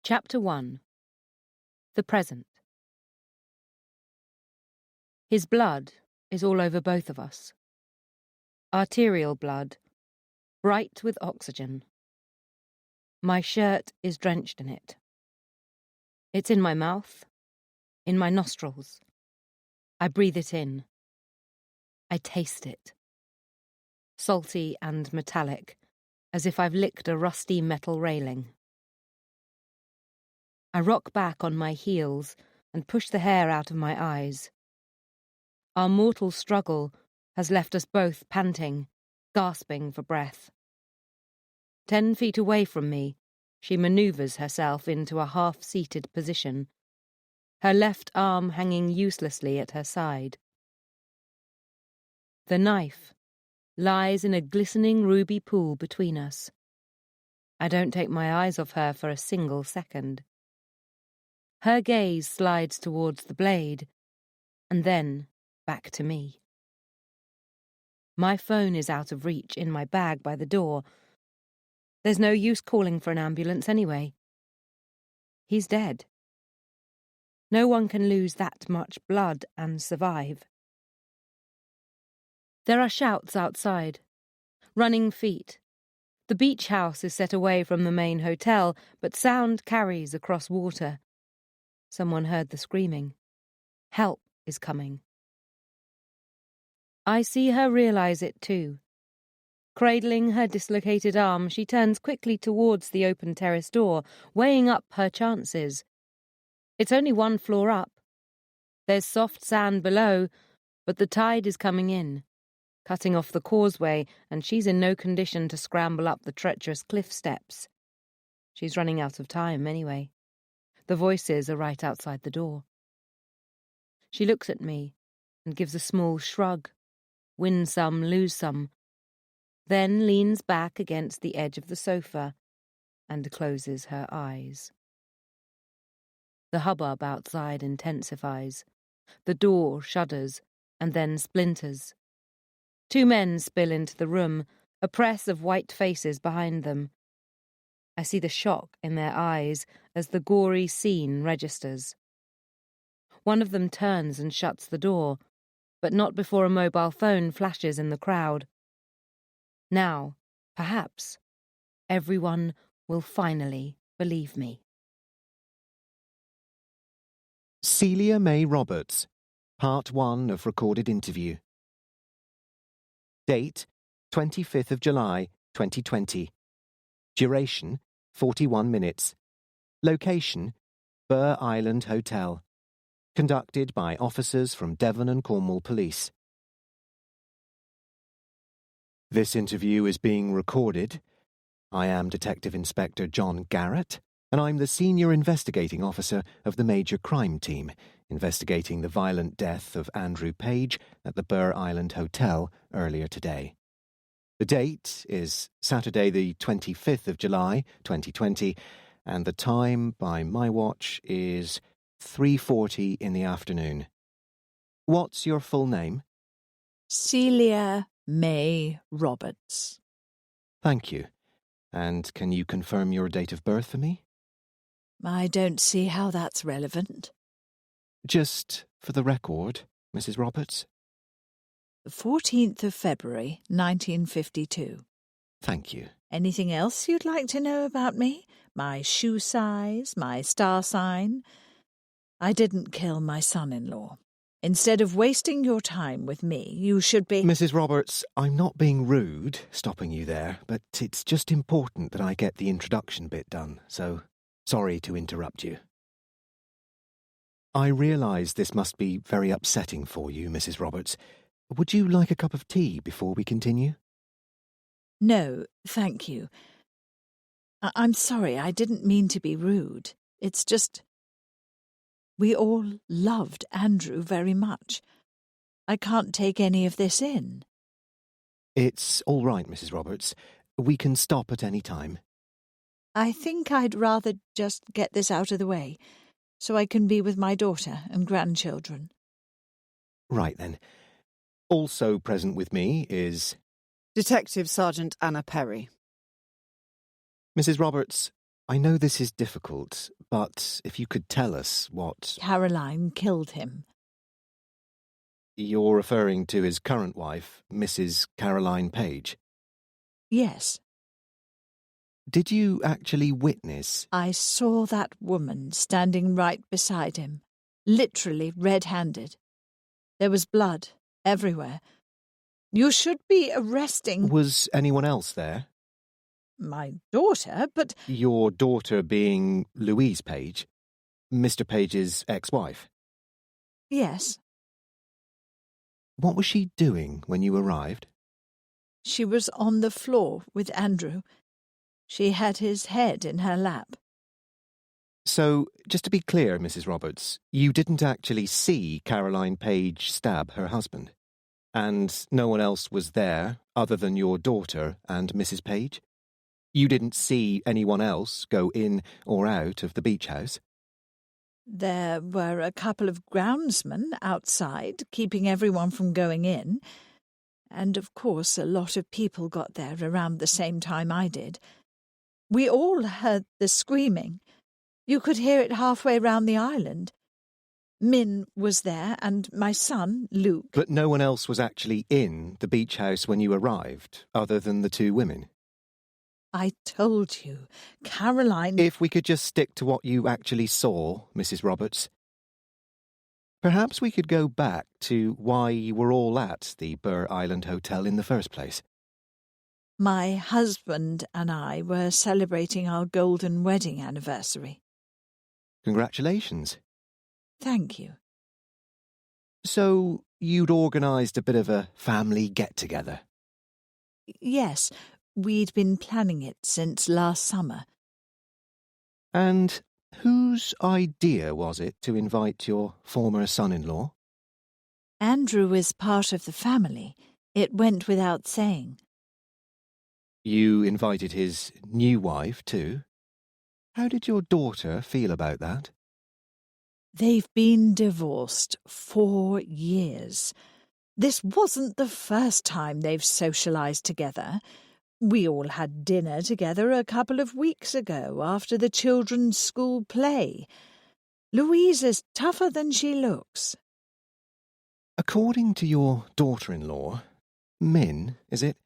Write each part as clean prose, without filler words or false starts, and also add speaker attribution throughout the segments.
Speaker 1: Chapter 1. The Present. His blood is all over both of us. Arterial blood, bright with oxygen. My shirt is drenched in it. It's in my mouth, in my nostrils. I breathe it in. I taste it. Salty and metallic, as if I've licked a rusty metal railing. I rock back on my heels and push the hair out of my eyes. Our mortal struggle has left us both panting, gasping for breath. 10 feet away from me, she manoeuvres herself into a half-seated position, her left arm hanging uselessly at her side. The knife lies in a glistening ruby pool between us. I don't take my eyes off her for a single second. Her gaze slides towards the blade, and then back to me. My phone is out of reach in my bag by the door. There's no use calling for an ambulance anyway. He's dead. No one can lose that much blood and survive. There are shouts outside, running feet. The beach house is set away from the main hotel, but sound carries across water. Someone heard the screaming. Help is coming. I see her realize it too. Cradling her dislocated arm, she turns quickly towards the open terrace door, weighing up her chances. It's only 1 floor up. There's soft sand below, but the tide is coming in, cutting off the causeway, and she's in no condition to scramble up the treacherous cliff steps. She's running out of time anyway. The voices are right outside the door. She looks at me and gives a small shrug, win some, lose some, then leans back against the edge of the sofa and closes her eyes. The hubbub outside intensifies. The door shudders and then splinters. 2 men spill into the room, a press of white faces behind them. I see the shock in their eyes as the gory scene registers. One of them turns and shuts the door, but not before a mobile phone flashes in the crowd. Now, perhaps, everyone will finally believe me.
Speaker 2: Celia May Roberts, Part 1 of recorded interview. Date, 25th of July, 2020. Duration, 41 minutes. Location, Burr Island Hotel. Conducted by officers from Devon and Cornwall Police. This interview is being recorded. I am Detective Inspector John Garrett, and I'm the Senior Investigating Officer of the Major Crime Team, investigating the violent death of Andrew Page at the Burr Island Hotel earlier today. The date is Saturday the 25th of July, 2020, and the time by my watch is 3:40 in the afternoon. What's your full name?
Speaker 3: Celia May Roberts.
Speaker 2: Thank you. And can you confirm your date of birth for me?
Speaker 3: I don't see how that's relevant.
Speaker 2: Just for the record, Mrs. Roberts.
Speaker 3: The 14th of February, 1952.
Speaker 2: Thank you.
Speaker 3: Anything else you'd like to know about me? My shoe size, my star sign? I didn't kill my son-in-law. Instead of wasting your time with me, you should be—
Speaker 2: Mrs. Roberts, I'm not being rude, stopping you there, but it's just important that I get the introduction bit done, so sorry to interrupt you. I realise this must be very upsetting for you, Mrs. Roberts. Would you like a cup of tea before we continue?
Speaker 3: No, thank you. I'm sorry, I didn't mean to be rude. It's just— we all loved Andrew very much. I can't take any of this in.
Speaker 2: It's all right, Mrs. Roberts. We can stop at any time.
Speaker 3: I think I'd rather just get this out of the way, so I can be with my daughter and grandchildren.
Speaker 2: Right then. Also present with me is
Speaker 4: Detective Sergeant Anna Perry.
Speaker 2: Mrs. Roberts, I know this is difficult, but if you could tell us what...
Speaker 3: Caroline killed him.
Speaker 2: You're referring to his current wife, Mrs. Caroline Page.
Speaker 3: Yes.
Speaker 2: Did you actually witness...
Speaker 3: I saw that woman standing right beside him, literally red-handed. There was blood everywhere. You should be arresting...
Speaker 2: Was anyone else there?
Speaker 3: My daughter, but...
Speaker 2: Your daughter being Louise Page, Mr. Page's ex-wife?
Speaker 3: Yes.
Speaker 2: What was she doing when you arrived?
Speaker 3: She was on the floor with Andrew. She had his head in her lap.
Speaker 2: So, just to be clear, Mrs. Roberts, you didn't actually see Caroline Page stab her husband? And no one else was there other than your daughter and Mrs. Page? You didn't see anyone else go in or out of the beach house?
Speaker 3: There were a couple of groundsmen outside, keeping everyone from going in. And, of course, a lot of people got there around the same time I did. We all heard the screaming. You could hear it halfway round the island. Min was there, and my son, Luke.
Speaker 2: But no one else was actually in the beach house when you arrived, other than the two women?
Speaker 3: I told you, Caroline...
Speaker 2: If we could just stick to what you actually saw, Mrs. Roberts. Perhaps we could go back to why you were all at the Burr Island Hotel in the first place.
Speaker 3: My husband and I were celebrating our golden wedding anniversary.
Speaker 2: Congratulations.
Speaker 3: Thank you.
Speaker 2: So, you'd organised a bit of a family get-together?
Speaker 3: Yes, we'd been planning it since last summer.
Speaker 2: And whose idea was it to invite your former son-in-law?
Speaker 3: Andrew is part of the family. It went without saying.
Speaker 2: You invited his new wife, too? How did your daughter feel about that?
Speaker 3: They've been divorced 4 years. This wasn't the first time they've socialised together. We all had dinner together a couple of weeks ago after the children's school play. Louise is tougher than she looks.
Speaker 2: According to your daughter-in-law, Min, is it?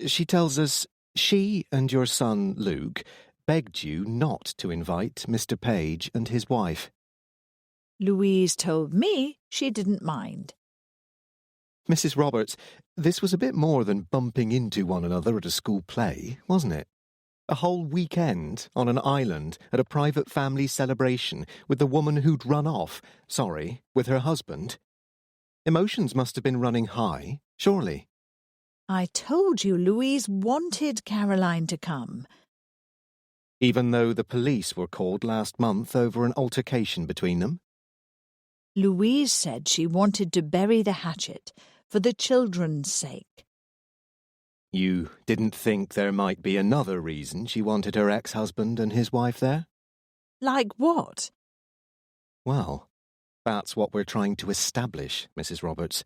Speaker 2: She tells us she and your son, Luke, begged you not to invite Mr. Page and his wife.
Speaker 3: Louise told me she didn't mind.
Speaker 2: Mrs. Roberts, this was a bit more than bumping into one another at a school play, wasn't it? A whole weekend on an island at a private family celebration with the woman who'd run off, with her husband. Emotions must have been running high, surely.
Speaker 3: I told you Louise wanted Caroline to come.
Speaker 2: Even though the police were called last month over an altercation between them?
Speaker 3: Louise said she wanted to bury the hatchet for the children's sake.
Speaker 2: You didn't think there might be another reason she wanted her ex-husband and his wife there?
Speaker 3: Like what?
Speaker 2: Well, that's what we're trying to establish, Mrs. Roberts.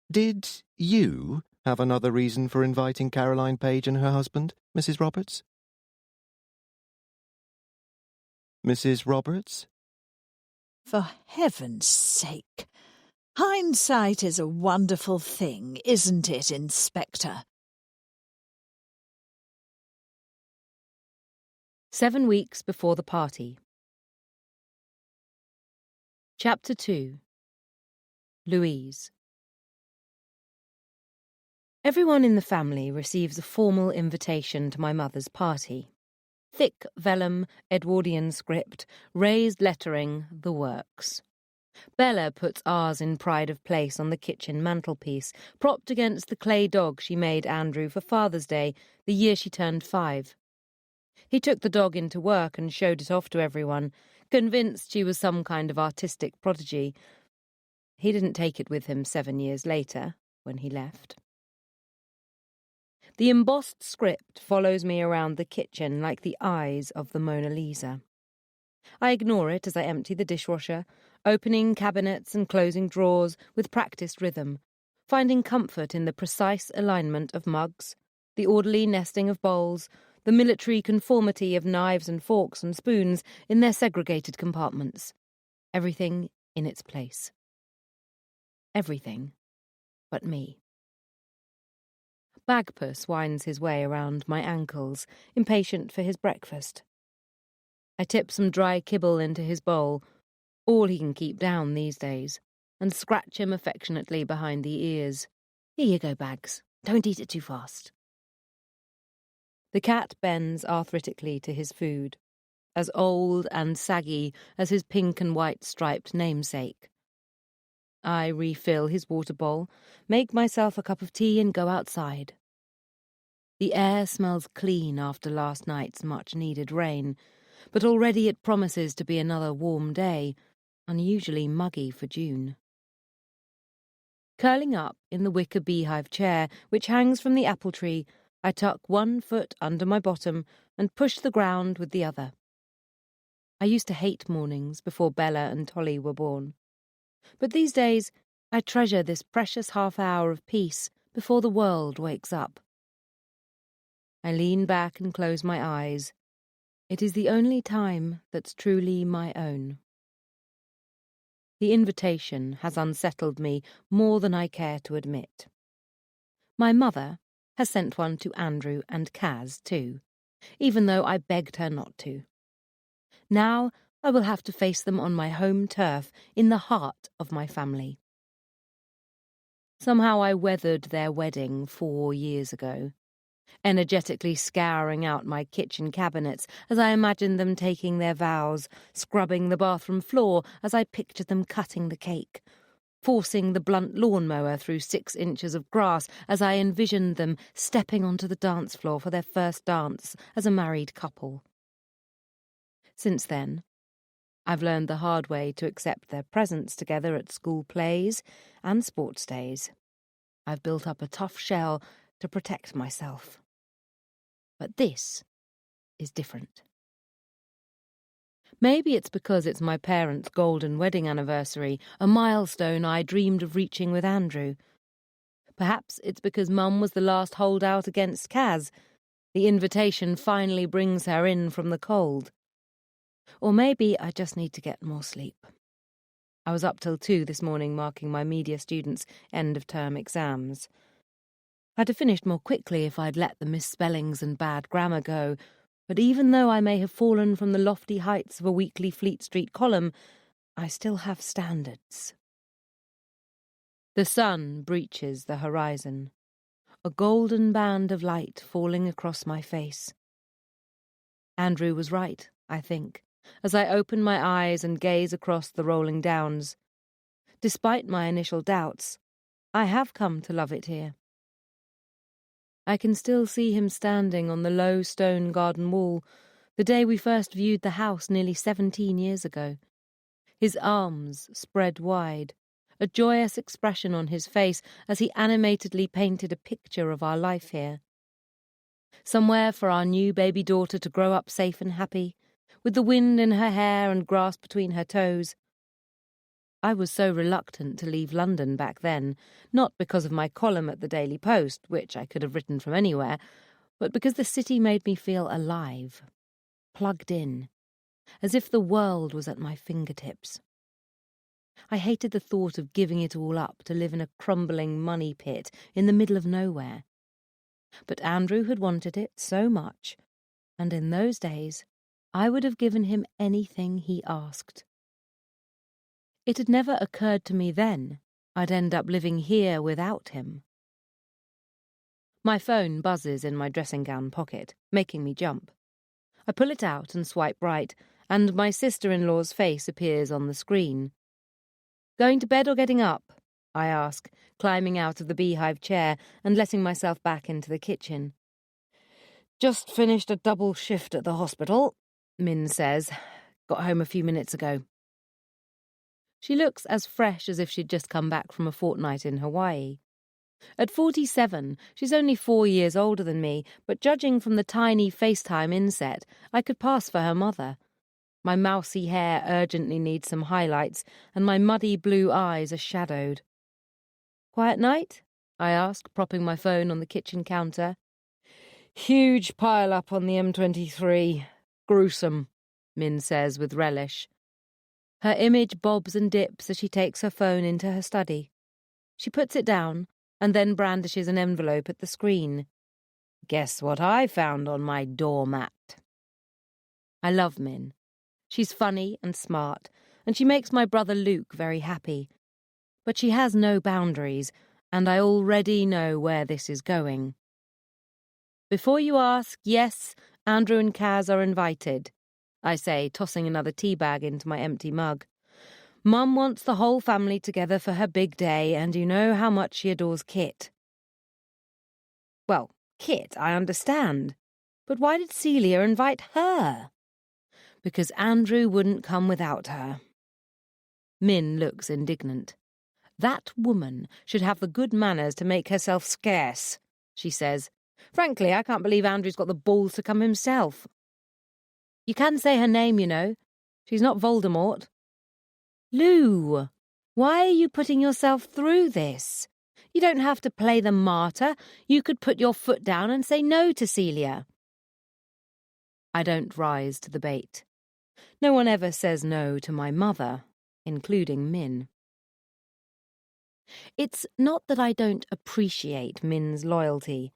Speaker 2: Did you have another reason for inviting Caroline Page and her husband, Mrs. Roberts? Mrs. Roberts?
Speaker 3: For heaven's sake. Hindsight is a wonderful thing, isn't it, Inspector?
Speaker 1: 7 weeks before the party. Chapter 2. Louise. Everyone in the family receives a formal invitation to my mother's party. Thick vellum, Edwardian script, raised lettering, the works. Bella puts ours in pride of place on the kitchen mantelpiece, propped against the clay dog she made Andrew for Father's Day, the year she turned 5. He took the dog into work and showed it off to everyone, convinced she was some kind of artistic prodigy. He didn't take it with him 7 years later, when he left. The embossed script follows me around the kitchen like the eyes of the Mona Lisa. I ignore it as I empty the dishwasher, opening cabinets and closing drawers with practiced rhythm, finding comfort in the precise alignment of mugs, the orderly nesting of bowls, the military conformity of knives and forks and spoons in their segregated compartments. Everything in its place. Everything but me. Bagpuss winds his way around my ankles, impatient for his breakfast. I tip some dry kibble into his bowl, all he can keep down these days, and scratch him affectionately behind the ears. Here you go, Bags. Don't eat it too fast. The cat bends arthritically to his food, as old and saggy as his pink and white striped namesake. I refill his water bowl, make myself a cup of tea and go outside. The air smells clean after last night's much-needed rain, but already it promises to be another warm day, unusually muggy for June. Curling up in the wicker beehive chair which hangs from the apple tree, I tuck one foot under my bottom and push the ground with the other. I used to hate mornings before Bella and Tolly were born. But these days, I treasure this precious half-hour of peace before the world wakes up. I lean back and close my eyes. It is the only time that's truly my own. The invitation has unsettled me more than I care to admit. My mother has sent one to Andrew and Kaz too, even though I begged her not to. Now I will have to face them on my home turf in the heart of my family. Somehow I weathered their wedding 4 years ago, energetically scouring out my kitchen cabinets as I imagined them taking their vows, scrubbing the bathroom floor as I pictured them cutting the cake, forcing the blunt lawnmower through 6 inches of grass as I envisioned them stepping onto the dance floor for their first dance as a married couple. Since then, I've learned the hard way to accept their presence together at school plays and sports days. I've built up a tough shell to protect myself. But this is different. Maybe it's because it's my parents' golden wedding anniversary, a milestone I dreamed of reaching with Andrew. Perhaps it's because Mum was the last holdout against Kaz. The invitation finally brings her in from the cold. Or maybe I just need to get more sleep. I was up till 2 this morning marking my media students' end-of-term exams. I'd have finished more quickly if I'd let the misspellings and bad grammar go, but even though I may have fallen from the lofty heights of a weekly Fleet Street column, I still have standards. The sun breaches the horizon, a golden band of light falling across my face. Andrew was right, I think, as I open my eyes and gaze across the rolling downs. Despite my initial doubts, I have come to love it here. I can still see him standing on the low stone garden wall the day we first viewed the house nearly 17 years ago. His arms spread wide, a joyous expression on his face as he animatedly painted a picture of our life here. Somewhere for our new baby daughter to grow up safe and happy, with the wind in her hair and grass between her toes. I was so reluctant to leave London back then, not because of my column at the Daily Post, which I could have written from anywhere, but because the city made me feel alive, plugged in, as if the world was at my fingertips. I hated the thought of giving it all up to live in a crumbling money pit in the middle of nowhere. But Andrew had wanted it so much, and in those days I would have given him anything he asked. It had never occurred to me then I'd end up living here without him. My phone buzzes in my dressing gown pocket, making me jump. I pull it out and swipe right, and my sister-in-law's face appears on the screen. "Going to bed or getting up?" I ask, climbing out of the beehive chair and letting myself back into the kitchen. "Just finished a double shift at the hospital," Min says. "Got home a few minutes ago." She looks as fresh as if she'd just come back from a fortnight in Hawaii. At 47, she's only 4 years older than me, but judging from the tiny FaceTime inset, I could pass for her mother. My mousy hair urgently needs some highlights, and my muddy blue eyes are shadowed. "Quiet night?" I ask, propping my phone on the kitchen counter. Huge pile-up on the M23. Gruesome, Min says with relish. Her image bobs and dips as she takes her phone into her study. She puts it down and then brandishes an envelope at the screen. Guess what I found on my doormat? I love Min. She's funny and smart, and she makes my brother Luke very happy. But she has no boundaries, and I already know where this is going. Before you ask, yes, Andrew and Kaz are invited, I say, tossing another tea bag into my empty mug. Mum wants the whole family together for her big day, and you know how much she adores Kit. Well, Kit, I understand. But why did Celia invite her? Because Andrew wouldn't come without her. Min looks indignant. That woman should have the good manners to make herself scarce, she says. Frankly, I can't believe Andrew's got the balls to come himself. You can say her name, you know. She's not Voldemort. Lou, why are you putting yourself through this? You don't have to play the martyr. You could put your foot down and say no to Celia. I don't rise to the bait. No one ever says no to my mother, including Min. It's not that I don't appreciate Min's loyalty.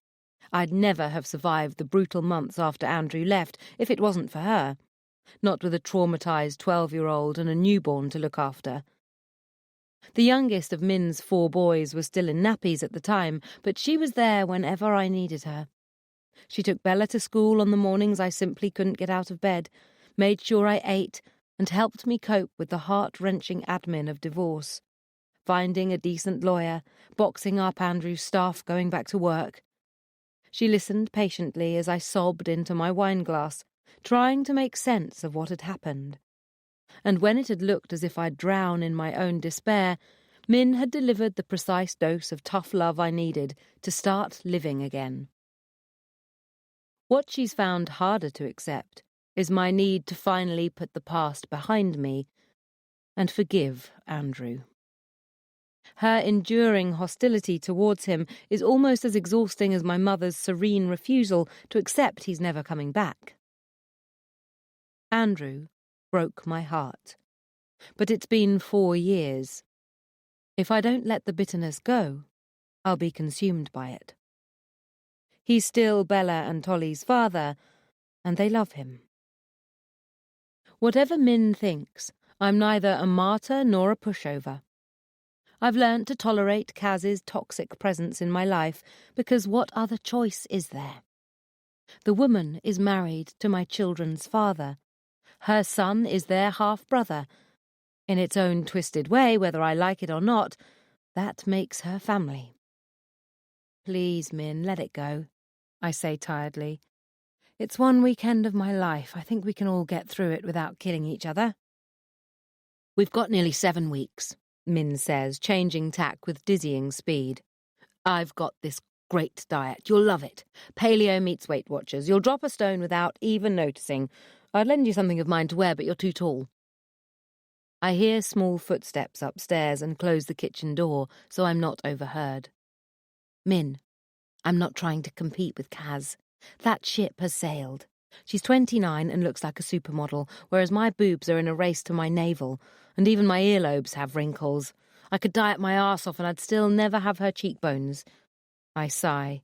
Speaker 1: I'd never have survived the brutal months after Andrew left if it wasn't for her. Not with a traumatised 12-year-old and a newborn to look after. The youngest of Min's 4 boys was still in nappies at the time, but she was there whenever I needed her. She took Bella to school on the mornings I simply couldn't get out of bed, made sure I ate, and helped me cope with the heart-wrenching admin of divorce. Finding a decent lawyer, boxing up Andrew's staff going back to work. She listened patiently as I sobbed into my wine glass, trying to make sense of what had happened. And when it had looked as if I'd drown in my own despair, Min had delivered the precise dose of tough love I needed to start living again. What she's found harder to accept is my need to finally put the past behind me and forgive Andrew. Her enduring hostility towards him is almost as exhausting as my mother's serene refusal to accept he's never coming back. Andrew broke my heart, but it's been 4 years. If I don't let the bitterness go, I'll be consumed by it. He's still Bella and Tolly's father, and they love him. Whatever Min thinks, I'm neither a martyr nor a pushover. I've learnt to tolerate Kaz's toxic presence in my life because what other choice is there? The woman is married to my children's father. Her son is their half-brother. In its own twisted way, whether I like it or not, that makes her family. Please, Min, let it go, I say tiredly. It's one weekend of my life. I think we can all get through it without killing each other. We've got nearly 7 weeks, Min says, changing tack with dizzying speed. I've got this great diet. You'll love it. Paleo meets Weight Watchers. You'll drop a stone without even noticing. I'd lend you something of mine to wear, but you're too tall. I hear small footsteps upstairs and close the kitchen door, so I'm not overheard. Min, I'm not trying to compete with Kaz. That ship has sailed. She's 29 and looks like a supermodel, whereas my boobs are in a race to my navel, and even my earlobes have wrinkles. I could diet my arse off and I'd still never have her cheekbones. I sigh.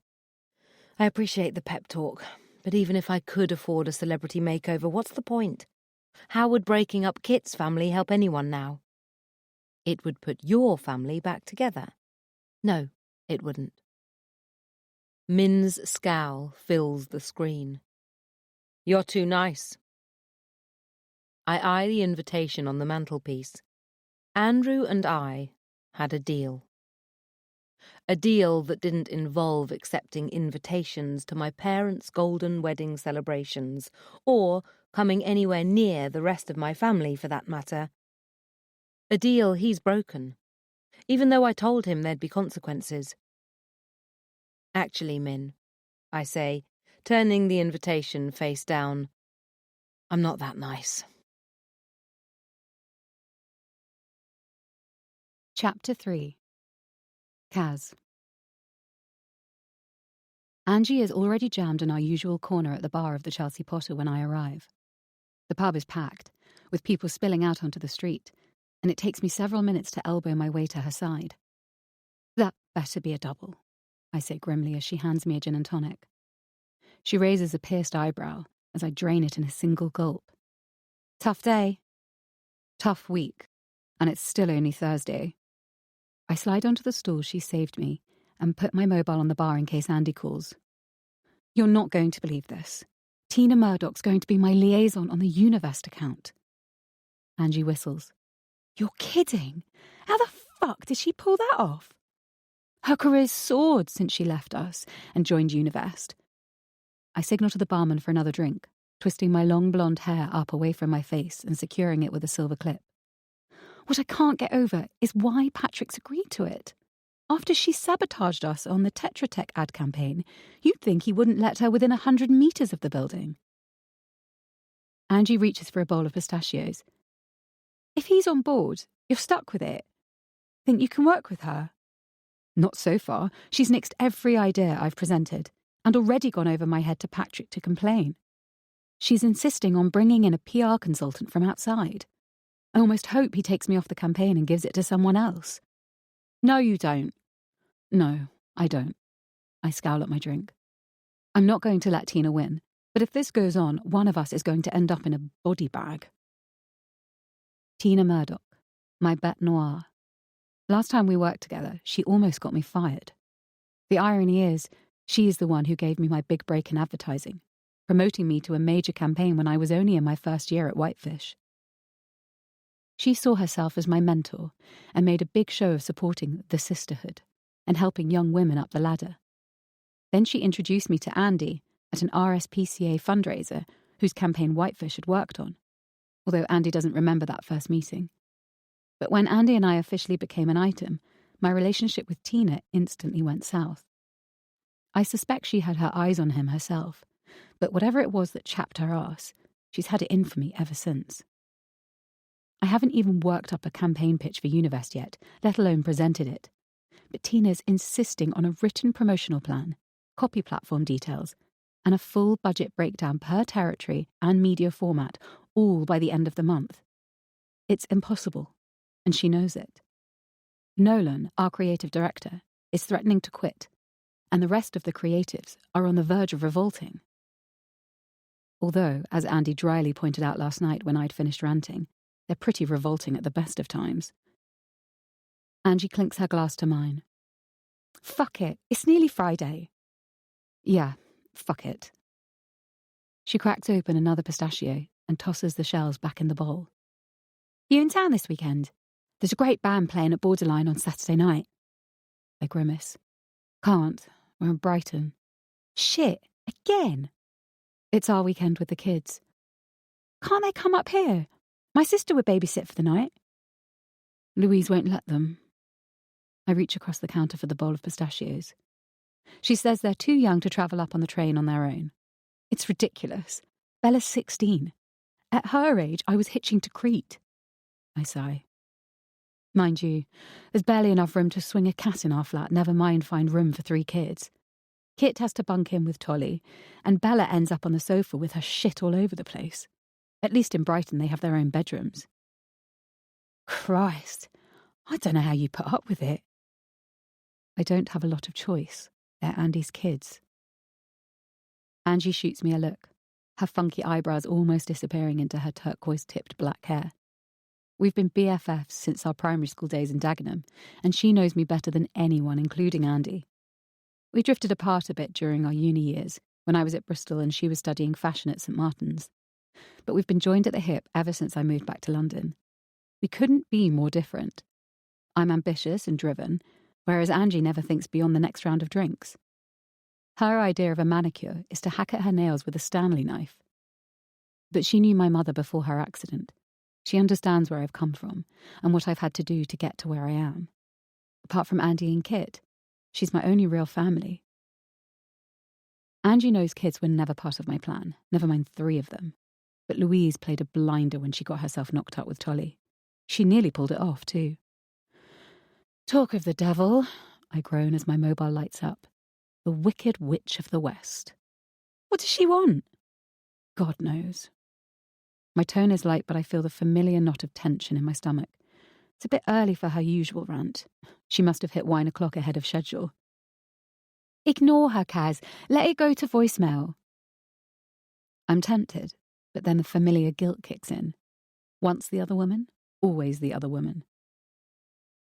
Speaker 1: I appreciate the pep talk, but even if I could afford a celebrity makeover, what's the point? How would breaking up Kit's family help anyone now? It would put your family back together. No, it wouldn't. Min's scowl fills the screen. You're too nice. I eye the invitation on the mantelpiece. Andrew and I had a deal. A deal that didn't involve accepting invitations to my parents' golden wedding celebrations, or coming anywhere near the rest of my family for that matter. A deal he's broken, even though I told him there'd be consequences. Actually, Min, I say, turning the invitation face down, I'm not that nice.
Speaker 4: Chapter 3. Kaz. Angie is already jammed in our usual corner at the bar of the Chelsea Potter when I arrive. The pub is packed, with people spilling out onto the street, and it takes me several minutes to elbow my way to her side. "That better be a double," I say grimly as she hands me a gin and tonic. She raises a pierced eyebrow as I drain it in a single gulp. "Tough day." "Tough week, and it's still only Thursday." I slide onto the stool she saved me and put my mobile on the bar in case Andy calls. "You're not going to believe this. Tina Murdoch's going to be my liaison on the Univest account." Angie whistles. "You're kidding? How the fuck did she pull that off?" "Her career's soared since she left us and joined Univest." I signal to the barman for another drink, twisting my long blonde hair up away from my face and securing it with a silver clip. What I can't get over is why Patrick's agreed to it. After she sabotaged us on the Tetra Tech ad campaign, you'd think he wouldn't let her within 100 meters of the building. Angie reaches for a bowl of pistachios. "If he's on board, you're stuck with it. Think you can work with her?" "Not so far. She's nixed every idea I've presented and already gone over my head to Patrick to complain. She's insisting on bringing in a PR consultant from outside. I almost hope he takes me off the campaign and gives it to someone else." "No, you don't." "No, I don't." I scowl at my drink. "I'm not going to let Tina win, but if this goes on, one of us is going to end up in a body bag." Tina Murdoch, my bête noire. Last time we worked together, she almost got me fired. The irony is, she is the one who gave me my big break in advertising, promoting me to a major campaign when I was only in my first year at Whitefish. She saw herself as my mentor and made a big show of supporting the sisterhood and helping young women up the ladder. Then she introduced me to Andy at an RSPCA fundraiser whose campaign Whitefish had worked on, although Andy doesn't remember that first meeting. But when Andy and I officially became an item, my relationship with Tina instantly went south. I suspect she had her eyes on him herself, but whatever it was that chapped her ass, she's had it in for me ever since. I haven't even worked up a campaign pitch for Univest yet, let alone presented it. But Tina's insisting on a written promotional plan, copy platform details, and a full budget breakdown per territory and media format, all by the end of the month. It's impossible, and she knows it. Nolan, our creative director, is threatening to quit, and the rest of the creatives are on the verge of revolting. Although, as Andy dryly pointed out last night when I'd finished ranting, they're pretty revolting at the best of times. Angie clinks her glass to mine. "Fuck it, it's nearly Friday." "Yeah, fuck it." She cracks open another pistachio and tosses the shells back in the bowl. "You in town this weekend? There's a great band playing at Borderline on Saturday night." I grimace. "Can't, we're in Brighton." "Shit, again?" "It's our weekend with the kids." "Can't they come up here? My sister would babysit for the night." "Louise won't let them." I reach across the counter for the bowl of pistachios. She says they're too young to travel up on the train on their own. It's ridiculous. Bella's 16. At her age, I was hitching to Crete. I sigh. Mind you, there's barely enough room to swing a cat in our flat, never mind find room for 3 kids. Kit has to bunk in with Tolly, and Bella ends up on the sofa with her shit all over the place. At least in Brighton they have their own bedrooms. Christ, I don't know how you put up with it. I don't have a lot of choice. They're Andy's kids. Angie shoots me a look, her funky eyebrows almost disappearing into her turquoise-tipped black hair. We've been BFFs since our primary school days in Dagenham, and she knows me better than anyone, including Andy. We drifted apart a bit during our uni years, when I was at Bristol and she was studying fashion at St Martin's. But we've been joined at the hip ever since I moved back to London. We couldn't be more different. I'm ambitious and driven, whereas Angie never thinks beyond the next round of drinks. Her idea of a manicure is to hack at her nails with a Stanley knife. But she knew my mother before her accident. She understands where I've come from and what I've had to do to get to where I am. Apart from Andy and Kit, she's my only real family. Angie knows kids were never part of my plan, never mind 3 of them. But Louise played a blinder when she got herself knocked up with Tolly. She nearly pulled it off, too. Talk of the devil, I groan as my mobile lights up. The Wicked Witch of the West. What does she want? God knows. My tone is light, but I feel the familiar knot of tension in my stomach. It's a bit early for her usual rant. She must have hit 1 o'clock ahead of schedule. Ignore her, Kaz. Let it go to voicemail. I'm tempted, but then the familiar guilt kicks in. Once the other woman, always the other woman.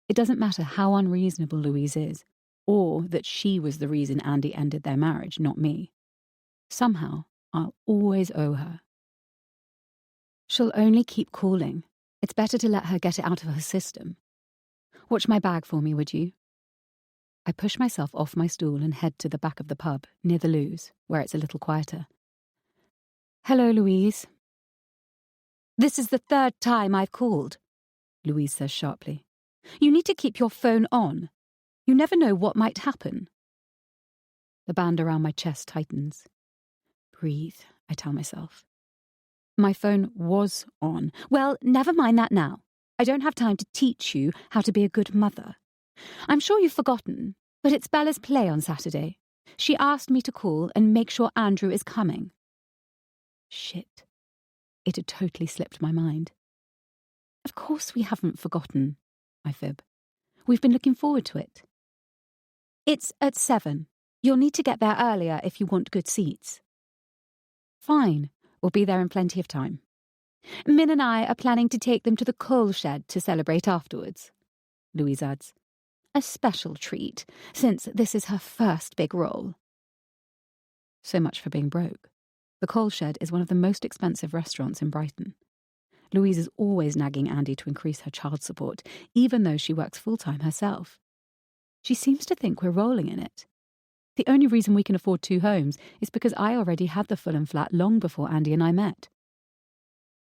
Speaker 4: It doesn't matter how unreasonable Louise is, or that she was the reason Andy ended their marriage, not me. Somehow, I'll always owe her. She'll only keep calling. It's better to let her get it out of her system. Watch my bag for me, would you? I push myself off my stool and head to the back of the pub, near the loos, where it's a little quieter. Hello, Louise. This is the 3rd time I've called, Louise says sharply. You need to keep your phone on. You never know what might happen. The band around my chest tightens. Breathe, I tell myself. My phone was on. Well, never mind that now. I don't have time to teach you how to be a good mother. I'm sure you've forgotten, but it's Bella's play on Saturday. She asked me to call and make sure Andrew is coming. Shit. It had totally slipped my mind. Of course we haven't forgotten, I fib. We've been looking forward to it. It's at 7. You'll need to get there earlier if you want good seats. Fine. We'll be there in plenty of time. Min and I are planning to take them to the coal shed to celebrate afterwards, Louise adds. A special treat, since this is her first big role. So much for being broke. The coal shed is one of the most expensive restaurants in Brighton. Louise is always nagging Andy to increase her child support, even though she works full-time herself. She seems to think we're rolling in it. The only reason we can afford 2 homes is because I already had the Fulham flat long before Andy and I met.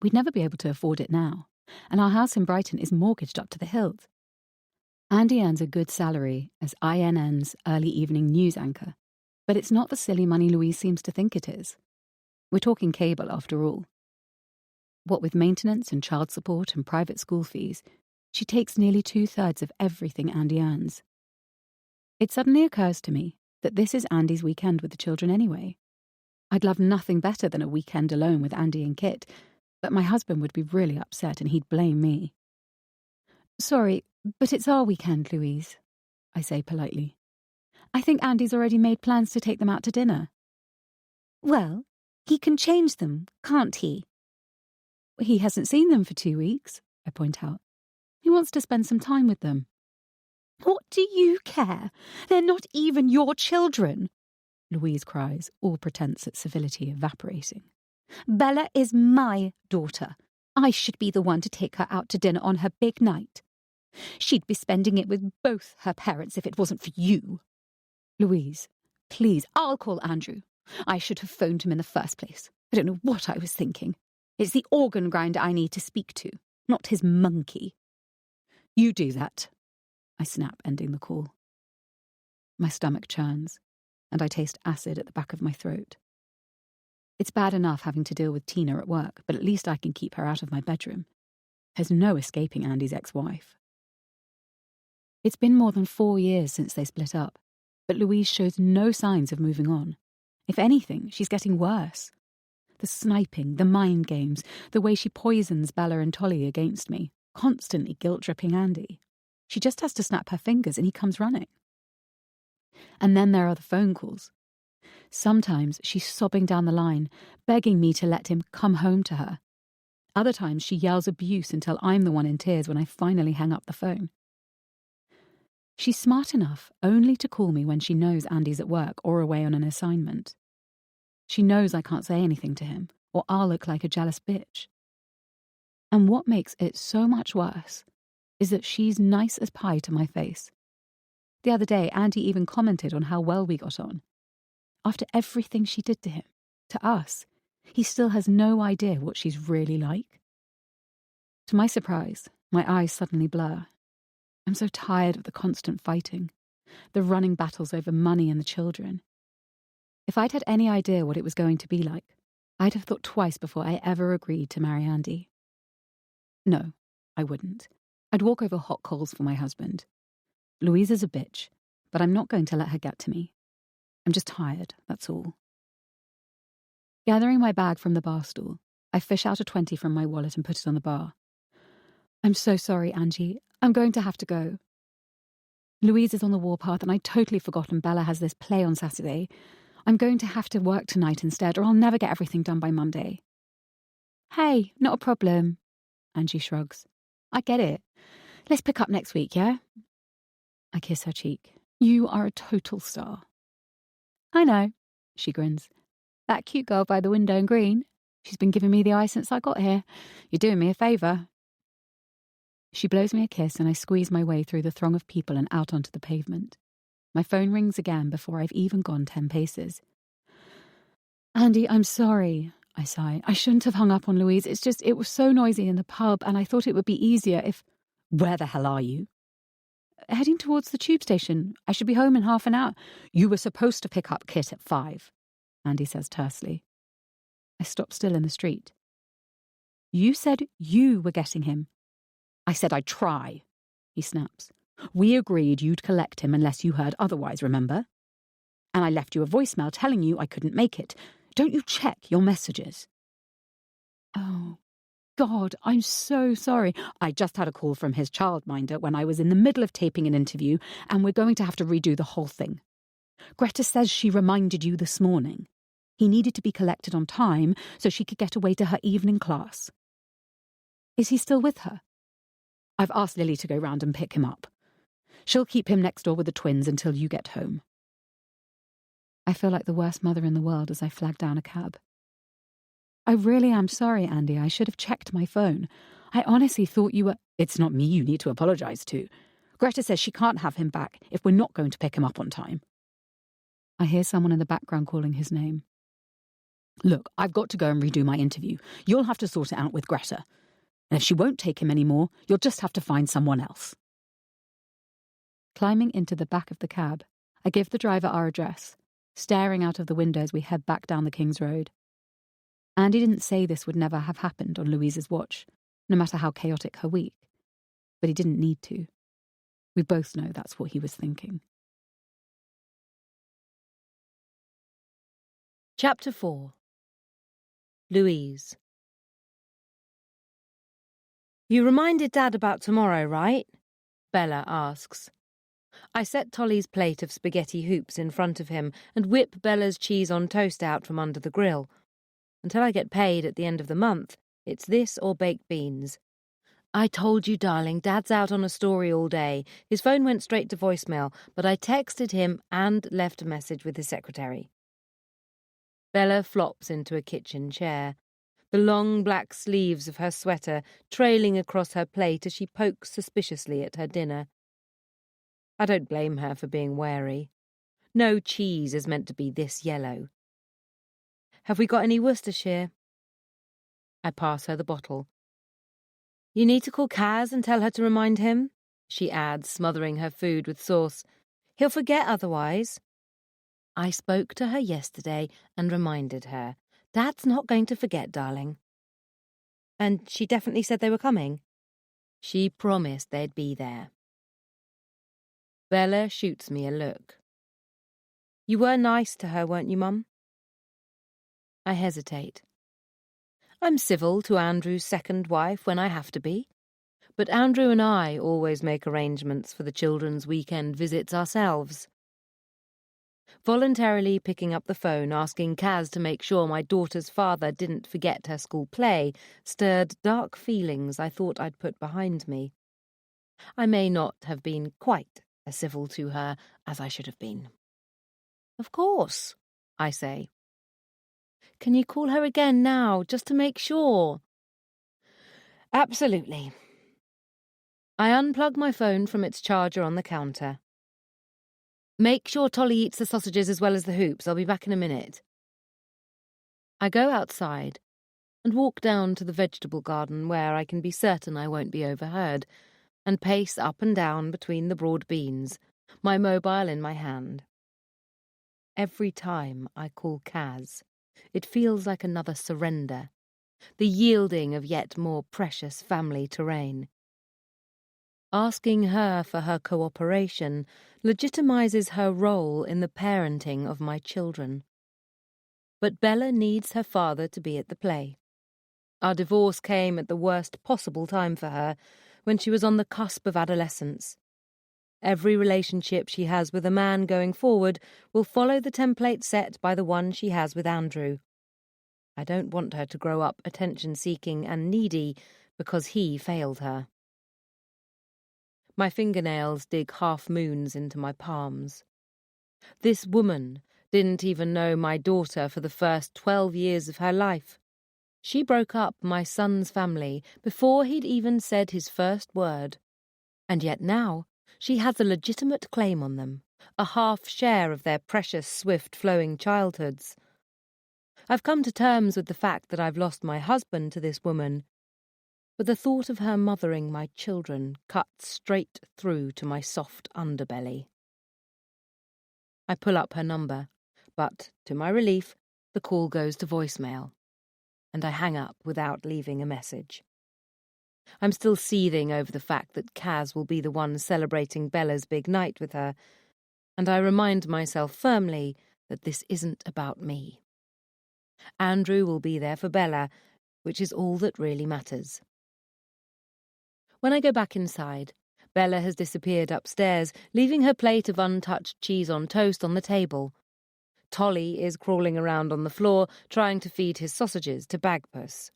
Speaker 4: We'd never be able to afford it now, and our house in Brighton is mortgaged up to the hilt. Andy earns a good salary as INN's early evening news anchor, but it's not the silly money Louise seems to think it is. We're talking cable, after all. What with maintenance and child support and private school fees, she takes nearly 2/3 of everything Andy earns. It suddenly occurs to me that this is Andy's weekend with the children anyway. I'd love nothing better than a weekend alone with Andy and Kit, but my husband would be really upset and he'd blame me. Sorry, but it's our weekend, Louise, I say politely. I think Andy's already made plans to take them out to dinner. Well, he can change them, can't he? He hasn't seen them for 2 weeks, I point out. He wants to spend some time with them. What do you care? They're not even your children, Louise cries, all pretense at civility evaporating. Bella is my daughter. I should be the one to take her out to dinner on her big night. She'd be spending it with both her parents if it wasn't for you. Louise, please, I'll call Andrew. I should have phoned him in the first place. I don't know what I was thinking. It's the organ grinder I need to speak to, not his monkey. You do that, I snap, ending the call. My stomach churns, and I taste acid at the back of my throat. It's bad enough having to deal with Tina at work, but at least I can keep her out of my bedroom. There's no escaping Andy's ex-wife. It's been more than 4 years since they split up, but Louise shows no signs of moving on. If anything, she's getting worse. The sniping, the mind games, the way she poisons Bella and Tolly against me, constantly guilt-tripping Andy. She just has to snap her fingers and he comes running. And then there are the phone calls. Sometimes she's sobbing down the line, begging me to let him come home to her. Other times she yells abuse until I'm the one in tears when I finally hang up the phone. She's smart enough only to call me when she knows Andy's at work or away on an assignment. She knows I can't say anything to him, or I'll look like a jealous bitch. And what makes it so much worse is that she's nice as pie to my face. The other day, Andy even commented on how well we got on. After everything she did to him, to us, he still has no idea what she's really like. To my surprise, my eyes suddenly blur. I'm so tired of the constant fighting, the running battles over money and the children. If I'd had any idea what it was going to be like, I'd have thought twice before I ever agreed to marry Andy. No, I wouldn't. I'd walk over hot coals for my husband. Louise is a bitch, but I'm not going to let her get to me. I'm just tired, that's all. Gathering my bag from the bar stool, I fish out a 20 from my wallet and put it on the bar. I'm so sorry, Angie. I'm going to have to go. Louise is on the warpath and I'd totally forgotten Bella has this play on Saturday. I'm going to have to work tonight instead, or I'll never get everything done by Monday. Hey, not a problem. Angie shrugs. I get it. Let's pick up next week, yeah? I kiss her cheek. You are a total star. I know, she grins. That cute girl by the window in green. She's been giving me the eye since I got here. You're doing me a favour. She blows me a kiss and I squeeze my way through the throng of people and out onto the pavement. My phone rings again before I've even gone 10 paces. Andy, I'm sorry, I sigh. I shouldn't have hung up on Louise. It's just, it was so noisy in the pub and I thought it would be easier if... Where the hell are you? Heading towards the tube station. I should be home in half an hour. You were supposed to pick up Kit at 5, Andy says tersely. I stop still in the street. You said you were getting him. I said I'd try, he snaps. We agreed you'd collect him unless you heard otherwise, remember? And I left you a voicemail telling you I couldn't make it. Don't you check your messages? Oh, God, I'm so sorry. I just had a call from his childminder when I was in the middle of taping an interview, and we're going to have to redo the whole thing. Greta says she reminded you this morning. He needed to be collected on time so she could get away to her evening class. Is he still with her? I've asked Lily to go round and pick him up. She'll keep him next door with the twins until you get home. I feel like the worst mother in the world as I flag down a cab. I really am sorry, Andy. I should have checked my phone. I honestly thought you were... It's not me you need to apologise to. Greta says she can't have him back if we're not going to pick him up on time. I hear someone in the background calling his name. Look, I've got to go and redo my interview. You'll have to sort it out with Greta. And if she won't take him anymore, you'll just have to find someone else. Climbing into the back of the cab, I give the driver our address, staring out of the window as we head back down the King's Road. Andy didn't say this would never have happened on Louise's watch, no matter how chaotic her week. But he didn't need to. We both know that's what he was thinking.
Speaker 1: Chapter 4. Louise. You reminded Dad about tomorrow, right? Bella asks. I set Tolly's plate of spaghetti hoops in front of him and whip Bella's cheese on toast out from under the grill. Until I get paid at the end of the month, it's this or baked beans. I told you, darling, Dad's out on a story all day. His phone went straight to voicemail, but I texted him and left a message with his secretary. Bella flops into a kitchen chair, the long black sleeves of her sweater trailing across her plate as she pokes suspiciously at her dinner. I don't blame her for being wary. No cheese is meant to be this yellow. Have we got any Worcestershire? I pass her the bottle. You need to call Kaz and tell her to remind him, she adds, smothering her food with sauce. He'll forget otherwise. I spoke to her yesterday and reminded her. Dad's not going to forget, darling. And she definitely said they were coming? She promised they'd be there. Bella shoots me a look. You were nice to her, weren't you, Mum? I hesitate. I'm civil to Andrew's second wife when I have to be, but Andrew and I always make arrangements for the children's weekend visits ourselves. Voluntarily picking up the phone, asking Kaz to make sure my daughter's father didn't forget her school play, stirred dark feelings I thought I'd put behind me. I may not have been quite as civil to her as I should have been. Of course, I say. Can you call her again now, just to make sure? Absolutely. I unplug my phone from its charger on the counter. Make sure Tolly eats the sausages as well as the hoops. I'll be back in a minute. I go outside and walk down to the vegetable garden where I can be certain I won't be overheard, and pace up and down between the broad beans, my mobile in my hand. Every time I call Kaz, it feels like another surrender, the yielding of yet more precious family terrain. Asking her for her cooperation legitimizes her role in the parenting of my children. But Bella needs her father to be at the play. Our divorce came at the worst possible time for her, when she was on the cusp of adolescence. Every relationship she has with a man going forward will follow the template set by the one she has with Andrew. I don't want her to grow up attention-seeking and needy because he failed her. My fingernails dig half-moons into my palms. This woman didn't even know my daughter for the first 12 years of her life. She broke up my son's family before he'd even said his first word. And yet now she has a legitimate claim on them, a half share of their precious, swift-flowing childhoods. I've come to terms with the fact that I've lost my husband to this woman, but the thought of her mothering my children cuts straight through to my soft underbelly. I pull up her number, but, to my relief, the call goes to voicemail, and I hang up without leaving a message. I'm still seething over the fact that Kaz will be the one celebrating Bella's big night with her, and I remind myself firmly that this isn't about me. Andrew will be there for Bella, which is all that really matters. When I go back inside, Bella has disappeared upstairs, leaving her plate of untouched cheese on toast on the table. Tolly is crawling around on the floor, trying to feed his sausages to Bagpuss.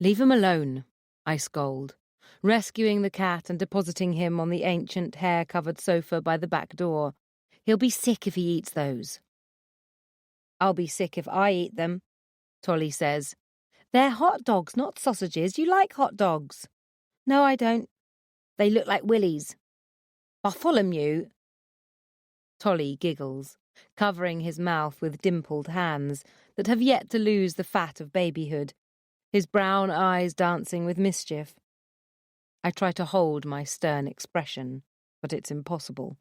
Speaker 1: "Leave him alone," I scold, rescuing the cat and depositing him on the ancient hair-covered sofa by the back door. "He'll be sick if he eats those." "I'll be sick if I eat them," Tolly says. "They're hot dogs, not sausages. You like hot dogs." "No, I don't. They look like willies." "Bartholomew." Tolly giggles, covering his mouth with dimpled hands that have yet to lose the fat of babyhood, his brown eyes dancing with mischief. I try to hold my stern expression, but it's impossible.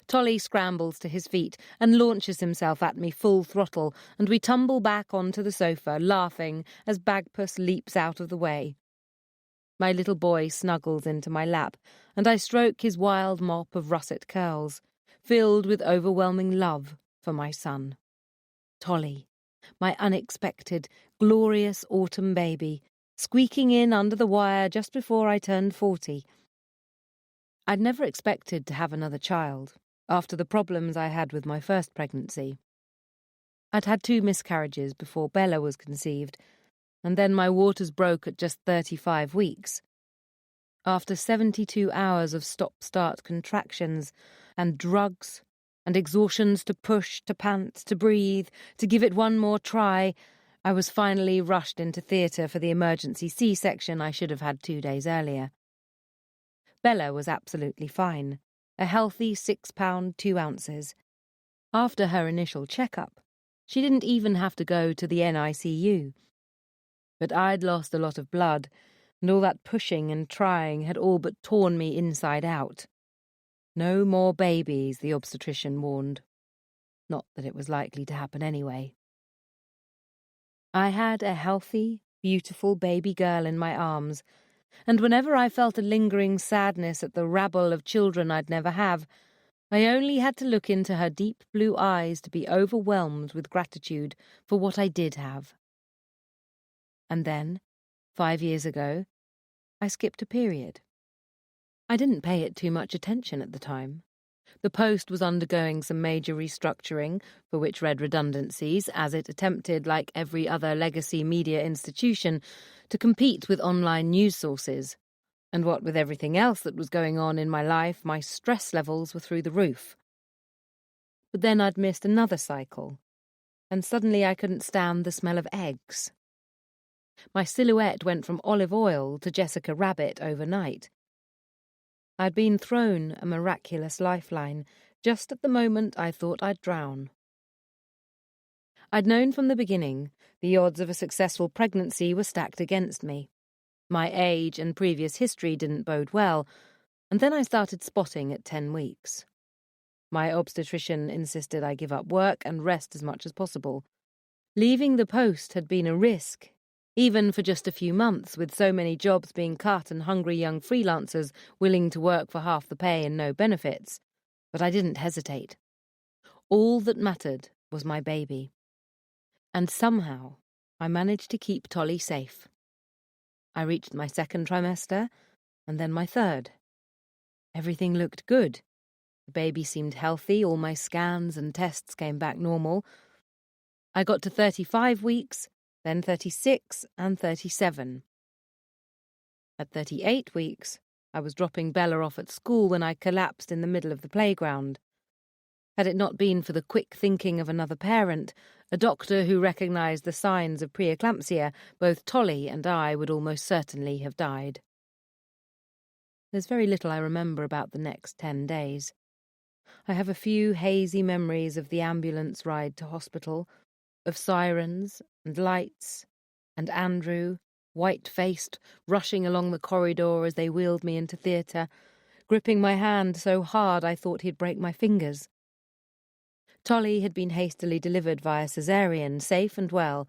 Speaker 1: Tolly scrambles to his feet and launches himself at me full throttle, and we tumble back onto the sofa, laughing as Bagpuss leaps out of the way. My little boy snuggles into my lap, and I stroke his wild mop of russet curls, filled with overwhelming love for my son. Tolly, my unexpected, glorious autumn baby, squeaking in under the wire just before I turned 40. I'd never expected to have another child, after the problems I had with my first pregnancy. I'd had 2 miscarriages before Bella was conceived, and then my waters broke at just 35 weeks. After 72 hours of stop-start contractions and drugs and exhaustions to push, to pant, to breathe, to give it one more try, I was finally rushed into theatre for the emergency C-section I should have had 2 days earlier. Bella was absolutely fine, a healthy 6 pound 2 ounces. After her initial checkup, she didn't even have to go to the NICU. But I'd lost a lot of blood, and all that pushing and trying had all but torn me inside out. No more babies, the obstetrician warned. Not that it was likely to happen anyway. I had a healthy, beautiful baby girl in my arms, and whenever I felt a lingering sadness at the rabble of children I'd never have, I only had to look into her deep blue eyes to be overwhelmed with gratitude for what I did have. And then, 5 years ago, I skipped a period. I didn't pay it too much attention at the time. The Post was undergoing some major restructuring, for which read redundancies, as it attempted, like every other legacy media institution, to compete with online news sources. And what with everything else that was going on in my life, my stress levels were through the roof. But then I'd missed another cycle, and suddenly I couldn't stand the smell of eggs. My silhouette went from Olive Oyl to Jessica Rabbit overnight. I'd been thrown a miraculous lifeline just at the moment I thought I'd drown. I'd known from the beginning the odds of a successful pregnancy were stacked against me. My age and previous history didn't bode well, and then I started spotting at 10 weeks. My obstetrician insisted I give up work and rest as much as possible. Leaving the post had been a risk, even for just a few months, with so many jobs being cut and hungry young freelancers willing to work for half the pay and no benefits. But I didn't hesitate. All that mattered was my baby. And somehow I managed to keep Tolly safe. I reached my second trimester, and then my third. Everything looked good. The baby seemed healthy, all my scans and tests came back normal. I got to 35 weeks, then 36 and 37. At 38 weeks, I was dropping Bella off at school when I collapsed in the middle of the playground. Had it not been for the quick thinking of another parent, a doctor who recognised the signs of preeclampsia, both Tolly and I would almost certainly have died. There's very little I remember about the next 10 days. I have a few hazy memories of the ambulance ride to hospital, of sirens and lights, and Andrew, white-faced, rushing along the corridor as they wheeled me into theatre, gripping my hand so hard I thought he'd break my fingers. Tolly had been hastily delivered via caesarean, safe and well,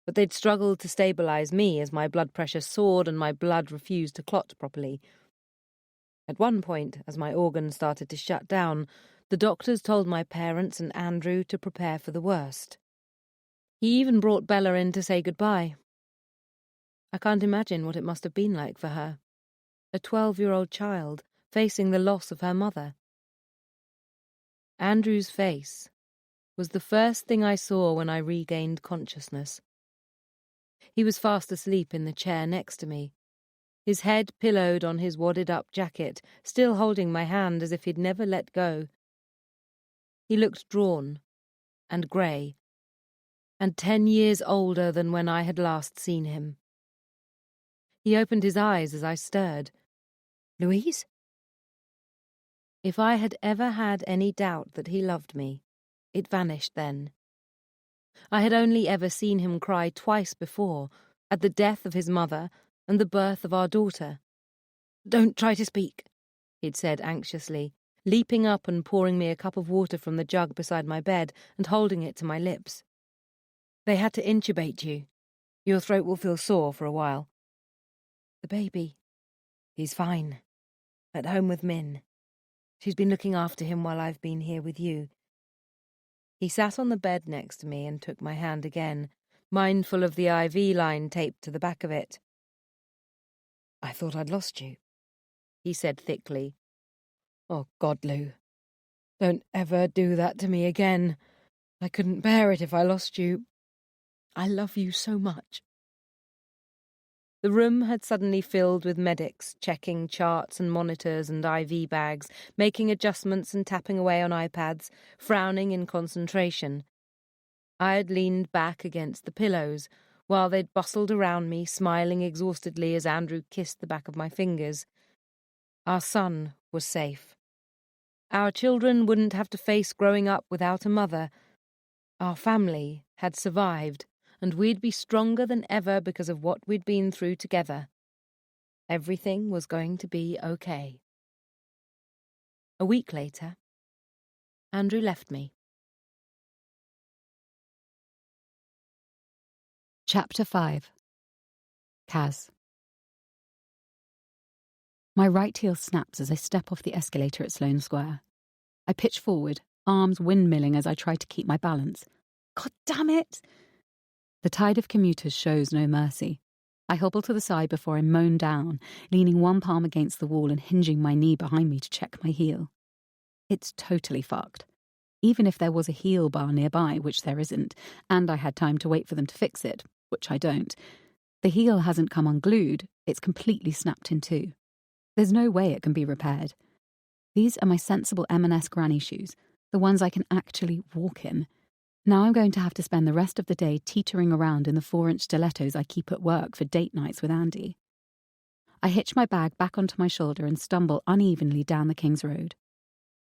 Speaker 1: but they'd struggled to stabilise me as my blood pressure soared and my blood refused to clot properly. At one point, as my organs started to shut down, the doctors told my parents and Andrew to prepare for the worst. He even brought Bella in to say goodbye. I can't imagine what it must have been like for her. A 12-year-old child facing the loss of her mother. Andrew's face was the first thing I saw when I regained consciousness. He was fast asleep in the chair next to me, his head pillowed on his wadded-up jacket, still holding my hand as if he'd never let go. He looked drawn and grey, and 10 years older than when I had last seen him. He opened his eyes as I stirred. "Louise?" If I had ever had any doubt that he loved me, it vanished then. I had only ever seen him cry twice before, at the death of his mother and the birth of our daughter. "Don't try to speak," he'd said anxiously, leaping up and pouring me a cup of water from the jug beside my bed and holding it to my lips. "They had to intubate you. Your throat will feel sore for a while." "The baby?" "He's fine. At home with Min. She's been looking after him while I've been here with you." He sat on the bed next to me and took my hand again, mindful of the IV line taped to the back of it. "I thought I'd lost you," he said thickly. "Oh, God, Lou. Don't ever do that to me again. I couldn't bear it if I lost you. I love you so much." The room had suddenly filled with medics, checking charts and monitors and IV bags, making adjustments and tapping away on iPads, frowning in concentration. I had leaned back against the pillows, while they'd bustled around me, smiling exhaustedly as Andrew kissed the back of my fingers. Our son was safe. Our children wouldn't have to face growing up without a mother. Our family had survived, and we'd be stronger than ever because of what we'd been through together. Everything was going to be okay. A week later, Andrew left me.
Speaker 4: Chapter 5. Kaz. My right heel snaps as I step off the escalator at Sloane Square. I pitch forward, arms windmilling as I try to keep my balance. God damn it! The tide of commuters shows no mercy. I hobble to the side before I moan down, leaning one palm against the wall and hinging my knee behind me to check my heel. It's totally fucked. Even if there was a heel bar nearby, which there isn't, and I had time to wait for them to fix it, which I don't, the heel hasn't come unglued, it's completely snapped in two. There's no way it can be repaired. These are my sensible M&S granny shoes, the ones I can actually walk in. Now I'm going to have to spend the rest of the day teetering around in the 4-inch stilettos I keep at work for date nights with Andy. I hitch my bag back onto my shoulder and stumble unevenly down the King's Road.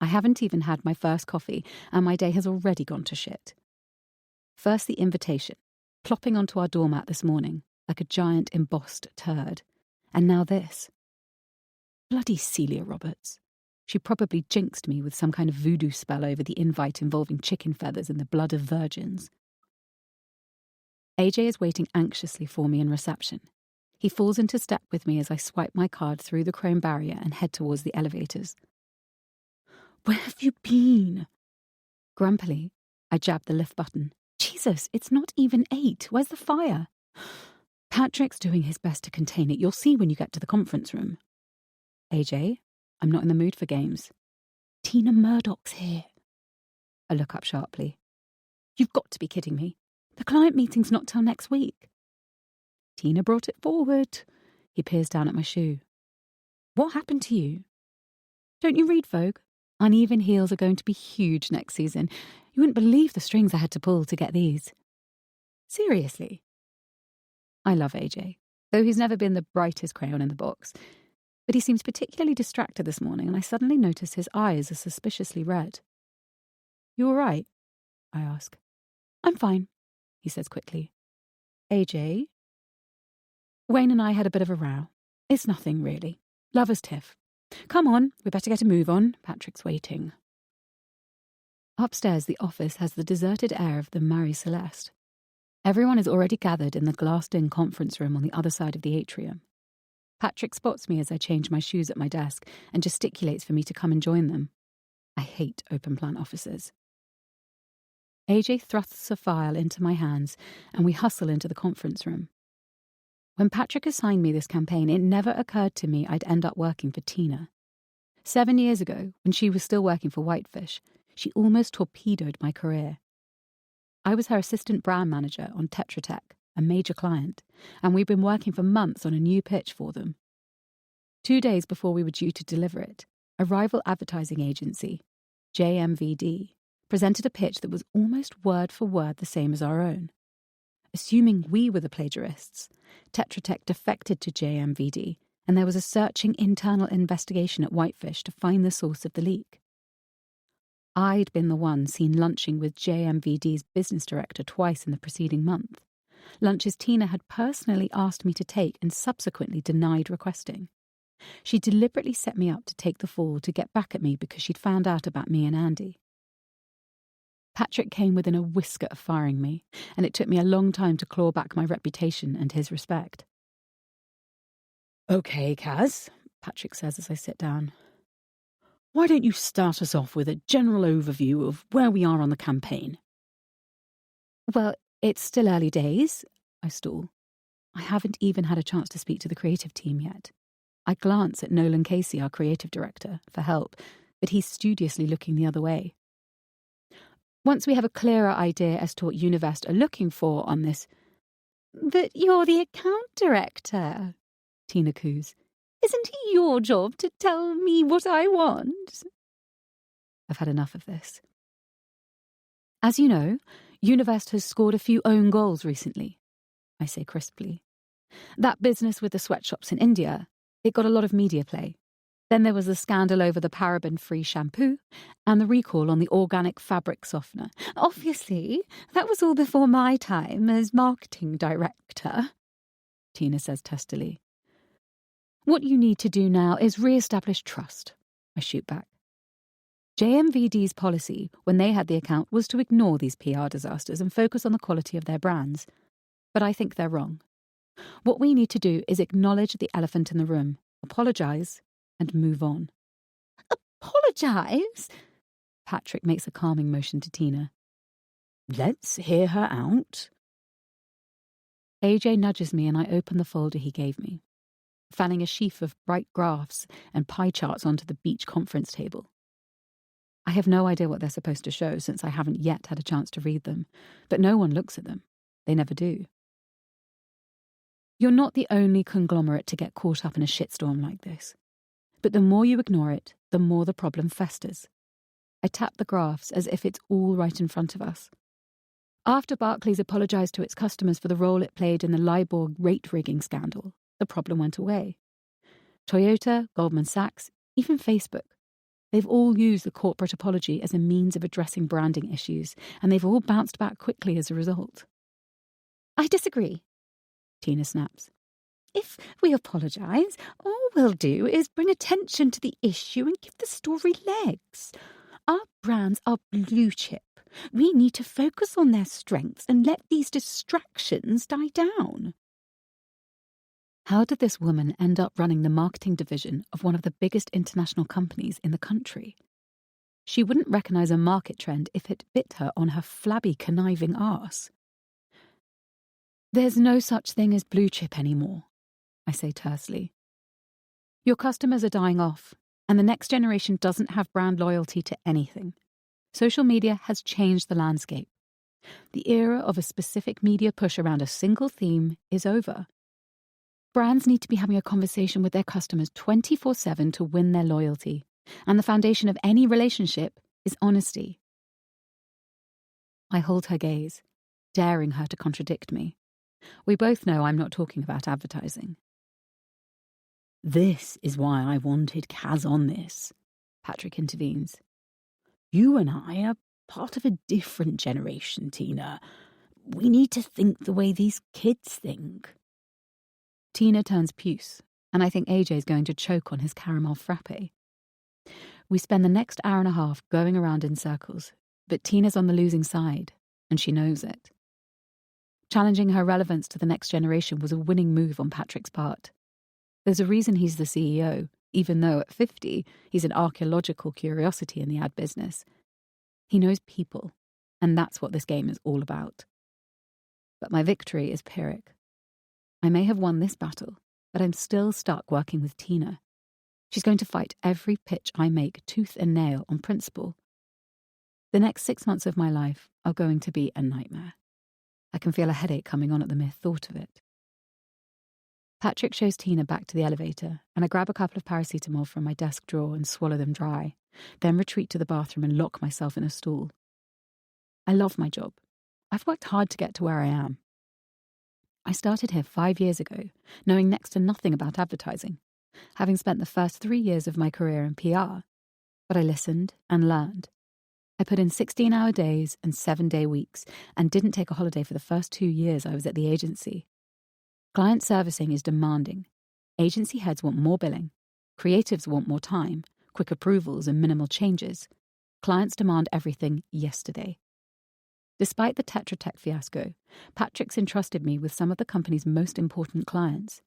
Speaker 4: I haven't even had my first coffee, and my day has already gone to shit. First the invitation, plopping onto our doormat this morning, like a giant embossed turd. And now this. Bloody Celia Roberts. She probably jinxed me with some kind of voodoo spell over the invite involving chicken feathers and the blood of virgins. AJ is waiting anxiously for me in reception. He falls into step with me as I swipe my card through the chrome barrier and head towards the elevators. "Where have you been?" Grumpily, I jab the lift button. "Jesus, it's not even 8. Where's the fire?" "Patrick's doing his best to contain it. You'll see when you get to the conference room." "AJ, I'm not in the mood for games." "Tina Murdoch's here." I look up sharply. "You've got to be kidding me. The client meeting's not till next week." "Tina brought it forward." He peers down at my shoe. "What happened to you?" "Don't you read Vogue? Uneven heels are going to be huge next season. You wouldn't believe the strings I had to pull to get these." "Seriously?" I love AJ, though he's never been the brightest crayon in the box. But he seems particularly distracted this morning, and I suddenly notice his eyes are suspiciously red. "You all right?" I ask. "I'm fine," he says quickly. "AJ?" "Wayne and I had a bit of a row. It's nothing, really. Lover's tiff. Come on, we better get a move on. Patrick's waiting." Upstairs, the office has the deserted air of the Marie Celeste. Everyone is already gathered in the glassed-in conference room on the other side of the atrium. Patrick spots me as I change my shoes at my desk and gesticulates for me to come and join them. I hate open-plan offices. AJ thrusts a file into my hands, and we hustle into the conference room. When Patrick assigned me this campaign, it never occurred to me I'd end up working for Tina. 7 years ago, when she was still working for Whitefish, she almost torpedoed my career. I was her assistant brand manager on Tetra Tech, a major client, and we'd been working for months on a new pitch for them. 2 days before we were due to deliver it, a rival advertising agency, JMVD, presented a pitch that was almost word for word the same as our own. Assuming we were the plagiarists, Tetra Tech defected to JMVD, and there was a searching internal investigation at Whitefish to find the source of the leak. I'd been the one seen lunching with JMVD's business director twice in the preceding month. Lunches Tina had personally asked me to take and subsequently denied requesting. She deliberately set me up to take the fall to get back at me because she'd found out about me and Andy. Patrick came within a whisker of firing me, and it took me a long time to claw back my reputation and his respect. "Okay, Kaz," Patrick says as I sit down. "Why don't you start us off with a general overview of where we are on the campaign?" "Well, it's still early days," I stall. I haven't even had a chance to speak to the creative team yet. I glance at Nolan Casey, our creative director, for help, but he's studiously looking the other way. "Once we have a clearer idea as to what Univest are looking for on this—" "But you're the account director," Tina coos. "Isn't it your job to tell me what I want?" I've had enough of this. "As you know, Univest has scored a few own goals recently," I say crisply. "That business with the sweatshops in India, it got a lot of media play. Then there was the scandal over the paraben-free shampoo and the recall on the organic fabric softener. Obviously, that was all before my time as marketing director," Tina says testily. "What you need to do now is re-establish trust," I shoot back. JMVD's policy, when they had the account, was to ignore these PR disasters and focus on the quality of their brands. But I think they're wrong. What we need to do is acknowledge the elephant in the room, apologise, and move on. "Apologise?" Patrick makes a calming motion to Tina. "Let's hear her out." AJ nudges me and I open the folder he gave me, fanning a sheaf of bright graphs and pie charts onto the beach conference table. I have no idea what they're supposed to show since I haven't yet had a chance to read them, but no one looks at them. They never do. You're not the only conglomerate to get caught up in a shitstorm like this. But the more you ignore it, the more the problem festers. I tap the graphs as if it's all right in front of us. After Barclays apologised to its customers for the role it played in the LIBOR rate rigging scandal, the problem went away. Toyota, Goldman Sachs, even Facebook. They've all used the corporate apology as a means of addressing branding issues, and they've all bounced back quickly as a result. "I disagree," Tina snaps. "If we apologise, all we'll do is bring attention to the issue and give the story legs. Our brands are blue chip. We need to focus on their strengths and let these distractions die down. How did this woman end up running the marketing division of one of the biggest international companies in the country? She wouldn't recognise a market trend if it bit her on her flabby, conniving arse. There's no such thing as blue chip anymore, I say tersely. Your customers are dying off, and the next generation doesn't have brand loyalty to anything. Social media has changed the landscape. The era of a specific media push around a single theme is over. Brands need to be having a conversation with their customers 24/7 to win their loyalty, and the foundation of any relationship is honesty. I hold her gaze, daring her to contradict me. We both know I'm not talking about advertising. This is why I wanted Kaz on this, Patrick intervenes. You and I are part of a different generation, Tina. We need to think the way these kids think. Tina turns puce, and I think AJ's going to choke on his caramel frappe. We spend the next hour and a half going around in circles, but Tina's on the losing side, and she knows it. Challenging her relevance to the next generation was a winning move on Patrick's part. There's a reason he's the CEO, even though at 50, he's an archaeological curiosity in the ad business. He knows people, and that's what this game is all about. But my victory is Pyrrhic. I may have won this battle, but I'm still stuck working with Tina. She's going to fight every pitch I make tooth and nail on principle. The next 6 months of my life are going to be a nightmare. I can feel a headache coming on at the mere thought of it. Patrick shows Tina back to the elevator, and I grab a couple of paracetamol from my desk drawer and swallow them dry, then retreat to the bathroom and lock myself in a stool. I love my job. I've worked hard to get to where I am. I started here 5 years ago, knowing next to nothing about advertising, having spent the first 3 years of my career in PR. But I listened and learned. I put in 16-hour days and 7-day weeks and didn't take a holiday for the first 2 years I was at the agency. Client servicing is demanding. Agency heads want more billing. Creatives want more time, quick approvals and minimal changes. Clients demand everything yesterday. Despite the Tetra Tech fiasco, Patrick's entrusted me with some of the company's most important clients.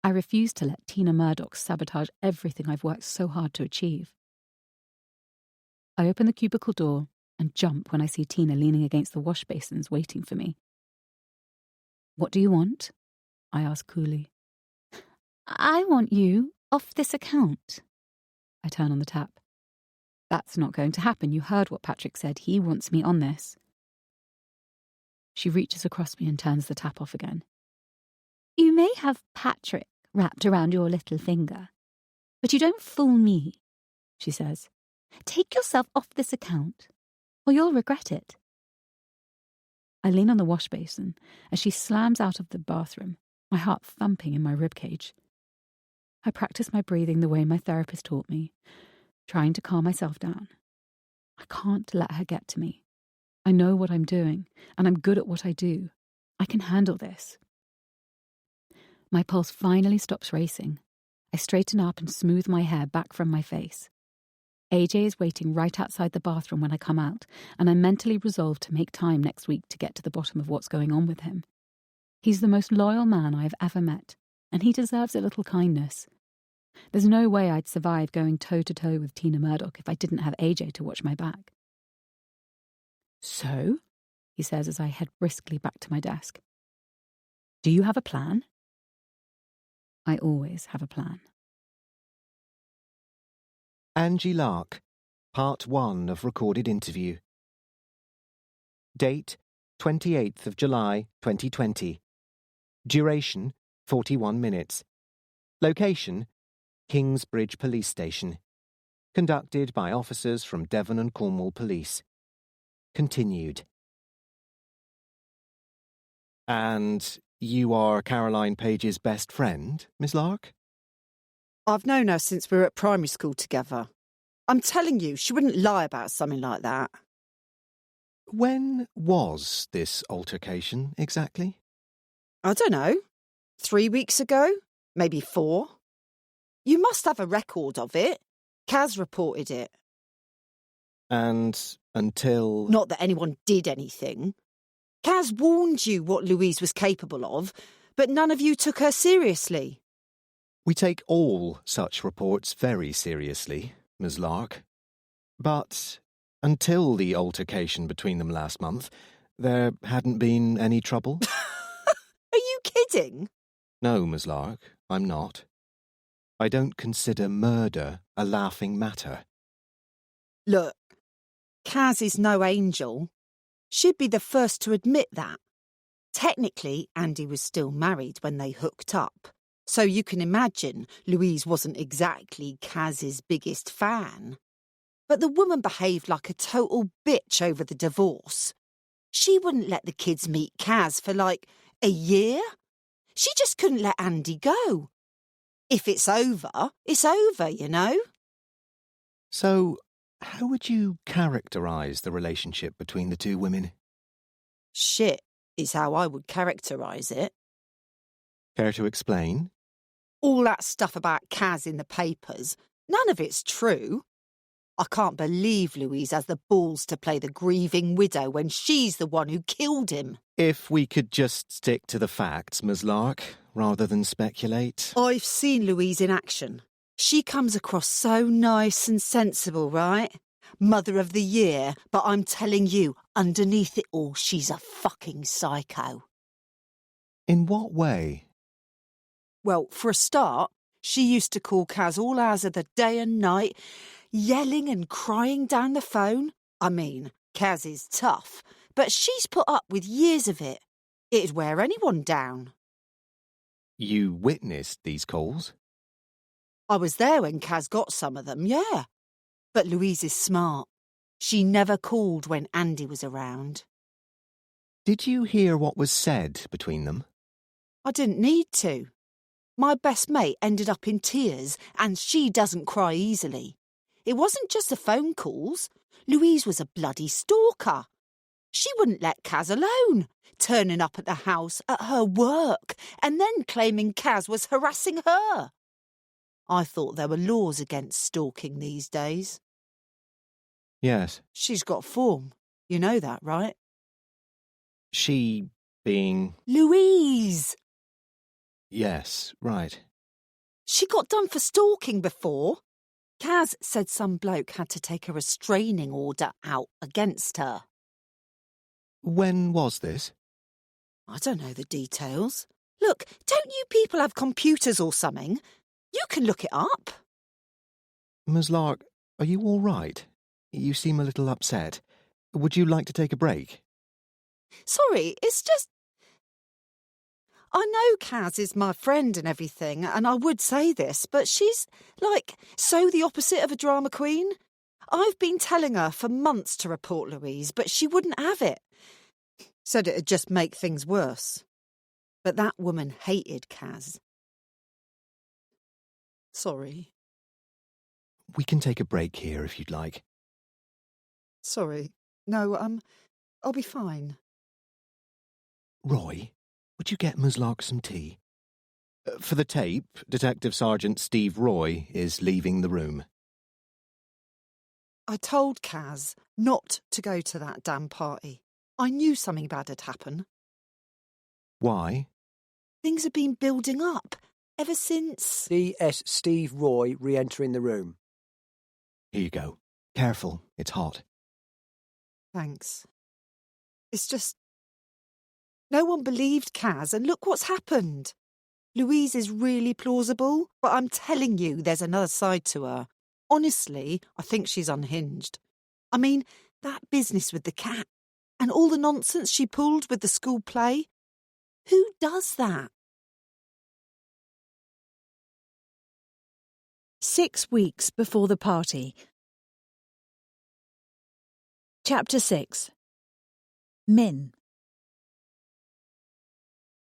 Speaker 4: I refuse to let Tina Murdoch sabotage everything I've worked so hard to achieve. I open the cubicle door and jump when I see Tina leaning against the wash basins waiting for me. What do you want? I ask coolly. I want you off this account. I turn on the tap. That's not going to happen. You heard what Patrick said. He wants me on this. She reaches across me and turns the tap off again. You may have Patrick wrapped around your little finger, but you don't fool me, she says. Take yourself off this account, or you'll regret it. I lean on the wash basin as she slams out of the bathroom, my heart thumping in my ribcage. I practice my breathing the way my therapist taught me, trying to calm myself down. I can't let her get to me. I know what I'm doing, and I'm good at what I do. I can handle this. My pulse finally stops racing. I straighten up and smooth my hair back from my face. AJ is waiting right outside the bathroom when I come out, and I'm mentally resolved to make time next week to get to the bottom of what's going on with him. He's the most loyal man I have ever met, and he deserves a little kindness. There's no way I'd survive going toe-to-toe with Tina Murdoch if I didn't have AJ to watch my back. So, he says as I head briskly back to my desk. Do you have a plan? I always have a plan.
Speaker 2: Angie Lark, Part 1 of recorded interview. Date, 28th of July, 2020. Duration, 41 minutes. Location, Kingsbridge Police Station. Conducted by officers from Devon and Cornwall Police. Continued. And you are Caroline Page's best friend, Miss Lark?
Speaker 5: I've known her since we were at primary school together. I'm telling you, she wouldn't lie about something like that.
Speaker 2: When was this altercation exactly?
Speaker 5: I don't know. 3 weeks ago? Maybe 4? You must have a record of it. Kaz reported it.
Speaker 2: And until...
Speaker 5: Not that anyone did anything. Kaz warned you what Louise was capable of, but none of you took her seriously.
Speaker 2: We take all such reports very seriously, Ms. Lark. But until the altercation between them last month, there hadn't been any trouble.
Speaker 5: Are you kidding?
Speaker 2: No, Ms. Lark, I'm not. I don't consider murder a laughing matter.
Speaker 5: Look, Kaz is no angel. She'd be the first to admit that. Technically, Andy was still married when they hooked up, so you can imagine Louise wasn't exactly Kaz's biggest fan. But the woman behaved like a total bitch over the divorce. She wouldn't let the kids meet Kaz for like a year. She just couldn't let Andy go. If it's over, it's over, you know?
Speaker 2: So, how would you characterise the relationship between the two women?
Speaker 5: Shit is how I would characterise it.
Speaker 2: Care to explain?
Speaker 5: All that stuff about Kaz in the papers, none of it's true. I can't believe Louise has the balls to play the grieving widow when she's the one who killed him.
Speaker 2: If we could just stick to the facts, Ms. Lark, rather than speculate.
Speaker 5: I've seen Louise in action. She comes across so nice and sensible, right? Mother of the year, but I'm telling you, underneath it all, she's a fucking psycho.
Speaker 2: In what way?
Speaker 5: Well, for a start, she used to call Kaz all hours of the day and night, yelling and crying down the phone. I mean, Kaz is tough, but she's put up with years of it. It'd wear anyone down.
Speaker 2: You witnessed these calls?
Speaker 5: I was there when Kaz got some of them, yeah. But Louise is smart. She never called when Andy was around.
Speaker 2: Did you hear what was said between them?
Speaker 5: I didn't need to. My best mate ended up in tears, and she doesn't cry easily. It wasn't just the phone calls. Louise was a bloody stalker. She wouldn't let Kaz alone, turning up at the house at her work and then claiming Kaz was harassing her. I thought there were laws against stalking these days.
Speaker 2: Yes.
Speaker 5: She's got form. You know that, right?
Speaker 2: She being...
Speaker 5: Louise!
Speaker 2: Yes, right.
Speaker 5: She got done for stalking before. Kaz said some bloke had to take a restraining order out against her.
Speaker 2: When was this?
Speaker 5: I don't know the details. Look, don't you people have computers or something? You can look it up.
Speaker 2: Ms. Lark, are you all right? You seem a little upset. Would you like to take a break?
Speaker 5: Sorry, it's just... I know Kaz is my friend and everything, and I would say this, but she's, like, so the opposite of a drama queen. I've been telling her for months to report Louise, but she wouldn't have it. Said it'd just make things worse. But that woman hated Kaz. Sorry.
Speaker 2: We can take a break here if you'd like.
Speaker 5: Sorry. No, I'll be fine.
Speaker 2: Roy, would you get Ms. Lark some tea? For the tape, Detective Sergeant Steve Roy is leaving the room.
Speaker 5: I told Kaz not to go to that damn party. I knew something bad had happened.
Speaker 2: Why?
Speaker 5: Things have been building up ever since...
Speaker 6: DS Steve Roy re-entering the room.
Speaker 2: Here you go. Careful, it's hot.
Speaker 5: Thanks. It's just... No one believed Kaz, and look what's happened. Louise is really plausible, but I'm telling you there's another side to her. Honestly, I think she's unhinged. I mean, that business with the cat, and all the nonsense she pulled with the school play. Who does that?
Speaker 3: 6 weeks before the party. Chapter 6. Min.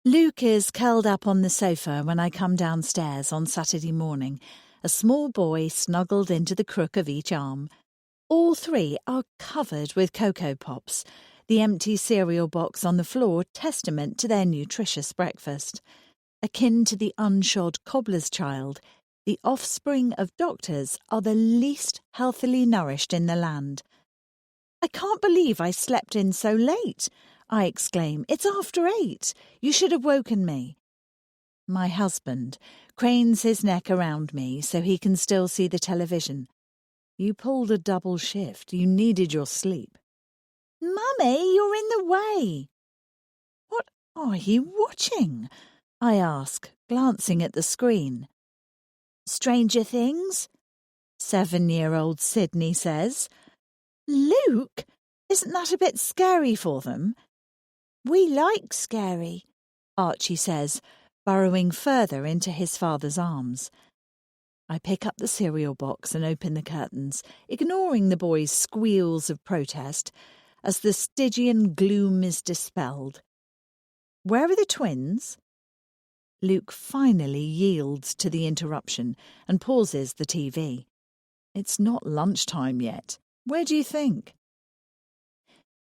Speaker 3: Luke is curled up on the sofa when I come downstairs on Saturday morning, a small boy snuggled into the crook of each arm. All three are covered with Cocoa Pops, the empty cereal box on the floor testament to their nutritious breakfast. Akin to the unshod cobbler's child, the offspring of doctors are the least healthily nourished in the land, I can't believe I slept in so late, I exclaim. It's after 8. You should have woken me. My husband cranes his neck around me so he can still see the television. You pulled a double shift. You needed your sleep. Mummy, you're in the way. What are you watching? I ask, glancing at the screen. Stranger Things? 7-year-old Sydney says. Luke, isn't that a bit scary for them? We like scary, Archie says, burrowing further into his father's arms. I pick up the cereal box and open the curtains, ignoring the boys' squeals of protest as the Stygian gloom is dispelled. Where are the twins? Luke finally yields to the interruption and pauses the TV. It's not lunchtime yet. Where do you think?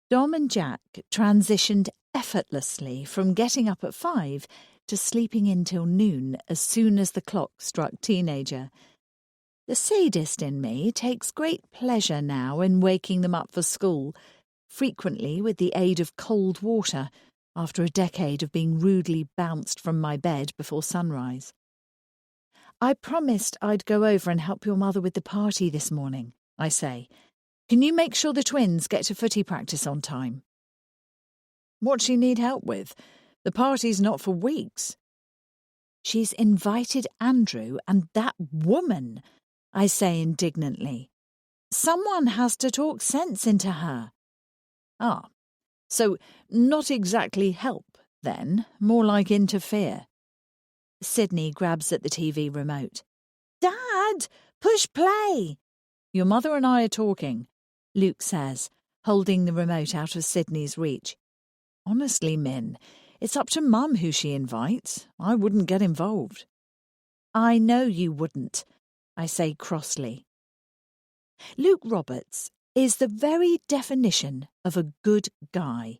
Speaker 3: Dom and Jack transitioned effortlessly from getting up at 5 to sleeping in till noon as soon as the clock struck teenager. The sadist in me takes great pleasure now in waking them up for school, frequently with the aid of cold water, after a decade of being rudely bounced from my bed before sunrise. I promised I'd go over and help your mother with the party this morning, I say. Can you make sure the twins get to footy practice on time? What's she need help with? The party's not for weeks. She's invited Andrew and that woman, I say indignantly. Someone has to talk sense into her. Ah, so not exactly help, then, more like interfere. Sydney grabs at the TV remote. Dad, push play. Your mother and I are talking, Luke says, holding the remote out of Sydney's reach. Honestly, Min, it's up to Mum who she invites. I wouldn't get involved. I know you wouldn't, I say crossly. Luke Roberts is the very definition of a good guy.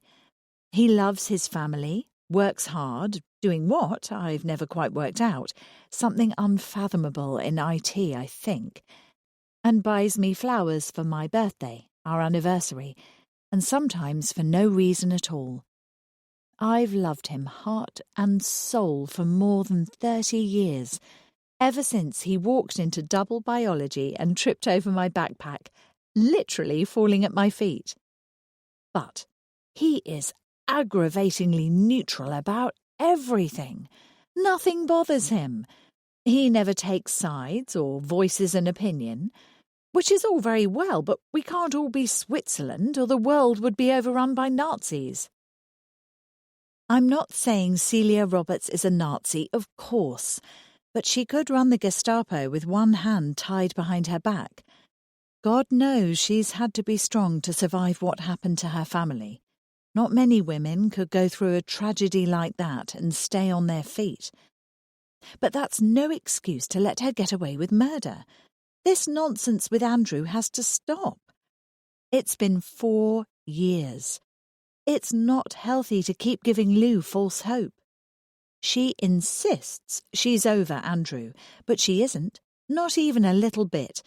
Speaker 3: He loves his family, works hard, doing what, I've never quite worked out, something unfathomable in IT, I think, and buys me flowers for my birthday, our anniversary, and sometimes for no reason at all. I've loved him heart and soul for more than 30 years, ever since he walked into double biology and tripped over my backpack, literally falling at my feet. But he is aggravatingly neutral about everything. Nothing bothers him. He never takes sides or voices an opinion, which is all very well, but we can't all be Switzerland or the world would be overrun by Nazis. I'm not saying Celia Roberts is a Nazi, of course, but she could run the Gestapo with one hand tied behind her back. God knows she's had to be strong to survive what happened to her family. Not many women could go through a tragedy like that and stay on their feet. But that's no excuse to let her get away with murder. This nonsense with Andrew has to stop. It's been 4 years. It's not healthy to keep giving Lou false hope. She insists she's over Andrew, but she isn't, not even a little bit.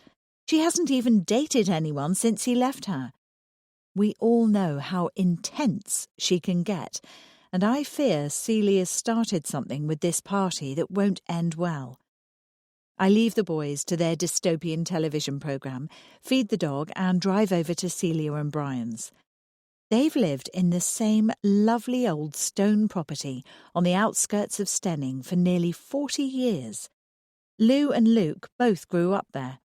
Speaker 3: She hasn't even dated anyone since he left her. We all know how intense she can get, and I fear Celia's started something with this party that won't end well. I leave the boys to their dystopian television programme, feed the dog and drive over to Celia and Brian's. They've lived in the same lovely old stone property on the outskirts of Stenning for nearly 40 years. Lou and Luke both grew up there.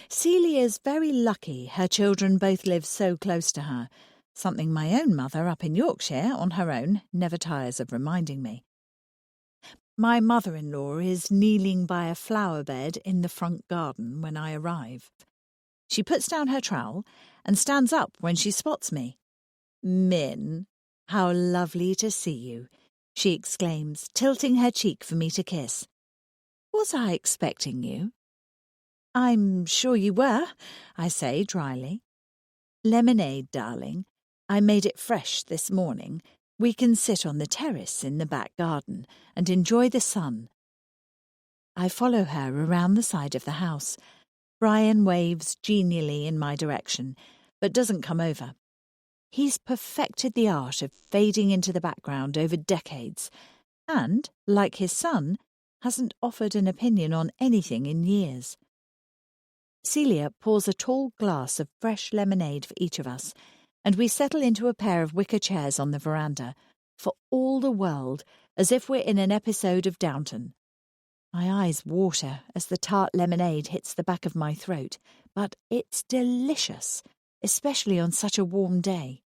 Speaker 3: Celia's very lucky her children both live so close to her, something my own mother up in Yorkshire on her own never tires of reminding me. My mother-in-law is kneeling by a flower bed in the front garden when I arrive. She puts down her trowel and stands up when she spots me. Min, how lovely to see you, she exclaims, tilting her cheek for me to kiss. Was I expecting you? I'm sure you were, I say dryly. Lemonade, darling. I made it fresh this morning. We can sit on the terrace in the back garden and enjoy the sun. I follow her around the side of the house. Brian waves genially in my direction, but doesn't come over. He's perfected the art of fading into the background over decades and, like his son, hasn't offered an opinion on anything in years. Celia pours a tall glass of fresh lemonade for each of us, and we settle into a pair of wicker chairs on the veranda, for all the world as if we're in an episode of Downton. My eyes water as the tart lemonade hits the back of my throat, but it's delicious, especially on such a warm day.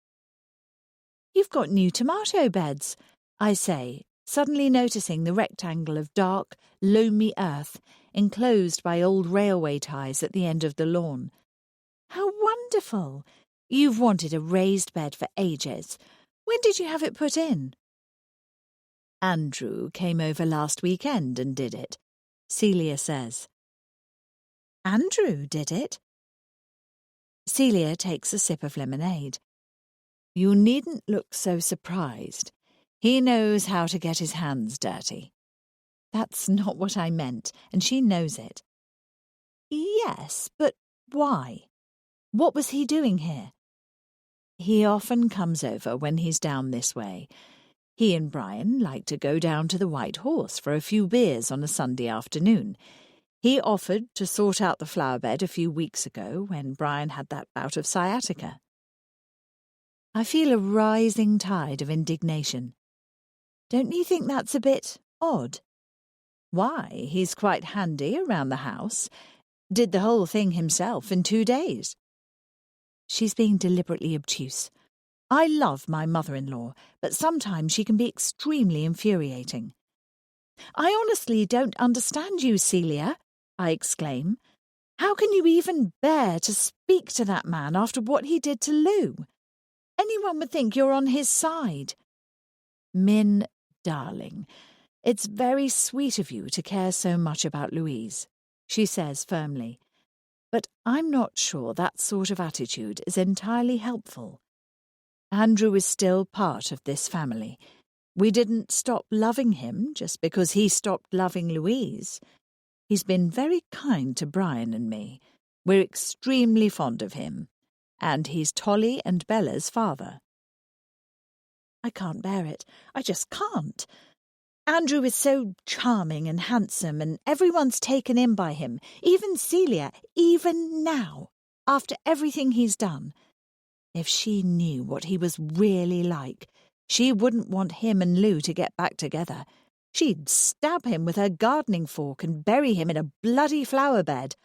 Speaker 3: "You've got new tomato beds," I say, suddenly noticing the rectangle of dark, loamy earth enclosed by old railway ties at the end of the lawn. "How wonderful! You've wanted a raised bed for ages. When did you have it put in?" "Andrew came over last weekend and did it," Celia says. "Andrew did it?" Celia takes a sip of lemonade. "You needn't look so surprised. He knows how to get his hands dirty." "That's not what I meant, and she knows it." "Yes, but why? What was he doing here?" "He often comes over when he's down this way. He and Brian like to go down to the White Horse for a few beers on a Sunday afternoon. He offered to sort out the flower bed a few weeks ago when Brian had that bout of sciatica." I feel a rising tide of indignation. "Don't you think that's a bit odd?" "Why, he's quite handy around the house. Did the whole thing himself in 2 days." She's being deliberately obtuse. I love my mother-in-law, but sometimes she can be extremely infuriating. "I honestly don't understand you, Celia," I exclaim. "How can you even bear to speak to that man after what he did to Lou? Anyone would think you're on his side." "Min, darling, it's very sweet of you to care so much about Louise," she says firmly. "But I'm not sure that sort of attitude is entirely helpful. Andrew is still part of this family. We didn't stop loving him just because he stopped loving Louise. He's been very kind to Brian and me. We're extremely fond of him. And he's Tolly and Bella's father." I can't bear it. I just can't. Andrew is so charming and handsome, and everyone's taken in by him, even Celia, even now, after everything he's done. If she knew what he was really like, she wouldn't want him and Lou to get back together. She'd stab him with her gardening fork and bury him in a bloody flower bed.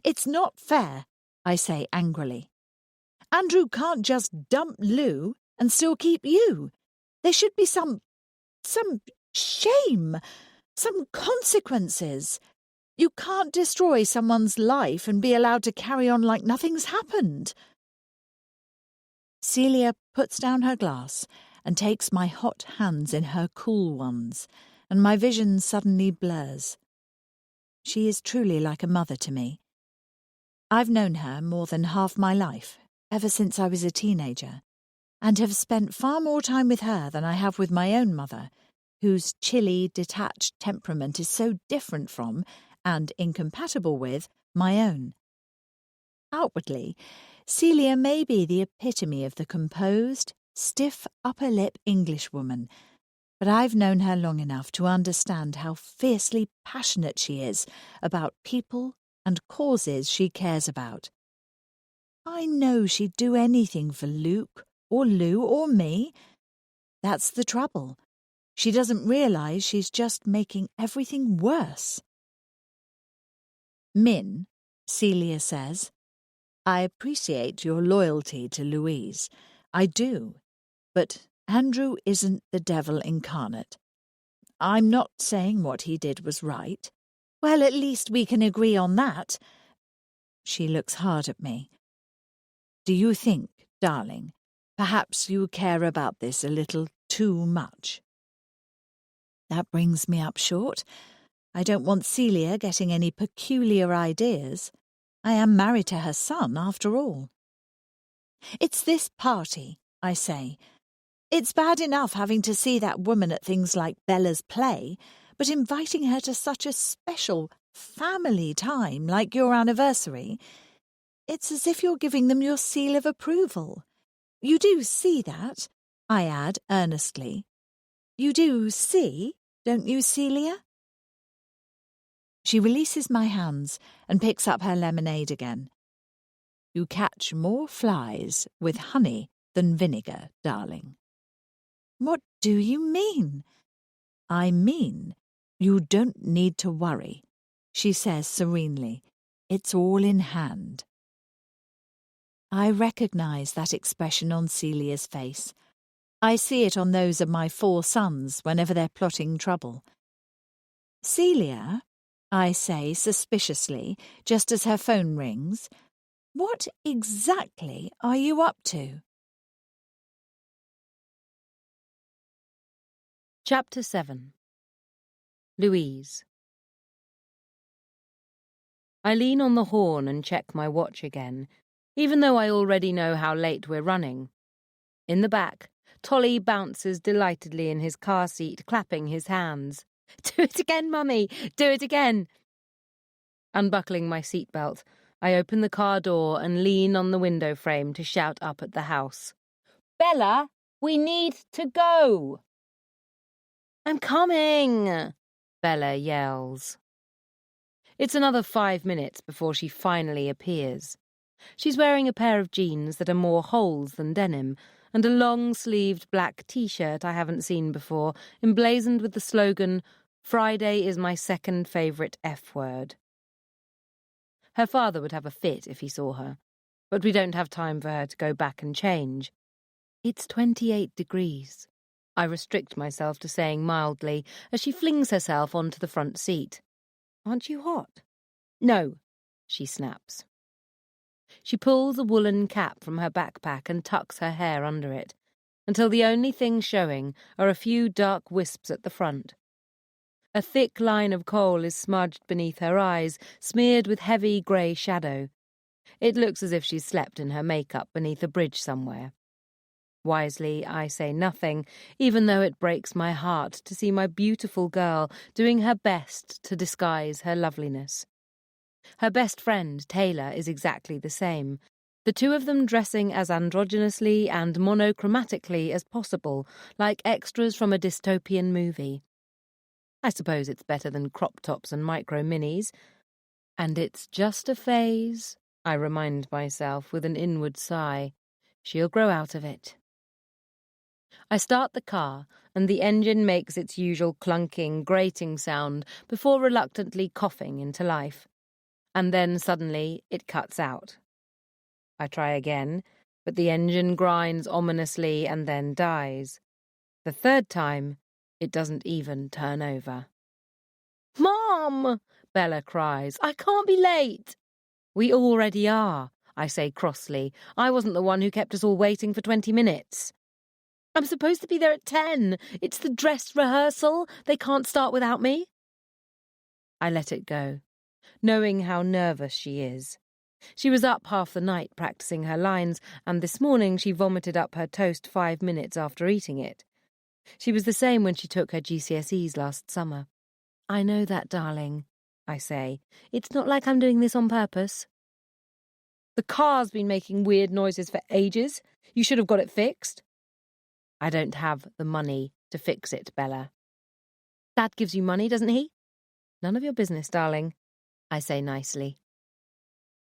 Speaker 3: "It's not fair," I say angrily. "Andrew can't just dump Lou and still keep you. There should be some shame, some consequences. You can't destroy someone's life and be allowed to carry on like nothing's happened." Celia puts down her glass and takes my hot hands in her cool ones, and my vision suddenly blurs. She is truly like a mother to me. I've known her more than half my life, ever since I was a teenager, and have spent far more time with her than I have with my own mother, whose chilly, detached temperament is so different from, and incompatible with, my own. Outwardly, Celia may be the epitome of the composed, stiff upper-lip Englishwoman, but I've known her long enough to understand how fiercely passionate she is about people and causes she cares about. I know she'd do anything for Luke, or Lou, or me. That's the trouble. She doesn't realise she's just making everything worse. "Min," Celia says, "I appreciate your loyalty to Louise. I do. But Andrew isn't the devil incarnate. I'm not saying what he did was right." "Well, at least we can agree on that." She looks hard at me. "Do you think, darling, perhaps you care about this a little too much?" That brings me up short. I don't want Celia getting any peculiar ideas. I am married to her son, after all. "It's this party," I say. "It's bad enough having to see that woman at things like Bella's play, but inviting her to such a special family time like your anniversary. It's as if you're giving them your seal of approval. You do see that, I add earnestly. You do see, don't you, Celia? She releases my hands and picks up her lemonade again. You catch more flies with honey than vinegar, darling. What do you mean? I mean, you don't need to worry, she says serenely. It's all in hand. I recognise that expression on Celia's face. I see it on those of my 4 sons whenever they're plotting trouble. Celia, I say suspiciously, just as her phone rings, what exactly are you up to?
Speaker 1: Chapter 7. Louise. I lean on the horn and check my watch again, even though I already know how late we're running. In the back, Tolly bounces delightedly in his car seat, clapping his hands. "Do it again, Mummy! Do it again!" Unbuckling my seatbelt, I open the car door and lean on the window frame to shout up at the house. "Bella, we need to go!" "I'm coming!" Bella yells. It's another 5 minutes before she finally appears. She's wearing a pair of jeans that are more holes than denim, and a long-sleeved black T-shirt I haven't seen before, emblazoned with the slogan, "Friday is my second favourite F word." Her father would have a fit if he saw her, but we don't have time for her to go back and change. It's 28 degrees. I restrict myself to saying mildly as she flings herself onto the front seat. "Aren't you hot?" "No," she snaps. She pulls a woolen cap from her backpack and tucks her hair under it, until the only things showing are a few dark wisps at the front. A thick line of coal is smudged beneath her eyes, smeared with heavy grey shadow. It looks as if she's slept in her makeup beneath a bridge somewhere. Wisely, I say nothing, even though it breaks my heart to see my beautiful girl doing her best to disguise her loveliness. Her best friend, Taylor, is exactly the same, the two of them dressing as androgynously and monochromatically as possible, like extras from a dystopian movie. I suppose it's better than crop tops and micro-minis. And it's just a phase, I remind myself with an inward sigh. She'll grow out of it. I start the car, and the engine makes its usual clunking, grating sound before reluctantly coughing into life. And then suddenly it cuts out. I try again, but the engine grinds ominously and then dies. The third time, it doesn't even turn over. "Mom!" Bella cries. "I can't be late!" "We already are," I say crossly. "I wasn't the one who kept us all waiting for 20 minutes. "I'm supposed to be there at 10. It's the dress rehearsal. They can't start without me." I let it go, knowing how nervous she is. She was up half the night practicing her lines, and this morning she vomited up her toast 5 minutes after eating it. She was the same when she took her GCSEs last summer. "I know that, darling," I say. "It's not like I'm doing this on purpose." "The car's been making weird noises for ages. You should have got it fixed." "I don't have the money to fix it, Bella." "Dad gives you money, doesn't he?" "None of your business, darling," I say nicely.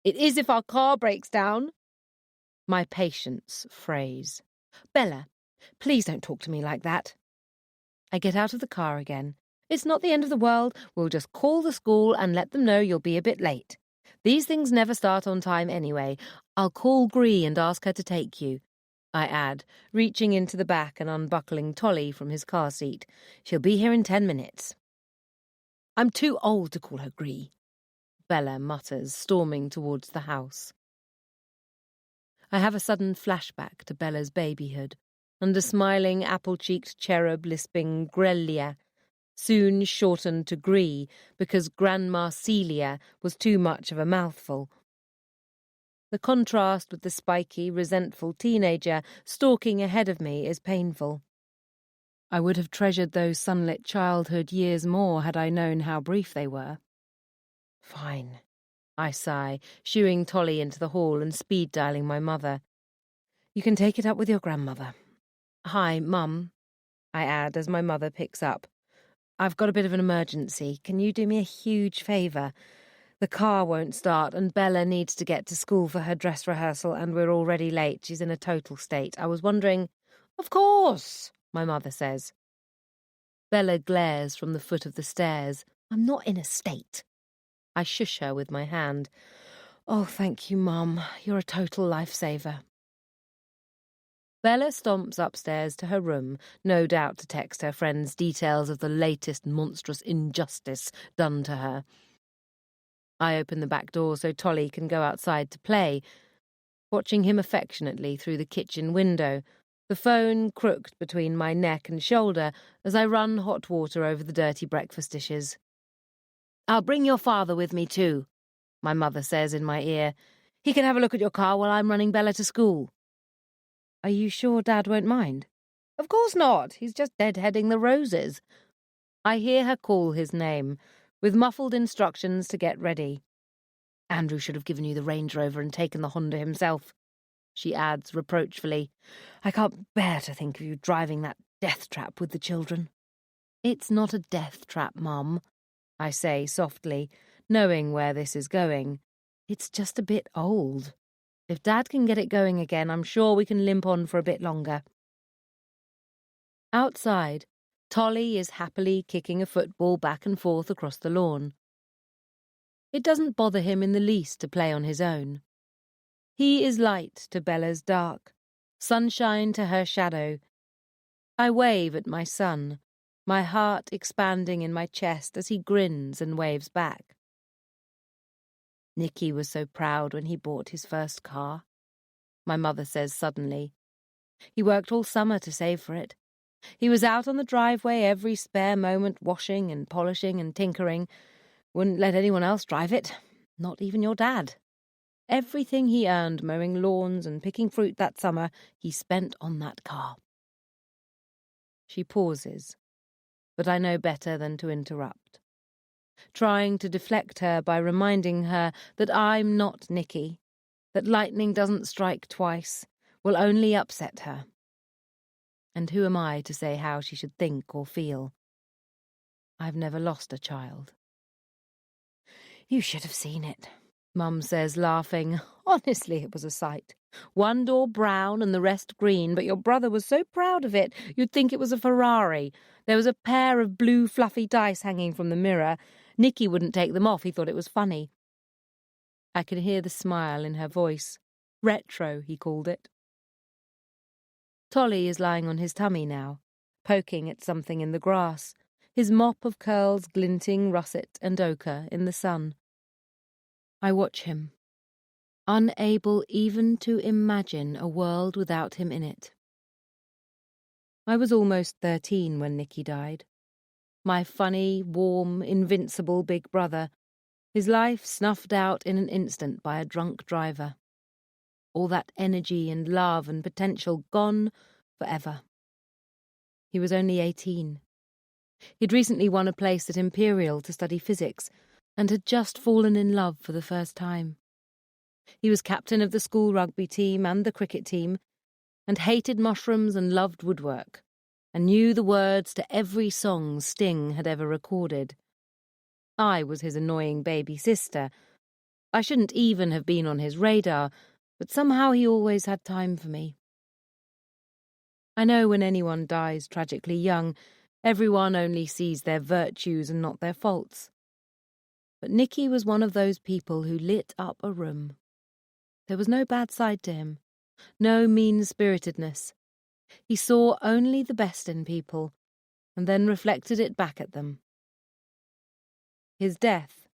Speaker 1: "It is if our car breaks down." My patience frays. "Bella, please don't talk to me like that." I get out of the car again. "It's not the end of the world. We'll just call the school and let them know you'll be a bit late. These things never start on time anyway. I'll call Gree and ask her to take you," I add, reaching into the back and unbuckling Tolly from his car seat. "She'll be here in 10 minutes. "I'm too old to call her Gree," Bella mutters, storming towards the house. I have a sudden flashback to Bella's babyhood, and a smiling, apple-cheeked cherub lisping Grellia, soon shortened to Gree because Grandma Celia was too much of a mouthful. The contrast with the spiky, resentful teenager stalking ahead of me is painful. I would have treasured those sunlit childhood years more had I known how brief they were. "Fine," I sigh, shooing Tolly into the hall and speed-dialing my mother. You can take it up with your grandmother. Hi, Mum, I add as my mother picks up. I've got a bit of an emergency. Can you do me a huge favour? The car won't start and Bella needs to get to school for her dress rehearsal and we're already late. She's in a total state. I was wondering... Of course, my mother says. Bella glares from the foot of the stairs. I'm not in a state. I shush her with my hand. Oh, thank you, Mum. You're a total lifesaver. Bella stomps upstairs to her room, no doubt to text her friends details of the latest monstrous injustice done to her. I open the back door so Tolly can go outside to play, watching him affectionately through the kitchen window, the phone crooked between my neck and shoulder as I run hot water over the dirty breakfast dishes. I'll bring your father with me too, my mother says in my ear. He can have a look at your car while I'm running Bella to school. Are you sure Dad won't mind? Of course not. He's just deadheading the roses. I hear her call his name, with muffled instructions to get ready. Andrew should have given you the Range Rover and taken the Honda himself, she adds reproachfully. I can't bear to think of you driving that death trap with the children. It's not a death trap, Mum, I say softly, knowing where this is going. It's just a bit old. If Dad can get it going again, I'm sure we can limp on for a bit longer. Outside, Tolly is happily kicking a football back and forth across the lawn. It doesn't bother him in the least to play on his own. He is light to Bella's dark, sunshine to her shadow. I wave at my son, my heart expanding in my chest as he grins and waves back. Nicky was so proud when he bought his first car, my mother says suddenly. He worked all summer to save for it. He was out on the driveway every spare moment washing and polishing and tinkering. Wouldn't let anyone else drive it, not even your dad. Everything he earned mowing lawns and picking fruit that summer, he spent on that car. She pauses, but I know better than to interrupt, trying to deflect her by reminding her that I'm not Nicky, that lightning doesn't strike twice, will only upset her. And who am I to say how she should think or feel? I've never lost a child. You should have seen it, Mum says, laughing. Honestly, it was a sight. One door brown and the rest green, but your brother was so proud of it, you'd think it was a Ferrari. There was a pair of blue fluffy dice hanging from the mirror. Nicky wouldn't take them off, he thought it was funny. I could hear the smile in her voice. Retro, he called it. Tolly is lying on his tummy now, poking at something in the grass, his mop of curls glinting russet and ochre in the sun. I watch him, unable even to imagine a world without him in it. I was almost 13 when Nicky died. My funny, warm, invincible big brother, his life snuffed out in an instant by a drunk driver. All that energy and love and potential gone forever. He was only 18. He'd recently won a place at Imperial to study physics and had just fallen in love for the first time. He was captain of the school rugby team and the cricket team, and hated mushrooms and loved woodwork, and knew the words to every song Sting had ever recorded. I was his annoying baby sister. I shouldn't even have been on his radar, but somehow he always had time for me. I know when anyone dies tragically young, everyone only sees their virtues and not their faults. But Nicky was one of those people who lit up a room. There was no bad side to him, no mean-spiritedness. He saw only the best in people, and then reflected it back at them. His death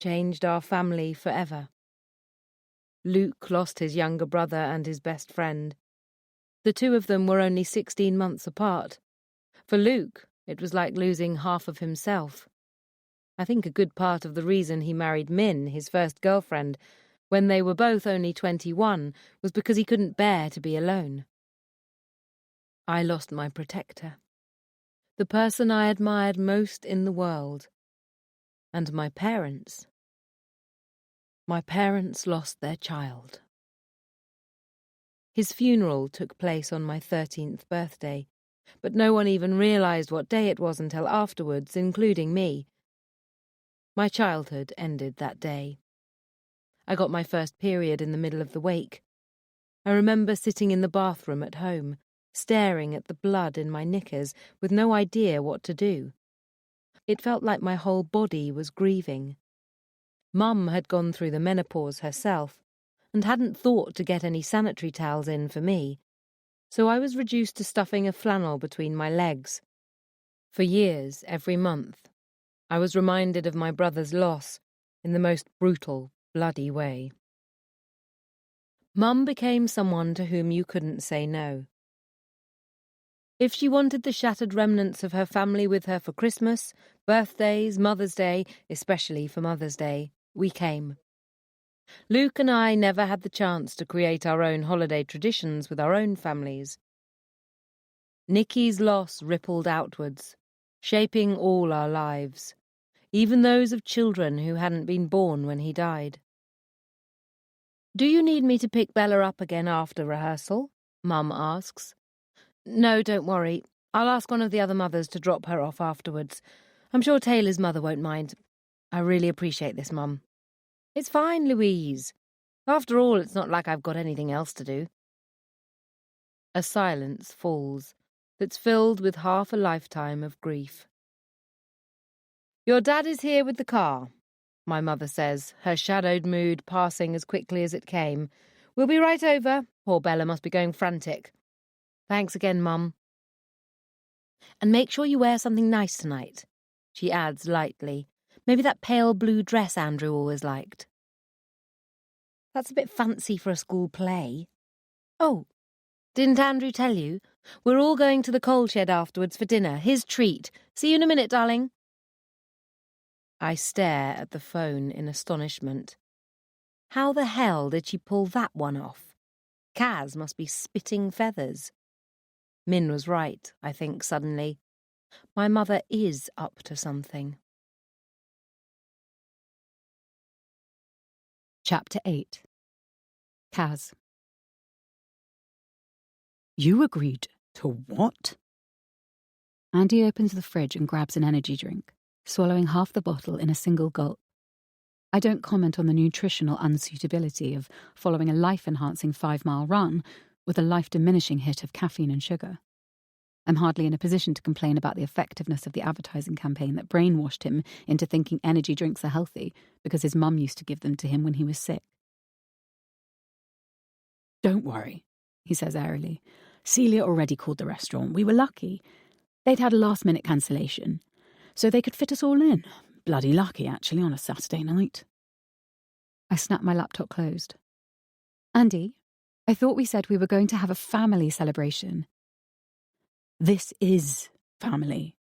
Speaker 1: changed our family forever. Luke lost his younger brother and his best friend. The two of them were only 16 months apart. For Luke, it was like losing half of himself. I think a good part of the reason he married Min, his first girlfriend, when they were both only 21, was because he couldn't bear to be alone. I lost my protector, the person I admired most in the world, and my parents. My parents lost their child. His funeral took place on my 13th birthday, but no one even realised what day it was until afterwards, including me. My childhood ended that day. I got my first period in the middle of the wake. I remember sitting in the bathroom at home, staring at the blood in my knickers with no idea what to do. It felt like my whole body was grieving. Mum had gone through the menopause herself and hadn't thought to get any sanitary towels in for me, so I was reduced to stuffing a flannel between my legs. For years, every month, I was reminded of my brother's loss in the most brutal, bloody way. Mum became someone to whom you couldn't say no. If she wanted the shattered remnants of her family with her for Christmas, birthdays, Mother's Day, especially for Mother's Day, we came. Luke and I never had the chance to create our own holiday traditions with our own families. Nicky's loss rippled outwards, shaping all our lives, even those of children who hadn't been born when he died. "Do you need me to pick Bella up again after rehearsal?" Mum asks. "No, don't worry. I'll ask one of the other mothers to drop her off afterwards. I'm sure Taylor's mother won't mind. I really appreciate this, Mum." "It's fine, Louise. After all, it's not like I've got anything else to do." A silence falls that's filled with half a lifetime of grief. "Your dad is here with the car," my mother says, her shadowed mood passing as quickly as it came. "We'll be right over. Poor Bella must be going frantic." "Thanks again, Mum." "And make sure you wear something nice tonight," she adds lightly. "Maybe that pale blue dress Andrew always liked." "That's a bit fancy for a school play." "Oh, didn't Andrew tell you? We're all going to the coal shed afterwards for dinner. His treat. See you in a minute, darling." I stare at the phone in astonishment. How the hell did she pull that one off? Kaz must be spitting feathers. Min was right, I think, suddenly. My mother is up to something.
Speaker 4: Chapter 8. Kaz. You agreed to what? Andy opens the fridge and grabs an energy drink, swallowing half the bottle in a single gulp. I don't comment on the nutritional unsuitability of following a life-enhancing 5-mile run with a life-diminishing hit of caffeine and sugar. I'm hardly in a position to complain about the effectiveness of the advertising campaign that brainwashed him into thinking energy drinks are healthy because his mum used to give them to him when he was sick. Don't worry, he says airily. Celia already called the restaurant. We were lucky. They'd had a last-minute cancellation, so they could fit us all in. Bloody lucky, actually, on a Saturday night. I snap my laptop closed. Andy, I thought we said we were going to have a family celebration. This is family.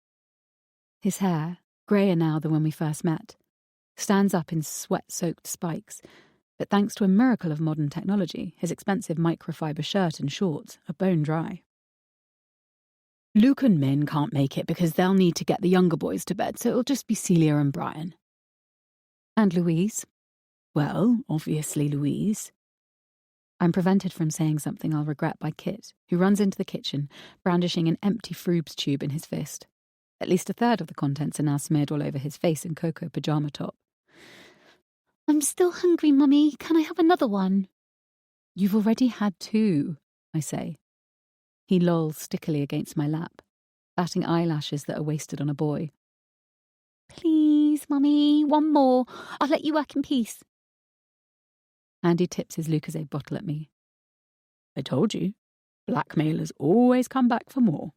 Speaker 4: His hair, greyer now than when we first met, stands up in sweat-soaked spikes, but thanks to a miracle of modern technology, his expensive microfiber shirt and shorts are bone dry. Luke and Min can't make it because they'll need to get the younger boys to bed, so it'll just be Celia and Brian. And Louise? Well, obviously Louise. I'm prevented from saying something I'll regret by Kit, who runs into the kitchen, brandishing an empty Froobs tube in his fist. At least a third of the contents are now smeared all over his face and Coco pyjama top. I'm still hungry, Mummy. Can I have another one? You've already had 2, I say. He lolls stickily against my lap, batting eyelashes that are wasted on a boy. Please, Mummy, one more. I'll let you work in peace. Andy tips his Lucozade bottle at me. I told you, blackmailers always come back for more.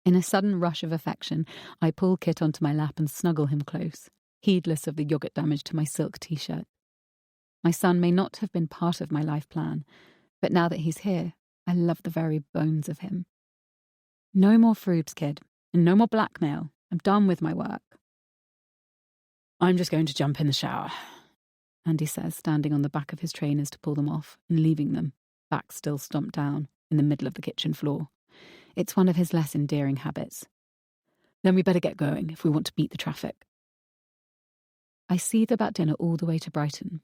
Speaker 4: In a sudden rush of affection, I pull Kit onto my lap and snuggle him close, heedless of the yoghurt damage to my silk t-shirt. My son may not have been part of my life plan, but now that he's here, I love the very bones of him. No more Froobs, kid, and no more blackmail. I'm done with my work. I'm just going to jump in the shower, Andy says, standing on the back of his trainers to pull them off and leaving them, back still stomped down, in the middle of the kitchen floor. It's one of his less endearing habits. Then we better get going if we want to beat the traffic. I seethe about dinner all the way to Brighton.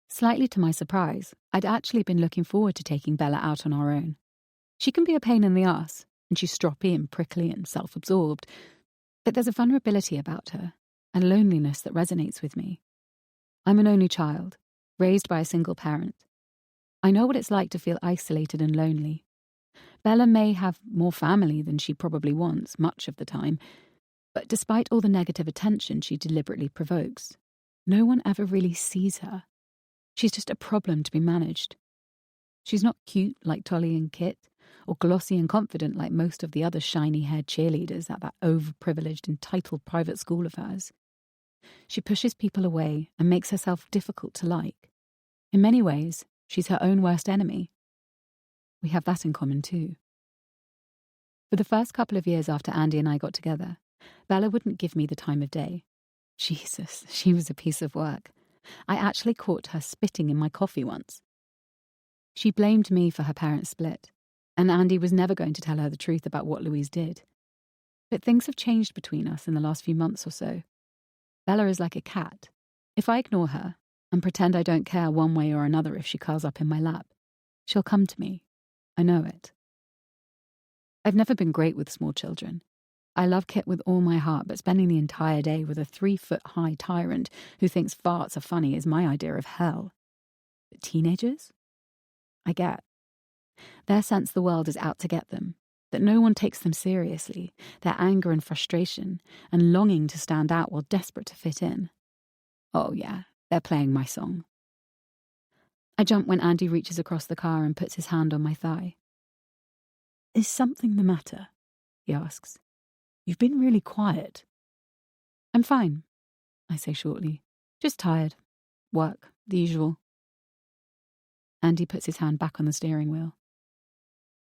Speaker 4: Slightly to my surprise, I'd actually been looking forward to taking Bella out on our own. She can be a pain in the arse, and she's stroppy and prickly and self-absorbed, but there's a vulnerability about her, and loneliness that resonates with me. I'm an only child, raised by a single parent. I know what it's like to feel isolated and lonely. Bella may have more family than she probably wants much of the time, but despite all the negative attention she deliberately provokes, no one ever really sees her. She's just a problem to be managed. She's not cute like Tolly and Kit, or glossy and confident like most of the other shiny-haired cheerleaders at that overprivileged, entitled private school of hers. She pushes people away and makes herself difficult to like. In many ways, she's her own worst enemy. We have that in common too. For the first couple of years after Andy and I got together, Bella wouldn't give me the time of day. Jesus, she was a piece of work. I actually caught her spitting in my coffee once. She blamed me for her parents' split, and Andy was never going to tell her the truth about what Louise did. But things have changed between us in the last few months or so. Bella is like a cat. If I ignore her and pretend I don't care one way or another if she curls up in my lap, she'll come to me. I know it. I've never been great with small children. I love Kit with all my heart, but spending the entire day with a 3-foot-high tyrant who thinks farts are funny is my idea of hell. But teenagers? I get. Their sense the world is out to get them, that no one takes them seriously, their anger and frustration, and longing to stand out while desperate to fit in. Oh yeah, they're playing my song. I jump when Andy reaches across the car and puts his hand on my thigh. Is something the matter? He asks. You've been really quiet. I'm fine, I say shortly. Just tired. Work, the usual. Andy puts his hand back on the steering wheel.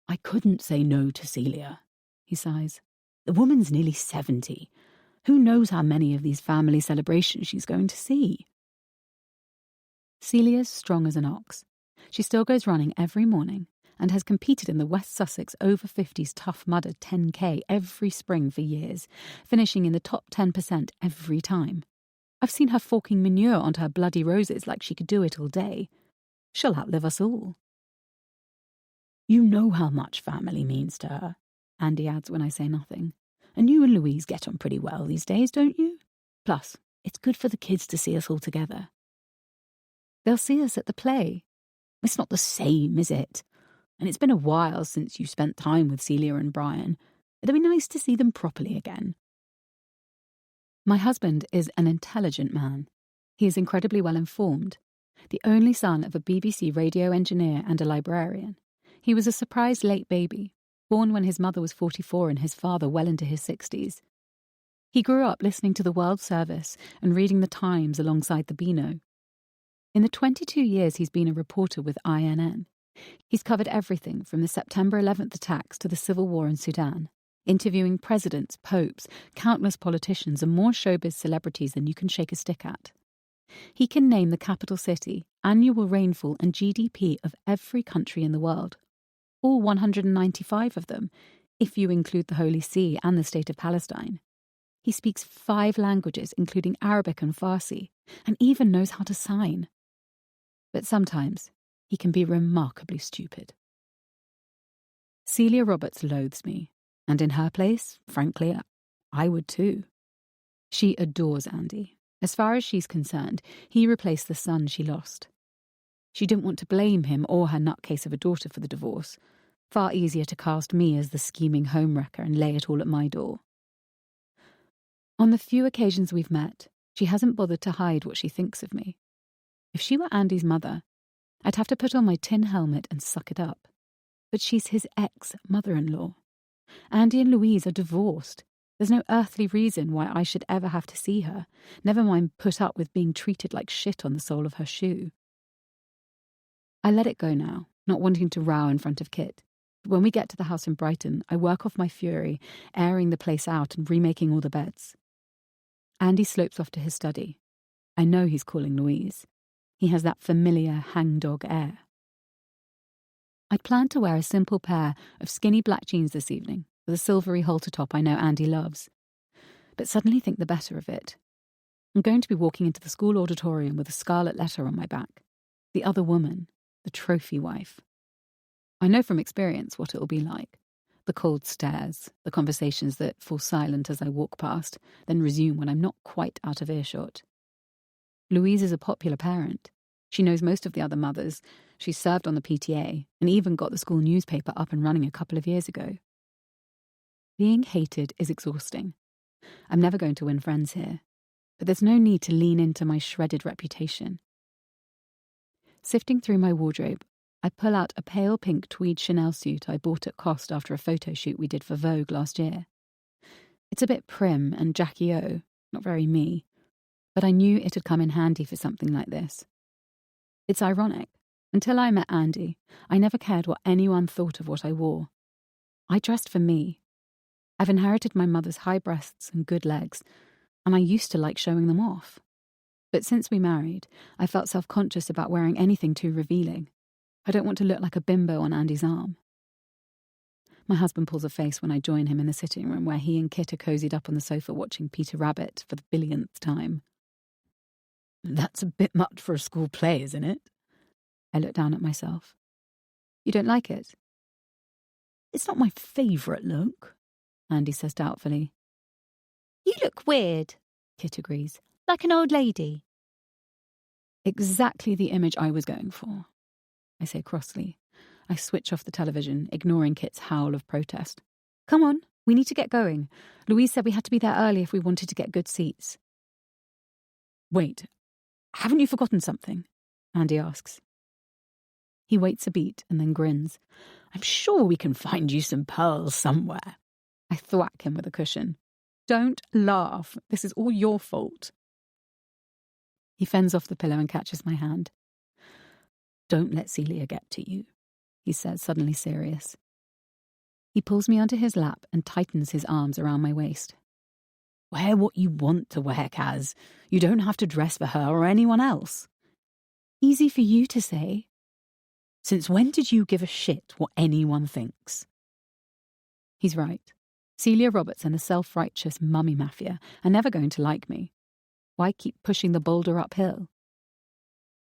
Speaker 4: I couldn't say no to Celia, he sighs. The woman's nearly 70. Who knows how many of these family celebrations she's going to see? Celia's strong as an ox. She still goes running every morning and has competed in the West Sussex over 50s Tough Mudder 10K every spring for years, finishing in the top 10% every time. I've seen her forking manure onto her bloody roses like she could do it all day. She'll outlive us all. You know how much family means to her, Andy adds when I say nothing. And you and Louise get on pretty well these days, don't you? Plus, it's good for the kids to see us all together. They'll see us at the play. It's not the same, is it? And it's been a while since you spent time with Celia and Brian. It'll be nice to see them properly again. My husband is an intelligent man. He is incredibly well informed. The only son of a BBC radio engineer and a librarian. He was a surprise late baby, born when his mother was 44 and his father well into his 60s. He grew up listening to the World Service and reading the Times alongside the Beano. In the 22 years he's been a reporter with INN, he's covered everything from the September 11th attacks to the civil war in Sudan, interviewing presidents, popes, countless politicians and more showbiz celebrities than you can shake a stick at. He can name the capital city, annual rainfall and GDP of every country in the world. All 195 of them, if you include the Holy See and the State of Palestine. He speaks 5 languages, including Arabic and Farsi, and even knows how to sign. But sometimes he can be remarkably stupid. Celia Roberts loathes me, and in her place, frankly, I would too. She adores Andy. As far as she's concerned, he replaced the son she lost. She didn't want to blame him or her nutcase of a daughter for the divorce. Far easier to cast me as the scheming homewrecker and lay it all at my door. On the few occasions we've met, she hasn't bothered to hide what she thinks of me. If she were Andy's mother, I'd have to put on my tin helmet and suck it up. But she's his ex-mother-in-law. Andy and Louise are divorced. There's no earthly reason why I should ever have to see her, never mind put up with being treated like shit on the sole of her shoe. I let it go now, not wanting to row in front of Kit. But when we get to the house in Brighton, I work off my fury, airing the place out and remaking all the beds. Andy slopes off to his study. I know he's calling Louise. He has that familiar hangdog air. I'd planned to wear a simple pair of skinny black jeans this evening, with a silvery halter top I know Andy loves, but suddenly think the better of it. I'm going to be walking into the school auditorium with a scarlet letter on my back. The other woman, the trophy wife. I know from experience what it will be like. The cold stares, the conversations that fall silent as I walk past, then resume when I'm not quite out of earshot. Louise is a popular parent. She knows most of the other mothers. She's served on the PTA and even got the school newspaper up and running a couple of years ago. Being hated is exhausting. I'm never going to win friends here, but there's no need to lean into my shredded reputation. Sifting through my wardrobe, I pull out a pale pink tweed Chanel suit I bought at cost after a photo shoot we did for Vogue last year. It's a bit prim and Jackie O, not very me, but I knew it had come in handy for something like this. It's ironic. Until I met Andy, I never cared what anyone thought of what I wore. I dressed for me. I've inherited my mother's high breasts and good legs, and I used to like showing them off. But since we married, I felt self-conscious about wearing anything too revealing. I don't want to look like a bimbo on Andy's arm. My husband pulls a face when I join him in the sitting room where he and Kit are cozied up on the sofa watching Peter Rabbit for the billionth time. That's a bit much for a school play, isn't it? I look down at myself. You don't like it? It's not my favourite look, Andy says doubtfully.
Speaker 1: You look weird, Kit agrees. Like an old lady.
Speaker 4: Exactly the image I was going for, I say crossly. I switch off the television, ignoring Kit's howl of protest. Come on, we need to get going. Louise said we had to be there early if we wanted to get good seats. Wait, haven't you forgotten something? Andy asks. He waits a beat and then grins. I'm sure we can find you some pearls somewhere. I thwack him with a cushion. Don't laugh. This is all your fault. He fends off the pillow and catches my hand. Don't let Celia get to you, he says, suddenly serious. He pulls me onto his lap and tightens his arms around my waist. Wear what you want to wear, Kaz. You don't have to dress for her or anyone else. Easy for you to say. Since when did you give a shit what anyone thinks? He's right. Celia Roberts and the self-righteous mummy mafia are never going to like me. Why keep pushing the boulder uphill?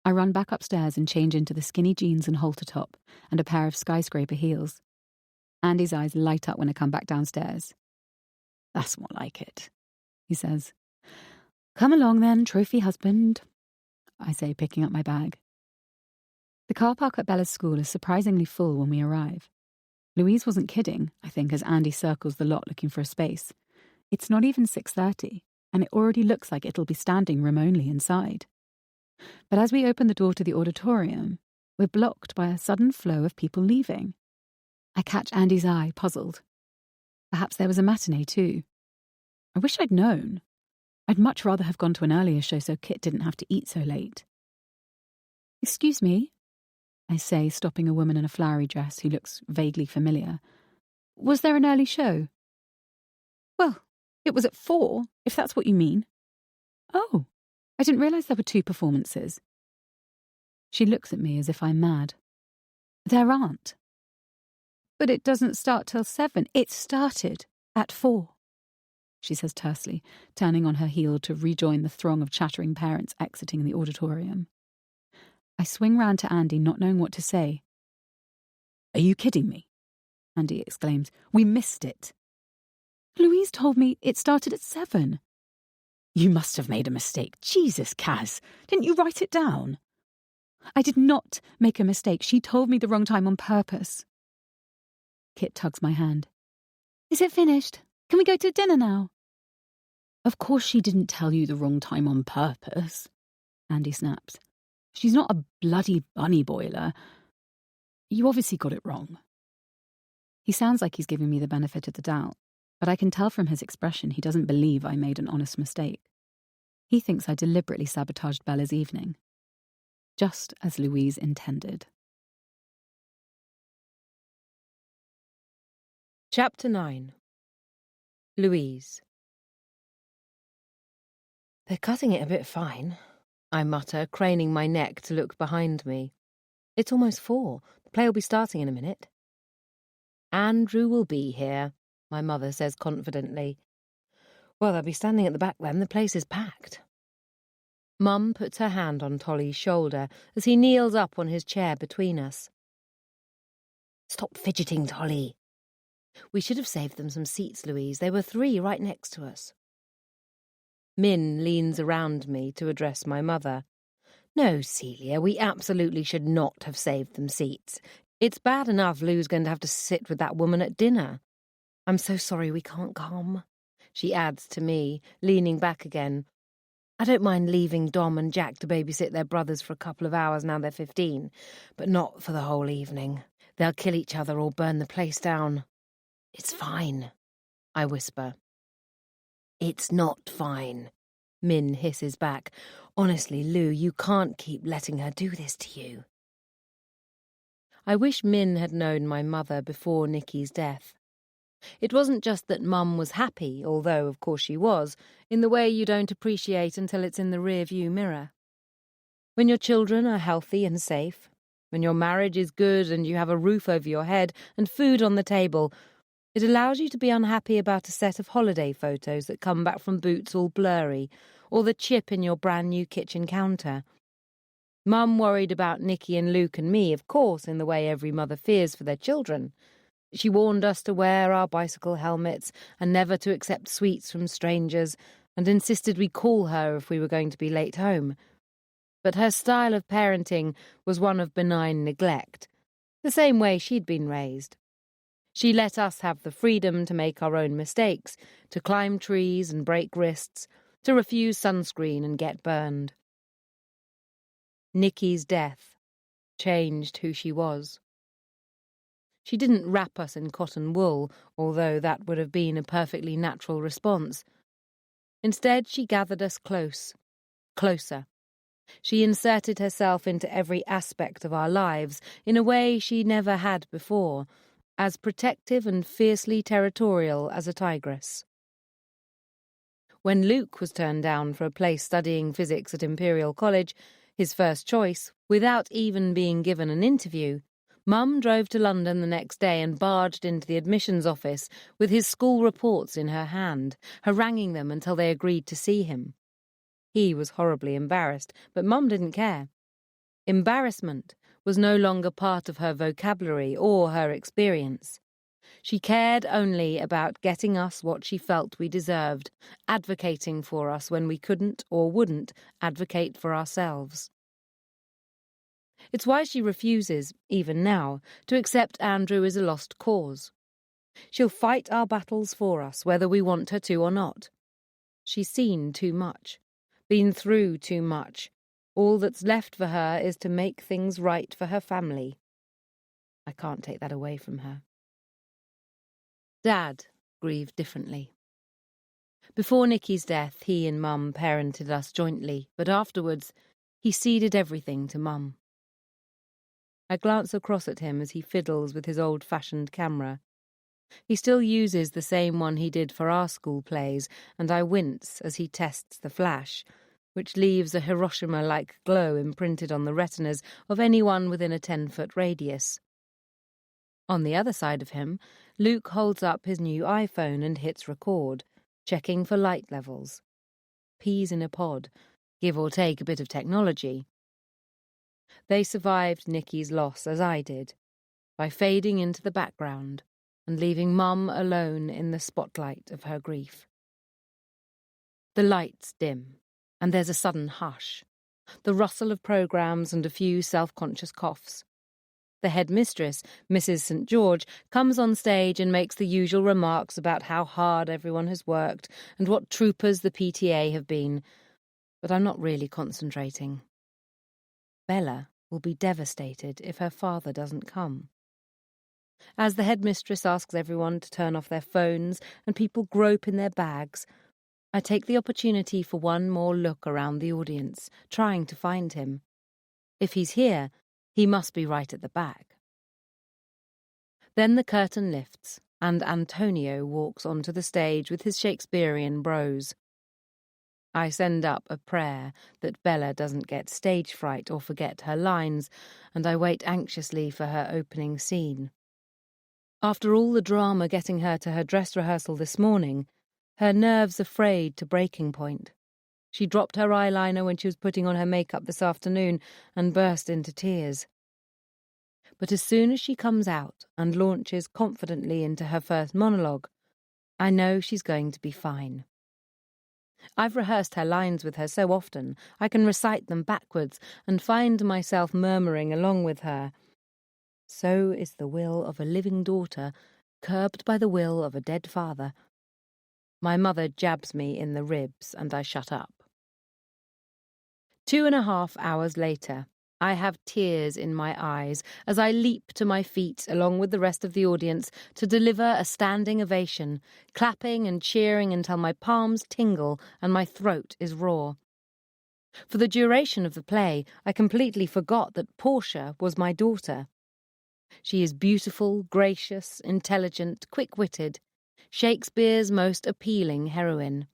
Speaker 4: I run back upstairs and change into the skinny jeans and halter top and a pair of skyscraper heels. Andy's eyes light up when I come back downstairs. That's more like it, he says. Come along then, trophy husband, I say, picking up my bag. The car park at Bella's school is surprisingly full when we arrive. Louise wasn't kidding, I think, as Andy circles the lot looking for a space. It's not even 6:30, and it already looks like it'll be standing room only inside. But as we open the door to the auditorium, we're blocked by a sudden flow of people leaving. I catch Andy's eye, puzzled. Perhaps there was a matinee too. I wish I'd known. I'd much rather have gone to an earlier show so Kit didn't have to eat so late. Excuse me, I say, stopping a woman in a flowery dress who looks vaguely familiar. Was there an early show? Well, it was at 4, if that's what you mean. Oh, I didn't realise there were 2 performances. She looks at me as if I'm mad. There aren't. But it doesn't start till 7. It started at 4, she says tersely, turning on her heel to rejoin the throng of chattering parents exiting the auditorium. I swing round to Andy, not knowing what to say. Are you kidding me? Andy exclaims. We missed it. Louise told me it started at 7. You must have made a mistake. Jesus, Kaz, didn't you write it down? I did not make a mistake. She told me the wrong time on purpose. Kit tugs my hand. Is it finished? Can we go to dinner now? Of course she didn't tell you the wrong time on purpose, Andy snaps. She's not a bloody bunny boiler. You obviously got it wrong. He sounds like he's giving me the benefit of the doubt, but I can tell from his expression he doesn't believe I made an honest mistake. He thinks I deliberately sabotaged Bella's evening, just as Louise intended.
Speaker 1: Chapter 9. Louise. They're cutting it a bit fine, I mutter, craning my neck to look behind me. It's almost 4. The play will be starting in a minute. Andrew will be here, my mother says confidently. Well, they'll be standing at the back then. The place is packed. Mum puts her hand on Tolly's shoulder as he kneels up on his chair between us. "Stop fidgeting, Tolly." "We should have saved them some seats, Louise. They were 3 right next to us." Min leans around me to address my mother. "No, Celia, we absolutely should not have saved them seats. It's bad enough Lou's going to have to sit with that woman at dinner. I'm so sorry we can't come," she adds to me, leaning back again. "I don't mind leaving Dom and Jack to babysit their brothers for a couple of hours now they're 15, but not for the whole evening. They'll kill each other or burn the place down." "It's fine," I whisper. "It's not fine," Min hisses back. "Honestly, Lou, you can't keep letting her do this to you." I wish Min had known my mother before Nicky's death. It wasn't just that Mum was happy, although of course she was, in the way you don't appreciate until it's in the rear-view mirror. When your children are healthy and safe, when your marriage is good and you have a roof over your head and food on the table, it allows you to be unhappy about a set of holiday photos that come back from Boots all blurry, or the chip in your brand new kitchen counter. Mum worried about Nicky and Luke and me, of course, in the way every mother fears for their children. She warned us to wear our bicycle helmets and never to accept sweets from strangers, and insisted we call her if we were going to be late home. But her style of parenting was one of benign neglect, the same way she'd been raised. She let us have the freedom to make our own mistakes, to climb trees and break wrists, to refuse sunscreen and get burned. Nicky's death changed who she was. She didn't wrap us in cotton wool, although that would have been a perfectly natural response. Instead, she gathered us closer. She inserted herself into every aspect of our lives in a way she never had before, as protective and fiercely territorial as a tigress. When Luke was turned down for a place studying physics at Imperial College, his first choice, without even being given an interview, Mum drove to London the next day and barged into the admissions office with his school reports in her hand, haranguing them until they agreed to see him. He was horribly embarrassed, but Mum didn't care. Embarrassment was no longer part of her vocabulary or her experience. She cared only about getting us what she felt we deserved, advocating for us when we couldn't or wouldn't advocate for ourselves. It's why she refuses, even now, to accept Andrew as a lost cause. She'll fight our battles for us, whether we want her to or not. She's seen too much, been through too much. All that's left for her is to make things right for her family. I can't take that away from her. Dad grieved differently. Before Nicky's death, he and Mum parented us jointly, but afterwards, he ceded everything to Mum. I glance across at him as he fiddles with his old-fashioned camera. He still uses the same one he did for our school plays, and I wince as he tests the flash, which leaves a Hiroshima-like glow imprinted on the retinas of anyone within a 10-foot radius. On the other side of him, Luke holds up his new iPhone and hits record, checking for light levels. Peas in a pod, give or take a bit of technology. They survived Nicky's loss as I did, by fading into the background and leaving Mum alone in the spotlight of her grief. The lights dim, and there's a sudden hush, the rustle of programmes and a few self-conscious coughs. The headmistress, Mrs. St. George, comes on stage and makes the usual remarks about how hard everyone has worked and what troopers the PTA have been, but I'm not really concentrating. Bella will be devastated if her father doesn't come. As the headmistress asks everyone to turn off their phones and people grope in their bags, I take the opportunity for one more look around the audience, trying to find him. If he's here, he must be right at the back. Then the curtain lifts, and Antonio walks onto the stage with his Shakespearean bros. I send up a prayer that Bella doesn't get stage fright or forget her lines, and I wait anxiously for her opening scene. After all the drama getting her to her dress rehearsal this morning, her nerves are frayed to breaking point. She dropped her eyeliner when she was putting on her makeup this afternoon and burst into tears. But as soon as she comes out and launches confidently into her first monologue, I know she's going to be fine. I've rehearsed her lines with her so often I can recite them backwards and find myself murmuring along with her. So is the will of a living daughter curbed by the will of a dead father. My mother jabs me in the ribs and I shut up. 2.5 hours later, I have tears in my eyes as I leap to my feet along with the rest of the audience to deliver a standing ovation, clapping and cheering until my palms tingle and my throat is raw. For the duration of the play, I completely forgot that Portia was my daughter. She is beautiful, gracious, intelligent, quick-witted, Shakespeare's most appealing heroine.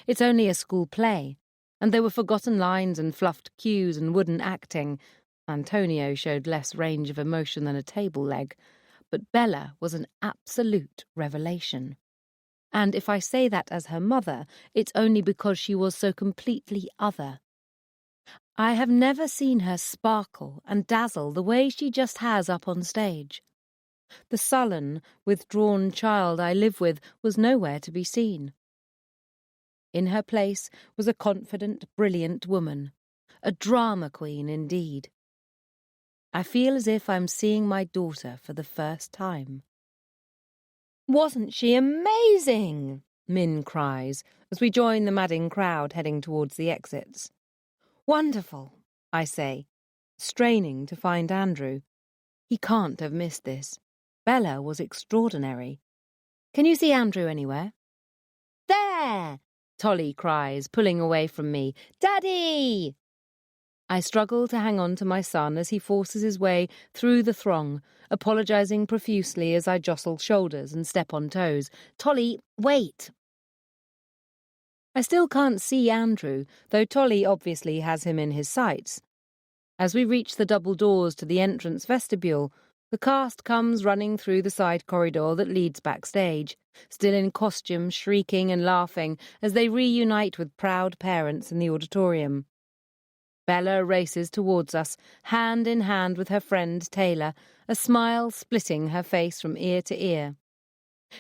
Speaker 1: It's only a school play, and there were forgotten lines and fluffed cues and wooden acting. Antonio showed less range of emotion than a table leg, but Bella was an absolute revelation. And if I say that as her mother, it's only because she was so completely other. I have never seen her sparkle and dazzle the way she just has up on stage. The sullen, withdrawn child I live with was nowhere to be seen. In her place was a confident, brilliant woman, a drama queen indeed. I feel as if I'm seeing my daughter for the first time. "Wasn't she amazing?" Min cries as we join the madding crowd heading towards the exits. "Wonderful," I say, straining to find Andrew. He can't have missed this. Bella was extraordinary. "Can you see Andrew anywhere?" "There!" Tolly cries, pulling away from me. "Daddy!" I struggle to hang on to my son as he forces his way through the throng, apologising profusely as I jostle shoulders and step on toes. "Tolly, wait!" I still can't see Andrew, though Tolly obviously has him in his sights. As we reach the double doors to the entrance vestibule, the cast comes running through the side corridor that leads backstage, still in costume, shrieking and laughing as they reunite with proud parents in the auditorium. Bella races towards us, hand in hand with her friend Taylor, a smile splitting her face from ear to ear.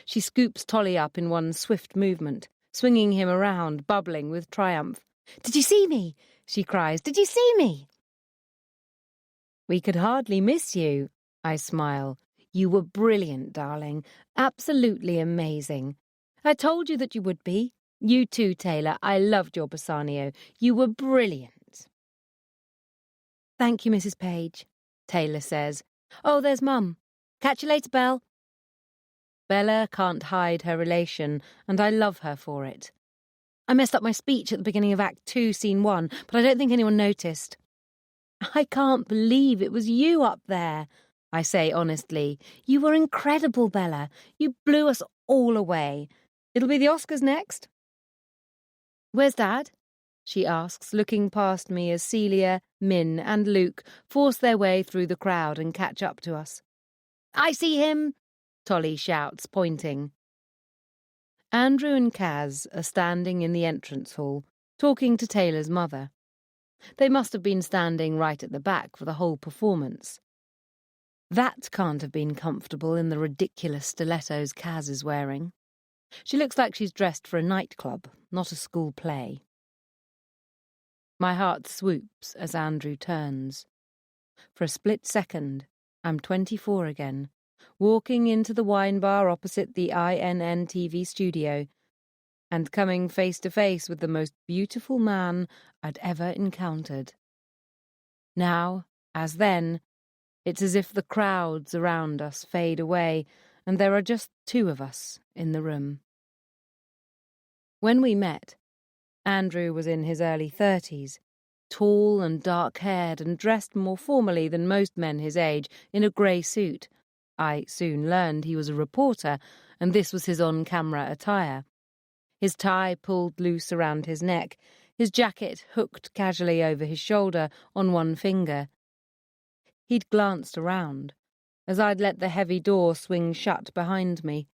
Speaker 1: She scoops Tolly up in one swift movement, swinging him around, bubbling with triumph. "Did you see me?" she cries. "Did you see me?" "We could hardly miss you," I smile. "You were brilliant, darling. Absolutely amazing. I told you that you would be. You too, Taylor. I loved your Bassanio. You were brilliant." "Thank you, Mrs. Page," Taylor says. "Oh, there's Mum. Catch you later, Belle." Bella can't hide her relation, and I love her for it. I messed up my speech at the beginning of Act 2, Scene 1, but I don't think anyone noticed. "I can't believe it was you up there," I say honestly. "You were incredible, Bella. You blew us all away. It'll be the Oscars next." "Where's Dad?" she asks, looking past me as Celia, Min and Luke force their way through the crowd and catch up to us. "I see him," Tolly shouts, pointing. Andrew and Kaz are standing in the entrance hall, talking to Taylor's mother. They must have been standing right at the back for the whole performance. That can't have been comfortable in the ridiculous stilettos Kaz is wearing. She looks like she's dressed for a nightclub, not a school play. My heart swoops as Andrew turns. For a split second, I'm 24 again, walking into the wine bar opposite the INN TV studio, and coming face to face with the most beautiful man I'd ever encountered. Now, as then, it's as if the crowds around us fade away and there are just two of us in the room. When we met, Andrew was in his early 30s, tall and dark-haired and dressed more formally than most men his age in a grey suit. I soon learned he was a reporter, and this was his on-camera attire. His tie pulled loose around his neck, his jacket hooked casually over his shoulder on one finger. He'd glanced around, as I'd let the heavy door swing shut behind me,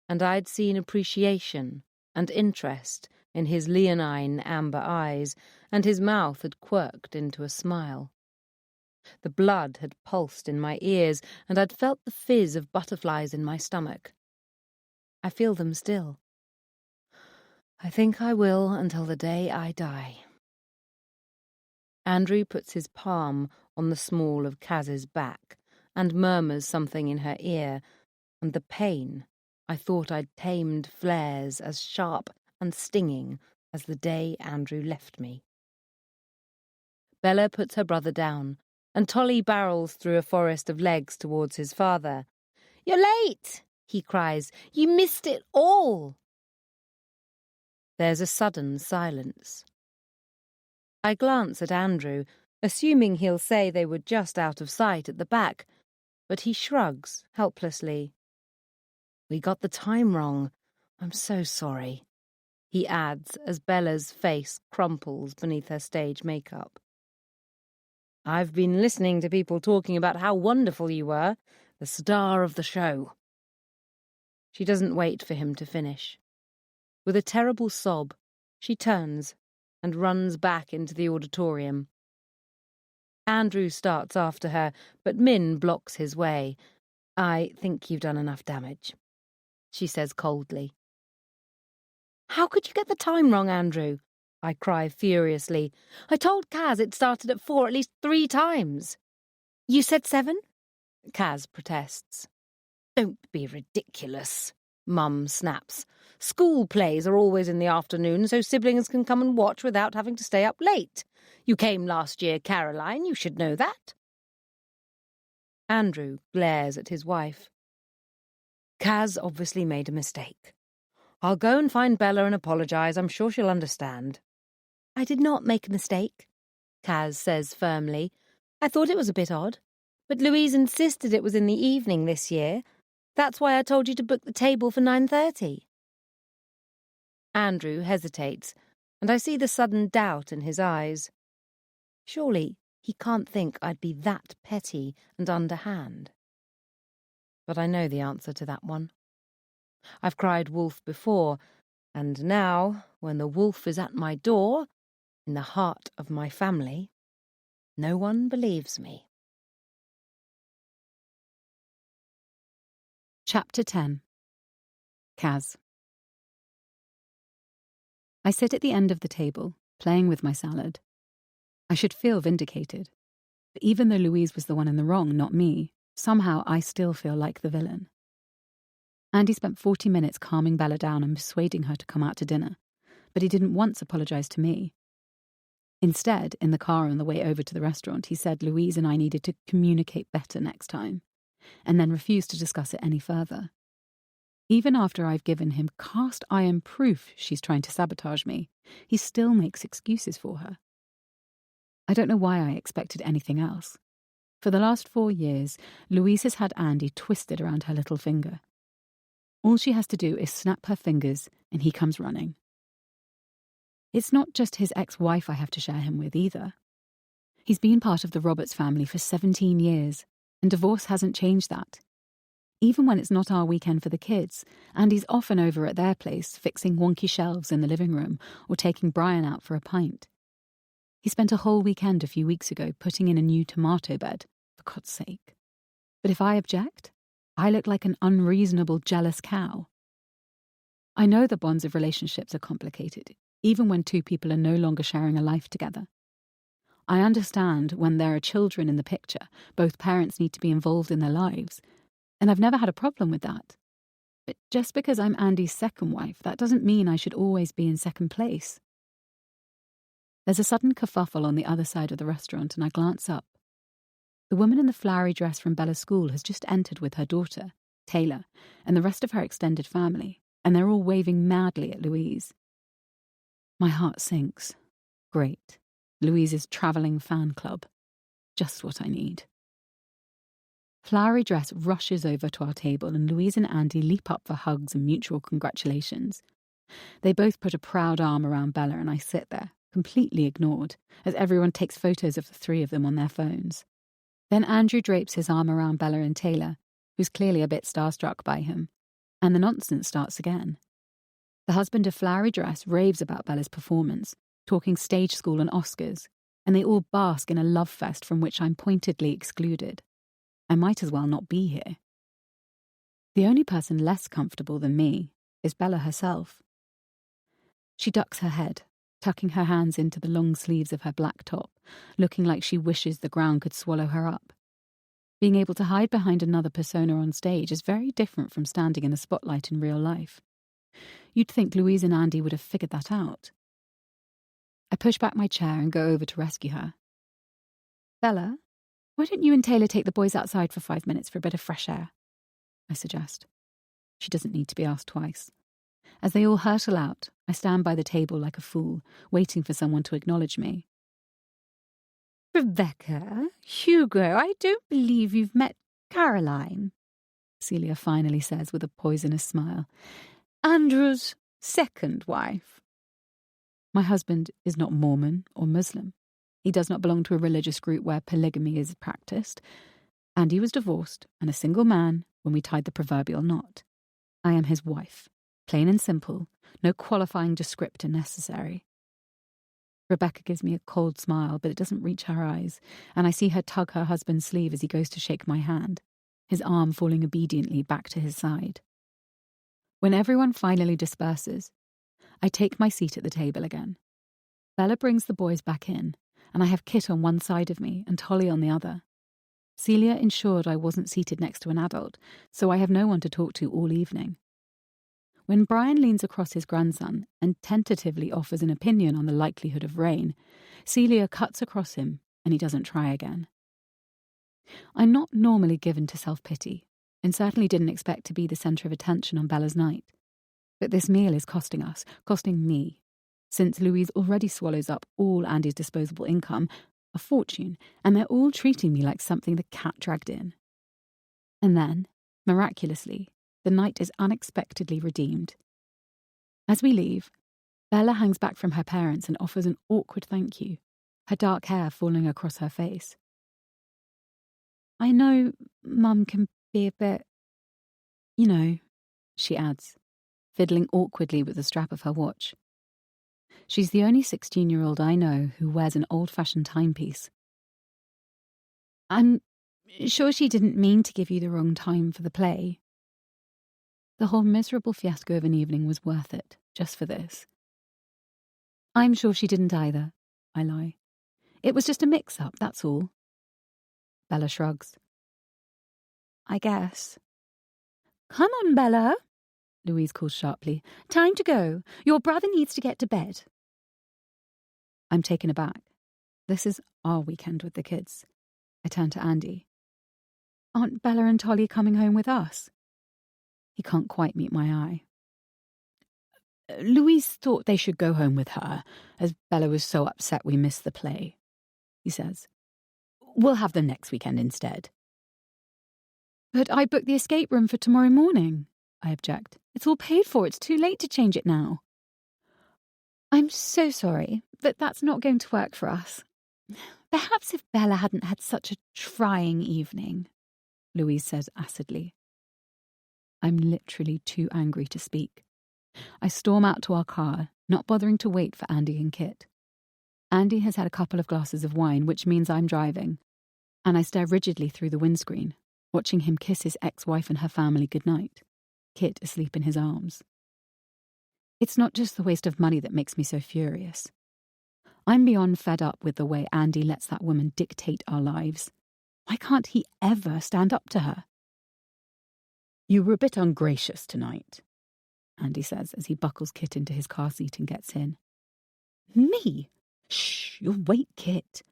Speaker 1: and I'd seen appreciation and interest in his leonine amber eyes, and his mouth had quirked into a smile. The blood had pulsed in my ears, and I'd felt the fizz of butterflies in my stomach. I feel them still. I think I will until the day I die. Andrew puts his palm on the small of Kaz's back and murmurs something in her ear, and the pain I thought I'd tamed flares as sharp and stinging as the day Andrew left me. Bella puts her brother down, and Tolly barrels through a forest of legs towards his father. "You're late!" he cries. "You missed it all!" There's a sudden silence. I glance at Andrew, assuming he'll say they were just out of sight at the back, but he shrugs helplessly. "We got the time wrong. I'm so sorry," he adds as Bella's face crumples beneath her stage makeup. "I've been listening to people talking about how wonderful you were, the star of the show." She doesn't wait for him to finish. With a terrible sob, she turns and runs back into the auditorium. Andrew starts after her, but Min blocks his way. "I think you've done enough damage," she says coldly. "How could you get the time wrong, Andrew?" I cry furiously. "I told Kaz it started at 4 at least 3 times." "You said 7? Kaz protests. "Don't be ridiculous," Mum snaps. "School plays are always in the afternoon, so siblings can come and watch without having to stay up late. You came last year, Caroline, you should know that." Andrew glares at his wife. "Kaz obviously made a mistake. I'll go and find Bella and apologise. I'm sure she'll understand." "I did not make a mistake," Kaz says firmly. "I thought it was a bit odd, but Louise insisted it was in the evening this year. That's why I told you to book the table for 9:30. Andrew hesitates, and I see the sudden doubt in his eyes. Surely he can't think I'd be that petty and underhand. But I know the answer to that one. I've cried wolf before, and now, when the wolf is at my door, in the heart of my family, no one believes me.
Speaker 4: Chapter 10. Kaz. I sit at the end of the table, playing with my salad. I should feel vindicated. But even though Louise was the one in the wrong, not me, somehow I still feel like the villain. Andy spent 40 minutes calming Bella down and persuading her to come out to dinner, but he didn't once apologise to me. Instead, in the car on the way over to the restaurant, he said Louise and I needed to communicate better next time, and then refused to discuss it any further. Even after I've given him cast iron proof she's trying to sabotage me, he still makes excuses for her. I don't know why I expected anything else. For the last 4 years, Louise has had Andy twisted around her little finger. All she has to do is snap her fingers, and he comes running. It's not just his ex-wife I have to share him with either. He's been part of the Roberts family for 17 years, and divorce hasn't changed that. Even when it's not our weekend for the kids, Andy's often over at their place fixing wonky shelves in the living room or taking Brian out for a pint. He spent a whole weekend a few weeks ago putting in a new tomato bed, for God's sake. But if I object, I look like an unreasonable, jealous cow. I know the bonds of relationships are complicated, even when 2 people are no longer sharing a life together. I understand when there are children in the picture, both parents need to be involved in their lives, and I've never had a problem with that. But just because I'm Andy's second wife, that doesn't mean I should always be in second place. There's a sudden kerfuffle on the other side of the restaurant, and I glance up. The woman in the flowery dress from Bella's school has just entered with her daughter, Taylor, and the rest of her extended family, and they're all waving madly at Louise. My heart sinks. Great. Louise's travelling fan club. Just what I need. Flowery Dress rushes over to our table, and Louise and Andy leap up for hugs and mutual congratulations. They both put a proud arm around Bella, and I sit there, completely ignored, as everyone takes photos of the 3 of them on their phones. Then Andrew drapes his arm around Bella and Taylor, who's clearly a bit starstruck by him, and the nonsense starts again. The husband of Flowery Dress raves about Bella's performance, talking stage school and Oscars, and they all bask in a love fest from which I'm pointedly excluded. I might as well not be here. The only person less comfortable than me is Bella herself. She ducks her head, tucking her hands into the long sleeves of her black top, looking like she wishes the ground could swallow her up. Being able to hide behind another persona on stage is very different from standing in the spotlight in real life. You'd think Louise and Andy would have figured that out. I push back my chair and go over to rescue her. Bella, why don't you and Taylor take the boys outside for 5 minutes for a bit of fresh air? I suggest. She doesn't need to be asked twice. As they all hurtle out, I stand by the table like a fool, waiting for someone to acknowledge me.
Speaker 1: Rebecca, Hugo, I don't believe you've met Caroline, Celia finally says with a poisonous smile. Andrew's second wife.
Speaker 4: My husband is not Mormon or Muslim. He does not belong to a religious group where polygamy is practiced. And he was divorced and a single man when we tied the proverbial knot. I am his wife. Plain and simple, no qualifying descriptor necessary. Rebecca gives me a cold smile, but it doesn't reach her eyes, and I see her tug her husband's sleeve as he goes to shake my hand, his arm falling obediently back to his side. When everyone finally disperses, I take my seat at the table again. Bella brings the boys back in, and I have Kit on one side of me and Tolly on the other. Celia ensured I wasn't seated next to an adult, so I have no one to talk to all evening. When Brian leans across his grandson and tentatively offers an opinion on the likelihood of rain, Celia cuts across him and he doesn't try again. I'm not normally given to self-pity and certainly didn't expect to be the centre of attention on Bella's night. But this meal is costing me, since Louise already swallows up all Andy's disposable income, a fortune, and they're all treating me like something the cat dragged in. And then, miraculously, the night is unexpectedly redeemed. As we leave, Bella hangs back from her parents and offers an awkward thank you, her dark hair falling across her face. I know Mum can be a bit, she adds, fiddling awkwardly with the strap of her watch. She's the only 16-year-old I know who wears an old-fashioned timepiece. I'm sure she didn't mean to give you the wrong time for the play. The whole miserable fiasco of an evening was worth it, just for this. I'm sure she didn't either, I lie. It was just a mix-up, that's all. Bella shrugs. I guess. Come on, Bella, Louise calls sharply. Time to go. Your brother needs to get to bed. I'm taken aback. This is our weekend with the kids. I turn to Andy. Aren't Bella and Tolly coming home with us? He can't quite meet my eye. Louise thought they should go home with her, as Bella was so upset we missed the play, he says. We'll have them next weekend instead. But I booked the escape room for tomorrow morning, I object. It's all paid for. It's too late to change it now. I'm so sorry, but that's not going to work for us. Perhaps if Bella hadn't had such a trying evening, Louise says acidly. I'm literally too angry to speak. I storm out to our car, not bothering to wait for Andy and Kit. Andy has had a couple of glasses of wine, which means I'm driving, and I stare rigidly through the windscreen, watching him kiss his ex-wife and her family goodnight, Kit asleep in his arms. It's not just the waste of money that makes me so furious. I'm beyond fed up with the way Andy lets that woman dictate our lives. Why can't he ever stand up to her? You were a bit ungracious tonight, Andy says as he buckles Kit into his car seat and gets in. Me? Shh, you'll wait, Kit.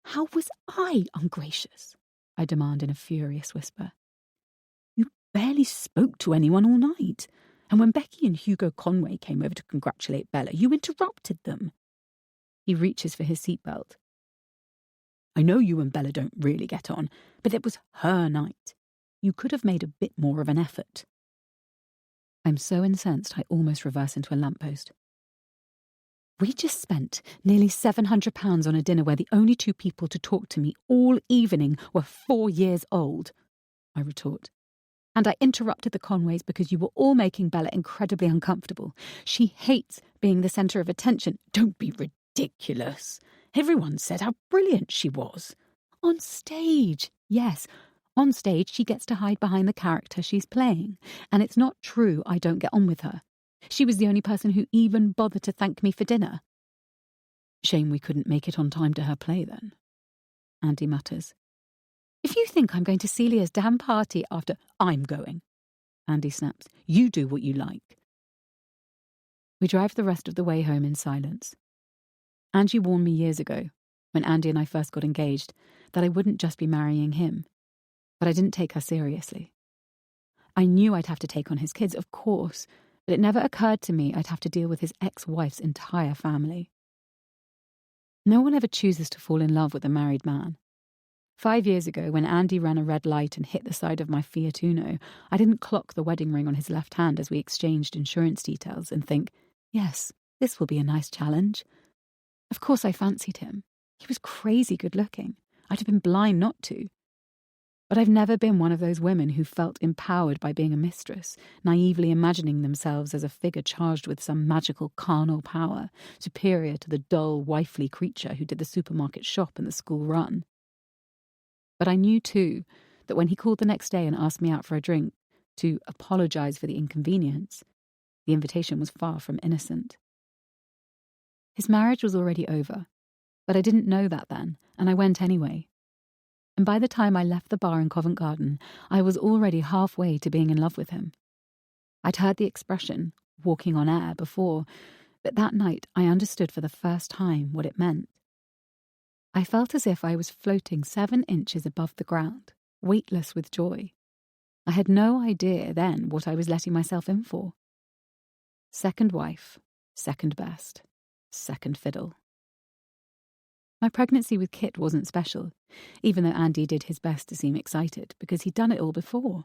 Speaker 4: How was I ungracious? I demand in a furious whisper. You barely spoke to anyone all night, and when Becky and Hugo Conway came over to congratulate Bella, you interrupted them. He reaches for his seatbelt. I know you and Bella don't really get on, but it was her night. You could have made a bit more of an effort. I'm so incensed I almost reverse into a lamppost. We just spent nearly £700 on a dinner where the only two people to talk to me all evening were 4 years old, I retort. And I interrupted the Conways because you were all making Bella incredibly uncomfortable. She hates being the centre of attention. Don't be ridiculous. Everyone said how brilliant she was. On stage, yes. On stage, she gets to hide behind the character she's playing. And it's not true I don't get on with her. She was the only person who even bothered to thank me for dinner. Shame we couldn't make it on time to her play then, Andy mutters. If you think I'm going to Celia's damn party after I'm going, Andy snaps, you do what you like. We drive the rest of the way home in silence. Angie warned me years ago, when Andy and I first got engaged, that I wouldn't just be marrying him. But I didn't take her seriously. I knew I'd have to take on his kids, of course, but it never occurred to me I'd have to deal with his ex-wife's entire family. No one ever chooses to fall in love with a married man. 5 years ago, when Andy ran a red light and hit the side of my Fiat Uno, I didn't clock the wedding ring on his left hand as we exchanged insurance details and think, yes, this will be a nice challenge. Of course I fancied him. He was crazy good looking. I'd have been blind not to. But I've never been one of those women who felt empowered by being a mistress, naively imagining themselves as a figure charged with some magical carnal power, superior to the dull, wifely creature who did the supermarket shop and the school run. But I knew, too, that when he called the next day and asked me out for a drink, to apologise for the inconvenience, the invitation was far from innocent. His marriage was already over, but I didn't know that then, and I went anyway. And by the time I left the bar in Covent Garden, I was already halfway to being in love with him. I'd heard the expression, walking on air, before, but that night I understood for the first time what it meant. I felt as if I was floating 7 inches above the ground, weightless with joy. I had no idea then what I was letting myself in for. Second wife, second best, second fiddle. My pregnancy with Kit wasn't special, even though Andy did his best to seem excited, because he'd done it all before.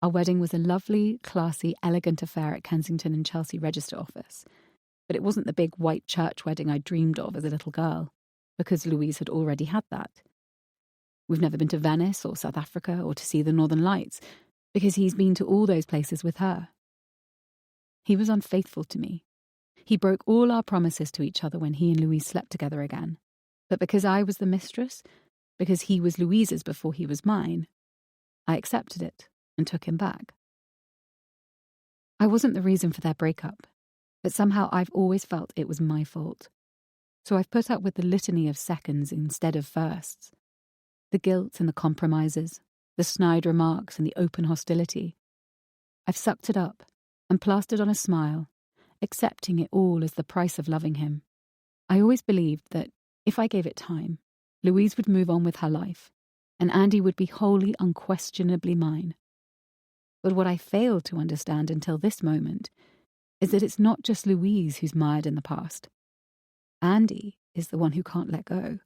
Speaker 4: Our wedding was a lovely, classy, elegant affair at Kensington and Chelsea Register Office, but it wasn't the big white church wedding I dreamed of as a little girl, because Louise had already had that. We've never been to Venice or South Africa or to see the Northern Lights, because he's been to all those places with her. He was unfaithful to me. He broke all our promises to each other when he and Louise slept together again. But because I was the mistress, because he was Louise's before he was mine, I accepted it and took him back. I wasn't the reason for their breakup, but somehow I've always felt it was my fault. So I've put up with the litany of seconds instead of firsts. The guilt and the compromises, the snide remarks and the open hostility. I've sucked it up and plastered on a smile, accepting it all as the price of loving him. I always believed that if I gave it time, Louise would move on with her life, and Andy would be wholly, unquestionably mine. But what I failed to understand until this moment is that it's not just Louise who's mired in the past. Andy is the one who can't let go.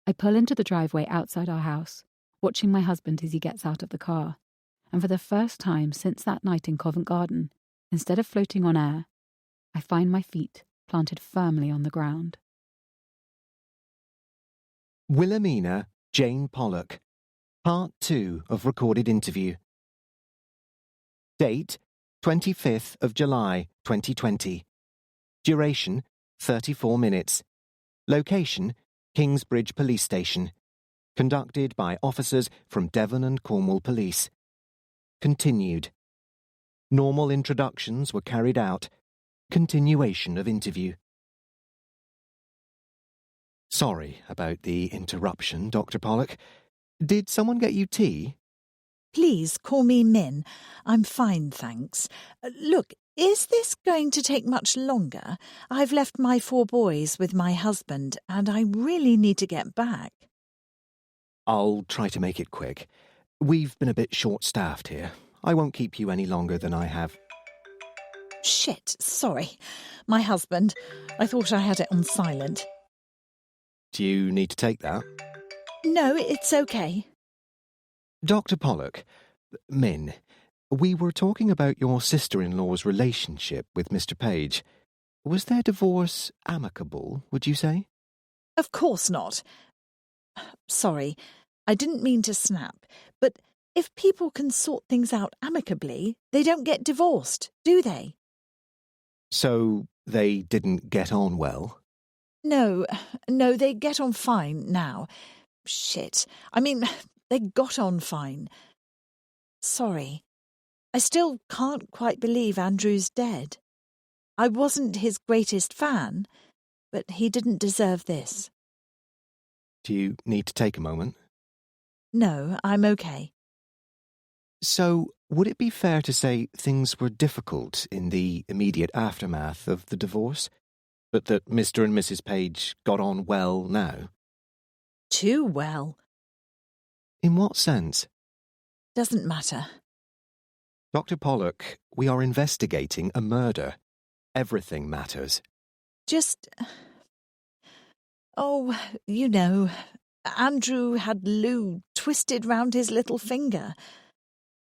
Speaker 4: I pull into the driveway outside our house, watching my husband as he gets out of the car, and for the first time since that night in Covent Garden, instead of floating on air, I find my feet planted firmly on the ground.
Speaker 2: Wilhelmina Jane Pollock. Part 2 of recorded interview. Date 25th of July 2020. Duration 34 minutes. Location Kingsbridge Police Station. Conducted by officers from Devon and Cornwall Police. Continued. Normal introductions were carried out. Continuation of interview. Sorry about the interruption, Dr. Pollock. Did someone get you tea?
Speaker 3: Please call me Min. I'm fine, thanks. Look, is this going to take much longer? I've left my 4 boys with my husband, and I really need to get back.
Speaker 2: I'll try to make it quick. We've been a bit short-staffed here. I won't keep you any longer than I have.
Speaker 3: Shit, sorry. My husband. I thought I had it on silent.
Speaker 2: Do you need to take that?
Speaker 3: No, it's okay.
Speaker 2: Dr. Pollock, Min, we were talking about your sister-in-law's relationship with Mr. Page. Was their divorce amicable, would you say?
Speaker 3: Of course not. Sorry, I didn't mean to snap, but If people can sort things out amicably, they don't get divorced, do they?
Speaker 2: So they didn't get on well?
Speaker 3: No, they get on fine now. Shit. I mean, they got on fine. Sorry. I still can't quite believe Andrew's dead. I wasn't his greatest fan, but he didn't deserve this.
Speaker 2: Do you need to take a moment?
Speaker 3: No, I'm okay.
Speaker 2: So, would it be fair to say things were difficult in the immediate aftermath of the divorce, but that Mr. and Mrs. Page got on well now?
Speaker 3: Too well.
Speaker 2: In what sense?
Speaker 3: Doesn't matter.
Speaker 2: Dr. Pollock, we are investigating a murder. Everything matters.
Speaker 3: Just... Oh, you know, Andrew had Lou twisted round his little finger.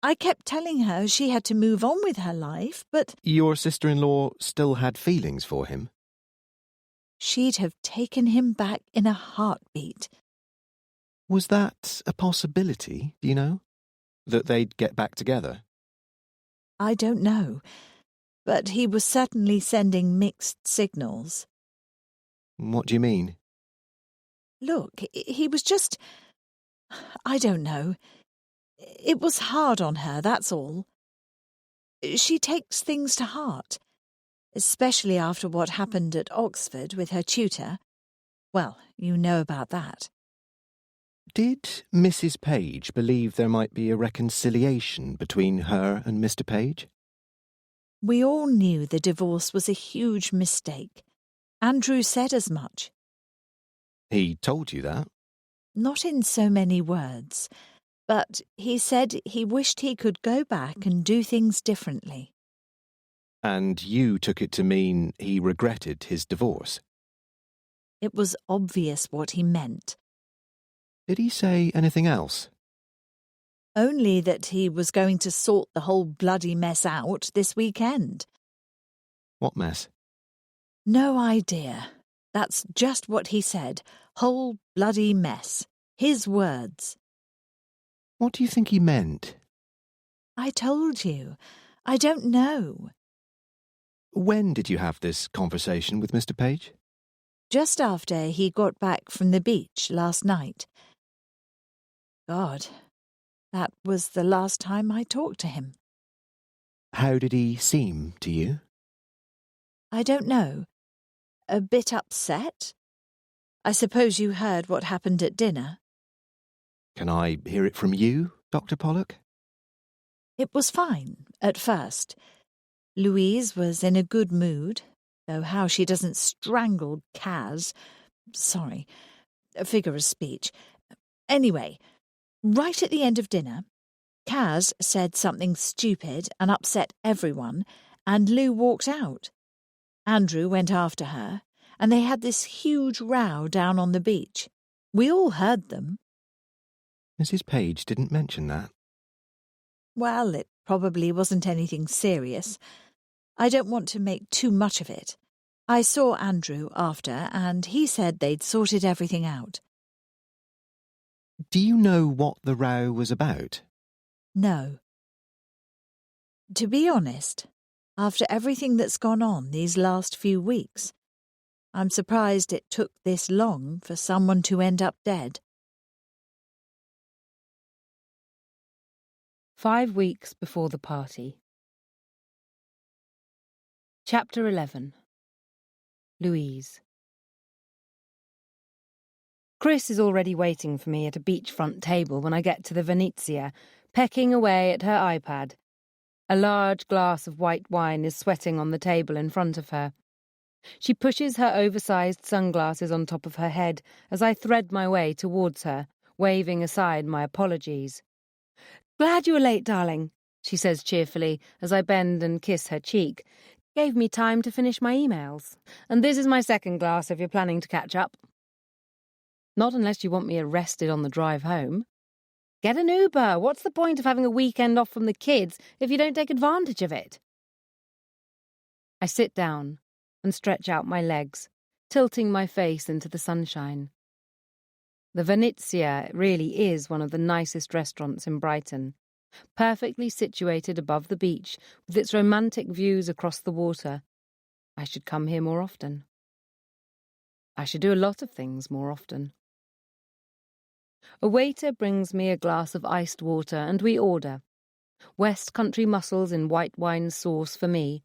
Speaker 3: I kept telling her she had to move on with her life, but...
Speaker 2: Your sister-in-law still had feelings for him?
Speaker 3: She'd have taken him back in a heartbeat.
Speaker 2: Was that a possibility, do you know? That they'd get back together?
Speaker 3: I don't know, but he was certainly sending mixed signals.
Speaker 2: What do you mean?
Speaker 3: Look, he was just... I don't know. It was hard on her, that's all. She takes things to heart, especially after what happened at Oxford with her tutor. Well, you know about that.
Speaker 2: Did Mrs. Page believe there might be a reconciliation between her and Mr. Page?
Speaker 3: We all knew the divorce was a huge mistake. Andrew said as much.
Speaker 2: He told you that?
Speaker 3: Not in so many words, but he said he wished he could go back and do things differently.
Speaker 2: And you took it to mean he regretted his divorce?
Speaker 3: It was obvious what he meant.
Speaker 2: Did he say anything else?
Speaker 3: Only that he was going to sort the whole bloody mess out this weekend.
Speaker 2: What mess?
Speaker 3: No idea. That's just what he said. Whole bloody mess. His words.
Speaker 2: What do you think he meant?
Speaker 3: I told you. I don't know.
Speaker 2: When did you have this conversation with Mr. Page?
Speaker 3: Just after he got back from the beach last night. God, that was the last time I talked to him.
Speaker 2: How did he seem to you?
Speaker 3: I don't know. A bit upset? I suppose you heard what happened at dinner.
Speaker 2: Can I hear it from you, Dr. Pollock?
Speaker 3: It was fine, at first. Louise was in a good mood, though how she doesn't strangle Kaz... Sorry, a figure of speech. Anyway, right at the end of dinner, Kaz said something stupid and upset everyone, and Lou walked out. Andrew went after her, and they had this huge row down on the beach. We all heard them.
Speaker 2: Mrs. Page didn't mention that.
Speaker 3: Well, it probably wasn't anything serious. I don't want to make too much of it. I saw Andrew after, and he said they'd sorted everything out.
Speaker 2: Do you know what the row was about?
Speaker 3: No. To be honest, after everything that's gone on these last few weeks, I'm surprised it took this long for someone to end up dead.
Speaker 1: 5 weeks before the party. Chapter 11. Louise. Chris is already waiting for me at a beachfront table when I get to the Venezia, pecking away at her iPad. A large glass of white wine is sweating on the table in front of her. She pushes her oversized sunglasses on top of her head as I thread my way towards her, waving aside my apologies. "Glad you were late, darling," she says cheerfully as I bend and kiss her cheek. "Gave me time to finish my emails. And this is my second glass if you're planning to catch up." "Not unless you want me arrested on the drive home." "Get an Uber. What's the point of having a weekend off from the kids if you don't take advantage of it?" I sit down and stretch out my legs, tilting my face into the sunshine. The Venezia really is one of the nicest restaurants in Brighton. perfectly situated above the beach with its romantic views across the water. I should come here more often. I should do a lot of things more often. A waiter brings me a glass of iced water and we order West Country mussels in white wine sauce for me,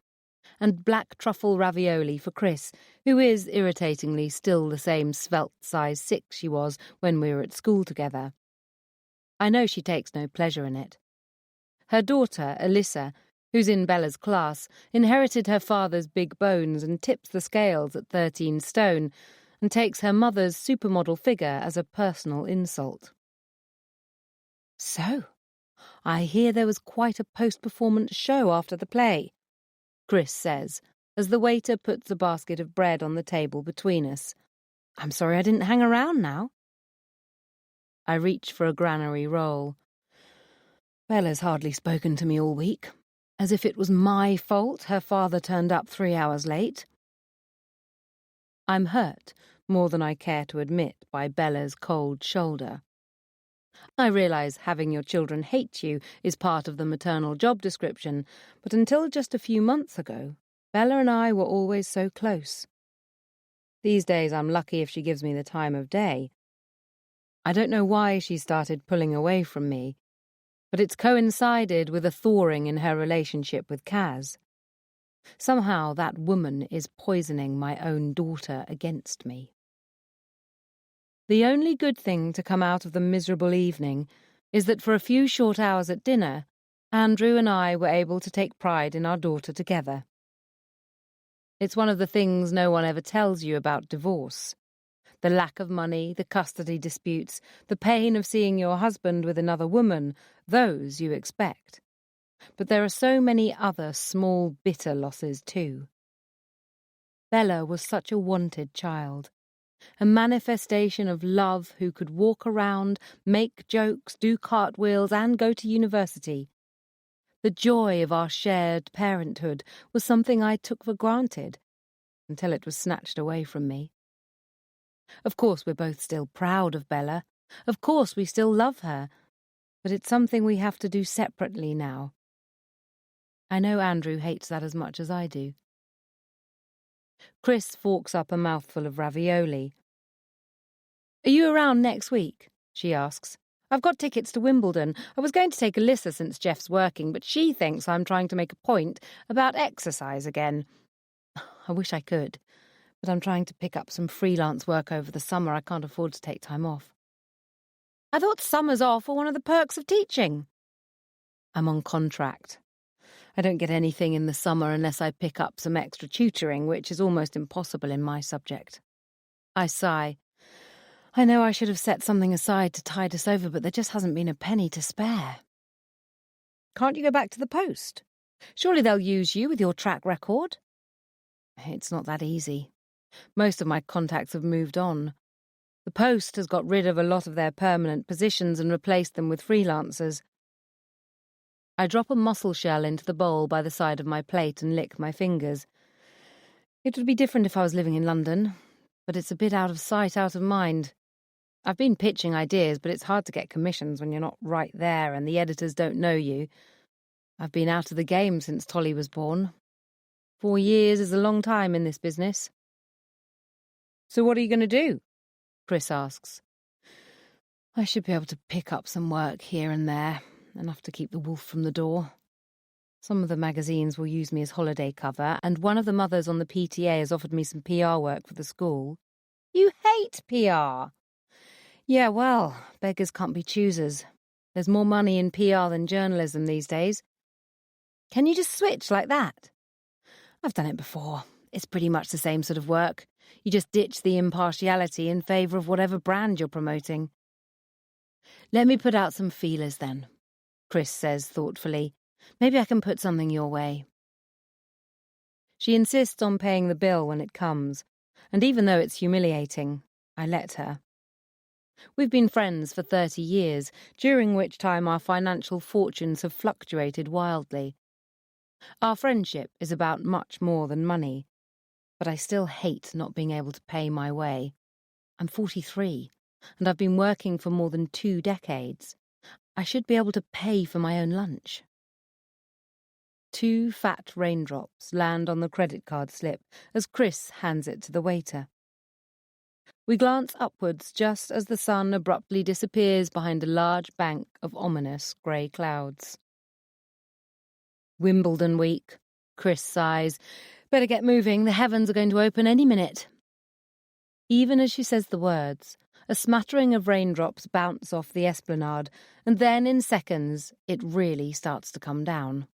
Speaker 1: and black truffle ravioli for Chris, who is, irritatingly, still the same svelte size 6 she was when we were at school together. I know she takes no pleasure in it. Her daughter, Alyssa, who's in Bella's class, inherited her father's big bones and tips the scales at 13 stone, and takes her mother's supermodel figure as a personal insult. So, I hear there was quite a post-performance show after the play, Chris says, as the waiter puts a basket of bread on the table between us. I'm sorry I didn't hang around now. I reach for a granary roll. Bella's hardly spoken to me all week, as if it was my fault her father turned up 3 hours late. I'm hurt, more than I care to admit, by Bella's cold shoulder. I realise having your children hate you is part of the maternal job description, but until just a few months ago, Bella and I were always so close. These days I'm lucky if she gives me the time of day. I don't know why she started pulling away from me, but it's coincided with a thawing in her relationship with Kaz. Somehow that woman is poisoning my own daughter against me. The only good thing to come out of the miserable evening is that for a few short hours at dinner, Andrew and I were able to take pride in our daughter together. It's one of the things no one ever tells you about divorce. The lack of money, the custody disputes, the pain of seeing your husband with another woman, those you expect. But there are so many other small, bitter losses too. Bella was such a wanted child. A manifestation of love who could walk around, make jokes, do cartwheels, and go to university. The joy of our shared parenthood was something I took for granted, until it was snatched away from me. Of course we're both still proud of Bella. Of course we still love her. But it's something we have to do separately now. I know Andrew hates that as much as I do. Chris forks up a mouthful of ravioli. Are you around next week? She asks. I've got tickets to Wimbledon. I was going to take Alyssa since Jeff's working, but she thinks I'm trying to make a point about exercise again. I wish I could, but I'm trying to pick up some freelance work over the summer. I can't afford to take time off. I thought summers off were one of the perks of teaching. I'm on contract. I don't get anything in the summer unless I pick up some extra tutoring, which is almost impossible in my subject. I sigh. I know I should have set something aside to tide us over, but there just hasn't been a penny to spare. Can't you go back to the post? Surely they'll use you with your track record. It's not that easy. Most of my contacts have moved on. The post has got rid of a lot of their permanent positions and replaced them with freelancers. I drop a mussel shell into the bowl by the side of my plate and lick my fingers. It would be different if I was living in London, but it's a bit out of sight, out of mind. I've been pitching ideas, but it's hard to get commissions when you're not right there and the editors don't know you. I've been out of the game since Tolly was born. 4 years is a long time in this business. So what are you going to do? Chris asks. I should be able to pick up some work here and there, enough to keep the wolf from the door. Some of the magazines will use me as holiday cover, and one of the mothers on the PTA has offered me some PR work for the school. You hate PR! Yeah, well, beggars can't be choosers. There's more money in PR than journalism these days. Can you just switch like that? I've done it before. It's pretty much the same sort of work. You just ditch the impartiality in favour of whatever brand you're promoting. Let me put out some feelers then, Chris says thoughtfully. Maybe I can put something your way. She insists on paying the bill when it comes, and even though it's humiliating, I let her. We've been friends for 30 years, during which time our financial fortunes have fluctuated wildly. Our friendship is about much more than money, but I still hate not being able to pay my way. I'm 43, and I've been working for more than 2 decades. I should be able to pay for my own lunch. 2 fat raindrops land on the credit card slip as Chris hands it to the waiter. We glance upwards just as the sun abruptly disappears behind a large bank of ominous grey clouds. Wimbledon week, Chris sighs. Better get moving, the heavens are going to open any minute. Even as she says the words, a smattering of raindrops bounce off the esplanade, and then in seconds it really starts to come down.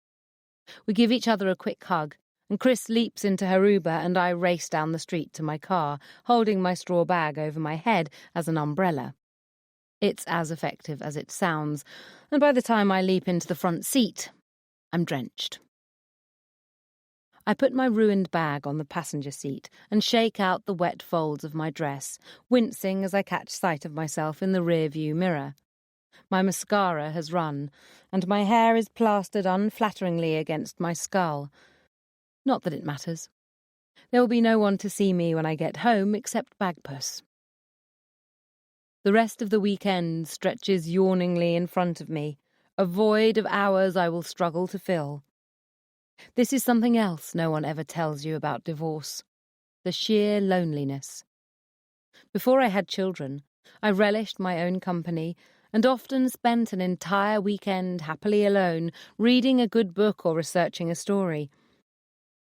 Speaker 1: We give each other a quick hug, and Chris leaps into her Uber and I race down the street to my car, holding my straw bag over my head as an umbrella. It's as effective as it sounds, and by the time I leap into the front seat, I'm drenched. I put my ruined bag on the passenger seat and shake out the wet folds of my dress, wincing as I catch sight of myself in the rear-view mirror. My mascara has run, and my hair is plastered unflatteringly against my skull. Not that it matters. There will be no one to see me when I get home except Bagpuss. The rest of the weekend stretches yawningly in front of me, a void of hours I will struggle to fill. This is something else no one ever tells you about divorce: the sheer loneliness. Before I had children, I relished my own company and often spent an entire weekend happily alone, reading a good book or researching a story.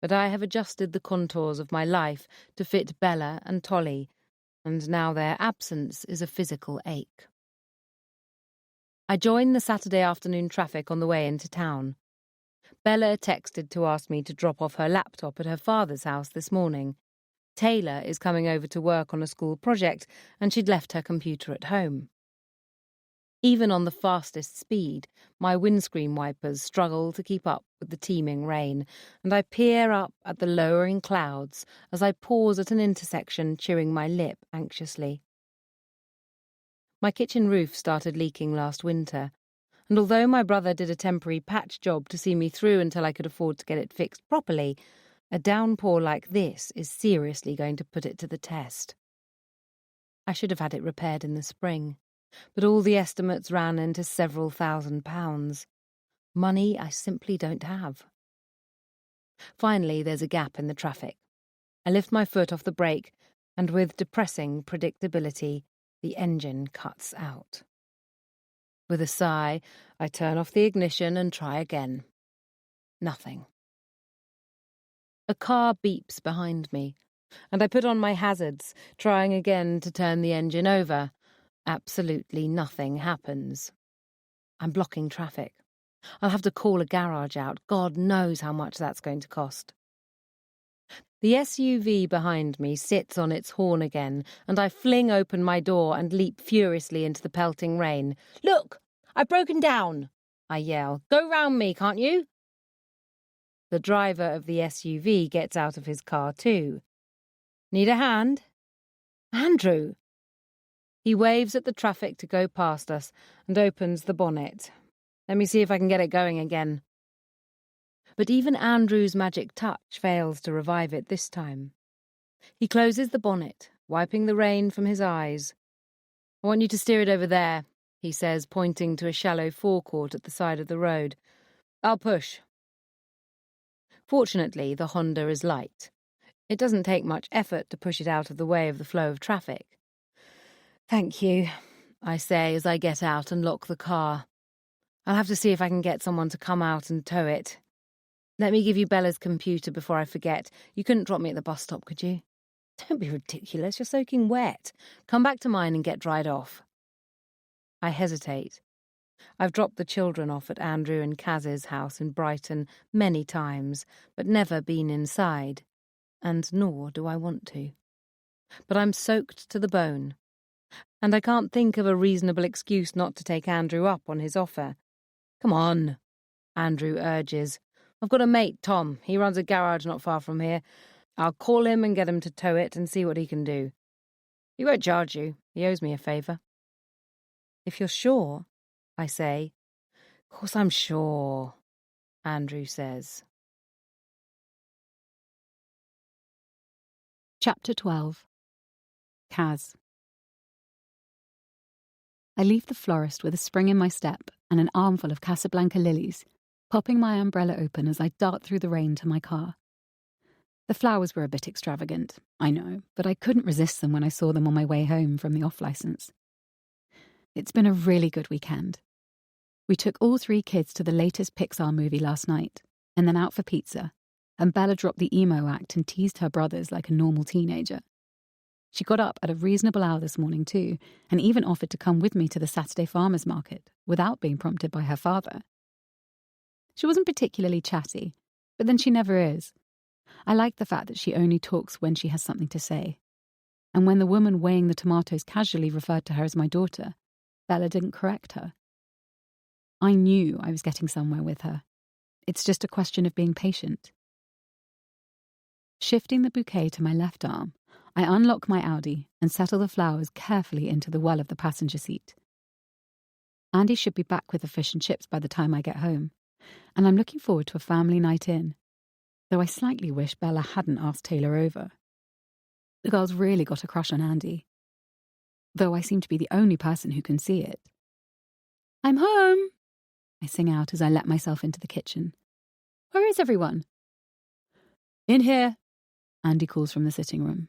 Speaker 1: But I have adjusted the contours of my life to fit Bella and Tolly, and now their absence is a physical ache. I joined the Saturday afternoon traffic on the way into town. Bella texted to ask me to drop off her laptop at her father's house this morning. Taylor is coming over to work on a school project, and she'd left her computer at home. Even on the fastest speed, my windscreen wipers struggle to keep up with the teeming rain, and I peer up at the lowering clouds as I pause at an intersection, chewing my lip anxiously. My kitchen roof started leaking last winter, and although my brother did a temporary patch job to see me through until I could afford to get it fixed properly, a downpour like this is seriously going to put it to the test. I should have had it repaired in the spring, but all the estimates ran into several £1,000s. Money I simply don't have. Finally, there's a gap in the traffic. I lift my foot off the brake, and with depressing predictability, the engine cuts out. With a sigh, I turn off the ignition and try again. Nothing. A car beeps behind me, and I put on my hazards, trying again to turn the engine over. Absolutely nothing happens. I'm blocking traffic. I'll have to call a garage out. God knows how much that's going to cost. The SUV behind me sits on its horn again, and I fling open my door and leap furiously into the pelting rain. "Look! I've broken down!" I yell. "Go round me, can't you?" The driver of the SUV gets out of his car too. "Need a hand?" "Andrew!" He waves at the traffic to go past us and opens the bonnet. Let me see if I can get it going again. But even Andrew's magic touch fails to revive it this time. He closes the bonnet, wiping the rain from his eyes. "I want you to steer it over there," he says, pointing to a shallow forecourt at the side of the road. "I'll push." Fortunately, the Honda is light. It doesn't take much effort to push it out of the way of the flow of traffic. "Thank you," I say as I get out and lock the car. "I'll have to see if I can get someone to come out and tow it. Let me give you Bella's computer before I forget. You couldn't drop me at the bus stop, could you?" "Don't be ridiculous, you're soaking wet. Come back to mine and get dried off." I hesitate. I've dropped the children off at Andrew and Kaz's house in Brighton many times, but never been inside, and nor do I want to. But I'm soaked to the bone, and I can't think of a reasonable excuse not to take Andrew up on his offer. "Come on," Andrew urges. "I've got a mate, Tom. He runs a garage not far from here. I'll call him and get him to tow it and see what he can do. He won't charge you. He owes me a favour." "If you're sure," I say. "Course I'm sure," Andrew says.
Speaker 4: Chapter 12. Kaz. I leave the florist with a spring in my step and an armful of Casablanca lilies, popping my umbrella open as I dart through the rain to my car. The flowers were a bit extravagant, I know, but I couldn't resist them when I saw them on my way home from the off-licence. It's been a really good weekend. We took all 3 kids to the latest Pixar movie last night, and then out for pizza, and Bella dropped the emo act and teased her brothers like a normal teenager. She got up at a reasonable hour this morning too, and even offered to come with me to the Saturday farmers market, without being prompted by her father. She wasn't particularly chatty, but then she never is. I like the fact that she only talks when she has something to say. And when the woman weighing the tomatoes casually referred to her as my daughter, Bella didn't correct her. I knew I was getting somewhere with her. It's just a question of being patient. Shifting the bouquet to my left arm, I unlock my Audi and settle the flowers carefully into the well of the passenger seat. Andy should be back with the fish and chips by the time I get home, and I'm looking forward to a family night in, though I slightly wish Bella hadn't asked Taylor over. The girl's really got a crush on Andy, though I seem to be the only person who can see it. "I'm home," I sing out as I let myself into the kitchen. "Where is everyone?" "In here," Andy calls from the sitting room.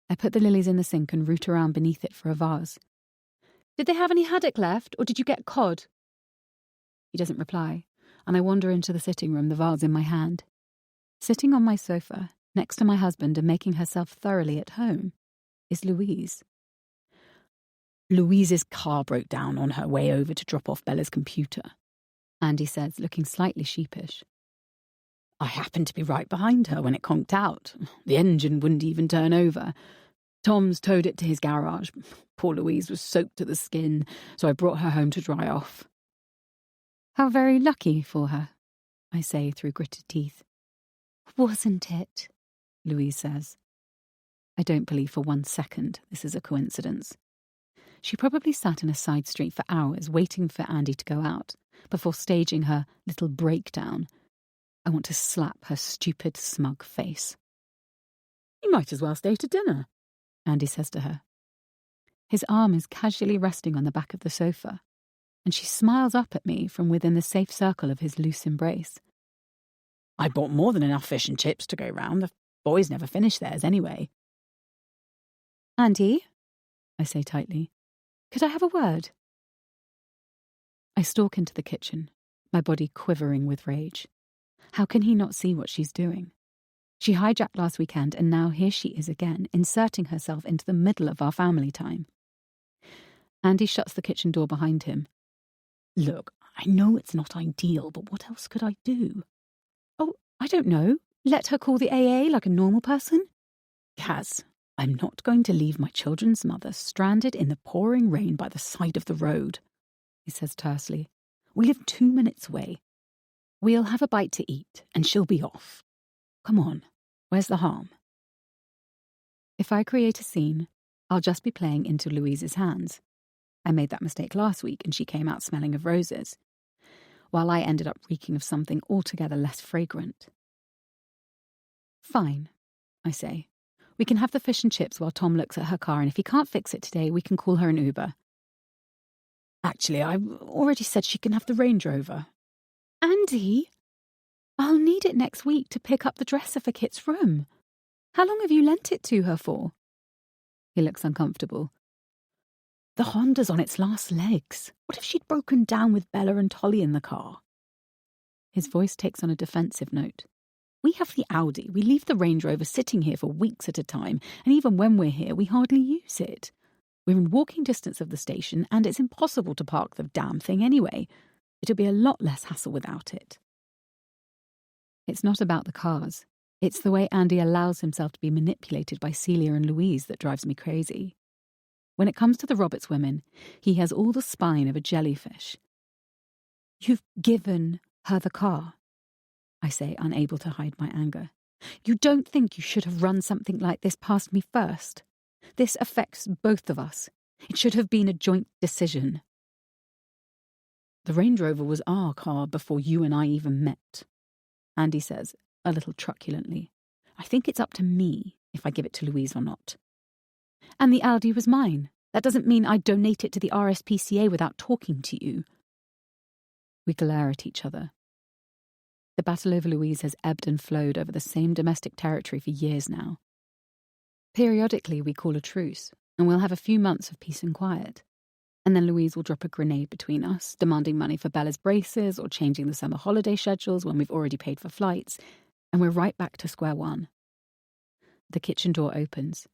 Speaker 4: I put the lilies in the sink and root around beneath it for a vase. "Did they have any haddock left, or did you get cod?" He doesn't reply, and I wander into the sitting room, the vase in my hand. Sitting on my sofa, next to my husband and making herself thoroughly at home, is Louise. "Louise's car broke down on her way over to drop off Bella's computer," Andy says, looking slightly sheepish. "I happened to be right behind her when it conked out. The engine wouldn't even turn over. Tom's towed it to his garage. Poor Louise was soaked to the skin, so I brought her home to dry off." "How very lucky for her," I say through gritted teeth. "Wasn't it?" Louise says. I don't believe for 1 second this is a coincidence. She probably sat in a side street for hours waiting for Andy to go out, before staging her little breakdown. I want to slap her stupid, smug face. "You might as well stay to dinner," Andy says to her. His arm is casually resting on the back of the sofa, and she smiles up at me from within the safe circle of his loose embrace. "I bought more than enough fish and chips to go round. The boys never finish theirs anyway." "Andy," I say tightly, "could I have a word?" I stalk into the kitchen, my body quivering with rage. How can he not see what she's doing? She hijacked last weekend, and now here she is again, inserting herself into the middle of our family time. Andy shuts the kitchen door behind him. "Look, I know it's not ideal, but what else could I do?" "Oh, I don't know. Let her call the AA like a normal person?" "Kaz, I'm not going to leave my children's mother stranded in the pouring rain by the side of the road," he says tersely. "We live 2 minutes away. We'll have a bite to eat, and she'll be off. Come on, where's the harm?" If I create a scene, I'll just be playing into Louise's hands. I made that mistake last week, and she came out smelling of roses, while I ended up reeking of something altogether less fragrant. "Fine," I say. "We can have the fish and chips while Tom looks at her car, and if he can't fix it today, we can call her an Uber." "Actually, I've already said she can have the Range Rover." "Andy, I'll need it next week to pick up the dresser for Kit's room. How long have you lent it to her for?" He looks uncomfortable. "The Honda's on its last legs. What if she'd broken down with Bella and Tolly in the car?" His voice takes on a defensive note. "We have the Audi. We leave the Range Rover sitting here for weeks at a time, and even when we're here, we hardly use it. We're in walking distance of the station, and it's impossible to park the damn thing anyway. It'll be a lot less hassle without it." It's not about the cars. It's the way Andy allows himself to be manipulated by Celia and Louise that drives me crazy. When it comes to the Roberts women, he has all the spine of a jellyfish. "You've given her the car," I say, unable to hide my anger. "You don't think you should have run something like this past me first? This affects both of us. It should have been a joint decision." "The Range Rover was our car before you and I even met," Andy says, a little truculently. "I think it's up to me if I give it to Louise or not." "And the Audi was mine. That doesn't mean I'd donate it to the RSPCA without talking to you." We glare at each other. The battle over Louise has ebbed and flowed over the same domestic territory for years now. Periodically, we call a truce, and we'll have a few months of peace and quiet. And then Louise will drop a grenade between us, demanding money for Bella's braces or changing the summer holiday schedules when we've already paid for flights, and we're right back to square one. The kitchen door opens.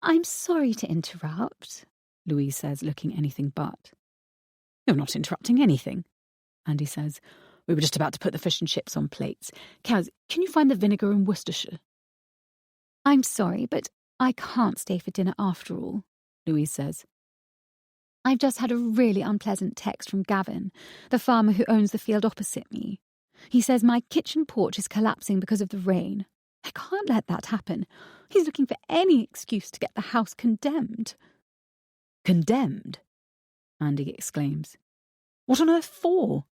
Speaker 4: "I'm sorry to interrupt," Louise says, looking anything but. "You're not interrupting anything," Andy says. "We were just about to put the fish and chips on plates. Kaz, can you find the vinegar and Worcestershire?" "I'm sorry, but I can't stay for dinner after all," Louise says. "I've just had a really unpleasant text from Gavin, the farmer who owns the field opposite me. He says my kitchen porch is collapsing because of the rain. I can't let that happen. He's looking for any excuse to get the house condemned." "Condemned?" Andy exclaims. "What on earth for?"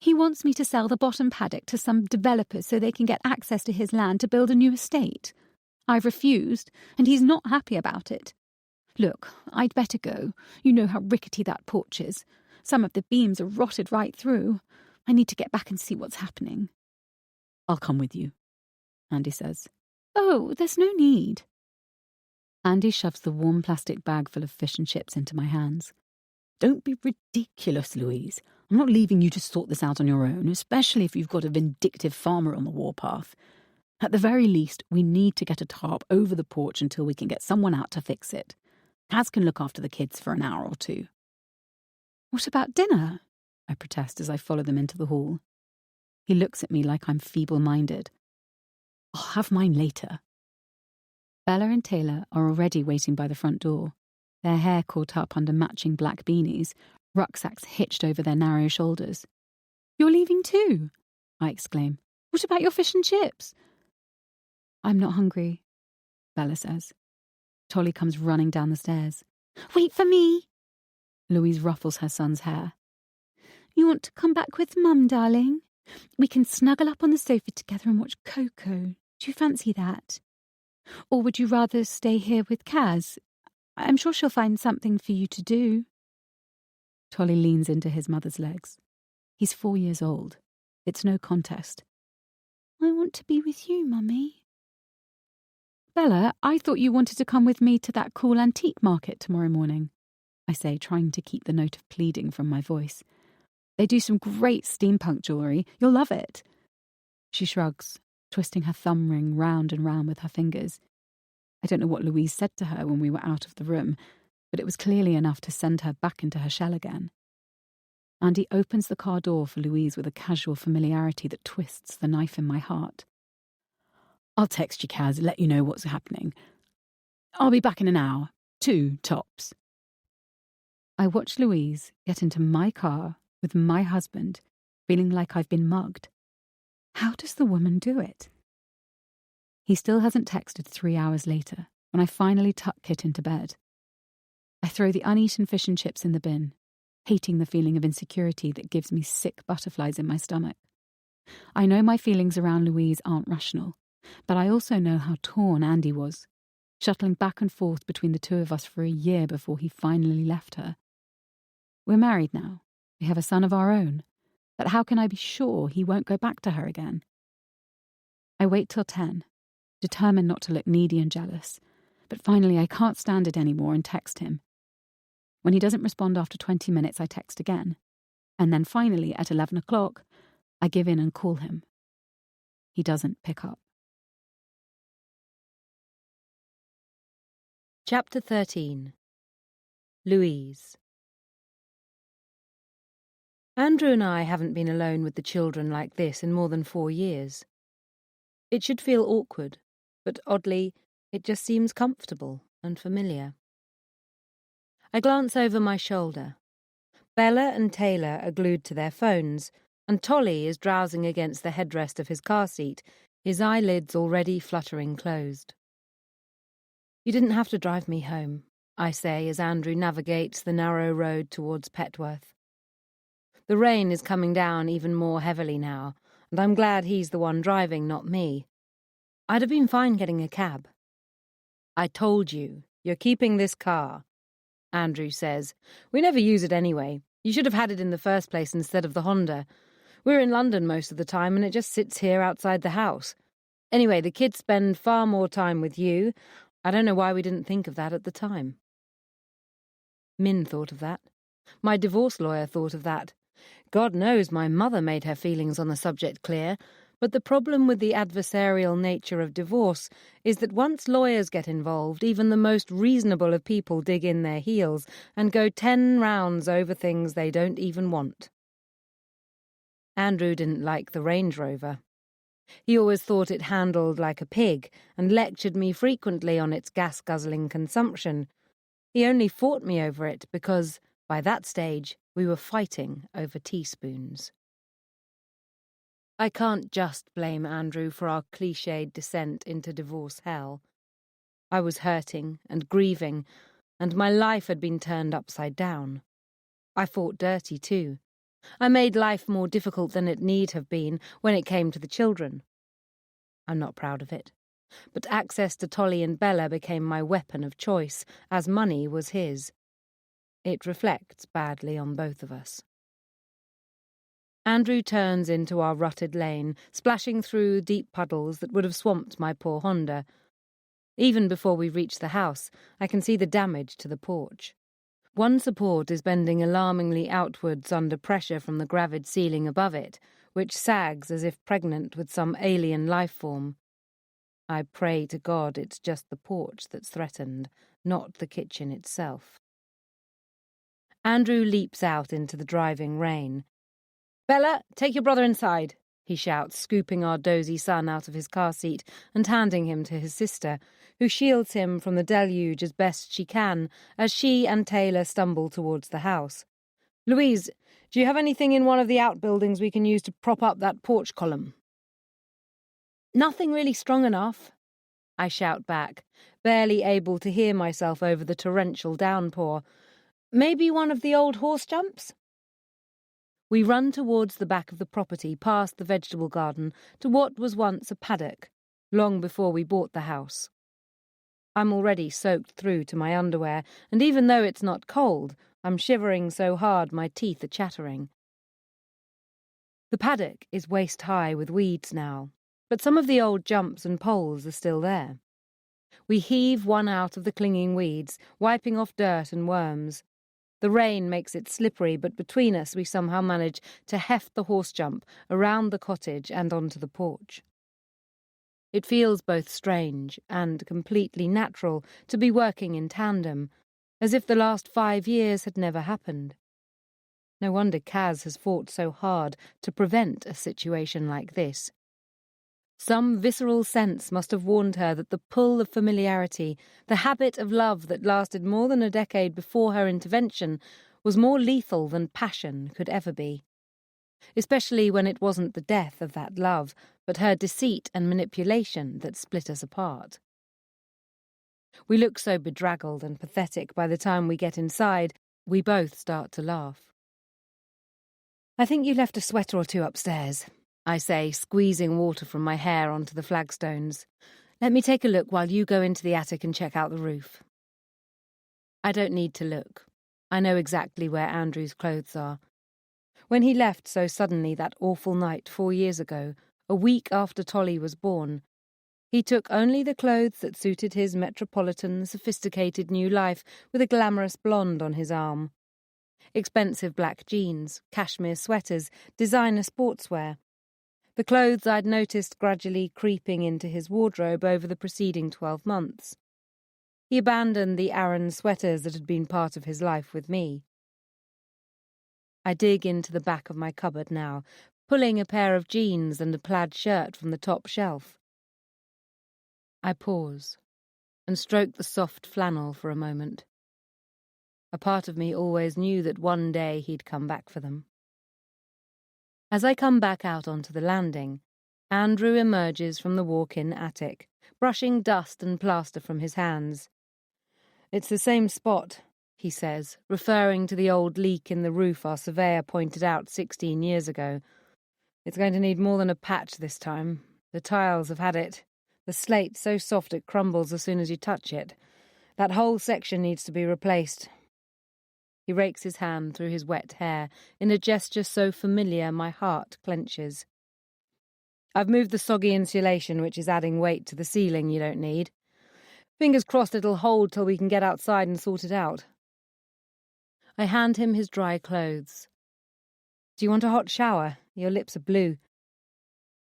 Speaker 4: "He wants me to sell the bottom paddock to some developers so they can get access to his land to build a new estate. I've refused, and he's not happy about it. Look, I'd better go. You know how rickety that porch is. Some of the beams are rotted right through. I need to get back and see what's happening." "I'll come with you," Andy says. "Oh, there's no need." Andy shoves the warm plastic bag full of fish and chips into my hands. "Don't be ridiculous, Louise. I'm not leaving you to sort this out on your own, especially if you've got a vindictive farmer on the warpath. At the very least, we need to get a tarp over the porch until we can get someone out to fix it. Kaz can look after the kids for an hour or two." "What about dinner?" I protest as I follow them into the hall. He looks at me like I'm feeble-minded. "I'll have mine later." Bella and Taylor are already waiting by the front door, their hair caught up under matching black beanies, rucksacks hitched over their narrow shoulders. "You're leaving too?" I exclaim. "What about your fish and chips?" "I'm not hungry," Bella says. Tolly comes running down the stairs. "Wait for me!" Louise ruffles her son's hair. "You want to come back with Mum, darling? We can snuggle up on the sofa together and watch Coco. Do you fancy that? Or would you rather stay here with Kaz? I'm sure she'll find something for you to do." Tolly leans into his mother's legs. He's 4 years old. It's no contest. "I want to be with you, Mummy." "Bella, I thought you wanted to come with me to that cool antique market tomorrow morning," I say, trying to keep the note of pleading from my voice. "They do some great steampunk jewellery. You'll love it." She shrugs, twisting her thumb ring round and round with her fingers. I don't know what Louise said to her when we were out of the room, but it was clearly enough to send her back into her shell again. Andy opens the car door for Louise with a casual familiarity that twists the knife in my heart. "I'll text you, Kaz, let you know what's happening. I'll be back in an hour. 2 tops." I watch Louise get into my car with my husband, feeling like I've been mugged. How does the woman do it? He still hasn't texted 3 hours later, when I finally tuck Kit into bed. I throw the uneaten fish and chips in the bin, hating the feeling of insecurity that gives me sick butterflies in my stomach. I know my feelings around Louise aren't rational, but I also know how torn Andy was, shuttling back and forth between the two of us for a year before he finally left her. We're married now. We have a son of our own. But how can I be sure he won't go back to her again? I wait till 10, determined not to look needy and jealous, but finally I can't stand it anymore and text him. When he doesn't respond after 20 minutes, I text again. And then finally, at 11 o'clock, I give in and call him. He doesn't pick up.
Speaker 1: Chapter 13. Louise. Andrew and I haven't been alone with the children like this in more than 4 years. It should feel awkward, but oddly, it just seems comfortable and familiar. I glance over my shoulder. Bella and Taylor are glued to their phones, and Tolly is drowsing against the headrest of his car seat, his eyelids already fluttering closed. "You didn't have to drive me home," I say as Andrew navigates the narrow road towards Petworth. The rain is coming down even more heavily now, and I'm glad he's the one driving, not me. I'd have been fine getting a cab. "I told you, you're keeping this car," Andrew says. "We never use it anyway. You should have had it in the first place instead of the Honda. We're in London most of the time and it just sits here outside the house. Anyway, the kids spend far more time with you. I don't know why we didn't think of that at the time. Min thought of that. My divorce lawyer thought of that. God knows my mother made her feelings on the subject clear, but the problem with the adversarial nature of divorce is that once lawyers get involved, even the most reasonable of people dig in their heels and go 10 rounds over things they don't even want. Andrew didn't like the Range Rover. He always thought it handled like a pig and lectured me frequently on its gas-guzzling consumption. He only fought me over it because, by that stage, we were fighting over teaspoons. I can't just blame Andrew for our cliched descent into divorce hell. I was hurting and grieving, and my life had been turned upside down. I fought dirty too. I made life more difficult than it need have been when it came to the children. I'm not proud of it, but access to Tolly and Bella became my weapon of choice, as money was his. It reflects badly on both of us. Andrew turns into our rutted lane, splashing through deep puddles that would have swamped my poor Honda. Even before we reach the house, I can see the damage to the porch. One support is bending alarmingly outwards under pressure from the gravid ceiling above it, which sags as if pregnant with some alien life form. I pray to God it's just the porch that's threatened, not the kitchen itself. Andrew leaps out into the driving rain. "Bella, take your brother inside," he shouts, scooping our dozy son out of his car seat and handing him to his sister, who shields him from the deluge as best she can as she and Taylor stumble towards the house. "Louise, do you have anything in one of the outbuildings we can use to prop up that porch column?" "Nothing really strong enough," I shout back, barely able to hear myself over the torrential downpour. "Maybe one of the old horse jumps?" We run towards the back of the property, past the vegetable garden, to what was once a paddock, long before we bought the house. I'm already soaked through to my underwear, and even though it's not cold, I'm shivering so hard my teeth are chattering. The paddock is waist-high with weeds now, but some of the old jumps and poles are still there. We heave one out of the clinging weeds, wiping off dirt and worms. The rain makes it slippery, but between us we somehow manage to heft the horse jump around the cottage and onto the porch. It feels both strange and completely natural to be working in tandem, as if the last 5 years had never happened. No wonder Kaz has fought so hard to prevent a situation like this. Some visceral sense must have warned her that the pull of familiarity, the habit of love that lasted more than a decade before her intervention, was more lethal than passion could ever be. Especially when it wasn't the death of that love, but her deceit and manipulation that split us apart. We look so bedraggled and pathetic by the time we get inside, we both start to laugh. "I think you left a sweater or two upstairs," I say, squeezing water from my hair onto the flagstones. "Let me take a look while you go into the attic and check out the roof." I don't need to look. I know exactly where Andrew's clothes are. When he left so suddenly that awful night 4 years ago, a week after Tolly was born, he took only the clothes that suited his metropolitan, sophisticated new life with a glamorous blonde on his arm. Expensive black jeans, cashmere sweaters, designer sportswear. The clothes I'd noticed gradually creeping into his wardrobe over the preceding 12 months. He abandoned the Aran sweaters that had been part of his life with me. I dig into the back of my cupboard now, pulling a pair of jeans and a plaid shirt from the top shelf. I pause and stroke the soft flannel for a moment. A part of me always knew that one day he'd come back for them. As I come back out onto the landing, Andrew emerges from the walk-in attic, brushing dust and plaster from his hands. "It's the same spot," he says, referring to the old leak in the roof our surveyor pointed out 16 years ago. "It's going to need more than a patch this time. The tiles have had it. The slate's so soft it crumbles as soon as you touch it. That whole section needs to be replaced." He rakes his hand through his wet hair in a gesture so familiar my heart clenches. I've moved the soggy insulation, which is adding weight to the ceiling you don't need. Fingers crossed it'll hold till we can get outside and sort it out. I hand him his dry clothes. Do you want a hot shower? Your lips are blue.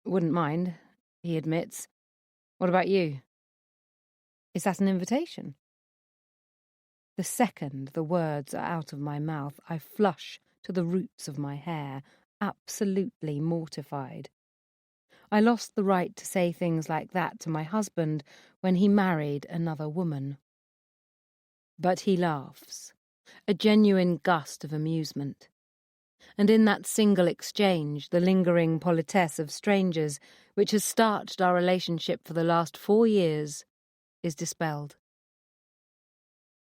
Speaker 1: Wouldn't mind, he admits. What about you? Is that an invitation? The second the words are out of my mouth, I flush to the roots of my hair, absolutely mortified. I lost the right to say things like that to my husband when he married another woman. But he laughs, a genuine gust of amusement. And in that single exchange, the lingering politesse of strangers, which has starched our relationship for the last 4 years, is dispelled.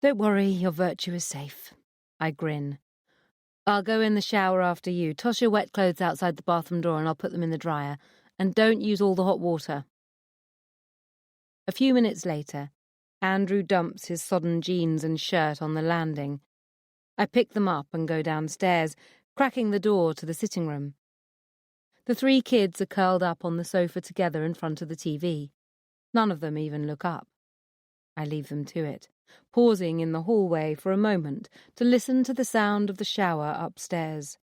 Speaker 1: Don't worry, your virtue is safe. I grin. I'll go in the shower after you. Toss your wet clothes outside the bathroom door and I'll put them in the dryer. And don't use all the hot water. A few minutes later, Andrew dumps his sodden jeans and shirt on the landing. I pick them up and go downstairs, cracking the door to the sitting room. The 3 kids are curled up on the sofa together in front of the TV. None of them even look up. I leave them to it, pausing in the hallway for a moment to listen to the sound of the shower upstairs.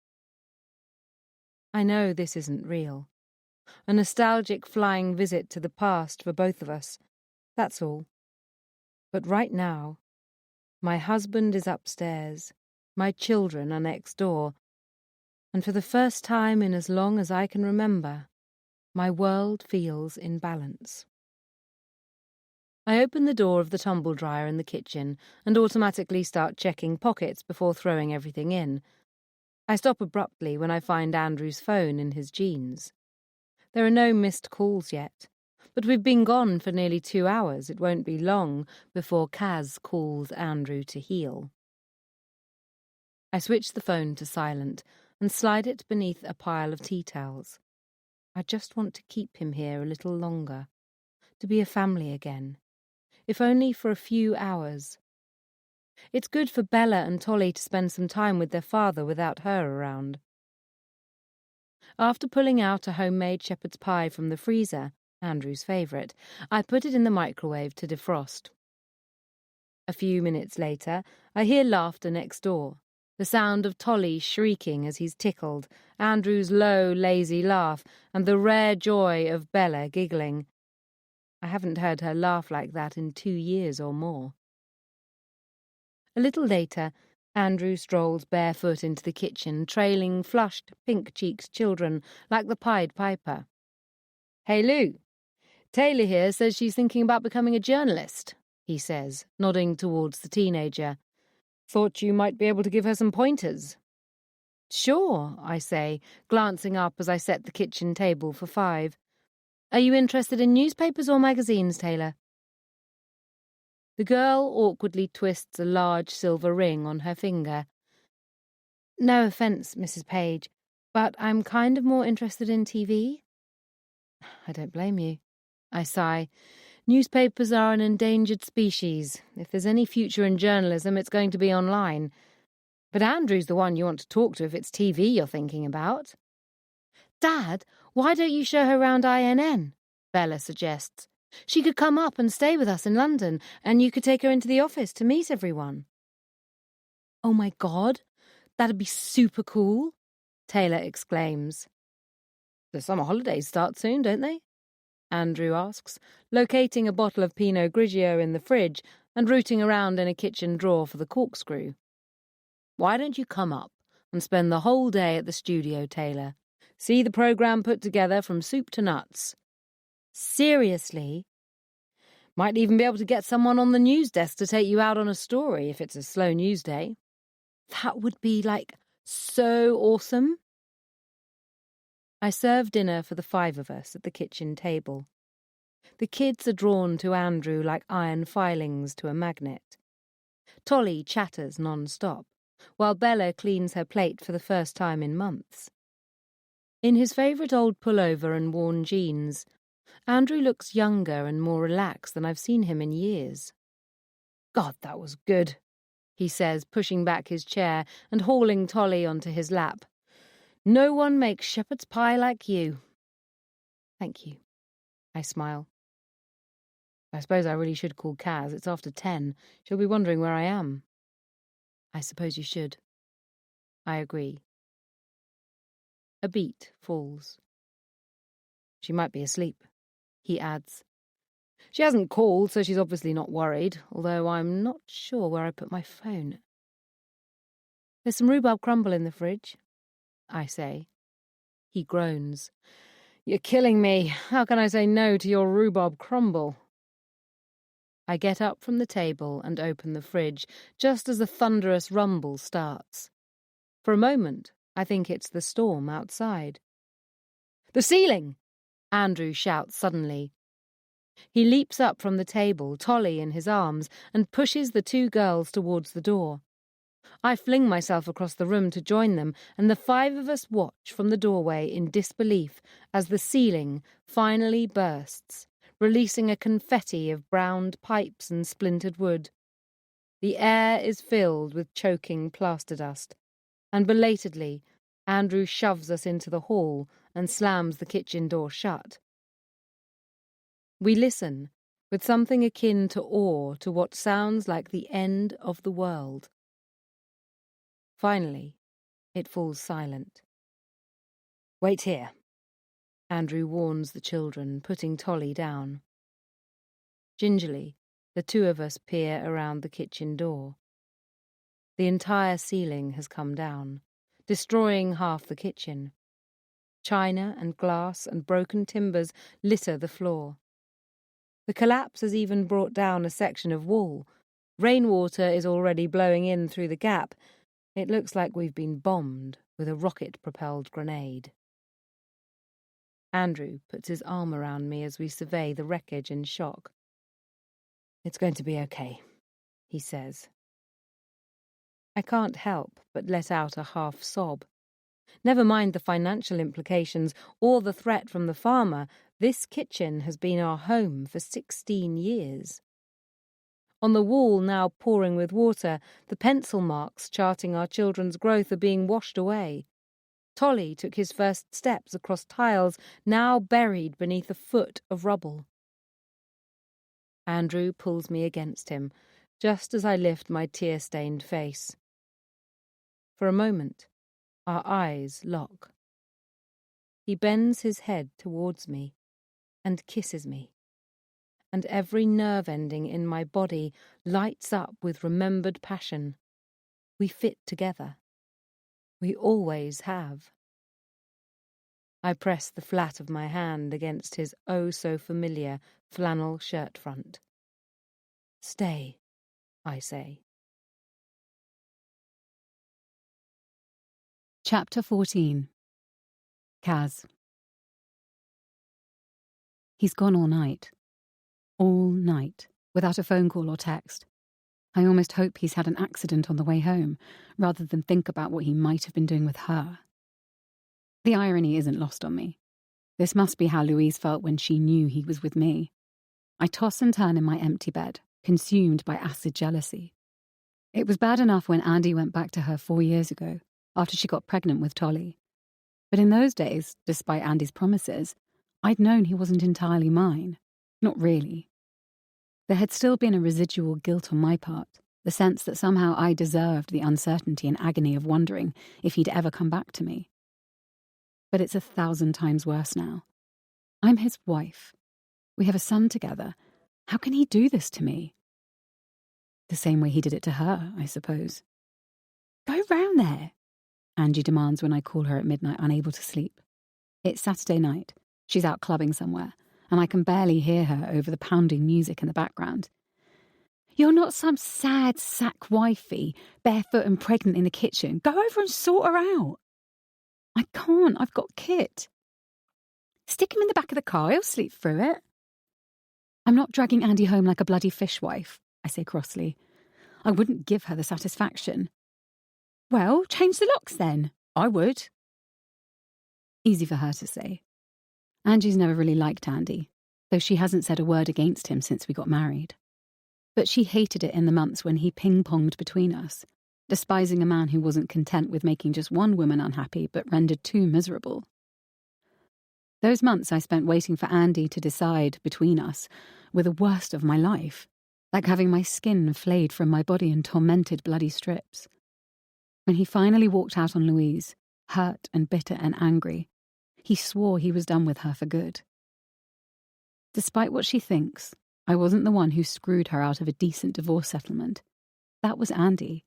Speaker 1: I know this isn't real. A nostalgic flying visit to the past for both of us. That's all. But right now, my husband is upstairs, my children are next door, and for the first time in as long as I can remember, my world feels in balance. I open the door of the tumble dryer in the kitchen and automatically start checking pockets before throwing everything in. I stop abruptly when I find Andrew's phone in his jeans. There are no missed calls yet, but we've been gone for nearly 2 hours. It won't be long before Kaz calls Andrew to heel. I switch the phone to silent and slide it beneath a pile of tea towels. I just want to keep him here a little longer, to be a family again, if only for a few hours. It's good for Bella and Tolly to spend some time with their father without her around. After pulling out a homemade shepherd's pie from the freezer, Andrew's favourite, I put it in the microwave to defrost. A few minutes later, I hear laughter next door, the sound of Tolly shrieking as he's tickled, Andrew's low, lazy laugh, and the rare joy of Bella giggling. I haven't heard her laugh like that in 2 years or more. A little later, Andrew strolls barefoot into the kitchen, trailing flushed, pink-cheeked children like the Pied Piper. "Hey, Lou, Taylor here says she's thinking about becoming a journalist," he says, nodding towards the teenager. "Thought you might be able to give her some pointers." "Sure," I say, glancing up as I set the kitchen table for 5. "Are you interested in newspapers or magazines, Taylor?" The girl awkwardly twists a large silver ring on her finger. "No offence, Mrs. Page, but I'm kind of more interested in TV." I don't blame you. I sigh. Newspapers are an endangered species. If there's any future in journalism, it's going to be online. But Andrew's the one you want to talk to if it's TV you're thinking about. "Dad, why don't you show her round INN?" Bella suggests. "She could come up and stay with us in London, and you could take her into the office to meet everyone." "Oh my God, that'd be super cool," Taylor exclaims. "The summer holidays start soon, don't they?" Andrew asks, locating a bottle of Pinot Grigio in the fridge and rooting around in a kitchen drawer for the corkscrew. "Why don't you come up and spend the whole day at the studio, Taylor? See the programme put together from soup to nuts." "Seriously?" "Might even be able to get someone on the news desk to take you out on a story if it's a slow news day." "That would be, so awesome." I serve dinner for the 5 of us at the kitchen table. The kids are drawn to Andrew like iron filings to a magnet. Tolly chatters non-stop, while Bella cleans her plate for the first time in months. In his favourite old pullover and worn jeans, Andrew looks younger and more relaxed than I've seen him in years. God, that was good. he says, pushing back his chair and hauling Tolly onto his lap. No one makes shepherd's pie like you. Thank you, I smile. I suppose I really should call Kaz. It's after 10. She'll be wondering where I am. I suppose you should. I agree. A beat falls. She might be asleep, he adds. She hasn't called, so she's obviously not worried, although I'm not sure where I put my phone. There's some rhubarb crumble in the fridge, I say. He groans. You're killing me. How can I say no to your rhubarb crumble? I get up from the table and open the fridge, just as a thunderous rumble starts. For a moment, I think it's the storm outside. The ceiling! Andrew shouts suddenly. He leaps up from the table, Tolly in his arms, and pushes the two girls towards the door. I fling myself across the room to join them, and the five of us watch from the doorway in disbelief as the ceiling finally bursts, releasing a confetti of browned pipes and splintered wood. The air is filled with choking plaster dust, and belatedly, Andrew shoves us into the hall and slams the kitchen door shut. We listen, with something akin to awe, to what sounds like the end of the world. Finally, it falls silent. Wait here, Andrew warns the children, putting Tolly down. Gingerly, the two of us peer around the kitchen door. The entire ceiling has come down, destroying half the kitchen. China and glass and broken timbers litter the floor. The collapse has even brought down a section of wall. Rainwater is already blowing in through the gap. It looks like we've been bombed with a rocket-propelled grenade. Andrew puts his arm around me as we survey the wreckage in shock. It's going to be okay, he says. I can't help but let out a half sob. Never mind the financial implications or the threat from the farmer, this kitchen has been our home for 16 years. On the wall, now pouring with water, the pencil marks charting our children's growth are being washed away. Tolly took his first steps across tiles, now buried beneath a foot of rubble. Andrew pulls me against him, just as I lift my tear-stained face. For a moment, our eyes lock. He bends his head towards me and kisses me, and every nerve ending in my body lights up with remembered passion. We fit together. We always have. I press the flat of my hand against his oh-so-familiar flannel shirt front. Stay, I say.
Speaker 4: Chapter 14. Kaz. He's gone all night. All night, without a phone call or text. I almost hope he's had an accident on the way home, rather than think about what he might have been doing with her. The irony isn't lost on me. This must be how Louise felt when she knew he was with me. I toss and turn in my empty bed, consumed by acid jealousy. It was bad enough when Andy went back to her 4 years ago, after she got pregnant with Tolly. But in those days, despite Andy's promises, I'd known he wasn't entirely mine. Not really. There had still been a residual guilt on my part, the sense that somehow I deserved the uncertainty and agony of wondering if he'd ever come back to me. But it's 1,000 times worse now. I'm his wife. We have a son together. How can he do this to me? The same way he did it to her, I suppose. Go round there, Angie demands when I call her at midnight, unable to sleep. It's Saturday night. She's out clubbing somewhere, and I can barely hear her over the pounding music in the background. You're not some sad sack wifey, barefoot and pregnant in the kitchen. Go over and sort her out. I can't. I've got Kit. Stick him in the back of the car. He'll sleep through it. I'm not dragging Andy home like a bloody fishwife, I say crossly. I wouldn't give her the satisfaction. Well, change the locks then. I would. Easy for her to say. Angie's never really liked Andy, though she hasn't said a word against him since we got married. But she hated it in the months when he ping-ponged between us, despising a man who wasn't content with making just one woman unhappy but rendered two miserable. Those months I spent waiting for Andy to decide between us were the worst of my life, like having my skin flayed from my body in tormented bloody strips. When he finally walked out on Louise, hurt and bitter and angry, he swore he was done with her for good. Despite what she thinks, I wasn't the one who screwed her out of a decent divorce settlement. That was Andy.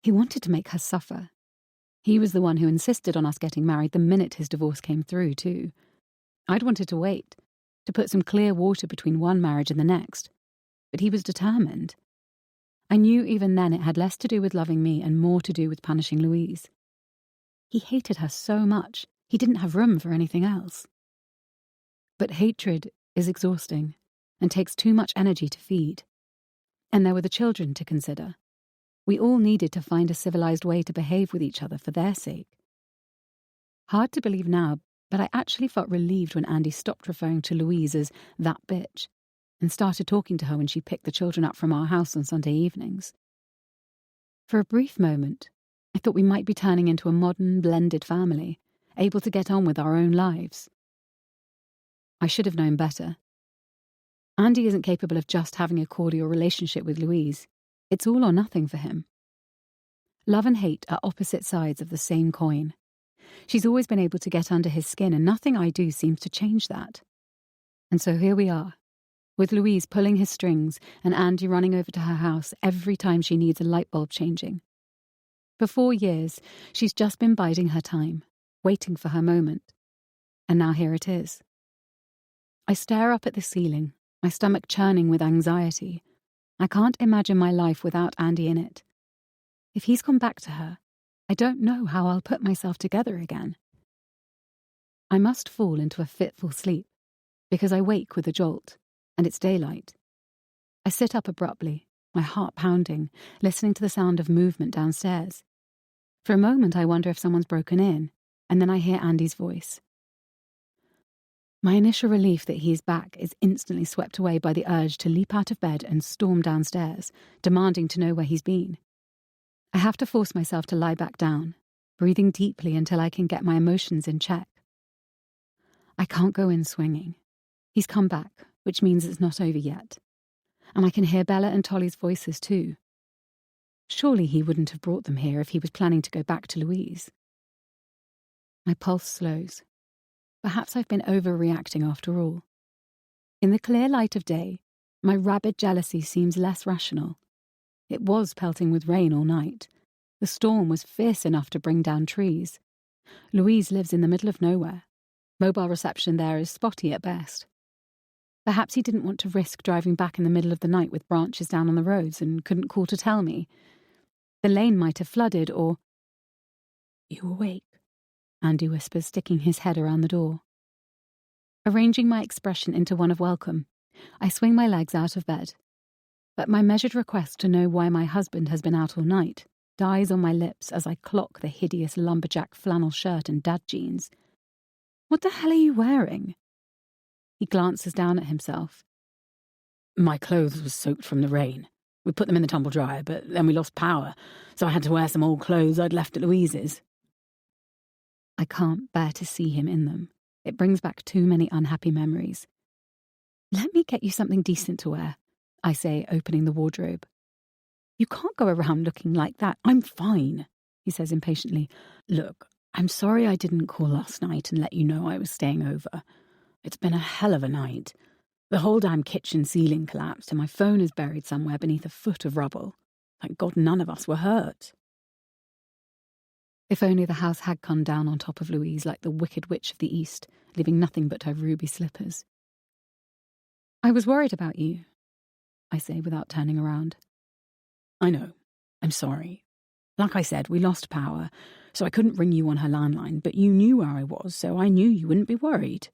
Speaker 4: He wanted to make her suffer. He was the one who insisted on us getting married the minute his divorce came through, too. I'd wanted to wait, to put some clear water between one marriage and the next. But he was determined. I knew even then it had less to do with loving me and more to do with punishing Louise. He hated her so much, he didn't have room for anything else. But hatred is exhausting and takes too much energy to feed. And there were the children to consider. We all needed to find a civilized way to behave with each other for their sake. Hard to believe now, but I actually felt relieved when Andy stopped referring to Louise as that bitch and started talking to her when she picked the children up from our house on Sunday evenings. For a brief moment, I thought we might be turning into a modern, blended family, able to get on with our own lives. I should have known better. Andy isn't capable of just having a cordial relationship with Louise. It's all or nothing for him. Love and hate are opposite sides of the same coin. She's always been able to get under his skin, and nothing I do seems to change that. And so here we are, with Louise pulling his strings and Andy running over to her house every time she needs a light bulb changing. For 4 years, she's just been biding her time, waiting for her moment. And now here it is. I stare up at the ceiling, my stomach churning with anxiety. I can't imagine my life without Andy in it. If he's gone back to her, I don't know how I'll put myself together again. I must fall into a fitful sleep, because I wake with a jolt, and it's daylight. I sit up abruptly, my heart pounding, listening to the sound of movement downstairs. For a moment I wonder if someone's broken in, and then I hear Andy's voice. My initial relief that he is back is instantly swept away by the urge to leap out of bed and storm downstairs, demanding to know where he's been. I have to force myself to lie back down, breathing deeply until I can get my emotions in check. I can't go in swinging. He's come back, which means it's not over yet. And I can hear Bella and Tolly's voices too. Surely he wouldn't have brought them here if he was planning to go back to Louise. My pulse slows. Perhaps I've been overreacting after all. In the clear light of day, my rabid jealousy seems less rational. It was pelting with rain all night. The storm was fierce enough to bring down trees. Louise lives in the middle of nowhere. Mobile reception there is spotty at best. Perhaps he didn't want to risk driving back in the middle of the night with branches down on the roads and couldn't call to tell me. The lane might have flooded or... "You awake?" Andy whispers, sticking his head around the door. Arranging my expression into one of welcome, I swing my legs out of bed. But my measured request to know why my husband has been out all night dies on my lips as I clock the hideous lumberjack flannel shirt and dad jeans. What the hell are you wearing? He glances down at himself. My clothes were soaked from the rain. We put them in the tumble dryer, but then we lost power, so I had to wear some old clothes I'd left at Louise's. I can't bear to see him in them. It brings back too many unhappy memories. Let me get you something decent to wear, I say, opening the wardrobe. You can't go around looking like that. I'm fine, he says impatiently. Look, I'm sorry I didn't call last night and let you know I was staying over. It's been a hell of a night. The whole damn kitchen ceiling collapsed and my phone is buried somewhere beneath a foot of rubble. Thank God none of us were hurt. If only the house had come down on top of Louise like the Wicked Witch of the East, leaving nothing but her ruby slippers. I was worried about you, I say without turning around. I know. I'm sorry. Like I said, we lost power, so I couldn't ring you on her landline, but you knew where I was, so I knew you wouldn't be worried.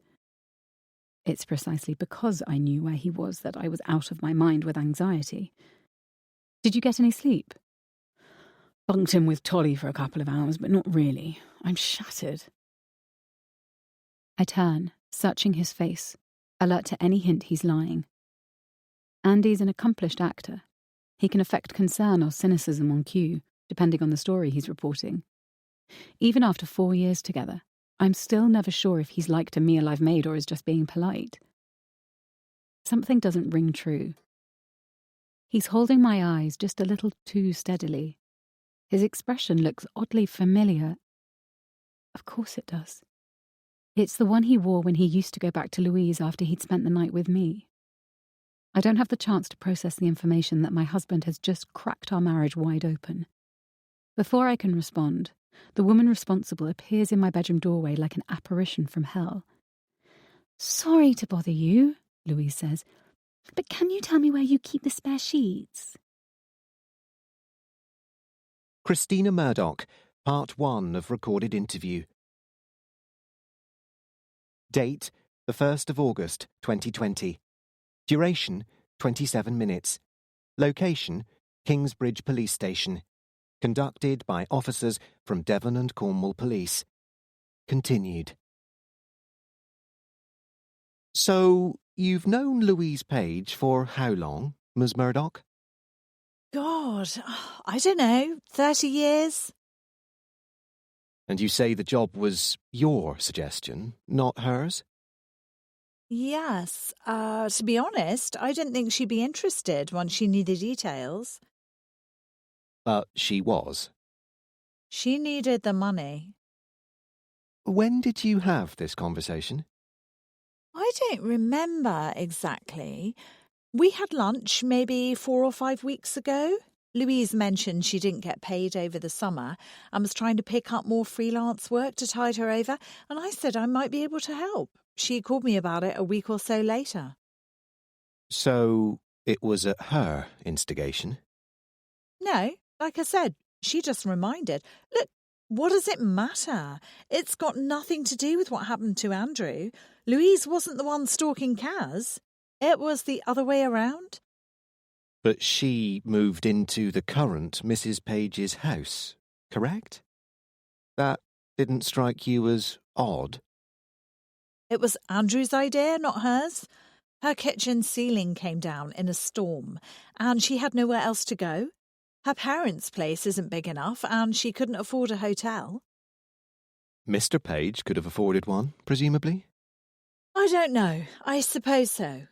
Speaker 4: It's precisely because I knew where he was that I was out of my mind with anxiety. Did you get any sleep? Bunked him with Tolly for a couple of hours, but not really. I'm shattered. I turn, searching his face, alert to any hint he's lying. Andy's an accomplished actor. He can affect concern or cynicism on cue, depending on the story he's reporting. Even after 4 years together, I'm still never sure if he's liked a meal I've made or is just being polite. Something doesn't ring true. He's holding my eyes just a little too steadily. His expression looks oddly familiar. Of course it does. It's the one he wore when he used to go back to Louise after he'd spent the night with me. I don't have the chance to process the information that my husband has just cracked our marriage wide open. Before I can respond, the woman responsible appears in my bedroom doorway like an apparition from hell. "Sorry to bother you," Louise says, "but can you tell me where you keep the spare sheets?"
Speaker 2: Christina Murdoch, Part 1 of recorded interview. Date, the 1st of August, 2020. Duration, 27 minutes. Location, Kingsbridge Police Station. Conducted by officers from Devon and Cornwall Police. Continued. So, you've known Louise Page for how long, Ms. Murdoch?
Speaker 3: God, I don't know, 30 years?
Speaker 2: And you say the job was your suggestion, not hers?
Speaker 3: Yes. To be honest, I didn't think she'd be interested once she knew the details.
Speaker 2: She was.
Speaker 3: She needed the money.
Speaker 2: When did you have this conversation?
Speaker 3: I don't remember exactly. We had lunch maybe 4 or 5 weeks ago. Louise mentioned she didn't get paid over the summer and was trying to pick up more freelance work to tide her over, and I said I might be able to help. She called me about it a week or so later.
Speaker 2: So, it was at her instigation?
Speaker 3: No, like I said, she just reminded. Look, what does it matter? It's got nothing to do with what happened to Andrew. Louise wasn't the one stalking Kaz. It was the other way around.
Speaker 2: But she moved into the current Mrs. Page's house, correct? That didn't strike you as odd?
Speaker 3: It was Andrew's idea, not hers. Her kitchen ceiling came down in a storm, and she had nowhere else to go. Her parents' place isn't big enough, and she couldn't afford a hotel.
Speaker 2: Mr. Page could have afforded one, presumably?
Speaker 3: I don't know. I suppose so.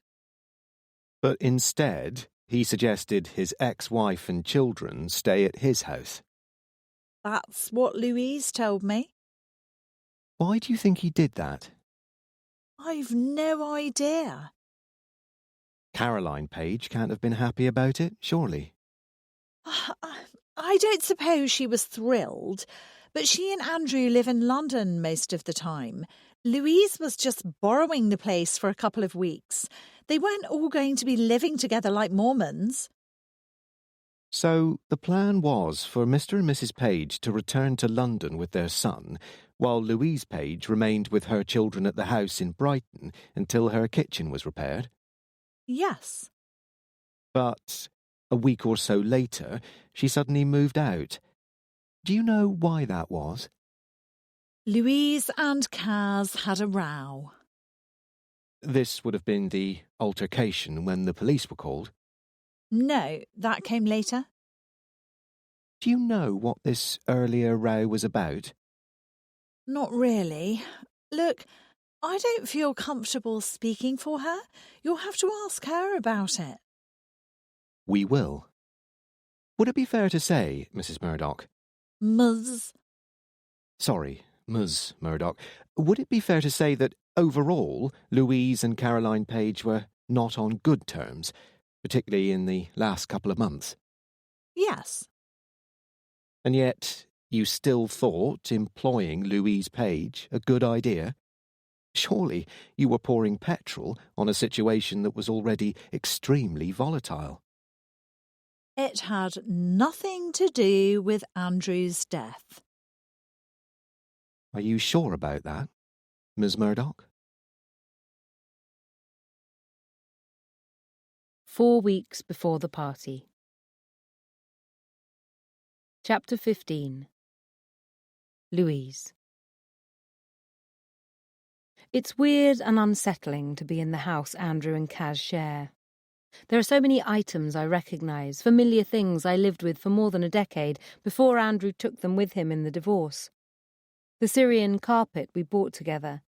Speaker 2: But instead, he suggested his ex-wife and children stay at his house.
Speaker 3: That's what Louise told me.
Speaker 2: Why do you think he did that?
Speaker 3: I've no idea.
Speaker 2: Caroline Page can't have been happy about it, surely.
Speaker 3: I don't suppose she was thrilled, but she and Andrew live in London most of the time. Louise was just borrowing the place for a couple of weeks. They weren't all going to be living together like Mormons.
Speaker 2: So the plan was for Mr. and Mrs. Page to return to London with their son, while Louise Page remained with her children at the house in Brighton until her kitchen was repaired?
Speaker 3: Yes.
Speaker 2: But a week or so later, she suddenly moved out. Do you know why that was?
Speaker 3: Louise and Kaz had a row.
Speaker 2: This would have been the altercation when the police were called.
Speaker 3: No, that came later.
Speaker 2: Do you know what this earlier row was about?
Speaker 3: Not really. Look, I don't feel comfortable speaking for her. You'll have to ask her about it.
Speaker 2: We will. Would it be fair to say, Mrs. Murdoch?
Speaker 3: Ms.
Speaker 2: Sorry, Ms. Murdoch. Would it be fair to say that overall, Louise and Caroline Page were not on good terms, particularly in the last couple of months?
Speaker 3: Yes.
Speaker 2: And yet, you still thought employing Louise Page a good idea? Surely you were pouring petrol on a situation that was already extremely volatile.
Speaker 3: It had nothing to do with Andrew's death.
Speaker 2: Are you sure about that, Ms. Murdoch?
Speaker 1: 4 weeks before the party. Chapter 15. Louise. It's weird and unsettling to be in the house Andrew and Kaz share. There are so many items I recognise, familiar things I lived with for more than a decade before Andrew took them with him in the divorce. The Syrian carpet we bought together.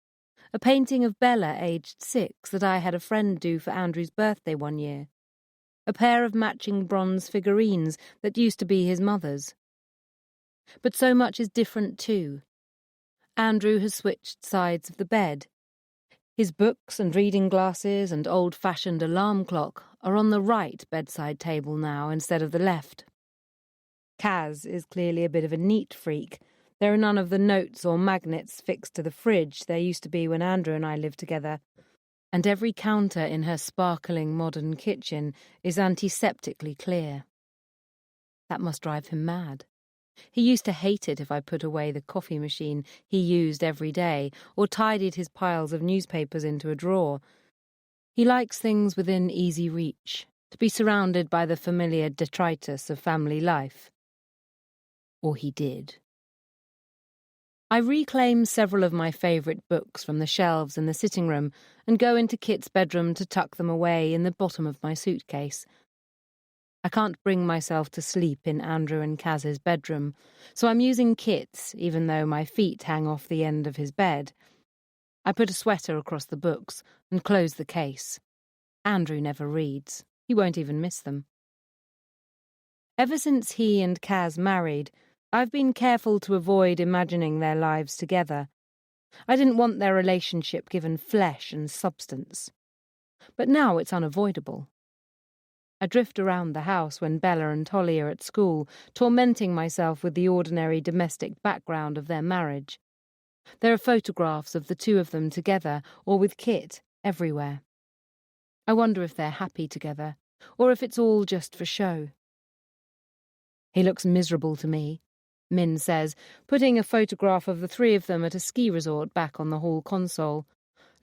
Speaker 1: A painting of Bella, aged 6, that I had a friend do for Andrew's birthday one year. A pair of matching bronze figurines that used to be his mother's. But so much is different too. Andrew has switched sides of the bed. His books and reading glasses and old-fashioned alarm clock are on the right bedside table now instead of the left. Kaz is clearly a bit of a neat freak. There are none of the notes or magnets fixed to the fridge there used to be when Andrew and I lived together, and every counter in her sparkling modern kitchen is antiseptically clear. That must drive him mad. He used to hate it if I put away the coffee machine he used every day or tidied his piles of newspapers into a drawer. He likes things within easy reach, to be surrounded by the familiar detritus of family life. Or he did. I reclaim several of my favourite books from the shelves in the sitting room and go into Kit's bedroom to tuck them away in the bottom of my suitcase. I can't bring myself to sleep in Andrew and Kaz's bedroom, so I'm using Kit's, even though my feet hang off the end of his bed. I put a sweater across the books and close the case. Andrew never reads. He won't even miss them. Ever since he and Kaz married, I've been careful to avoid imagining their lives together. I didn't want their relationship given flesh and substance. But now it's unavoidable. I drift around the house when Bella and Tolly are at school, tormenting myself with the ordinary domestic background of their marriage. There are photographs of the two of them together, or with Kit, everywhere. I wonder if they're happy together, or if it's all just for show. He looks miserable to me, Min says, putting a photograph of the three of them at a ski resort back on the hall console.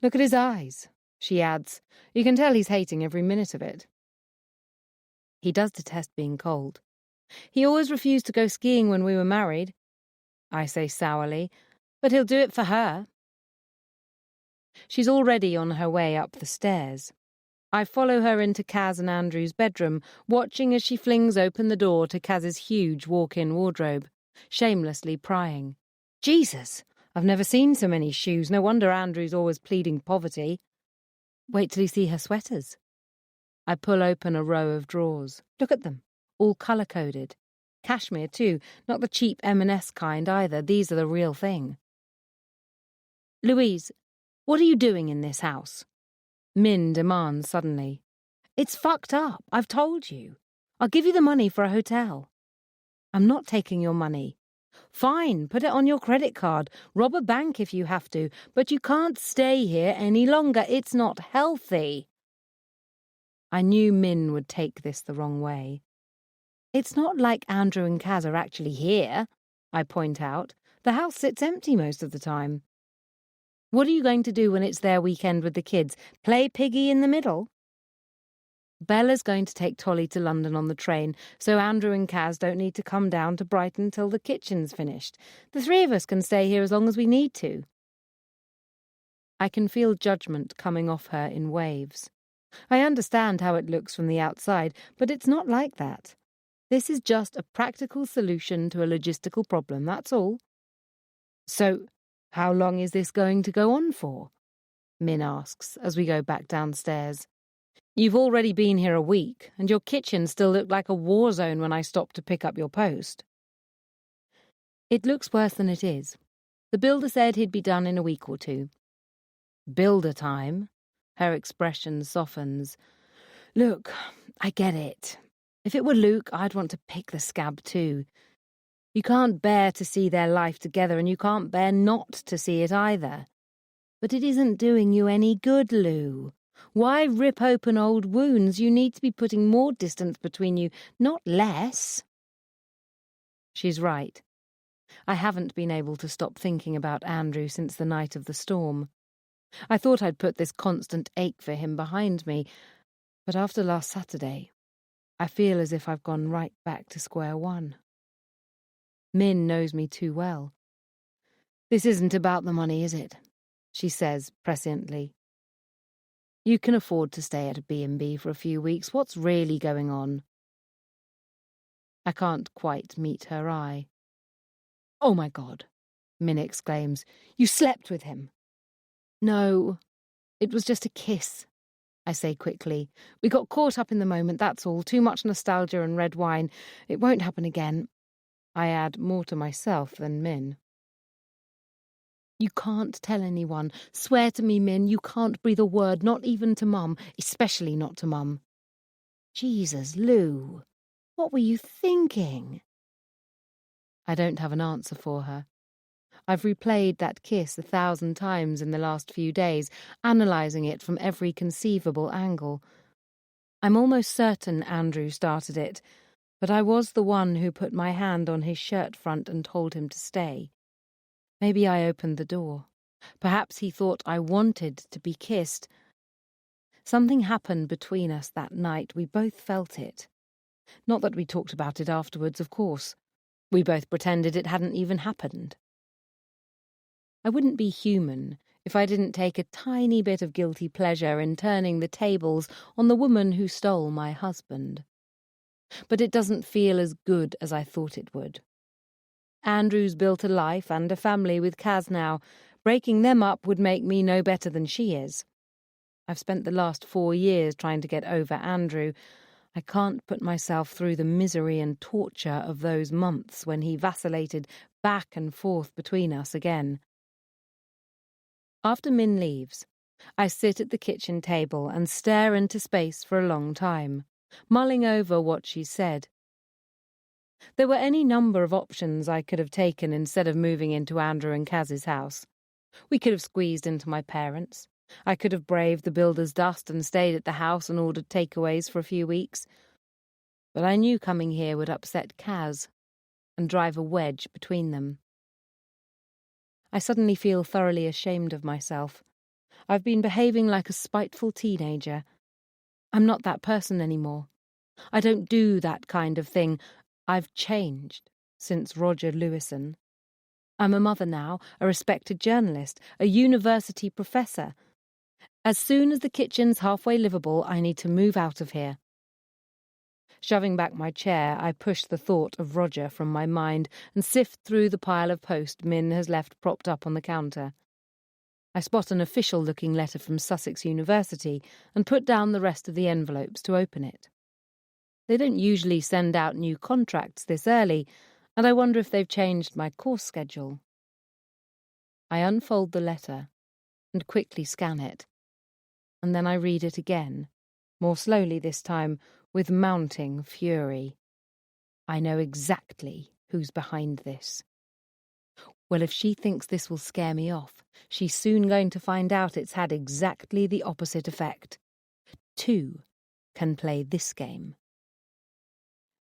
Speaker 1: Look at his eyes, she adds. You can tell he's hating every minute of it. He does detest being cold. He always refused to go skiing when we were married, I say sourly, but he'll do it for her. She's already on her way up the stairs. I follow her into Kaz and Andrew's bedroom, watching as she flings open the door to Kaz's huge walk-in wardrobe, shamelessly prying. Jesus, I've never seen so many shoes. No wonder Andrew's always pleading poverty. Wait till you see her sweaters. I pull open a row of drawers. Look at them, all colour-coded. Cashmere, too, not the cheap M&S kind either. These are the real thing. Louise, what are you doing in this house? Min demands suddenly. It's fucked up, I've told you. I'll give you the money for a hotel. I'm not taking your money. Fine, put it on your credit card. Rob a bank if you have to, but you can't stay here any longer. It's not healthy. I knew Min would take this the wrong way. It's not like Andrew and Kaz are actually here, I point out. The house sits empty most of the time. What are you going to do when it's their weekend with the kids? Play piggy in the middle? Bella's going to take Tolly to London on the train, so Andrew and Kaz don't need to come down to Brighton till the kitchen's finished. The three of us can stay here as long as we need to. I can feel judgment coming off her in waves. I understand how it looks from the outside, but it's not like that. This is just a practical solution to a logistical problem, that's all. So, how long is this going to go on for? Min asks as we go back downstairs. You've already been here a week, and your kitchen still looked like a war zone when I stopped to pick up your post. It looks worse than it is. The builder said he'd be done in a week or two. Builder time? Her expression softens. Look, I get it. If it were Luke, I'd want to pick the scab too. You can't bear to see their life together, and you can't bear not to see it either. But it isn't doing you any good, Lou. Why rip open old wounds? You need to be putting more distance between you, not less. She's right. I haven't been able to stop thinking about Andrew since the night of the storm. I thought I'd put this constant ache for him behind me, but after last Saturday, I feel as if I've gone right back to square one. Min knows me too well. This isn't about the money, is it? She says presciently. You can afford to stay at a B&B for a few weeks. What's really going on? I can't quite meet her eye. Oh my God, Min exclaims. You slept with him? No, it was just a kiss, I say quickly. We got caught up in the moment, that's all. Too much nostalgia and red wine. It won't happen again. I add more to myself than Min. You can't tell anyone. Swear to me, Min, you can't breathe a word, not even to Mum, especially not to Mum. Jesus, Lou, what were you thinking? I don't have an answer for her. I've replayed that kiss 1,000 times in the last few days, analysing it from every conceivable angle. I'm almost certain Andrew started it, but I was the one who put my hand on his shirt front and told him to stay. Maybe I opened the door. Perhaps he thought I wanted to be kissed. Something happened between us that night. We both felt it. Not that we talked about it afterwards, of course. We both pretended it hadn't even happened. I wouldn't be human if I didn't take a tiny bit of guilty pleasure in turning the tables on the woman who stole my husband. But it doesn't feel as good as I thought it would. Andrew's built a life and a family with Kaz now. Breaking them up would make me no better than she is. I've spent the last 4 years trying to get over Andrew. I can't put myself through the misery and torture of those months when he vacillated back and forth between us again. After Min leaves, I sit at the kitchen table and stare into space for a long time, mulling over what she said. There were any number of options I could have taken instead of moving into Andrew and Kaz's house. We could have squeezed into my parents'. I could have braved the builder's dust and stayed at the house and ordered takeaways for a few weeks. But I knew coming here would upset Kaz and drive a wedge between them. I suddenly feel thoroughly ashamed of myself. I've been behaving like a spiteful teenager. I'm not that person anymore. I don't do that kind of thing. I've changed since Roger Lewison. I'm a mother now, a respected journalist, a university professor. As soon as the kitchen's halfway livable, I need to move out of here. Shoving back my chair, I push the thought of Roger from my mind and sift through the pile of post Min has left propped up on the counter. I spot an official-looking letter from Sussex University and put down the rest of the envelopes to open it. They don't usually send out new contracts this early, and I wonder if they've changed my course schedule. I unfold the letter and quickly scan it, and then I read it again, more slowly this time, with mounting fury. I know exactly who's behind this. Well, if she thinks this will scare me off, she's soon going to find out it's had exactly the opposite effect. 2 can play this game.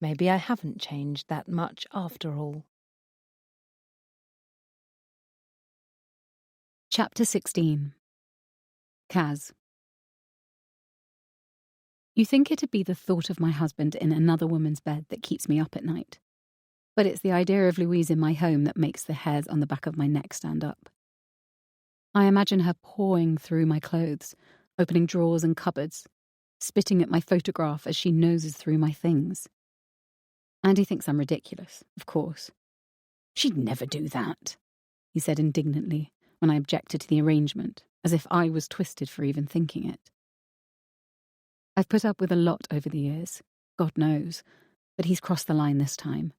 Speaker 1: Maybe I haven't changed that much after all.
Speaker 4: Chapter 16. Kaz. You think it'd be the thought of my husband in another woman's bed that keeps me up at night. But it's the idea of Louise in my home that makes the hairs on the back of my neck stand up. I imagine her pawing through my clothes, opening drawers and cupboards, spitting at my photograph as she noses through my things. Andy thinks I'm ridiculous, of course. She'd never do that, he said indignantly when I objected to the arrangement, as if I was twisted for even thinking it. I've put up with a lot over the years, God knows, but he's crossed the line this time.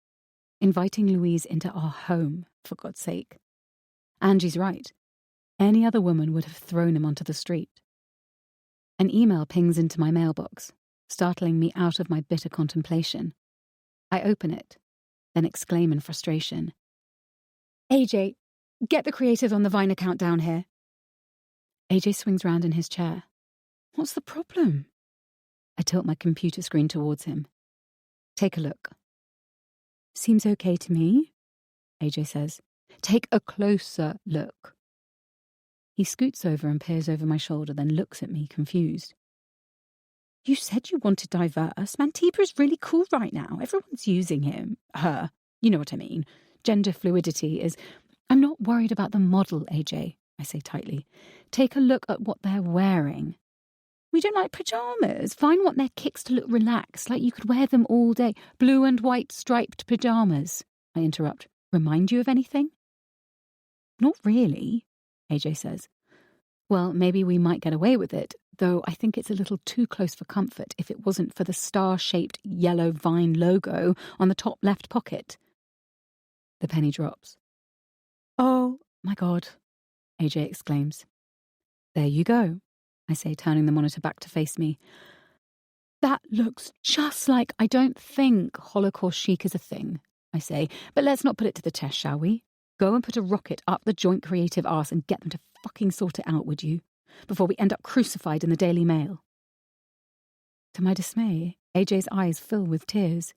Speaker 4: Inviting Louise into our home, for God's sake. Angie's right. Any other woman would have thrown him onto the street. An email pings into my mailbox, startling me out of my bitter contemplation. I open it, then exclaim in frustration. AJ, get the creative on the Vine account down here. AJ swings round in his chair. What's the problem? I tilt my computer screen towards him. Take a look. Seems okay to me, AJ says. Take a closer look. He scoots over and peers over my shoulder, then looks at me, confused. You said you wanted diverse. Mantiba is really cool right now. Everyone's using him. Her. You know what I mean. Gender fluidity is... I'm not worried about the model, AJ, I say tightly. Take a look at what they're wearing. We don't like pyjamas. Find what their kicks to look relaxed, like you could wear them all day. Blue and white striped pyjamas, I interrupt. Remind you of anything? Not really, AJ says. Well, maybe we might get away with it, though I think it's a little too close for comfort if it wasn't for the star-shaped yellow vine logo on the top left pocket. The penny drops. Oh, my God, AJ exclaims. There you go, I say, turning the monitor back to face me. That looks just like I don't think Holocaust chic is a thing, I say, but let's not put it to the test, shall we? Go and put a rocket up the joint creative arse and get them to fucking sort it out, would you? Before we end up crucified in the Daily Mail. To my dismay, AJ's eyes fill with tears.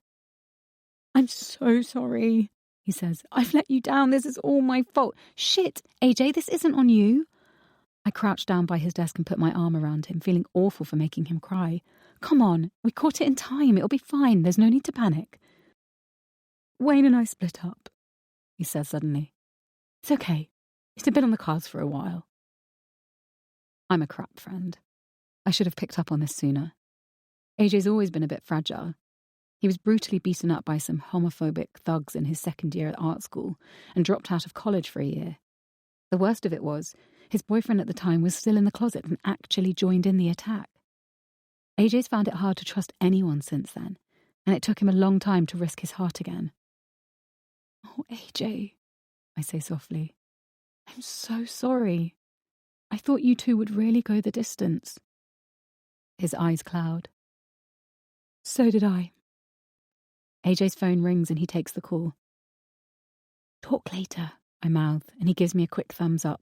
Speaker 4: I'm so sorry, he says. I've let you down. This is all my fault. Shit, AJ, this isn't on you. I crouch down by his desk and put my arm around him, feeling awful for making him cry. Come on, we caught it in time. It'll be fine. There's no need to panic. Wayne and I split up, he says suddenly. It's okay. It's been on the cards for a while. I'm a crap friend. I should have picked up on this sooner. AJ's always been a bit fragile. He was brutally beaten up by some homophobic thugs in his second year at art school and dropped out of college for a year. The worst of it was, his boyfriend at the time was still in the closet and actually joined in the attack. AJ's found it hard to trust anyone since then, and it took him a long time to risk his heart again. Oh, AJ, I say softly. I'm so sorry. I thought you two would really go the distance. His eyes cloud. So did I. AJ's phone rings and he takes the call. Talk later, I mouth, and he gives me a quick thumbs up.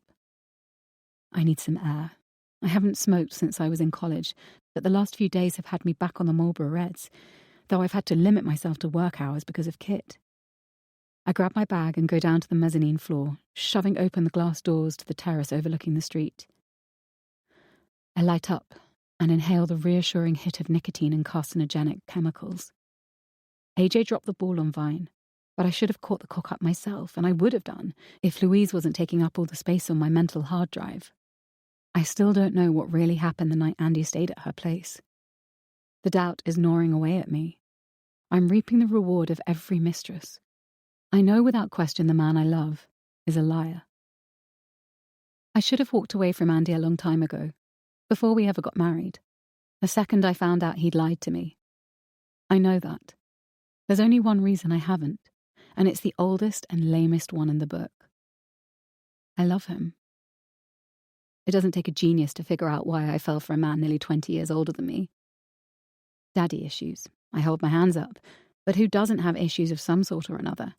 Speaker 4: I need some air. I haven't smoked since I was in college, but the last few days have had me back on the Marlboro Reds, though I've had to limit myself to work hours because of Kit. I grab my bag and go down to the mezzanine floor, shoving open the glass doors to the terrace overlooking the street. I light up and inhale the reassuring hit of nicotine and carcinogenic chemicals. AJ dropped the ball on Vine, but I should have caught the cock up myself, and I would have done if Louise wasn't taking up all the space on my mental hard drive. I still don't know what really happened the night Andy stayed at her place. The doubt is gnawing away at me. I'm reaping the reward of every mistress. I know without question the man I love is a liar. I should have walked away from Andy a long time ago, before we ever got married, the second I found out he'd lied to me. I know that. There's only one reason I haven't, and it's the oldest and lamest one in the book. I love him. It doesn't take a genius to figure out why I fell for a man nearly 20 years older than me. Daddy issues. I hold my hands up, but who doesn't have issues of some sort or another?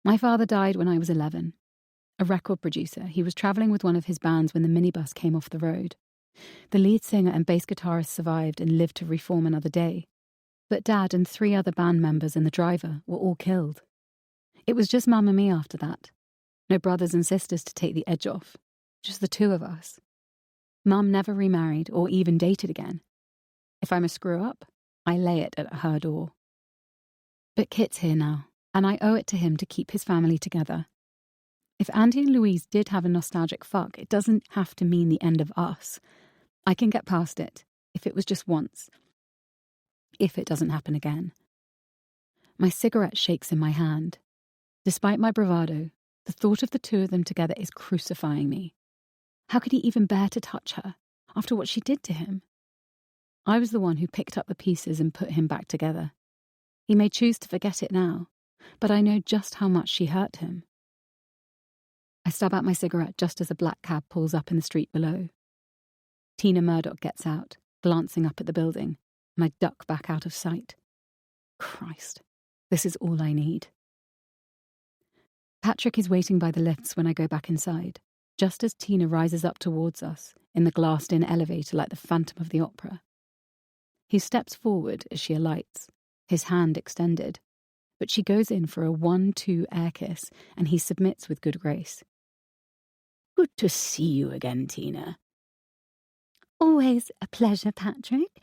Speaker 4: My father died when I was 11. A record producer, he was travelling with one of his bands when the minibus came off the road. The lead singer and bass guitarist survived and lived to reform another day. But Dad and 3 other band members and the driver were all killed. It was just Mum and me after that. No brothers and sisters to take the edge off. Just the 2 of us. Mum never remarried or even dated again. If I'm a screw-up, I lay it at her door. But Kit's here now, and I owe it to him to keep his family together. If Andy and Louise did have a nostalgic fuck, it doesn't have to mean the end of us. I can get past it, if it was just once. If it doesn't happen again. My cigarette shakes in my hand. Despite my bravado, the thought of the 2 of them together is crucifying me. How could he even bear to touch her, after what she did to him? I was the one who picked up the pieces and put him back together. He may choose to forget it now, but I know just how much she hurt him. I stub out my cigarette just as a black cab pulls up in the street below. Tina Murdoch gets out, glancing up at the building, and I duck back out of sight. Christ, this is all I need. Patrick is waiting by the lifts when I go back inside, just as Tina rises up towards us in the glassed-in elevator like the Phantom of the Opera. He steps forward as she alights, his hand extended, but she goes in for a 1-2 air kiss, and he submits with good grace. Good to see you again, Tina. Always a pleasure, Patrick.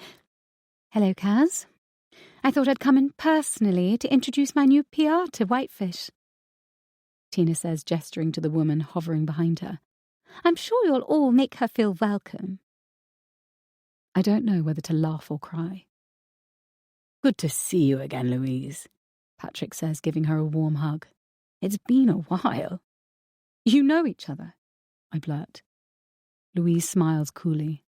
Speaker 4: Hello, Kaz. I thought I'd come in personally to introduce my new PR to Whitefish. Tina says, gesturing to the woman hovering behind her. I'm sure you'll all make her feel welcome. I don't know whether to laugh or cry. "Good to see you again, Louise," Patrick says, giving her a warm hug. "It's been a while." "You know each other?" I blurt. Louise smiles coolly.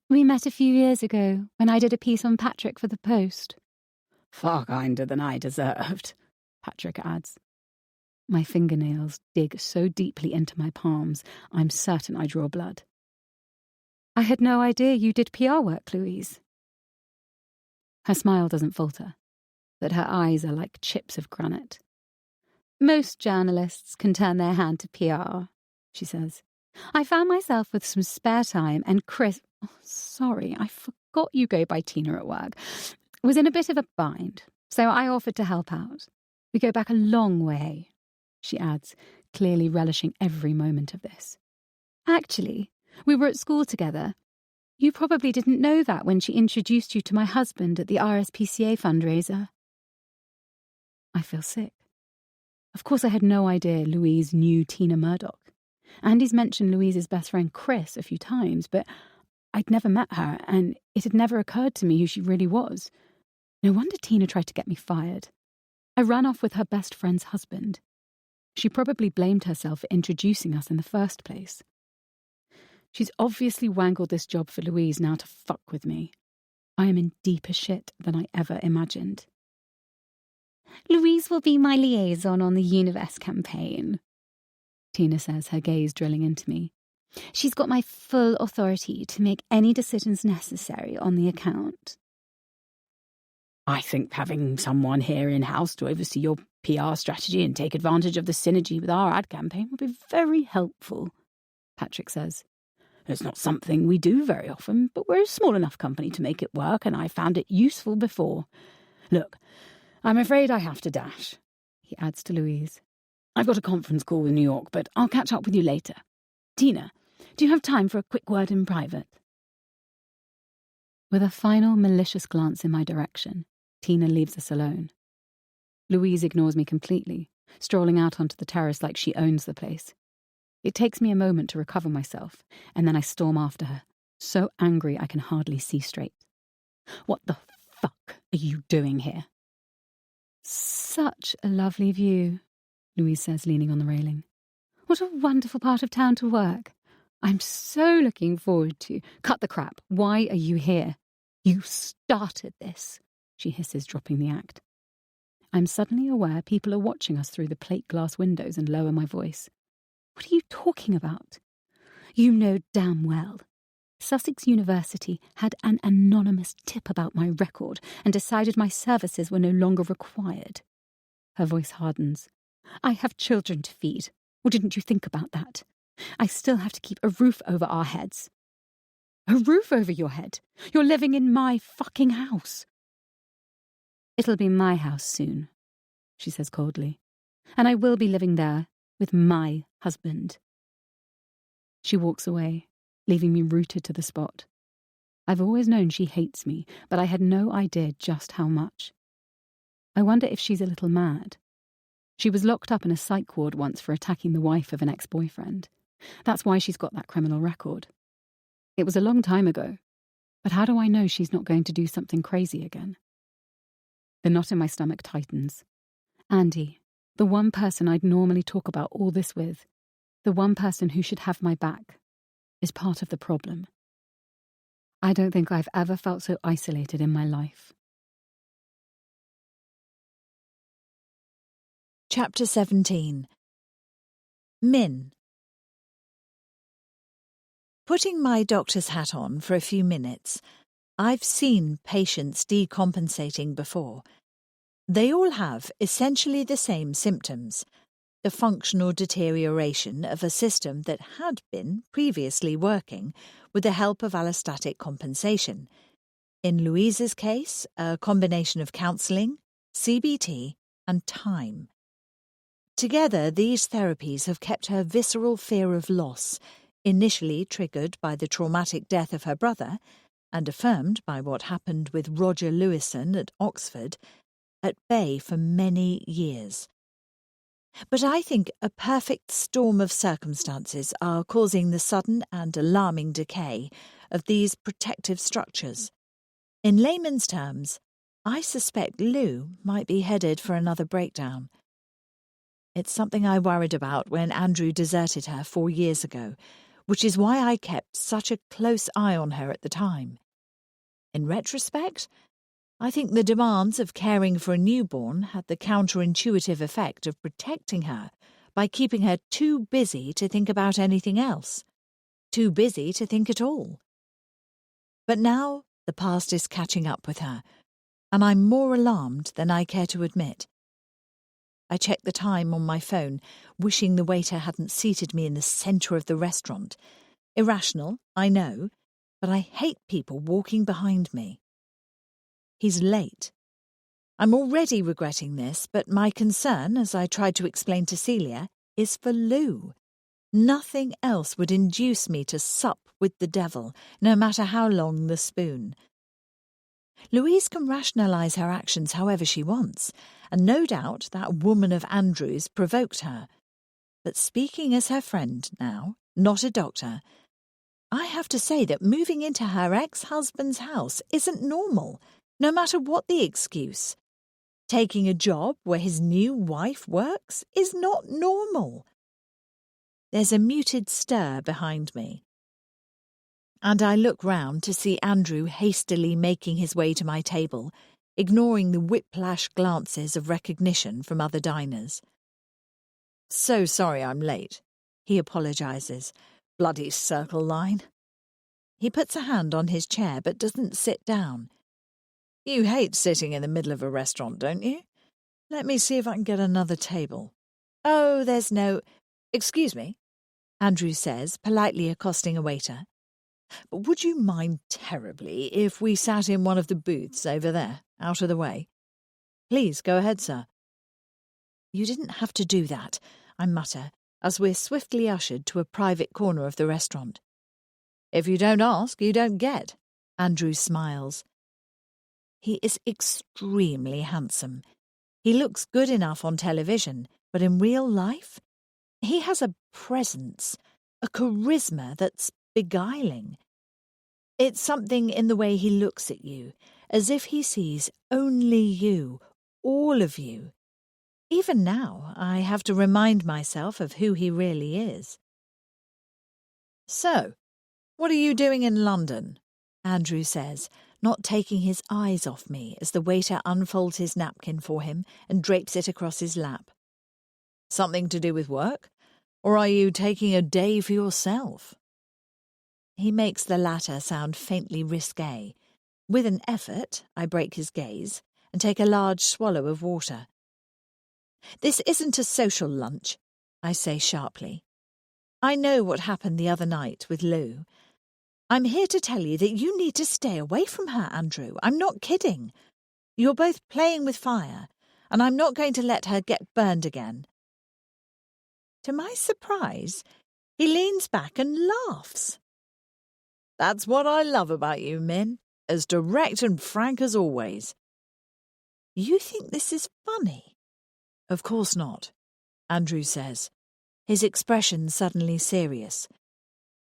Speaker 4: "We met a few years ago when I did a piece on Patrick for the Post." "Far kinder than I deserved," Patrick adds. My fingernails dig so deeply into my palms, I'm certain I draw blood. "I had no idea you did PR work, Louise." Her smile doesn't falter, but her eyes are like chips of granite. "Most journalists can turn their hand to PR," she says. "I found myself with some spare time and Chris— sorry, I forgot you go by Tina at work— was in a bit of a bind, so I offered to help out. We go back a long way," she adds, clearly relishing every moment of this. "Actually, we were at school together. You probably didn't know that when she introduced you to my husband at the RSPCA fundraiser." I feel sick. Of course I had no idea Louise knew Tina Murdoch. Andy's mentioned Louise's best friend Chris a few times, but I'd never met her, and it had never occurred to me who she really was. No wonder Tina tried to get me fired. I ran off with her best friend's husband. She probably blamed herself for introducing us in the first place. She's obviously wangled this job for Louise now to fuck with me. I am in deeper shit than I ever imagined. "Louise will be my liaison on the Universe campaign," Tina says, her gaze drilling into me. "She's got my full authority to make any decisions necessary on the account." "I think having someone here in-house to oversee your PR strategy and take advantage of the synergy with our ad campaign would be very helpful," Patrick says. "It's not something we do very often, but we're a small enough company to make it work, and I found it useful before. Look, I'm afraid I have to dash," he adds to Louise. "I've got a conference call with New York, but I'll catch up with you later. Tina, do you have time for a quick word in private?" With a final malicious glance in my direction, Tina leaves us alone. Louise ignores me completely, strolling out onto the terrace like she owns the place. It takes me a moment to recover myself, and then I storm after her, so angry I can hardly see straight. "What the fuck are you doing here?" "Such a lovely view," Louise says, leaning on the railing. "What a wonderful part of town to work. I'm so looking forward to—" "Cut the crap. Why are you here?" "You started this," she hisses, dropping the act. I'm suddenly aware people are watching us through the plate glass windows and lower my voice. "What are you talking about?" "You know damn well. Sussex University had an anonymous tip about my record and decided my services were no longer required." Her voice hardens. "I have children to feed. Or didn't you think about that? I still have to keep a roof over our heads." "A roof over your head? You're living in my fucking house." "It'll be my house soon," she says coldly. "And I will be living there with my husband." She walks away, leaving me rooted to the spot. I've always known she hates me, but I had no idea just how much. I wonder if she's a little mad. She was locked up in a psych ward once for attacking the wife of an ex-boyfriend. That's why she's got that criminal record. It was a long time ago, but how do I know she's not going to do something crazy again? The knot in my stomach tightens. Andy, the one person I'd normally talk about all this with, the one person who should have my back, is part of the problem. I don't think I've ever felt so isolated in my life.
Speaker 3: Chapter 17. Min. Putting my doctor's hat on for a few minutes, I've seen patients decompensating before. They all have essentially the same symptoms: the functional deterioration of a system that had been previously working with the help of allostatic compensation. In Louise's case, a combination of counselling, CBT, and time. Together, these therapies have kept her visceral fear of loss, initially triggered by the traumatic death of her brother, and affirmed by what happened with Roger Lewison at Oxford, at bay for many years. But I think a perfect storm of circumstances are causing the sudden and alarming decay of these protective structures. In layman's terms, I suspect Lou might be headed for another breakdown. It's something I worried about when Andrew deserted her 4 years ago, which is why I kept such a close eye on her at the time. In retrospect, I think the demands of caring for a newborn had the counterintuitive effect of protecting her by keeping her too busy to think about anything else, too busy to think at all. But now the past is catching up with her, and I'm more alarmed than I care to admit. I check the time on my phone, wishing the waiter hadn't seated me in the centre of the restaurant. Irrational, I know, but I hate people walking behind me. He's late. I'm already regretting this, but my concern, as I tried to explain to Celia, is for Lou. Nothing else would induce me to sup with the devil, no matter how long the spoon. Louise can rationalise her actions however she wants, and no doubt that woman of Andrew's provoked her. But speaking as her friend now, not a doctor, I have to say that moving into her ex-husband's house isn't normal, no matter what the excuse. Taking a job where his new wife works is not normal. There's a muted stir behind me, and I look round to see Andrew hastily making his way to my table, ignoring the whiplash glances of recognition from other diners. "So sorry I'm late," he apologises. "Bloody circle line." He puts a hand on his chair but doesn't sit down. "You hate sitting in the middle of a restaurant, don't you? Let me see if I can get another table." "Oh, there's no—" "Excuse me," Andrew says, politely accosting a waiter. "But would you mind terribly if we sat in one of the booths over there, out of the way?" "Please, go ahead, sir." "You didn't have to do that," I mutter, as we're swiftly ushered to a private corner of the restaurant. "If you don't ask, you don't get," Andrew smiles. He is extremely handsome. He looks good enough on television, but in real life, he has a presence, a charisma that's beguiling. It's something in the way he looks at you, as if he sees only you, all of you. Even now, I have to remind myself of who he really is. "So, what are you doing in London?" Andrew says, not taking his eyes off me as the waiter unfolds his napkin for him and drapes it across his lap. "Something to do with work? Or are you taking a day for yourself?" He makes the latter sound faintly risque. With an effort, I break his gaze and take a large swallow of water. "This isn't a social lunch," I say sharply. "I know what happened the other night with Lou. I'm here to tell you that you need to stay away from her, Andrew. I'm not kidding. You're both playing with fire, and I'm not going to let her get burned again." To my surprise, he leans back and laughs. "That's what I love about you, Min. As direct and frank as always." "You think this is funny?" "Of course not," Andrew says, his expression suddenly serious.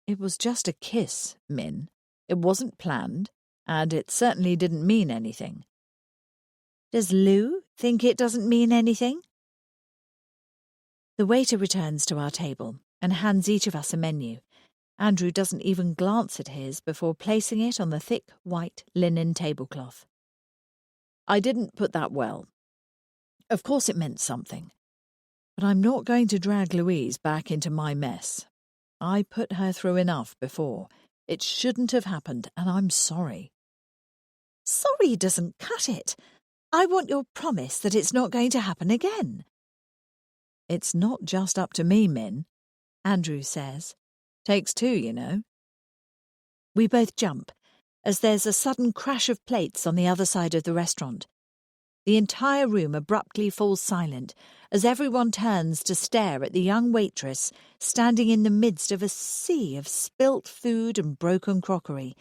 Speaker 3: "It was just a kiss, Min. It wasn't planned, and it certainly didn't mean anything." "Does Lou think it doesn't mean anything?" The waiter returns to our table and hands each of us a menu. Andrew doesn't even glance at his before placing it on the thick white linen tablecloth. "I didn't put that well. Of course it meant something. But I'm not going to drag Louise back into my mess. I put her through enough before. It shouldn't have happened, and I'm sorry." "Sorry doesn't cut it. I want your promise that it's not going to happen again." "It's not just up to me, Min," Andrew says. "Takes two, you know." We both jump, as there's a sudden crash of plates on the other side of the restaurant. The entire room abruptly falls silent as everyone turns to stare at the young waitress standing in the midst of a sea of spilt food and broken crockery,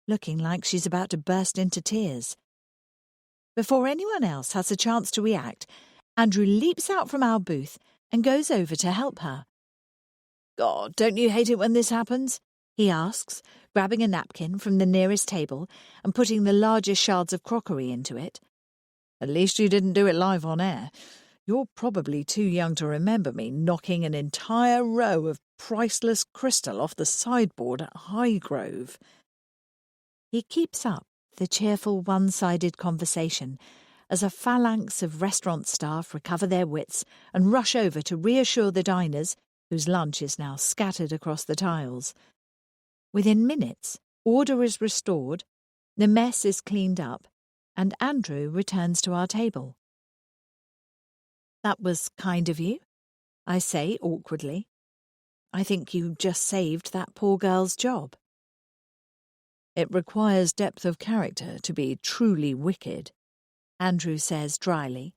Speaker 3: looking like she's about to burst into tears. Before anyone else has a chance to react, Andrew leaps out from our booth and goes over to help her. God, don't you hate it when this happens? He asks, grabbing a napkin from the nearest table and putting the largest shards of crockery into it. At least you didn't do it live on air. You're probably too young to remember me knocking an entire row of priceless crystal off the sideboard at Highgrove. He keeps up the cheerful one-sided conversation as a phalanx of restaurant staff recover their wits and rush over to reassure the diners, whose lunch is now scattered across the tiles. Within minutes, order is restored, the mess is cleaned up, and Andrew returns to our table. That was kind of you, I say awkwardly. I think you just saved that poor girl's job. It requires depth of character to be truly wicked, Andrew says dryly.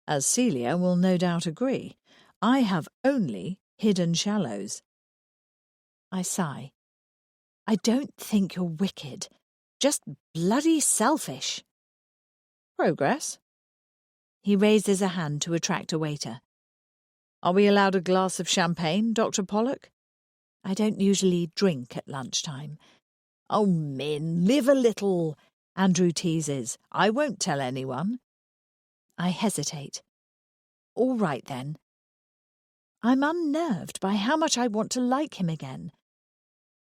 Speaker 3: As Celia will no doubt agree, I have only hidden shallows. I sigh. I don't think you're wicked, just bloody selfish. Progress? He raises a hand to attract a waiter. Are we allowed a glass of champagne, Dr. Pollock? I don't usually drink at lunchtime. Oh, Min, live a little, Andrew teases. I won't tell anyone. I hesitate. All right, then. I'm unnerved by how much I want to like him again.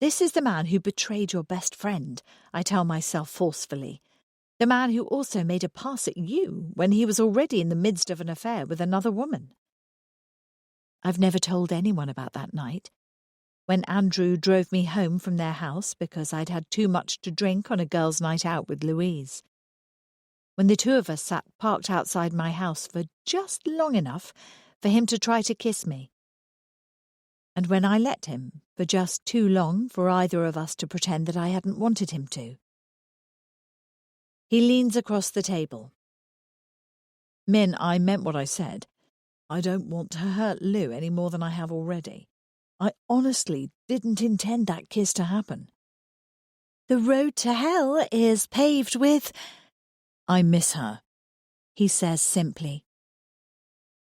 Speaker 3: This is the man who betrayed your best friend, I tell myself forcefully. The man who also made a pass at you when he was already in the midst of an affair with another woman. I've never told anyone about that night, when Andrew drove me home from their house because I'd had too much to drink on a girls' night out with Louise. When the two of us sat parked outside my house for just long enough for him to try to kiss me. And when I let him for just too long for either of us to pretend that I hadn't wanted him to. He leans across the table. Min, I meant what I said. I don't want to hurt Lou any more than I have already. I honestly didn't intend that kiss to happen. The road to hell is paved with... I miss her, he says simply.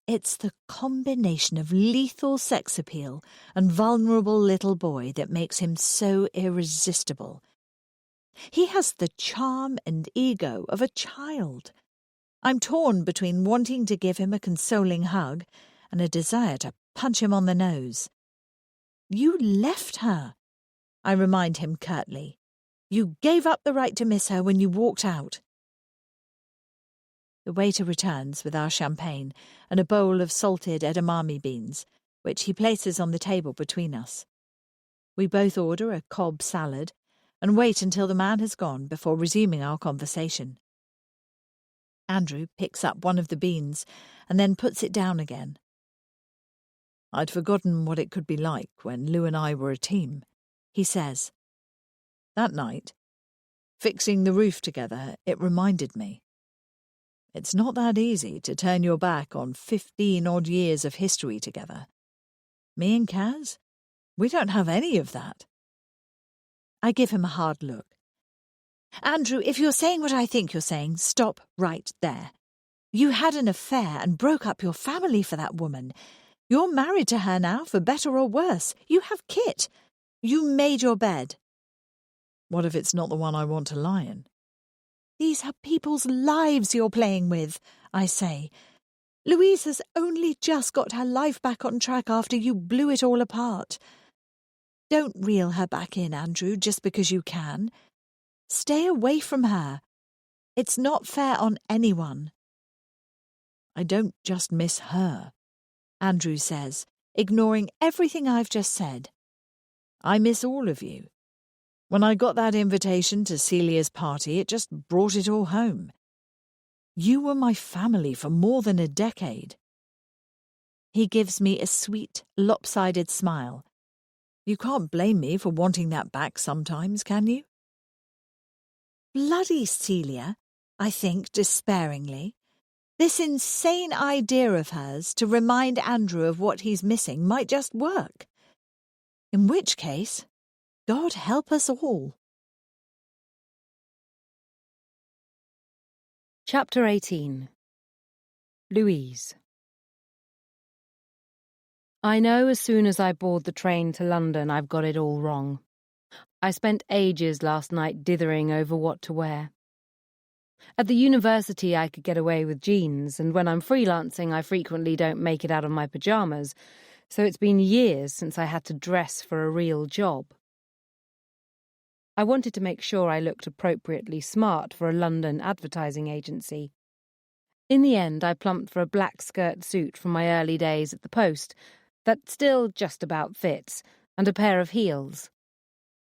Speaker 3: It's the combination of lethal sex appeal and vulnerable little boy that makes him so irresistible. He has the charm and ego of a child. I'm torn between wanting to give him a consoling hug and a desire to punch him on the nose. You left her, I remind him curtly. You gave up the right to miss her when you walked out. The waiter returns with our champagne and a bowl of salted edamame beans, which he places on the table between us. We both order a Cobb salad and wait until the man has gone before resuming our conversation. Andrew picks up one of the beans and then puts it down again. I'd forgotten what it could be like when Lou and I were a team, he says. That night, fixing the roof together, it reminded me. It's not that easy to turn your back on 15-odd years of history together. Me and Kaz, we don't have any of that. I give him a hard look. Andrew, if you're saying what I think you're saying, stop right there. You had an affair and broke up your family for that woman. You're married to her now, for better or worse. You have Kit. You made your bed. What if it's not the one I want to lie in? These are people's lives you're playing with, I say. Louise has only just got her life back on track after you blew it all apart. Don't reel her back in, Andrew, just because you can. Stay away from her. It's not fair on anyone. I don't just miss her, Andrew says, ignoring everything I've just said. I miss all of you. When I got that invitation to Celia's party, it just brought it all home. You were my family for more than a decade. He gives me a sweet, lopsided smile. You can't blame me for wanting that back sometimes, can you? Bloody Celia, I think despairingly. This insane idea of hers to remind Andrew of what he's missing might just work. In which case, God help us all.
Speaker 1: Chapter 18. Louise. I know as soon as I board the train to London I've got it all wrong. I spent ages last night dithering over what to wear. At the university I could get away with jeans, and when I'm freelancing I frequently don't make it out of my pyjamas, so it's been years since I had to dress for a real job. I wanted to make sure I looked appropriately smart for a London advertising agency. In the end, I plumped for a black skirt suit from my early days at the Post that still just about fits, and a pair of heels.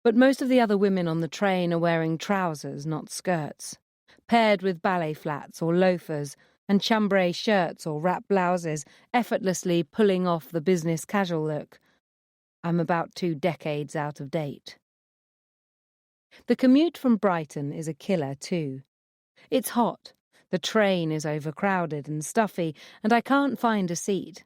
Speaker 1: But most of the other women on the train are wearing trousers, not skirts, paired with ballet flats or loafers and chambray shirts or wrap blouses, effortlessly pulling off the business casual look. I'm about 2 decades out of date. The commute from Brighton is a killer too. It's hot, the train is overcrowded and stuffy, and I can't find a seat.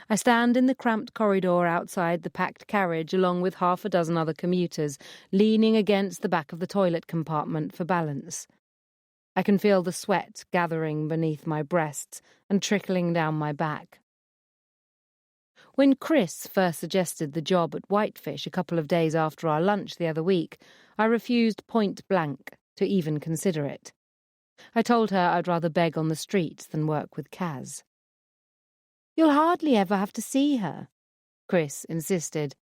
Speaker 1: I stand in the cramped corridor outside the packed carriage along with half a dozen other commuters, leaning against the back of the toilet compartment for balance. I can feel the sweat gathering beneath my breasts and trickling down my back. When Chris first suggested the job at Whitefish a couple of days after our lunch the other week, I refused point blank to even consider it. I told her I'd rather beg on the streets than work with Kaz. "You'll hardly ever have to see her," Chris insisted.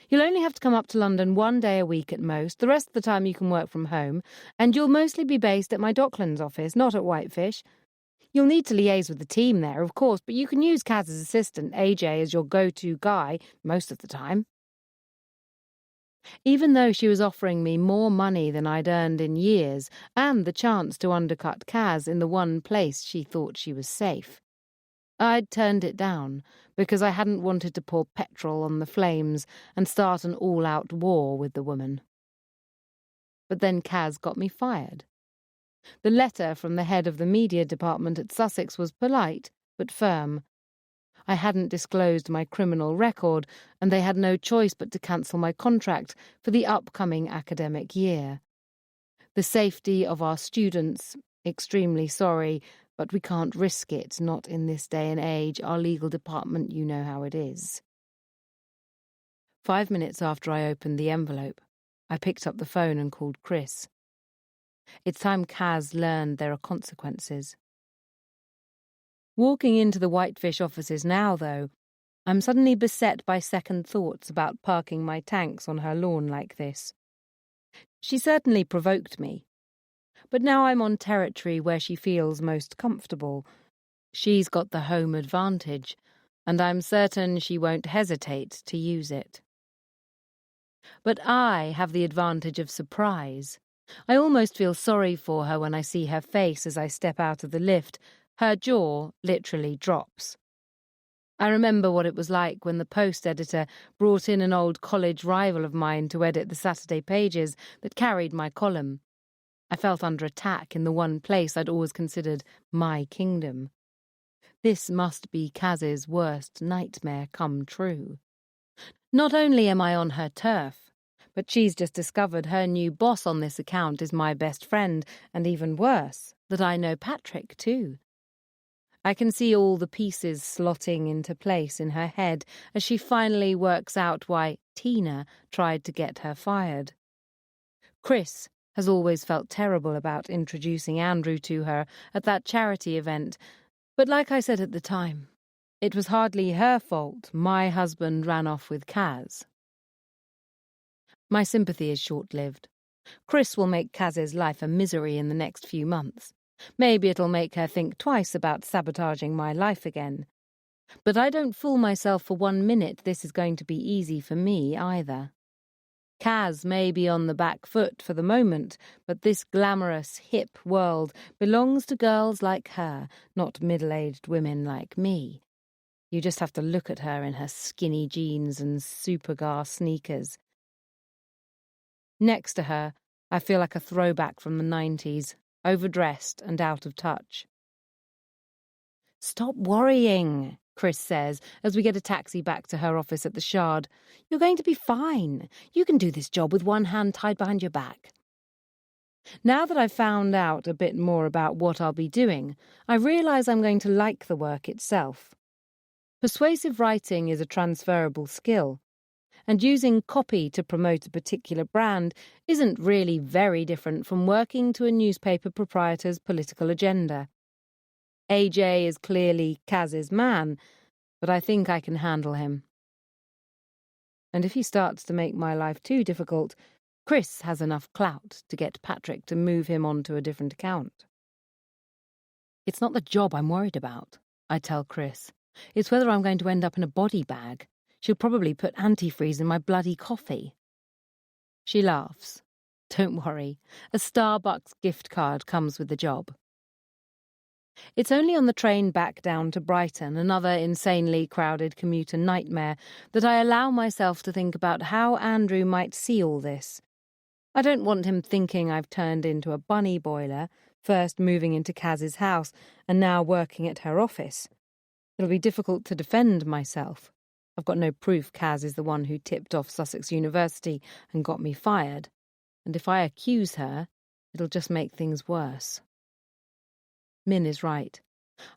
Speaker 1: "You'll only have to come up to London 1 day a week at most. The rest of the time you can work from home, and you'll mostly be based at my Docklands office, not at Whitefish. You'll need to liaise with the team there, of course, but you can use Kaz's assistant, AJ, as your go-to guy most of the time." Even though she was offering me more money than I'd earned in years and the chance to undercut Kaz in the one place she thought she was safe, I'd turned it down because I hadn't wanted to pour petrol on the flames and start an all-out war with the woman. But then Kaz got me fired. The letter from the head of the media department at Sussex was polite, but firm. I hadn't disclosed my criminal record, and they had no choice but to cancel my contract for the upcoming academic year. "The safety of our students, extremely sorry, but we can't risk it, not in this day and age. Our legal department, you know how it is." 5 minutes after I opened the envelope, I picked up the phone and called Chris. It's time Kaz learned there are consequences. Walking into the Whitefish offices now, though, I'm suddenly beset by second thoughts about parking my tanks on her lawn like this. She certainly provoked me. But now I'm on territory where she feels most comfortable. She's got the home advantage, and I'm certain she won't hesitate to use it. But I have the advantage of surprise. I almost feel sorry for her when I see her face as I step out of the lift. Her jaw literally drops. I remember what it was like when the Post editor brought in an old college rival of mine to edit the Saturday pages that carried my column. I felt under attack in the one place I'd always considered my kingdom. This must be Kaz's worst nightmare come true. Not only am I on her turf, but she's just discovered her new boss on this account is my best friend, and even worse, that I know Patrick too. I can see all the pieces slotting into place in her head as she finally works out why Tina tried to get her fired. Chris has always felt terrible about introducing Andrew to her at that charity event, but like I said at the time, it was hardly her fault my husband ran off with Kaz. My sympathy is short-lived. Chris will make Kaz's life a misery in the next few months. Maybe it'll make her think twice about sabotaging my life again. But I don't fool myself for 1 minute this is going to be easy for me either. Kaz may be on the back foot for the moment, but this glamorous, hip world belongs to girls like her, not middle-aged women like me. You just have to look at her in her skinny jeans and Supergar sneakers. Next to her, I feel like a throwback from the 90s, overdressed and out of touch. "Stop worrying," Chris says as we get a taxi back to her office at the Shard. "You're going to be fine. You can do this job with one hand tied behind your back." Now that I've found out a bit more about what I'll be doing, I realise I'm going to like the work itself. Persuasive writing is a transferable skill, and using copy to promote a particular brand isn't really very different from working to a newspaper proprietor's political agenda. AJ is clearly Kaz's man, but I think I can handle him. And if he starts to make my life too difficult, Chris has enough clout to get Patrick to move him onto a different account. It's not the job I'm worried about, I tell Chris. It's whether I'm going to end up in a body bag. She'll probably put antifreeze in my bloody coffee. She laughs. Don't worry, a Starbucks gift card comes with the job. It's only on the train back down to Brighton, another insanely crowded commuter nightmare, that I allow myself to think about how Andrew might see all this. I don't want him thinking I've turned into a bunny boiler, first moving into Kaz's house and now working at her office. It'll be difficult to defend myself. I've got no proof Kaz is the one who tipped off Sussex University and got me fired. And if I accuse her, it'll just make things worse. Min is right.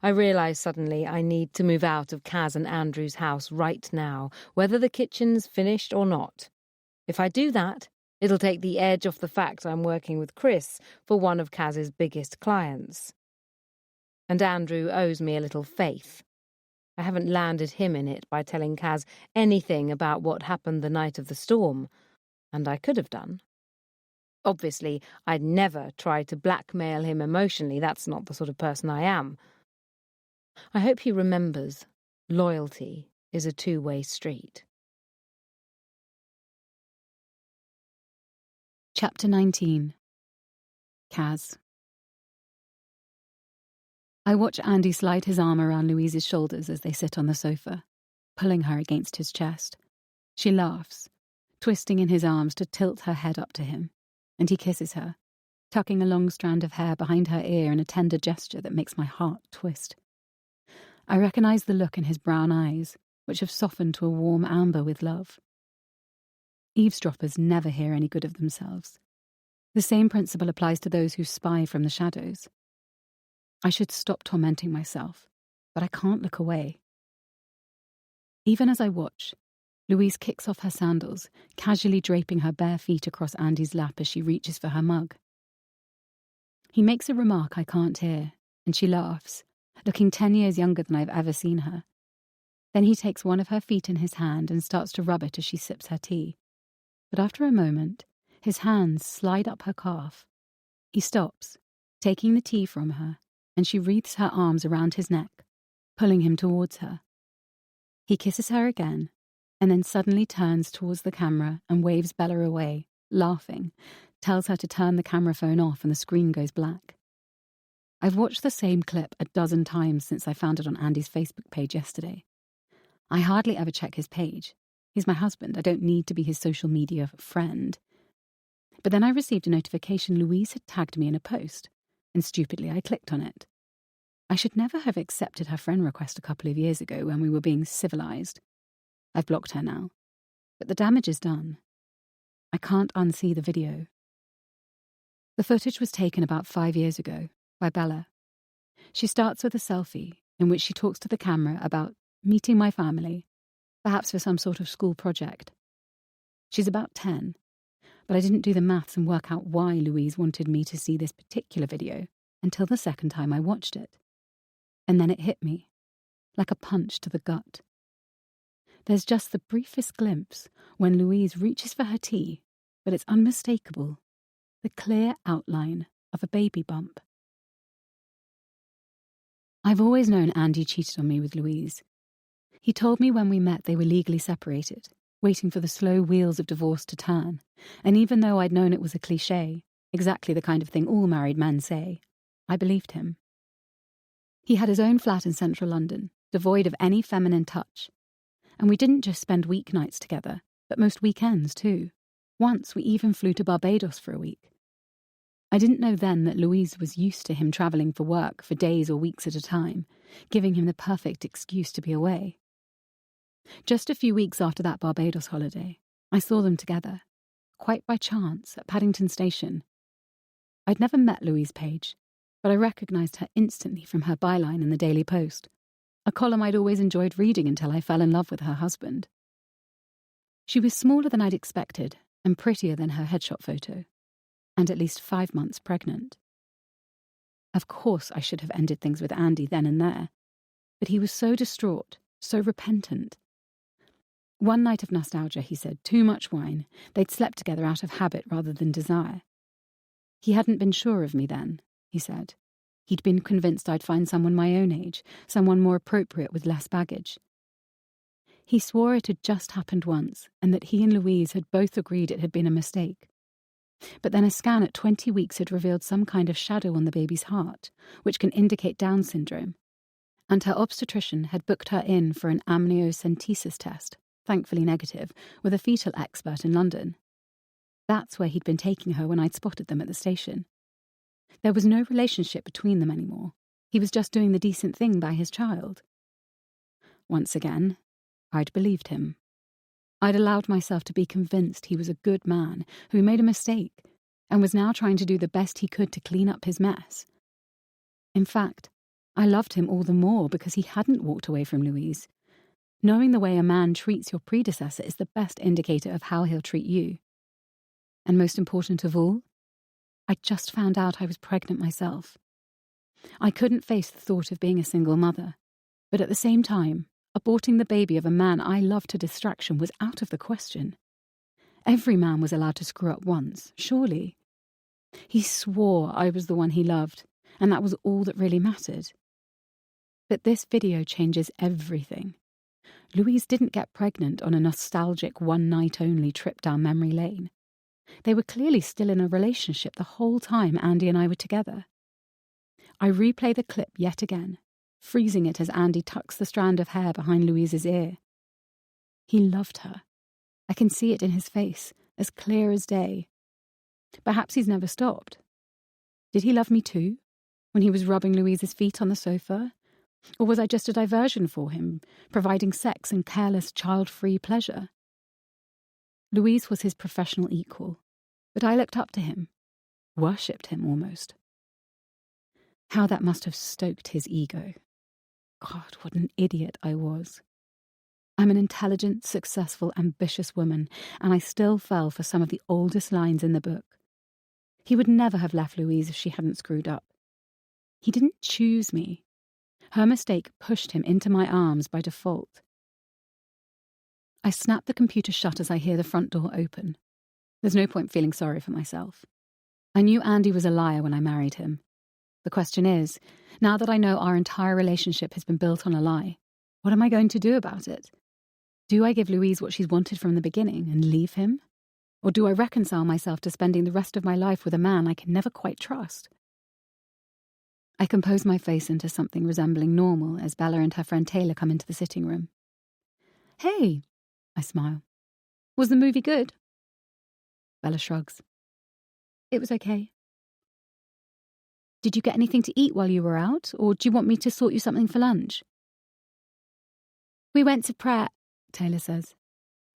Speaker 1: I realise suddenly I need to move out of Kaz and Andrew's house right now, whether the kitchen's finished or not. If I do that, it'll take the edge off the fact I'm working with Chris for one of Kaz's biggest clients. And Andrew owes me a little faith. I haven't landed him in it by telling Kaz anything about what happened the night of the storm, and I could have done. Obviously, I'd never try to blackmail him emotionally. That's not the sort of person I am. I hope he remembers loyalty is a two-way street.
Speaker 4: Chapter 19. Kaz. I watch Andy slide his arm around Louise's shoulders as they sit on the sofa, pulling her against his chest. She laughs, twisting in his arms to tilt her head up to him, and he kisses her, tucking a long strand of hair behind her ear in a tender gesture that makes my heart twist. I recognise the look in his brown eyes, which have softened to a warm amber with love. Eavesdroppers never hear any good of themselves. The same principle applies to those who spy from the shadows. I should stop tormenting myself, but I can't look away. Even as I watch, Louise kicks off her sandals, casually draping her bare feet across Andy's lap as she reaches for her mug. He makes a remark I can't hear, and she laughs, looking 10 years younger than I've ever seen her. Then he takes one of her feet in his hand and starts to rub it as she sips her tea. But after a moment, his hands slide up her calf. He stops, taking the tea from her, and she wreathes her arms around his neck, pulling him towards her. He kisses her again, and then suddenly turns towards the camera and waves Bella away, laughing, tells her to turn the camera phone off and the screen goes black. I've watched the same clip a dozen times since I found it on Andy's Facebook page yesterday. I hardly ever check his page. He's my husband. I don't need to be his social media friend. But then I received a notification Louise had tagged me in a post, and stupidly I clicked on it. I should never have accepted her friend request a couple of years ago when we were being civilized. I've blocked her now, but the damage is done. I can't unsee the video. The footage was taken about 5 years ago by Bella. She starts with a selfie in which she talks to the camera about meeting my family, perhaps for some sort of school project. She's about 10, but I didn't do the maths and work out why Louise wanted me to see this particular video until the second time I watched it. And then it hit me, like a punch to the gut. There's just the briefest glimpse when Louise reaches for her tea, but it's unmistakable, the clear outline of a baby bump. I've always known Andy cheated on me with Louise. He told me when we met they were legally separated, waiting for the slow wheels of divorce to turn, and even though I'd known it was a cliché, exactly the kind of thing all married men say, I believed him. He had his own flat in central London, devoid of any feminine touch. And we didn't just spend weeknights together, but most weekends too. Once we even flew to Barbados for a week. I didn't know then that Louise was used to him travelling for work for days or weeks at a time, giving him the perfect excuse to be away. Just a few weeks after that Barbados holiday, I saw them together, quite by chance, at Paddington Station. I'd never met Louise Page, but I recognised her instantly from her byline in the Daily Post. a column I'd always enjoyed reading until I fell in love with her husband. She was smaller than I'd expected and prettier than her headshot photo, and at least 5 months pregnant. Of course I should have ended things with Andy then and there, but he was so distraught, so repentant. One night of nostalgia, he said, too much wine. They'd slept together out of habit rather than desire. He hadn't been sure of me then, he said. He'd been convinced I'd find someone my own age, someone more appropriate with less baggage. He swore it had just happened once, and that he and Louise had both agreed it had been a mistake. But then a scan at 20 weeks had revealed some kind of shadow on the baby's heart, which can indicate Down syndrome, and her obstetrician had booked her in for an amniocentesis test, thankfully negative, with a fetal expert in London. That's where he'd been taking her when I'd spotted them at the station. There was no relationship between them anymore. He was just doing the decent thing by his child. Once again, I'd believed him. I'd allowed myself to be convinced he was a good man who made a mistake and was now trying to do the best he could to clean up his mess. In fact, I loved him all the more because he hadn't walked away from Louise. Knowing the way a man treats your predecessor is the best indicator of how he'll treat you. And most important of all, I just found out I was pregnant myself. I couldn't face the thought of being a single mother, but at the same time, aborting the baby of a man I loved to distraction was out of the question. Every man was allowed to screw up once, surely. He swore I was the one he loved, and that was all that really mattered. But this video changes everything. Louise didn't get pregnant on a nostalgic one-night-only trip down memory lane. They were clearly still in a relationship the whole time Andy and I were together. I replay the clip yet again, freezing it as Andy tucks the strand of hair behind Louise's ear. He loved her. I can see it in his face, as clear as day. Perhaps he's never stopped. Did he love me too, when he was rubbing Louise's feet on the sofa? Or was I just a diversion for him, providing sex and careless, child-free pleasure? Louise was his professional equal, but I looked up to him, worshipped him almost. How that must have stoked his ego. God, what an idiot I was. I'm an intelligent, successful, ambitious woman, and I still fell for some of the oldest lines in the book. He would never have left Louise if she hadn't screwed up. He didn't choose me. Her mistake pushed him into my arms by default. I snap the computer shut as I hear the front door open. There's no point feeling sorry for myself. I knew Andy was a liar when I married him. The question is, now that I know our entire relationship has been built on a lie, what am I going to do about it? Do I give Louise what she's wanted from the beginning and leave him? Or do I reconcile myself to spending the rest of my life with a man I can never quite trust? I compose my face into something resembling normal as Bella and her friend Taylor come into the sitting room. Hey, I smile. Was the movie good? Bella shrugs. It was okay. Did you get anything to eat while you were out, or do you want me to sort you something for lunch? We went to Pratt, Taylor says.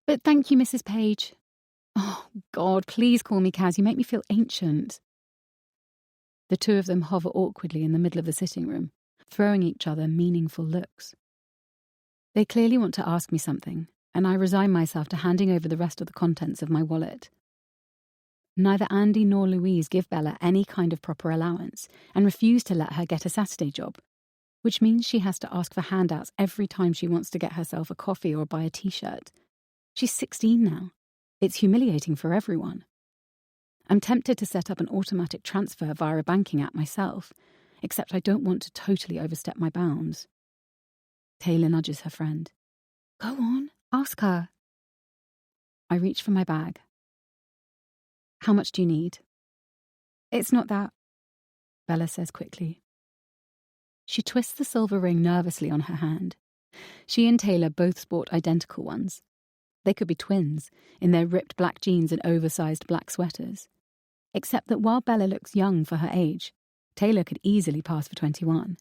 Speaker 4: But thank you, Mrs. Page. Oh, God, please call me Kaz. You make me feel ancient. The two of them hover awkwardly in the middle of the sitting room, throwing each other meaningful looks. They clearly want to ask me something, and I resign myself to handing over the rest of the contents of my wallet. Neither Andy nor Louise give Bella any kind of proper allowance and refuse to let her get a Saturday job, which means she has to ask for handouts every time she wants to get herself a coffee or buy a t-shirt. She's 16 now. It's humiliating for everyone. I'm tempted to set up an automatic transfer via a banking app myself, except I don't want to totally overstep my bounds. Taylor nudges her friend. Go on, ask her. I reach for my bag. How much do you need? It's not that, Bella says quickly. She twists the silver ring nervously on her hand. She and Taylor both sport identical ones. They could be twins, in their ripped black jeans and oversized black sweaters. Except that while Bella looks young for her age, Taylor could easily pass for 21.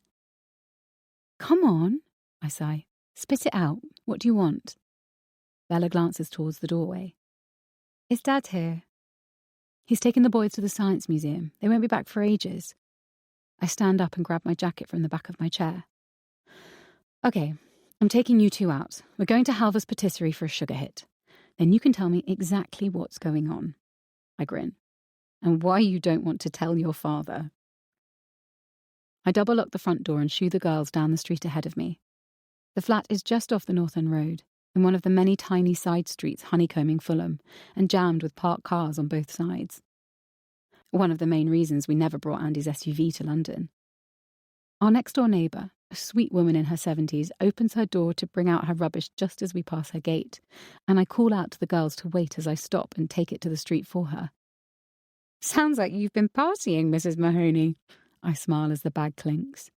Speaker 4: Come on, I sigh. Spit it out. What do you want? Bella glances towards the doorway. Is Dad here? He's taken the boys to the Science Museum. They won't be back for ages. I stand up and grab my jacket from the back of my chair. Okay, I'm taking you two out. We're going to Halver's Patisserie for a sugar hit. Then you can tell me exactly what's going on. I grin. And why you don't want to tell your father. I double-lock the front door and shoo the girls down the street ahead of me. The flat is just off the Northern Road, in one of the many tiny side streets honeycombing Fulham, and jammed with parked cars on both sides. One of the main reasons we never brought Andy's SUV to London. Our next-door neighbour, a sweet woman in her 70s, opens her door to bring out her rubbish just as we pass her gate, and I call out to the girls to wait as I stop and take it to the street for her. "Sounds like you've been partying, Mrs. Mahoney," I smile as the bag clinks.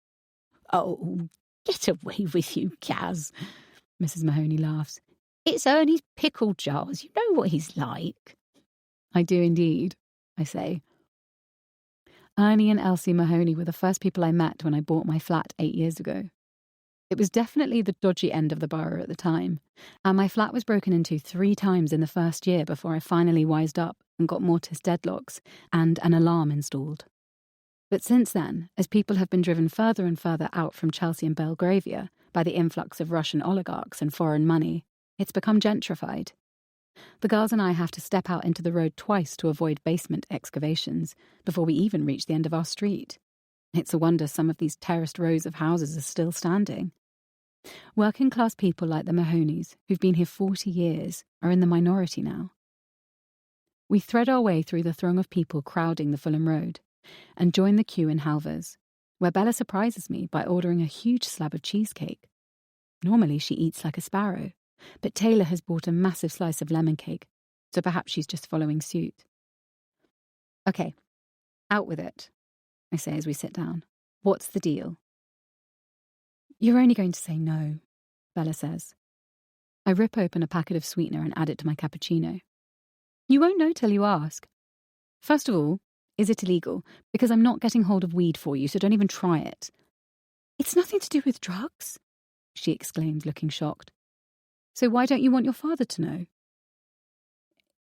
Speaker 4: "Oh, get away with you, Kaz," Mrs. Mahoney laughs. "It's Ernie's pickle jars. You know what he's like." "I do indeed," I say. Ernie and Elsie Mahoney were the first people I met when I bought my flat 8 years ago. It was definitely the dodgy end of the borough at the time, and my flat was broken into 3 times in the first year before I finally wised up and got mortise deadlocks and an alarm installed. But since then, as people have been driven further and further out from Chelsea and Belgravia by the influx of Russian oligarchs and foreign money, it's become gentrified. The girls and I have to step out into the road twice to avoid basement excavations before we even reach the end of our street. It's a wonder some of these terraced rows of houses are still standing. Working-class people like the Mahoneys, who've been here 40 years, are in the minority now. We thread our way through the throng of people crowding the Fulham Road and join the queue in Halver's, where Bella surprises me by ordering a huge slab of cheesecake. Normally she eats like a sparrow, but Taylor has bought a massive slice of lemon cake, so perhaps she's just following suit. "Okay, out with it," I say as we sit down. "What's the deal?" "You're only going to say no," Bella says. I rip open a packet of sweetener and add it to my cappuccino. "You won't know till you ask. First of all, is it illegal? Because I'm not getting hold of weed for you, so don't even try it." "It's nothing to do with drugs," she exclaims, looking shocked. "So why don't you want your father to know?"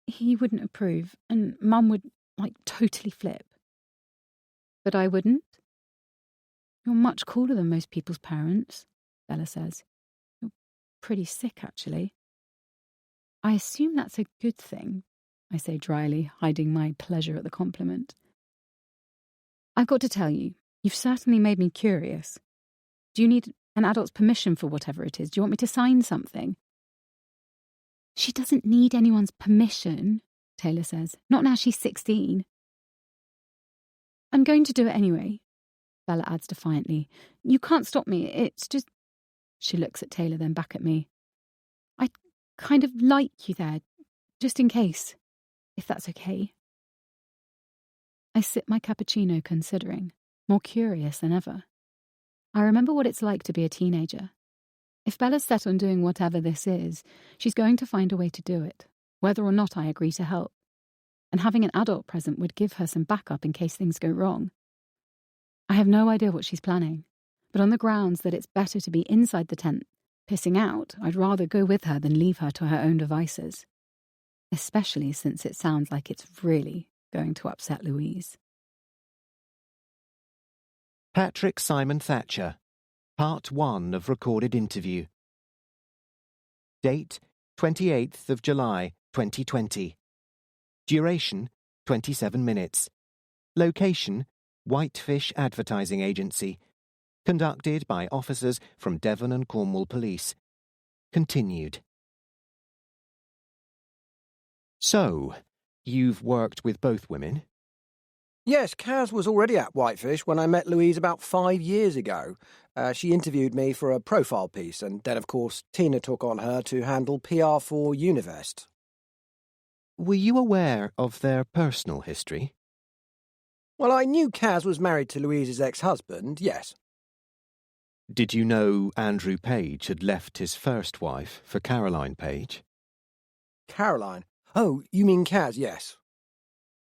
Speaker 4: "He wouldn't approve, and Mum would, totally flip." "But I wouldn't?" "You're much cooler than most people's parents," Bella says. "You're pretty sick, actually." "I assume that's a good thing," I say dryly, hiding my pleasure at the compliment. "I've got to tell you, you've certainly made me curious. Do you need an adult's permission for whatever it is? Do you want me to sign something?" "She doesn't need anyone's permission," Taylor says. "Not now she's 16. "I'm going to do it anyway," Bella adds defiantly. "You can't stop me. It's just..." She looks at Taylor, then back at me. "I'd kind of like you there, just in case, if that's okay." I sip my cappuccino, considering, more curious than ever. I remember what it's like to be a teenager. If Bella's set on doing whatever this is, she's going to find a way to do it, whether or not I agree to help. And having an adult present would give her some backup in case things go wrong. I have no idea what she's planning, but on the grounds that it's better to be inside the tent, pissing out, I'd rather go with her than leave her to her own devices. Especially since it sounds like it's really going to upset Louise.
Speaker 2: Patrick Simon Thatcher, Part 1 of recorded interview. Date, 28th of July, 2020. Duration, 27 minutes. Location, Whitefish Advertising Agency. Conducted by officers from Devon and Cornwall Police. Continued. So, you've worked with both women?
Speaker 6: Yes, Kaz was already at Whitefish when I met Louise about 5 years ago. She interviewed me for a profile piece, and then, of course, Tina took on her to handle PR for Univest.
Speaker 2: Were you aware of their personal history?
Speaker 6: Well, I knew Kaz was married to Louise's ex-husband, yes.
Speaker 2: Did you know Andrew Page had left his first wife for Caroline Page?
Speaker 6: Caroline? Oh, you mean Kaz, yes.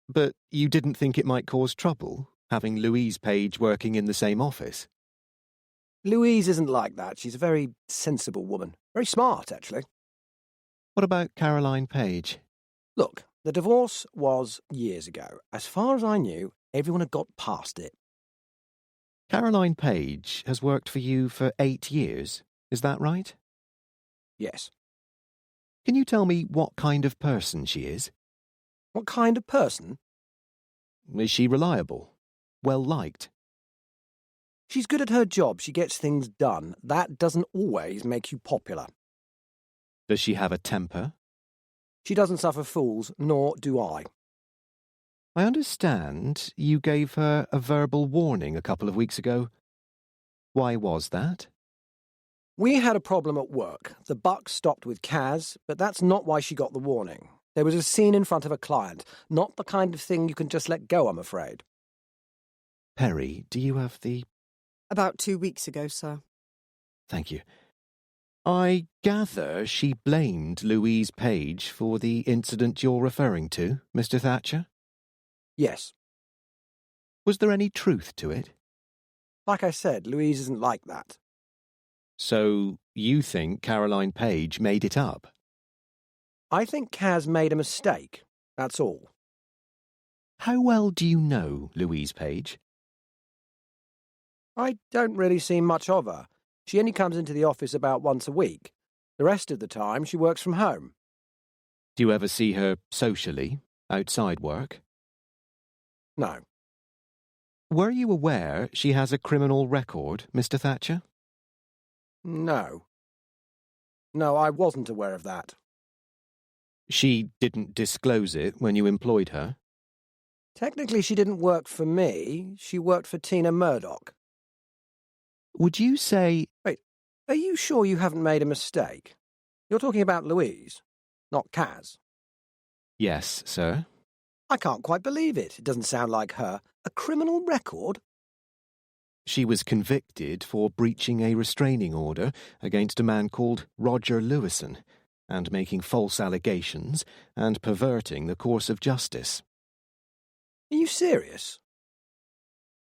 Speaker 2: But you didn't think it might cause trouble, having Louise Page working in the same office?
Speaker 6: Louise isn't like that. She's a very sensible woman. Very smart, actually.
Speaker 2: What about Caroline Page?
Speaker 6: Look, the divorce was years ago. As far as I knew, everyone had got past it.
Speaker 2: Caroline Page has worked for you for 8 years, Is that right?
Speaker 6: Yes.
Speaker 2: Can you tell me what kind of person she is?
Speaker 6: What kind of person?
Speaker 2: Is she reliable? Well-liked?
Speaker 6: She's good at her job. She gets things done. That doesn't always make you popular.
Speaker 2: Does she have a temper?
Speaker 6: She doesn't suffer fools, nor do I.
Speaker 2: I understand you gave her a verbal warning a couple of weeks ago. Why was that?
Speaker 6: We had a problem at work. The buck stopped with Kaz, but that's not why she got the warning. There was a scene in front of a client. Not the kind of thing you can just let go, I'm afraid.
Speaker 2: Perry, do you have the...
Speaker 7: About 2 weeks ago, sir.
Speaker 2: Thank you. I gather she blamed Louise Page for the incident you're referring to, Mr. Thatcher?
Speaker 6: Yes.
Speaker 2: Was there any truth to it?
Speaker 6: Like I said, Louise isn't like that.
Speaker 2: So you think Caroline Page made it up?
Speaker 6: I think Kaz made a mistake. That's all.
Speaker 2: How well do you know Louise Page?
Speaker 6: I don't really see much of her. She only comes into the office about once a week. The rest of the time, she works from home.
Speaker 2: Do you ever see her socially, outside work?
Speaker 6: No.
Speaker 2: Were you aware she has a criminal record, Mr. Thatcher?
Speaker 6: No. No, I wasn't aware of that.
Speaker 2: She didn't disclose it when you employed her?
Speaker 6: Technically, she didn't work for me. She worked for Tina Murdoch.
Speaker 2: Would you say...
Speaker 6: Wait, are you sure you haven't made a mistake? You're talking about Louise, not Kaz.
Speaker 2: Yes, sir.
Speaker 6: I can't quite believe it. It doesn't sound like her. A criminal record?
Speaker 2: She was convicted for breaching a restraining order against a man called Roger Lewison and making false allegations and perverting the course of justice.
Speaker 6: Are you serious?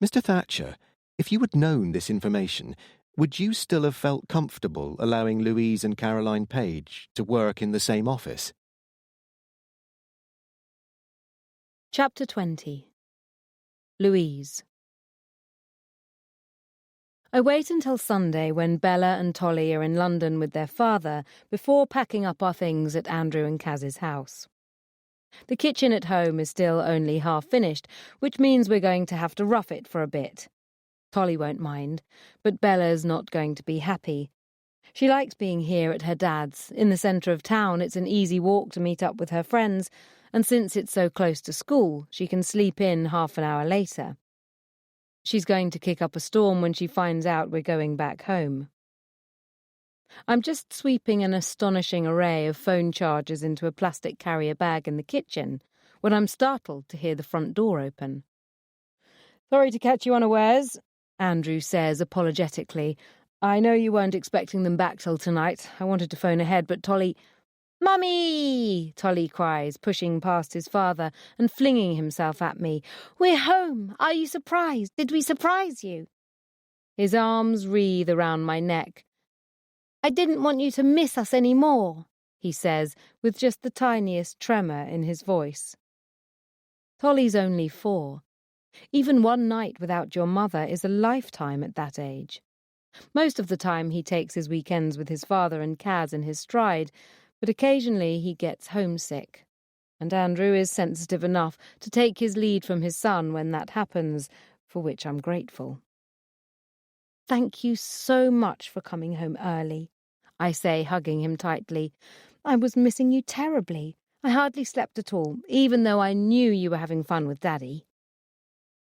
Speaker 2: Mr. Thatcher, if you had known this information, would you still have felt comfortable allowing Louise and Caroline Page to work in the same office?
Speaker 1: Chapter 20. Louise. I wait until Sunday when Bella and Tolly are in London with their father before packing up our things at Andrew and Kaz's house. The kitchen at home is still only half finished, which means we're going to have to rough it for a bit. Tolly won't mind, but Bella's not going to be happy. She likes being here at her dad's. In the centre of town, it's an easy walk to meet up with her friends, and since it's so close to school, she can sleep in half an hour later. She's going to kick up a storm when she finds out we're going back home. I'm just sweeping an astonishing array of phone chargers into a plastic carrier bag in the kitchen when I'm startled to hear the front door open. "Sorry to catch you unawares," Andrew says apologetically. "I know you weren't expecting them back till tonight. I wanted to phone ahead, but Tolly—" "Mummy!" Tolly cries, pushing past his father and flinging himself at me. "We're home! Are you surprised? Did we surprise you?" His arms wreathe around my neck. "I didn't want you to miss us any more," he says, with just the tiniest tremor in his voice. Tolly's only 4. Even one night without your mother is a lifetime at that age. Most of the time he takes his weekends with his father and Kaz in his stride, but occasionally he gets homesick. And Andrew is sensitive enough to take his lead from his son when that happens, for which I'm grateful. "Thank you so much for coming home early," I say, hugging him tightly. "I was missing you terribly. I hardly slept at all, even though I knew you were having fun with Daddy."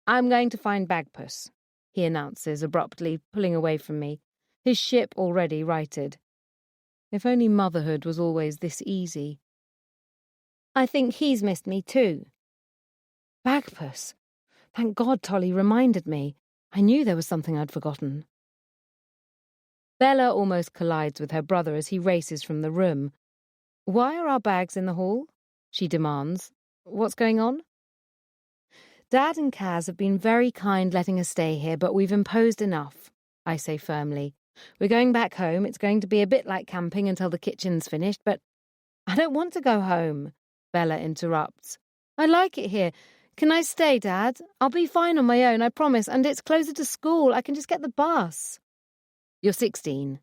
Speaker 1: "I'm going to find Bagpuss," he announces abruptly, pulling away from me, his ship already righted. If only motherhood was always this easy. "I think he's missed me too." Bagpuss! Thank God Tolly reminded me. I knew there was something I'd forgotten. Bella almost collides with her brother as he races from the room. "Why are our bags in the hall?" she demands. "What's going on?" "Dad and Kaz have been very kind letting us stay here, but we've imposed enough," I say firmly. "We're going back home. It's going to be a bit like camping until the kitchen's finished, but—" "I don't want to go home," Bella interrupts. "I like it here. Can I stay, Dad? I'll be fine on my own, I promise, and it's closer to school. I can just get the bus." "You're 16.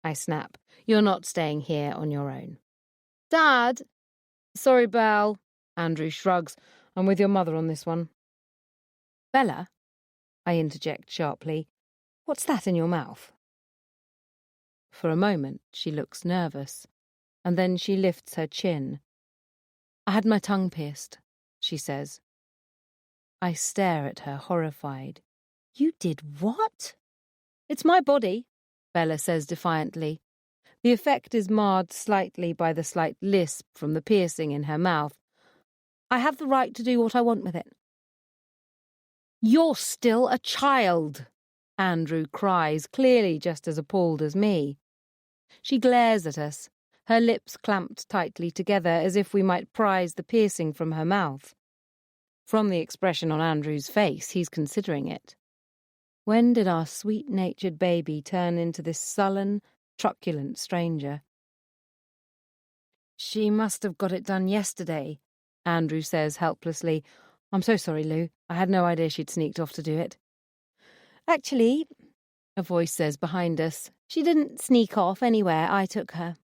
Speaker 1: I snap. You're not staying here on your own. Dad! Sorry, Belle. Andrew shrugs. I'm with your mother on this one. Bella? I interject sharply. What's that in your mouth? For a moment, she looks nervous, and then she lifts her chin. I had my tongue pierced, she says. I stare at her, horrified. You did what? It's my body, Bella says defiantly. The effect is marred slightly by the slight lisp from the piercing in her mouth. I have the right to do what I want with it. You're still a child, Andrew cries, clearly just as appalled as me. She glares at us, her lips clamped tightly together as if we might prise the piercing from her mouth. From the expression on Andrew's face, he's considering it. When did our sweet-natured baby turn into this sullen, truculent stranger? She must have got it done yesterday, Andrew says helplessly. I'm so sorry, Lou. I had no idea she'd sneaked off to do it. Actually, a voice says behind us, she didn't sneak off anywhere. I took her.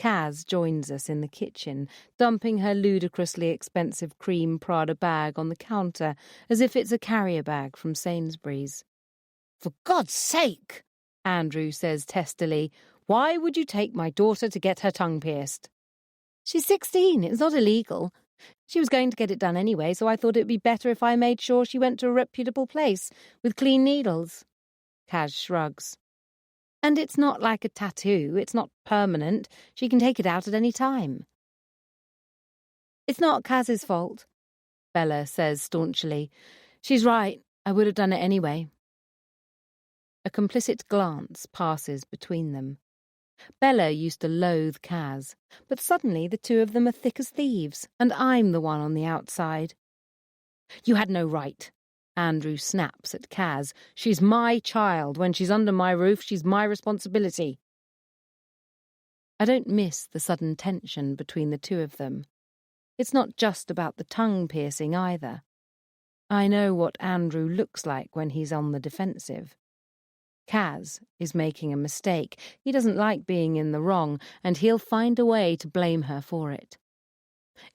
Speaker 1: Kaz joins us in the kitchen, dumping her ludicrously expensive cream Prada bag on the counter as if it's a carrier bag from Sainsbury's. For God's sake, Andrew says testily, why would you take my daughter to get her tongue pierced? She's 16, it's not illegal. She was going to get it done anyway, so I thought it'd be better if I made sure she went to a reputable place with clean needles. Kaz shrugs. And it's not like a tattoo, it's not permanent. She can take it out at any time. It's not Kaz's fault, Bella says staunchly. She's right, I would have done it anyway. A complicit glance passes between them. Bella used to loathe Kaz, but suddenly the two of them are thick as thieves, and I'm the one on the outside. You had no right. Andrew snaps at Kaz. She's my child. When she's under my roof, she's my responsibility. I don't miss the sudden tension between the two of them. It's not just about the tongue piercing either. I know what Andrew looks like when he's on the defensive. Kaz is making a mistake. He doesn't like being in the wrong, and he'll find a way to blame her for it.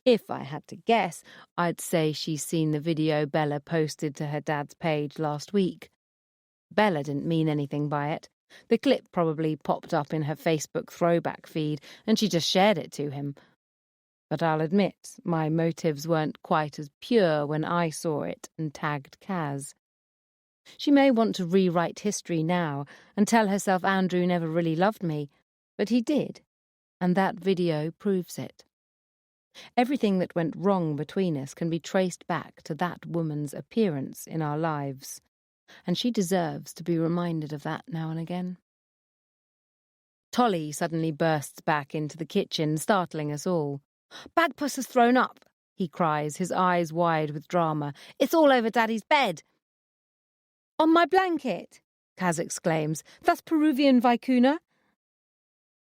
Speaker 1: If I had to guess, I'd say she's seen the video Bella posted to her dad's page last week. Bella didn't mean anything by it. The clip probably popped up in her Facebook throwback feed, and she just shared it to him. But I'll admit, my motives weren't quite as pure when I saw it and tagged Kaz. She may want to rewrite history now and tell herself Andrew never really loved me, but he did, and that video proves it. Everything that went wrong between us can be traced back to that woman's appearance in our lives, and she deserves to be reminded of that now and again. Tolly suddenly bursts back into the kitchen, startling us all. Bagpuss has thrown up, he cries, his eyes wide with drama. It's all over Daddy's bed. On my blanket, Kaz exclaims. That's Peruvian vicuna.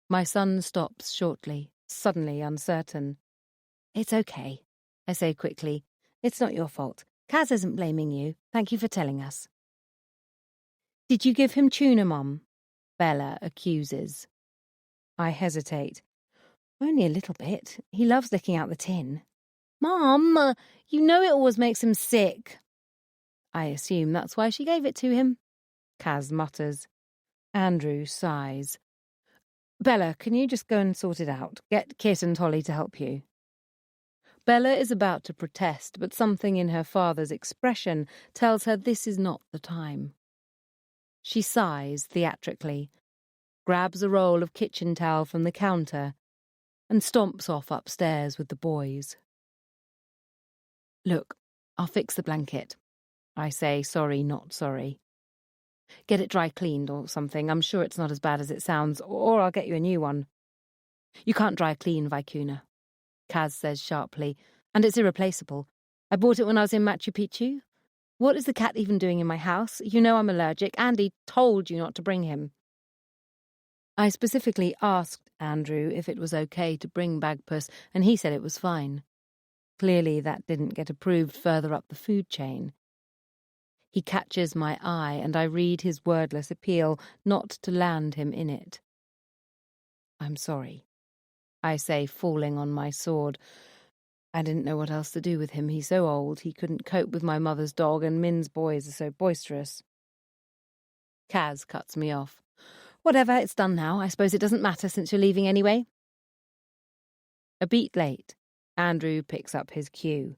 Speaker 1: My son stops shortly, suddenly uncertain. It's okay, I say quickly. It's not your fault. Kaz isn't blaming you. Thank you for telling us. Did you give him tuna, Mum? Bella accuses. I hesitate. Only a little bit. He loves licking out the tin. Mum, you know it always makes him sick. I assume that's why she gave it to him, Kaz mutters. Andrew sighs. Bella, can you just go and sort it out? Get Kit and Tolly to help you. Bella is about to protest, but something in her father's expression tells her this is not the time. She sighs theatrically, grabs a roll of kitchen towel from the counter, and stomps off upstairs with the boys. Look, I'll fix the blanket. I say, sorry, not sorry. Get it dry cleaned or something. I'm sure it's not as bad as it sounds, or I'll get you a new one. You can't dry clean vicuna, Kaz says sharply, and it's irreplaceable. I bought it when I was in Machu Picchu. What is the cat even doing in my house? You know I'm allergic. Andy told you not to bring him. I specifically asked Andrew if it was okay to bring Bagpuss, and he said it was fine. Clearly that didn't get approved further up the food chain. He catches my eye, and I read his wordless appeal not to land him in it. "I'm sorry," I say, falling on my sword. I didn't know what else to do with him. He's so old, he couldn't cope with my mother's dog, and Min's boys are so boisterous. Kaz cuts me off. "Whatever, it's done now. I suppose it doesn't matter since you're leaving anyway." A beat late, Andrew picks up his cue.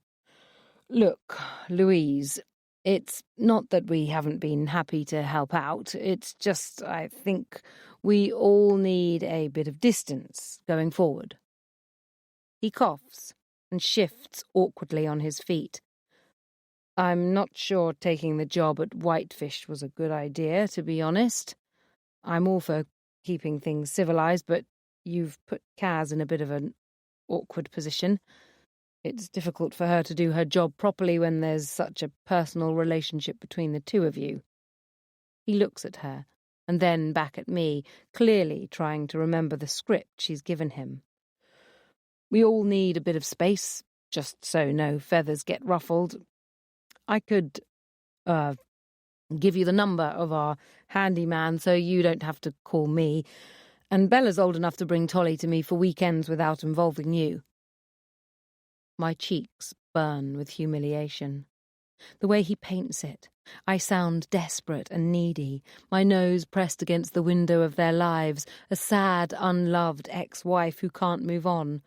Speaker 1: "Look, Louise, it's not that we haven't been happy to help out. It's just, I think we all need a bit of distance going forward." He coughs and shifts awkwardly on his feet. "I'm not sure taking the job at Whitefish was a good idea, to be honest. I'm all for keeping things civilized, but you've put Kaz in a bit of an awkward position. It's difficult for her to do her job properly when there's such a personal relationship between the two of you." He looks at her, and then back at me, clearly trying to remember the script she's given him. "We all need a bit of space, just so no feathers get ruffled. I could, give you the number of our handyman so you don't have to call me, and Bella's old enough to bring Tolly to me for weekends without involving you." My cheeks burn with humiliation. The way he paints it, I sound desperate and needy, my nose pressed against the window of their lives, a sad, unloved ex-wife who can't move on.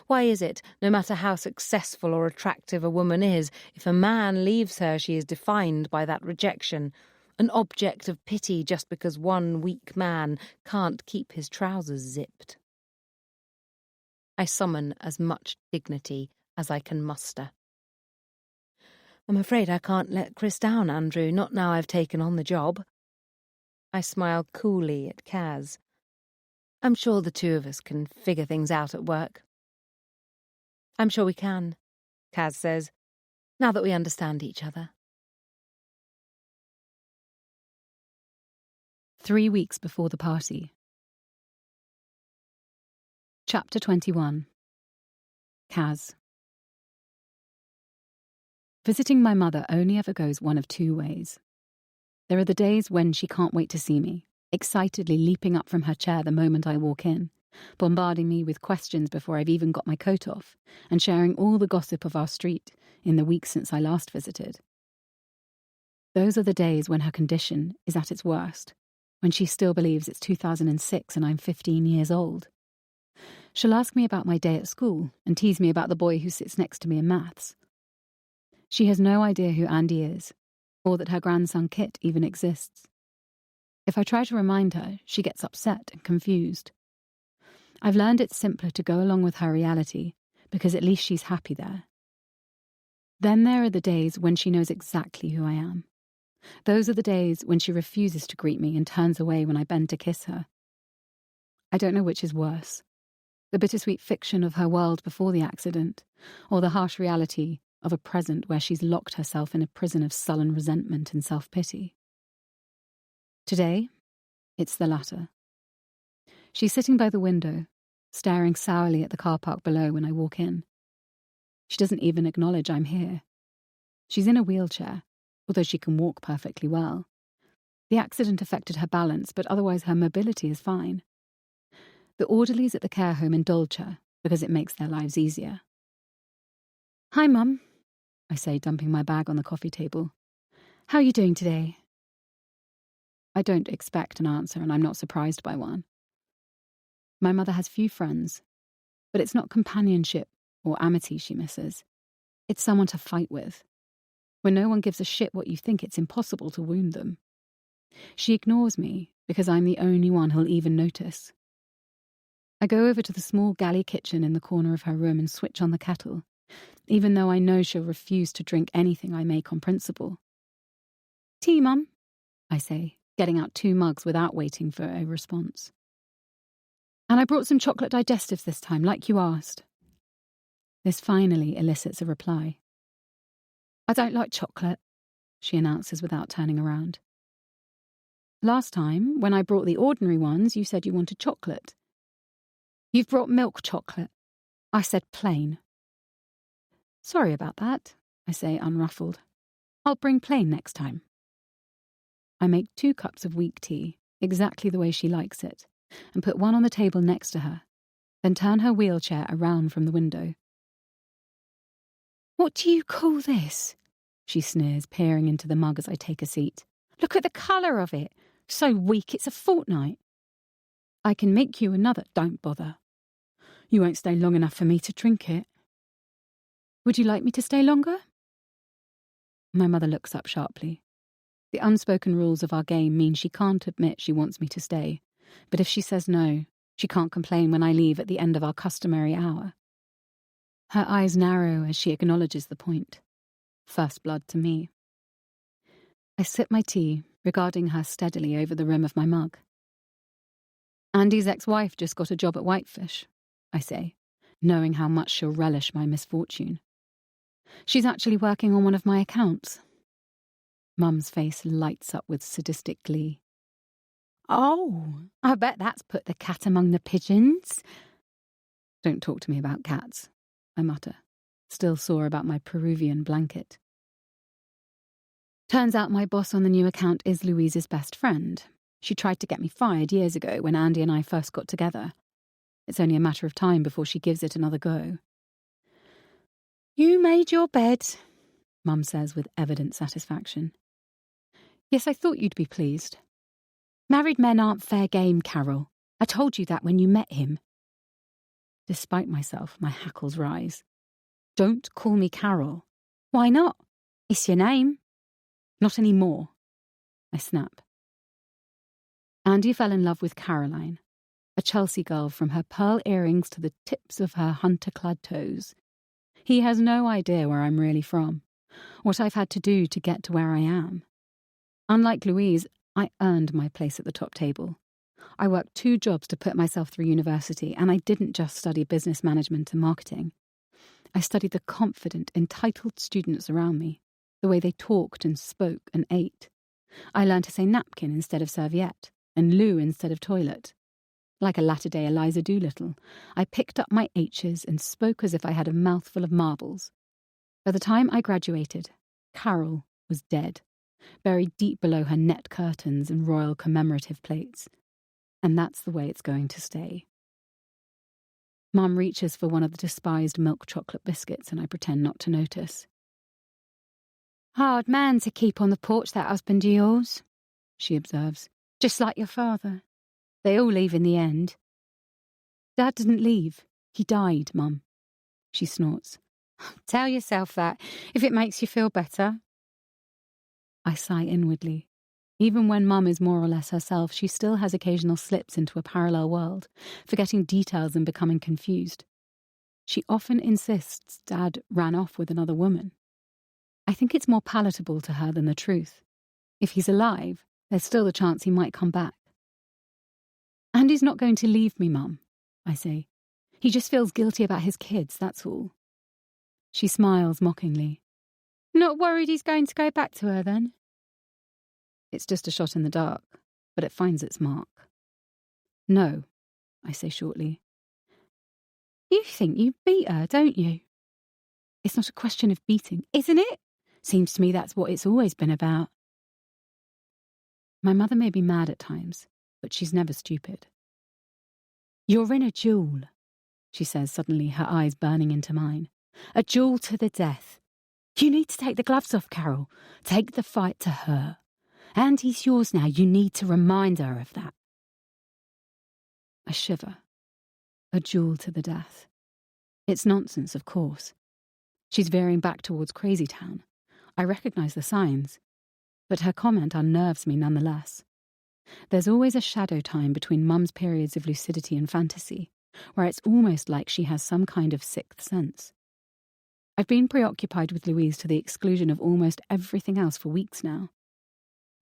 Speaker 1: Why is it, no matter how successful or attractive a woman is, if a man leaves her, she is defined by that rejection, an object of pity just because one weak man can't keep his trousers zipped? I summon as much dignity as I can muster. "I'm afraid I can't let Chris down, Andrew, not now I've taken on the job." I smile coolly at Kaz. "I'm sure the two of us can figure things out at work." "I'm sure we can," Kaz says, "now that we understand each other."
Speaker 4: 3 weeks before the party. Chapter 21. Kaz. Visiting my mother only ever goes one of two ways. There are the days when she can't wait to see me, excitedly leaping up from her chair the moment I walk in, bombarding me with questions before I've even got my coat off, and sharing all the gossip of our street in the weeks since I last visited. Those are the days when her condition is at its worst, when she still believes it's 2006 and I'm 15 years old. She'll ask me about my day at school and tease me about the boy who sits next to me in maths. She has no idea who Andy is, or that her grandson Kit even exists. If I try to remind her, she gets upset and confused. I've learned it's simpler to go along with her reality, because at least she's happy there. Then there are the days when she knows exactly who I am. Those are the days when she refuses to greet me and turns away when I bend to kiss her. I don't know which is worse, the bittersweet fiction of her world before the accident, or the harsh reality of a present where she's locked herself in a prison of sullen resentment and self-pity. Today, it's the latter. She's sitting by the window, staring sourly at the car park below when I walk in. She doesn't even acknowledge I'm here. She's in a wheelchair, although she can walk perfectly well. The accident affected her balance, but otherwise her mobility is fine. The orderlies at the care home indulge her because it makes their lives easier. "Hi, Mum," I say, dumping my bag on the coffee table. "How are you doing today?" I don't expect an answer, and I'm not surprised by one. My mother has few friends, but it's not companionship or amity she misses. It's someone to fight with. When no one gives a shit what you think, it's impossible to wound them. She ignores me because I'm the only one who'll even notice. I go over to the small galley kitchen in the corner of her room and switch on the kettle, even though I know she'll refuse to drink anything I make on principle. "Tea, Mum," I say, getting out 2 mugs without waiting for a response. "And I brought some chocolate digestives this time, like you asked." This finally elicits a reply. "I don't like chocolate," she announces without turning around. "Last time, when I brought the ordinary ones, you said you wanted chocolate." "You've brought milk chocolate." I said plain. "Sorry about that," I say, unruffled. I'll bring plain next time. I make 2 cups of weak tea, exactly the way she likes it, and put one on the table next to her, then turn her wheelchair around from the window. What do you call this? She sneers, peering into the mug as I take a seat. Look at the colour of it. So weak it's a fortnight. I can make you another. Don't bother. You won't stay long enough for me to drink it. Would you like me to stay longer? My mother looks up sharply. The unspoken rules of our game mean she can't admit she wants me to stay, but if she says no, she can't complain when I leave at the end of our customary hour. Her eyes narrow as she acknowledges the point. First blood to me. I sip my tea, regarding her steadily over the rim of my mug. Andy's ex-wife just got a job at Whitefish, I say, knowing how much she'll relish my misfortune. She's actually working on one of my accounts. Mum's face lights up with sadistic glee. Oh, I bet that's put the cat among the pigeons. Don't talk to me about cats, I mutter, still sore about my Peruvian blanket. Turns out my boss on the new account is Louise's best friend. She tried to get me fired years ago when Andy and I first got together. It's only a matter of time before she gives it another go. You made your bed, Mum says with evident satisfaction. Yes, I thought you'd be pleased. Married men aren't fair game, Carol. I told you that when you met him. Despite myself, my hackles rise. Don't call me Carol. Why not? It's your name. Not anymore, I snap. Andy fell in love with Caroline, a Chelsea girl from her pearl earrings to the tips of her hunter-clad toes. He has no idea where I'm really from, what I've had to do to get to where I am. Unlike Louise, I earned my place at the top table. I worked 2 jobs to put myself through university, and I didn't just study business management and marketing. I studied the confident, entitled students around me, the way they talked and spoke and ate. I learned to say napkin instead of serviette, and loo instead of toilet. Like a latter-day Eliza Doolittle, I picked up my H's and spoke as if I had a mouthful of marbles. By the time I graduated, Carol was dead, buried deep below her net curtains and royal commemorative plates. And that's the way it's going to stay. Mum reaches for one of the despised milk chocolate biscuits and I pretend not to notice. Hard man to keep on the porch, that husband of yours, she observes. Just like your father. They all leave in the end. Dad didn't leave. He died, Mum. She snorts. Tell yourself that, if it makes you feel better. I sigh inwardly. Even when Mum is more or less herself, she still has occasional slips into a parallel world, forgetting details and becoming confused. She often insists Dad ran off with another woman. I think it's more palatable to her than the truth. If he's alive, there's still the chance he might come back. Andy's not going to leave me, Mum, I say. He just feels guilty about his kids, that's all. She smiles mockingly. Not worried he's going to go back to her, then? It's just a shot in the dark, but it finds its mark. No, I say shortly. You think you beat her, don't you? It's not a question of beating, isn't it? Seems to me that's what it's always been about. My mother may be mad at times, but she's never stupid. You're in a duel, she says suddenly, her eyes burning into mine. A duel to the death. You need to take the gloves off, Carol. Take the fight to her. Andy's yours now. You need to remind her of that. I shiver. A duel to the death. It's nonsense, of course. She's veering back towards Crazy Town. I recognise the signs, but her comment unnerves me nonetheless. There's always a shadow time between Mum's periods of lucidity and fantasy, where it's almost like she has some kind of sixth sense. I've been preoccupied with Louise to the exclusion of almost everything else for weeks now.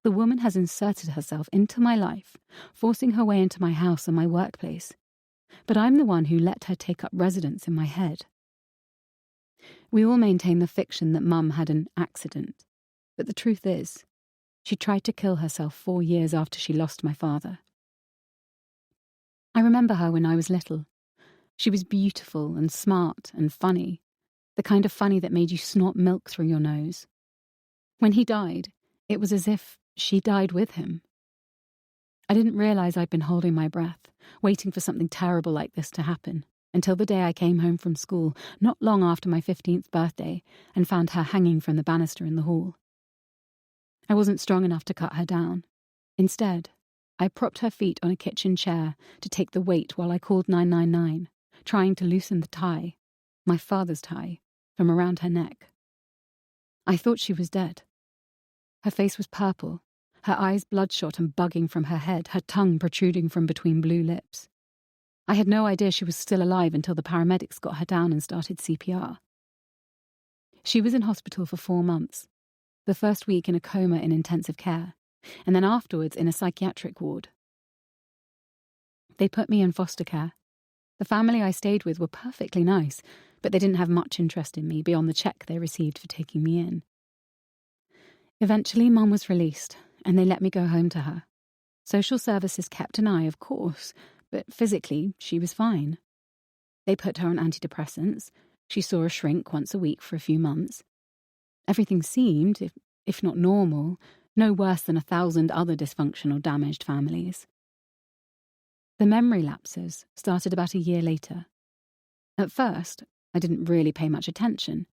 Speaker 4: The woman has inserted herself into my life, forcing her way into my house and my workplace. But I'm the one who let her take up residence in my head. We all maintain the fiction that Mum had an accident, but the truth is, she tried to kill herself 4 years after she lost my father. I remember her when I was little. She was beautiful and smart and funny, the kind of funny that made you snort milk through your nose. When he died, it was as if she died with him. I didn't realise I'd been holding my breath, waiting for something terrible like this to happen, until the day I came home from school, not long after my 15th birthday, and found her hanging from the banister in the hall. I wasn't strong enough to cut her down. Instead, I propped her feet on a kitchen chair to take the weight while I called 999, trying to loosen the tie, my father's tie, from around her neck. I thought she was dead. Her face was purple, her eyes bloodshot and bugging from her head, her tongue protruding from between blue lips. I had no idea she was still alive until the paramedics got her down and started CPR. She was in hospital for 4 months, the first week in a coma in intensive care, and then afterwards in a psychiatric ward. They put me in foster care. The family I stayed with were perfectly nice, but they didn't have much interest in me beyond the cheque they received for taking me in. Eventually, Mum was released, and they let me go home to her. Social services kept an eye, of course, but physically, she was fine. They put her on antidepressants. She saw a shrink once a week for a few months. Everything seemed, if not normal, no worse than 1,000 other dysfunctional, damaged families. The memory lapses started about a year later. At first, I didn't really pay much attention.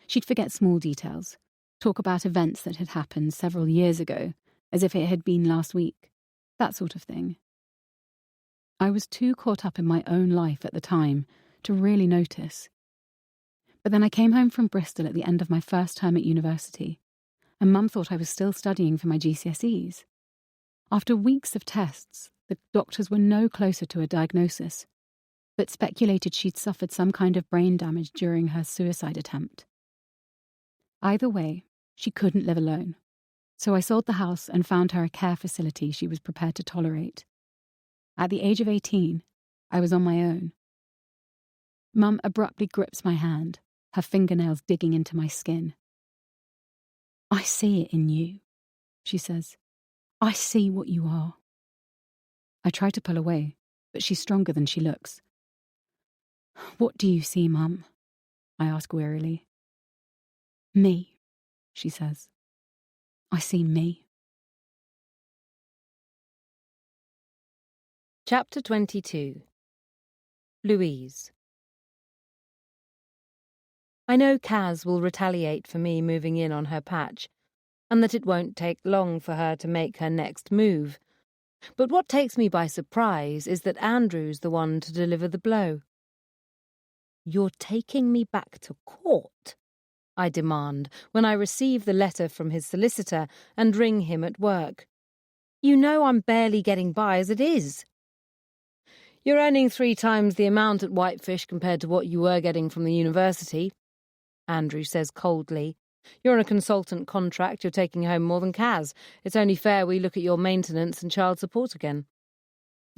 Speaker 4: She'd forget small details, talk about events that had happened several years ago, as if it had been last week, that sort of thing. I was too caught up in my own life at the time to really notice. But then I came home from Bristol at the end of my first term at university, and Mum thought I was still studying for my GCSEs. After weeks of tests, the doctors were no closer to a diagnosis, but speculated she'd suffered some kind of brain damage during her suicide attempt. Either way, she couldn't live alone, so I sold the house and found her a care facility she was prepared to tolerate. At the age of 18, I was on my own. Mum abruptly grips my hand, her fingernails digging into my skin. "I see it in you," she says. "I see what you are." I try to pull away, but she's stronger than she looks. "What do you see, Mum?" I ask wearily. "Me," she says. "I see me."
Speaker 1: Chapter 22. Louise. I know Kaz will retaliate for me moving in on her patch, and that it won't take long for her to make her next move. But what takes me by surprise is that Andrew's the one to deliver the blow. "You're taking me back to court?" I demand when I receive the letter from his solicitor and ring him at work. "You know I'm barely getting by as it is." "You're earning 3 times the amount at Whitefish compared to what you were getting from the university," Andrew says coldly. "You're on a consultant contract, you're taking home more than Kaz. It's only fair we look at your maintenance and child support again."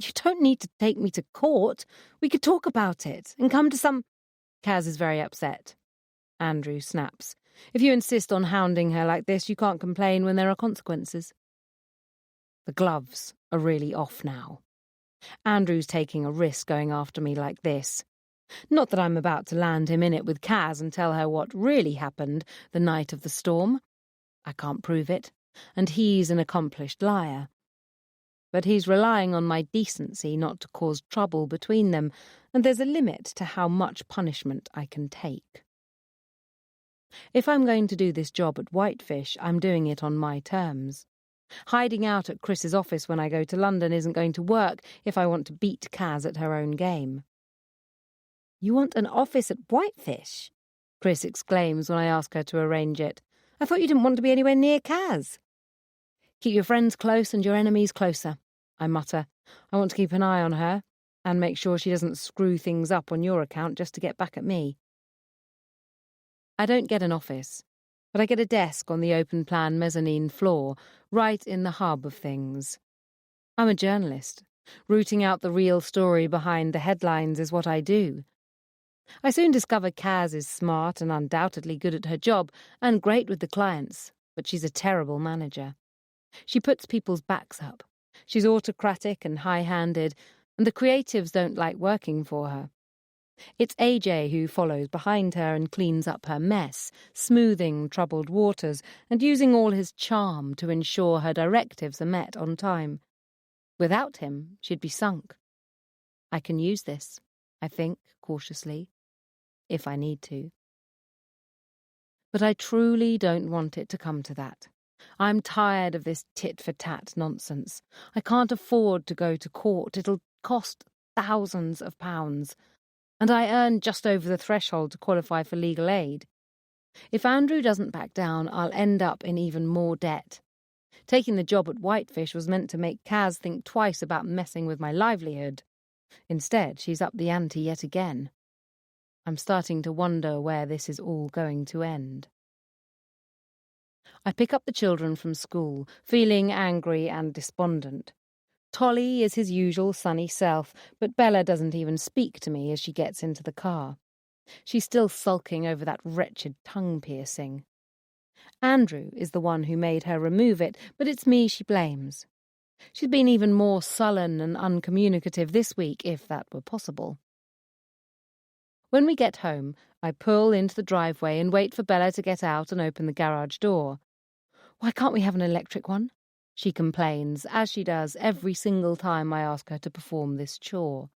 Speaker 1: "You don't need to take me to court. We could talk about it and come to some—" Kaz is very upset. Andrew snaps. "If you insist on hounding her like this, you can't complain when there are consequences." The gloves are really off now. Andrew's taking a risk going after me like this. Not that I'm about to land him in it with Kaz and tell her what really happened the night of the storm. I can't prove it, and he's an accomplished liar. But he's relying on my decency not to cause trouble between them, and there's a limit to how much punishment I can take. If I'm going to do this job at Whitefish, I'm doing it on my terms. Hiding out at Chris's office when I go to London isn't going to work if I want to beat Kaz at her own game. "You want an office at Whitefish?" Chris exclaims when I ask her to arrange it. "I thought you didn't want to be anywhere near Kaz." "Keep your friends close and your enemies closer," I mutter. "I want to keep an eye on her and make sure she doesn't screw things up on your account just to get back at me." I don't get an office, but I get a desk on the open-plan mezzanine floor, right in the hub of things. I'm a journalist. Rooting out the real story behind the headlines is what I do. I soon discover Kaz is smart and undoubtedly good at her job and great with the clients, but she's a terrible manager. She puts people's backs up. She's autocratic and high-handed, and the creatives don't like working for her. It's AJ who follows behind her and cleans up her mess, smoothing troubled waters and using all his charm to ensure her directives are met on time. Without him, she'd be sunk. I can use this, I think, cautiously, if I need to. But I truly don't want it to come to that. I'm tired of this tit-for-tat nonsense. I can't afford to go to court. It'll cost thousands of pounds. And I earn just over the threshold to qualify for legal aid. If Andrew doesn't back down, I'll end up in even more debt. Taking the job at Whitefish was meant to make Kaz think twice about messing with my livelihood. Instead, she's upped the ante yet again. I'm starting to wonder where this is all going to end. I pick up the children from school, feeling angry and despondent. Tolly is his usual sunny self, but Bella doesn't even speak to me as she gets into the car. She's still sulking over that wretched tongue piercing. Andrew is the one who made her remove it, but it's me she blames. She's been even more sullen and uncommunicative this week, if that were possible. When we get home, I pull into the driveway and wait for Bella to get out and open the garage door. "Why can't we have an electric one?" she complains, as she does every single time I ask her to perform this chore.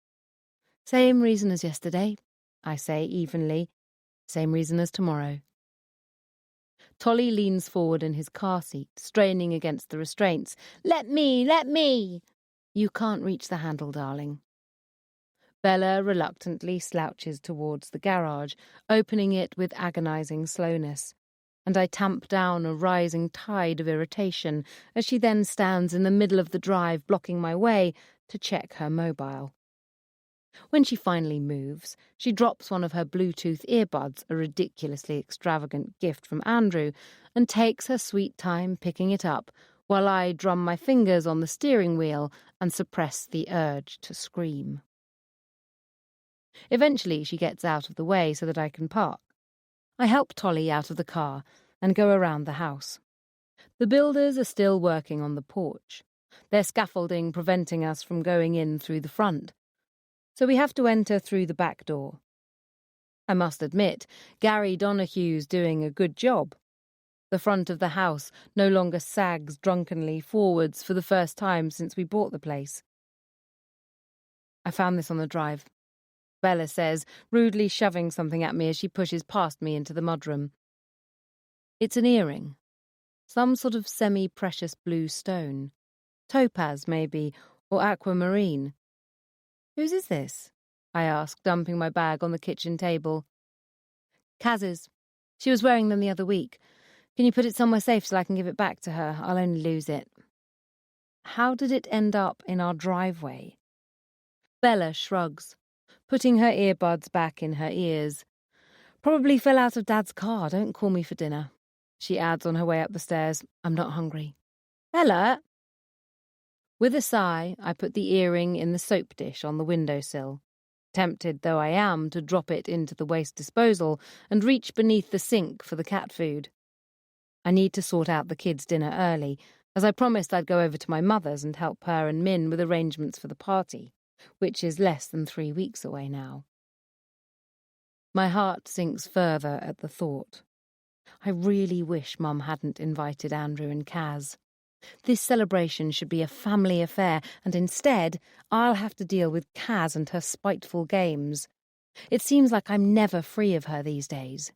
Speaker 1: "Same reason as yesterday," I say evenly. "Same reason as tomorrow." Tolly leans forward in his car seat, straining against the restraints. Let me! Let me!" "You can't reach the handle, darling." Bella reluctantly slouches towards the garage, opening it with agonizing slowness, and I tamp down a rising tide of irritation as she then stands in the middle of the drive blocking my way to check her mobile. When she finally moves, she drops one of her Bluetooth earbuds, a ridiculously extravagant gift from Andrew, and takes her sweet time picking it up while I drum my fingers on the steering wheel and suppress the urge to scream. Eventually she gets out of the way so that I can park. I help Tolly out of the car and go around the house. The builders are still working on the porch, their scaffolding preventing us from going in through the front, so we have to enter through the back door. I must admit, Gary Donohue's doing a good job. The front of the house no longer sags drunkenly forwards for the first time since we bought the place. "I found this on the drive," Bella says, rudely shoving something at me as she pushes past me into the mudroom. It's an earring. Some sort of semi-precious blue stone. Topaz, maybe, or aquamarine. "Whose is this?" I ask, dumping my bag on the kitchen table. "Kaz's. She was wearing them the other week. Can you put it somewhere safe so I can give it back to her? I'll only lose it." How did it end up in our driveway? Bella shrugs, putting her earbuds back in her ears. "Probably fell out of Dad's car. Don't call me for dinner," she adds on her way up the stairs. "I'm not hungry." "Bella!" With a sigh, I put the earring in the soap dish on the windowsill, tempted though I am to drop it into the waste disposal and reach beneath the sink for the cat food. I need to sort out the kids' dinner early, as I promised I'd go over to my mother's and help her and Min with arrangements for the party, which is less than 3 weeks away now. My heart sinks further at the thought. I really wish Mum hadn't invited Andrew and Kaz. This celebration should be a family affair, and instead I'll have to deal with Kaz and her spiteful games. It seems like I'm never free of her these days.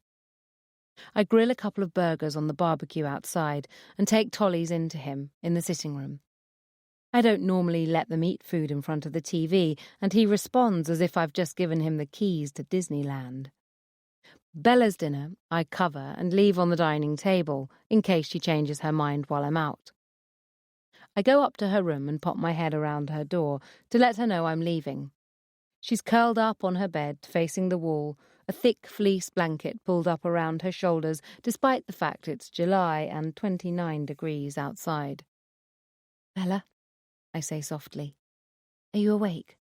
Speaker 1: I grill a couple of burgers on the barbecue outside and take Tolly's into him in the sitting room. I don't normally let them eat food in front of the TV, and he responds as if I've just given him the keys to Disneyland. Bella's dinner I cover and leave on the dining table in case she changes her mind while I'm out. I go up to her room and pop my head around her door to let her know I'm leaving. She's curled up on her bed, facing the wall, a thick fleece blanket pulled up around her shoulders, despite the fact it's July and 29 degrees outside. "Bella," I say softly, "are you awake?"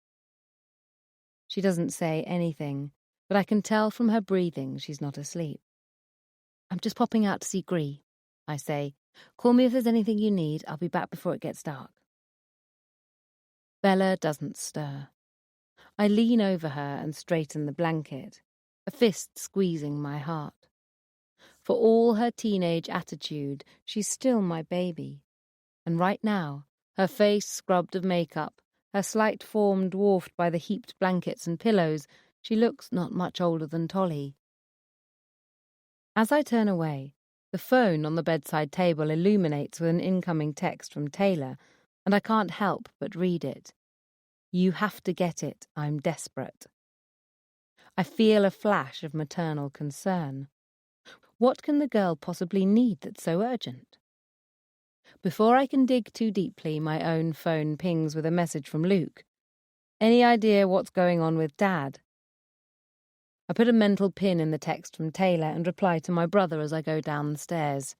Speaker 1: She doesn't say anything, but I can tell from her breathing she's not asleep. "I'm just popping out to see Gree," I say. "Call me if there's anything you need. I'll be back before it gets dark." Bella doesn't stir. I lean over her and straighten the blanket, a fist squeezing my heart. For all her teenage attitude, she's still my baby. And right now, her face scrubbed of makeup, her slight form dwarfed by the heaped blankets and pillows, she looks not much older than Tolly. As I turn away, the phone on the bedside table illuminates with an incoming text from Taylor, and I can't help but read it. You have to get it, I'm desperate. I feel a flash of maternal concern. What can the girl possibly need that's so urgent? Before I can dig too deeply, my own phone pings with a message from Luke. Any idea what's going on with Dad? I put a mental pin in the text from Taylor and reply to my brother as I go down the stairs.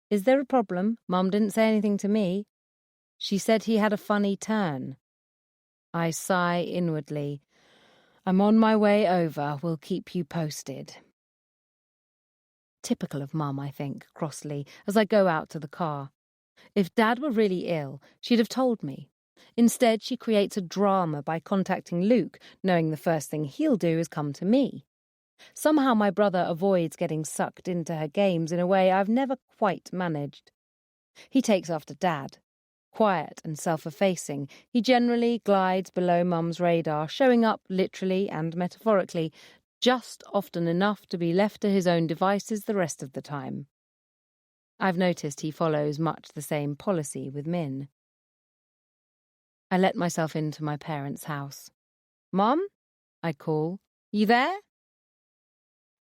Speaker 1: Is there a problem? Mum didn't say anything to me. She said he had a funny turn. I sigh inwardly. I'm on my way over. We'll keep you posted. Typical of Mum, I think, crossly, as I go out to the car. If Dad were really ill, she'd have told me. Instead, she creates a drama by contacting Luke, knowing the first thing he'll do is come to me. Somehow my brother avoids getting sucked into her games in a way I've never quite managed. He takes after Dad. Quiet and self-effacing, he generally glides below Mum's radar, showing up literally and metaphorically, just often enough to be left to his own devices the rest of the time. I've noticed he follows much the same policy with Min. I let myself into my parents' house. Mum? I call. You there?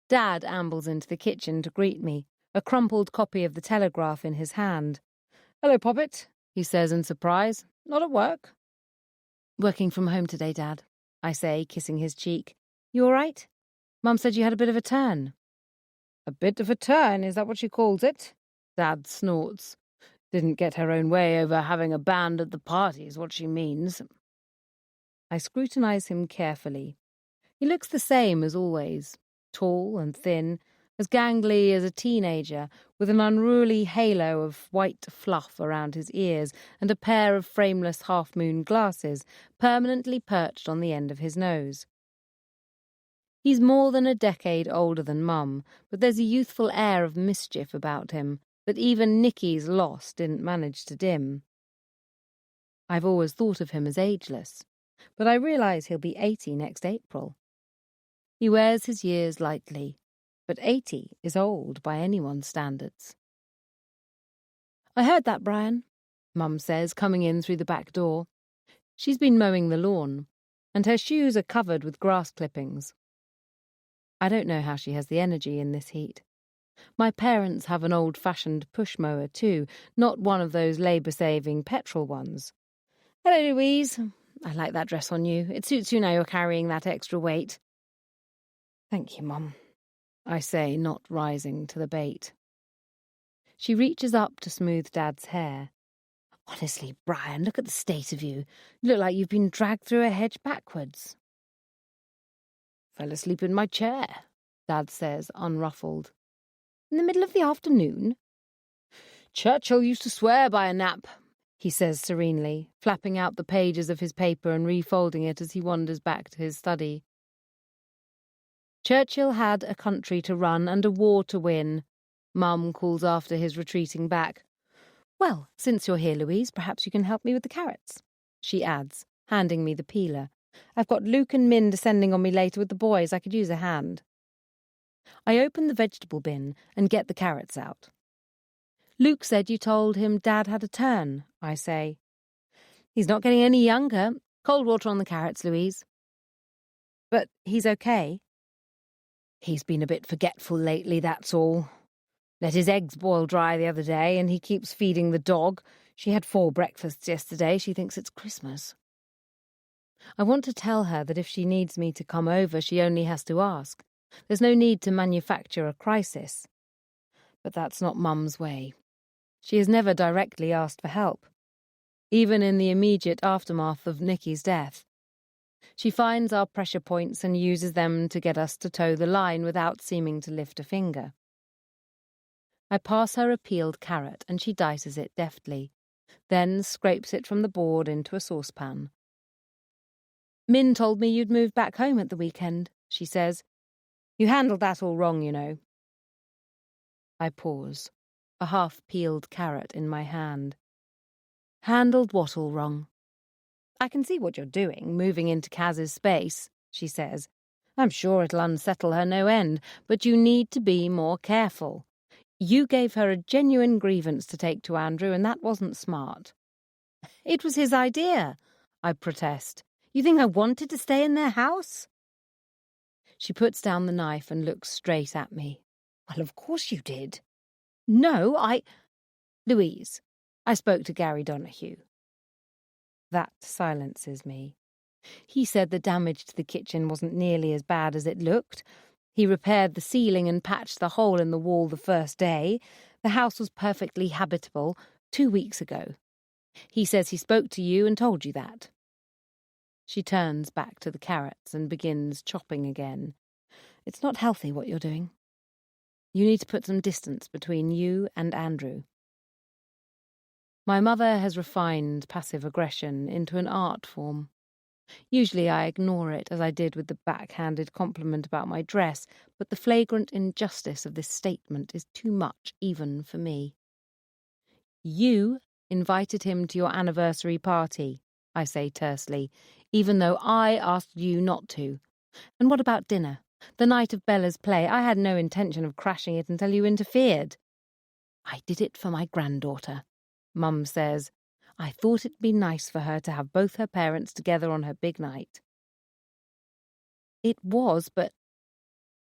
Speaker 1: Dad ambles into the kitchen to greet me, a crumpled copy of the Telegraph in his hand. Hello, Poppet, he says in surprise. Not at work? Working from home today, Dad, I say, kissing his cheek. You all right? Mum said you had a bit of a turn. A bit of a turn, is that what she calls it? Dad snorts. Didn't get her own way over having a band at the party is what she means. I scrutinize him carefully. He looks the same as always, tall and thin, as gangly as a teenager, with an unruly halo of white fluff around his ears and a pair of frameless half-moon glasses permanently perched on the end of his nose. He's more than a decade older than Mum, but there's a youthful air of mischief about him that even Nicky's loss didn't manage to dim. I've always thought of him as ageless, but I realise he'll be 80 next April. He wears his years lightly, but 80 is old by anyone's standards. I heard that, Brian, Mum says, coming in through the back door. She's been mowing the lawn, and her shoes are covered with grass clippings. I don't know how she has the energy in this heat. My parents have an old-fashioned push mower too, not one of those labour-saving petrol ones. Hello, Louise. I like that dress on you. It suits you now you're carrying that extra weight. Thank you, Mum, I say, not rising to the bait. She reaches up to smooth Dad's hair. Honestly, Brian, look at the state of you. You look like you've been dragged through a hedge backwards. Fell asleep in my chair, Dad says, unruffled. In the middle of the afternoon? Churchill used to swear by a nap, he says serenely, flapping out the pages of his paper and refolding it as he wanders back to his study. Churchill had a country to run and a war to win, Mum calls after his retreating back. Well, since you're here, Louise, perhaps you can help me with the carrots, she adds, handing me the peeler. I've got Luke and Min descending on me later with the boys. I could use a hand. I open the vegetable bin and get the carrots out. Luke said you told him Dad had a turn, I say. He's not getting any younger. Cold water on the carrots, Louise. But he's okay. He's been a bit forgetful lately, that's all. Let his eggs boil dry the other day, and he keeps feeding the dog. She had 4 breakfasts yesterday. She thinks it's Christmas. I want to tell her that if she needs me to come over, she only has to ask. There's no need to manufacture a crisis. But that's not Mum's way. She has never directly asked for help, even in the immediate aftermath of Nicky's death. She finds our pressure points and uses them to get us to toe the line without seeming to lift a finger. I pass her a peeled carrot and she dices it deftly, then scrapes it from the board into a saucepan. Min told me you'd moved back home at the weekend, she says. You handled that all wrong, you know. I pause, a half-peeled carrot in my hand. Handled what all wrong? I can see what you're doing, moving into Kaz's space, she says. I'm sure it'll unsettle her no end, but you need to be more careful. You gave her a genuine grievance to take to Andrew, and that wasn't smart. It was his idea, I protest. You think I wanted to stay in their house? She puts down the knife and looks straight at me. Well, of course you did. No, Louise, I spoke to Gary Donahue. That silences me. He said the damage to the kitchen wasn't nearly as bad as it looked. He repaired the ceiling and patched the hole in the wall the first day. The house was perfectly habitable 2 weeks ago. He says he spoke to you and told you that. She turns back to the carrots and begins chopping again. It's not healthy what you're doing. You need to put some distance between you and Andrew. My mother has refined passive aggression into an art form. Usually I ignore it, as I did with the backhanded compliment about my dress, but the flagrant injustice of this statement is too much even for me. You invited him to your anniversary party, I say tersely, even though I asked you not to. And what about dinner? The night of Bella's play, I had no intention of crashing it until you interfered. I did it for my granddaughter, Mum says. I thought it'd be nice for her to have both her parents together on her big night. It was, but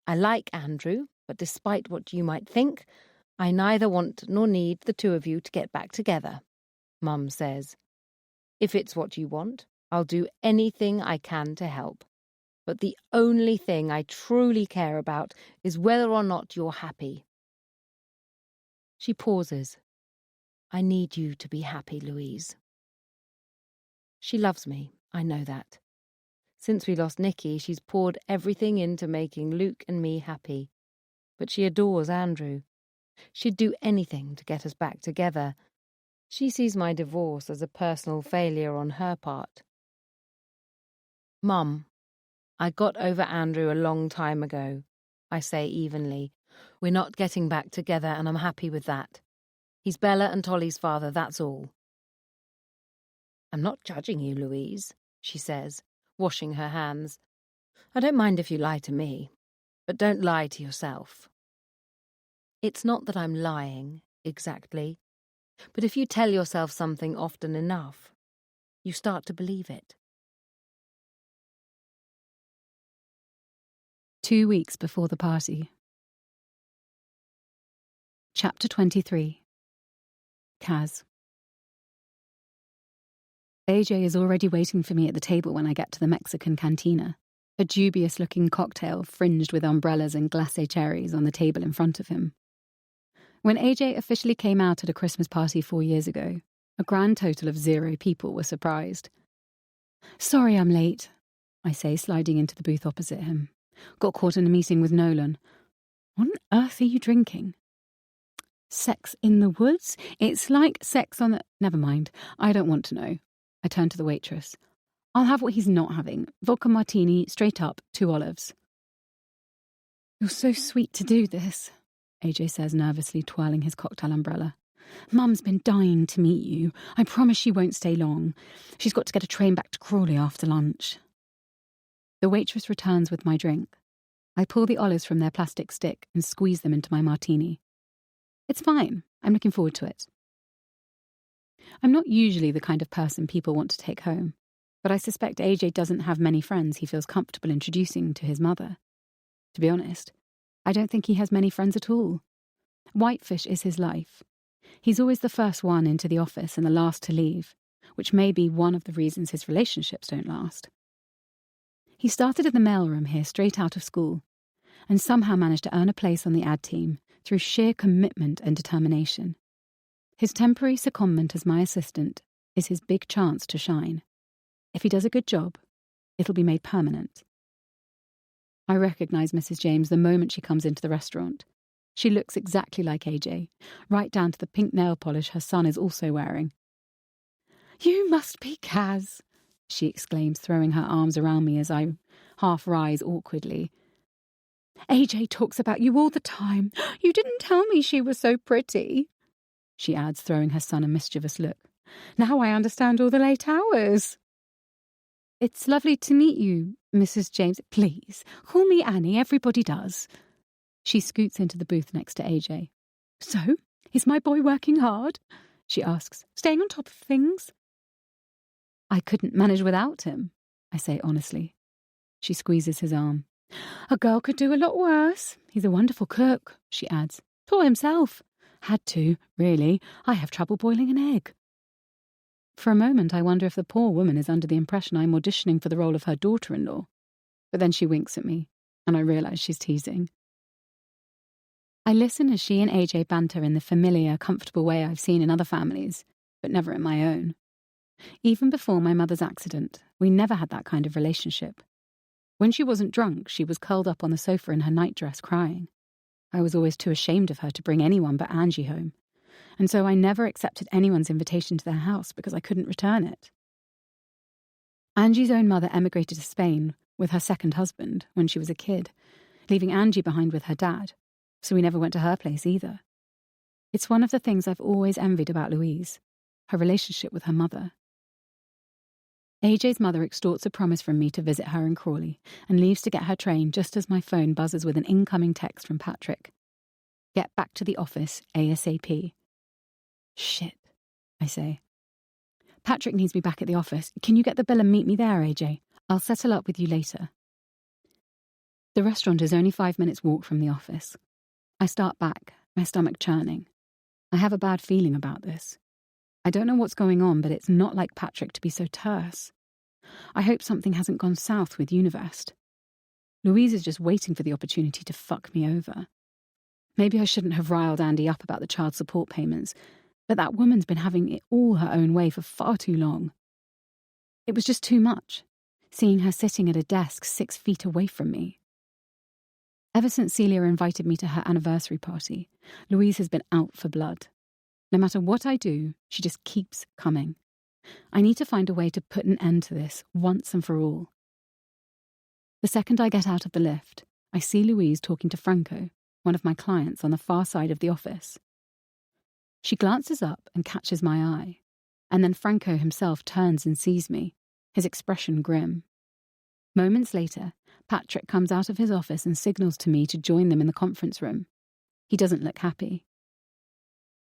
Speaker 1: I like Andrew, but despite what you might think, I neither want nor need the two of you to get back together, Mum says. If it's what you want, I'll do anything I can to help. But the only thing I truly care about is whether or not you're happy. She pauses. I need you to be happy, Louise. She loves me, I know that. Since we lost Nicky, she's poured everything into making Luke and me happy. But she adores Andrew. She'd do anything to get us back together. She sees my divorce as a personal failure on her part. Mum, I got over Andrew a long time ago, I say evenly. We're not getting back together, and I'm happy with that. He's Bella and Tolly's father, that's all. I'm not judging you, Louise, she says, washing her hands. I don't mind if you lie to me, but don't lie to yourself. It's not that I'm lying, exactly, but if you tell yourself something often enough, you start to believe it.
Speaker 4: 2 weeks before the party. Chapter 23. Kaz. AJ is already waiting for me at the table when I get to the Mexican cantina, a dubious-looking cocktail fringed with umbrellas and glacé cherries on the table in front of him. When AJ officially came out at a Christmas party 4 years ago, a grand total of 0 people were surprised. Sorry I'm late, I say, sliding into the booth opposite him. Got caught in a meeting with Nolan. What on earth are you drinking? Sex in the woods? It's like sex on the... Never mind. I don't want to know. I turn to the waitress. I'll have what he's not having. Vodka martini, straight up, 2 olives. You're so sweet to do this, AJ says, nervously twirling his cocktail umbrella. Mum's been dying to meet you. I promise she won't stay long. She's got to get a train back to Crawley after lunch. The waitress returns with my drink. I pull the olives from their plastic stick and squeeze them into my martini. It's fine. I'm looking forward to it. I'm not usually the kind of person people want to take home, but I suspect AJ doesn't have many friends he feels comfortable introducing to his mother. To be honest, I don't think he has many friends at all. Whitefish is his life. He's always the first one into the office and the last to leave, which may be one of the reasons his relationships don't last. He started in the mailroom here straight out of school, and somehow managed to earn a place on the ad team through sheer commitment and determination. His temporary secondment as my assistant is his big chance to shine. If he does a good job, it'll be made permanent. I recognise Mrs. James the moment she comes into the restaurant. She looks exactly like AJ, right down to the pink nail polish her son is also wearing. You must be Kaz, she exclaims, throwing her arms around me as I half rise awkwardly. AJ talks about you all the time. You didn't tell me she was so pretty, she adds, throwing her son a mischievous look. Now I understand all the late hours. It's lovely to meet you, Mrs. James. Please, call me Annie. Everybody does. She scoots into the booth next to AJ. So, is my boy working hard? She asks, staying on top of things? I couldn't manage without him, I say honestly. She squeezes his arm. A girl could do a lot worse. He's a wonderful cook, she adds. Taught himself. Had to, really. I have trouble boiling an egg. For a moment, I wonder if the poor woman is under the impression I'm auditioning for the role of her daughter-in-law. But then she winks at me, and I realise she's teasing. I listen as she and AJ banter in the familiar, comfortable way I've seen in other families, but never in my own. Even before my mother's accident, we never had that kind of relationship. When she wasn't drunk, she was curled up on the sofa in her nightdress crying. I was always too ashamed of her to bring anyone but Angie home, and so I never accepted anyone's invitation to their house because I couldn't return it. Angie's own mother emigrated to Spain with her second husband when she was a kid, leaving Angie behind with her dad, so we never went to her place either. It's one of the things I've always envied about Louise, her relationship with her mother. AJ's mother extorts a promise from me to visit her in Crawley and leaves to get her train just as my phone buzzes with an incoming text from Patrick. Get back to the office ASAP. Shit, I say. Patrick needs me back at the office. Can you get the bill and meet me there, AJ? I'll settle up with you later. The restaurant is only 5 minutes' walk from the office. I start back, my stomach churning. I have a bad feeling about this. I don't know what's going on, but it's not like Patrick to be so terse. I hope something hasn't gone south with Univest. Louise is just waiting for the opportunity to fuck me over. Maybe I shouldn't have riled Andy up about the child support payments, but that woman's been having it all her own way for far too long. It was just too much, seeing her sitting at a desk 6 feet away from me. Ever since Celia invited me to her anniversary party, Louise has been out for blood. No matter what I do, she just keeps coming. I need to find a way to put an end to this once and for all. The second I get out of the lift, I see Louise talking to Franco, one of my clients on the far side of the office. She glances up and catches my eye, and then Franco himself turns and sees me, his expression grim. Moments later, Patrick comes out of his office and signals to me to join them in the conference room. He doesn't look happy.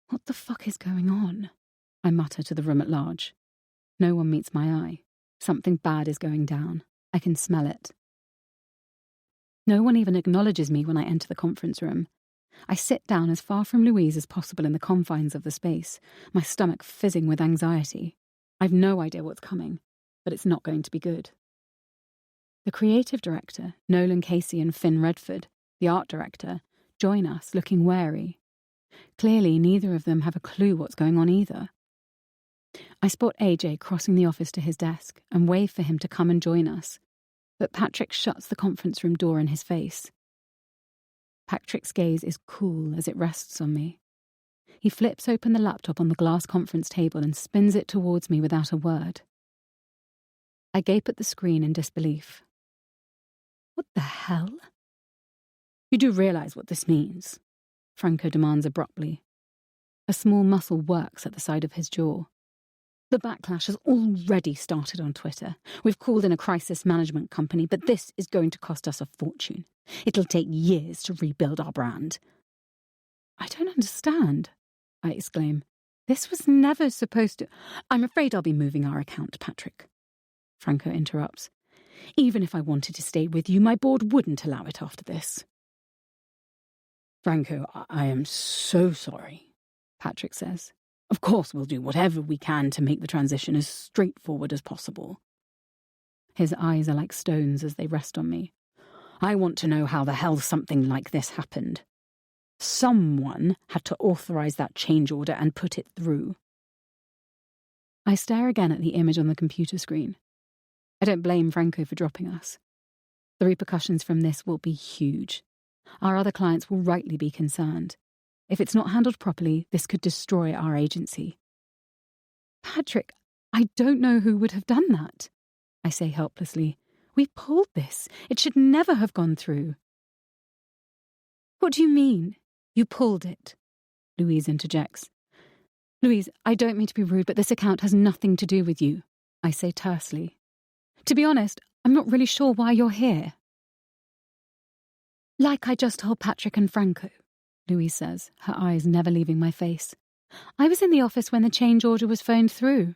Speaker 4: What the fuck is going on? I mutter to the room at large. No one meets my eye. Something bad is going down. I can smell it. No one even acknowledges me when I enter the conference room. I sit down as far from Louise as possible in the confines of the space, my stomach fizzing with anxiety. I've no idea what's coming, but it's not going to be good. The creative director, Nolan Casey, and Finn Redford, the art director, join us, looking wary. Clearly, neither of them have a clue what's going on either. I spot AJ crossing the office to his desk and wave for him to come and join us, but Patrick shuts the conference room door in his face. Patrick's gaze is cool as it rests on me. He flips open the laptop on the glass conference table and spins it towards me without a word. I gape at the screen in disbelief. What the hell? You do realise what this means? Franco demands abruptly. A small muscle works at the side of his jaw. The backlash has already started on Twitter. We've called in a crisis management company, but this is going to cost us a fortune. It'll take years to rebuild our brand. I don't understand, I exclaim. This was never supposed to... I'm afraid I'll be moving our account, Patrick. Franco interrupts. Even if I wanted to stay with you, my board wouldn't allow it after this. Franco, I am so sorry, Patrick says. Of course we'll do whatever we can to make the transition as straightforward as possible. His eyes are like stones as they rest on me. I want to know how the hell something like this happened. Someone had to authorize that change order and put it through. I stare again at the image on the computer screen. I don't blame Franco for dropping us. The repercussions from this will be huge. Our other clients will rightly be concerned. If it's not handled properly, this could destroy our agency. Patrick, I don't know who would have done that, I say helplessly. We pulled this. It should never have gone through. What do you mean? You pulled it? Louise interjects. Louise, I don't mean to be rude, but this account has nothing to do with you, I say tersely. To be honest, I'm not really sure why you're here. Like I just told Patrick and Franco, Louise says, her eyes never leaving my face. I was in the office when the change order was phoned through.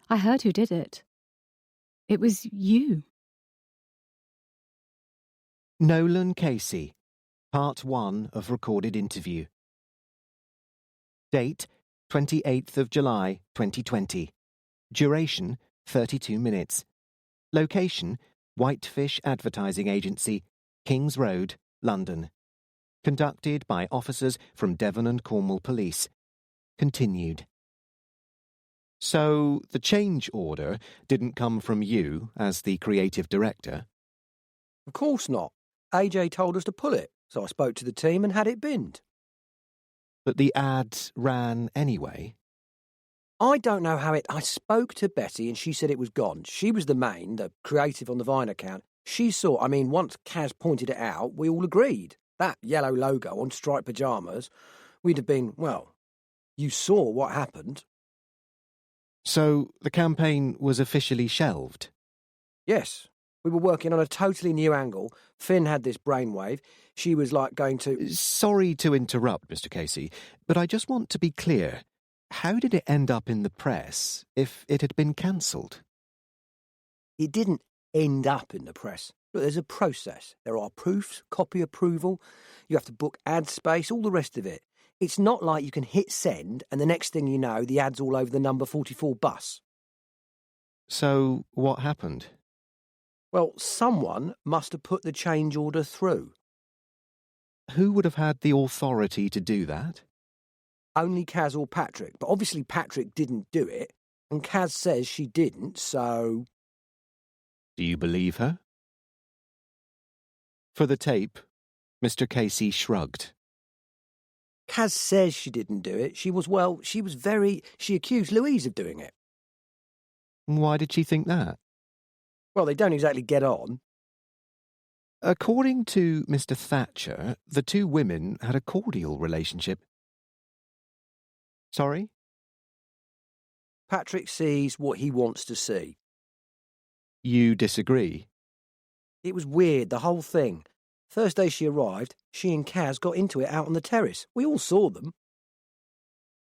Speaker 4: I heard who did it. It was you.
Speaker 2: Nolan Casey, Part 1 of recorded interview. Date, 28th of July, 2020. Duration, 32 minutes. Location, Whitefish Advertising Agency, Kings Road, London. Conducted by officers from Devon and Cornwall Police. Continued. So, the change order didn't come from you as the creative director?
Speaker 6: Of course not. AJ told us to pull it, so I spoke to the team and had it binned.
Speaker 2: But the ad ran anyway?
Speaker 6: I don't know how I spoke to Betty and she said it was gone. She was the creative on the Vine account. She saw, once Kaz pointed it out, we all agreed. That yellow logo on striped pyjamas, we'd have been, well, you saw what happened.
Speaker 2: So the campaign was officially shelved?
Speaker 6: Yes. We were working on a totally new angle. Finn had this brainwave. She was going to...
Speaker 2: Sorry to interrupt, Mr. Casey, but I just want to be clear. How did it end up in the press if it had been cancelled?
Speaker 6: It didn't end up in the press. Look, there's a process. There are proofs, copy approval. You have to book ad space, all the rest of it. It's not like you can hit send and the next thing you know, the ad's all over the number 44 bus.
Speaker 2: So, what happened?
Speaker 6: Well, someone must have put the change order through.
Speaker 2: Who would have had the authority to do that?
Speaker 6: Only Kaz or Patrick, but obviously Patrick didn't do it, and Kaz says she didn't, so...
Speaker 2: Do you believe her? For the tape, Mr. Casey shrugged.
Speaker 6: Kaz says she didn't do it. She accused Louise of doing it.
Speaker 2: Why did she think that?
Speaker 6: Well, they don't exactly get on.
Speaker 2: According to Mr. Thatcher, the two women had a cordial relationship. Sorry?
Speaker 6: Patrick sees what he wants to see.
Speaker 2: You disagree?
Speaker 6: It was weird, the whole thing. First day she arrived, she and Kaz got into it out on the terrace. We all saw them.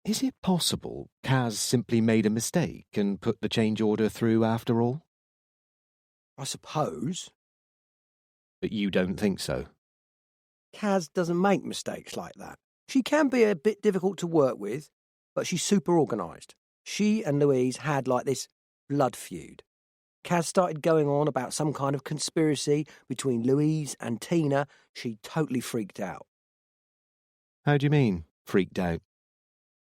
Speaker 2: Is it possible Kaz simply made a mistake and put the change order through after all?
Speaker 6: I suppose.
Speaker 2: But you don't think so?
Speaker 6: Kaz doesn't make mistakes like that. She can be a bit difficult to work with, but she's super organised. She and Louise had this blood feud. Kaz started going on about some kind of conspiracy between Louise and Tina. She totally freaked out.
Speaker 2: How do you mean, freaked out?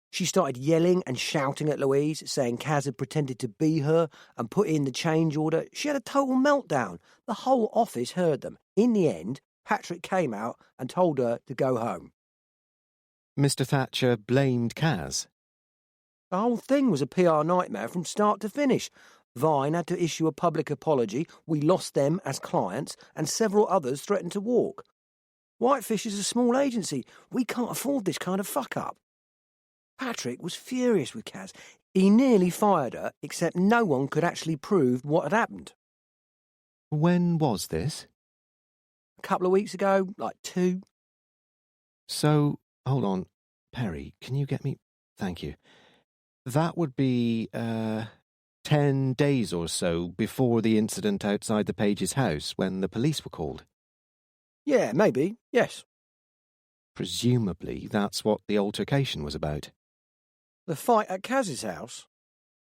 Speaker 6: She started yelling and shouting at Louise, saying Kaz had pretended to be her and put in the change order. She had a total meltdown. The whole office heard them. In the end, Patrick came out and told her to go home.
Speaker 2: Mr. Thatcher blamed Kaz.
Speaker 6: The whole thing was a PR nightmare from start to finish. Vine had to issue a public apology, we lost them as clients, and several others threatened to walk. Whitefish is a small agency. We can't afford this kind of fuck-up. Patrick was furious with Kaz. He nearly fired her, except no one could actually prove what had happened.
Speaker 2: When was this?
Speaker 6: A couple of weeks ago, 2.
Speaker 2: So, hold on. Perry, can you get me... Thank you. That would be, 10 days or so before the incident outside the Page's house when the police were called.
Speaker 6: Yeah, maybe, yes.
Speaker 2: Presumably that's what the altercation was about.
Speaker 6: The fight at Kaz's house?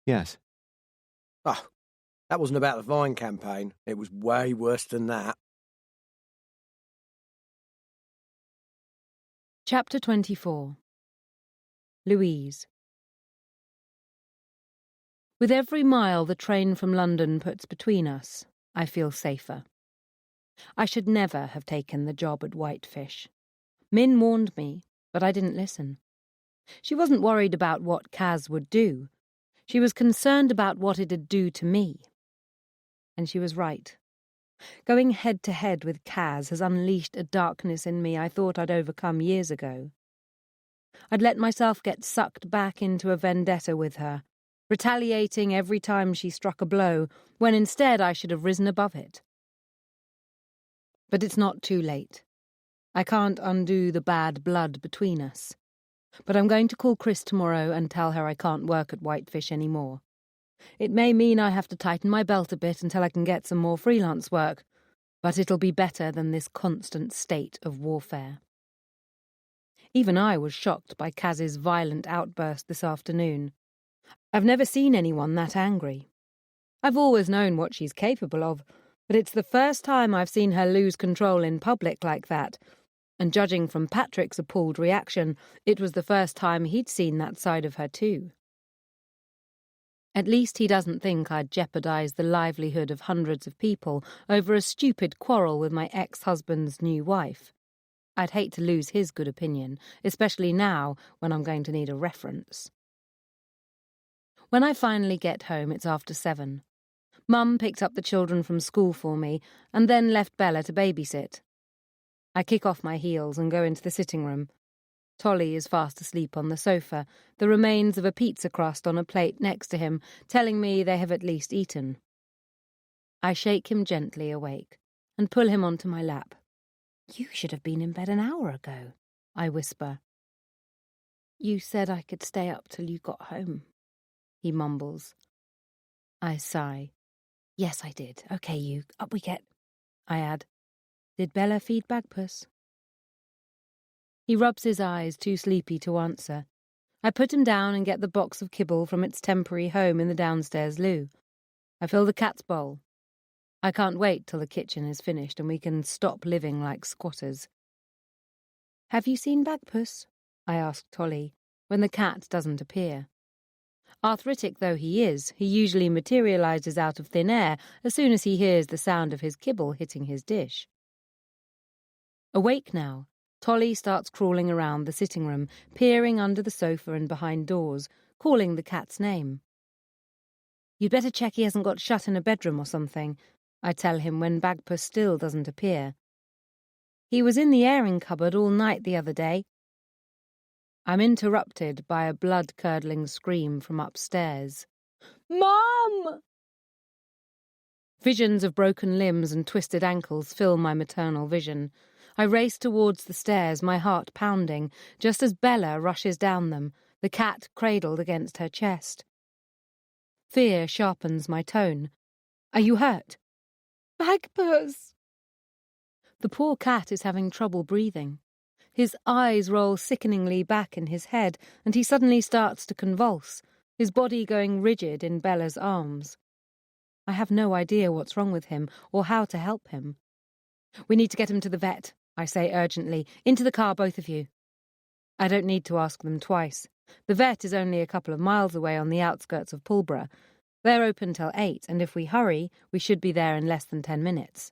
Speaker 2: Yes.
Speaker 6: Oh, that wasn't about the Vine campaign. It was way worse than that.
Speaker 1: Chapter 24. Louise. With every mile the train from London puts between us, I feel safer. I should never have taken the job at Whitefish. Min warned me, but I didn't listen. She wasn't worried about what Kaz would do. She was concerned about what it'd do to me. And she was right. Going head to head with Kaz has unleashed a darkness in me I thought I'd overcome years ago. I'd let myself get sucked back into a vendetta with her, retaliating every time she struck a blow, when instead I should have risen above it. But it's not too late. I can't undo the bad blood between us. But I'm going to call Chris tomorrow and tell her I can't work at Whitefish anymore. It may mean I have to tighten my belt a bit until I can get some more freelance work, but it'll be better than this constant state of warfare. Even I was shocked by Kaz's violent outburst this afternoon. I've never seen anyone that angry. I've always known what she's capable of, but it's the first time I've seen her lose control in public like that, and judging from Patrick's appalled reaction, it was the first time he'd seen that side of her too. At least he doesn't think I'd jeopardise the livelihood of hundreds of people over a stupid quarrel with my ex-husband's new wife. I'd hate to lose his good opinion, especially now when I'm going to need a reference. When I finally get home, it's after 7. Mum picked up the children from school for me and then left Bella to babysit. I kick off my heels and go into the sitting room. Tolly is fast asleep on the sofa, the remains of a pizza crust on a plate next to him, telling me they have at least eaten. I shake him gently awake and pull him onto my lap. "You should have been in bed an hour ago," I whisper. "You said I could stay up till you got home," he mumbles. I sigh. "Yes, I did. Okay, you, up we get." I add, "Did Bella feed Bagpuss?" He rubs his eyes, too sleepy to answer. I put him down and get the box of kibble from its temporary home in the downstairs loo. I fill the cat's bowl. I can't wait till the kitchen is finished and we can stop living like squatters. "Have you seen Bagpuss?" I ask Tolly, when the cat doesn't appear. Arthritic though he is, he usually materialises out of thin air as soon as he hears the sound of his kibble hitting his dish. Awake now, Tolly starts crawling around the sitting room, peering under the sofa and behind doors, calling the cat's name. "You'd better check he hasn't got shut in a bedroom or something," I tell him when Bagpuss still doesn't appear. "He was in the airing cupboard all night the other day." I'm interrupted by a blood-curdling scream from upstairs. "Mum!" Visions of broken limbs and twisted ankles fill my maternal vision. I race towards the stairs, my heart pounding, just as Bella rushes down them, the cat cradled against her chest. Fear sharpens my tone. "Are you hurt?" "Bagpuss!" The poor cat is having trouble breathing. His eyes roll sickeningly back in his head, and he suddenly starts to convulse, his body going rigid in Bella's arms. I have no idea what's wrong with him or how to help him. "We need to get him to the vet," I say urgently. "Into the car, both of you." I don't need to ask them twice. The vet is only a couple of miles away on the outskirts of Pulborough. They're open till 8, and if we hurry, we should be there in less than 10 minutes.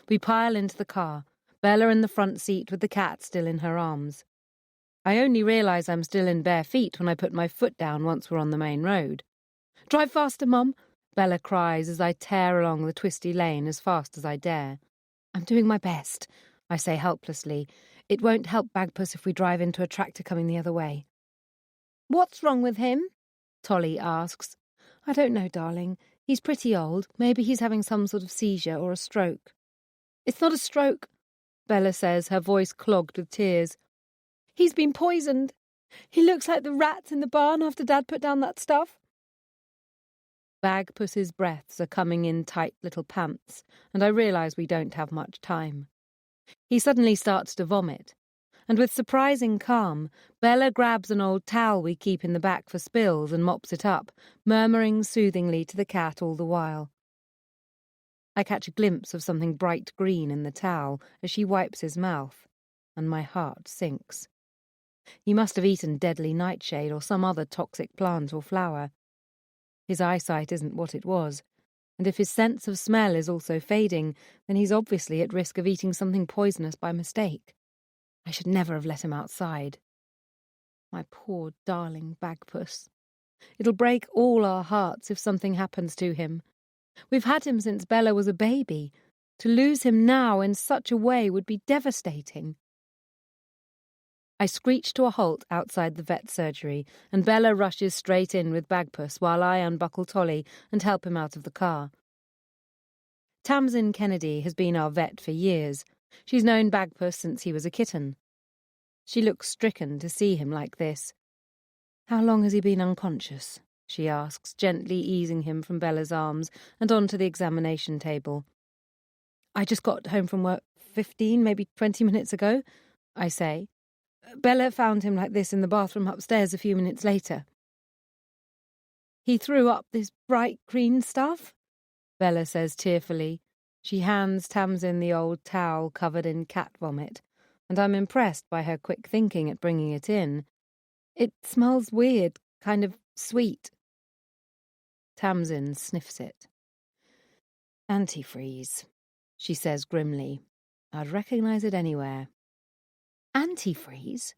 Speaker 1: We pile into the car, Bella in the front seat with the cat still in her arms. I only realise I'm still in bare feet when I put my foot down once we're on the main road. "Drive faster, Mum," Bella cries as I tear along the twisty lane as fast as I dare. "I'm doing my best," I say helplessly. "It won't help Bagpuss if we drive into a tractor coming the other way." "What's wrong with him?" Tolly asks. "I don't know, darling. He's pretty old. Maybe he's having some sort of seizure or a stroke." "It's not a stroke," Bella says, her voice clogged with tears. "He's been poisoned. He looks like the rats in the barn after Dad put down that stuff." Bagpuss's breaths are coming in tight little pants, and I realise we don't have much time. He suddenly starts to vomit, and with surprising calm, Bella grabs an old towel we keep in the back for spills and mops it up, murmuring soothingly to the cat all the while. I catch a glimpse of something bright green in the towel as she wipes his mouth, and my heart sinks. He must have eaten deadly nightshade or some other toxic plant or flower. His eyesight isn't what it was, and if his sense of smell is also fading, then he's obviously at risk of eating something poisonous by mistake. I should never have let him outside. My poor darling Bagpuss. It'll break all our hearts if something happens to him. We've had him since Bella was a baby. To lose him now in such a way would be devastating. I screech to a halt outside the vet surgery, and Bella rushes straight in with Bagpuss while I unbuckle Tolly and help him out of the car. Tamsin Kennedy has been our vet for years. She's known Bagpuss since he was a kitten. She looks stricken to see him like this. "How long has he been unconscious?" she asks, gently easing him from Bella's arms and onto the examination table. "I just got home from work 15, maybe 20 minutes ago," I say. "Bella found him like this in the bathroom upstairs a few minutes later." "He threw up this bright green stuff?" Bella says tearfully. She hands Tamsin the old towel covered in cat vomit, and I'm impressed by her quick thinking at bringing it in. "It smells weird, kind of sweet." Tamsin sniffs it. "Antifreeze," she says grimly. "I'd recognise it anywhere." "Antifreeze?"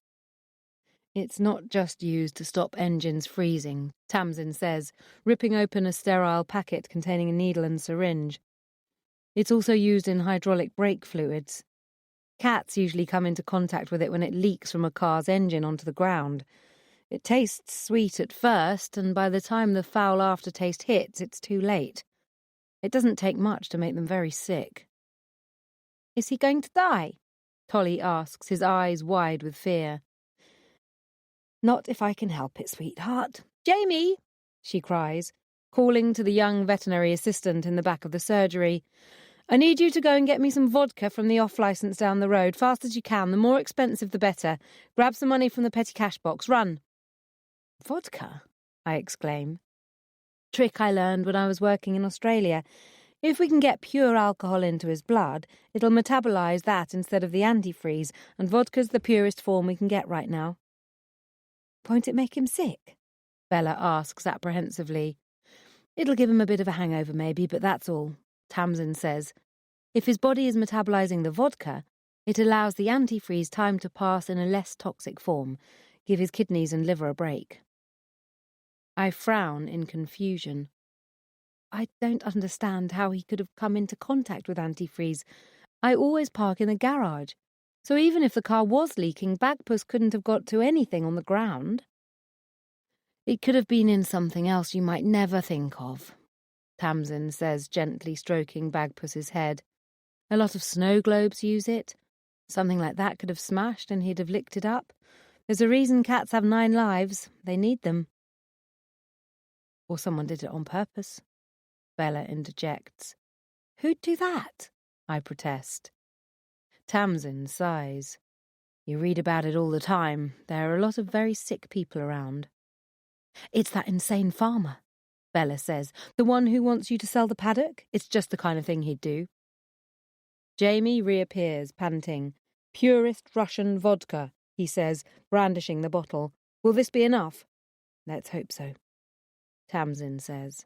Speaker 1: "It's not just used to stop engines freezing," Tamsin says, ripping open a sterile packet containing a needle and syringe. "It's also used in hydraulic brake fluids. Cats usually come into contact with it when it leaks from a car's engine onto the ground. It tastes sweet at first, and by the time the foul aftertaste hits, it's too late. It doesn't take much to make them very sick." "Is he going to die?" Tolly asks, his eyes wide with fear. "Not if I can help it, sweetheart. Jamie!" she cries, calling to the young veterinary assistant in the back of the surgery. "I need you to go and get me some vodka from the off-licence down the road, fast as you can. The more expensive, the better. Grab some money from the petty cash box. Run." "Vodka?" I exclaim. "Trick I learned when I was working in Australia. If we can get pure alcohol into his blood, it'll metabolise that instead of the antifreeze, and vodka's the purest form we can get right now." "Won't it make him sick?" Bella asks apprehensively. "It'll give him a bit of a hangover maybe, but that's all," Tamsin says. "If his body is metabolising the vodka, it allows the antifreeze time to pass in a less toxic form, give his kidneys and liver a break." I frown in confusion. I don't understand how he could have come into contact with antifreeze. I always park in the garage, so even if the car was leaking, Bagpuss couldn't have got to anything on the ground. "It could have been in something else you might never think of," Tamsin says, gently stroking Bagpuss's head. "A lot of snow globes use it. Something like that could have smashed and he'd have licked it up. There's a reason cats have 9 lives. They need them." "Or someone did it on purpose," Bella interjects. "Who'd do that?" I protest. Tamsin sighs. "You read about it all the time. There are a lot of very sick people around." "It's that insane farmer," Bella says. "The one who wants you to sell the paddock? It's just the kind of thing he'd do." Jamie reappears, panting. "Purest Russian vodka," he says, brandishing the bottle. "Will this be enough?" "Let's hope so," Tamsin says.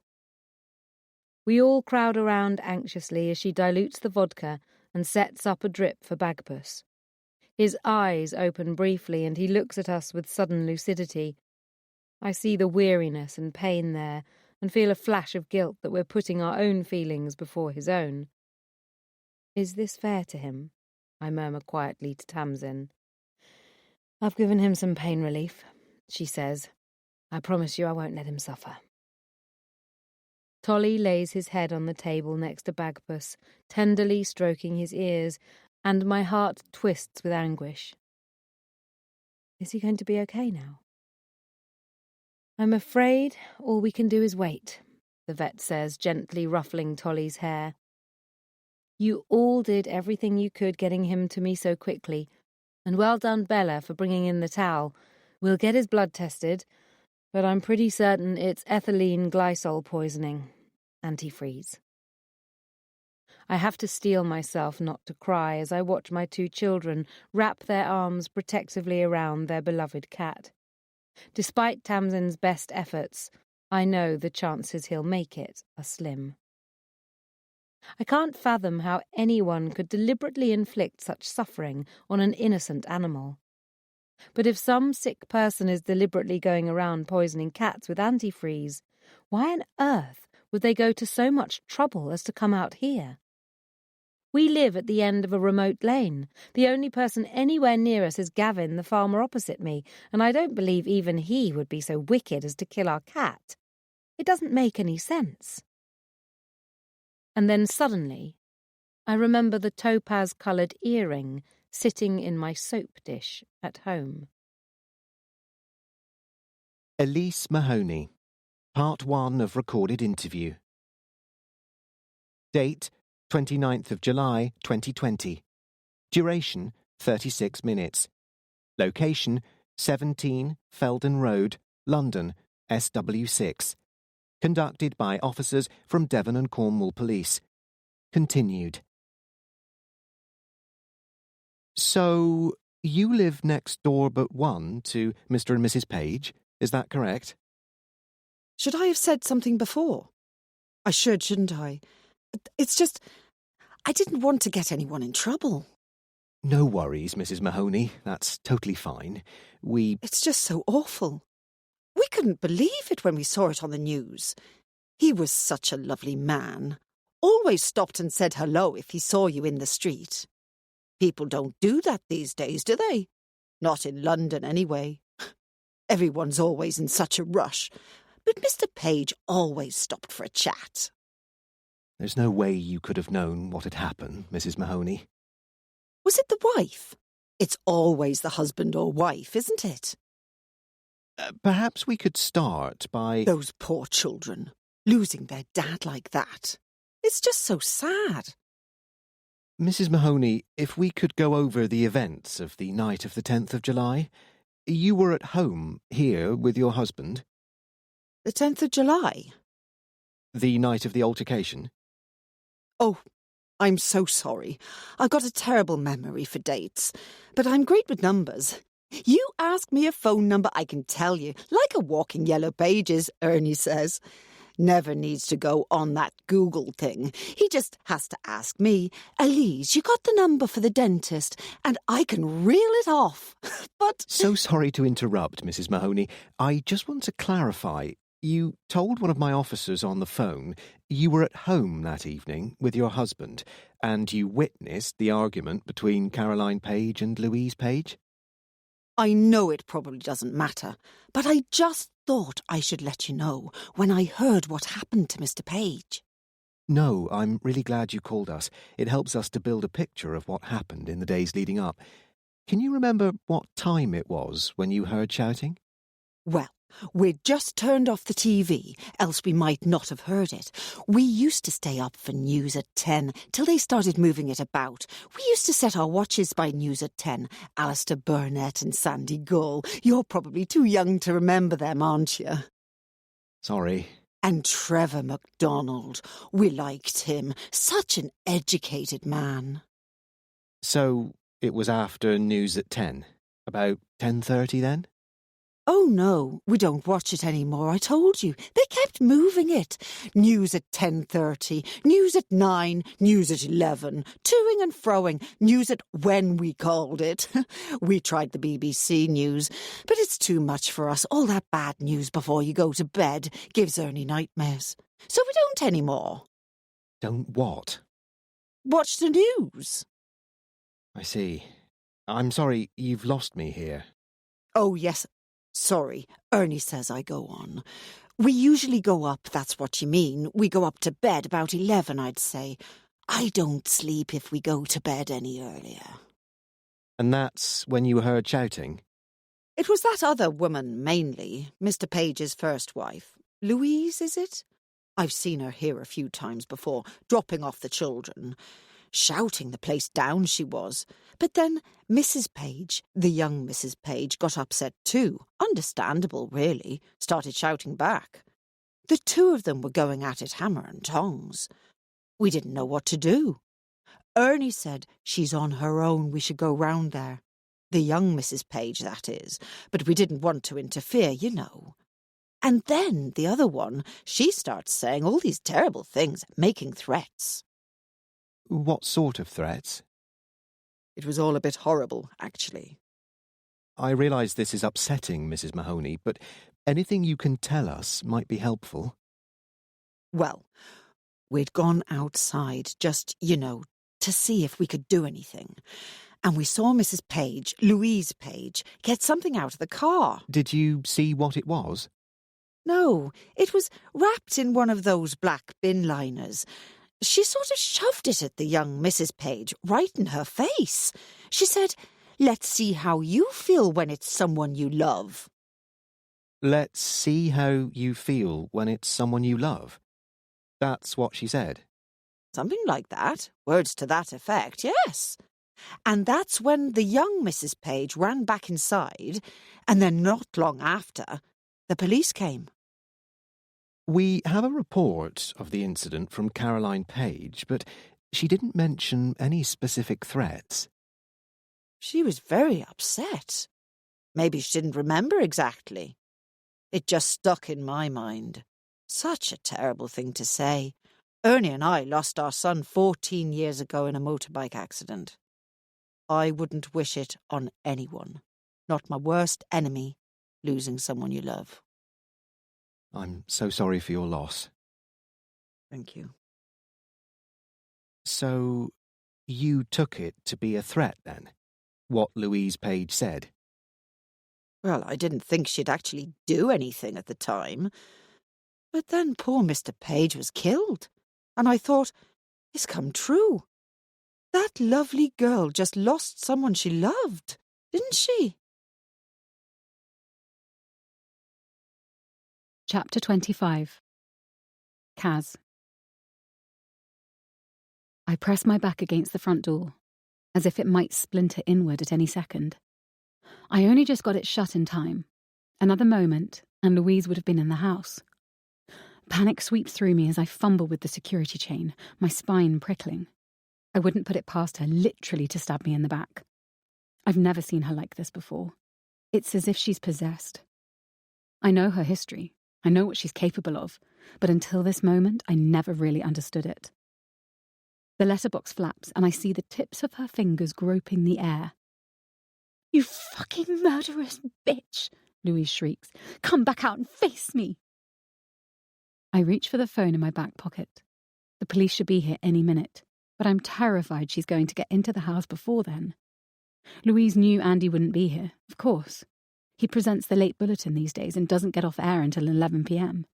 Speaker 1: We all crowd around anxiously as she dilutes the vodka and sets up a drip for Bagpuss. His eyes open briefly and he looks at us with sudden lucidity. I see the weariness and pain there and feel a flash of guilt that we're putting our own feelings before his own. "Is this fair to him?" I murmur quietly to Tamsin. "I've given him some pain relief," she says. "I promise you I won't let him suffer." Tolly lays his head on the table next to Bagpuss, tenderly stroking his ears, and my heart twists with anguish. Is he going to be okay now? "I'm afraid all we can do is wait," the vet says, gently ruffling Tolly's hair. "You all did everything you could getting him to me so quickly, and well done, Bella, for bringing in the towel. We'll get his blood tested, but I'm pretty certain it's ethylene glycol poisoning. Antifreeze." I have to steel myself not to cry as I watch my 2 children wrap their arms protectively around their beloved cat. Despite Tamsin's best efforts, I know the chances he'll make it are slim. I can't fathom how anyone could deliberately inflict such suffering on an innocent animal. But if some sick person is deliberately going around poisoning cats with antifreeze, why on earth would they go to so much trouble as to come out here? We live at the end of a remote lane. The only person anywhere near us is Gavin, the farmer opposite me, and I don't believe even he would be so wicked as to kill our cat. It doesn't make any sense. And then suddenly, I remember the topaz-coloured earring sitting in my soap dish at home.
Speaker 2: Elise Mahoney, Part 1 of recorded interview. Date, 29th of July, 2020. Duration, 36 minutes. Location, 17 Felden Road, London, SW6. Conducted by officers from Devon and Cornwall Police. Continued. So, you live next door but one to Mr. and Mrs. Page, is that correct?
Speaker 5: Should I have said something before? I should, shouldn't I? It's just, I didn't want to get anyone in trouble.
Speaker 2: No worries, Mrs. Mahoney. That's totally fine.
Speaker 5: It's just so awful. We couldn't believe it when we saw it on the news. He was such a lovely man. Always stopped and said hello if he saw you in the street. People don't do that these days, do they? Not in London, anyway. Everyone's always in such a rush. But Mr. Page always stopped for a chat.
Speaker 2: There's no way you could have known what had happened, Mrs. Mahoney.
Speaker 5: Was it the wife? It's always the husband or wife, isn't it?
Speaker 2: Perhaps we could start by...
Speaker 5: Those poor children, losing their dad like that. It's just so sad.
Speaker 2: Mrs. Mahoney, if we could go over the events of the night of the 10th of July. You were at home, here, with your husband.
Speaker 5: The 10th of July?
Speaker 2: The night of the altercation?
Speaker 5: Oh, I'm so sorry. I've got a terrible memory for dates, but I'm great with numbers. You ask me a phone number, I can tell you, like a walking yellow pages, Ernie says. Never needs to go on that Google thing. He just has to ask me, Elise, you got the number for the dentist, and I can reel it off. But...
Speaker 2: So sorry to interrupt, Mrs. Mahoney. I just want to clarify. You told one of my officers on the phone you were at home that evening with your husband, and you witnessed the argument between Caroline Page and Louise Page?
Speaker 5: I know it probably doesn't matter, but I just thought I should let you know when I heard what happened to Mr. Page.
Speaker 2: No, I'm really glad you called us. It helps us to build a picture of what happened in the days leading up. Can you remember what time it was when you heard shouting?
Speaker 5: Well, we'd just turned off the TV, else we might not have heard it. We used to stay up for news at 10 till they started moving it about. We used to set our watches by news at 10. Alistair Burnett and Sandy Gull. You're probably too young to remember them, aren't you?
Speaker 2: Sorry.
Speaker 5: And Trevor MacDonald. We liked him. Such an educated man.
Speaker 2: So it was after news at 10? About 10:30 then?
Speaker 5: Oh, no, we don't watch it anymore, I told you. They kept moving it. News at 10:30, news at 9, news at 11, toing and froing, news at when we called it. We tried the BBC News, but it's too much for us. All that bad news before you go to bed gives Ernie nightmares. So we don't anymore.
Speaker 2: Don't what?
Speaker 5: Watch the news.
Speaker 2: I see. I'm sorry, you've lost me here.
Speaker 5: Oh, yes. Sorry, Ernie says I go on. We usually go up, that's what you mean. We go up to bed about 11, I'd say. I don't sleep if we go to bed any earlier.
Speaker 2: And that's when you heard shouting?
Speaker 5: It was that other woman, mainly. Mr. Page's first wife. Louise, is it? I've seen her here a few times before, dropping off the children. Shouting the place down she was. But then Mrs. Page, the young Mrs. Page, got upset too. Understandable, really. Started shouting back. The two of them were going at it hammer and tongs. We didn't know what to do. Ernie said she's on her own, we should go round there. The young Mrs. Page, that is. But we didn't want to interfere, you know. And then the other one, she starts saying all these terrible things, making threats.
Speaker 2: What sort of threats?
Speaker 5: It was all a bit horrible, actually.
Speaker 2: I realise this is upsetting, Mrs. Mahoney, but anything you can tell us might be helpful.
Speaker 5: Well, we'd gone outside just, to see if we could do anything. And we saw Mrs. Page, Louise Page, get something out of the car.
Speaker 2: Did you see what it was?
Speaker 5: No, it was wrapped in one of those black bin liners. She sort of shoved it at the young Mrs. Page, right in her face. She said, "Let's see how you feel when it's someone you love."
Speaker 2: Let's see how you feel when it's someone you love. That's what she said.
Speaker 5: Something like that. Words to that effect, yes. And that's when the young Mrs. Page ran back inside, and then not long after, the police came.
Speaker 2: We have a report of the incident from Caroline Page, but she didn't mention any specific threats.
Speaker 5: She was very upset. Maybe she didn't remember exactly. It just stuck in my mind. Such a terrible thing to say. Ernie and I lost our son 14 years ago in a motorbike accident. I wouldn't wish it on anyone. Not my worst enemy, losing someone you love.
Speaker 2: I'm so sorry for your loss.
Speaker 5: Thank you.
Speaker 2: So, you took it to be a threat then? What Louise Page said?
Speaker 5: Well, I didn't think she'd actually do anything at the time. But then poor Mr. Page was killed, and I thought, it's come true. That lovely girl just lost someone she loved, didn't she?
Speaker 4: Chapter 25. Kaz. I press my back against the front door, as if it might splinter inward at any second. I only just got it shut in time. Another moment, and Louise would have been in the house. Panic sweeps through me as I fumble with the security chain, my spine prickling. I wouldn't put it past her literally to stab me in the back. I've never seen her like this before. It's as if she's possessed. I know her history. I know what she's capable of, but until this moment, I never really understood it. The letterbox flaps, and I see the tips of her fingers groping the air. "You fucking murderous bitch!" Louise shrieks. "Come back out and face me!" I reach for the phone in my back pocket. The police should be here any minute, but I'm terrified she's going to get into the house before then. Louise knew Andy wouldn't be here, of course. He presents the late bulletin these days and doesn't get off air until 11 p.m.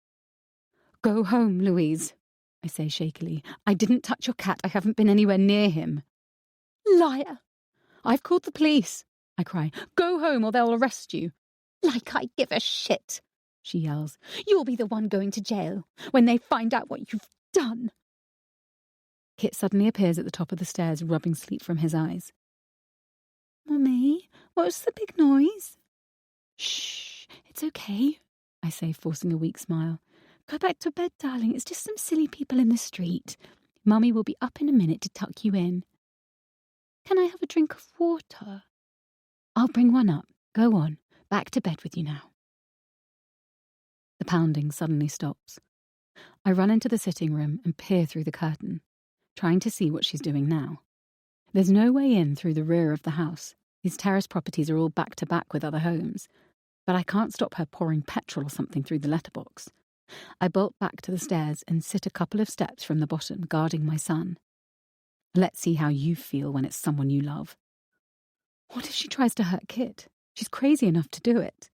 Speaker 4: "Go home, Louise," I say shakily. "I didn't touch your cat. I haven't been anywhere near him." "Liar!" "I've called the police," I cry. "Go home or they'll arrest you." "Like I give a shit," she yells. "You'll be the one going to jail when they find out what you've done." Kit suddenly appears at the top of the stairs, rubbing sleep from his eyes. "Mummy, what's the big noise?" "Shh, it's okay," I say, forcing a weak smile. "Go back to bed, darling. It's just some silly people in the street. Mummy will be up in a minute to tuck you in." "Can I have a drink of water?" "I'll bring one up. Go on. Back to bed with you now." The pounding suddenly stops. I run into the sitting room and peer through the curtain, trying to see what she's doing now. There's no way in through the rear of the house. These terrace properties are all back to back with other homes. But I can't stop her pouring petrol or something through the letterbox. I bolt back to the stairs and sit a couple of steps from the bottom, guarding my son. Let's see how you feel when it's someone you love. What if she tries to hurt Kit? She's crazy enough to do it.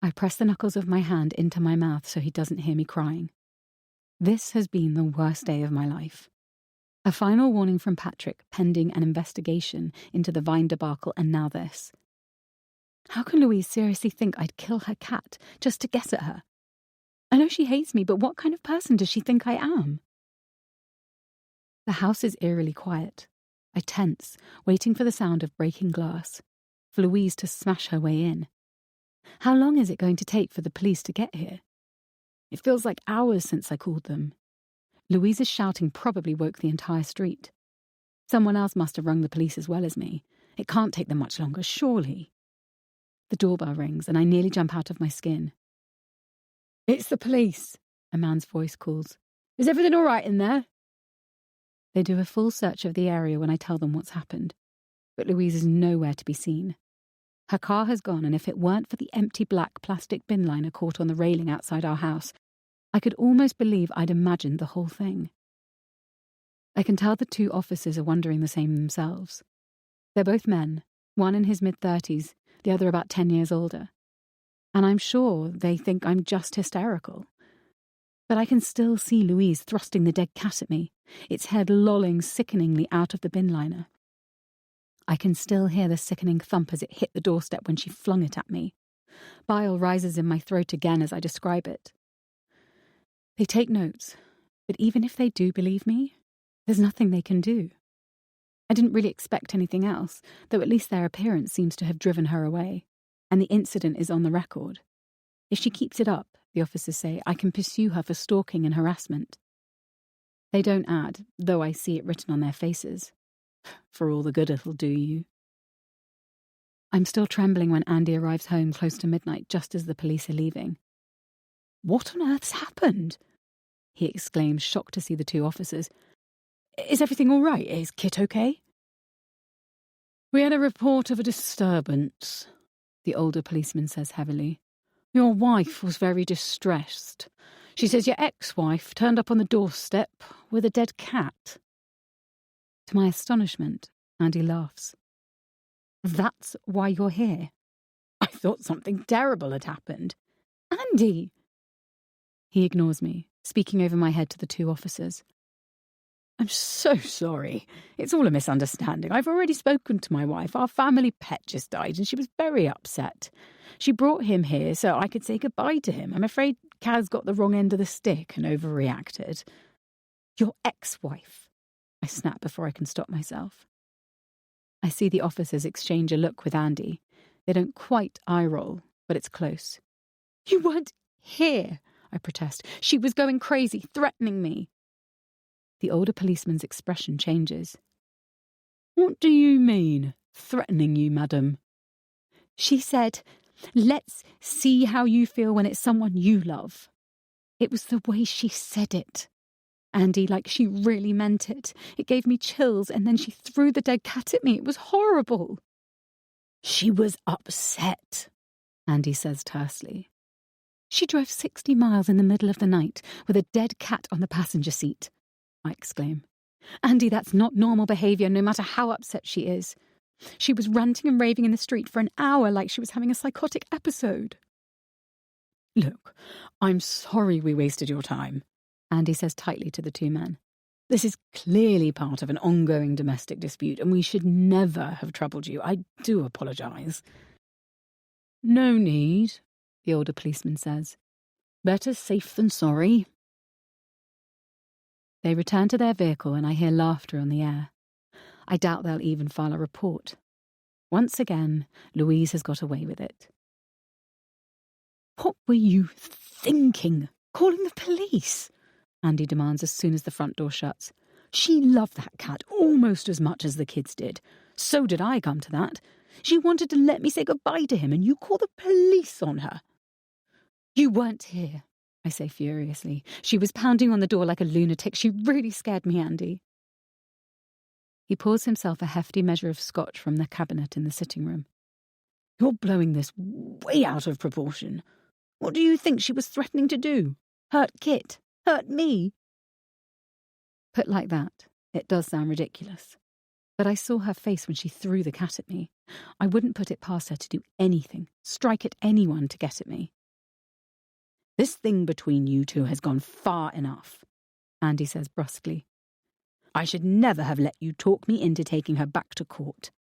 Speaker 4: I press the knuckles of my hand into my mouth so he doesn't hear me crying. This has been the worst day of my life. A final warning from Patrick, pending an investigation into the Vine debacle, and now this. How can Louise seriously think I'd kill her cat just to get at her? I know she hates me, but what kind of person does she think I am? The house is eerily quiet. I tense, waiting for the sound of breaking glass, for Louise to smash her way in. How long is it going to take for the police to get here? It feels like hours since I called them. Louise's shouting probably woke the entire street. Someone else must have rung the police as well as me. It can't take them much longer, surely. The doorbell rings and I nearly jump out of my skin. "It's the police," a man's voice calls. "Is everything all right in there?" They do a full search of the area when I tell them what's happened, but Louise is nowhere to be seen. Her car has gone, and if it weren't for the empty black plastic bin liner caught on the railing outside our house, I could almost believe I'd imagined the whole thing. I can tell the two officers are wondering the same themselves. They're both men, one in his mid-30s, the other about 10 years older. And I'm sure they think I'm just hysterical. But I can still see Louise thrusting the dead cat at me, its head lolling sickeningly out of the bin liner. I can still hear the sickening thump as it hit the doorstep when she flung it at me. Bile rises in my throat again as I describe it. They take notes, but even if they do believe me, there's nothing they can do. I didn't really expect anything else, though at least their appearance seems to have driven her away, and the incident is on the record. If she keeps it up, the officers say, I can pursue her for stalking and harassment. They don't add, though I see it written on their faces. For all the good it'll do you. I'm still trembling when Andy arrives home close to midnight, just as the police are leaving. What on earth's happened? He exclaims, shocked to see the two officers. Is everything all right? Is Kit okay? We had a report of a disturbance, the older policeman says heavily. Your wife was very distressed. She says your ex-wife turned up on the doorstep with a dead cat. To my astonishment, Andy laughs. That's why you're here. I thought something terrible had happened. Andy! He ignores me, speaking over my head to the two officers. I'm so sorry. It's all a misunderstanding. I've already spoken to my wife. Our family pet just died and she was very upset. She brought him here so I could say goodbye to him. I'm afraid Kaz got the wrong end of the stick and overreacted. Your ex-wife, I snap before I can stop myself. I see the officers exchange a look with Andy. They don't quite eye roll, but it's close. You weren't here, I protest. She was going crazy, threatening me. The older policeman's expression changes. What do you mean, threatening you, madam? She said, let's see how you feel when it's someone you love. It was the way she said it. Andy, like she really meant it. It gave me chills, and then she threw the dead cat at me. It was horrible. She was upset, Andy says tersely. She drove 60 miles in the middle of the night with a dead cat on the passenger seat, I exclaim. Andy, that's not normal behaviour, no matter how upset she is. She was ranting and raving in the street for an hour like she was having a psychotic episode. Look, I'm sorry we wasted your time, Andy says tightly to the two men. This is clearly part of an ongoing domestic dispute, and we should never have troubled you. I do apologise. No need, the older policeman says. Better safe than sorry. They return to their vehicle and I hear laughter on the air. I doubt they'll even file a report. Once again, Louise has got away with it. What were you thinking? Calling the police? Andy demands as soon as the front door shuts. She loved that cat almost as much as the kids did. So did I, come to that. She wanted to let me say goodbye to him, and you call the police on her. You weren't here, I say furiously. She was pounding on the door like a lunatic. She really scared me, Andy. He pours himself a hefty measure of scotch from the cabinet in the sitting room. You're blowing this way out of proportion. What do you think she was threatening to do? Hurt Kit? Hurt me? Put like that, it does sound ridiculous. But I saw her face when she threw the cat at me. I wouldn't put it past her to do anything, strike at anyone to get at me. This thing between you two has gone far enough, Andy says brusquely. I should never have let you talk me into taking her back to court.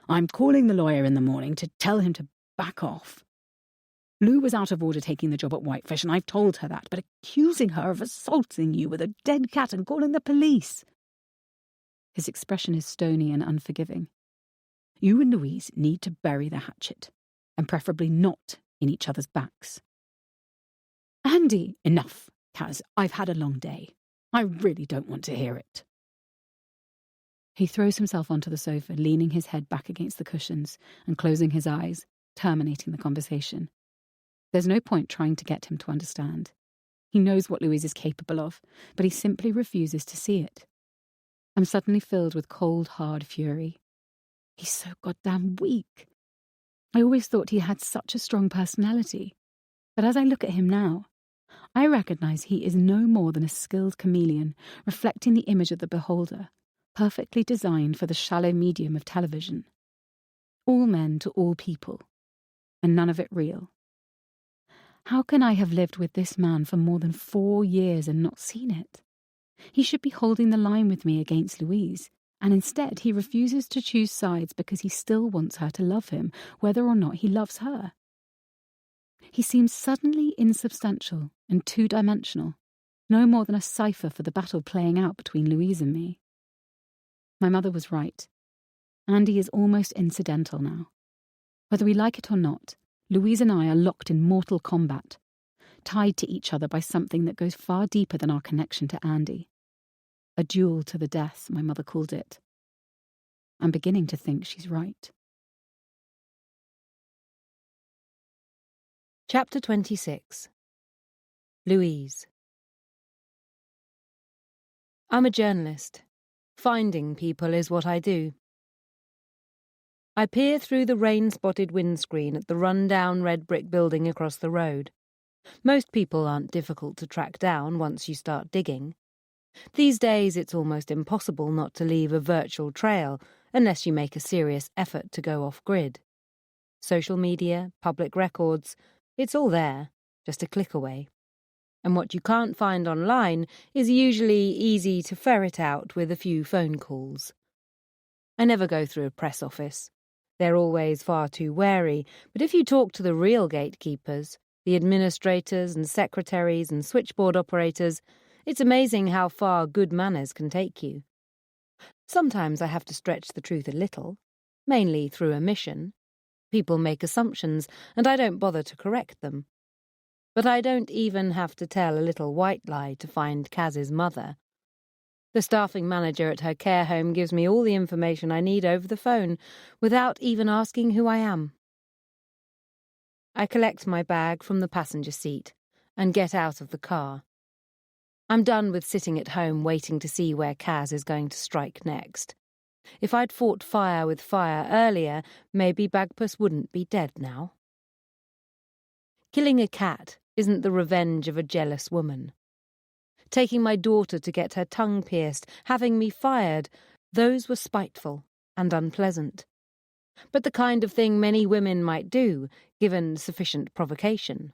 Speaker 4: I'm calling the lawyer in the morning to tell him to back off. Lou was out of order taking the job at Whitefish, and I've told her that, but accusing her of assaulting you with a dead cat and calling the police. His expression is stony and unforgiving. You and Louise need to bury the hatchet, and preferably not in each other's backs. Andy, enough, Kaz. I've had a long day. I really don't want to hear it. He throws himself onto the sofa, leaning his head back against the cushions and closing his eyes, terminating the conversation. There's no point trying to get him to understand. He knows what Louise is capable of, but he simply refuses to see it. I'm suddenly filled with cold, hard fury. He's so goddamn weak. I always thought he had such a strong personality. But as I look at him now, I recognise he is no more than a skilled chameleon, reflecting the image of the beholder, perfectly designed for the shallow medium of television. All men to all people, and none of it real. How can I have lived with this man for more than 4 years and not seen it? He should be holding the line with me against Louise, and instead he refuses to choose sides because he still wants her to love him, whether or not he loves her. He seems suddenly insubstantial and two-dimensional, no more than a cipher for the battle playing out between Louise and me. My mother was right. Andy is almost incidental now. Whether we like it or not, Louise and I are locked in mortal combat, tied to each other by something that goes far deeper than our connection to Andy. A duel to the death, my mother called it. I'm beginning to think she's right.
Speaker 1: Chapter 26. Louise. I'm a journalist. Finding people is what I do. I peer through the rain-spotted windscreen at the run-down red brick building across the road. Most people aren't difficult to track down once you start digging. These days it's almost impossible not to leave a virtual trail unless you make a serious effort to go off-grid. Social media, public records, it's all there, just a click away. And what you can't find online is usually easy to ferret out with a few phone calls. I never go through a press office. They're always far too wary, but if you talk to the real gatekeepers, the administrators and secretaries and switchboard operators, it's amazing how far good manners can take you. Sometimes I have to stretch the truth a little, mainly through omission. People make assumptions, and I don't bother to correct them. But I don't even have to tell a little white lie to find Kaz's mother. The staffing manager at her care home gives me all the information I need over the phone, without even asking who I am. I collect my bag from the passenger seat and get out of the car. I'm done with sitting at home waiting to see where Kaz is going to strike next. If I'd fought fire with fire earlier, maybe Bagpuss wouldn't be dead now. Killing a cat isn't the revenge of a jealous woman. Taking my daughter to get her tongue pierced, having me fired, those were spiteful and unpleasant. But the kind of thing many women might do, given sufficient provocation.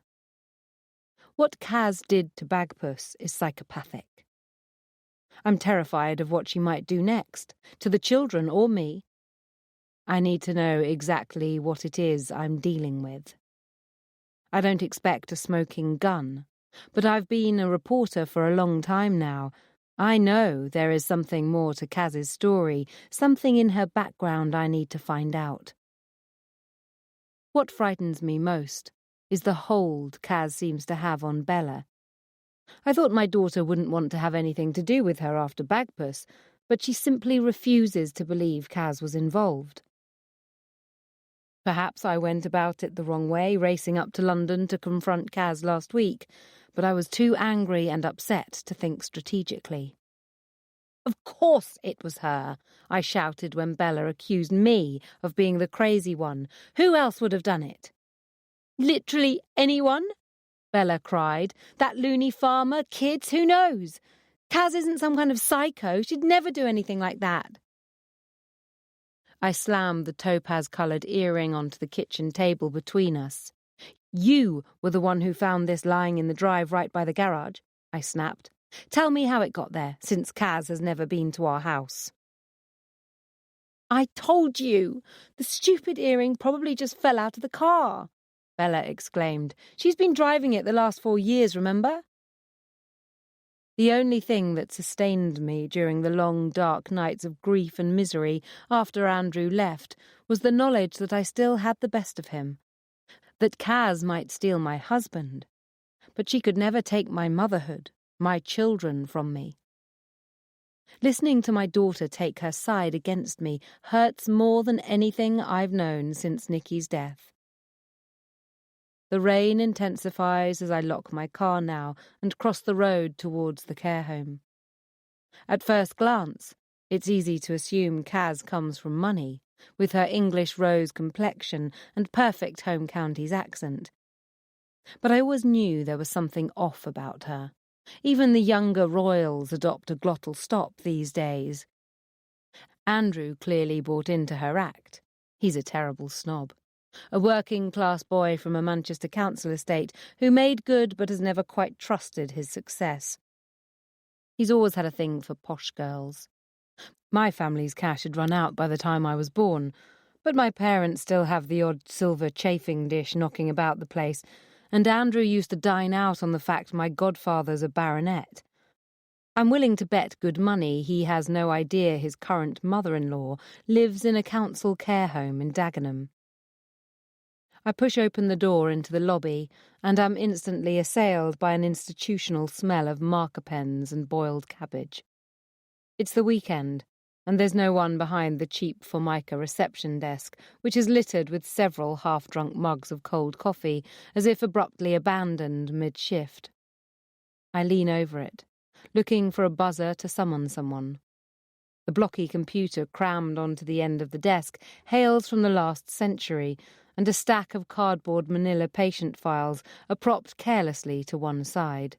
Speaker 1: What Kaz did to Bagpuss is psychopathic. I'm terrified of what she might do next, to the children or me. I need to know exactly what it is I'm dealing with. I don't expect a smoking gun, but I've been a reporter for a long time now. I know there is something more to Kaz's story, something in her background I need to find out. What frightens me most is the hold Kaz seems to have on Bella. I thought my daughter wouldn't want to have anything to do with her after Bagpuss, but she simply refuses to believe Kaz was involved. Perhaps I went about it the wrong way, racing up to London to confront Kaz last week, but I was too angry and upset to think strategically. Of course it was her, I shouted when Bella accused me of being the crazy one. Who else would have done it? Literally anyone? Bella cried. That loony farmer, kids, who knows? Kaz isn't some kind of psycho. She'd never do anything like that. I slammed the topaz-coloured earring onto the kitchen table between us. You were the one who found this lying in the drive right by the garage, I snapped. Tell me how it got there, since Kaz has never been to our house. I told you! The stupid earring probably just fell out of the car, Bella exclaimed. She's been driving it the last 4 years, remember? The only thing that sustained me during the long, dark nights of grief and misery after Andrew left was the knowledge that I still had the best of him. That Kaz might steal my husband, but she could never take my motherhood, my children from me. Listening to my daughter take her side against me hurts more than anything I've known since Nicky's death. The rain intensifies as I lock my car now and cross the road towards the care home. At first glance, it's easy to assume Kaz comes from money, with her English rose complexion and perfect home counties accent. But I always knew there was something off about her. Even the younger royals adopt a glottal stop these days. Andrew clearly bought into her act. He's a terrible snob. A working-class boy from a Manchester council estate who made good but has never quite trusted his success. He's always had a thing for posh girls. My family's cash had run out by the time I was born, but my parents still have the odd silver chafing dish knocking about the place, and Andrew used to dine out on the fact my godfather's a baronet. I'm willing to bet good money he has no idea his current mother-in-law lives in a council care home in Dagenham. I push open the door into the lobby and am instantly assailed by an institutional smell of marker pens and boiled cabbage. It's the weekend, and there's no one behind the cheap Formica reception desk, which is littered with several half-drunk mugs of cold coffee, as if abruptly abandoned mid-shift. I lean over it, looking for a buzzer to summon someone. The blocky computer crammed onto the end of the desk hails from the last century, and a stack of cardboard manila patient files are propped carelessly to one side.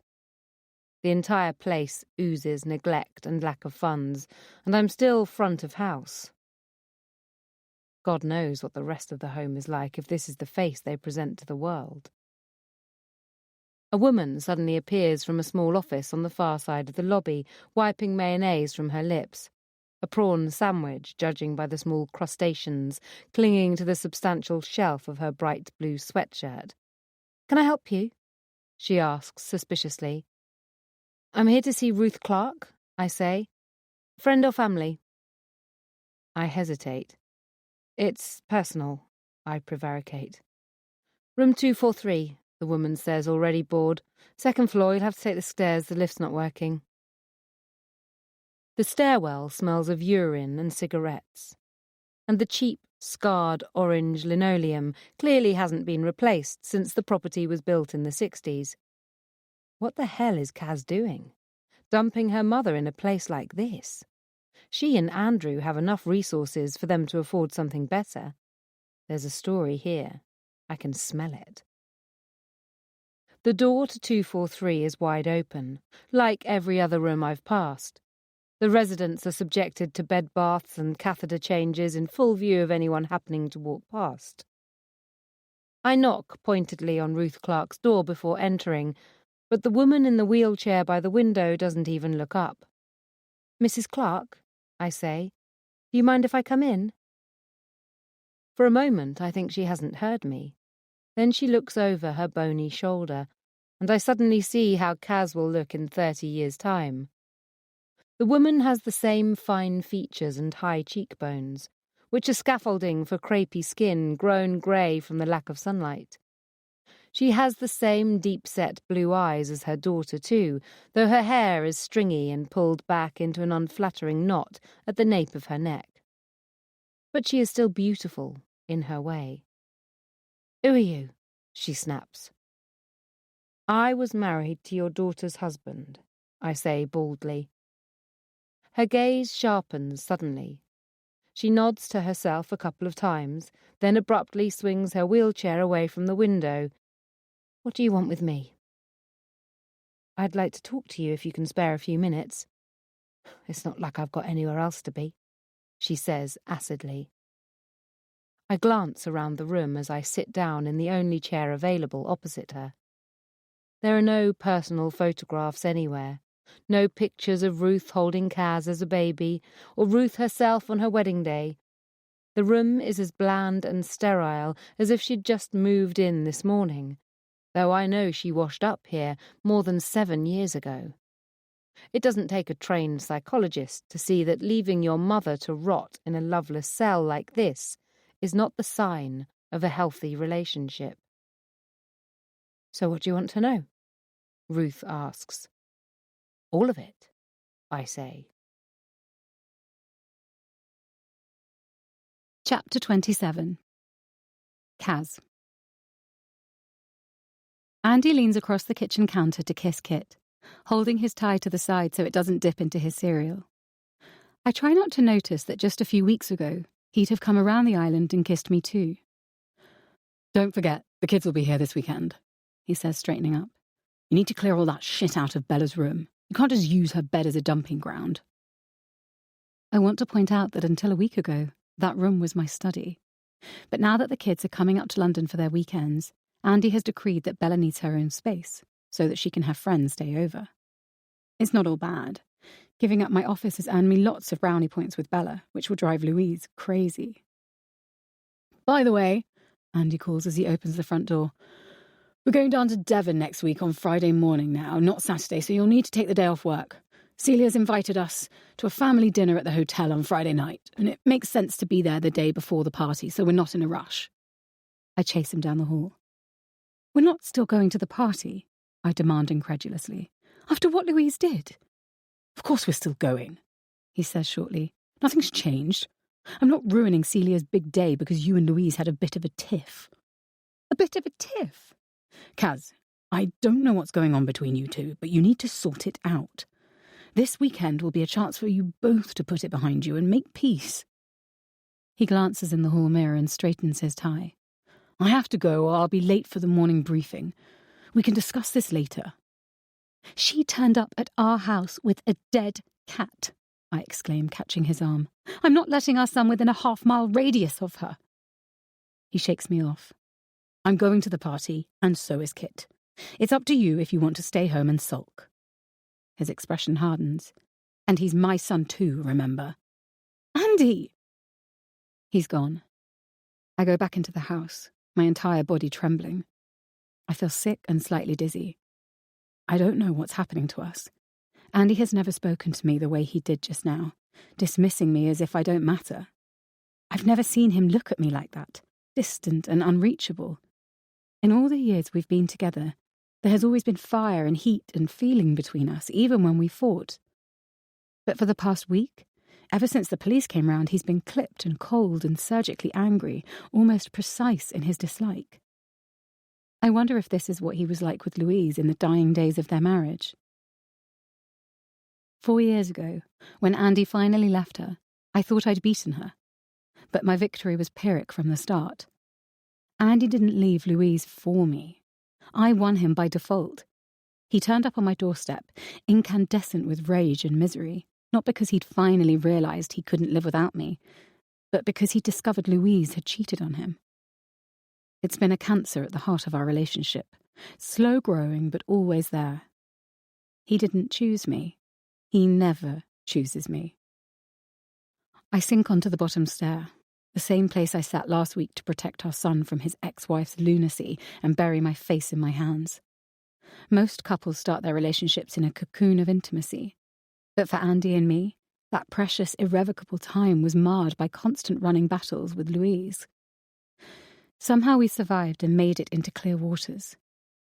Speaker 1: The entire place oozes neglect and lack of funds, and I'm still front of house. God knows what the rest of the home is like if this is the face they present to the world. A woman suddenly appears from a small office on the far side of the lobby, wiping mayonnaise from her lips. A prawn sandwich, judging by the small crustaceans clinging to the substantial shelf of her bright blue sweatshirt. "Can I help you?" she asks suspiciously. "I'm here to see Ruth Clark," I say. "Friend or family?" I hesitate. "It's personal," I prevaricate. "Room 243, the woman says, already bored. "Second floor, you'll have to take the stairs, the lift's not working." The stairwell smells of urine and cigarettes, and the cheap, scarred orange linoleum clearly hasn't been replaced since the property was built in the 60s. What the hell is Kaz doing? Dumping her mother in a place like this? She and Andrew have enough resources for them to afford something better. There's a story here. I can smell it. The door to 243 is wide open, like every other room I've passed. The residents are subjected to bed baths and catheter changes in full view of anyone happening to walk past. I knock pointedly on Ruth Clark's door before entering, but the woman in the wheelchair by the window doesn't even look up. "Mrs. Clark," I say, "do you mind if I come in?" For a moment I think she hasn't heard me. Then she looks over her bony shoulder, and I suddenly see how Kaz will look in 30 years' time. The woman has the same fine features and high cheekbones, which are scaffolding for crepey skin grown grey from the lack of sunlight. She has the same deep-set blue eyes as her daughter too, though her hair is stringy and pulled back into an unflattering knot at the nape of her neck. But she is still beautiful in her way. "Who are you?" she snaps. "I was married to your daughter's husband," I say baldly. Her gaze sharpens suddenly. She nods to herself a couple of times, then abruptly swings her wheelchair away from the window. "What do you want with me?" "I'd like to talk to you if you can spare a few minutes." "It's not like I've got anywhere else to be," she says acidly. I glance around the room as I sit down in the only chair available opposite her. There are no personal photographs anywhere. No pictures of Ruth holding Kaz as a baby, or Ruth herself on her wedding day. The room is as bland and sterile as if she'd just moved in this morning, though I know she washed up here more than 7 years ago. It doesn't take a trained psychologist to see that leaving your mother to rot in a loveless cell like this is not the sign of a healthy relationship. "So what do you want to know?" Ruth asks. "All of it," I say.
Speaker 4: Chapter 27. Kaz. Andy leans across the kitchen counter to kiss Kit, holding his tie to the side so it doesn't dip into his cereal. I try not to notice that just a few weeks ago, he'd have come around the island and kissed me too. "Don't forget, the kids will be here this weekend," he says, straightening up. You need to clear all that shit out of Bella's room. You can't just use her bed as a dumping ground. I want to point out that until a week ago, that room was my study. But now that the kids are coming up to London for their weekends, Andy has decreed that Bella needs her own space so that she can have friends stay over. It's not all bad. Giving up my office has earned me lots of brownie points with Bella, which will drive Louise crazy. By the way, Andy calls as he opens the front door, we're going down to Devon next week on Friday morning now, not Saturday, so you'll need to take the day off work. Celia's invited us to a family dinner at the hotel on Friday night, and it makes sense to be there the day before the party, so we're not in a rush. I chase him down the hall. We're not still going to the party, I demand incredulously, after what Louise did. Of course we're still going, he says shortly. Nothing's changed. I'm not ruining Celia's big day because you and Louise had a bit of a tiff. A bit of a tiff? Kaz, I don't know what's going on between you two, but you need to sort it out. This weekend will be a chance for you both to put it behind you and make peace. He glances in the hall mirror and straightens his tie. I have to go or I'll be late for the morning briefing. We can discuss this later. She turned up at our house with a dead cat, I exclaim, catching his arm. I'm not letting our son within a half-mile radius of her. He shakes me off. I'm going to the party, and so is Kit. It's up to you if you want to stay home and sulk. His expression hardens. And he's my son too, remember? Andy! He's gone. I go back into the house, my entire body trembling. I feel sick and slightly dizzy. I don't know what's happening to us. Andy has never spoken to me the way he did just now, dismissing me as if I don't matter. I've never seen him look at me like that, distant and unreachable. In all the years we've been together, there has always been fire and heat and feeling between us, even when we fought. But for the past week, ever since the police came round, he's been clipped and cold and surgically angry, almost precise in his dislike. I wonder if this is what he was like with Louise in the dying days of their marriage. 4 years ago, when Andy finally left her, I thought I'd beaten her. But my victory was Pyrrhic from the start. Andy didn't leave Louise for me. I won him by default. He turned up on my doorstep, incandescent with rage and misery, not because he'd finally realised he couldn't live without me, but because he'd discovered Louise had cheated on him. It's been a cancer at the heart of our relationship, slow growing but always there. He didn't choose me. He never chooses me. I sink onto the bottom stair, the same place I sat last week to protect our son from his ex-wife's lunacy, and bury my face in my hands. Most couples start their relationships in a cocoon of intimacy. But for Andy and me, that precious, irrevocable time was marred by constant running battles with Louise. Somehow we survived and made it into clear waters.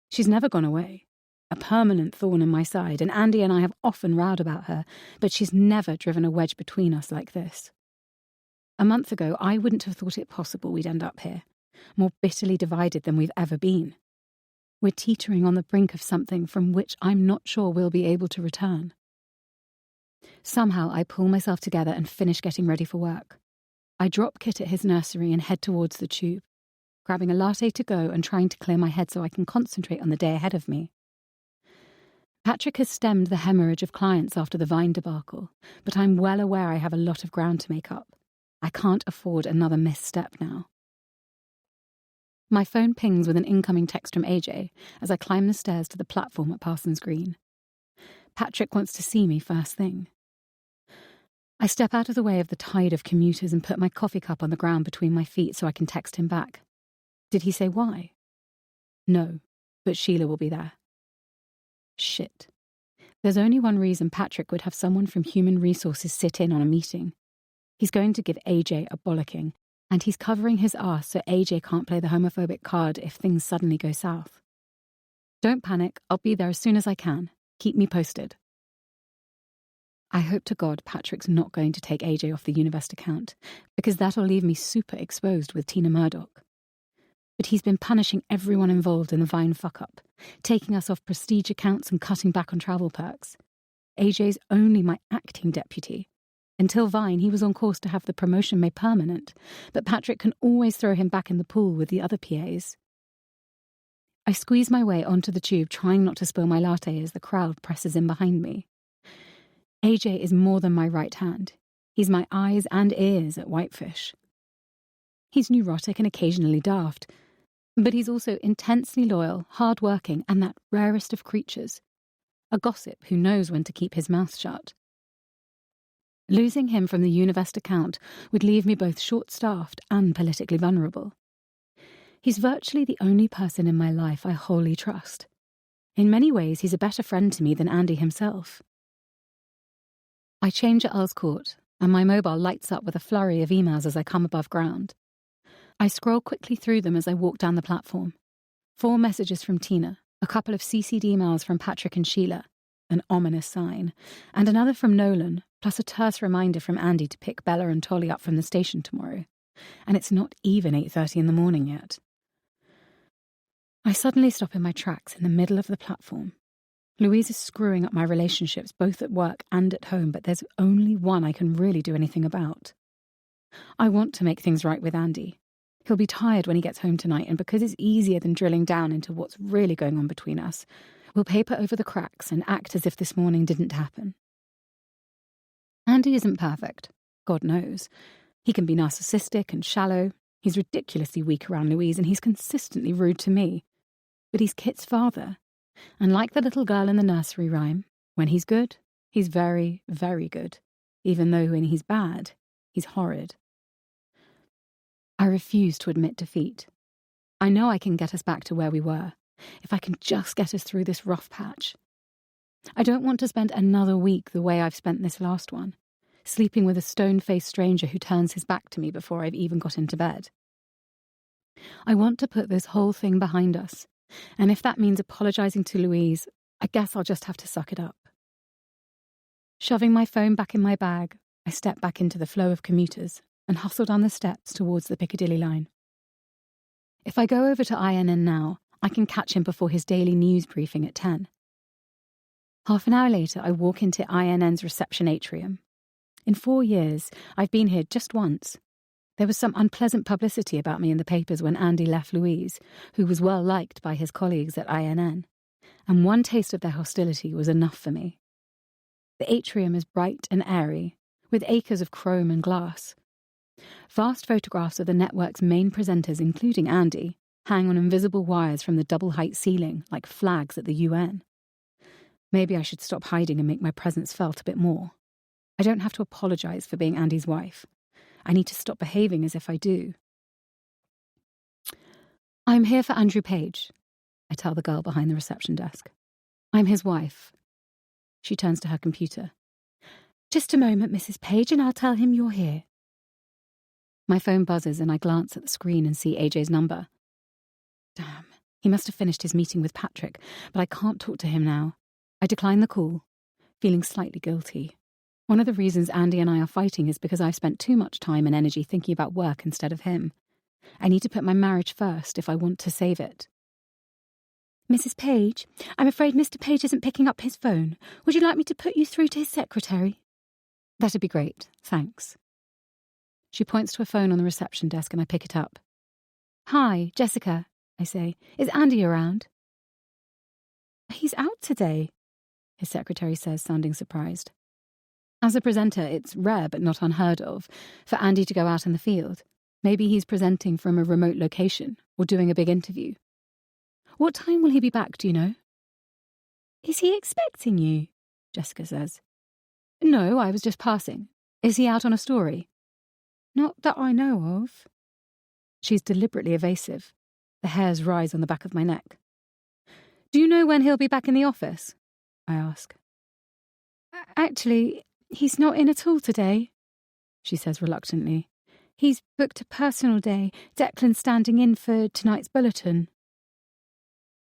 Speaker 4: She's never gone away, a permanent thorn in my side, and Andy and I have often rowed about her, but she's never driven a wedge between us like this. A month ago, I wouldn't have thought it possible we'd end up here, more bitterly divided than we've ever been. We're teetering on the brink of something from which I'm not sure we'll be able to return. Somehow I pull myself together and finish getting ready for work. I drop Kit at his nursery and head towards the tube, grabbing a latte to go and trying to clear my head so I can concentrate on the day ahead of me. Patrick has stemmed the hemorrhage of clients after the Vine debacle, but I'm well aware I have a lot of ground to make up. I can't afford another misstep now. My phone pings with an incoming text from AJ as I climb the stairs to the platform at Parsons Green. Patrick wants to see me first thing. I step out of the way of the tide of commuters and put my coffee cup on the ground between my feet so I can text him back. Did he say why? No, but Sheila will be there. Shit. There's only one reason Patrick would have someone from Human Resources sit in on a meeting. He's going to give AJ a bollocking, and he's covering his arse so AJ can't play the homophobic card if things suddenly go south. Don't panic, I'll be there as soon as I can. Keep me posted. I hope to God Patrick's not going to take AJ off the Univest account, because that'll leave me super exposed with Tina Murdoch. But he's been punishing everyone involved in the Vine fuck-up, taking us off prestige accounts and cutting back on travel perks. AJ's only my acting deputy. Until Vine, he was on course to have the promotion made permanent, but Patrick can always throw him back in the pool with the other PAs. I squeeze my way onto the tube, trying not to spill my latte as the crowd presses in behind me. AJ is more than my right hand. He's my eyes and ears at Whitefish. He's neurotic and occasionally daft, but he's also intensely loyal, hard-working, and that rarest of creatures, a gossip who knows when to keep his mouth shut. Losing him from the Univest account would leave me both short-staffed and politically vulnerable. He's virtually the only person in my life I wholly trust. In many ways, he's a better friend to me than Andy himself. I change at Earl's Court, and my mobile lights up with a flurry of emails as I come above ground. I scroll quickly through them as I walk down the platform. 4 messages from Tina, a couple of CC'd emails from Patrick and Sheila, an ominous sign, and another from Nolan, plus a terse reminder from Andy to pick Bella and Tolly up from the station tomorrow. And it's not even 8:30 in the morning yet. I suddenly stop in my tracks in the middle of the platform. Louise is screwing up my relationships both at work and at home, but there's only one I can really do anything about. I want to make things right with Andy. He'll be tired when he gets home tonight, and because it's easier than drilling down into what's really going on between us, we'll paper over the cracks and act as if this morning didn't happen. Andy isn't perfect, God knows. He can be narcissistic and shallow. He's ridiculously weak around Louise, and he's consistently rude to me. But he's Kit's father, and like the little girl in the nursery rhyme, when he's good, he's very, very good, even though when he's bad, he's horrid. I refuse to admit defeat. I know I can get us back to where we were, if I can just get us through this rough patch. I don't want to spend another week the way I've spent this last one, sleeping with a stone-faced stranger who turns his back to me before I've even got into bed. I want to put this whole thing behind us, and if that means apologising to Louise, I guess I'll just have to suck it up. Shoving my phone back in my bag, I step back into the flow of commuters and hustle down the steps towards the Piccadilly line. If I go over to INN now, I can catch him before his daily news briefing at 10. Half an hour later, I walk into INN's reception atrium. In 4 years, I've been here just once. There was some unpleasant publicity about me in the papers when Andy left Louise, who was well liked by his colleagues at INN, and one taste of their hostility was enough for me. The atrium is bright and airy, with acres of chrome and glass. Vast photographs of the network's main presenters, including Andy, hang on invisible wires from the double-height ceiling like flags at the UN. Maybe I should stop hiding and make my presence felt a bit more. I don't have to apologise for being Andy's wife. I need to stop behaving as if I do. I'm here for Andrew Page, I tell the girl behind the reception desk. I'm his wife. She turns to her computer. Just a moment, Mrs. Page, and I'll tell him you're here. My phone buzzes and I glance at the screen and see AJ's number. Damn, he must have finished his meeting with Patrick, but I can't talk to him now. I decline the call, feeling slightly guilty. One of the reasons Andy and I are fighting is because I've spent too much time and energy thinking about work instead of him. I need to put my marriage first if I want to save it. Mrs. Page, I'm afraid Mr. Page isn't picking up his phone. Would you like me to put you through to his secretary? That'd be great, thanks. She points to a phone on the reception desk and I pick it up. Hi, Jessica, I say. Is Andy around? He's out today, his secretary says, sounding surprised. As a presenter, it's rare but not unheard of for Andy to go out in the field. Maybe he's presenting from a remote location or doing a big interview. What time will he be back, do you know? Is he expecting you? Jessica says. No, I was just passing. Is he out on a story? Not that I know of. She's deliberately evasive. The hairs rise on the back of my neck. Do you know when he'll be back in the office? I ask. Actually, he's not in at all today, she says reluctantly. He's booked a personal day, Declan standing in for tonight's bulletin.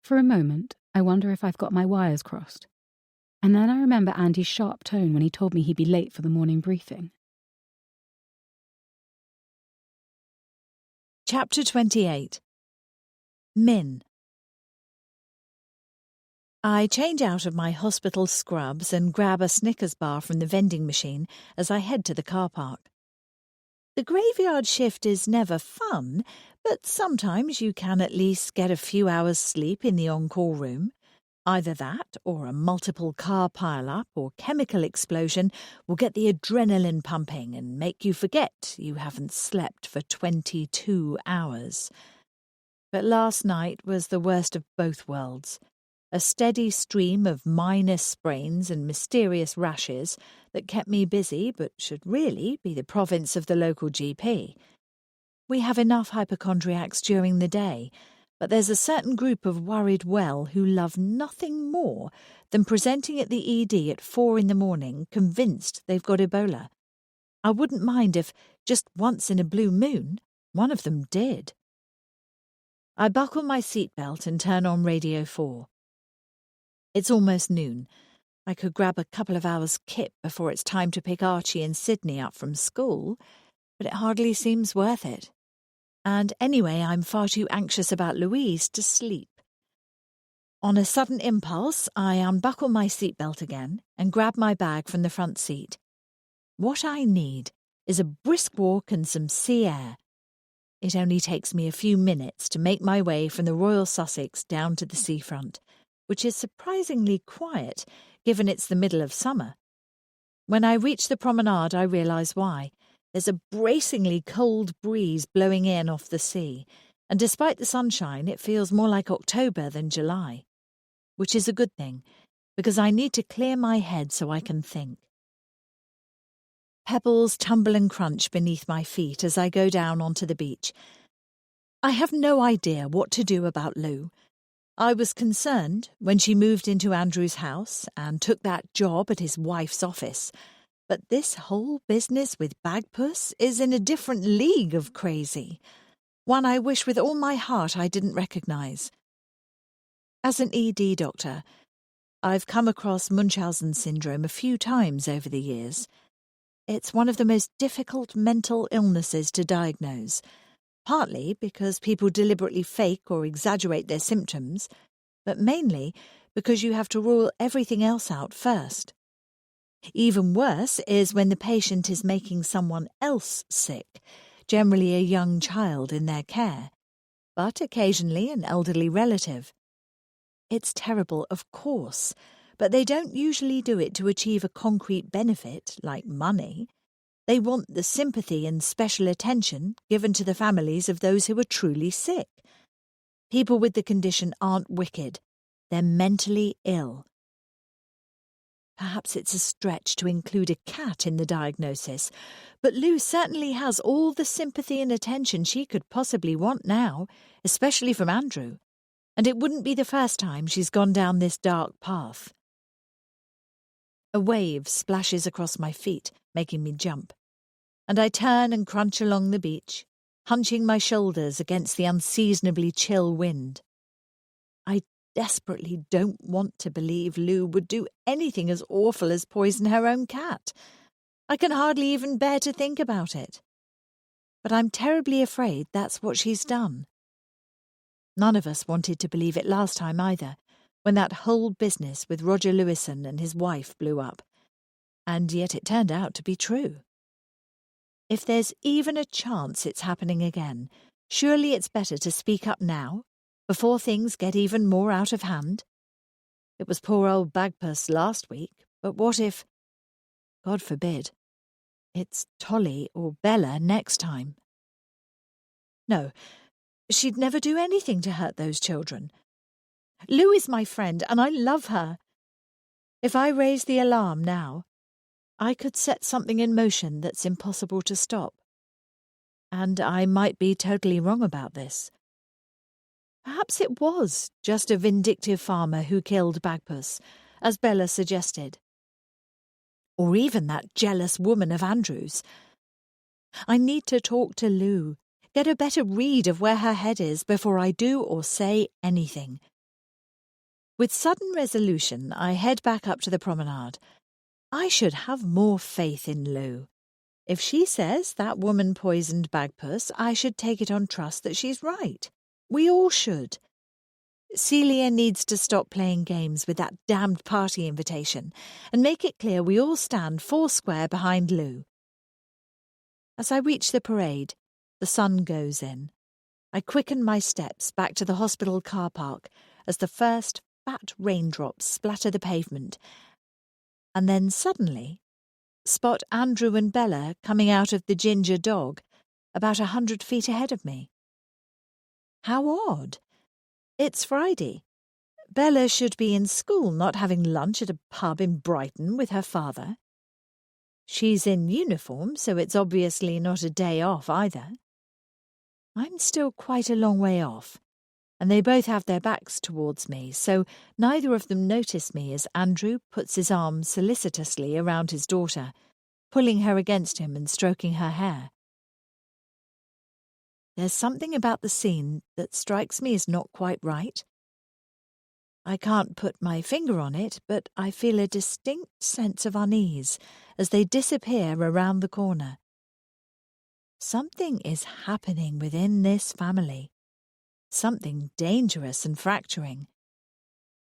Speaker 4: For a moment, I wonder if I've got my wires crossed. And then I remember Andy's sharp tone when he told me he'd be late for the morning briefing.
Speaker 3: Chapter 28. Min. I change out of my hospital scrubs and grab a Snickers bar from the vending machine as I head to the car park. The graveyard shift is never fun, But sometimes you can at least get a few hours' sleep in the on-call room. Either that or a multiple car pile-up or chemical explosion will get the adrenaline pumping and make you forget you haven't slept for 22 hours. But last night was the worst of both worlds. A steady stream of minor sprains and mysterious rashes that kept me busy but should really be the province of the local GP. We have enough hypochondriacs during the day, but there's a certain group of worried well who love nothing more than presenting at the ED at 4 a.m, convinced they've got Ebola. I wouldn't mind if, just once in a blue moon, one of them did. I buckle my seatbelt and turn on Radio 4. It's almost noon. I could grab a couple of hours kip before it's time to pick Archie and Sydney up from school, but it hardly seems worth it. And anyway, I'm far too anxious about Louise to sleep. On a sudden impulse, I unbuckle my seatbelt again and grab my bag from the front seat. What I need is a brisk walk and some sea air. It only takes me a few minutes to make my way from the Royal Sussex down to the seafront, which is surprisingly quiet, given it's the middle of summer. When I reach the promenade, I realise why. There's a bracingly cold breeze blowing in off the sea, and despite the sunshine, it feels more like October than July. Which is a good thing, because I need to clear my head so I can think. Pebbles tumble and crunch beneath my feet as I go down onto the beach. I have no idea what to do about Lou. I was concerned when she moved into Andrew's house and took that job at his wife's office. But this whole business with Bagpuss is in a different league of crazy. One I wish with all my heart I didn't recognise. As an ED doctor, I've come across Munchausen syndrome a few times over the years. It's one of the most difficult mental illnesses to diagnose, partly because people deliberately fake or exaggerate their symptoms, but mainly because you have to rule everything else out first. Even worse is when the patient is making someone else sick, generally a young child in their care, but occasionally an elderly relative. It's terrible, of course, but they don't usually do it to achieve a concrete benefit, like money. They want the sympathy and special attention given to the families of those who are truly sick. People with the condition aren't wicked. They're mentally ill. Perhaps it's a stretch to include a cat in the diagnosis, but Lou certainly has all the sympathy and attention she could possibly want now, especially from Andrew, and it wouldn't be the first time she's gone down this dark path. A wave splashes across my feet, making me jump, and I turn and crunch along the beach, hunching my shoulders against the unseasonably chill wind. I desperately don't want to believe Lou would do anything as awful as poison her own cat. I can hardly even bear to think about it. But I'm terribly afraid that's what she's done. None of us wanted to believe it last time either, when that whole business with Roger Lewison and his wife blew up. And yet it turned out to be true. If there's even a chance it's happening again, surely it's better to speak up now, before things get even more out of hand. It was poor old Bagpuss last week, but what if, God forbid, it's Tolly or Bella next time? No, she'd never do anything to hurt those children. Lou is my friend, and I love her. If I raise the alarm now, I could set something in motion that's impossible to stop. And I might be totally wrong about this. Perhaps it was just a vindictive farmer who killed Bagpuss, as Bella suggested. Or even that jealous woman of Andrew's. I need to talk to Lou, get a better read of where her head is before I do or say anything. With sudden resolution, I head back up to the promenade. I should have more faith in Lou. If she says that woman poisoned Bagpuss, I should take it on trust that she's right. We all should. Celia needs to stop playing games with that damned party invitation and make it clear we all stand foursquare behind Lou. As I reach the parade, the sun goes in. I quicken my steps back to the hospital car park as the first fat raindrops splatter the pavement, and then suddenly spot Andrew and Bella coming out of the Ginger Dog about 100 feet ahead of me. How odd. It's Friday. Bella should be in school, not having lunch at a pub in Brighton with her father. She's in uniform, so it's obviously not a day off either. I'm still quite a long way off, and they both have their backs towards me, so neither of them notice me as Andrew puts his arm solicitously around his daughter, pulling her against him and stroking her hair. There's something about the scene that strikes me as not quite right. I can't put my finger on it, but I feel a distinct sense of unease as they disappear around the corner. Something is happening within this family, something dangerous and fracturing,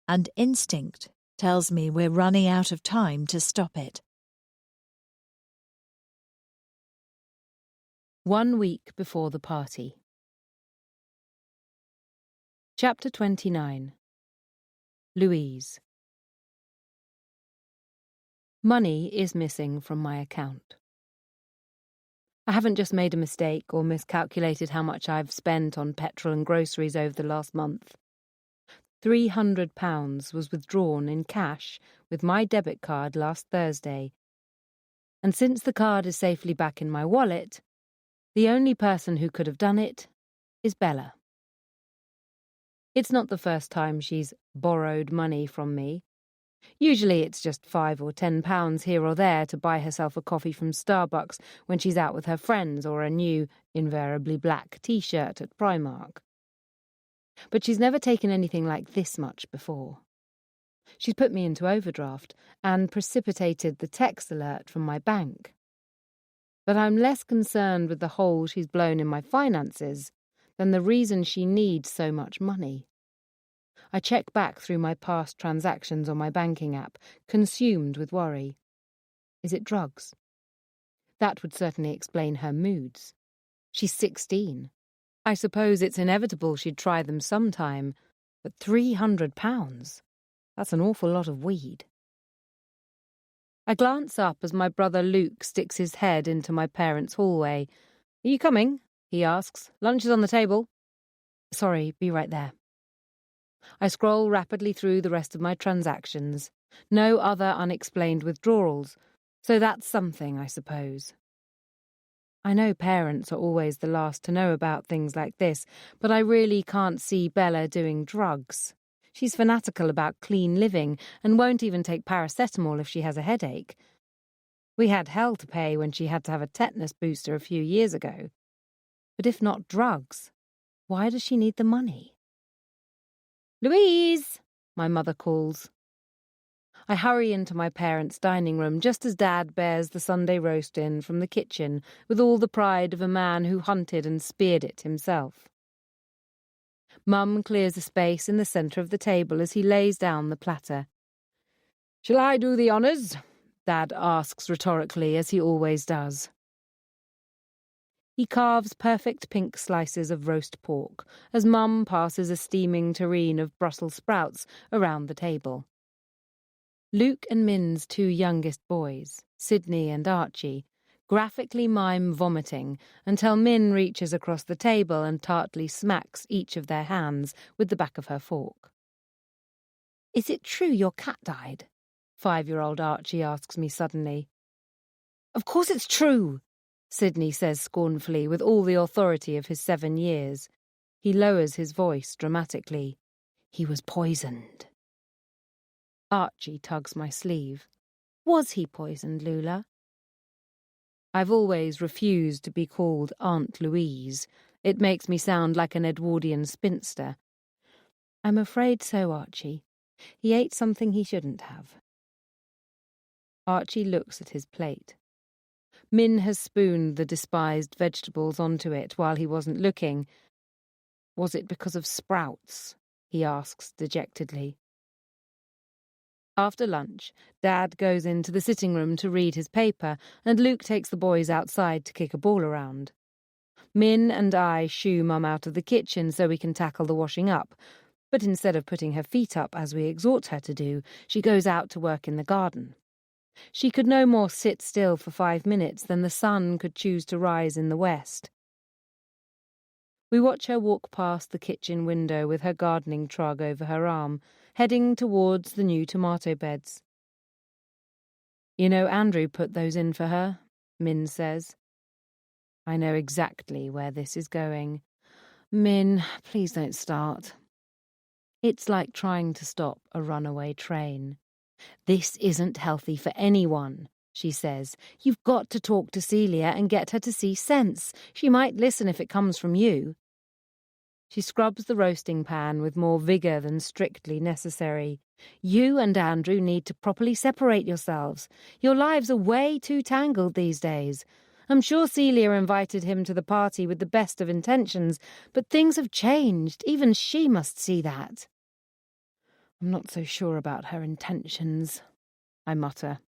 Speaker 3: and instinct tells me we're running out of time to stop it.
Speaker 1: 1 week before the party. Chapter 29. Louise. Money is missing from my account. I haven't just made a mistake or miscalculated how much I've spent on petrol and groceries over the last month. £300 was withdrawn in cash with my debit card last Thursday, and since the card is safely back in my wallet, the only person who could have done it is Bella. It's not the first time she's borrowed money from me. Usually it's just £5 or £10 here or there to buy herself a coffee from Starbucks when she's out with her friends, or a new, invariably black t-shirt at Primark. But she's never taken anything like this much before. She's put me into overdraft and precipitated the text alert from my bank. But I'm less concerned with the hole she's blown in my finances than the reason she needs so much money. I check back through my past transactions on my banking app, consumed with worry. Is it drugs? That would certainly explain her moods. She's 16. I suppose it's inevitable she'd try them sometime, but £300? That's an awful lot of weed. I glance up as my brother Luke sticks his head into my parents' hallway. "Are you coming?" he asks. "Lunch is on the table." "Sorry, be right there." I scroll rapidly through the rest of my transactions. No other unexplained withdrawals, so that's something, I suppose. I know parents are always the last to know about things like this, but I really can't see Bella doing drugs. She's fanatical about clean living and won't even take paracetamol if she has a headache. We had hell to pay when she had to have a tetanus booster a few years ago. But if not drugs, why does she need the money? "Louise!" my mother calls. I hurry into my parents' dining room just as Dad bears the Sunday roast in from the kitchen with all the pride of a man who hunted and speared it himself. Mum clears a space in the centre of the table as he lays down the platter. "Shall I do the honours?" Dad asks rhetorically, as he always does. He carves perfect pink slices of roast pork as Mum passes a steaming terrine of Brussels sprouts around the table. Luke and Min's 2 youngest boys, Sydney and Archie, graphically mime vomiting until Min reaches across the table and tartly smacks each of their hands with the back of her fork. "Is it true your cat died?" 5-year-old Archie asks me suddenly. "Of course it's true," Sydney says scornfully with all the authority of his 7 years. He lowers his voice dramatically. "He was poisoned." Archie tugs my sleeve. "Was he poisoned, Lula?" I've always refused to be called Aunt Louise. It makes me sound like an Edwardian spinster. "I'm afraid so, Archie. He ate something he shouldn't have." Archie looks at his plate. Min has spooned the despised vegetables onto it while he wasn't looking. "Was it because of sprouts?" he asks dejectedly. After lunch, Dad goes into the sitting room to read his paper, and Luke takes the boys outside to kick a ball around. Min and I shoo Mum out of the kitchen so we can tackle the washing up, but instead of putting her feet up as we exhort her to do, she goes out to work in the garden. She could no more sit still for 5 minutes than the sun could choose to rise in the west. We watch her walk past the kitchen window with her gardening trug over her arm, heading towards the new tomato beds. "You know Andrew put those in for her," Min says. I know exactly where this is going. Min, please don't start. It's like trying to stop a runaway train. "This isn't healthy for anyone," she says. "You've got to talk to Celia and get her to see sense. She might listen if it comes from you." She scrubs the roasting pan with more vigour than strictly necessary. "You and Andrew need to properly separate yourselves. Your lives are way too tangled these days. I'm sure Celia invited him to the party with the best of intentions, but things have changed. Even she must see that." "I'm not so sure about her intentions," I mutter.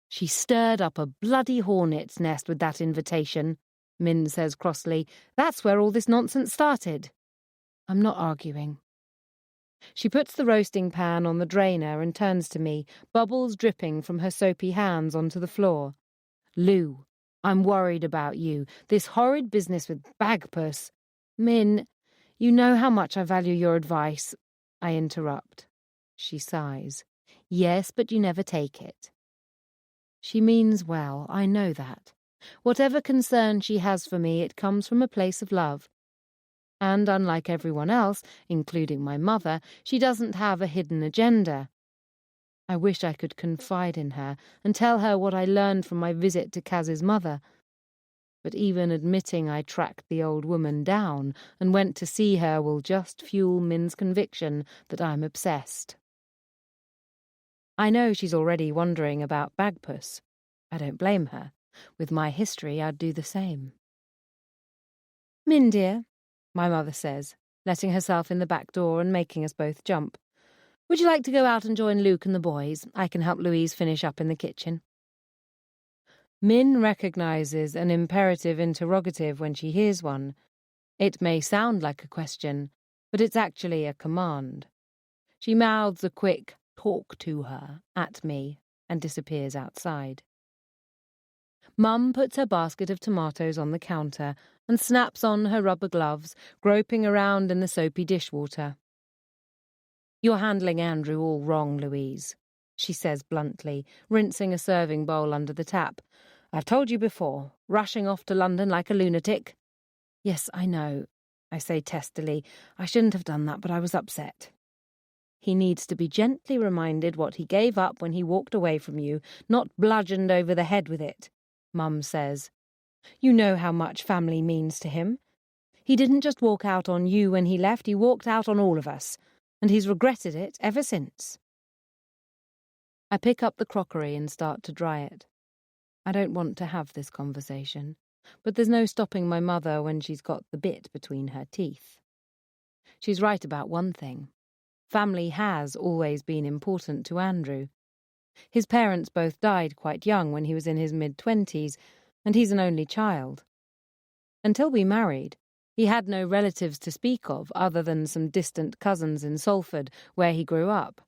Speaker 1: "She stirred up a bloody hornet's nest with that invitation," Min says crossly. "That's where all this nonsense started." I'm not arguing. She puts the roasting pan on the drainer and turns to me, bubbles dripping from her soapy hands onto the floor. "Lou, I'm worried about you. This horrid business with Bagpuss." "Min, you know how much I value your advice," I interrupt. She sighs. "Yes, but you never take it." She means well, I know that. Whatever concern she has for me, it comes from a place of love. And unlike everyone else, including my mother, she doesn't have a hidden agenda. I wish I could confide in her and tell her what I learned from my visit to Kaz's mother. But even admitting I tracked the old woman down and went to see her will just fuel Min's conviction that I'm obsessed. I know she's already wondering about Bagpuss. I don't blame her. With my history, I'd do the same. "Min, dear," my mother says, letting herself in the back door and making us both jump. "Would you like to go out and join Luke and the boys? I can help Louise finish up in the kitchen." Min recognises an imperative interrogative when she hears one. It may sound like a question, but it's actually a command. She mouths a quick "talk to her" at me and disappears outside. Mum puts her basket of tomatoes on the counter and snaps on her rubber gloves, groping around in the soapy dishwater. "You're handling Andrew all wrong, Louise," she says bluntly, rinsing a serving bowl under the tap. "I've told you before, rushing off to London like a lunatic." "Yes, I know," I say testily. "I shouldn't have done that, but I was upset." "He needs to be gently reminded what he gave up when he walked away from you, not bludgeoned over the head with it," Mum says. "You know how much family means to him. He didn't just walk out on you when he left, he walked out on all of us, and he's regretted it ever since." I pick up the crockery and start to dry it. I don't want to have this conversation, but there's no stopping my mother when she's got the bit between her teeth. She's right about one thing. Family has always been important to Andrew. His parents both died quite young when he was in his mid-20s, and he's an only child. Until we married, he had no relatives to speak of other than some distant cousins in Salford, where he grew up.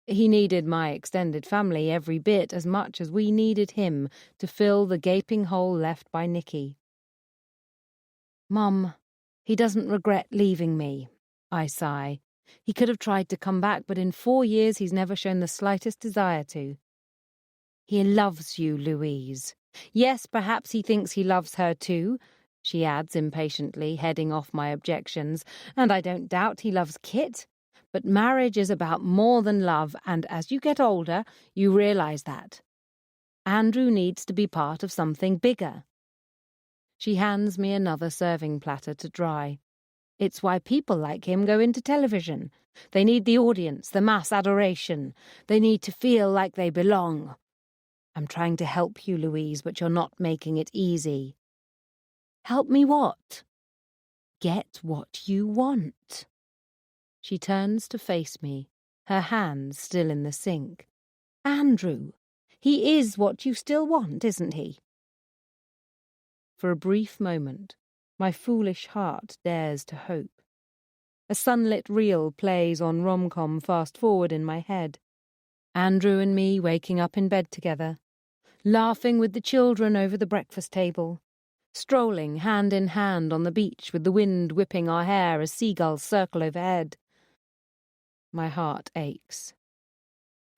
Speaker 1: He needed my extended family every bit as much as we needed him to fill the gaping hole left by Nicky. "Mum, he doesn't regret leaving me," I sigh. "He could have tried to come back, but in 4 years he's never shown the slightest desire to." "He loves you, Louise. Yes, perhaps he thinks he loves her too," she adds impatiently, heading off my objections, "and I don't doubt he loves Kit. But marriage is about more than love, and as you get older, you realise that. Andrew needs to be part of something bigger." She hands me another serving platter to dry. "It's why people like him go into television. They need the audience, the mass adoration. They need to feel like they belong. I'm trying to help you, Louise, but you're not making it easy." "Help me what?" "Get what you want." She turns to face me, her hands still in the sink. "Andrew, he is what you still want, isn't he?" For a brief moment, my foolish heart dares to hope. A sunlit reel plays on rom-com fast-forward in my head. Andrew and me waking up in bed together, laughing with the children over the breakfast table, strolling hand in hand on the beach with the wind whipping our hair as seagulls circle overhead. My heart aches.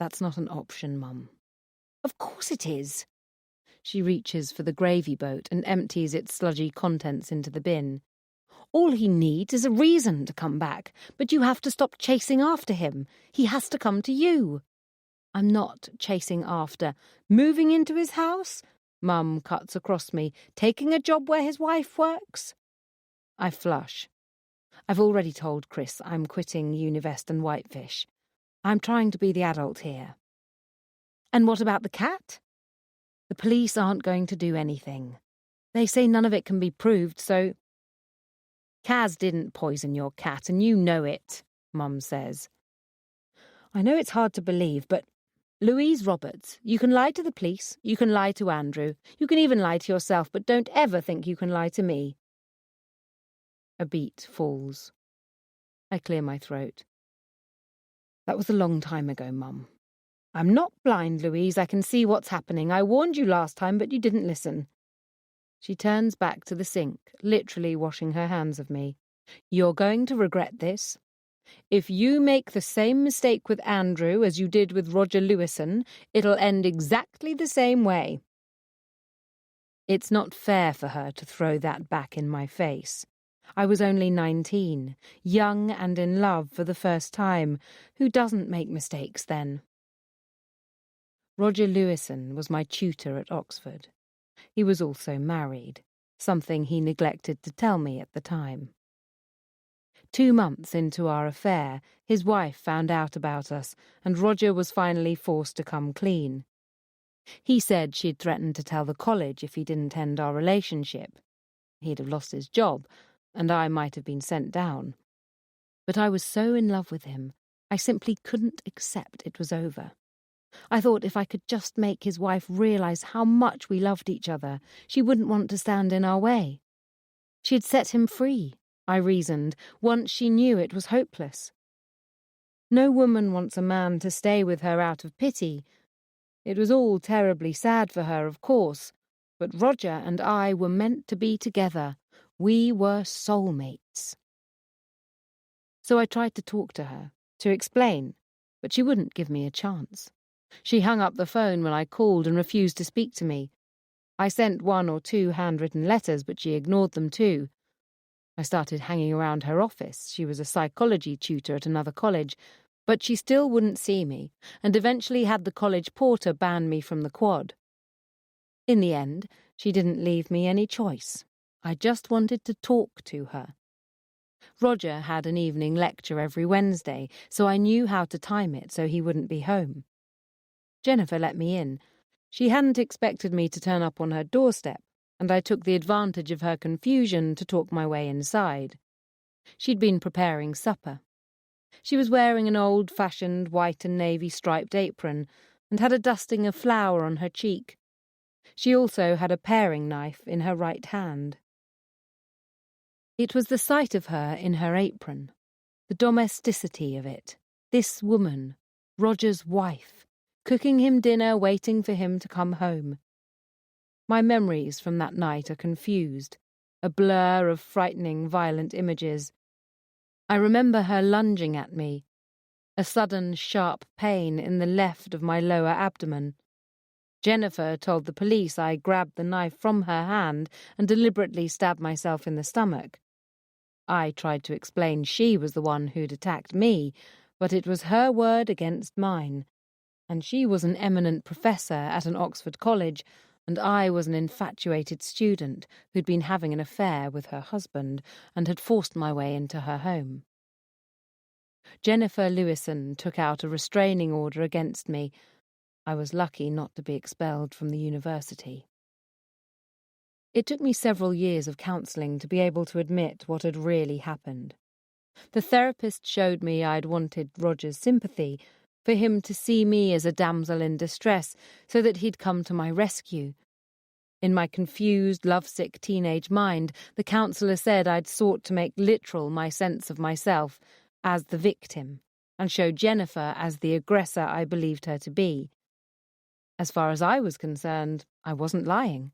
Speaker 1: That's not an option, Mum. Of course it is. She reaches for the gravy boat and empties its sludgy contents into the bin. All he needs is a reason to come back, but you have to stop chasing after him. He has to come to you. I'm not chasing after. Moving into his house? Mum cuts across me. Taking a job where his wife works? I flush. I've already told Chris I'm quitting Univest and Whitefish. I'm trying to be the adult here. And what about the cat? The police aren't going to do anything. They say none of it can be proved, so... Kaz didn't poison your cat, and you know it, Mum says. I know it's hard to believe, but Louise Roberts, you can lie to the police, you can lie to Andrew, you can even lie to yourself, but don't ever think you can lie to me. A beat falls. I clear my throat. That was a long time ago, Mum. I'm not blind, Louise. I can see what's happening. I warned you last time, but you didn't listen. She turns back to the sink, literally washing her hands of me. You're going to regret this. If you make the same mistake with Andrew as you did with Roger Lewison, it'll end exactly the same way. It's not fair for her to throw that back in my face. I was only 19, young and in love for the first time. Who doesn't make mistakes then? Roger Lewison was my tutor at Oxford. He was also married, something he neglected to tell me at the time. 2 months into our affair, his wife found out about us, and Roger was finally forced to come clean. He said she'd threatened to tell the college if he didn't end our relationship. He'd have lost his job, and I might have been sent down. But I was so in love with him, I simply couldn't accept it was over. I thought if I could just make his wife realize how much we loved each other, she wouldn't want to stand in our way. She'd set him free, I reasoned, once she knew it was hopeless. No woman wants a man to stay with her out of pity. It was all terribly sad for her, of course, but Roger and I were meant to be together. We were soulmates. So I tried to talk to her, to explain, but she wouldn't give me a chance. She hung up the phone when I called and refused to speak to me. I sent 1 or 2 handwritten letters, but she ignored them too. I started hanging around her office. She was a psychology tutor at another college, but she still wouldn't see me, and eventually had the college porter ban me from the quad. In the end, she didn't leave me any choice. I just wanted to talk to her. Roger had an evening lecture every Wednesday, so I knew how to time it so he wouldn't be home. Jennifer let me in. She hadn't expected me to turn up on her doorstep, and I took the advantage of her confusion to talk my way inside. She'd been preparing supper. She was wearing an old-fashioned white and navy striped apron and had a dusting of flour on her cheek. She also had a paring knife in her right hand. It was the sight of her in her apron, the domesticity of it, this woman, Roger's wife, cooking him dinner, waiting for him to come home. My memories from that night are confused, a blur of frightening, violent images. I remember her lunging at me, a sudden, sharp pain in the left of my lower abdomen. Jennifer told the police I grabbed the knife from her hand and deliberately stabbed myself in the stomach. I tried to explain she was the one who'd attacked me, but it was her word against mine, and she was an eminent professor at an Oxford college, and I was an infatuated student who'd been having an affair with her husband and had forced my way into her home. Jennifer Lewison took out a restraining order against me. I was lucky not to be expelled from the university. It took me several years of counselling to be able to admit what had really happened. The therapist showed me I'd wanted Roger's sympathy, for him to see me as a damsel in distress, so that he'd come to my rescue. In my confused, lovesick teenage mind, the counsellor said I'd sought to make literal my sense of myself as the victim and show Jennifer as the aggressor I believed her to be. As far as I was concerned, I wasn't lying.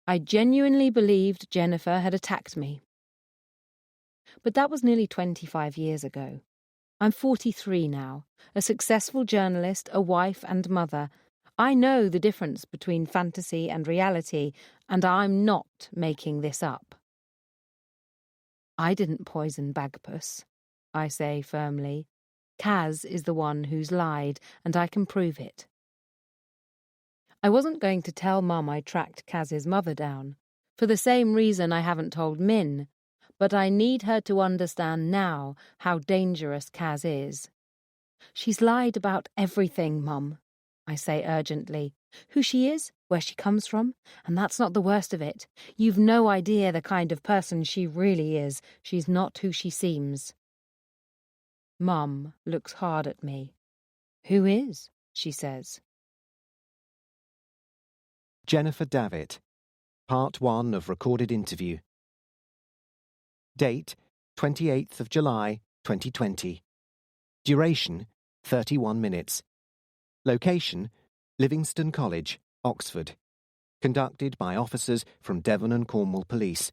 Speaker 1: I genuinely believed Jennifer had attacked me. But that was nearly 25 years ago. I'm 43 now, a successful journalist, a wife and mother. I know the difference between fantasy and reality, and I'm not making this up. I didn't poison Bagpuss, I say firmly. Kaz is the one who's lied, and I can prove it. I wasn't going to tell Mum I tracked Kaz's mother down, for the same reason I haven't told Min, but I need her to understand now how dangerous Kaz is. She's lied about everything, Mum, I say urgently. Who she is, where she comes from, and that's not the worst of it. You've no idea the kind of person she really is. She's not who she seems. Mum looks hard at me. Who is? She says.
Speaker 2: Jennifer Davitt, Part 1 of recorded interview. Date, 28th of July, 2020. Duration, 31 minutes. Location, Livingston College, Oxford. Conducted by officers from Devon and Cornwall Police.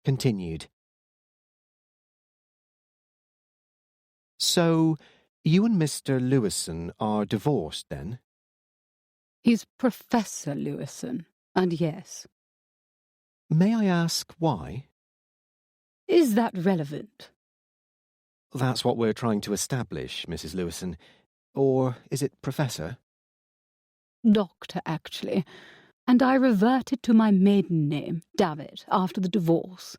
Speaker 2: Continued. So, you and Mr. Lewison are divorced, then?
Speaker 4: He's Professor Lewison, and yes.
Speaker 2: May I ask why?
Speaker 4: Is that relevant?
Speaker 2: That's what we're trying to establish, Mrs. Lewison. Or is it Professor?
Speaker 4: Doctor, actually. And I reverted to my maiden name, Davitt, after the divorce.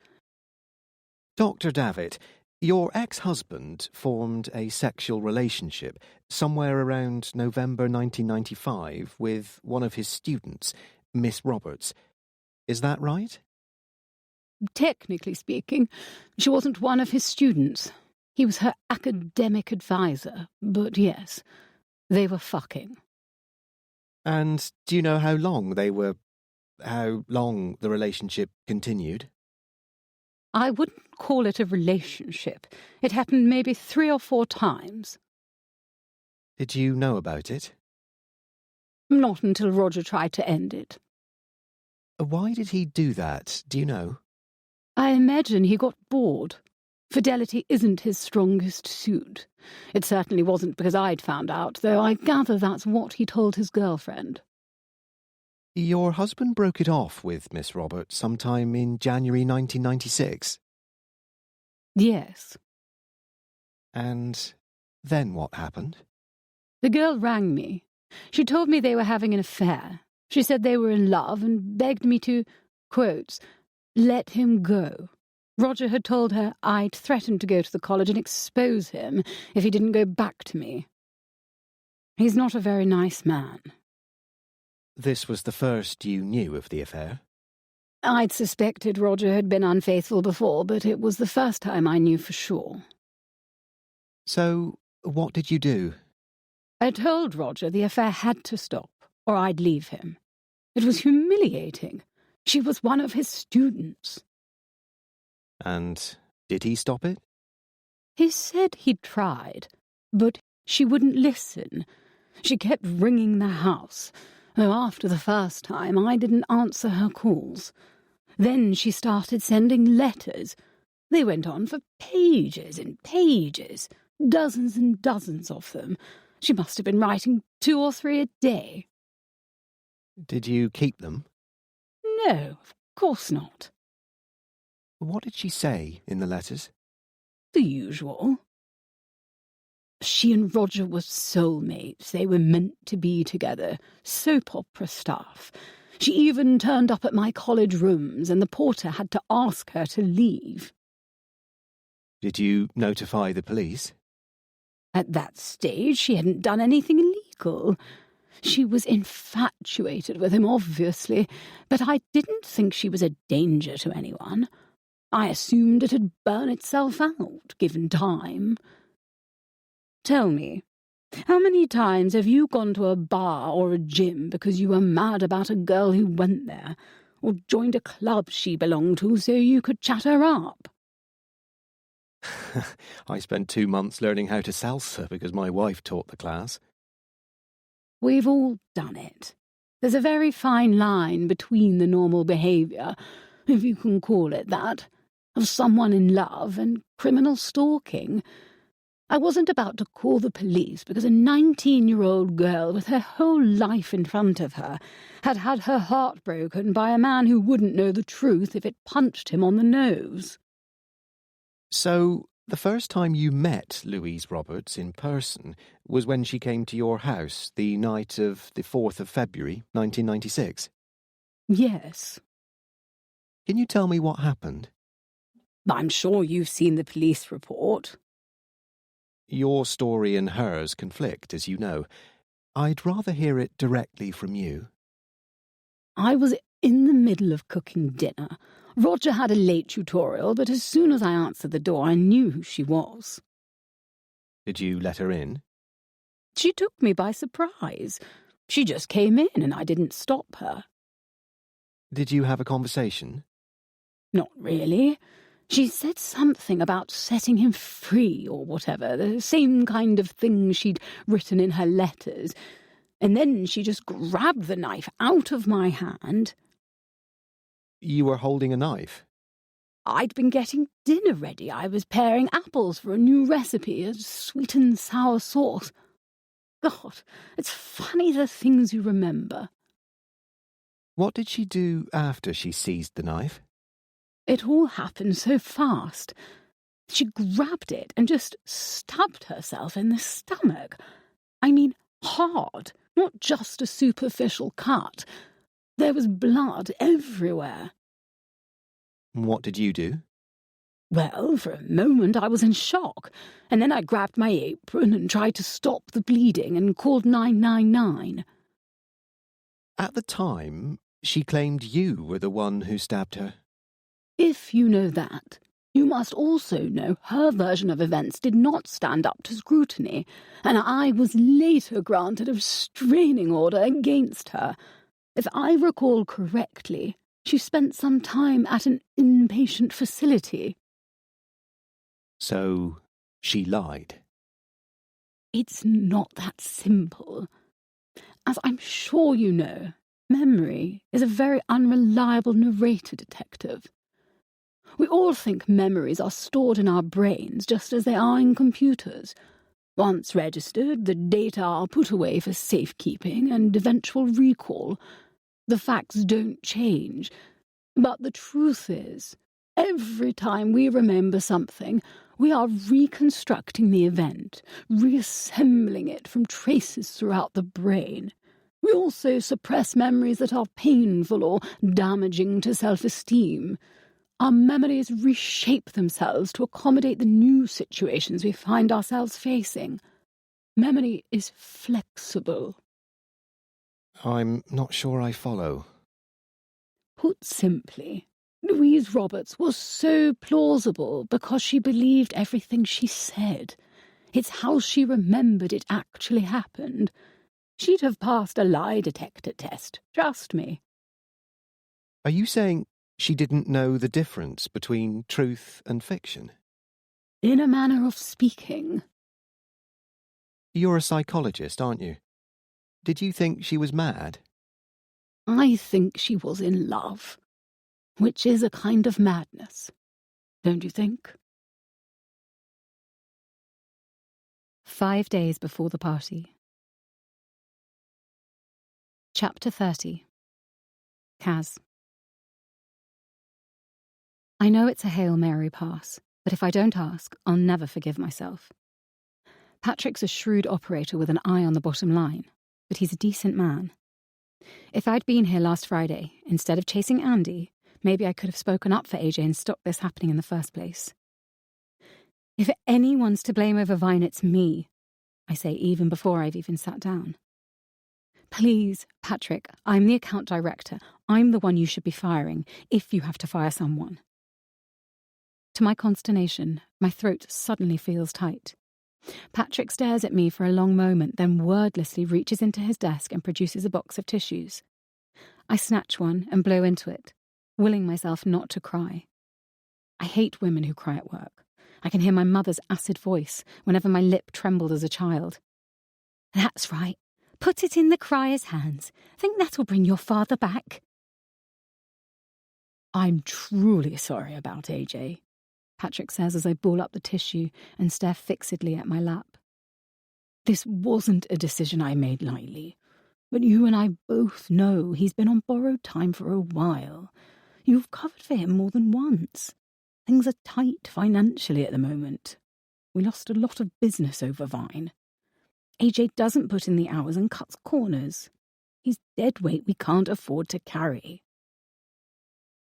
Speaker 2: Dr. Davitt, your ex-husband formed a sexual relationship somewhere around November 1995 with one of his students, Miss Roberts. Is that right?
Speaker 4: Technically speaking, she wasn't one of his students. He was her academic advisor, but yes, they were fucking.
Speaker 2: And do you know how long the relationship continued?
Speaker 4: I wouldn't call it a relationship. It happened maybe 3 or 4 times.
Speaker 2: Did you know about it?
Speaker 4: Not until Roger tried to end it.
Speaker 2: Why did he do that, do you know?
Speaker 4: I imagine he got bored. Fidelity isn't his strongest suit. It certainly wasn't because I'd found out, though I gather that's what he told his girlfriend.
Speaker 2: Your husband broke it off with Miss Roberts sometime in January 1996?
Speaker 4: Yes.
Speaker 2: And then what happened?
Speaker 4: The girl rang me. She told me they were having an affair. She said they were in love and begged me to, quotes, let him go. Roger had told her I'd threatened to go to the college and expose him if he didn't go back to me. He's not a very nice man.
Speaker 2: This was the first you knew of the affair?
Speaker 4: I'd suspected Roger had been unfaithful before, but it was the first time I knew for sure.
Speaker 2: So, what did you do?
Speaker 4: I told Roger the affair had to stop, or I'd leave him. It was humiliating. She was one of his students.
Speaker 2: And did he stop it?
Speaker 4: He said he'd tried, but she wouldn't listen. She kept ringing the house, though after the first time I didn't answer her calls. Then she started sending letters. They went on for pages and pages, dozens and dozens of them. She must have been writing 2 or 3 a day.
Speaker 2: Did you keep them?
Speaker 4: No, of course not.
Speaker 2: What did she say in the letters?
Speaker 4: The usual. She and Roger were soulmates. They were meant to be together. Soap opera stuff. She even turned up at my college rooms, and the porter had to ask her to leave.
Speaker 2: Did you notify the police?
Speaker 4: At that stage, she hadn't done anything illegal. She was infatuated with him, obviously, but I didn't think she was a danger to anyone. I assumed it'd burn itself out, given time. Tell me, How many times have you gone to a bar or a gym because you were mad about a girl who went there, or joined a club she belonged to so you could chat her up?
Speaker 2: I spent 2 months learning how to salsa because my wife taught the class.
Speaker 4: We've all done it. There's a very fine line between the normal behaviour, if you can call it that, of someone in love and criminal stalking. I wasn't about to call the police because a 19-year-old girl with her whole life in front of her had had her heart broken by a man who wouldn't know the truth if it punched him on the nose.
Speaker 2: So, the first time you met Louise Roberts in person was when she came to your house the night of the 4th of February, 1996?
Speaker 4: Yes.
Speaker 2: Can you tell me what happened?
Speaker 4: I'm sure you've seen the police report.
Speaker 2: Your story and hers conflict, as you know. I'd rather hear it directly from you.
Speaker 4: I was in the middle of cooking dinner. Roger had a late tutorial, but as soon as I answered the door, I knew who she was.
Speaker 2: Did you let her in?
Speaker 4: She took me by surprise. She just came in and I didn't stop her.
Speaker 2: Did you have a conversation?
Speaker 4: Not really. She said something about setting him free or whatever, the same kind of thing she'd written in her letters. And then she just grabbed the knife out of my hand.
Speaker 2: You were holding a knife?
Speaker 4: I'd been getting dinner ready. I was paring apples for a new recipe, a sweet and sour sauce. God, it's funny the things you remember.
Speaker 2: What did she do after she seized the knife?
Speaker 4: It all happened so fast. She grabbed it and just stabbed herself in the stomach. I mean, hard, not just a superficial cut. There was blood everywhere.
Speaker 2: What did you do?
Speaker 4: Well, for a moment I was in shock, and then I grabbed my apron and tried to stop the bleeding and called 999.
Speaker 2: At the time, she claimed you were the one who stabbed her.
Speaker 4: If you know that, you must also know her version of events did not stand up to scrutiny, and I was later granted a restraining order against her. If I recall correctly, she spent some time at an inpatient facility.
Speaker 2: So, she lied.
Speaker 4: It's not that simple. As I'm sure you know, memory is a very unreliable narrator detective. We all think memories are stored in our brains just as they are in computers. Once registered, the data are put away for safekeeping and eventual recall. The facts don't change. But the truth is, every time we remember something, we are reconstructing the event, reassembling it from traces throughout the brain. We also suppress memories that are painful or damaging to self-esteem. Our memories reshape themselves to accommodate the new situations we find ourselves facing. Memory is flexible.
Speaker 2: I'm not sure I follow.
Speaker 4: Put simply, Louise Roberts was so plausible because she believed everything she said. It's how she remembered it actually happened. She'd have passed a lie detector test, trust me.
Speaker 2: Are you saying she didn't know the difference between truth and fiction?
Speaker 4: In a manner of speaking.
Speaker 2: You're a psychologist, aren't you? Did you think she was mad?
Speaker 4: I think she was in love, which is a kind of madness, don't you think?
Speaker 1: 5 days before the party.
Speaker 4: Chapter 30.
Speaker 1: Kaz. I know it's a Hail Mary pass, but if I don't ask, I'll never forgive myself. Patrick's a shrewd operator with an eye on the bottom line, but he's a decent man. If I'd been here last Friday, instead of chasing Andy, maybe I could have spoken up for AJ and stopped this happening in the first place. If anyone's to blame over Vine, it's me, I say even before I've even sat down. Please, Patrick, I'm the account director. I'm the one you should be firing, if you have to fire someone. To my consternation, my throat suddenly feels tight.
Speaker 4: Patrick stares at me for a long moment, then wordlessly reaches into his desk and produces a box of tissues. I snatch one and blow into it, willing myself not to cry. I hate women who cry at work. I can hear my mother's acid voice whenever my lip trembled as a child. That's right. Put it in the crier's hands. Think that'll bring your father back. I'm truly sorry about AJ, Patrick says as I ball up the tissue and stare fixedly at my lap. This wasn't a decision I made lightly, but you and I both know he's been on borrowed time for a while. You've covered for him more than once. Things are tight financially at the moment. We lost a lot of business over Vine. AJ doesn't put in the hours and cuts corners. He's dead weight we can't afford to carry.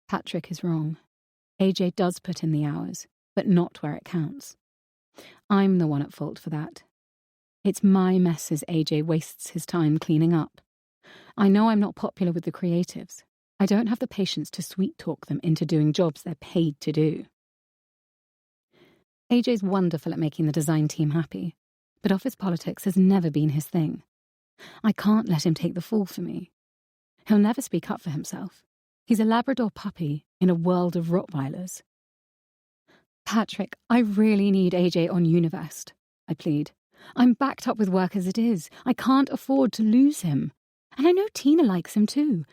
Speaker 4: Patrick is wrong. AJ does put in the hours, but not where it counts. I'm the one at fault for that. It's my messes AJ wastes his time cleaning up. I know I'm not popular with the creatives. I don't have the patience to sweet-talk them into doing jobs they're paid to do. AJ's wonderful at making the design team happy, but office politics has never been his thing. I can't let him take the fall for me. He'll never speak up for himself. He's a Labrador puppy in a world of Rottweilers. Patrick, I really need AJ on Univest, I plead. I'm backed up with work as it is. I can't afford to lose him. And I know Tina likes him too.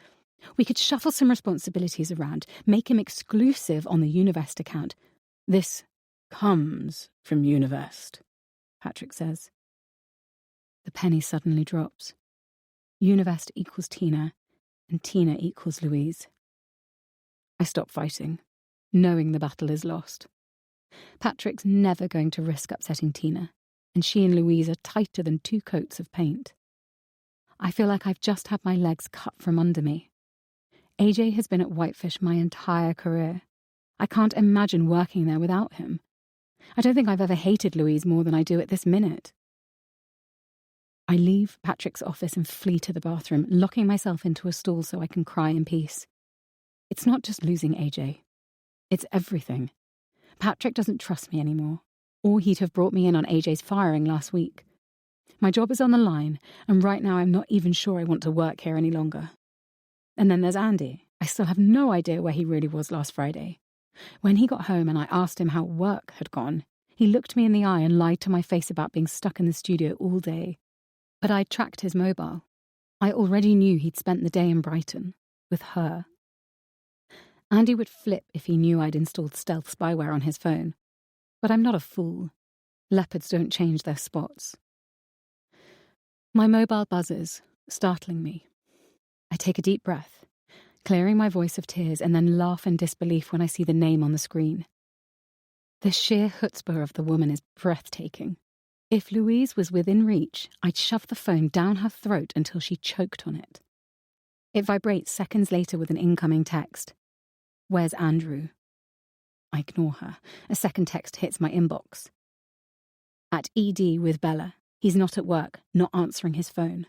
Speaker 4: We could shuffle some responsibilities around, make him exclusive on the Univest account. This comes from Univest, Patrick says. The penny suddenly drops. Univest equals Tina, and Tina equals Louise. I stop fighting, knowing the battle is lost. Patrick's never going to risk upsetting Tina, and she and Louise are tighter than two coats of paint. I feel like I've just had my legs cut from under me. AJ has been at Whitefish my entire career. I can't imagine working there without him. I don't think I've ever hated Louise more than I do at this minute. I leave Patrick's office and flee to the bathroom, locking myself into a stall so I can cry in peace. It's not just losing AJ. It's everything. Patrick doesn't trust me anymore, or he'd have brought me in on AJ's firing last week. My job is on the line, and right now I'm not even sure I want to work here any longer. And then there's Andy. I still have no idea where he really was last Friday. When he got home and I asked him how work had gone, he looked me in the eye and lied to my face about being stuck in the studio all day. But I'd tracked his mobile. I already knew he'd spent the day in Brighton, with her. Andy would flip if he knew I'd installed stealth spyware on his phone. But I'm not a fool. Leopards don't change their spots. My mobile buzzes, startling me. I take a deep breath, clearing my voice of tears, and then laugh in disbelief when I see the name on the screen. The sheer chutzpah of the woman is breathtaking. If Louise was within reach, I'd shove the phone down her throat until she choked on it. It vibrates seconds later with an incoming text. Where's Andrew? I ignore her. A second text hits my inbox. At ED with Bella. He's not at work, not answering his phone.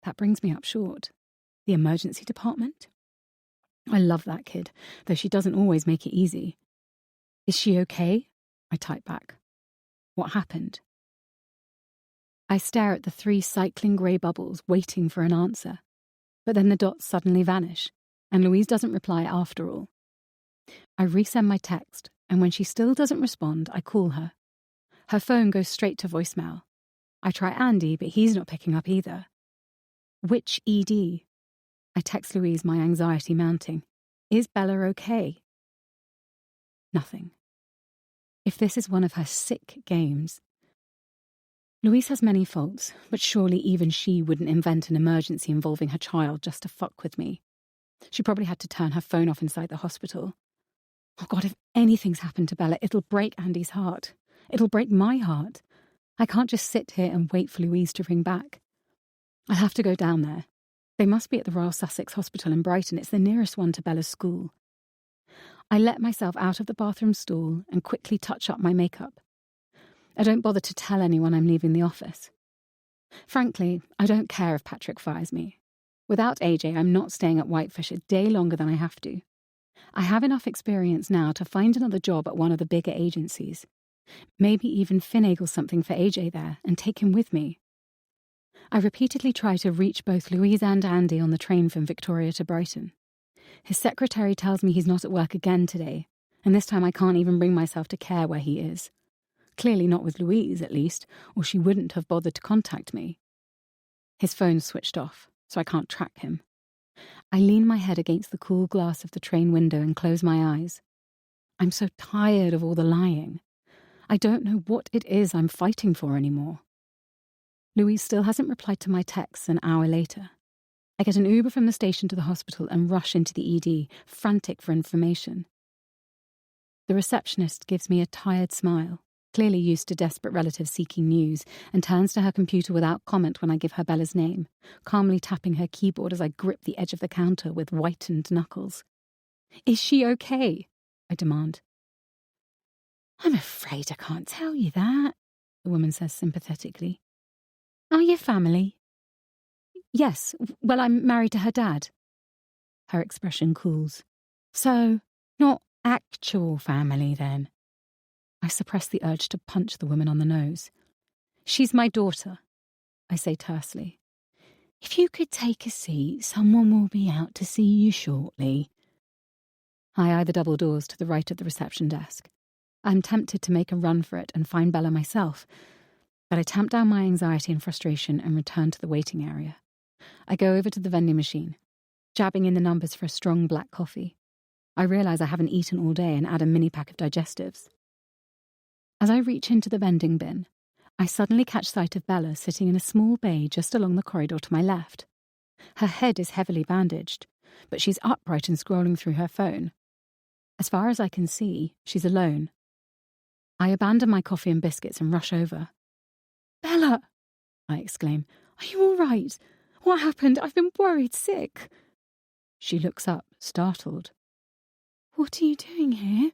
Speaker 4: That brings me up short. The emergency department? I love that kid, though she doesn't always make it easy. Is she okay? I type back. What happened? I stare at the 3 cycling grey bubbles, waiting for an answer. But then the dots suddenly vanish, and Louise doesn't reply after all. I resend my text, and when she still doesn't respond, I call her. Her phone goes straight to voicemail. I try Andy, but he's not picking up either. Which ED? I text Louise, my anxiety mounting. Is Bella okay? Nothing. If this is one of her sick games. Louise has many faults, but surely even she wouldn't invent an emergency involving her child just to fuck with me. She probably had to turn her phone off inside the hospital. Oh God, if anything's happened to Bella, it'll break Andy's heart. It'll break my heart. I can't just sit here and wait for Louise to ring back. I'll have to go down there. They must be at the Royal Sussex Hospital in Brighton. It's the nearest one to Bella's school. I let myself out of the bathroom stall and quickly touch up my makeup. I don't bother to tell anyone I'm leaving the office. Frankly, I don't care if Patrick fires me. Without AJ, I'm not staying at Whitefish a day longer than I have to. I have enough experience now to find another job at one of the bigger agencies. Maybe even finagle something for AJ there and take him with me. I repeatedly try to reach both Louise and Andy on the train from Victoria to Brighton. His secretary tells me he's not at work again today, and this time I can't even bring myself to care where he is. Clearly not with Louise, at least, or she wouldn't have bothered to contact me. His phone's switched off, so I can't track him. I lean my head against the cool glass of the train window and close my eyes. I'm so tired of all the lying. I don't know what it is I'm fighting for anymore. Louise still hasn't replied to my texts an hour later. I get an Uber from the station to the hospital and rush into the ED, frantic for information. The receptionist gives me a tired smile, clearly used to desperate relatives seeking news, and turns to her computer without comment when I give her Bella's name, calmly tapping her keyboard as I grip the edge of the counter with whitened knuckles. "Is she okay?" I demand. "I'm afraid I can't tell you that," the woman says sympathetically. "Are you family?" "Yes, well, I'm married to her dad." Her expression cools. "So, not actual family, then?" I suppress the urge to punch the woman on the nose. "She's my daughter," I say tersely. "If you could take a seat, someone will be out to see you shortly." I eye the double doors to the right of the reception desk. I'm tempted to make a run for it and find Bella myself, but I tamp down my anxiety and frustration and return to the waiting area. I go over to the vending machine, jabbing in the numbers for a strong black coffee. I realise I haven't eaten all day and add a mini pack of digestives. As I reach into the vending bin, I suddenly catch sight of Bella sitting in a small bay just along the corridor to my left. Her head is heavily bandaged, but she's upright and scrolling through her phone. As far as I can see, she's alone. I abandon my coffee and biscuits and rush over. "Bella!" I exclaim. "Are you all right? What happened? I've been worried sick." She looks up, startled. "What are you doing here?"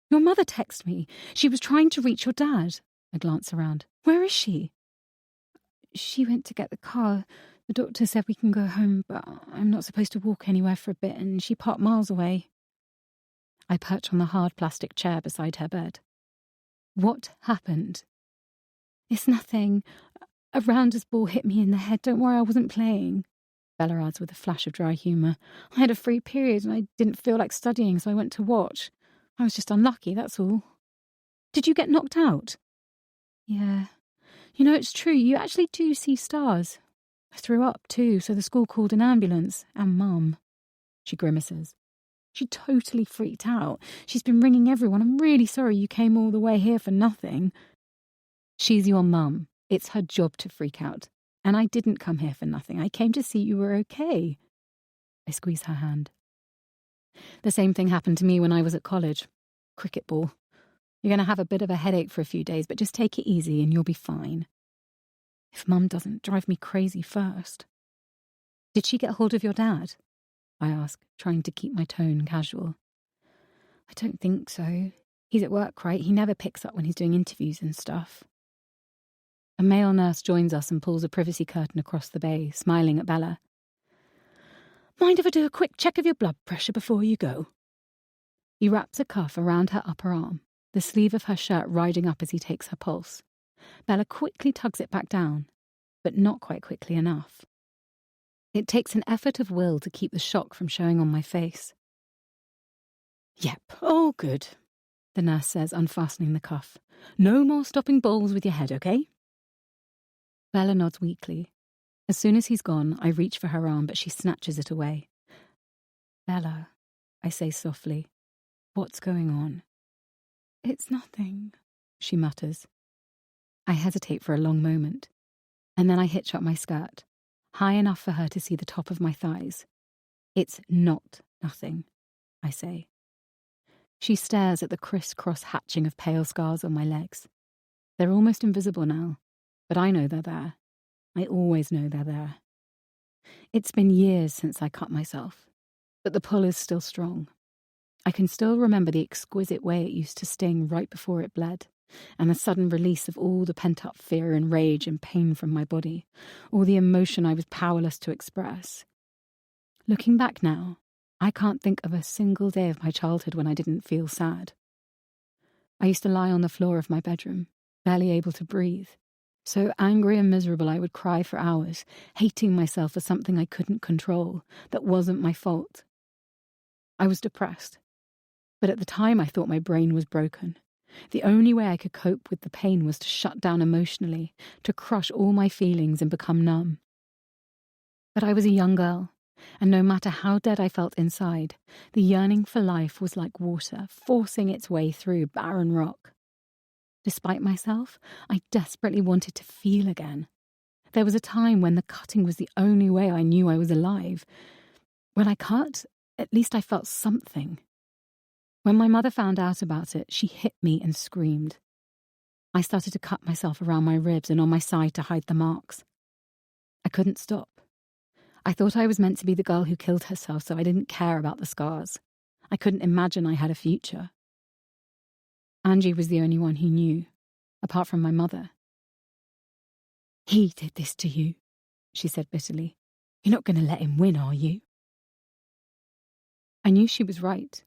Speaker 4: "Your mother texted me. She was trying to reach your dad." I glance around. "Where is she?" "She went to get the car. The doctor said we can go home, but I'm not supposed to walk anywhere for a bit, and she parked miles away." I perch on the hard plastic chair beside her bed. "What happened?" "It's nothing. A rounders ball hit me in the head. Don't worry, I wasn't playing," Bella adds with a flash of dry humour. "I had a free period and I didn't feel like studying, so I went to watch. I was just unlucky, that's all." "Did you get knocked out?" "Yeah. You know, it's true, you actually do see stars. I threw up too, so the school called an ambulance, and Mum." She grimaces. "She totally freaked out. She's been ringing everyone. I'm really sorry you came all the way here for nothing." "She's your mum. It's her job to freak out. And I didn't come here for nothing. I came to see you were okay." I squeeze her hand. "The same thing happened to me when I was at college. Cricket ball. You're going to have a bit of a headache for a few days, but just take it easy and you'll be fine. If Mum doesn't drive me crazy first." "Did she get hold of your dad?" I ask, trying to keep my tone casual. "I don't think so. He's at work, right? He never picks up when he's doing interviews and stuff." A male nurse joins us and pulls a privacy curtain across the bay, smiling at Bella. "Mind if I do a quick check of your blood pressure before you go?" He wraps a cuff around her upper arm, the sleeve of her shirt riding up as he takes her pulse. Bella quickly tugs it back down, but not quite quickly enough. It takes an effort of will to keep the shock from showing on my face. "Yep, all good," the nurse says, unfastening the cuff. "No more stopping balls with your head, okay?" Bella nods weakly. As soon as he's gone, I reach for her arm, but she snatches it away. "Bella," I say softly, "what's going on?" "It's nothing," she mutters. I hesitate for a long moment, and then I hitch up my skirt, high enough for her to see the top of my thighs. "It's not nothing," I say. She stares at the criss-cross hatching of pale scars on my legs. They're almost invisible now, but I know they're there. I always know they're there. It's been years since I cut myself, but the pull is still strong. I can still remember the exquisite way it used to sting right before it bled, and the sudden release of all the pent-up fear and rage and pain from my body, all the emotion I was powerless to express. Looking back now, I can't think of a single day of my childhood when I didn't feel sad. I used to lie on the floor of my bedroom, barely able to breathe. So angry and miserable I would cry for hours, hating myself for something I couldn't control, that wasn't my fault. I was depressed, but at the time I thought my brain was broken. The only way I could cope with the pain was to shut down emotionally, to crush all my feelings and become numb. But I was a young girl, and no matter how dead I felt inside, the yearning for life was like water, forcing its way through barren rock. Despite myself, I desperately wanted to feel again. There was a time when the cutting was the only way I knew I was alive. When I cut, at least I felt something. When my mother found out about it, she hit me and screamed. I started to cut myself around my ribs and on my side to hide the marks. I couldn't stop. I thought I was meant to be the girl who killed herself, so I didn't care about the scars. I couldn't imagine I had a future. Angie was the only one who knew, apart from my mother. "He did this to you," she said bitterly. "You're not going to let him win, are you?" I knew she was right,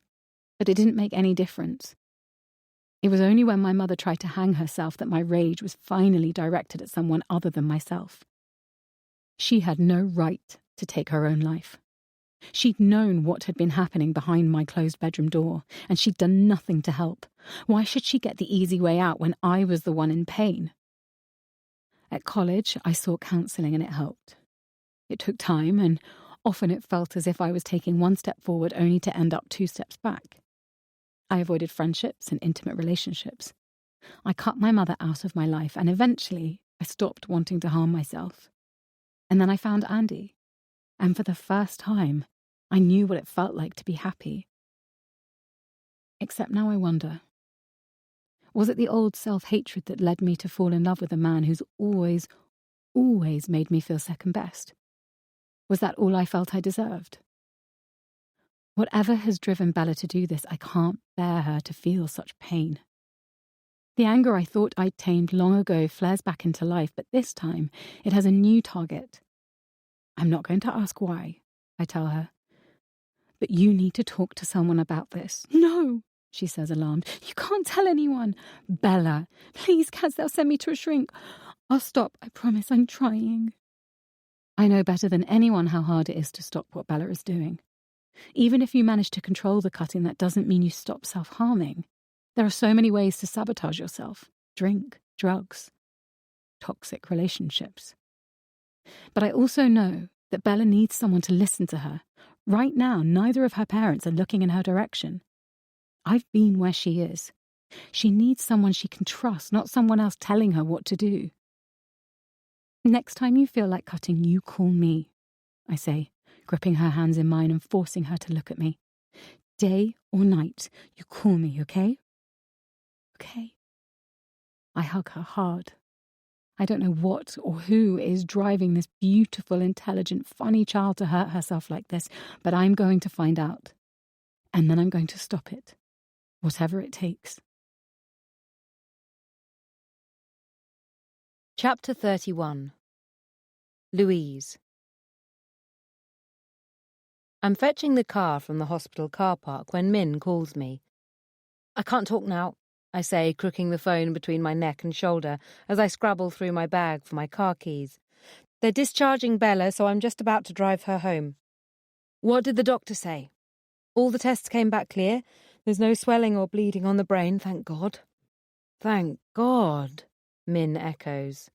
Speaker 4: but it didn't make any difference. It was only when my mother tried to hang herself that my rage was finally directed at someone other than myself. She had no right to take her own life. She'd known what had been happening behind my closed bedroom door, and she'd done nothing to help. Why should she get the easy way out when I was the one in pain? At college, I sought counselling and it helped. It took time, and often it felt as if I was taking one step forward only to end up 2 steps back. I avoided friendships and intimate relationships. I cut my mother out of my life, and eventually I stopped wanting to harm myself. And then I found Andy, and for the first time, I knew what it felt like to be happy. Except now I wonder, was it the old self-hatred that led me to fall in love with a man who's always made me feel second best? Was that all I felt I deserved? Whatever has driven Bella to do this, I can't bear her to feel such pain. The anger I thought I'd tamed long ago flares back into life, but this time it has a new target. I'm not going to ask why, I tell her. But you need to talk to someone about this. No, she says, alarmed. You can't tell anyone. Bella, please, Kaz, they'll send me to a shrink. I'll stop, I promise, I'm trying. I know better than anyone how hard it is to stop what Bella is doing. Even if you manage to control the cutting, that doesn't mean you stop self-harming. There are so many ways to sabotage yourself. Drink, drugs, toxic relationships. But I also know that Bella needs someone to listen to her. Right now, neither of her parents are looking in her direction. I've been where she is. She needs someone she can trust, not someone else telling her what to do. Next time you feel like cutting, you call me, I say, gripping her hands in mine and forcing her to look at me. Day or night, you call me, okay? Okay. I hug her hard. I don't know what or who is driving this beautiful, intelligent, funny child to hurt herself like this, but I'm going to find out. And then I'm going to stop it, whatever it takes.
Speaker 1: Chapter 31. Louise. I'm fetching the car from the hospital car park when Min calls me. I can't talk now, I say, crooking the phone between my neck and shoulder as I scrabble through my bag for my car keys. They're discharging Bella, so I'm just about to drive her home. What did the doctor say? All the tests came back clear. There's no swelling or bleeding on the brain, thank God. Thank God, Min echoes.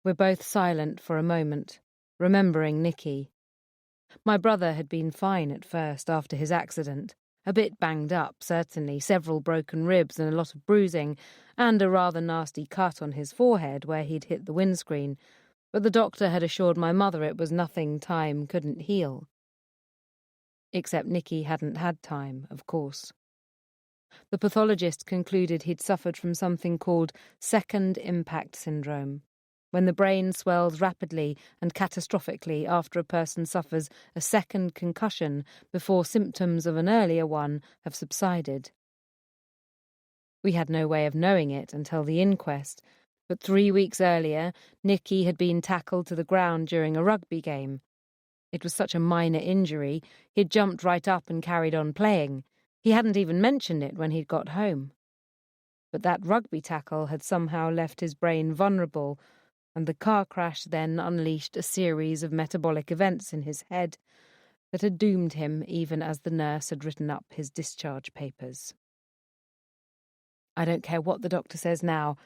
Speaker 1: We're both silent for a moment, remembering Nikki. My brother had been fine at first after his accident. A bit banged up, certainly, several broken ribs and a lot of bruising, and a rather nasty cut on his forehead where he'd hit the windscreen, but the doctor had assured my mother it was nothing time couldn't heal. Except Nikki hadn't had time, of course. The pathologist concluded he'd suffered from something called second impact syndrome, when the brain swells rapidly and catastrophically after a person suffers a second concussion before symptoms of an earlier one have subsided. We had no way of knowing it until the inquest, but 3 weeks earlier, Nikki had been tackled to the ground during a rugby game. It was such a minor injury, he'd jumped right up and carried on playing. He hadn't even mentioned it when he'd got home. But that rugby tackle had somehow left his brain vulnerable, and the car crash then unleashed a series of metabolic events in his head that had doomed him even as the nurse had written up his discharge papers. I don't care what the doctor says now.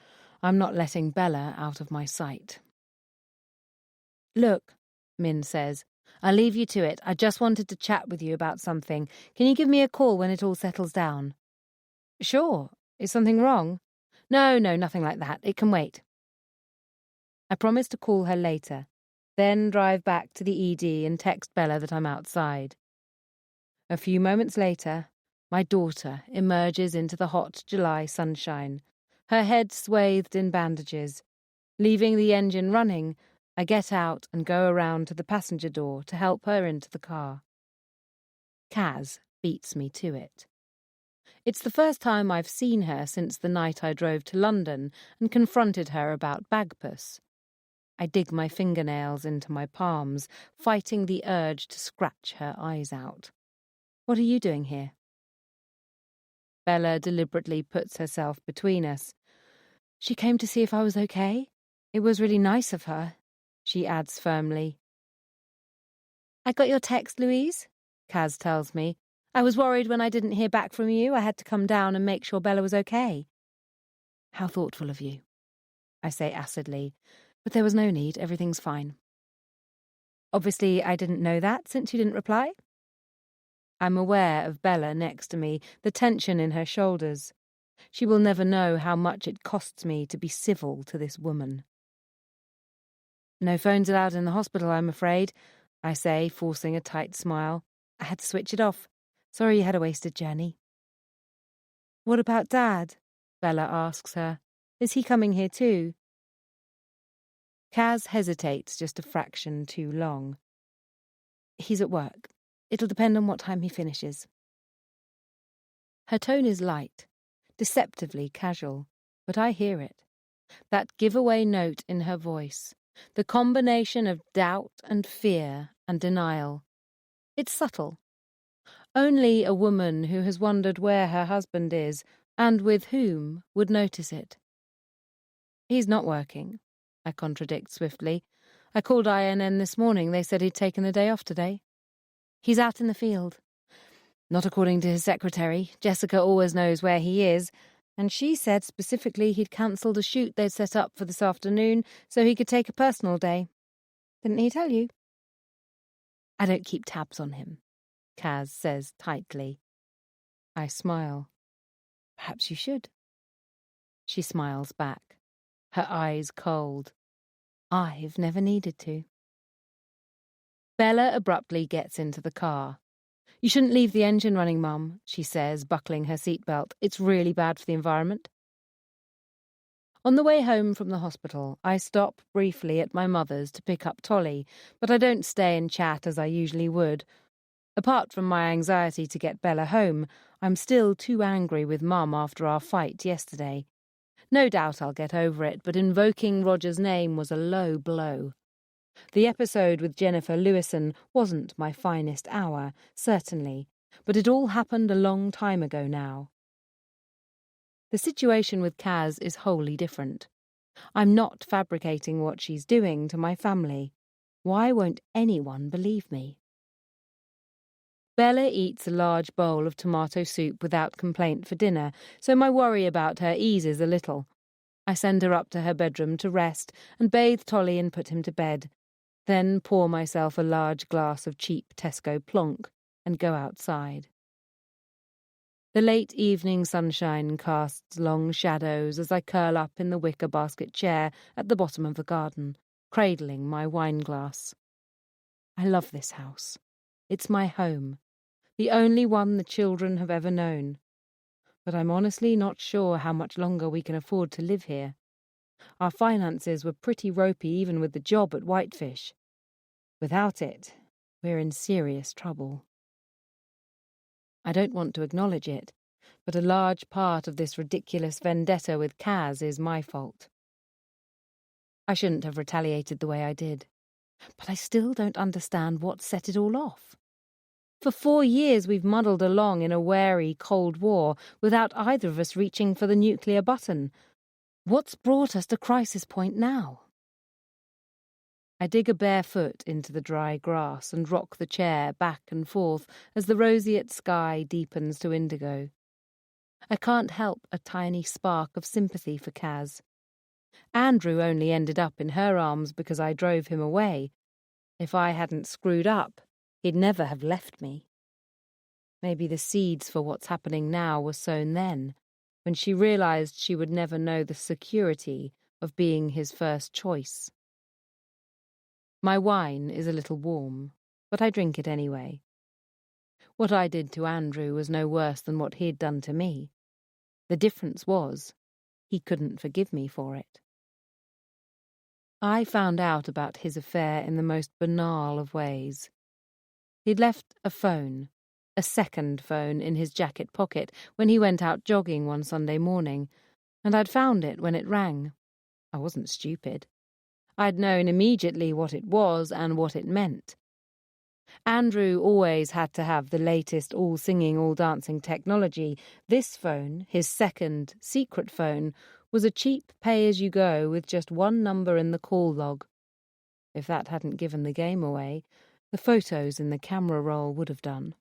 Speaker 1: I'm not letting Bella out of my sight. Look, Min says, I'll leave you to it. I just wanted to chat with you about something. Can you give me a call when it all settles down? Sure. Is something wrong? No, nothing like that. It can wait. I promise to call her later, then drive back to the ED and text Bella that I'm outside. A few moments later, my daughter emerges into the hot July sunshine, her head swathed in bandages. Leaving the engine running, I get out and go around to the passenger door to help her into the car. Kaz beats me to it. It's the first time I've seen her since the night I drove to London and confronted her about Bagpuss. I dig my fingernails into my palms, fighting the urge to scratch her eyes out. What are you doing here? Bella deliberately puts herself between us. She came to see if I was okay. It was really nice of her, she adds firmly. I got your text, Louise, Kaz tells me. I was worried when I didn't hear back from you. I had to come down and make sure Bella was okay. How thoughtful of you, I say acidly, but there was no need. Everything's fine. Obviously, I didn't know that since you didn't reply. I'm aware of Bella next to me, the tension in her shoulders. She will never know how much it costs me to be civil to this woman. No phones allowed in the hospital, I'm afraid, I say, forcing a tight smile. I had to switch it off. Sorry you had a wasted journey. What about Dad? Bella asks her. Is he coming here too? Kaz hesitates just a fraction too long. He's at work. It'll depend on what time he finishes. Her tone is light, deceptively casual, but I hear it. That giveaway note in her voice, the combination of doubt and fear and denial. It's subtle. Only a woman who has wondered where her husband is and with whom would notice it. He's not working, I contradict swiftly. I called INN this morning. They said he'd taken the day off today. He's out in the field. Not according to his secretary. Jessica always knows where he is, and she said specifically he'd cancelled a shoot they'd set up for this afternoon so he could take a personal day. Didn't he tell you? I don't keep tabs on him, Kaz says tightly. I smile. Perhaps you should. She smiles back, her eyes cold. I've never needed to. Bella abruptly gets into the car. You shouldn't leave the engine running, Mum, she says, buckling her seatbelt. It's really bad for the environment. On the way home from the hospital, I stop briefly at my mother's to pick up Tolly, but I don't stay and chat as I usually would. Apart from my anxiety to get Bella home, I'm still too angry with Mum after our fight yesterday. No doubt I'll get over it, but invoking Roger's name was a low blow. The episode with Jennifer Lewison wasn't my finest hour, certainly, but it all happened a long time ago now. The situation with Kaz is wholly different. I'm not fabricating what she's doing to my family. Why won't anyone believe me? Bella eats a large bowl of tomato soup without complaint for dinner, so my worry about her eases a little. I send her up to her bedroom to rest and bathe Tolly and put him to bed, then pour myself a large glass of cheap Tesco plonk and go outside. The late evening sunshine casts long shadows as I curl up in the wicker basket chair at the bottom of the garden, cradling my wine glass. I love this house. It's my home, the only one the children have ever known. But I'm honestly not sure how much longer we can afford to live here. Our finances were pretty ropey even with the job at Whitefish. Without it, we're in serious trouble. I don't want to acknowledge it, but a large part of this ridiculous vendetta with Kaz is my fault. I shouldn't have retaliated the way I did, but I still don't understand what set it all off. For 4 years we've muddled along in a wary Cold War without either of us reaching for the nuclear button. What's brought us to crisis point now? I dig a bare foot into the dry grass and rock the chair back and forth as the roseate sky deepens to indigo. I can't help a tiny spark of sympathy for Kaz. Andrew only ended up in her arms because I drove him away. If I hadn't screwed up, he'd never have left me. Maybe the seeds for what's happening now were sown then, when she realized she would never know the security of being his first choice. My wine is a little warm, but I drink it anyway. What I did to Andrew was no worse than what he'd done to me. The difference was, he couldn't forgive me for it. I found out about his affair in the most banal of ways. He'd left a phone, a second phone, in his jacket pocket when he went out jogging one Sunday morning, and I'd found it when it rang. I wasn't stupid. I'd known immediately what it was and what it meant. Andrew always had to have the latest all-singing, all-dancing technology. This phone, his second, secret phone, was a cheap pay-as-you-go with just one number in the call log. If that hadn't given the game away, the photos in the camera roll would have done.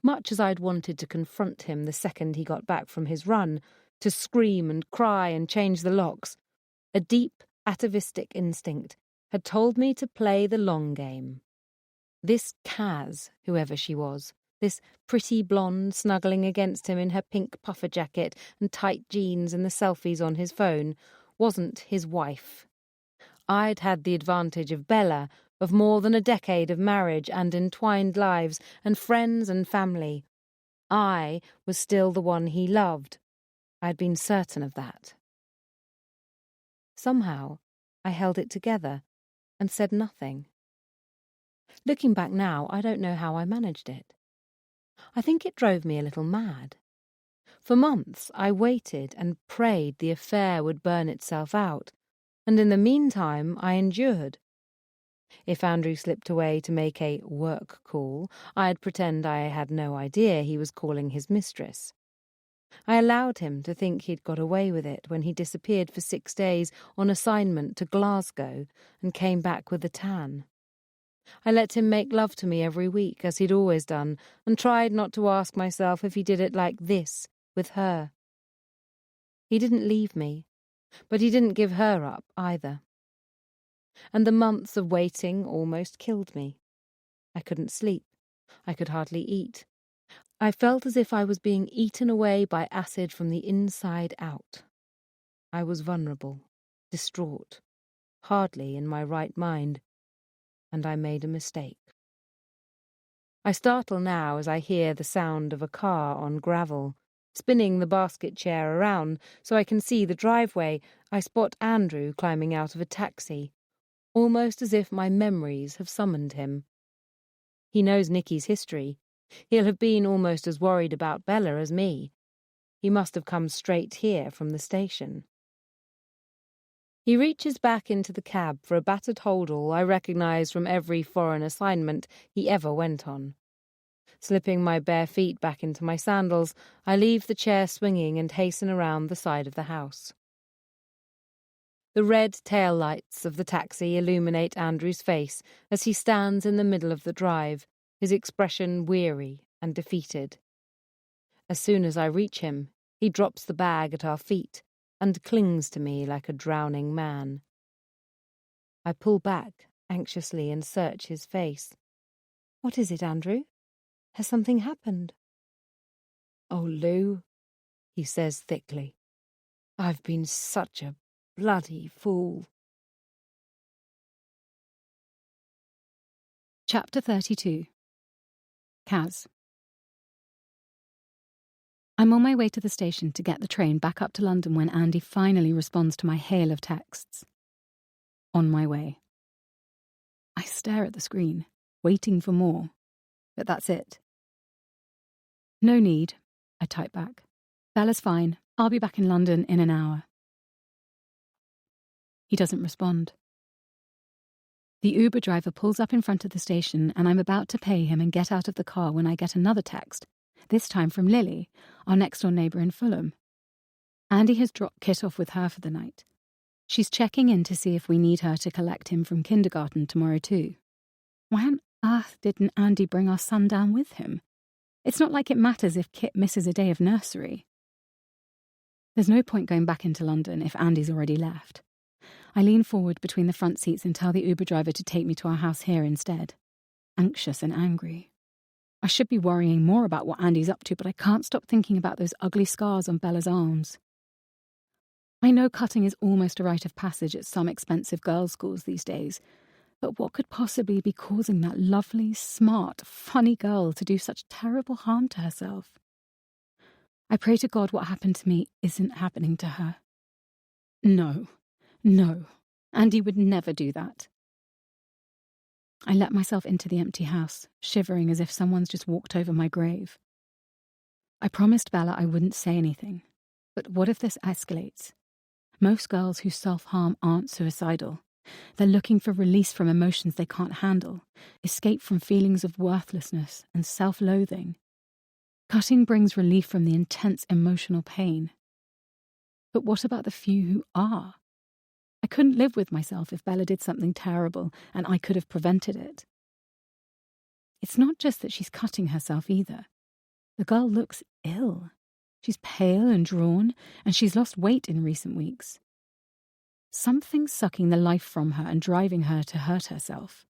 Speaker 1: Much as I'd wanted to confront him the second he got back from his run, to scream and cry and change the locks, a deep, atavistic instinct had told me to play the long game. This Kaz, whoever she was, this pretty blonde snuggling against him in her pink puffer jacket and tight jeans and the selfies on his phone, wasn't his wife. I'd had the advantage of Bella, of more than a decade of marriage and entwined lives and friends and family. I was still the one he loved. I'd been certain of that. Somehow, I held it together and said nothing. Looking back now, I don't know how I managed it. I think it drove me a little mad. For months, I waited and prayed the affair would burn itself out, and in the meantime, I endured. If Andrew slipped away to make a work call, I'd pretend I had no idea he was calling his mistress. I allowed him to think he'd got away with it when he disappeared for 6 days on assignment to Glasgow and came back with a tan. I let him make love to me every week, as he'd always done, and tried not to ask myself if he did it like this, with her. He didn't leave me, but he didn't give her up either. And the months of waiting almost killed me. I couldn't sleep. I could hardly eat. I felt as if I was being eaten away by acid from the inside out. I was vulnerable, distraught, hardly in my right mind, and I made a mistake. I startle now as I hear the sound of a car on gravel. Spinning the basket chair around so I can see the driveway, I spot Andrew climbing out of a taxi, almost as if my memories have summoned him. He knows Nicky's history. He'll have been almost as worried about Bella as me. He must have come straight here from the station. He reaches back into the cab for a battered holdall I recognise from every foreign assignment he ever went on. Slipping my bare feet back into my sandals, I leave the chair swinging and hasten around the side of the house. The red tail lights of the taxi illuminate Andrew's face as he stands in the middle of the drive, his expression weary and defeated. As soon as I reach him, he drops the bag at our feet and clings to me like a drowning man. I pull back anxiously and search his face. "What is it, Andrew? Has something happened?" "Oh, Lou," he says thickly, "I've been such a bloody fool."
Speaker 4: Chapter 32. Kaz. I'm on my way to the station to get the train back up to London when Andy finally responds to my hail of texts. On my way. I stare at the screen, waiting for more, but that's it. "No need," I type back. "Bella's fine. I'll be back in London in an hour." He doesn't respond. The Uber driver pulls up in front of the station, and I'm about to pay him and get out of the car when I get another text, this time from Lily, our next-door neighbour in Fulham. Andy has dropped Kit off with her for the night. She's checking in to see if we need her to collect him from kindergarten tomorrow too. Why on earth didn't Andy bring our son down with him? It's not like it matters if Kit misses a day of nursery. There's no point going back into London if Andy's already left. I lean forward between the front seats and tell the Uber driver to take me to our house here instead. Anxious and angry. I should be worrying more about what Andy's up to, but I can't stop thinking about those ugly scars on Bella's arms. I know cutting is almost a rite of passage at some expensive girls' schools these days, but what could possibly be causing that lovely, smart, funny girl to do such terrible harm to herself? I pray to God what happened to me isn't happening to her. No, Andy would never do that. I let myself into the empty house, shivering as if someone's just walked over my grave. I promised Bella I wouldn't say anything, but what if this escalates? Most girls who self-harm aren't suicidal. They're looking for release from emotions they can't handle, escape from feelings of worthlessness and self-loathing. Cutting brings relief from the intense emotional pain. But what about the few who are? I couldn't live with myself if Bella did something terrible and I could have prevented it. It's not just that she's cutting herself either. The girl looks ill. She's pale and drawn, and she's lost weight in recent weeks. Something's sucking the life from her and driving her to hurt herself.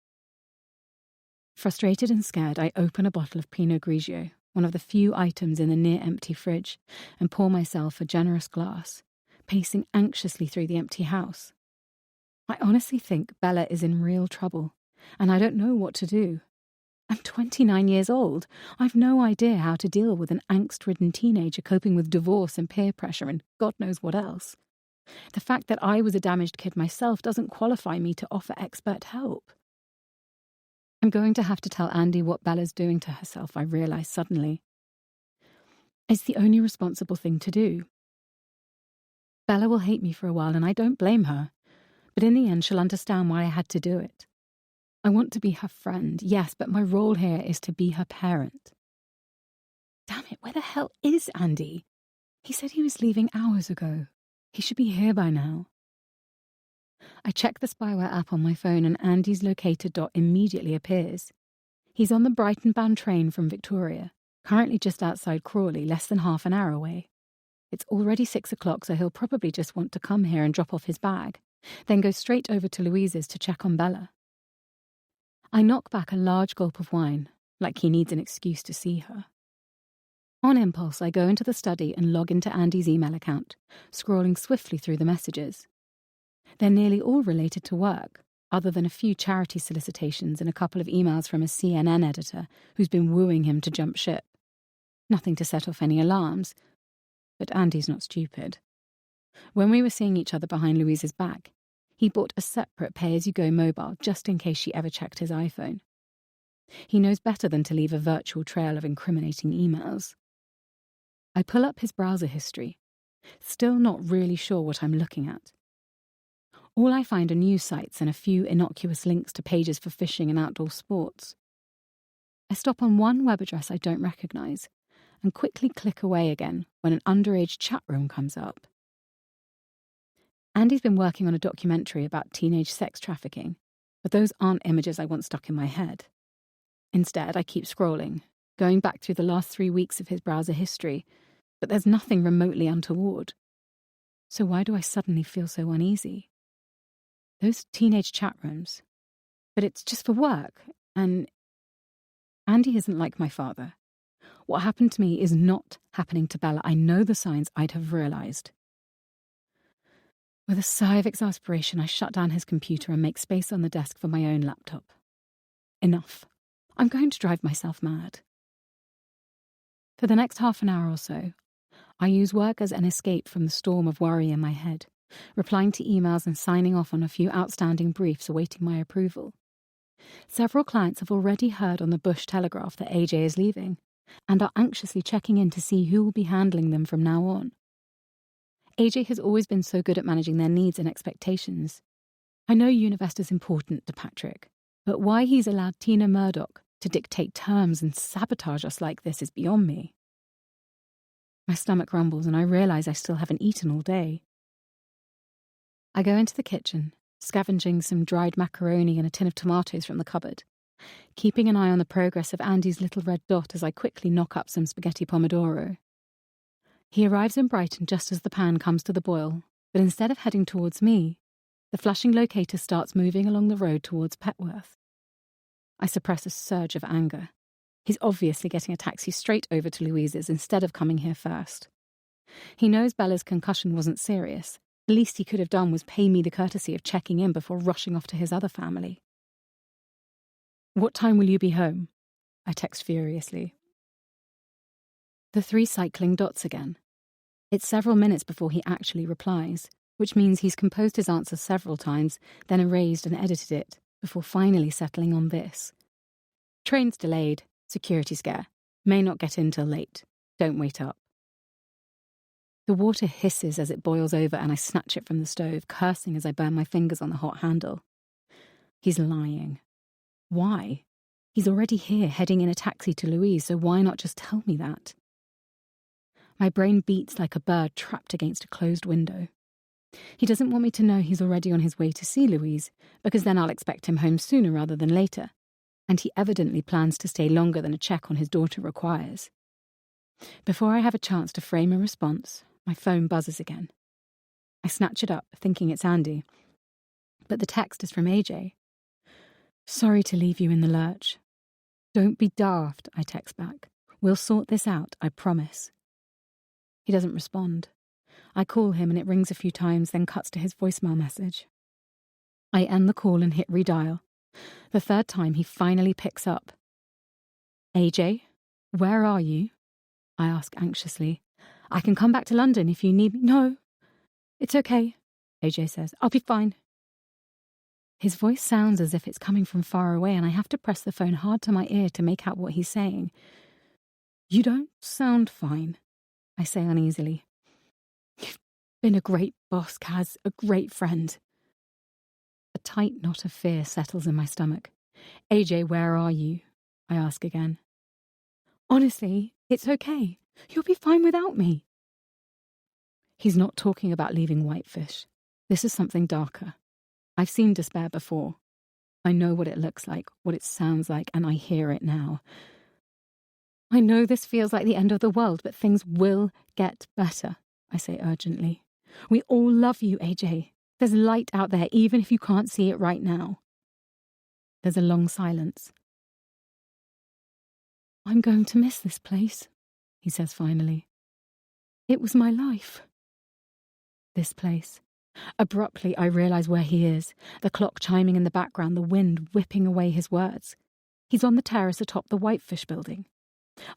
Speaker 4: Frustrated and scared, I open a bottle of Pinot Grigio, one of the few items in the near-empty fridge, and pour myself a generous glass, pacing anxiously through the empty house. I honestly think Bella is in real trouble, and I don't know what to do. I'm 29 years old. I've no idea how to deal with an angst-ridden teenager coping with divorce and peer pressure and God knows what else. The fact that I was a damaged kid myself doesn't qualify me to offer expert help. I'm going to have to tell Andy what Bella's doing to herself, I realise suddenly. It's the only responsible thing to do. Bella will hate me for a while, and I don't blame her. But in the end, she'll understand why I had to do it. I want to be her friend, yes, but my role here is to be her parent. Damn it, where the hell is Andy? He said he was leaving hours ago. He should be here by now. I check the spyware app on my phone and Andy's locator dot immediately appears. He's on the Brighton-bound train from Victoria, currently just outside Crawley, less than half an hour away. It's already 6 o'clock, so he'll probably just want to come here and drop off his bag, then go straight over to Louise's to check on Bella. I knock back a large gulp of wine, like he needs an excuse to see her. On impulse, I go into the study and log into Andy's email account, scrolling swiftly through the messages. They're nearly all related to work, other than a few charity solicitations and a couple of emails from a CNN editor who's been wooing him to jump ship. Nothing to set off any alarms, but Andy's not stupid. When we were seeing each other behind Louise's back, he bought a separate pay-as-you-go mobile just in case she ever checked his iPhone. He knows better than to leave a virtual trail of incriminating emails. I pull up his browser history, still not really sure what I'm looking at. All I find are news sites and a few innocuous links to pages for fishing and outdoor sports. I stop on one web address I don't recognise and quickly click away again when an underage chat room comes up. Andy's been working on a documentary about teenage sex trafficking, but those aren't images I want stuck in my head. Instead, I keep scrolling, going back through the last 3 weeks of his browser history, but there's nothing remotely untoward. So why do I suddenly feel so uneasy? Those teenage chat rooms. But it's just for work, and Andy isn't like my father. What happened to me is not happening to Bella. I know the signs I'd have realised. With a sigh of exasperation, I shut down his computer and make space on the desk for my own laptop. Enough. I'm going to drive myself mad. For the next half an hour or so, I use work as an escape from the storm of worry in my head, replying to emails and signing off on a few outstanding briefs awaiting my approval. Several clients have already heard on the Bush Telegraph that AJ is leaving, and are anxiously checking in to see who will be handling them from now on. AJ has always been so good at managing their needs and expectations. I know Univesta's important to Patrick, but why he's allowed Tina Murdoch to dictate terms and sabotage us like this is beyond me. My stomach rumbles and I realise I still haven't eaten all day. I go into the kitchen, scavenging some dried macaroni and a tin of tomatoes from the cupboard, keeping an eye on the progress of Andy's little red dot as I quickly knock up some spaghetti pomodoro. He arrives in Brighton just as the pan comes to the boil, but instead of heading towards me, the flashing locator starts moving along the road towards Petworth. I suppress a surge of anger. He's obviously getting a taxi straight over to Louise's instead of coming here first. He knows Bella's concussion wasn't serious. The least he could have done was pay me the courtesy of checking in before rushing off to his other family. "What time will you be home?" I text furiously. The 3 cycling dots again. It's several minutes before he actually replies, which means he's composed his answer several times, then erased and edited it, before finally settling on this. "Train's delayed. Security scare. May not get in till late. Don't wait up." The water hisses as it boils over and I snatch it from the stove, cursing as I burn my fingers on the hot handle. He's lying. Why? He's already here heading in a taxi to Louise, so why not just tell me that? My brain beats like a bird trapped against a closed window. He doesn't want me to know he's already on his way to see Louise, because then I'll expect him home sooner rather than later, and he evidently plans to stay longer than a check on his daughter requires. Before I have a chance to frame a response, my phone buzzes again. I snatch it up, thinking it's Andy, but the text is from AJ. "Sorry to leave you in the lurch." "Don't be daft," I text back. "We'll sort this out, I promise." He doesn't respond. I call him and it rings a few times, then cuts to his voicemail message. I end the call and hit redial. The 3rd time he finally picks up. "AJ, where are you?" I ask anxiously. "I can come back to London if you need me." "No, it's okay," AJ says. "I'll be fine." His voice sounds as if it's coming from far away and I have to press the phone hard to my ear to make out what he's saying. "You don't sound fine," I say uneasily. "You've been a great boss, Kaz, a great friend." A tight knot of fear settles in my stomach. "AJ, where are you?" I ask again. "Honestly, it's okay. You'll be fine without me." He's not talking about leaving Whitefish. This is something darker. I've seen despair before. I know what it looks like, what it sounds like, and I hear it now. "I know this feels like the end of the world, but things will get better," I say urgently. "We all love you, AJ. There's light out there, even if you can't see it right now." There's a long silence. "I'm going to miss this place," he says finally. "It was my life." This place. Abruptly, I realise where he is, the clock chiming in the background, the wind whipping away his words. He's on the terrace atop the Whitefish building.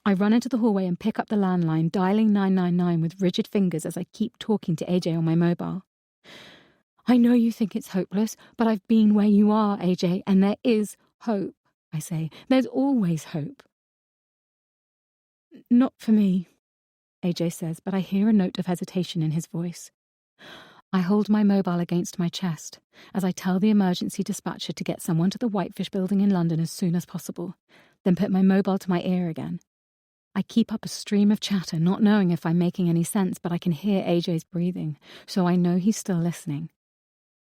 Speaker 4: I run into the hallway and pick up the landline, dialing 999 with rigid fingers as I keep talking to AJ on my mobile. "I know you think it's hopeless, but I've been where you are, AJ, and there is hope," I say. "There's always hope." "Not for me," AJ says, but I hear a note of hesitation in his voice. I hold my mobile against my chest as I tell the emergency dispatcher to get someone to the Whitefish building in London as soon as possible, then put my mobile to my ear again. I keep up a stream of chatter, not knowing if I'm making any sense, but I can hear AJ's breathing, so I know he's still listening.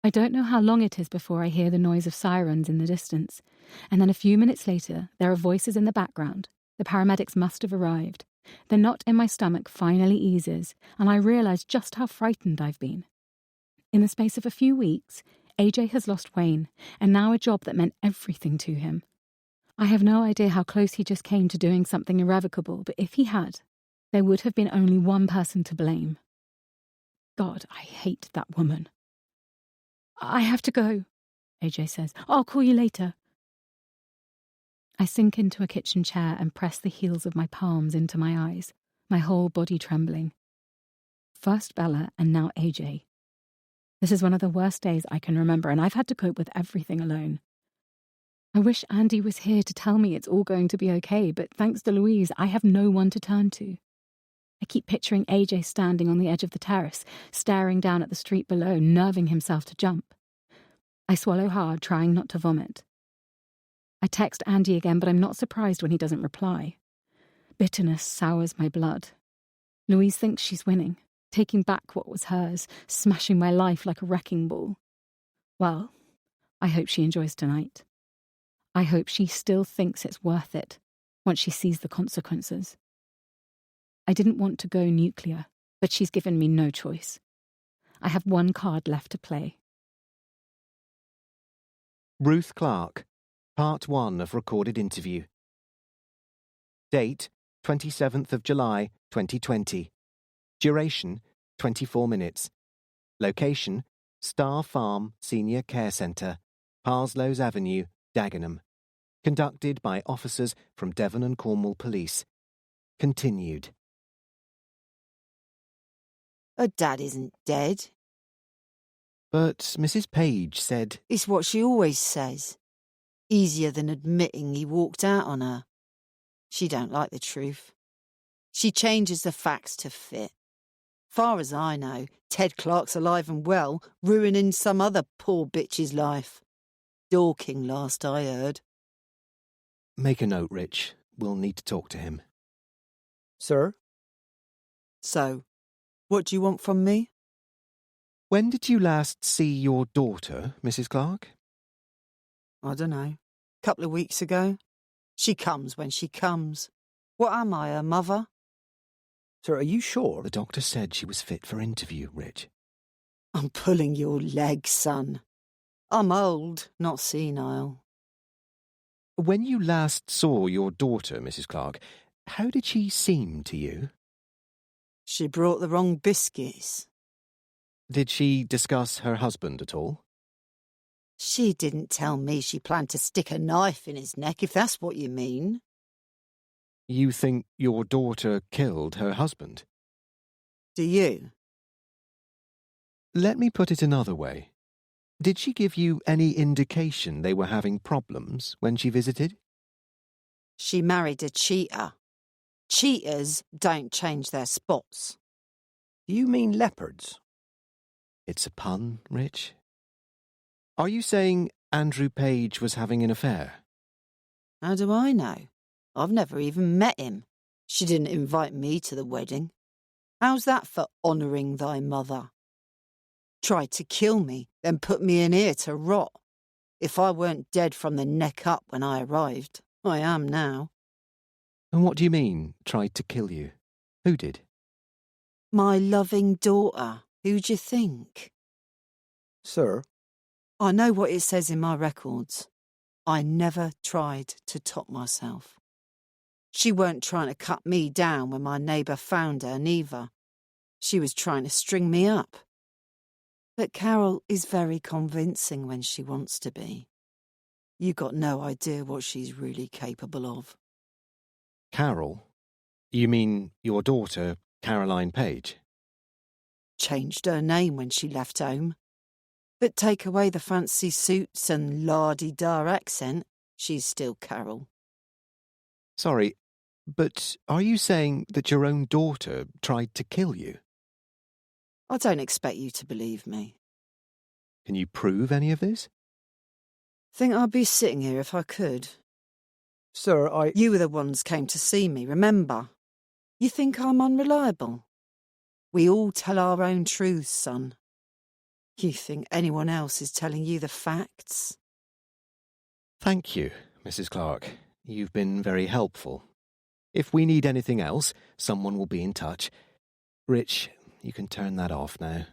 Speaker 4: I don't know how long it is before I hear the noise of sirens in the distance, and then a few minutes later, there are voices in the background. The paramedics must have arrived. The knot in my stomach finally eases, and I realise just how frightened I've been. In the space of a few weeks, AJ has lost Wayne, and now a job that meant everything to him. I have no idea how close he just came to doing something irrevocable, but if he had, there would have been only one person to blame. God, I hate that woman. "I have to go," AJ says. "I'll call you later." I sink into a kitchen chair and press the heels of my palms into my eyes, my whole body trembling. First Bella and now AJ. This is one of the worst days I can remember, and I've had to cope with everything alone. I wish Andy was here to tell me it's all going to be okay, but thanks to Louise, I have no one to turn to. I keep picturing AJ standing on the edge of the terrace, staring down at the street below, nerving himself to jump. I swallow hard, trying not to vomit. I text Andy again, but I'm not surprised when he doesn't reply. Bitterness sours my blood. Louise thinks she's winning, taking back what was hers, smashing my life like a wrecking ball. Well, I hope she enjoys tonight. I hope she still thinks it's worth it once she sees the consequences. I didn't want to go nuclear, but she's given me no choice. I have one card left to play.
Speaker 2: Ruth Clark, Part 1 of recorded interview. Date, 27th of July, 2020. Duration, 24 minutes. Location, Star Farm Senior Care Centre, Parslows Avenue, Dagenham. Conducted by officers from Devon and Cornwall Police. Continued.
Speaker 5: Her dad isn't dead.
Speaker 2: But Mrs. Page said...
Speaker 5: It's what she always says. Easier than admitting he walked out on her. She don't like the truth. She changes the facts to fit. Far as I know, Ted Clark's alive and well, ruining some other poor bitch's life. Dorking, last I heard.
Speaker 2: Make a note, Rich. We'll need to talk to him.
Speaker 6: Sir?
Speaker 5: So, what do you want from me?
Speaker 2: When did you last see your daughter, Mrs. Clark?
Speaker 5: I don't know. Couple of weeks ago. She comes when she comes. What am I, her mother?
Speaker 6: Sir, are you sure?
Speaker 2: The doctor said she was fit for interview, Rich.
Speaker 5: I'm pulling your leg, son. I'm old, not senile.
Speaker 2: When you last saw your daughter, Mrs. Clark, how did she seem to you?
Speaker 5: She brought the wrong biscuits.
Speaker 2: Did she discuss her husband at all?
Speaker 5: She didn't tell me she planned to stick a knife in his neck, if that's what you mean.
Speaker 2: You think your daughter killed her husband?
Speaker 5: Do you?
Speaker 2: Let me put it another way. Did she give you any indication they were having problems when she visited?
Speaker 5: She married a cheater. Cheaters don't change their spots.
Speaker 6: Do you mean leopards?
Speaker 2: It's a pun, Rich. Are you saying Andrew Page was having an affair?
Speaker 5: How do I know? I've never even met him. She didn't invite me to the wedding. How's that for honouring thy mother? Tried to kill me, then put me in here to rot. If I weren't dead from the neck up when I arrived, I am now.
Speaker 2: And what do you mean, tried to kill you? Who did?
Speaker 5: My loving daughter. Who'd you think?
Speaker 6: Sir?
Speaker 5: I know what it says in my records. I never tried to top myself. She weren't trying to cut me down when my neighbour found her, neither. She was trying to string me up. But Carol is very convincing when she wants to be. You got no idea what she's really capable of.
Speaker 2: Carol? You mean your daughter, Caroline Page?
Speaker 5: Changed her name when she left home. But take away the fancy suits and la-di-da accent, she's still Carol.
Speaker 2: Sorry, but are you saying that your own daughter tried to kill you?
Speaker 5: I don't expect you to believe me.
Speaker 2: Can you prove any of this?
Speaker 5: Think I'd be sitting here if I could.
Speaker 6: Sir,
Speaker 5: You were the ones came to see me, remember? You think I'm unreliable? We all tell our own truths, son. You think anyone else is telling you the facts?
Speaker 2: Thank you, Mrs. Clark. You've been very helpful. If we need anything else, someone will be in touch. Rich, you can turn that off now.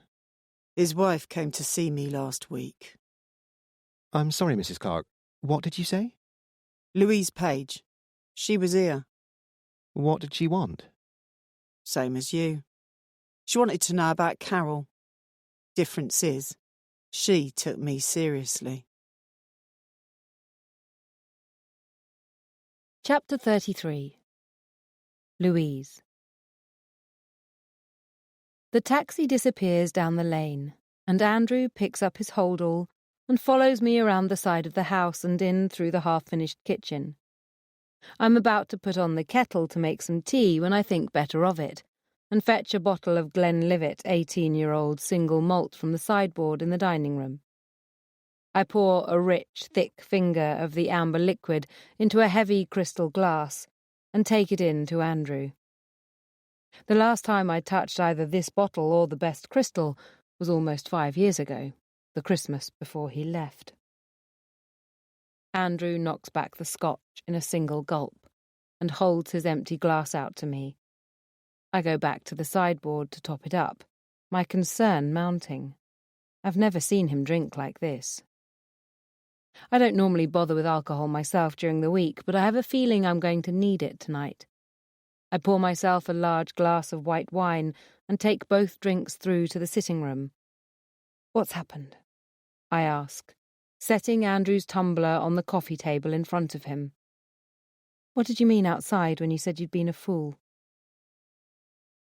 Speaker 5: His wife came to see me last week.
Speaker 2: I'm sorry, Mrs. Clark. What did you say?
Speaker 5: Louise Page. She was here.
Speaker 2: What did she want?
Speaker 5: Same as you. She wanted to know about Carol. Difference is, she took me seriously.
Speaker 1: Chapter 33. Louise. The taxi disappears down the lane, and Andrew picks up his holdall and follows me around the side of the house and in through the half-finished kitchen. I'm about to put on the kettle to make some tea when I think better of it, and fetch a bottle of Glenlivet 18-year-old single malt from the sideboard in the dining room. I pour a rich, thick finger of the amber liquid into a heavy crystal glass and take it in to Andrew. The last time I touched either this bottle or the best crystal was almost 5 years ago, the Christmas before he left. Andrew knocks back the scotch in a single gulp and holds his empty glass out to me. I go back to the sideboard to top it up, my concern mounting. I've never seen him drink like this. I don't normally bother with alcohol myself during the week, but I have a feeling I'm going to need it tonight. I pour myself a large glass of white wine and take both drinks through to the sitting room. "What's happened?" I ask, setting Andrew's tumbler on the coffee table in front of him. "What did you mean outside when you said you'd been a fool?"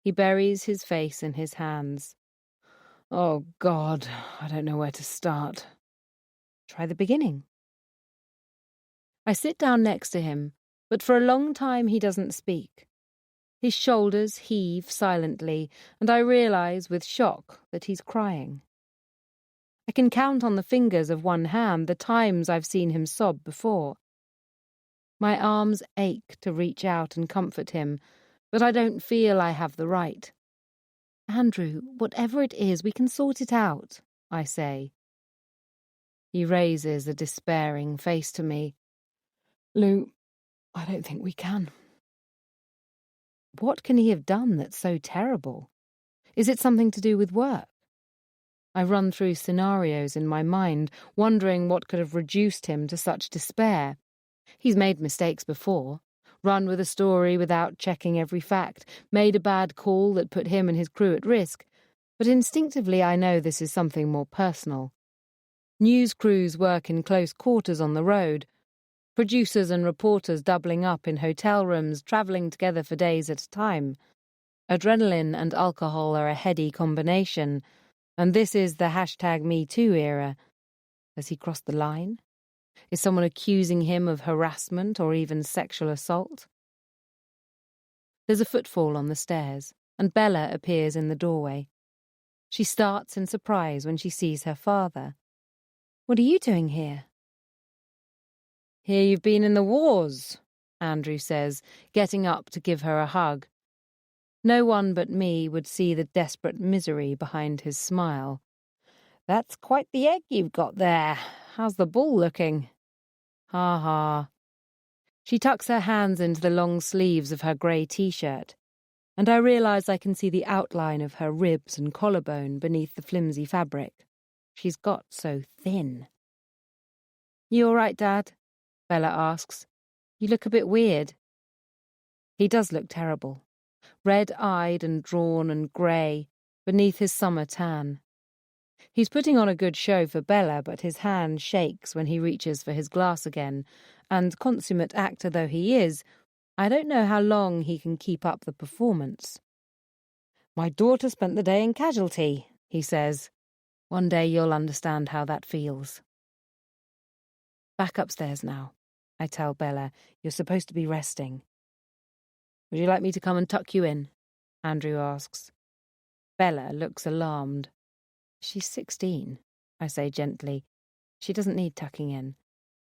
Speaker 1: He buries his face in his hands. "Oh, God, I don't know where to start." "Try the beginning." I sit down next to him, but for a long time he doesn't speak. His shoulders heave silently, and I realise with shock that he's crying. I can count on the fingers of one hand the times I've seen him sob before. My arms ache to reach out and comfort him, but I don't feel I have the right. "Andrew, whatever it is, we can sort it out," I say. He raises a despairing face to me. "Lou, I don't think we can." What can he have done that's so terrible? Is it something to do with work? I run through scenarios in my mind, wondering what could have reduced him to such despair. He's made mistakes before, run with a story without checking every fact, made a bad call that put him and his crew at risk, but instinctively I know this is something more personal. News crews work in close quarters on the road, producers and reporters doubling up in hotel rooms, travelling together for days at a time. Adrenaline and alcohol are a heady combination, and this is the #MeToo era. Has he crossed the line? Is someone accusing him of harassment or even sexual assault? There's a footfall on the stairs, and Bella appears in the doorway. She starts in surprise when she sees her father. "What are you doing here?" "Hear you've been in the wars," Andrew says, getting up to give her a hug. No one but me would see the desperate misery behind his smile. "That's quite the egg you've got there. How's the bull looking?" "Ha ha." She tucks her hands into the long sleeves of her grey t-shirt, and I realise I can see the outline of her ribs and collarbone beneath the flimsy fabric. She's got so thin. "You all right, Dad?" Bella asks. "You look a bit weird." He does look terrible. Red-eyed and drawn and grey, beneath his summer tan. He's putting on a good show for Bella, but his hand shakes when he reaches for his glass again, and consummate actor though he is, I don't know how long he can keep up the performance. "My daughter spent the day in casualty," he says. "One day you'll understand how that feels." "Back upstairs now," I tell Bella. "You're supposed to be resting." "Would you like me to come and tuck you in?" Andrew asks. Bella looks alarmed. "She's 16, I say gently. "She doesn't need tucking in.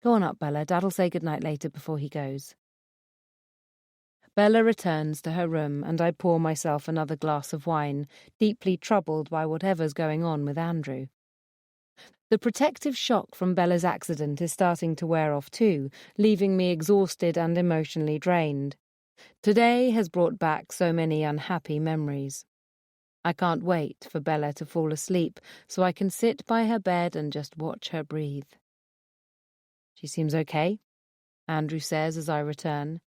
Speaker 1: Go on up, Bella. Dad'll say goodnight later before he goes." Bella returns to her room, and I pour myself another glass of wine, deeply troubled by whatever's going on with Andrew. The protective shock from Bella's accident is starting to wear off too, leaving me exhausted and emotionally drained. Today has brought back so many unhappy memories. I can't wait for Bella to fall asleep so I can sit by her bed and just watch her breathe. "She seems okay," Andrew says as I return.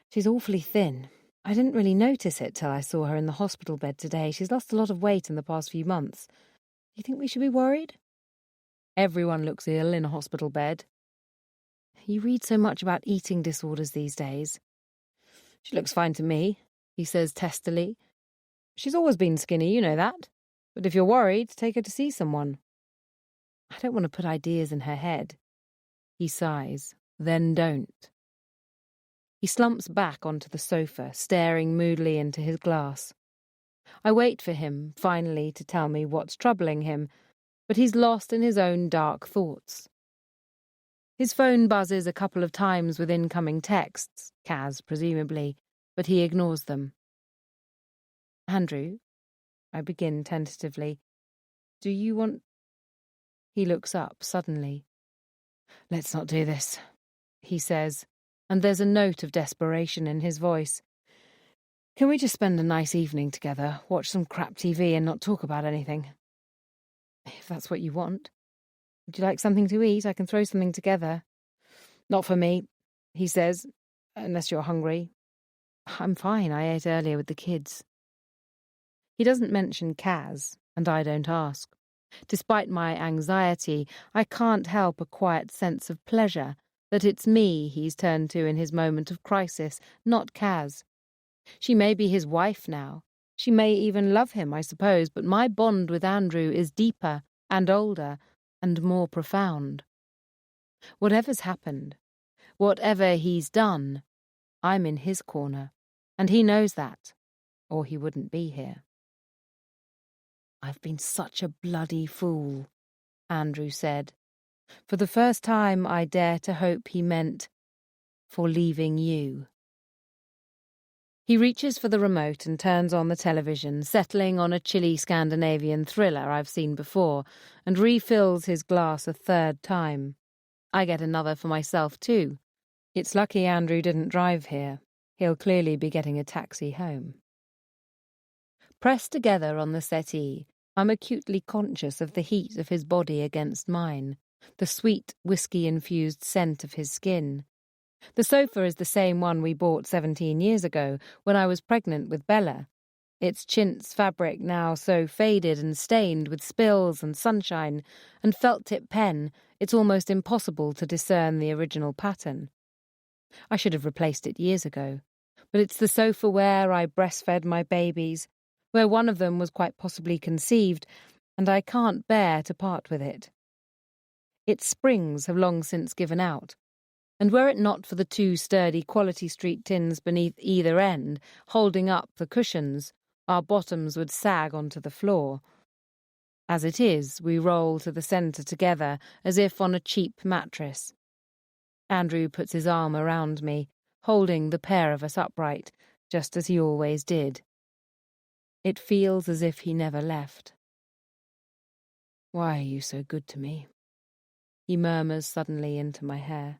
Speaker 1: "She's awfully thin. I didn't really notice it till I saw her in the hospital bed today. She's lost a lot of weight in the past few months. Do you think we should be worried?" "Everyone looks ill in a hospital bed." "You read so much about eating disorders these days." "She looks fine to me," he says testily. "She's always been skinny, you know that. But if you're worried, take her to see someone." I don't want to put ideas in her head. He sighs. "Then don't." He slumps back onto the sofa, staring moodily into his glass. I wait for him, finally, to tell me what's troubling him, but he's lost in his own dark thoughts. His phone buzzes a couple of times with incoming texts, Kaz presumably, but he ignores them. Andrew, I begin tentatively, do you want... He looks up suddenly. Let's not do this, he says, and there's a note of desperation in his voice. Can we just spend a nice evening together, watch some crap TV and not talk about anything? If that's what you want. Would you like something to eat? I can throw something together. Not for me, he says, unless you're hungry. I'm fine, I ate earlier with the kids. He doesn't mention Kaz, and I don't ask. Despite my anxiety, I can't help a quiet sense of pleasure that it's me he's turned to in his moment of crisis, not Kaz. She may be his wife now. She may even love him, I suppose, but my bond with Andrew is deeper and older and more profound. Whatever's happened, whatever he's done, I'm in his corner, and he knows that, or he wouldn't be here. I've been such a bloody fool, Andrew said. For the first time, I dare to hope he meant for leaving you. He reaches for the remote and turns on the television, settling on a chilly Scandinavian thriller I've seen before, and refills his glass a third time. I get another for myself too. It's lucky Andrew didn't drive here. He'll clearly be getting a taxi home. Pressed together on the settee, I'm acutely conscious of the heat of his body against mine, the sweet, whiskey-infused scent of his skin. The sofa is the same one we bought 17 years ago, when I was pregnant with Bella. Its chintz fabric now so faded and stained with spills and sunshine, and felt-tip pen, it's almost impossible to discern the original pattern. I should have replaced it years ago, but it's the sofa where I breastfed my babies, where one of them was quite possibly conceived, and I can't bear to part with it. Its springs have long since given out, and were it not for the two sturdy Quality Street tins beneath either end, holding up the cushions, our bottoms would sag onto the floor. As it is, we roll to the centre together, as if on a cheap mattress. Andrew puts his arm around me, holding the pair of us upright, just as he always did. It feels as if he never left. Why are you so good to me? He murmurs suddenly into my hair.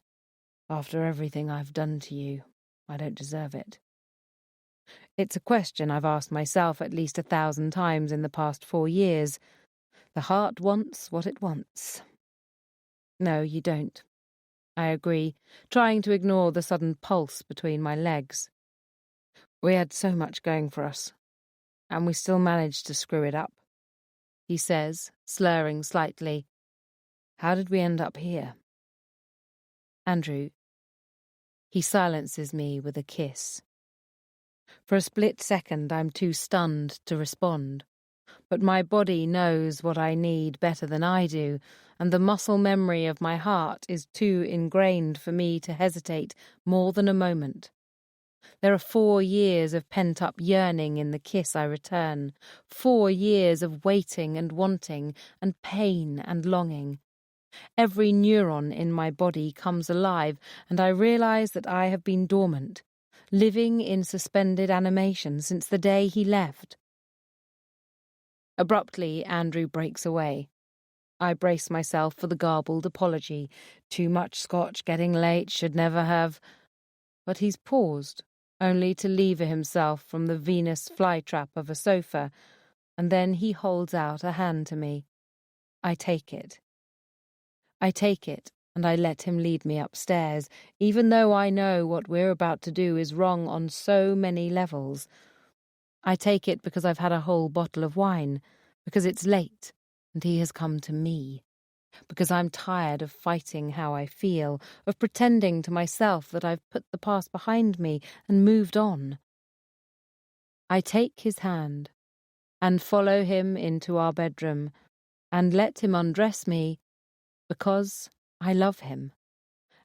Speaker 1: After everything I've done to you, I don't deserve it. It's a question I've asked myself at least 1,000 times in the past 4 years. The heart wants what it wants. No, you don't. I agree, trying to ignore the sudden pulse between my legs. We had so much going for us, and we still managed to screw it up, he says, slurring slightly. How did we end up here? Andrew. He silences me with a kiss. For a split second, I'm too stunned to respond. But my body knows what I need better than I do, and the muscle memory of my heart is too ingrained for me to hesitate more than a moment. There are 4 years of pent-up yearning in the kiss I return, 4 years of waiting and wanting, and pain and longing. Every neuron in my body comes alive, and I realize that I have been dormant, living in suspended animation since the day he left. Abruptly, Andrew breaks away. I brace myself for the garbled apology. Too much scotch, getting late, should never have... But he's paused, only to lever himself from the Venus flytrap of a sofa, and then he holds out a hand to me. I take it. And I let him lead me upstairs, even though I know what we're about to do is wrong on so many levels. I take it because I've had a whole bottle of wine, because it's late, and he has come to me, because I'm tired of fighting how I feel, of pretending to myself that I've put the past behind me and moved on. I take his hand, and follow him into our bedroom, and let him undress me, because I love him,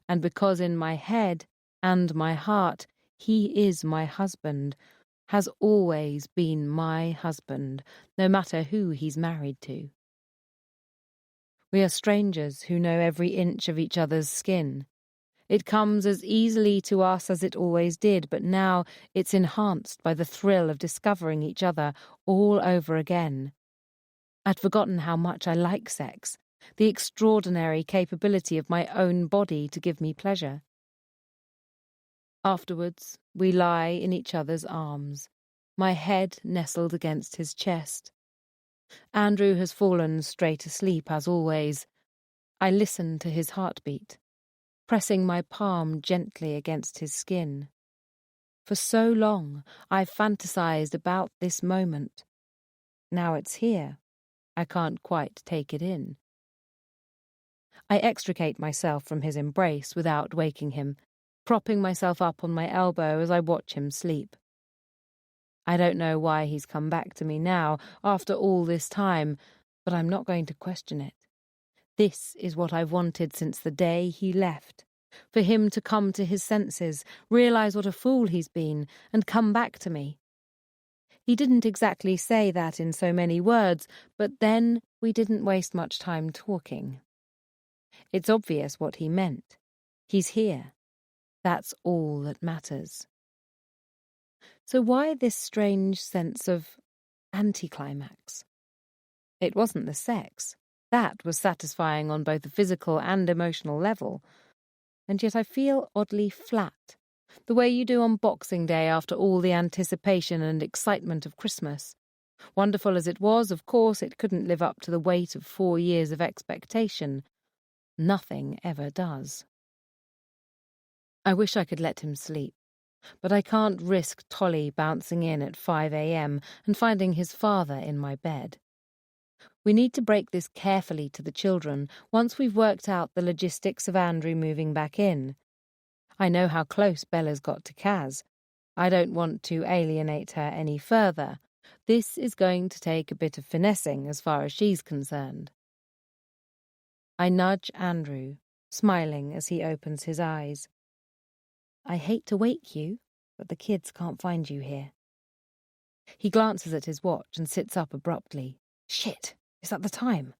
Speaker 1: and because in my head and my heart he is my husband, has always been my husband, no matter who he's married to. We are strangers who know every inch of each other's skin. It comes as easily to us as it always did, but now it's enhanced by the thrill of discovering each other all over again. I'd forgotten how much I like sex, the extraordinary capability of my own body to give me pleasure. Afterwards, we lie in each other's arms, my head nestled against his chest. Andrew has fallen straight asleep, as always. I listen to his heartbeat, pressing my palm gently against his skin. For so long, I've fantasized about this moment. Now it's here. I can't quite take it in. I extricate myself from his embrace without waking him, propping myself up on my elbow as I watch him sleep. I don't know why he's come back to me now, after all this time, but I'm not going to question it. This is what I've wanted since the day he left, for him to come to his senses, realise what a fool he's been, and come back to me. He didn't exactly say that in so many words, but then we didn't waste much time talking. It's obvious what he meant. He's here. That's all that matters. So why this strange sense of anticlimax? It wasn't the sex. That was satisfying on both a physical and emotional level. And yet I feel oddly flat, the way you do on Boxing Day after all the anticipation and excitement of Christmas. Wonderful as it was, of course, it couldn't live up to the weight of 4 years of expectation. Nothing ever does. I wish I could let him sleep, but I can't risk Tolly bouncing in at 5 a.m. and finding his father in my bed. We need to break this carefully to the children once we've worked out the logistics of Andrew moving back in. I know how close Bella's got to Kaz. I don't want to alienate her any further. This is going to take a bit of finessing as far as she's concerned. I nudge Andrew, smiling as he opens his eyes. I hate to wake you, but the kids can't find you here. He glances at his watch and sits up abruptly. Shit, is that the time?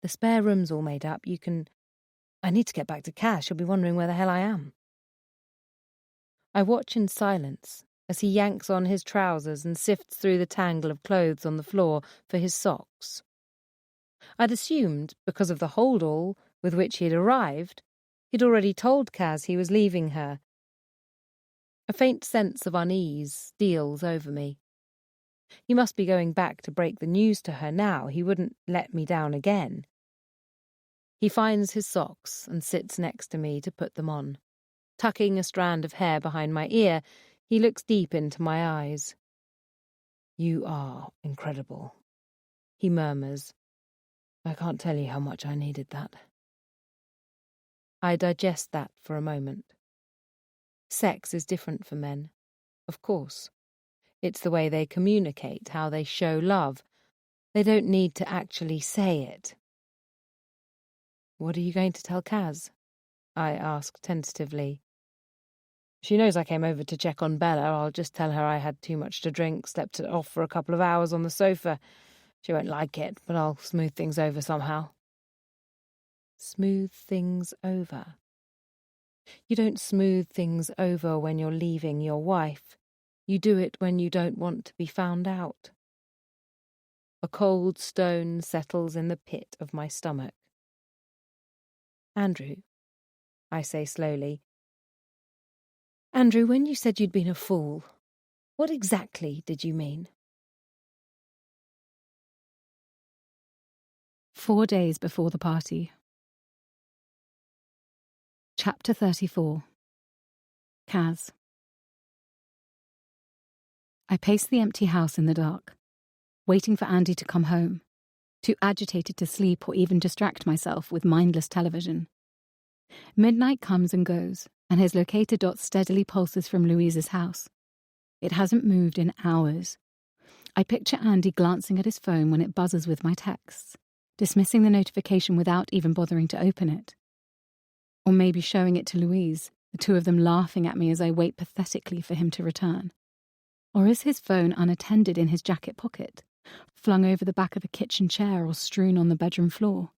Speaker 1: The spare room's all made up. I need to get back to Kaz. She'll be wondering where the hell I am. I watch in silence as he yanks on his trousers and sifts through the tangle of clothes on the floor for his socks. I'd assumed, because of the hold-all with which he'd arrived, he'd already told Kaz he was leaving her. A faint sense of unease steals over me. He must be going back to break the news to her now. He wouldn't let me down again. He finds his socks and sits next to me to put them on. Tucking a strand of hair behind my ear, he looks deep into my eyes. You are incredible, he murmurs. I can't tell you how much I needed that. I digest that for a moment. Sex is different for men, of course. It's the way they communicate, how they show love. They don't need to actually say it. What are you going to tell Kaz? I ask tentatively. She knows I came over to check on Bella. I'll just tell her I had too much to drink, slept it off for a couple of hours on the sofa. She won't like it, but I'll smooth things over somehow. Smooth things over? You don't smooth things over when you're leaving your wife. You do it when you don't want to be found out. A cold stone settles in the pit of my stomach. Andrew, I say slowly. Andrew, when you said you'd been a fool, what exactly did you mean?
Speaker 4: 4 days before the party. Chapter 34. Kaz. I pace the empty house in the dark, waiting for Andy to come home, too agitated to sleep or even distract myself with mindless television. Midnight comes and goes, and his locator dot steadily pulses from Louise's house. It hasn't moved in hours. I picture Andy glancing at his phone when it buzzes with my texts, dismissing the notification without even bothering to open it. Or maybe showing it to Louise, the two of them laughing at me as I wait pathetically for him to return. Or is his phone unattended in his jacket pocket, flung over the back of the kitchen chair or strewn on the bedroom floor?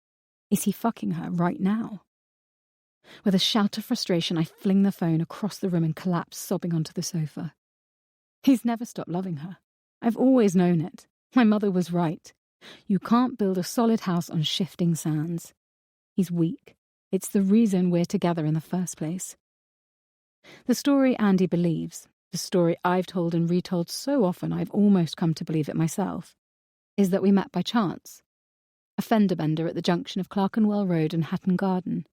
Speaker 4: Is he fucking her right now? With a shout of frustration, I fling the phone across the room and collapse sobbing onto the sofa. He's never stopped loving her. I've always known it. My mother was right. You can't build a solid house on shifting sands. He's weak. It's the reason we're together in the first place. The story Andy believes, the story I've told and retold so often I've almost come to believe it myself, is that we met by chance. A fender bender at the junction of Clerkenwell Road and Hatton Garden.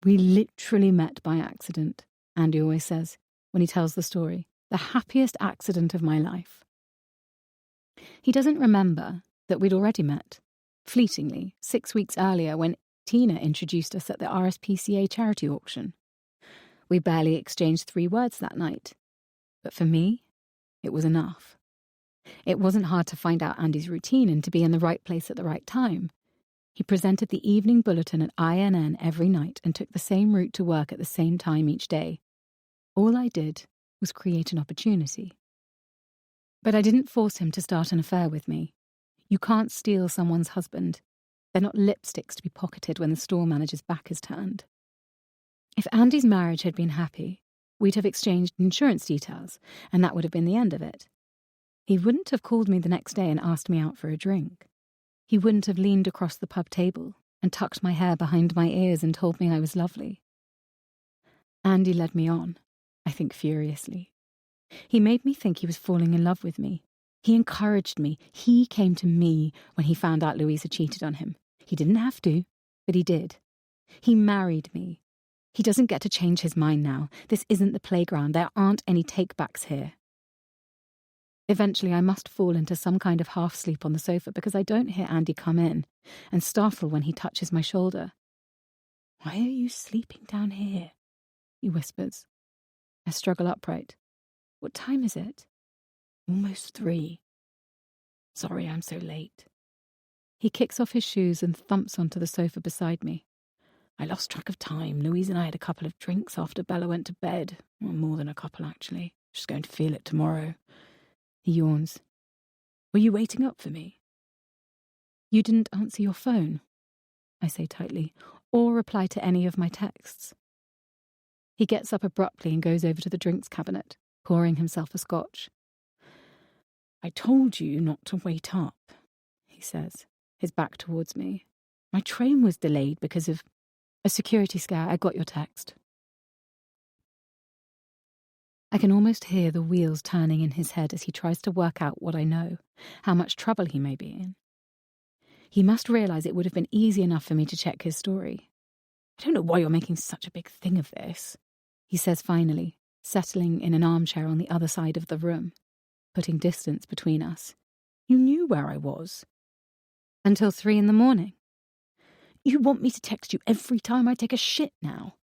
Speaker 4: We literally met by accident, Andy always says, when he tells the story. The happiest accident of my life. He doesn't remember that we'd already met, fleetingly, 6 weeks earlier when Tina introduced us at the RSPCA charity auction. We barely exchanged 3 words that night. But for me, it was enough. It wasn't hard to find out Andy's routine and to be in the right place at the right time. He presented the evening bulletin at INN every night and took the same route to work at the same time each day. All I did was create an opportunity. But I didn't force him to start an affair with me. You can't steal someone's husband. They're not lipsticks to be pocketed when the store manager's back is turned. If Andy's marriage had been happy, we'd have exchanged insurance details, and that would have been the end of it. He wouldn't have called me the next day and asked me out for a drink. He wouldn't have leaned across the pub table and tucked my hair behind my ears and told me I was lovely. Andy led me on, I think furiously. He made me think he was falling in love with me. He encouraged me. He came to me when he found out Louise had cheated on him. He didn't have to, but he did. He married me. He doesn't get to change his mind now. This isn't the playground. There aren't any take-backs here. Eventually, I must fall into some kind of half-sleep on the sofa because I don't hear Andy come in and startle when he touches my shoulder. "Why are you sleeping down here?" he whispers. I struggle upright. "What time is it?" "Almost 3. Sorry I'm so late." He kicks off his shoes and thumps onto the sofa beside me. "I lost track of time. Louise and I had a couple of drinks after Bella went to bed. Well, more than a couple, actually. She's going to feel it tomorrow." He yawns. "Were you waiting up for me?" "You didn't answer your phone," I say tightly, "or reply to any of my texts." He gets up abruptly and goes over to the drinks cabinet, pouring himself a scotch. "I told you not to wait up," he says, his back towards me. "My train was delayed because of a security scare. I got your text." I can almost hear the wheels turning in his head as he tries to work out what I know, how much trouble he may be in. He must realize it would have been easy enough for me to check his story. "I don't know why you're making such a big thing of this," he says finally, settling in an armchair on the other side of the room, putting distance between us. "You knew where I was." "Until 3 a.m. You want me to text you every time I take a shit now?"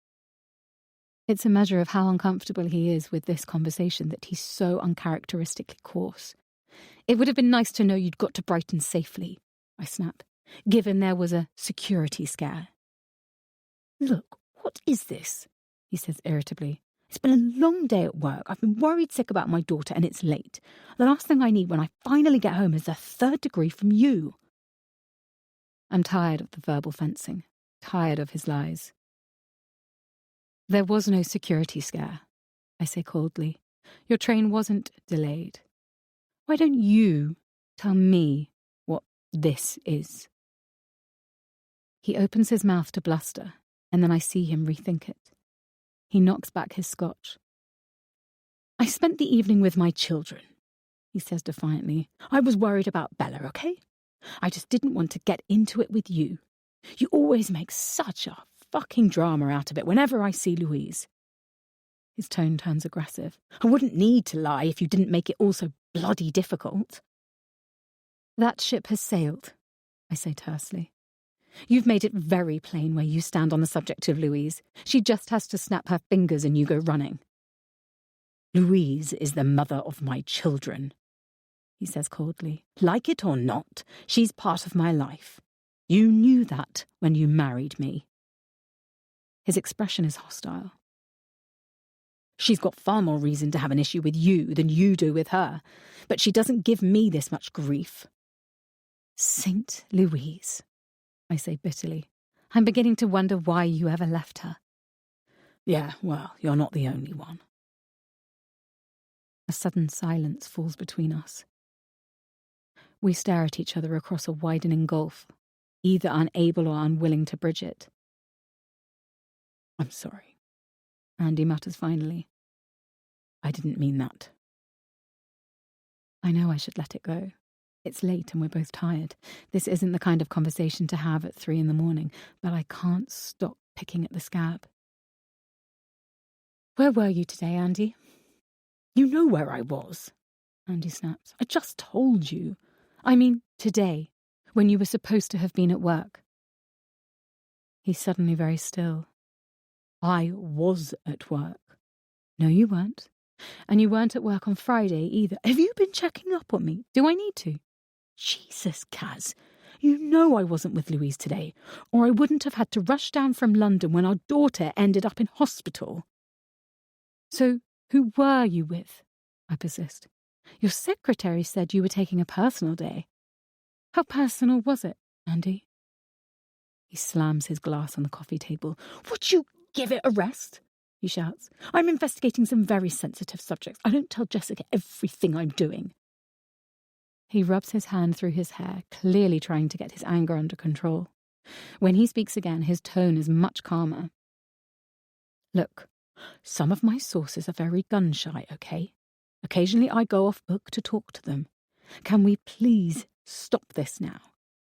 Speaker 4: It's a measure of how uncomfortable he is with this conversation that he's so uncharacteristically coarse. "It would have been nice to know you'd got to Brighton safely," I snap, "given there was a security scare." "Look, what is this?" he says irritably. "It's been a long day at work. I've been worried sick about my daughter and it's late. The last thing I need when I finally get home is a 3rd degree from you." I'm tired of the verbal fencing, tired of his lies. "There was no security scare," I say coldly. "Your train wasn't delayed. Why don't you tell me what this is?" He opens his mouth to bluster, and then I see him rethink it. He knocks back his scotch. "I spent the evening with my children," he says defiantly. "I was worried about Bella, okay? I just didn't want to get into it with you. You always make such a fucking drama out of it whenever I see Louise." His tone turns aggressive. "I wouldn't need to lie if you didn't make it all so bloody difficult." "That ship has sailed," I say tersely. "You've made it very plain where you stand on the subject of Louise. She just has to snap her fingers and you go running." "Louise is the mother of my children," he says coldly. "Like it or not, she's part of my life. You knew that when you married me." His expression is hostile. "She's got far more reason to have an issue with you than you do with her, but she doesn't give me this much grief." Saint Louise. I say bitterly. I'm beginning to wonder why you ever left her.
Speaker 8: Yeah, well, you're not the only one.
Speaker 4: A sudden silence falls between us. We stare at each other across a widening gulf, either unable or unwilling to bridge it.
Speaker 8: I'm sorry,
Speaker 4: Andy mutters finally.
Speaker 8: I didn't mean that.
Speaker 4: I know I should let it go. It's late and we're both tired. This isn't the kind of conversation to have at 3 a.m, but I can't stop picking at the scab. Where were you today, Andy?
Speaker 8: You know where I was,
Speaker 4: Andy snaps.
Speaker 8: I just told you.
Speaker 4: I mean, today, when you were supposed to have been at work. He's suddenly very still.
Speaker 8: I was at work.
Speaker 4: No, you weren't. And you weren't at work on Friday either.
Speaker 8: Have you been checking up on me?
Speaker 4: Do I need to?
Speaker 8: Jesus, Kaz. You know I wasn't with Louise today, or I wouldn't have had to rush down from London when our daughter ended up in hospital.
Speaker 4: So, who were you with? I persist. Your secretary said you were taking a personal day. How personal was it, Andy? He slams his glass on the coffee table.
Speaker 8: Would you give it a rest? He shouts. I'm investigating some very sensitive subjects. I don't tell Jessica everything I'm doing.
Speaker 4: He rubs his hand through his hair, clearly trying to get his anger under control. When he speaks again, his tone is much calmer.
Speaker 8: Look, some of my sources are very gun-shy, okay? Occasionally I go off book to talk to them. Can we please stop this now?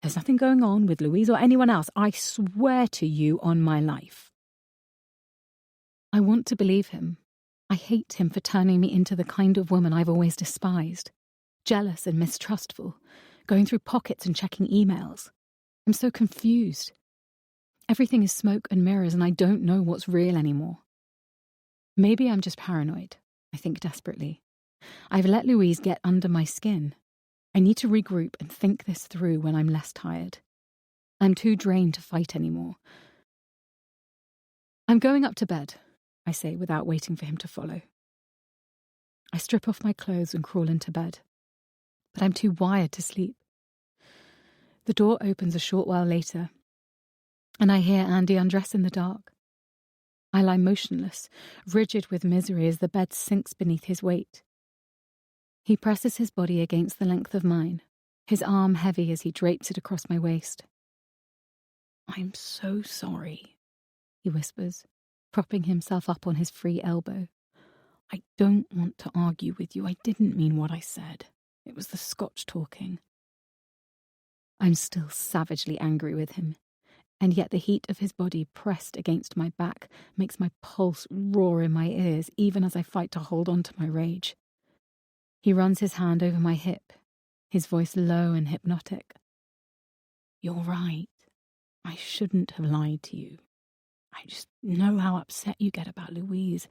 Speaker 8: There's nothing going on with Louise or anyone else. I swear to you on my life.
Speaker 4: I want to believe him. I hate him for turning me into the kind of woman I've always despised. Jealous and mistrustful, going through pockets and checking emails. I'm so confused. Everything is smoke and mirrors and I don't know what's real anymore. Maybe I'm just paranoid, I think desperately. I've let Louise get under my skin. I need to regroup and think this through when I'm less tired. I'm too drained to fight anymore. I'm going up to bed, I say without waiting for him to follow. I strip off my clothes and crawl into bed. But I'm too wired to sleep. The door opens a short while later, and I hear Andy undress in the dark. I lie motionless, rigid with misery as the bed sinks beneath his weight. He presses his body against the length of mine, his arm heavy as he drapes it across my waist.
Speaker 8: I'm so sorry,
Speaker 4: he whispers, propping himself up on his free elbow.
Speaker 8: I don't want to argue with you. I didn't mean what I said. It was the Scotch talking.
Speaker 4: I'm still savagely angry with him, and yet the heat of his body pressed against my back makes my pulse roar in my ears even as I fight to hold on to my rage. He runs his hand over my hip, his voice low and hypnotic.
Speaker 8: You're right. I shouldn't have lied to you. I just know how upset you get about Louise.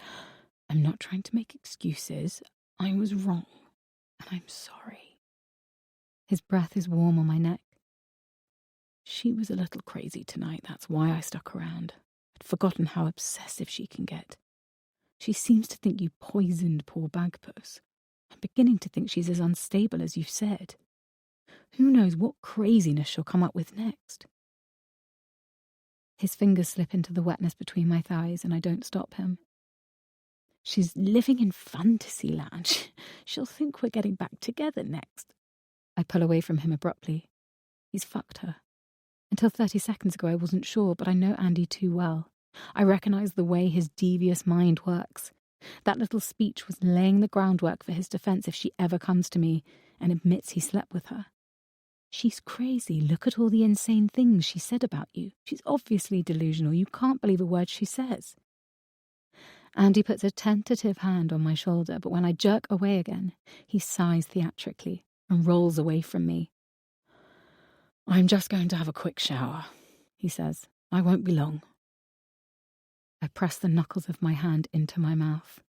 Speaker 8: I'm not trying to make excuses. I was wrong. And I'm sorry.
Speaker 4: His breath is warm on my neck.
Speaker 8: She was a little crazy tonight. That's why I stuck around. I'd forgotten how obsessive she can get. She seems to think you poisoned poor Bagpuss. I'm beginning to think she's as unstable as you've said. Who knows what craziness she'll come up with next?
Speaker 4: His fingers slip into the wetness between my thighs and I don't stop him.
Speaker 8: She's living in fantasy land. She'll think we're getting back together next.
Speaker 4: I pull away from him abruptly. He's fucked her. Until 30 seconds ago I wasn't sure, but I know Andy too well. I recognise the way his devious mind works. That little speech was laying the groundwork for his defence if she ever comes to me and admits he slept with her. She's crazy. Look at all the insane things she said about you. She's obviously delusional. You can't believe a word she says. Andy puts a tentative hand on my shoulder, but when I jerk away again, he sighs theatrically and rolls away from me.
Speaker 8: I'm just going to have a quick shower, he says. I won't be long.
Speaker 4: I press the knuckles of my hand into my mouth.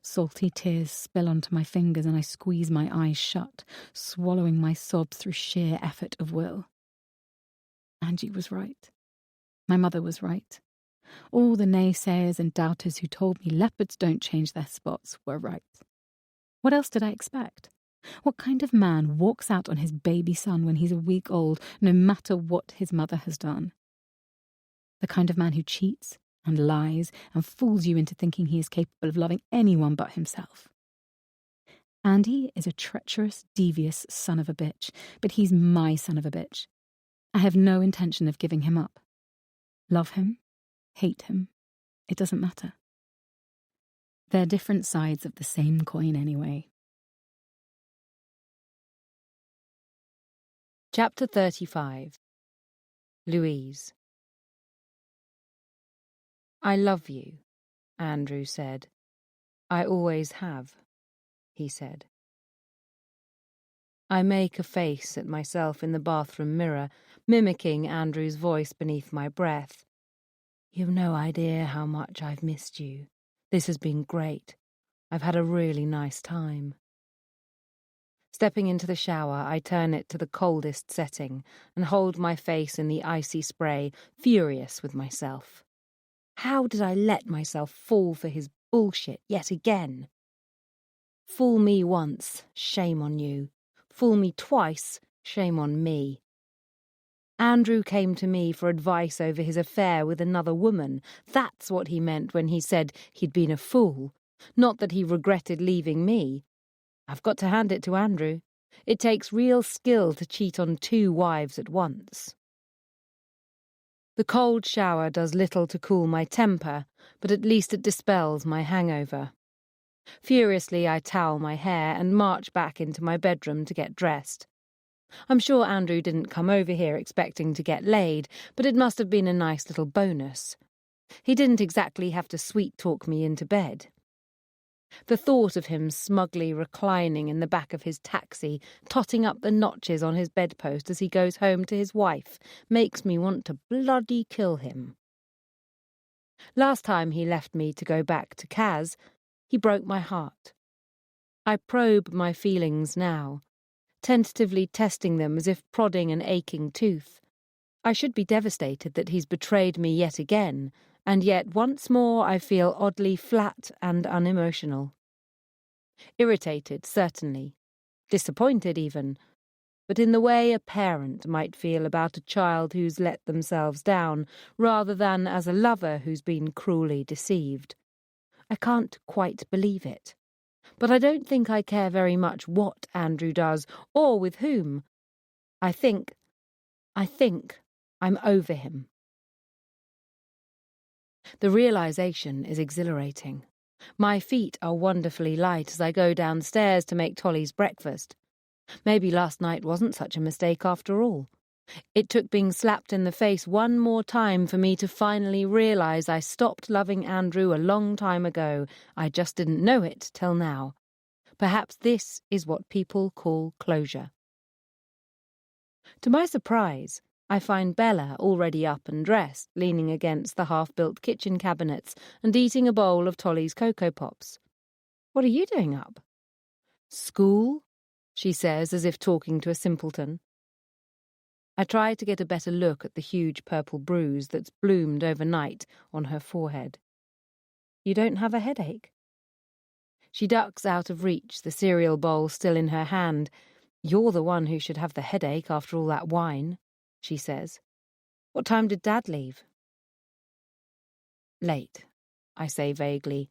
Speaker 4: Salty tears spill onto my fingers and I squeeze my eyes shut, swallowing my sobs through sheer effort of will. Angie was right. My mother was right. All the naysayers and doubters who told me leopards don't change their spots were right. What else did I expect?
Speaker 8: What kind of man walks out on his baby son when he's a week old, no matter what his mother has done? The kind of man who cheats and lies and fools you into thinking he is capable of loving anyone but himself. Andy is a treacherous, devious son of a bitch, but he's my son of a bitch. I have no intention of giving him up. Love him, hate him, it doesn't matter. They're different sides of the same coin anyway.
Speaker 1: Chapter 35. Louise. I love you, Andrew said. I always have, he said. I make a face at myself in the bathroom mirror, mimicking Andrew's voice beneath my breath. You've no idea how much I've missed you. This has been great. I've had a really nice time. Stepping into the shower, I turn it to the coldest setting and hold my face in the icy spray, furious with myself. How did I let myself fall for his bullshit yet again? Fool me once, shame on you. Fool me twice, shame on me. Andrew came to me for advice over his affair with another woman. That's what he meant when he said he'd been a fool, not that he regretted leaving me. I've got to hand it to Andrew. It takes real skill to cheat on 2 wives at once. The cold shower does little to cool my temper, but at least it dispels my hangover. Furiously, I towel my hair and march back into my bedroom to get dressed. I'm sure Andrew didn't come over here expecting to get laid, but it must have been a nice little bonus. He didn't exactly have to sweet-talk me into bed. The thought of him smugly reclining in the back of his taxi, totting up the notches on his bedpost as he goes home to his wife, makes me want to bloody kill him. Last time he left me to go back to Kaz, he broke my heart. I probe my feelings now, tentatively testing them as if prodding an aching tooth. I should be devastated that he's betrayed me yet again, and yet once more I feel oddly flat and unemotional. Irritated, certainly. Disappointed, even. But in the way a parent might feel about a child who's let themselves down, rather than as a lover who's been cruelly deceived. I can't quite believe it. But I don't think I care very much what Andrew does, or with whom. I think I'm over him. The realization is exhilarating. My feet are wonderfully light as I go downstairs to make Tolly's breakfast. Maybe last night wasn't such a mistake after all. It took being slapped in the face one more time for me to finally realize I stopped loving Andrew a long time ago. I just didn't know it till now. Perhaps this is what people call closure. To my surprise, I find Bella already up and dressed, leaning against the half-built kitchen cabinets and eating a bowl of Tolly's Cocoa Pops. What are you doing up? School? She says, as if talking to a simpleton. I try to get a better look at the huge purple bruise that's bloomed overnight on her forehead. You don't have a headache? She ducks out of reach, the cereal bowl still in her hand. You're the one who should have the headache after all that wine, she says. What time did Dad leave? Late, I say vaguely.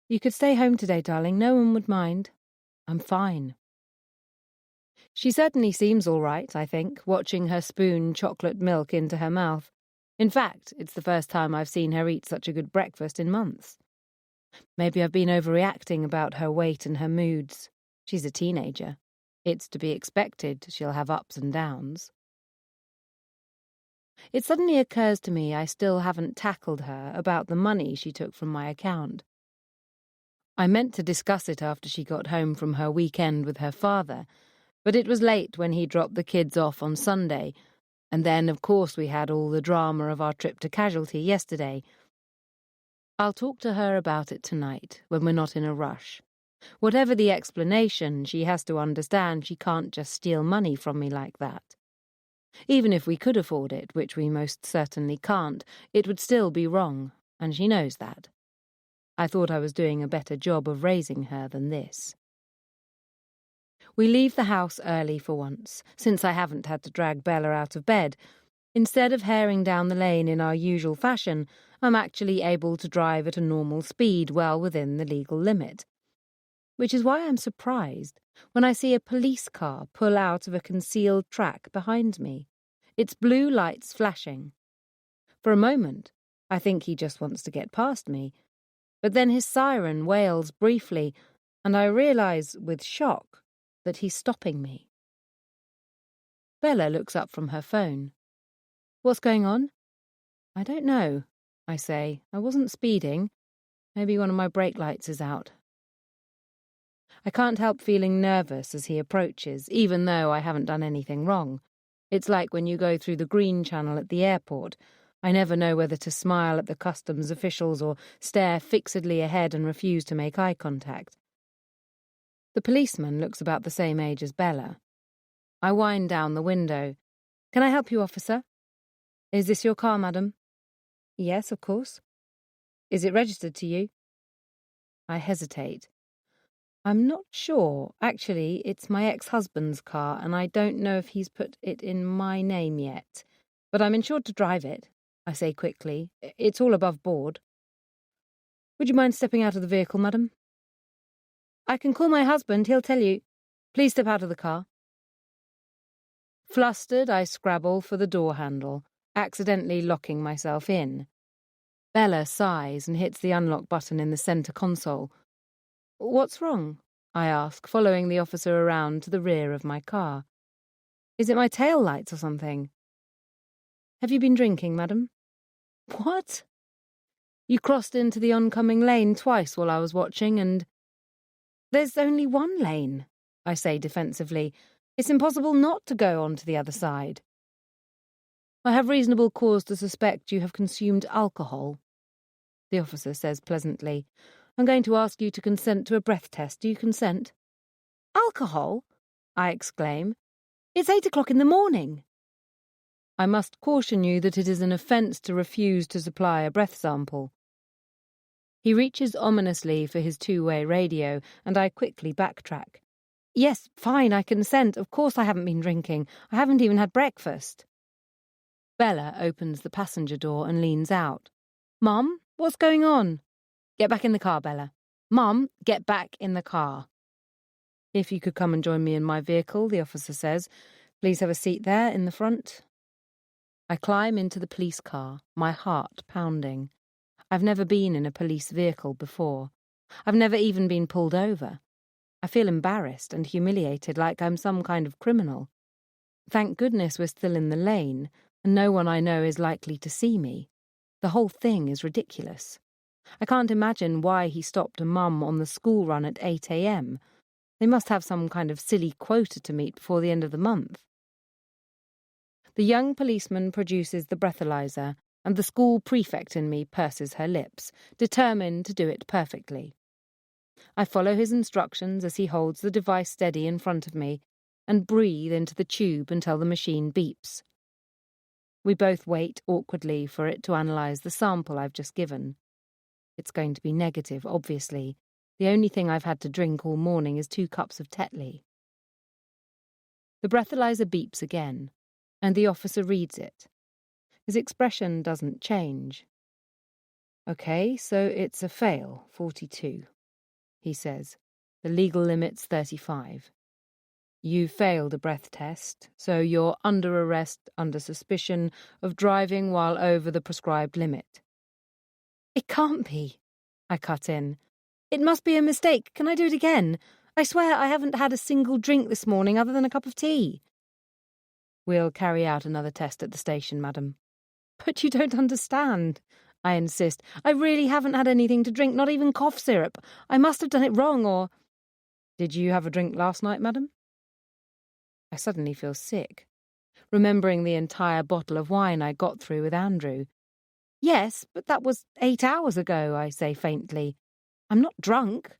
Speaker 1: You could stay home today, darling. No one would mind. I'm fine. She certainly seems all right, I think, watching her spoon chocolate milk into her mouth. In fact, it's the first time I've seen her eat such a good breakfast in months. Maybe I've been overreacting about her weight and her moods. She's a teenager. It's to be expected she'll have ups and downs. It suddenly occurs to me I still haven't tackled her about the money she took from my account. I meant to discuss it after she got home from her weekend with her father, but it was late when he dropped the kids off on Sunday, and then, of course, we had all the drama of our trip to Casualty yesterday. I'll talk to her about it tonight, when we're not in a rush. Whatever the explanation, she has to understand she can't just steal money from me like that. Even if we could afford it, which we most certainly can't, it would still be wrong, and she knows that. I thought I was doing a better job of raising her than this. We leave the house early for once, since I haven't had to drag Bella out of bed. Instead of herring down the lane in our usual fashion, I'm actually able to drive at a normal speed well within the legal limit. Which is why I'm surprised when I see a police car pull out of a concealed track behind me, its blue lights flashing. For a moment, I think he just wants to get past me, but then his siren wails briefly, and I realise with shock that he's stopping me. Bella looks up from her phone. What's going on? I don't know, I say. I wasn't speeding. Maybe one of my brake lights is out. I can't help feeling nervous as he approaches, even though I haven't done anything wrong. It's like when you go through the green channel at the airport. I never know whether to smile at the customs officials or stare fixedly ahead and refuse to make eye contact. The policeman looks about the same age as Bella. I wind down the window. Can I help you, officer? Is this your car, madam? Yes, of course. Is it registered to you? I hesitate. I'm not sure. Actually, it's my ex-husband's car, and I don't know if he's put it in my name yet. But I'm insured to drive it, I say quickly. It's all above board. Would you mind stepping out of the vehicle, madam? I can call my husband, he'll tell you. Please step out of the car. Flustered, I scrabble for the door handle, accidentally locking myself in. Bella sighs and hits the unlock button in the centre console. What's wrong? I ask, following the officer around to the rear of my car. Is it my tail lights or something? Have you been drinking, madam? What? You crossed into the oncoming lane twice while I was watching, and... There's only one lane, I say defensively. It's impossible not to go on to the other side. I have reasonable cause to suspect you have consumed alcohol, the officer says pleasantly. I'm going to ask you to consent to a breath test. Do you consent? Alcohol? I exclaim. It's 8 o'clock in the morning. I must caution you that it is an offence to refuse to supply a breath sample. He reaches ominously for his two-way radio, and I quickly backtrack. Yes, fine, I consent. Of course I haven't been drinking. I haven't even had breakfast. Bella opens the passenger door and leans out. Mum, what's going on? Get back in the car, Bella. Mum, get back in the car. If you could come and join me in my vehicle, the officer says. Please have a seat there in the front. I climb into the police car, my heart pounding. I've never been in a police vehicle before. I've never even been pulled over. I feel embarrassed and humiliated like I'm some kind of criminal. Thank goodness we're still in the lane, and no one I know is likely to see me. The whole thing is ridiculous. I can't imagine why he stopped a mum on the school run at 8 a.m. They must have some kind of silly quota to meet before the end of the month. The young policeman produces the breathalyzer, and the school prefect in me purses her lips, determined to do it perfectly. I follow his instructions as he holds the device steady in front of me and breathe into the tube until the machine beeps. We both wait awkwardly for it to analyse the sample I've just given. It's going to be negative, obviously. The only thing I've had to drink all morning is 2 cups of Tetley. The breathalyzer beeps again, and the officer reads it. His expression doesn't change. Okay, so it's a fail, 42, he says. The legal limit's 35. You failed a breath test, so you're under arrest under suspicion of driving while over the prescribed limit. It can't be, I cut in. It must be a mistake. Can I do it again? I swear I haven't had a single drink this morning other than a cup of tea. We'll carry out another test at the station, madam. But you don't understand, I insist. I really haven't had anything to drink, not even cough syrup. I must have done it wrong, or... Did you have a drink last night, madam? I suddenly feel sick, remembering the entire bottle of wine I got through with Andrew. Yes, but that was 8 hours ago, I say faintly. I'm not drunk.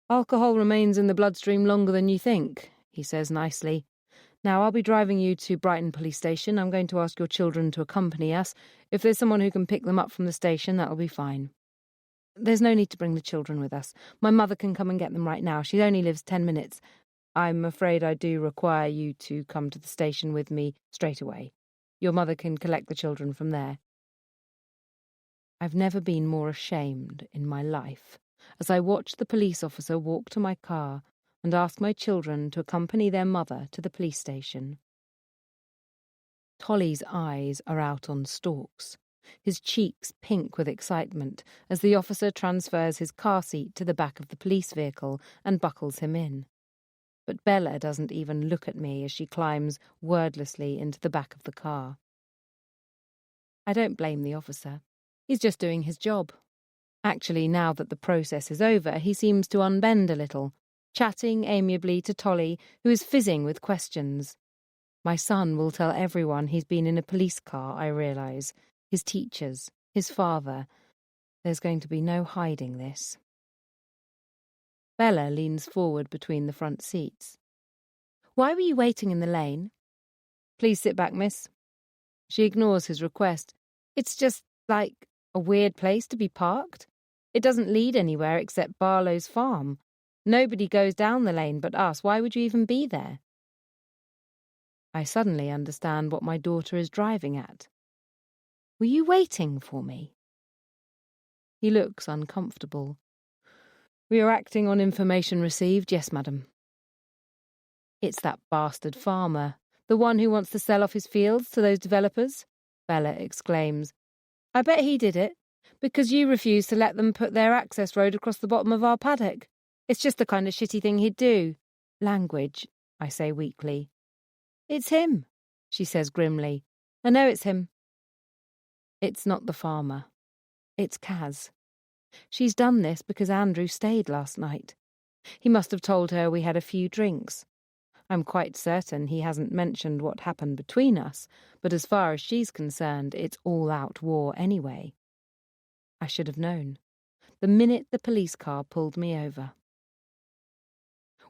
Speaker 1: Alcohol remains in the bloodstream longer than you think, he says nicely. Now, I'll be driving you to Brighton Police Station. I'm going to ask your children to accompany us. If there's someone who can pick them up from the station, that'll be fine. There's no need to bring the children with us. My mother can come and get them right now. She only lives 10 minutes. I'm afraid I do require you to come to the station with me straight away. Your mother can collect the children from there. I've never been more ashamed in my life as I watched the police officer walk to my car and ask my children to accompany their mother to the police station. Tolly's eyes are out on stalks, his cheeks pink with excitement as the officer transfers his car seat to the back of the police vehicle and buckles him in. But Bella doesn't even look at me as she climbs wordlessly into the back of the car. I don't blame the officer. He's just doing his job. Actually, now that the process is over, he seems to unbend a little, chatting amiably to Tolly, who is fizzing with questions. My son will tell everyone he's been in a police car, I realise. His teachers, his father. There's going to be no hiding this. Bella leans forward between the front seats. Why were you waiting in the lane? Please sit back, miss. She ignores his request. It's just, like, a weird place to be parked. It doesn't lead anywhere except Barlow's farm. Nobody goes down the lane but us. Why would you even be there? I suddenly understand what my daughter is driving at. Were you waiting for me? He looks uncomfortable. We are acting on information received, yes, madam. It's that bastard farmer, the one who wants to sell off his fields to those developers, Bella exclaims. I bet he did it, because you refused to let them put their access road across the bottom of our paddock. It's just the kind of shitty thing he'd do. Language, I say weakly. It's him, she says grimly. I know it's him. It's not the farmer. It's Kaz. She's done this because Andrew stayed last night. He must have told her we had a few drinks. I'm quite certain he hasn't mentioned what happened between us, but as far as she's concerned, it's all-out war anyway. I should have known. The minute the police car pulled me over.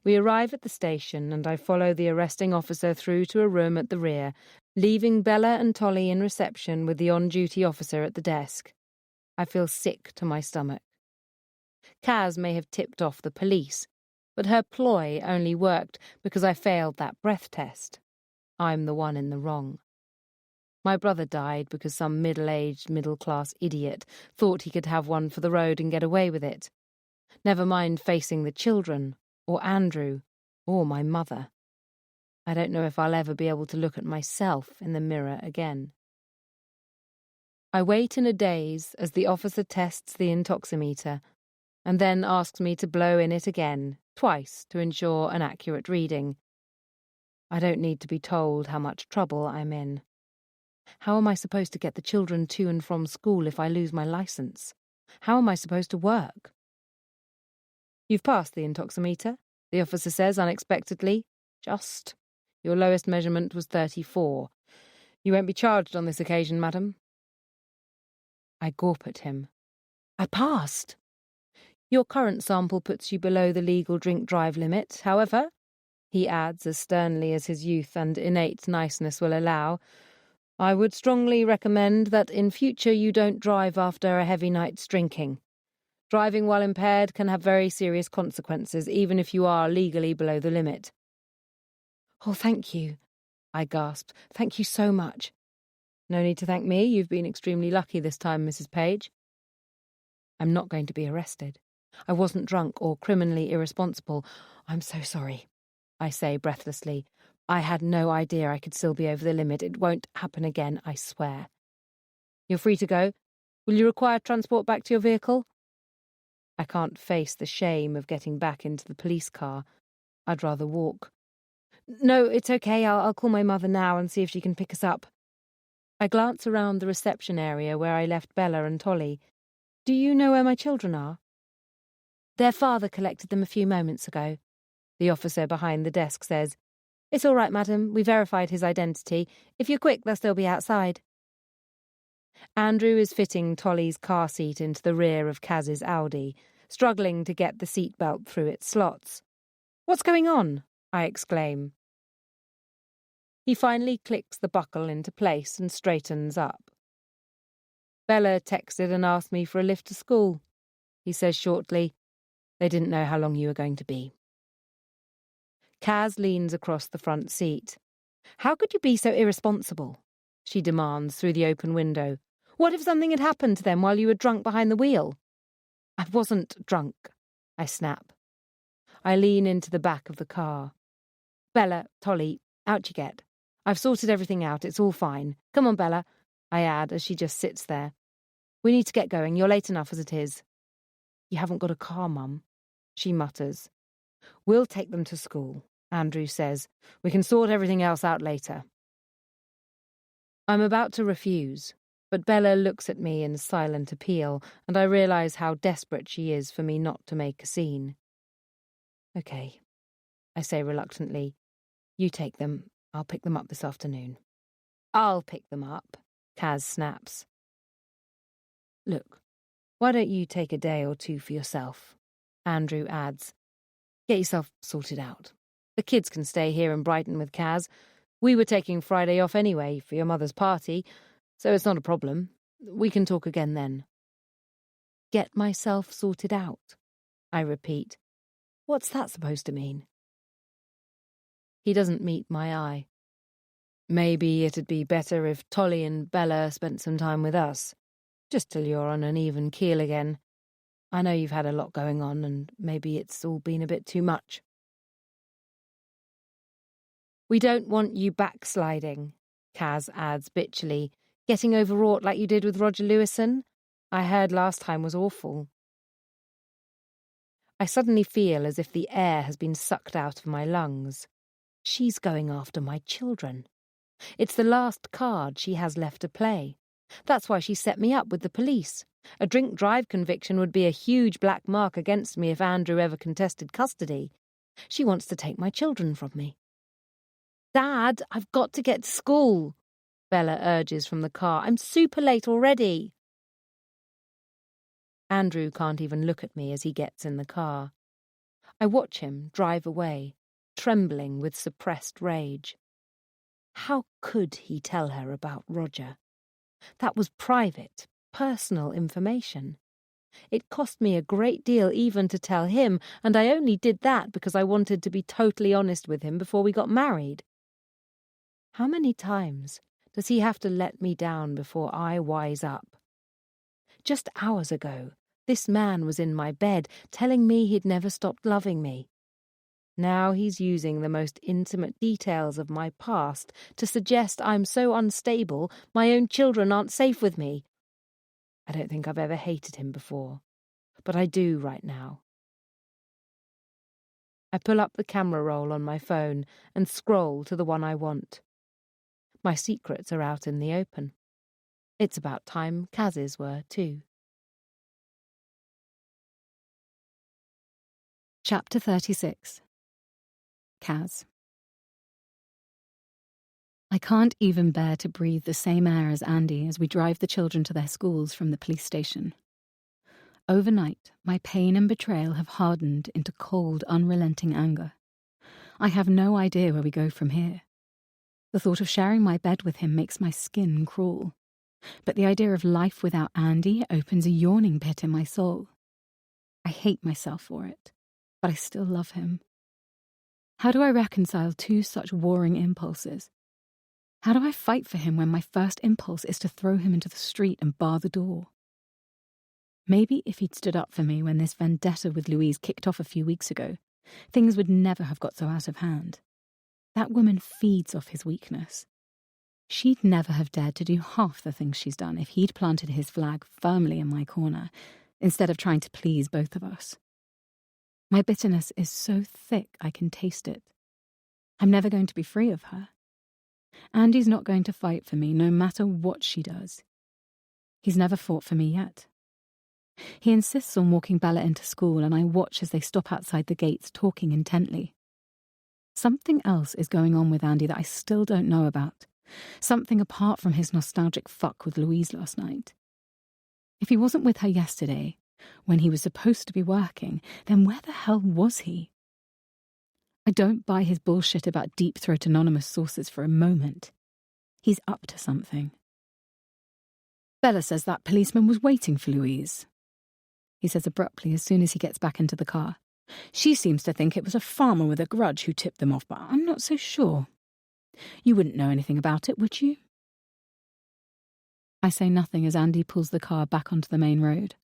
Speaker 1: We arrive at the station and I follow the arresting officer through to a room at the rear, leaving Bella and Tolly in reception with the on-duty officer at the desk. I feel sick to my stomach. Kaz may have tipped off the police, but her ploy only worked because I failed that breath test. I'm the one in the wrong. My brother died because some middle-aged, middle-class idiot thought he could have one for the road and get away with it. Never mind facing the children, or Andrew, or my mother. I don't know if I'll ever be able to look at myself in the mirror again. I wait in a daze as the officer tests the intoximeter, and then asks me to blow in it again, twice, to ensure an accurate reading. I don't need to be told how much trouble I'm in. How am I supposed to get the children to and from school if I lose my licence? How am I supposed to work? You've passed the intoximeter, the officer says unexpectedly. Just. Your lowest measurement was 34. You won't be charged on this occasion, madam. I gawp at him. I passed. Your current sample puts you below the legal drink-drive limit. However, he adds as sternly as his youth and innate niceness will allow, I would strongly recommend that in future you don't drive after a heavy night's drinking. Driving while impaired can have very serious consequences, even if you are legally below the limit. Oh, thank you, I gasped. Thank you so much. No need to thank me. You've been extremely lucky this time, Mrs. Page. I'm not going to be arrested. I wasn't drunk or criminally irresponsible. I'm so sorry, I say breathlessly. I had no idea I could still be over the limit. It won't happen again, I swear. You're free to go. Will you require transport back to your vehicle? I can't face the shame of getting back into the police car. I'd rather walk. No, it's okay. I'll call my mother now and see if she can pick us up. I glance around the reception area where I left Bella and Tolly. Do you know where my children are? Their father collected them a few moments ago, the officer behind the desk says. It's all right, madam. We verified his identity. If you're quick, they'll still be outside. Andrew is fitting Tolly's car seat into the rear of Kaz's Audi, struggling to get the seat belt through its slots. What's going on? I exclaim. He finally clicks the buckle into place and straightens up. Bella texted and asked me for a lift to school. He says shortly, they didn't know how long you were going to be. Kaz leans across the front seat. "How could you be so irresponsible?" she demands through the open window. "What if something had happened to them while you were drunk behind the wheel?" "I wasn't drunk," I snap. I lean into the back of the car. "Bella, Tolly, out you get. I've sorted everything out, it's all fine. Come on, Bella," I add as she just sits there. "We need to get going, you're late enough as it is." "You haven't got a car, Mum," she mutters. "We'll take them to school," Andrew says. "We can sort everything else out later." I'm about to refuse, but Bella looks at me in silent appeal, and I realise how desperate she is for me not to make a scene. "Okay," I say reluctantly. "You take them. I'll pick them up this afternoon." "I'll pick them up," Kaz snaps. "Look, why don't you take a day or two for yourself?" Andrew adds. "Get yourself sorted out. The kids can stay here in Brighton with Kaz. We were taking Friday off anyway for your mother's party, so it's not a problem. We can talk again then." "Get myself sorted out," I repeat. What's that supposed to mean? He doesn't meet my eye. "Maybe it'd be better if Tolly and Bella spent some time with us, just till you're on an even keel again. I know you've had a lot going on, and maybe it's all been a bit too much." "We don't want you backsliding," Kaz adds bitchily, "getting overwrought like you did with Roger Lewison. I heard last time was awful." I suddenly feel as if the air has been sucked out of my lungs. She's going after my children. It's the last card she has left to play. That's why she set me up with the police. A drink-drive conviction would be a huge black mark against me if Andrew ever contested custody. She wants to take my children from me. "Dad, I've got to get to school," Bella urges from the car. "I'm super late already." Andrew can't even look at me as he gets in the car. I watch him drive away, trembling with suppressed rage. How could he tell her about Roger? That was private, personal information. It cost me a great deal even to tell him, and I only did that because I wanted to be totally honest with him before we got married. How many times does he have to let me down before I wise up? Just hours ago, this man was in my bed telling me he'd never stopped loving me. Now he's using the most intimate details of my past to suggest I'm so unstable my own children aren't safe with me. I don't think I've ever hated him before, but I do right now. I pull up the camera roll on my phone and scroll to the one I want. My secrets are out in the open. It's about time Kaz's were too.
Speaker 4: Chapter 36. Kaz. I can't even bear to breathe the same air as Andy as we drive the children to their schools from the police station. Overnight, my pain and betrayal have hardened into cold, unrelenting anger. I have no idea where we go from here. The thought of sharing my bed with him makes my skin crawl. But the idea of life without Andy opens a yawning pit in my soul. I hate myself for it, but I still love him. How do I reconcile two such warring impulses? How do I fight for him when my first impulse is to throw him into the street and bar the door? Maybe if he'd stood up for me when this vendetta with Louise kicked off a few weeks ago, things would never have got so out of hand. That woman feeds off his weakness. She'd never have dared to do half the things she's done if he'd planted his flag firmly in my corner, instead of trying to please both of us. My bitterness is so thick I can taste it. I'm never going to be free of her. Andy's not going to fight for me no matter what she does. He's never fought for me yet. He insists on walking Bella into school, and I watch as they stop outside the gates talking intently. Something else is going on with Andy that I still don't know about. Something apart from his nostalgic fuck with Louise last night. If he wasn't with her yesterday, when he was supposed to be working, then where the hell was he? I don't buy his bullshit about deep-throat anonymous sources for a moment. He's up to something. Bella says that policeman was waiting for Louise, he says abruptly as soon as he gets back into the car.
Speaker 8: She seems to think it was a farmer with a grudge who tipped them off, but I'm not so sure. You wouldn't know anything about it, would you? I say nothing as Andy pulls the car back onto the main road.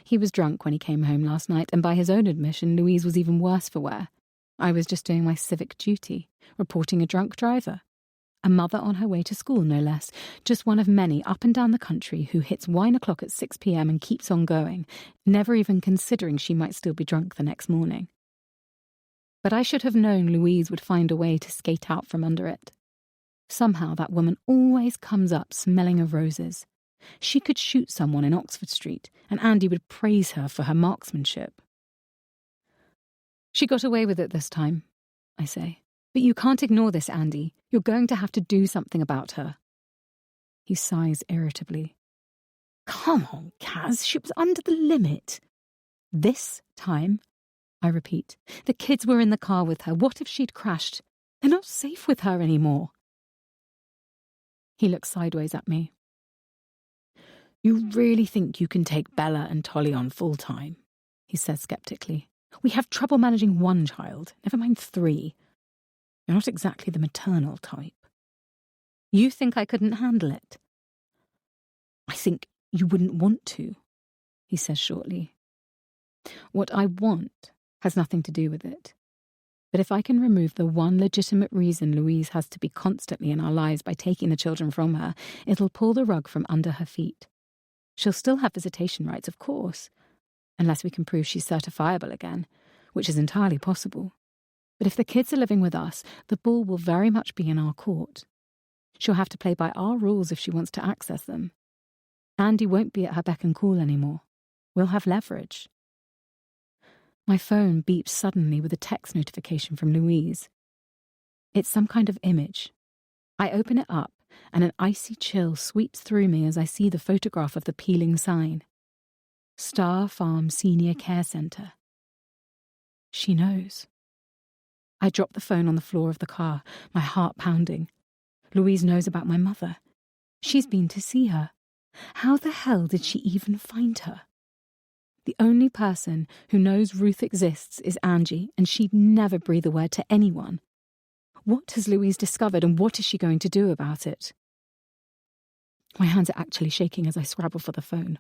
Speaker 8: He was drunk when he came home last night, and by his own admission, Louise was even worse for wear. I was just doing my civic duty, reporting a drunk driver. A mother on her way to school, no less, just one of many up and down the country who hits wine o'clock at 6 p.m. and keeps on going, never even considering she might still be drunk the next morning. But I should have known Louise would find a way to skate out from under it. Somehow that woman always comes up smelling of roses. She could shoot someone in Oxford Street, and Andy would praise her for her marksmanship. She got away with it this time, I say. But you can't ignore this, Andy. You're going to have to do something about her. He sighs irritably. Come on, Kaz, she was under the limit. This time, I repeat. The kids were in the car with her. What if she'd crashed? They're not safe with her anymore. He looks sideways at me. You really think you can take Bella and Tolly on full time? He says skeptically. We have trouble managing one child, never mind 3. You're not exactly the maternal type. You think I couldn't handle it? I think you wouldn't want to, he says shortly. What I want has nothing to do with it. But if I can remove the one legitimate reason Louise has to be constantly in our lives by taking the children from her, it'll pull the rug from under her feet. She'll still have visitation rights, of course, unless we can prove she's certifiable again, which is entirely possible. But if the kids are living with us, the ball will very much be in our court. She'll have to play by our rules if she wants to access them. Andy won't be at her beck and call anymore. We'll have leverage. My phone beeps suddenly with a text notification from Louise. It's some kind of image. I open it up, and an icy chill sweeps through me as I see the photograph of the peeling sign. Star Farm Senior Care Centre. She knows. I drop the phone on the floor of the car, my heart pounding. Louise knows about my mother. She's been to see her. How the hell did she even find her? The only person who knows Ruth exists is Angie, and she'd never breathe a word to anyone. What has Louise discovered, and what is she going to do about it? My hands are actually shaking as I scrabble for the phone.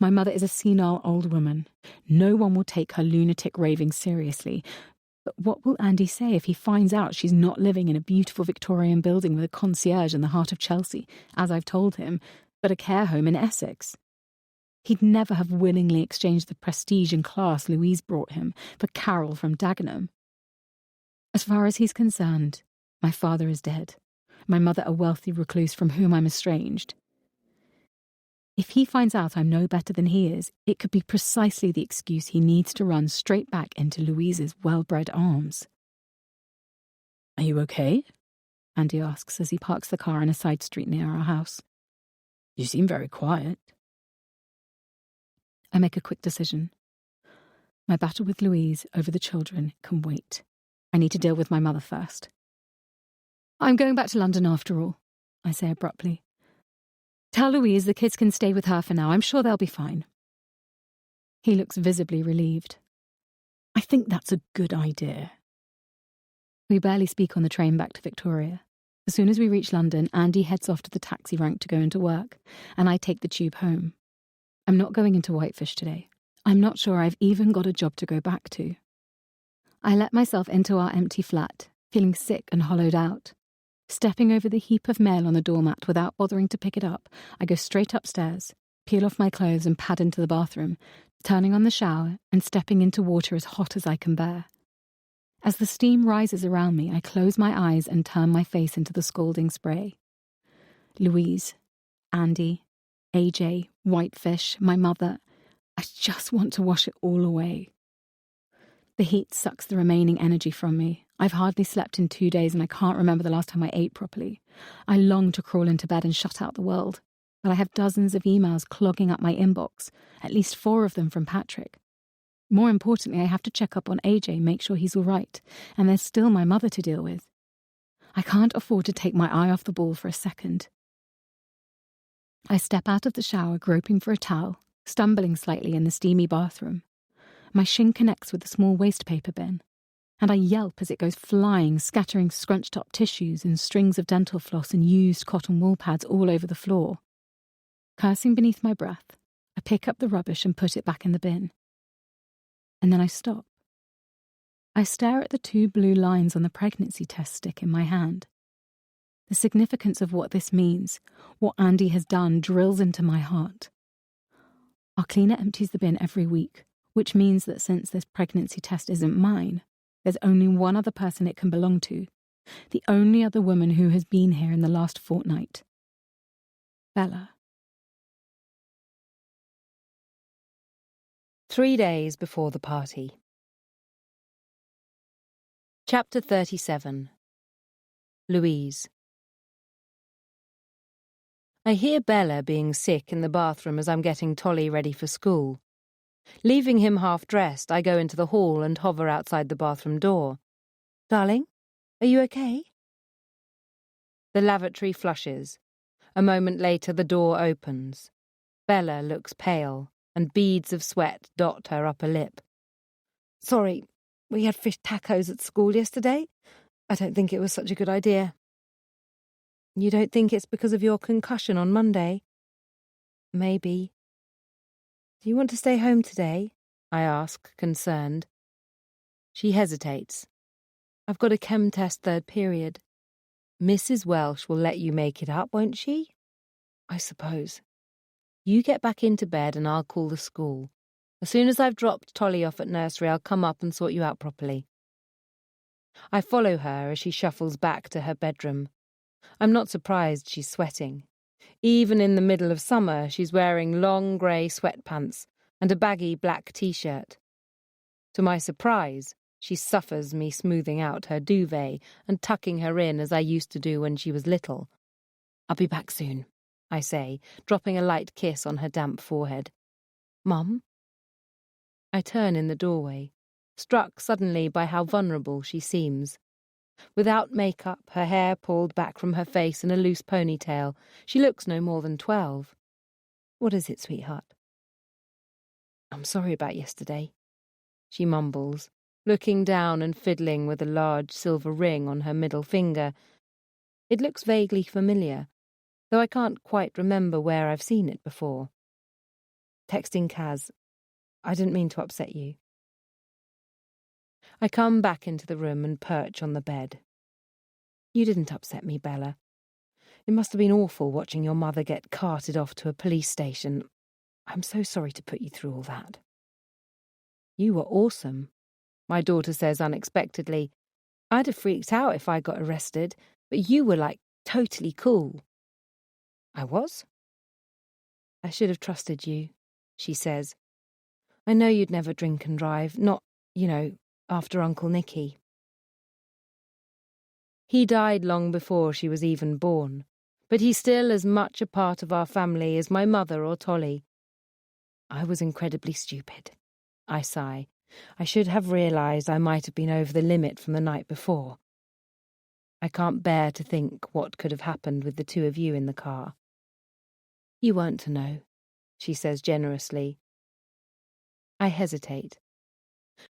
Speaker 8: My mother is a senile old woman. No one will take her lunatic raving seriously. But what will Andy say if he finds out she's not living in a beautiful Victorian building with a concierge in the heart of Chelsea, as I've told him, but a care home in Essex? He'd never have willingly exchanged the prestige and class Louise brought him for Carol from Dagenham. As far as he's concerned, my father is dead, my mother a wealthy recluse from whom I'm estranged. If he finds out I'm no better than he is, it could be precisely the excuse he needs to run straight back into Louise's well-bred arms. Are you okay? Andy asks as he parks the car in a side street near our house. You seem very quiet. I make a quick decision. My battle with Louise over the children can wait. I need to deal with my mother first. I'm going back to London after all, I say abruptly. Tell Louise the kids can stay with her for now. I'm sure they'll be fine. He looks visibly relieved. I think that's a good idea. We barely speak on the train back to Victoria. As soon as we reach London, Andy heads off to the taxi rank to go into work, and I take the tube home. I'm not going into Whitefish today. I'm not sure I've even got a job to go back to. I let myself into our empty flat, feeling sick and hollowed out. Stepping over the heap of mail on the doormat without bothering to pick it up, I go straight upstairs, peel off my clothes and pad into the bathroom, turning on the shower and stepping into water as hot as I can bear. As the steam rises around me, I close my eyes and turn my face into the scalding spray. Louise, Andy, AJ, Whitefish, my mother, I just want to wash it all away. The heat sucks the remaining energy from me. I've hardly slept in 2 days and I can't remember the last time I ate properly. I long to crawl into bed and shut out the world, but I have dozens of emails clogging up my inbox, at least 4 of them from Patrick. More importantly, I have to check up on AJ, make sure he's all right, and there's still my mother to deal with. I can't afford to take my eye off the ball for a second. I step out of the shower, groping for a towel, stumbling slightly in the steamy bathroom. My shin connects with the small waste paper bin, and I yelp as it goes flying, scattering scrunched-up tissues and strings of dental floss and used cotton wool pads all over the floor. Cursing beneath my breath, I pick up the rubbish and put it back in the bin. And then I stop. I stare at the 2 blue lines on the pregnancy test stick in my hand. The significance of what this means, what Andy has done, drills into my heart. Our cleaner empties the bin every week, which means that since this pregnancy test isn't mine, there's only one other person it can belong to, the only other woman who has been here in the last fortnight. Bella.
Speaker 1: 3 days before the party. Chapter 37. Louise. I hear Bella being sick in the bathroom as I'm getting Tolly ready for school. Leaving him half-dressed, I go into the hall and hover outside the bathroom door. "Darling, are you okay?" The lavatory flushes. A moment later, the door opens. Bella looks pale, and beads of sweat dot her upper lip. "Sorry, we had fish tacos at school yesterday. I don't think it was such a good idea." "You don't think it's because of your concussion on Monday?" "Maybe." "Do you want to stay home today?" I ask, concerned. She hesitates. "I've got a chem test 3rd period. Mrs. Welsh will let you make it up, won't she?" "I suppose." "You get back into bed and I'll call the school. As soon as I've dropped Tolly off at nursery, I'll come up and sort you out properly." I follow her as she shuffles back to her bedroom. I'm not surprised she's sweating. Even in the middle of summer, she's wearing long grey sweatpants and a baggy black t-shirt. To my surprise, she suffers me smoothing out her duvet and tucking her in as I used to do when she was little. "I'll be back soon," I say, dropping a light kiss on her damp forehead. "Mum?" I turn in the doorway, struck suddenly by how vulnerable she seems. Without makeup, her hair pulled back from her face in a loose ponytail, she looks no more than 12. "What is it, sweetheart?" "I'm sorry about yesterday," she mumbles, looking down and fiddling with a large silver ring on her middle finger. It looks vaguely familiar, though I can't quite remember where I've seen it before. "Texting Kaz. I didn't mean to upset you." I come back into the room and perch on the bed. "You didn't upset me, Bella. It must have been awful watching your mother get carted off to a police station. I'm so sorry to put you through all that." "You were awesome," my daughter says unexpectedly. "I'd have freaked out if I got arrested, but you were, like, totally cool." "I was?" "I should have trusted you," she says. "I know you'd never drink and drive, not, after Uncle Nicky." He died long before she was even born, but he's still as much a part of our family as my mother or Tolly. I was incredibly stupid. I sigh. I should have realised I might have been over the limit from the night before. I can't bear to think what could have happened with the 2 of you in the car. "You weren't to know," she says generously. I hesitate.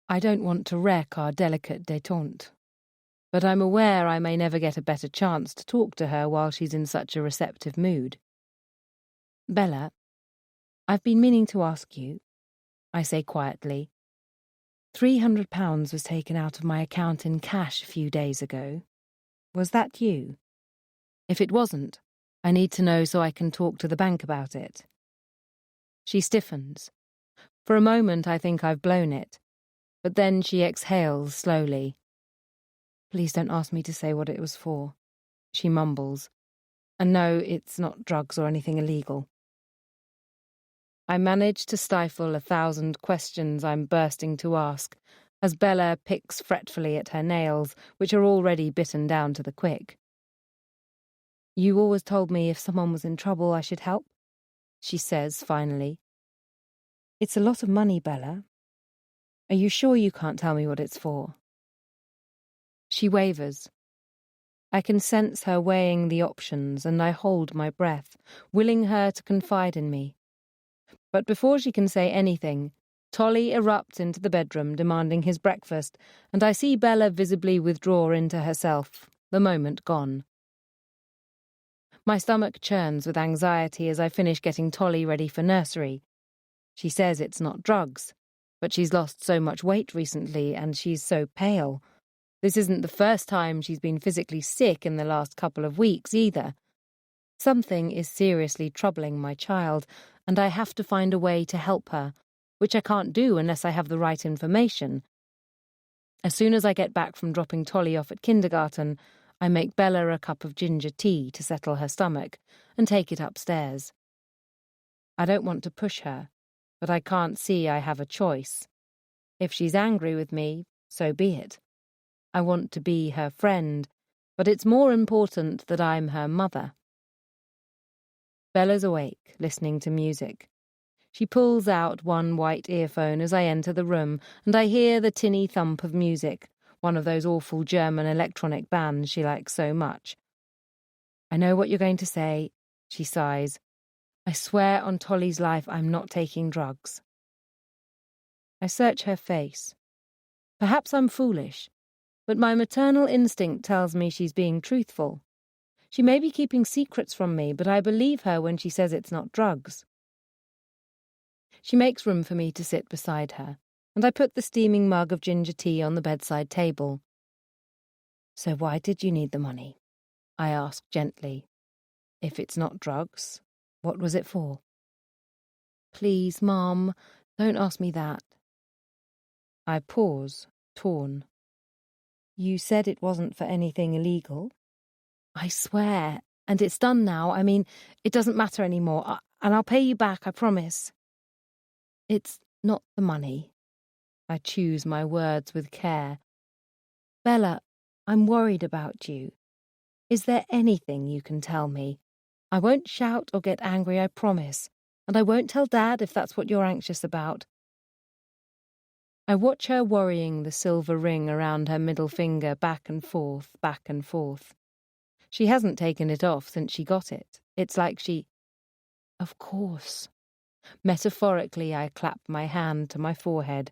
Speaker 1: I don't want to wreck our delicate détente, but I'm aware I may never get a better chance to talk to her while she's in such a receptive mood. "Bella, I've been meaning to ask you," I say quietly. £300 was taken out of my account in cash a few days ago. Was that you? If it wasn't, I need to know so I can talk to the bank about it. She stiffens. For a moment I think I've blown it, but then she exhales slowly. "Please don't ask me to say what it was for," she mumbles. "And no, it's not drugs or anything illegal." I manage to stifle 1,000 questions I'm bursting to ask, as Bella picks fretfully at her nails, which are already bitten down to the quick. "You always told me if someone was in trouble I should help," she says finally. "It's a lot of money, Bella. Are you sure you can't tell me what it's for?" She wavers. I can sense her weighing the options, and I hold my breath, willing her to confide in me. But before she can say anything, Tolly erupts into the bedroom, demanding his breakfast, and I see Bella visibly withdraw into herself, the moment gone. My stomach churns with anxiety as I finish getting Tolly ready for nursery. She says it's not drugs, but she's lost so much weight recently and she's so pale. This isn't the first time she's been physically sick in the last couple of weeks either. Something is seriously troubling my child, and I have to find a way to help her, which I can't do unless I have the right information. As soon as I get back from dropping Tolly off at kindergarten, I make Bella a cup of ginger tea to settle her stomach and take it upstairs. I don't want to push her, but I can't see I have a choice. If she's angry with me, so be it. I want to be her friend, but it's more important that I'm her mother. Bella's awake, listening to music. She pulls out one white earphone as I enter the room, and I hear the tinny thump of music, one of those awful German electronic bands she likes so much. I know what you're going to say, she sighs. I swear on Tolly's life I'm not taking drugs. I search her face. Perhaps I'm foolish, but my maternal instinct tells me she's being truthful. She may be keeping secrets from me, but I believe her when she says it's not drugs. She makes room for me to sit beside her, and I put the steaming mug of ginger tea on the bedside table. So why did you need the money? I ask gently. If it's not drugs, what was it for? Please, Mum, don't ask me that. I pause, torn. You said it wasn't for anything illegal. I swear, and it's done now. I mean, it doesn't matter anymore, and I'll pay you back, I promise. It's not the money. I choose my words with care. Bella, I'm worried about you. Is there anything you can tell me? I won't shout or get angry, I promise, and I won't tell Dad if that's what you're anxious about. I watch her worrying the silver ring around her middle finger back and forth, back and forth. She hasn't taken it off since she got it. It's like she... Of course. Metaphorically, I clap my hand to my forehead.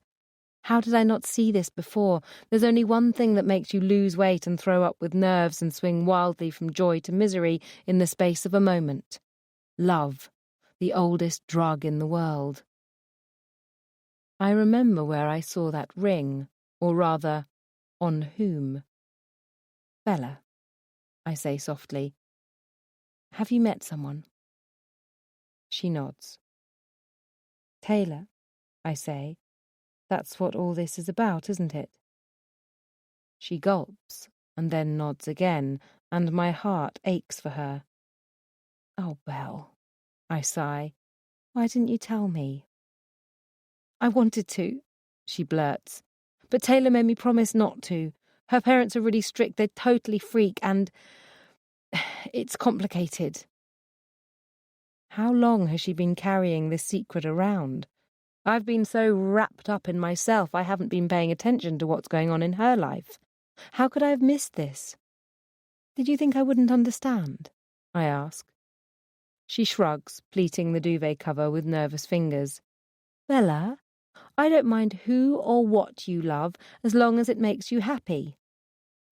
Speaker 1: How did I not see this before? There's only one thing that makes you lose weight and throw up with nerves and swing wildly from joy to misery in the space of a moment. Love, the oldest drug in the world. I remember where I saw that ring, or rather, on whom. Bella, I say softly. Have you met someone? She nods. Taylor, I say. That's what all this is about, isn't it? She gulps, and then nods again, and my heart aches for her. Oh, Belle, I sigh. Why didn't you tell me? I wanted to, she blurts. But Taylor made me promise not to. Her parents are really strict, they totally freak, and... it's complicated. How long has she been carrying this secret around? I've been so wrapped up in myself I haven't been paying attention to what's going on in her life. How could I have missed this? Did you think I wouldn't understand? I ask. She shrugs, pleating the duvet cover with nervous fingers. Bella, I don't mind who or what you love as long as it makes you happy.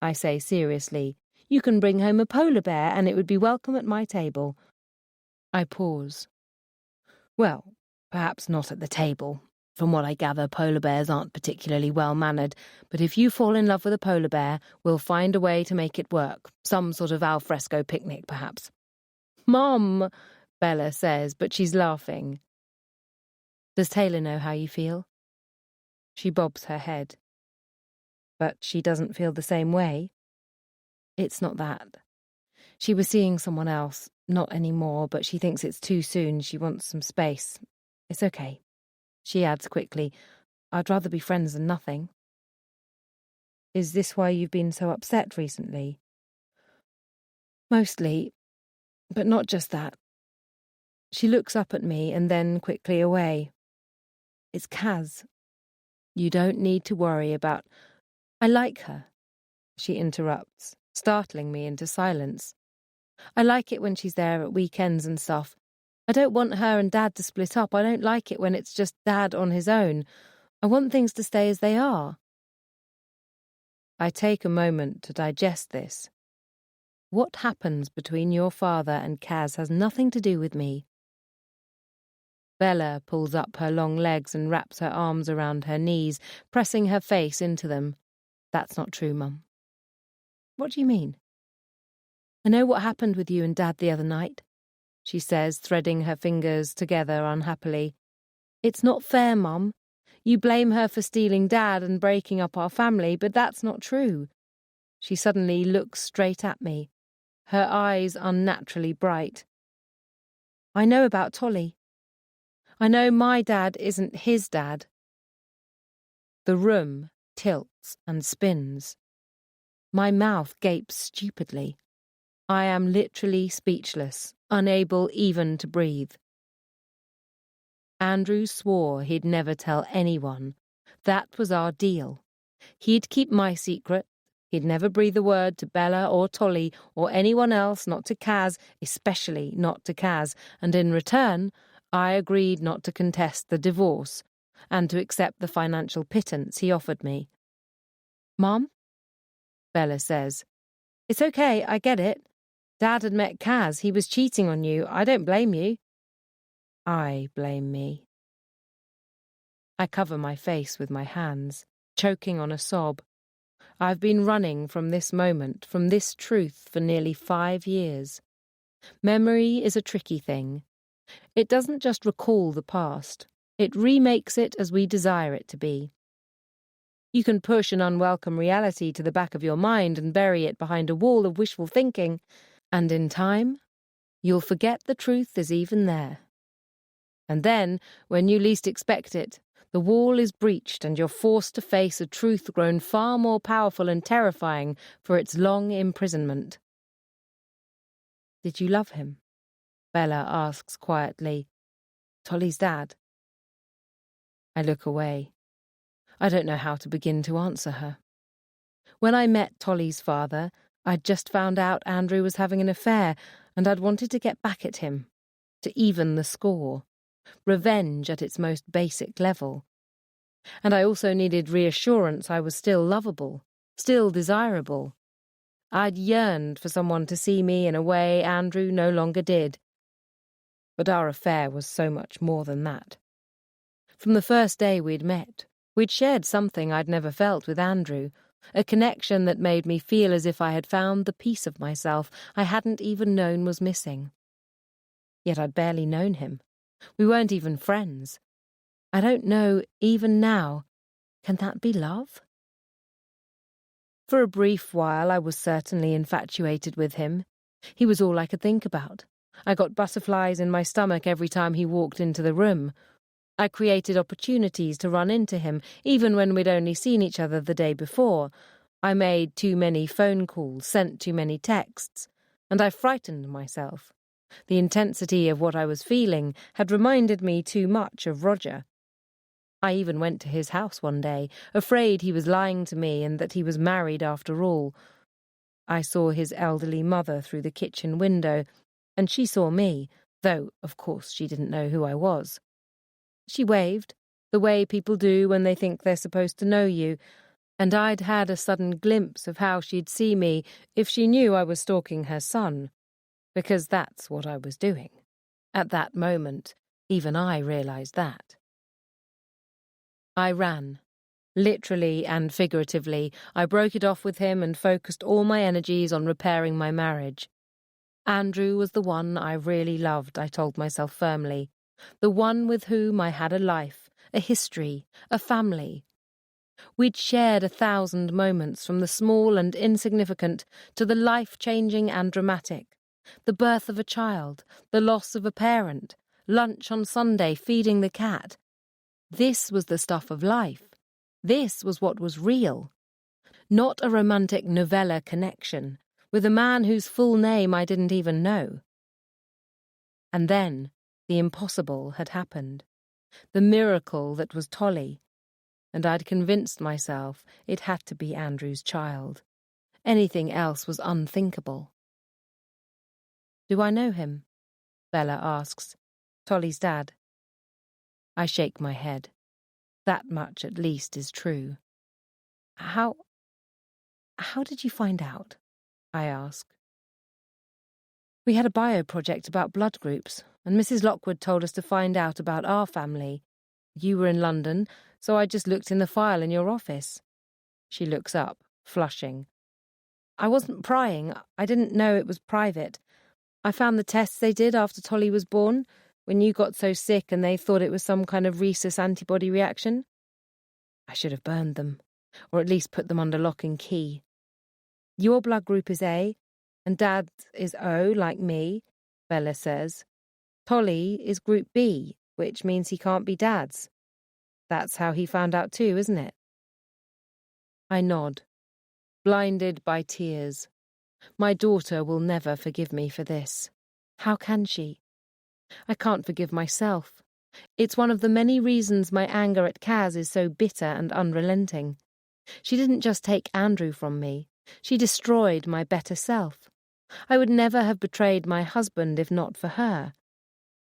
Speaker 1: I say seriously. You can bring home a polar bear and it would be welcome at my table. I pause. Well, perhaps not at the table. From what I gather, polar bears aren't particularly well-mannered, but if you fall in love with a polar bear, we'll find a way to make it work. Some sort of al fresco picnic, perhaps. Mom, Bella says, but she's laughing. Does Taylor know how you feel? She bobs her head. But she doesn't feel the same way? It's not that. She was seeing someone else, not anymore, but she thinks it's too soon. She wants some space. It's okay. She adds quickly, I'd rather be friends than nothing. Is this why you've been so upset recently? Mostly, but not just that. She looks up at me and then quickly away. It's Kaz. You don't need to worry about... I like her, she interrupts, startling me into silence. I like it when she's there at weekends and stuff, I don't want her and Dad to split up. I don't like it when it's just Dad on his own. I want things to stay as they are. I take a moment to digest this. What happens between your father and Kaz has nothing to do with me. Bella pulls up her long legs and wraps her arms around her knees, pressing her face into them. That's not true, Mum. What do you mean? I know what happened with you and Dad the other night, she says, threading her fingers together unhappily. It's not fair, Mum. You blame her for stealing Dad and breaking up our family, but that's not true. She suddenly looks straight at me, her eyes unnaturally bright. I know about Tolly. I know my dad isn't his dad. The room tilts and spins. My mouth gapes stupidly. I am literally speechless, unable even to breathe. Andrew swore he'd never tell anyone. That was our deal. He'd keep my secret. He'd never breathe a word to Bella or Tolly or anyone else, not to Kaz, especially not to Kaz, and in return, I agreed not to contest the divorce and to accept the financial pittance he offered me. Mum? Bella says. It's okay, I get it. Dad had met Kaz. He was cheating on you. I don't blame you. I blame me. I cover my face with my hands, choking on a sob. I've been running from this moment, from this truth, for nearly 5 years. Memory is a tricky thing. It doesn't just recall the past. It remakes it as we desire it to be. You can push an unwelcome reality to the back of your mind and bury it behind a wall of wishful thinking, and in time, you'll forget the truth is even there. And then, when you least expect it, the wall is breached and you're forced to face a truth grown far more powerful and terrifying for its long imprisonment. Did you love him? Bella asks quietly. Tolly's dad. I look away. I don't know how to begin to answer her. When I met Tolly's father, I'd just found out Andrew was having an affair, and I'd wanted to get back at him, to even the score. Revenge at its most basic level. And I also needed reassurance I was still lovable, still desirable. I'd yearned for someone to see me in a way Andrew no longer did. But our affair was so much more than that. From the first day we'd met, we'd shared something I'd never felt with Andrew, a connection that made me feel as if I had found the piece of myself I hadn't even known was missing. Yet I'd barely known him. We weren't even friends. I don't know, even now, can that be love? For a brief while I was certainly infatuated with him. He was all I could think about. I got butterflies in my stomach every time he walked into the room. I created opportunities to run into him, even when we'd only seen each other the day before. I made too many phone calls, sent too many texts, and I frightened myself. The intensity of what I was feeling had reminded me too much of Roger. I even went to his house one day, afraid he was lying to me and that he was married after all. I saw his elderly mother through the kitchen window, and she saw me, though, of course, she didn't know who I was. She waved, the way people do when they think they're supposed to know you, and I'd had a sudden glimpse of how she'd see me if she knew I was stalking her son, because that's what I was doing. At that moment, even I realized that. I ran. Literally and figuratively, I broke it off with him and focused all my energies on repairing my marriage. Andrew was the one I really loved, I told myself firmly. The one with whom I had a life, a history, a family. We'd shared 1,000 moments, from the small and insignificant to the life-changing and dramatic. The birth of a child, the loss of a parent, lunch on Sunday, feeding the cat. This was the stuff of life. This was what was real. Not a romantic novella connection with a man whose full name I didn't even know. And then the impossible had happened. The miracle that was Tolly. And I'd convinced myself it had to be Andrew's child. Anything else was unthinkable. Do I know him? Bella asks. Tolly's dad. I shake my head. That much at least is true. How did you find out? I ask. We had a bio project about blood groups, and Mrs. Lockwood told us to find out about our family. You were in London, so I just looked in the file in your office. She looks up, flushing. I wasn't prying. I didn't know it was private. I found the tests they did after Tolly was born, when you got so sick and they thought it was some kind of rhesus antibody reaction. I should have burned them, or at least put them under lock and key. Your blood group is A, and Dad's is O, like me, Bella says. Tolly is group B, which means he can't be Dad's. That's how he found out too, isn't it? I nod, blinded by tears. My daughter will never forgive me for this. How can she? I can't forgive myself. It's one of the many reasons my anger at Kaz is so bitter and unrelenting. She didn't just take Andrew from me. She destroyed my better self. I would never have betrayed my husband if not for her.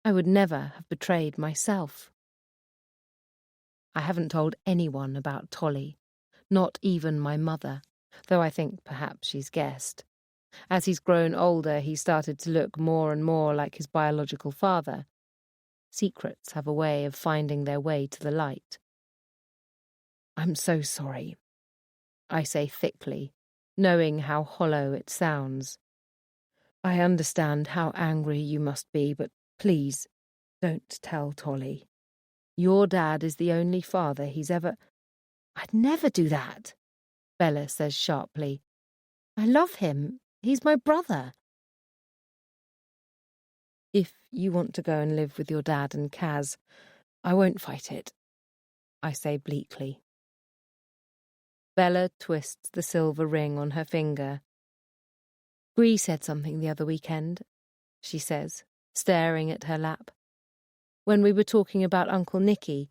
Speaker 1: I would never have betrayed myself. I haven't told anyone about Tolly, not even my mother, though I think perhaps she's guessed. As he's grown older, he started to look more and more like his biological father. Secrets have a way of finding their way to the light. I'm so sorry, I say thickly, knowing how hollow it sounds. I understand how angry you must be, but please, don't tell Tolly. Your dad is the only father he's ever... I'd never do that, Bella says sharply. I love him. He's my brother. If you want to go and live with your dad and Kaz, I won't fight it, I say bleakly. Bella twists the silver ring on her finger. Bree said something the other weekend, she says, staring at her lap. When we were talking about Uncle Nicky,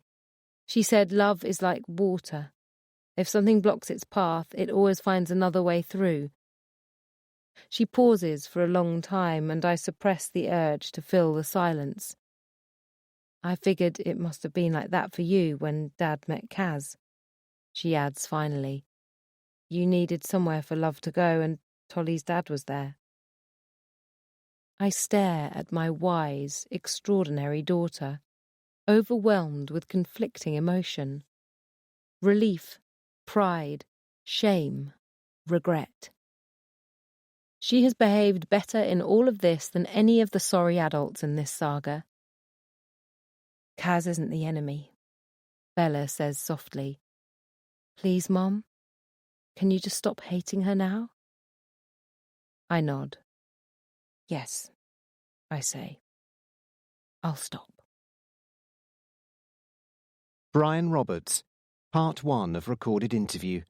Speaker 1: she said love is like water. If something blocks its path, it always finds another way through. She pauses for a long time, and I suppress the urge to fill the silence. I figured it must have been like that for you when Dad met Kaz. She adds finally, you needed somewhere for love to go, and Tolly's dad was there. I stare at my wise, extraordinary daughter, overwhelmed with conflicting emotion. Relief, pride, shame, regret. She has behaved better in all of this than any of the sorry adults in this saga. Kaz isn't the enemy, Bella says softly. Please, Mom, can you just stop hating her now? I nod. Yes, I say. I'll stop.
Speaker 2: Brian Roberts, Part 1 of recorded interview.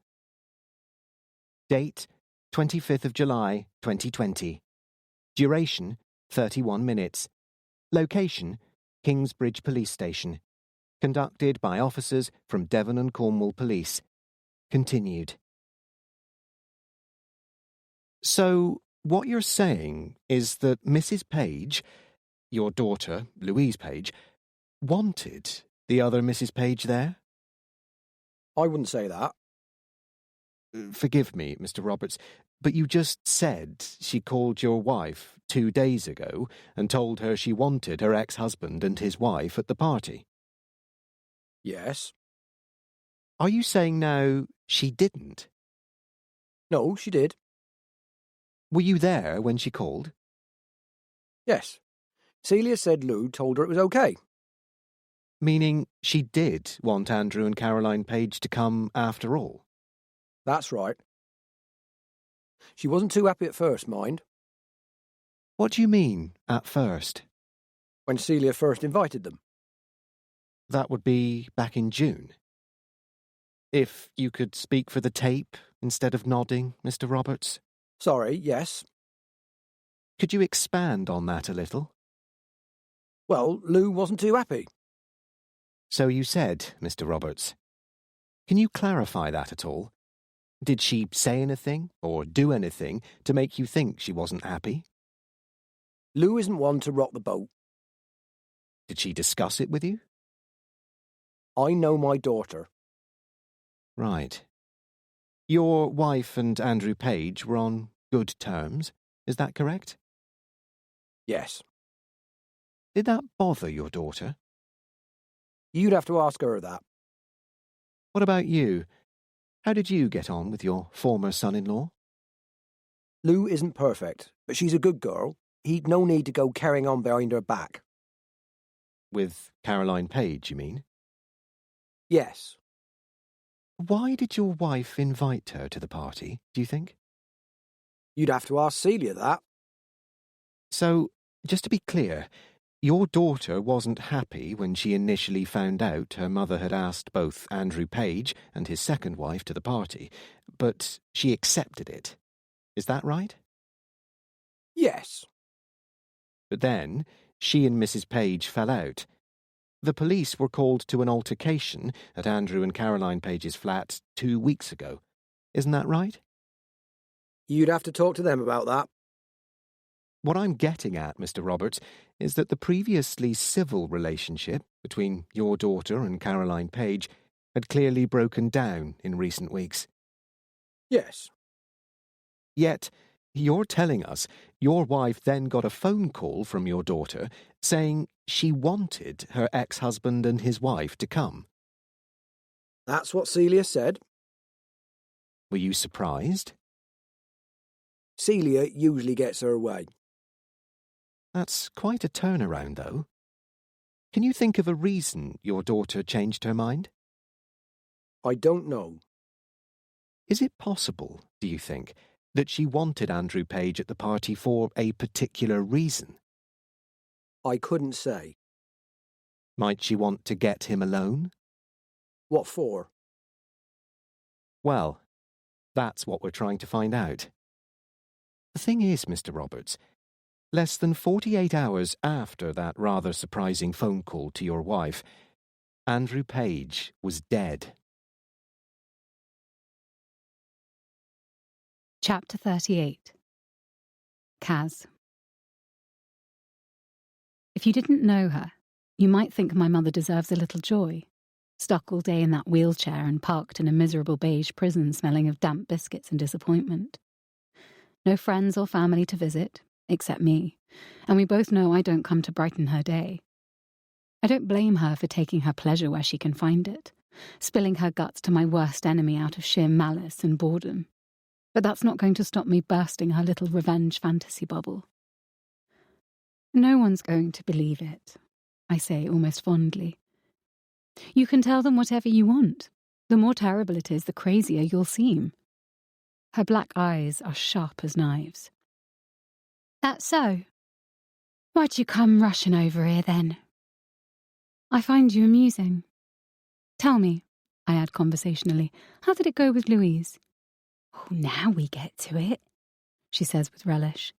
Speaker 2: Date, 25th of July, 2020. Duration, 31 minutes. Location, Kingsbridge Police Station. Conducted by officers from Devon and Cornwall Police. Continued. So, what you're saying is that Mrs. Page, your daughter, Louise Page, wanted the other Mrs. Page there?
Speaker 6: I wouldn't say that.
Speaker 2: Forgive me, Mr. Roberts, but you just said she called your wife 2 days ago and told her she wanted her ex-husband and his wife at the party.
Speaker 6: Yes.
Speaker 2: Are you saying now she didn't?
Speaker 6: No, she did.
Speaker 2: Were you there when she called?
Speaker 6: Yes. Celia said Lou told her it was okay.
Speaker 2: Meaning she did want Andrew and Caroline Page to come after all?
Speaker 6: That's right. She wasn't too happy at first, mind.
Speaker 2: What do you mean, at first?
Speaker 6: When Celia first invited them.
Speaker 2: That would be back in June. If you could speak for the tape instead of nodding, Mr. Roberts.
Speaker 6: Sorry, yes.
Speaker 2: Could you expand on that a little?
Speaker 6: Well, Lou wasn't too happy.
Speaker 2: So you said, Mr. Roberts. Can you clarify that at all? Did she say anything or do anything to make you think she wasn't happy?
Speaker 6: Lou isn't one to rock the boat.
Speaker 2: Did she discuss it with you?
Speaker 6: I know my daughter.
Speaker 2: Right. Your wife and Andrew Page were on good terms, is that correct?
Speaker 6: Yes.
Speaker 2: Did that bother your daughter?
Speaker 6: You'd have to ask her that.
Speaker 2: What about you? How did you get on with your former son-in-law?
Speaker 6: Lou isn't perfect, but she's a good girl. He'd no need to go carrying on behind her back.
Speaker 2: With Caroline Page, you mean?
Speaker 6: Yes.
Speaker 2: Why did your wife invite her to the party, do you think?
Speaker 6: You'd have to ask Celia that.
Speaker 2: So, just to be clear, your daughter wasn't happy when she initially found out her mother had asked both Andrew Page and his second wife to the party, but she accepted it. Is that right?
Speaker 6: Yes.
Speaker 2: But then, she and Mrs. Page fell out. The police were called to an altercation at Andrew and Caroline Page's flat 2 weeks ago. Isn't that right?
Speaker 6: You'd have to talk to them about that.
Speaker 2: What I'm getting at, Mr. Roberts, is that the previously civil relationship between your daughter and Caroline Page had clearly broken down in recent weeks.
Speaker 6: Yes.
Speaker 2: Yet, you're telling us your wife then got a phone call from your daughter saying she wanted her ex-husband and his wife to come.
Speaker 6: That's what Celia said.
Speaker 2: Were you surprised?
Speaker 6: Celia usually gets her way.
Speaker 2: That's quite a turnaround, though. Can you think of a reason your daughter changed her mind?
Speaker 6: I don't know.
Speaker 2: Is it possible, do you think, that she wanted Andrew Page at the party for a particular reason?
Speaker 6: I couldn't say.
Speaker 2: Might she want to get him alone?
Speaker 6: What for?
Speaker 2: Well, that's what we're trying to find out. The thing is, Mr. Roberts, less than 48 hours after that rather surprising phone call to your wife, Andrew Page was dead.
Speaker 4: Chapter 38. Kaz. If you didn't know her, you might think my mother deserves a little joy. Stuck all day in that wheelchair and parked in a miserable beige prison smelling of damp biscuits and disappointment. No friends or family to visit, except me, and we both know I don't come to brighten her day. I don't blame her for taking her pleasure where she can find it, spilling her guts to my worst enemy out of sheer malice and boredom. But that's not going to stop me bursting her little revenge fantasy bubble. No one's going to believe it, I say almost fondly. You can tell them whatever you want. The more terrible it is, the crazier you'll seem. Her black eyes are sharp as knives. That's so. Why'd you come rushing over here then? I find you amusing. Tell me, I add conversationally, how did it go with Louise? Oh, now we get to it, she says with relish.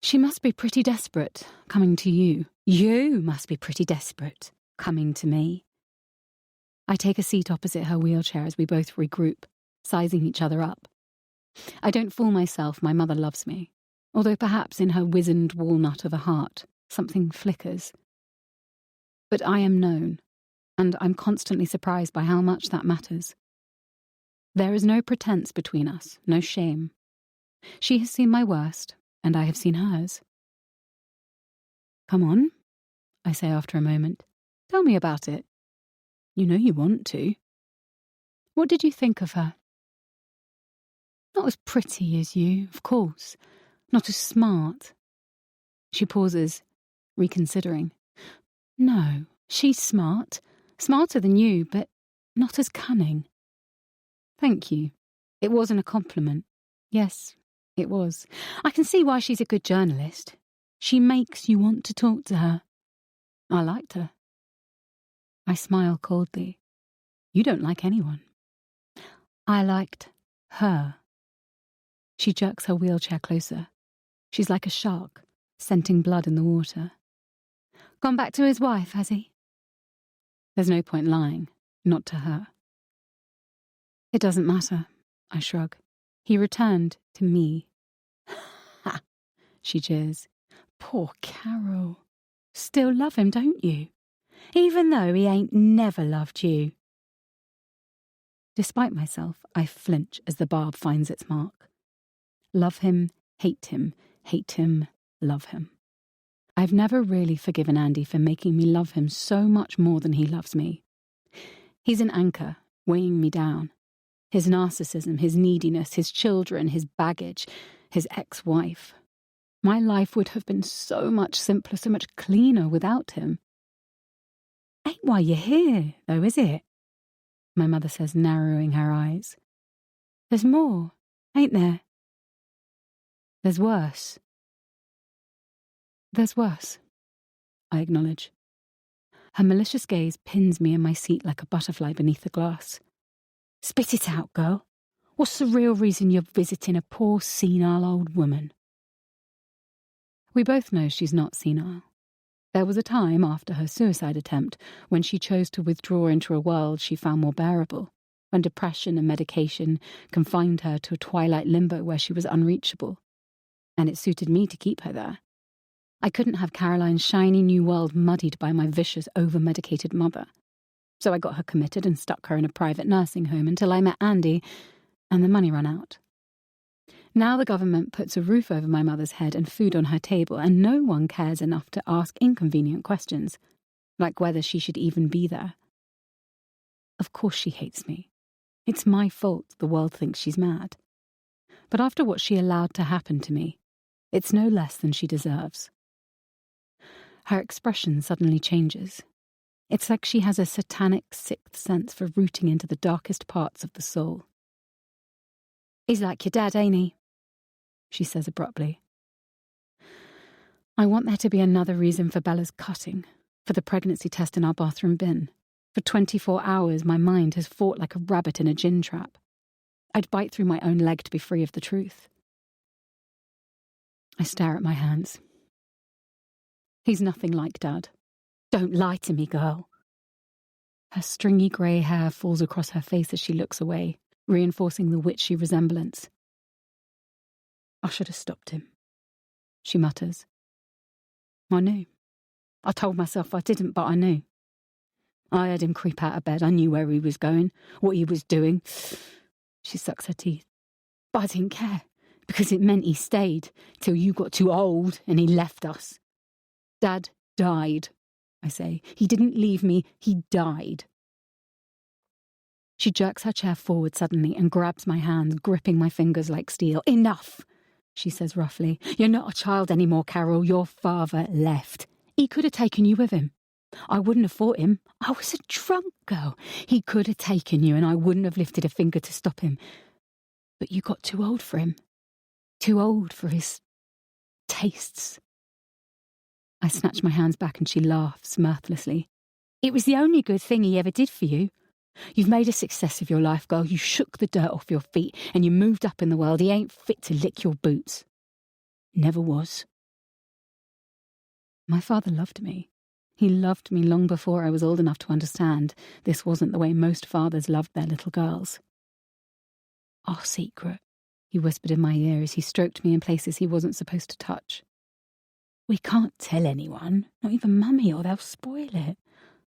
Speaker 4: She must be pretty desperate, coming to you. You must be pretty desperate, coming to me. I take a seat opposite her wheelchair as we both regroup, sizing each other up. I don't fool myself, my mother loves me, although perhaps in her wizened walnut of a heart, something flickers. But I am known, and I'm constantly surprised by how much that matters. There is no pretense between us, no shame. She has seen my worst, and I have seen hers. Come on, I say after a moment. Tell me about it. You know you want to. What did you think of her? Not as pretty as you, of course. Not as smart. She pauses, reconsidering. No, she's smart. Smarter than you, but not as cunning. Thank you. It wasn't a compliment. Yes, it was. I can see why she's a good journalist. She makes you want to talk to her. I liked her. I smile coldly. You don't like anyone. I liked her. She jerks her wheelchair closer. She's like a shark, scenting blood in the water. Gone back to his wife, has he? There's no point lying, not to her. It doesn't matter, I shrug. He returned to me. Ha! She jeers. Poor Carol.
Speaker 8: still love him, don't you? Even though he ain't never loved you. Despite myself, I flinch as the barb finds its mark. Love him, hate him, love him. I've never really forgiven Andy for making me love him so much more than he loves me. He's an anchor, weighing me down. His narcissism, his neediness, his children, his baggage, his ex-wife. My life would have been so much simpler, so much cleaner without him. Ain't why you're here, though, is it? My mother says, narrowing her eyes. There's more, ain't there? There's worse. There's worse, I acknowledge. Her malicious gaze pins me in my seat like a butterfly beneath the glass. Spit it out, girl. What's the real reason you're visiting a poor, senile old woman? We both know she's not senile. There was a time after her suicide attempt when she chose to withdraw into a world she found more bearable, when depression and medication confined her to a twilight limbo where she was unreachable. And it suited me to keep her there. I couldn't have Caroline's shiny new world muddied by my vicious, over-medicated mother. So I got her committed and stuck her in a private nursing home until I met Andy and the money ran out. Now the government puts a roof over my mother's head and food on her table, and no one cares enough to ask inconvenient questions, like whether she should even be there. Of course she hates me. It's my fault the world thinks she's mad. But after what she allowed to happen to me, it's no less than she deserves. Her expression suddenly changes. It's like she has a satanic sixth sense for rooting into the darkest parts of the soul. He's like your dad, ain't he? She says abruptly. I want there to be another reason for Bella's cutting, for the pregnancy test in our bathroom bin. For 24 hours, my mind has fought like a rabbit in a gin trap. I'd bite through my own leg to be free of the truth. I stare at my hands. He's nothing like Dad. Don't lie to me, girl. Her stringy grey hair falls across her face as she looks away, reinforcing the witchy resemblance. I should have stopped him, she mutters. I knew. I told myself I didn't, but I knew. I heard him creep out of bed. I knew where he was going, what he was doing. She sucks her teeth. But I didn't care, because it meant he stayed till you got too old and he left us. Dad died, I say. He didn't leave me, he died. She jerks her chair forward suddenly and grabs my hands, gripping my fingers like steel. Enough, she says roughly. You're not a child anymore, Carol. Your father left. He could have taken you with him. I wouldn't have fought him. I was a drunk girl. He could have taken you and I wouldn't have lifted a finger to stop him. But you got too old for him. Too old for his tastes. I snatch my hands back and she laughs mirthlessly. It was the only good thing he ever did for you. You've made a success of your life, girl. You shook the dirt off your feet and you moved up in the world. He ain't fit to lick your boots. Never was. My father loved me. He loved me long before I was old enough to understand this wasn't the way most fathers loved their little girls. Our secret, he whispered in my ear as he stroked me in places he wasn't supposed to touch. We can't tell anyone, not even Mummy, or they'll spoil it.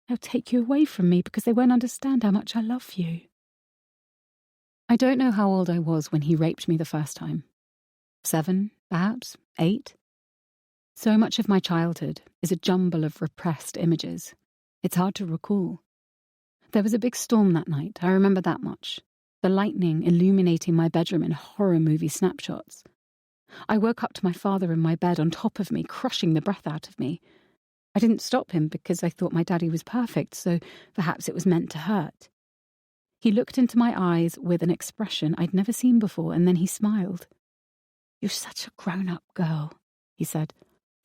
Speaker 8: They'll take you away from me because they won't understand how much I love you. I don't know how old I was when he raped me the first time. 7, perhaps, 8. So much of my childhood is a jumble of repressed images. It's hard to recall. There was a big storm that night, I remember that much. The lightning illuminating my bedroom in horror movie snapshots. I woke up to my father in my bed on top of me, crushing the breath out of me. I didn't stop him because I thought my daddy was perfect, so perhaps it was meant to hurt. He looked into my eyes with an expression I'd never seen before, and then he smiled. You're such a grown-up girl, he said.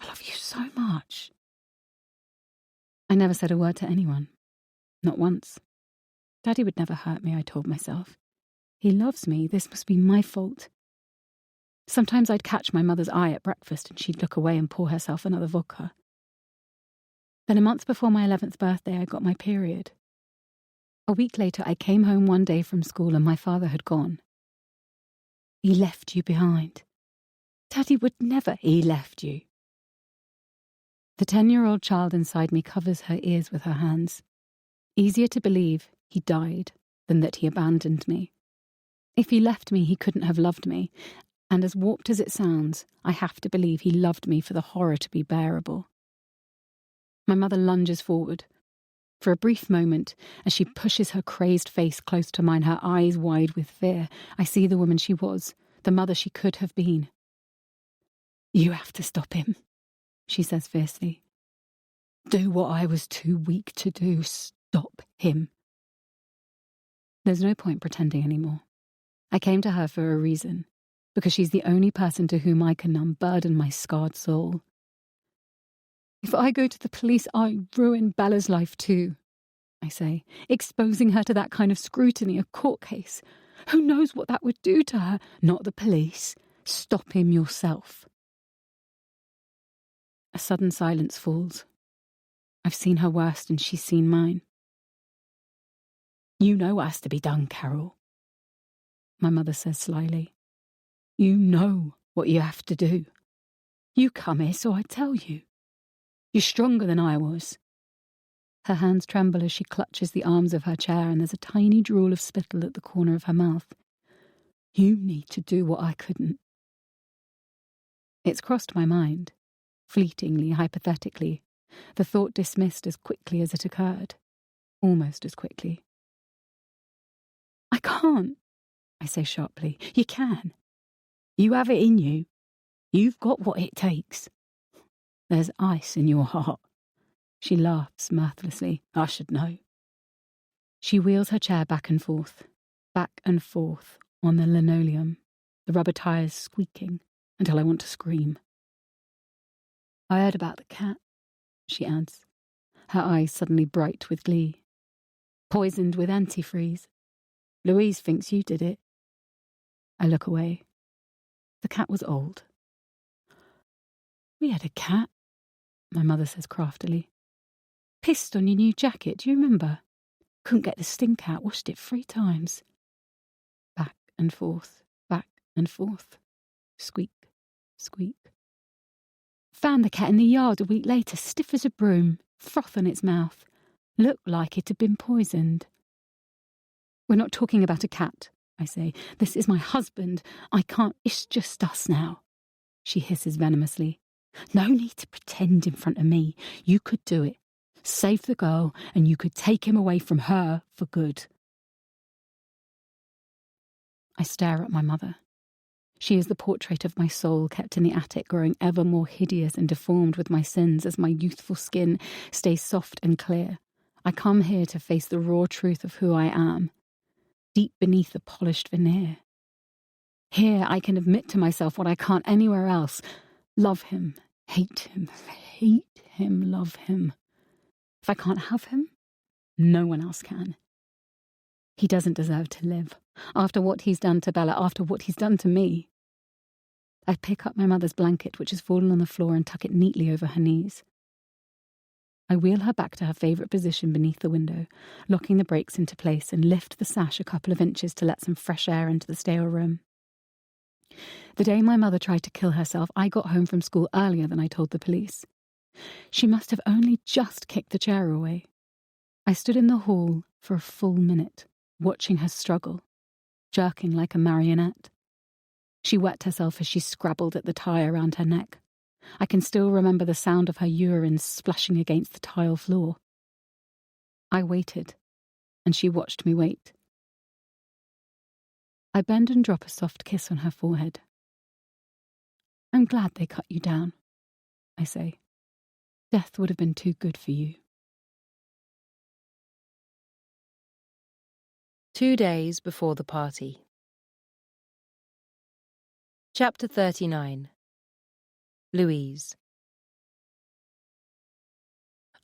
Speaker 8: I love you so much. I never said a word to anyone. Not once. Daddy would never hurt me, I told myself. He loves me. This must be my fault. Sometimes I'd catch my mother's eye at breakfast and she'd look away and pour herself another vodka. Then a month before my 11th birthday, I got my period. A week later, I came home one day from school and my father had gone. He left you behind. Daddy would never. He left you.
Speaker 4: The 10-year-old child inside me covers her ears with her hands. Easier to believe he died than that he abandoned me. If he left me, he couldn't have loved me, and as warped as it sounds, I have to believe he loved me for the horror to be bearable. My mother lunges forward. For a brief moment, as she pushes her crazed face close to mine, her eyes wide with fear, I see the woman she was, the mother she could have been. "You have to stop him," she says fiercely. "Do what I was too weak to do. Stop him." There's no point pretending anymore. I came to her for a reason, because she's the only person to whom I can unburden my scarred soul. "If I go to the police, I ruin Bella's life too," I say, exposing her to that kind of scrutiny, a court case. Who knows what that would do to her? Not the police. Stop him yourself. A sudden silence falls. I've seen her worst and she's seen mine. "You know what has to be done, Carol," my mother says slyly. "You know what you have to do. You come here, so I tell you. You're stronger than I was." Her hands tremble as she clutches the arms of her chair, and there's a tiny drool of spittle at the corner of her mouth. "You need to do what I couldn't." It's crossed my mind, fleetingly, hypothetically, the thought dismissed as quickly as it occurred, almost as quickly. "I can't," I say sharply. "You can. You have it in you. You've got what it takes. There's ice in your heart." She laughs mirthlessly. "I should know." She wheels her chair back and forth on the linoleum, the rubber tires squeaking until I want to scream. "I heard about the cat," she adds, her eyes suddenly bright with glee. "Poisoned with antifreeze. Louise thinks you did it." I look away. The cat was old. "We had a cat," my mother says craftily. "Pissed on your new jacket, do you remember? Couldn't get the stink out, washed it 3 times. Back and forth, squeak, squeak. Found the cat in the yard a week later, stiff as a broom, froth on its mouth. Looked like it had been poisoned." "We're not talking about a cat," I say. "This is my husband. I can't. It's just us now," she hisses venomously. "No need to pretend in front of me. You could do it. Save the girl, and you could take him away from her for good." I stare at my mother. She is the portrait of my soul kept in the attic, growing ever more hideous and deformed with my sins as my youthful skin stays soft and clear. I come here to face the raw truth of who I am, deep beneath the polished veneer. Here I can admit to myself what I can't anywhere else. Love him, hate him, love him. If I can't have him, no one else can. He doesn't deserve to live. After what he's done to Bella, after what he's done to me. I pick up my mother's blanket, which has fallen on the floor, and tuck it neatly over her knees. I wheel her back to her favourite position beneath the window, locking the brakes into place, and lift the sash a couple of inches to let some fresh air into the stale room. The day my mother tried to kill herself, I got home from school earlier than I told the police. She must have only just kicked the chair away. I stood in the hall for a full minute, watching her struggle, jerking like a marionette. She wet herself as she scrabbled at the tie around her neck. I can still remember the sound of her urine splashing against the tile floor. I waited, and she watched me wait. I bend and drop a soft kiss on her forehead. "I'm glad they cut you down," I say. "Death would have been too good for you."
Speaker 1: 2 days before the party. Chapter 39. Louise.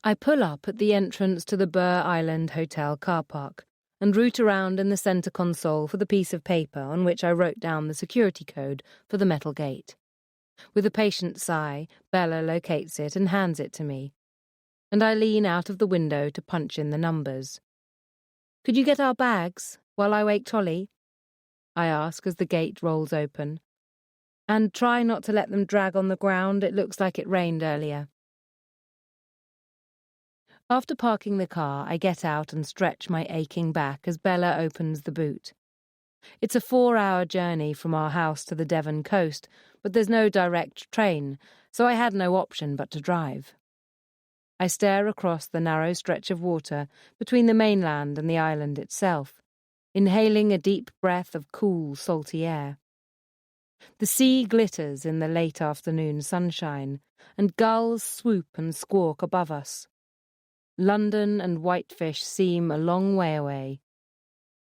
Speaker 1: I pull up at the entrance to the Burr Island Hotel car park and root around in the centre console for the piece of paper on which I wrote down the security code for the metal gate. With a patient sigh, Bella locates it and hands it to me, and I lean out of the window to punch in the numbers. "Could you get our bags while I wake Tolly?" I ask as the gate rolls open. "And try not to let them drag on the ground. It looks like it rained earlier." After parking the car, I get out and stretch my aching back as Bella opens the boot. It's a 4-hour journey from our house to the Devon coast, but there's no direct train, so I had no option but to drive. I stare across the narrow stretch of water between the mainland and the island itself, inhaling a deep breath of cool, salty air. The sea glitters in the late afternoon sunshine, and gulls swoop and squawk above us. London and Whitefish seem a long way away.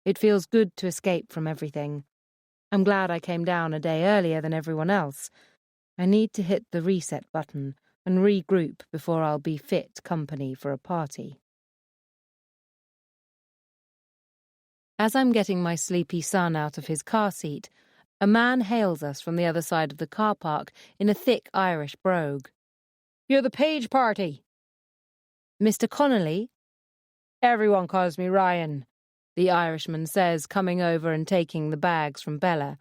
Speaker 1: It feels good to escape from everything. I'm glad I came down a day earlier than everyone else. I need to hit the reset button and regroup before I'll be fit company for a party. As I'm getting my sleepy son out of his car seat, a man hails us from the other side of the car park in a thick Irish brogue. "You're the Page party." "Mr. Connolly?" "Everyone calls me Ryan," the Irishman says, coming over and taking the bags from Bella.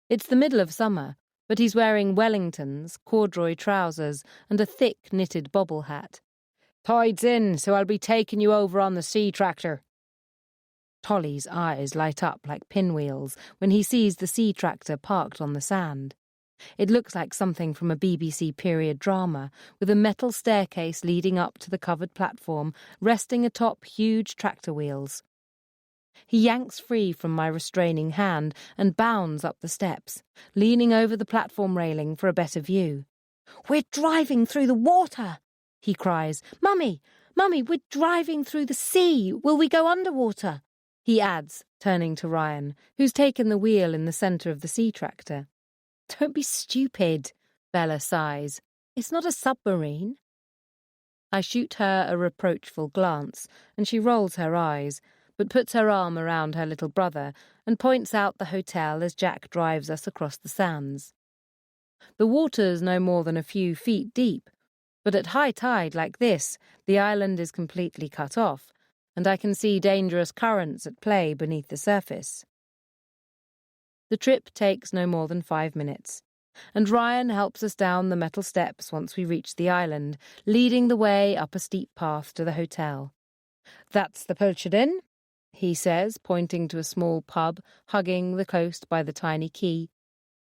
Speaker 1: It's the middle of summer, but he's wearing Wellingtons, corduroy trousers, and a thick knitted bobble hat. "Tide's in, so I'll be taking you over on the sea tractor." Tolly's eyes light up like pinwheels when he sees the sea tractor parked on the sand. It looks like something from a BBC period drama, with a metal staircase leading up to the covered platform, resting atop huge tractor wheels. He yanks free from my restraining hand and bounds up the steps, leaning over the platform railing for a better view. "We're driving through the water!" he cries. "Mummy, Mummy, we're driving through the sea! Will we go underwater?" he adds, turning to Ryan, who's taken the wheel in the centre of the sea tractor. "Don't be stupid," Bella sighs. "It's not a submarine." I shoot her a reproachful glance, and she rolls her eyes, but puts her arm around her little brother and points out the hotel as Jack drives us across the sands. The water's no more than a few feet deep, but at high tide like this, the island is completely cut off, and I can see dangerous currents at play beneath the surface. The trip takes no more than 5 minutes, and Ryan helps us down the metal steps once we reach the island, leading the way up a steep path to the hotel. "That's the Pilchard Inn," he says, pointing to a small pub hugging the coast by the tiny quay.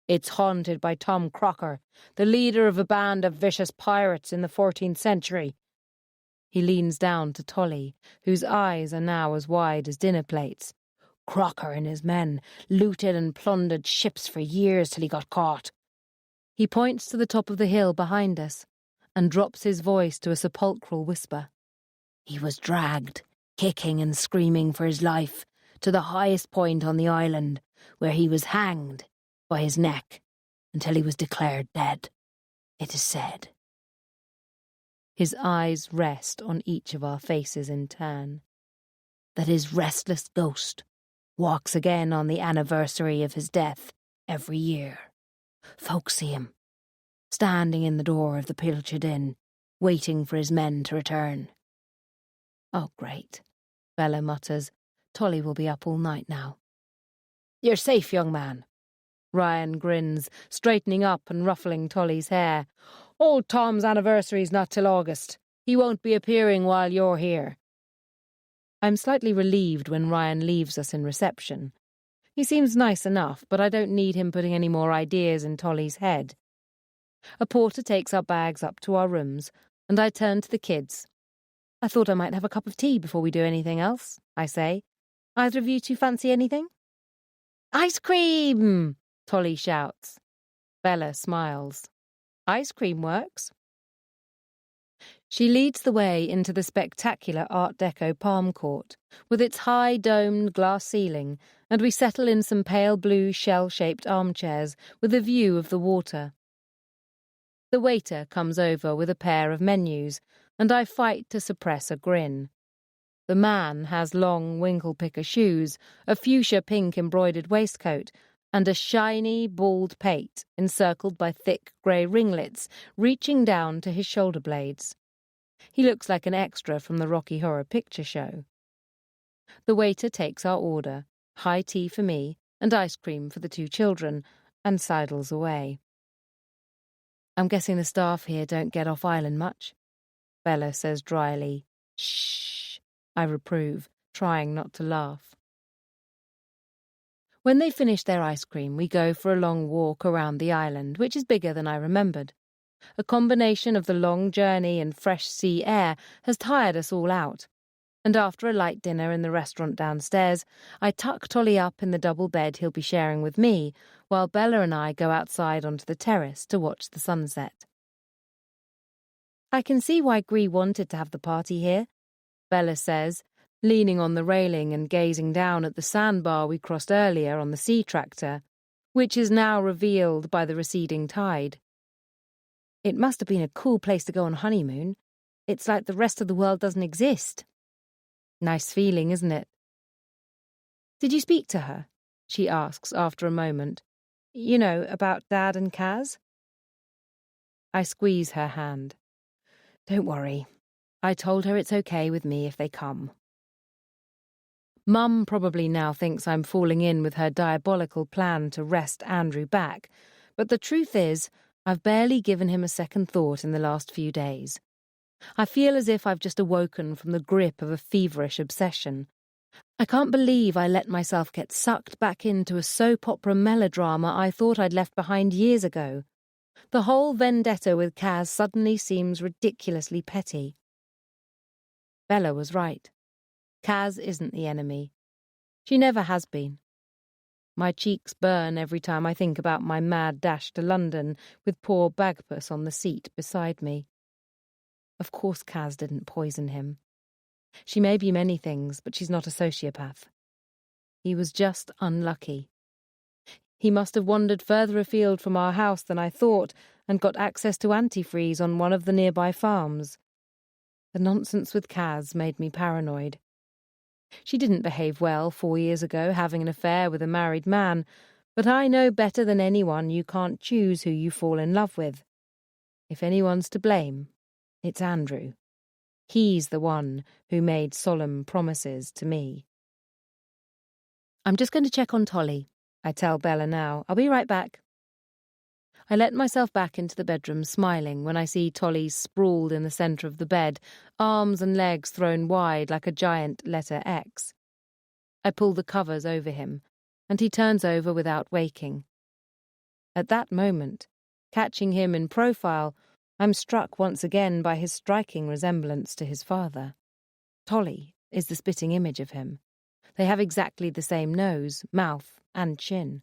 Speaker 1: "It's haunted by Tom Crocker, the leader of a band of vicious pirates in the 14th century. He leans down to Tolly, whose eyes are now as wide as dinner plates. "Crocker and his men looted and plundered ships for years till he got caught." He points to the top of the hill behind us and drops his voice to a sepulchral whisper. "He was dragged, kicking and screaming for his life, to the highest point on the island, where he was hanged by his neck until he was declared dead, it is said." His eyes rest on each of our faces in turn. "That his restless ghost walks again on the anniversary of his death every year. Folks see him, standing in the door of the Pilchard Inn, waiting for his men to return." "Oh, great," Bella mutters. "Tolly will be up all night now." "You're safe, young man." Ryan grins, straightening up and ruffling Tolly's hair. "Old Tom's anniversary's not till August. He won't be appearing while you're here." I'm slightly relieved when Ryan leaves us in reception. He seems nice enough, but I don't need him putting any more ideas in Tolly's head. A porter takes our bags up to our rooms, and I turn to the kids. "I thought I might have a cup of tea before we do anything else," I say. "Either of you two fancy anything?" "Ice cream!" Tolly shouts. Bella smiles. "Ice cream works." She leads the way into the spectacular Art Deco palm court, with its high domed glass ceiling, and we settle in some pale blue shell-shaped armchairs with a view of the water. The waiter comes over with a pair of menus, and I fight to suppress a grin. The man has long winkle-picker shoes, a fuchsia pink embroidered waistcoat, and a shiny, bald pate encircled by thick grey ringlets reaching down to his shoulder blades. He looks like an extra from the Rocky Horror Picture Show. The waiter takes our order, high tea for me and ice cream for the 2 children, and sidles away. "I'm guessing the staff here don't get off island much," Bella says dryly, Shh, I reprove, trying not to laugh. When they finish their ice cream, we go for a long walk around the island, which is bigger than I remembered. A combination of the long journey and fresh sea air has tired us all out, and after a light dinner in the restaurant downstairs, I tuck Tolly up in the double bed he'll be sharing with me, while Bella and I go outside onto the terrace to watch the sunset. I can see why Gree wanted to have the party here, Bella says, leaning on the railing and gazing down at the sandbar we crossed earlier on the sea tractor, which is now revealed by the receding tide. It must have been a cool place to go on honeymoon. It's like the rest of the world doesn't exist. Nice feeling, isn't it? Did you speak to her? She asks after a moment. You know, about Dad and Kaz? I squeeze her hand. Don't worry. I told her it's okay with me if they come. Mum probably now thinks I'm falling in with her diabolical plan to wrest Andrew back, but the truth is, I've barely given him a second thought in the last few days. I feel as if I've just awoken from the grip of a feverish obsession. I can't believe I let myself get sucked back into a soap opera melodrama I thought I'd left behind years ago. The whole vendetta with Kaz suddenly seems ridiculously petty. Bella was right. Kaz isn't the enemy. She never has been. My cheeks burn every time I think about my mad dash to London with poor Bagpuss on the seat beside me. Of course Kaz didn't poison him. She may be many things, but she's not a sociopath. He was just unlucky. He must have wandered further afield from our house than I thought and got access to antifreeze on one of the nearby farms. The nonsense with Kaz made me paranoid. She didn't behave well 4 years ago, having an affair with a married man, but I know better than anyone you can't choose who you fall in love with. If anyone's to blame, it's Andrew. He's the one who made solemn promises to me. I'm just going to check on Tolly, I tell Bella now. I'll be right back. I let myself back into the bedroom, smiling when I see Tolly sprawled in the centre of the bed, arms and legs thrown wide like a giant letter X. I pull the covers over him, and he turns over without waking. At that moment, catching him in profile, I'm struck once again by his striking resemblance to his father. Tolly is the spitting image of him. They have exactly the same nose, mouth, and chin.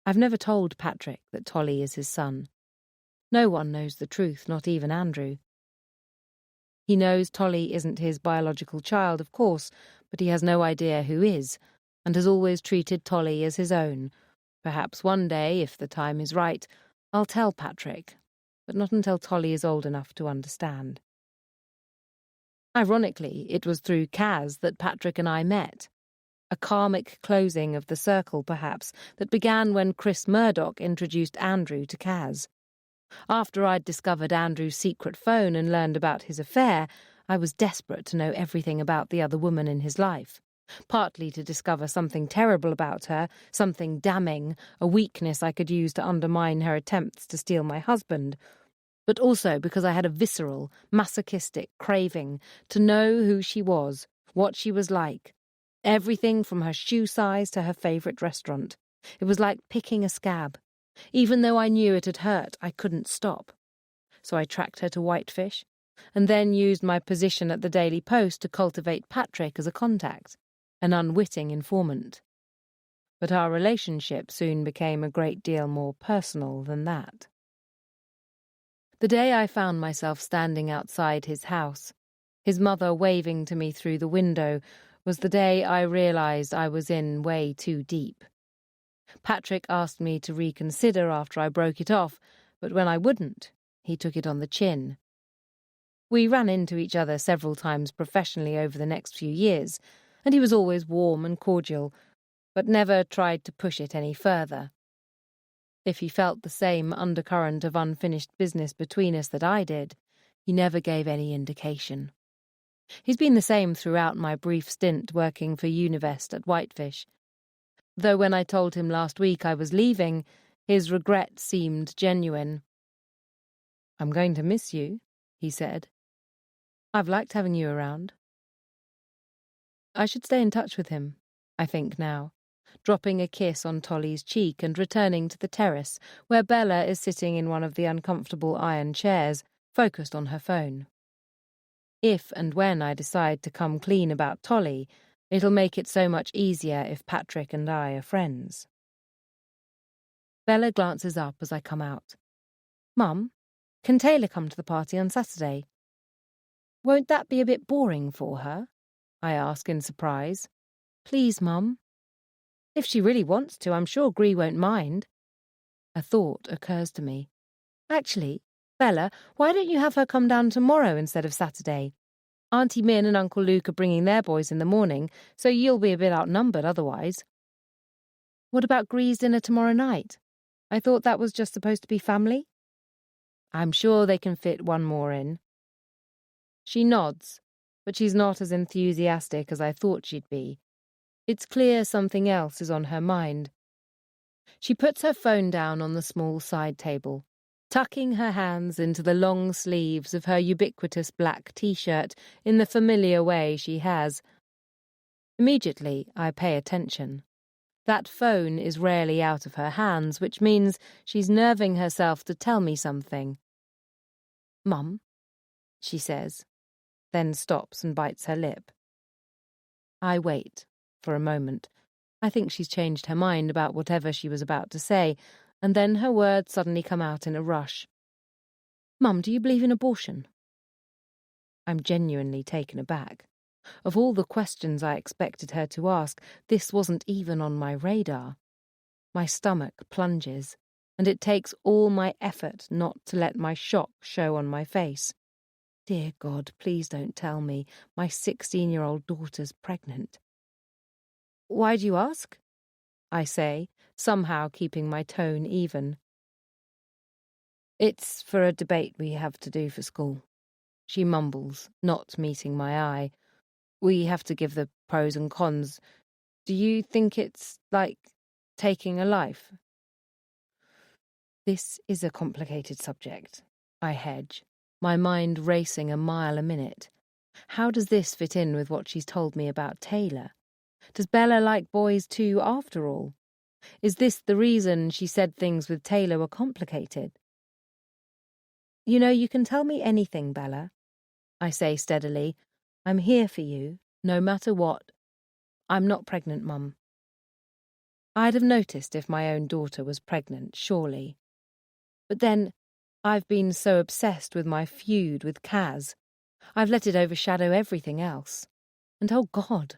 Speaker 1: I've never told Patrick that Tolly is his son. No one knows the truth, not even Andrew. He knows Tolly isn't his biological child, of course, but he has no idea who is, and has always treated Tolly as his own. Perhaps one day, if the time is right, I'll tell Patrick, but not until Tolly is old enough to understand. Ironically, it was through Kaz that Patrick and I met. A karmic closing of the circle, perhaps, that began when Chris Murdoch introduced Andrew to Kaz. After I'd discovered Andrew's secret phone and learned about his affair, I was desperate to know everything about the other woman in his life, partly to discover something terrible about her, something damning, a weakness I could use to undermine her attempts to steal my husband, but also because I had a visceral, masochistic craving to know who she was, what she was like. Everything from her shoe size to her favourite restaurant. It was like picking a scab. Even though I knew it had hurt, I couldn't stop. So I tracked her to Whitefish, and then used my position at the Daily Post to cultivate Patrick as a contact, an unwitting informant. But our relationship soon became a great deal more personal than that. The day I found myself standing outside his house, his mother waving to me through the window, was the day I realised I was in way too deep. Patrick asked me to reconsider after I broke it off, but when I wouldn't, he took it on the chin. We ran into each other several times professionally over the next few years, and he was always warm and cordial, but never tried to push it any further. If he felt the same undercurrent of unfinished business between us that I did, he never gave any indication. He's been the same throughout my brief stint working for Univest at Whitefish. Though when I told him last week I was leaving, his regret seemed genuine. "I'm going to miss you," he said. I've liked having you around. I should stay in touch with him, I think now, dropping a kiss on Tolly's cheek and returning to the terrace, where Bella is sitting in one of the uncomfortable iron chairs, focused on her phone. If and when I decide to come clean about Tolly, it'll make it so much easier if Patrick and I are friends. Bella glances up as I come out. Mum, can Taylor come to the party on Saturday? Won't that be a bit boring for her? I ask in surprise. Please, Mum. If she really wants to, I'm sure Gree won't mind. A thought occurs to me. Actually, Bella, why don't you have her come down tomorrow instead of Saturday? Auntie Min and Uncle Luke are bringing their boys in the morning, so you'll be a bit outnumbered otherwise. What about Gree's dinner tomorrow night? I thought that was just supposed to be family. I'm sure they can fit one more in. She nods, but she's not as enthusiastic as I thought she'd be. It's clear something else is on her mind. She puts her phone down on the small side table, tucking her hands into the long sleeves of her ubiquitous black t-shirt in the familiar way she has. Immediately, I pay attention. That phone is rarely out of her hands, which means she's nerving herself to tell me something. Mum, she says, then stops and bites her lip. I wait for a moment. I think she's changed her mind about whatever she was about to say, and then her words suddenly come out in a rush. Mum, do you believe in abortion? I'm genuinely taken aback. Of all the questions I expected her to ask, this wasn't even on my radar. My stomach plunges, and it takes all my effort not to let my shock show on my face. Dear God, please don't tell me my 16-year-old daughter's pregnant. Why do you ask? I say, somehow keeping my tone even. It's for a debate we have to do for school. She mumbles, not meeting my eye. We have to give the pros and cons. Do you think it's like taking a life? This is a complicated subject. I hedge, my mind racing a mile a minute. How does this fit in with what she's told me about Taylor? Does Bella like boys too, after all? Is this the reason she said things with Taylor were complicated? You know, you can tell me anything, Bella, I say steadily. I'm here for you, no matter what. I'm not pregnant, Mum. I'd have noticed if my own daughter was pregnant, surely. But then, I've been so obsessed with my feud with Kaz. I've let it overshadow everything else. And oh God,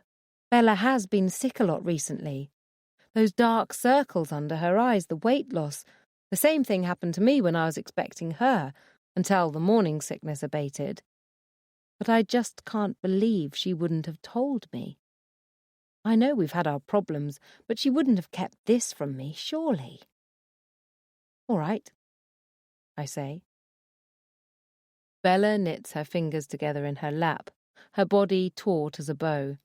Speaker 1: Bella has been sick a lot recently. Those dark circles under her eyes, the weight loss. The same thing happened to me when I was expecting her, until the morning sickness abated. But I just can't believe she wouldn't have told me. I know we've had our problems, but she wouldn't have kept this from me, surely. All right, I say. Bella knits her fingers together in her lap, her body taut as a bow.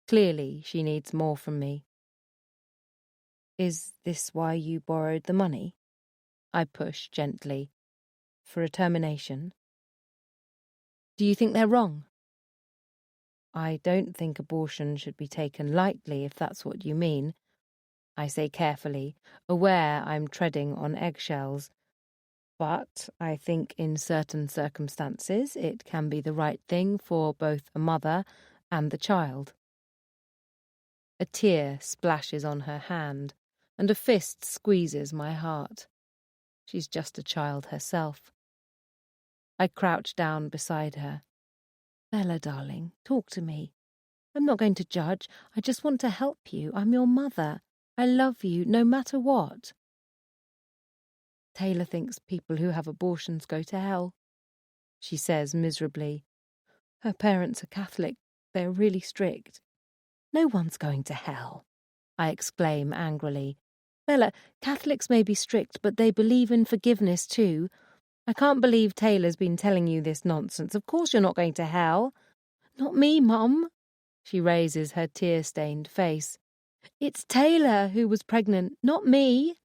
Speaker 1: Clearly, she needs more from me. Is this why you borrowed the money? I push gently. For a termination? Do you think they're wrong? I don't think abortion should be taken lightly, if that's what you mean, I say carefully, aware I'm treading on eggshells. But I think in certain circumstances it can be the right thing for both a mother and the child. A tear splashes on her hand, and a fist squeezes my heart. She's just a child herself. I crouch down beside her. Bella, darling, talk to me. I'm not going to judge. I just want to help you. I'm your mother. I love you, no matter what. Taylor thinks people who have abortions go to hell, she says miserably. Her parents are Catholic. They're really strict. No one's going to hell, I exclaim angrily. Bella, Catholics may be strict, but they believe in forgiveness too. I can't believe Taylor's been telling you this nonsense. Of course you're not going to hell. Not me, Mum. She raises her tear-stained face. It's Taylor who was pregnant, not me.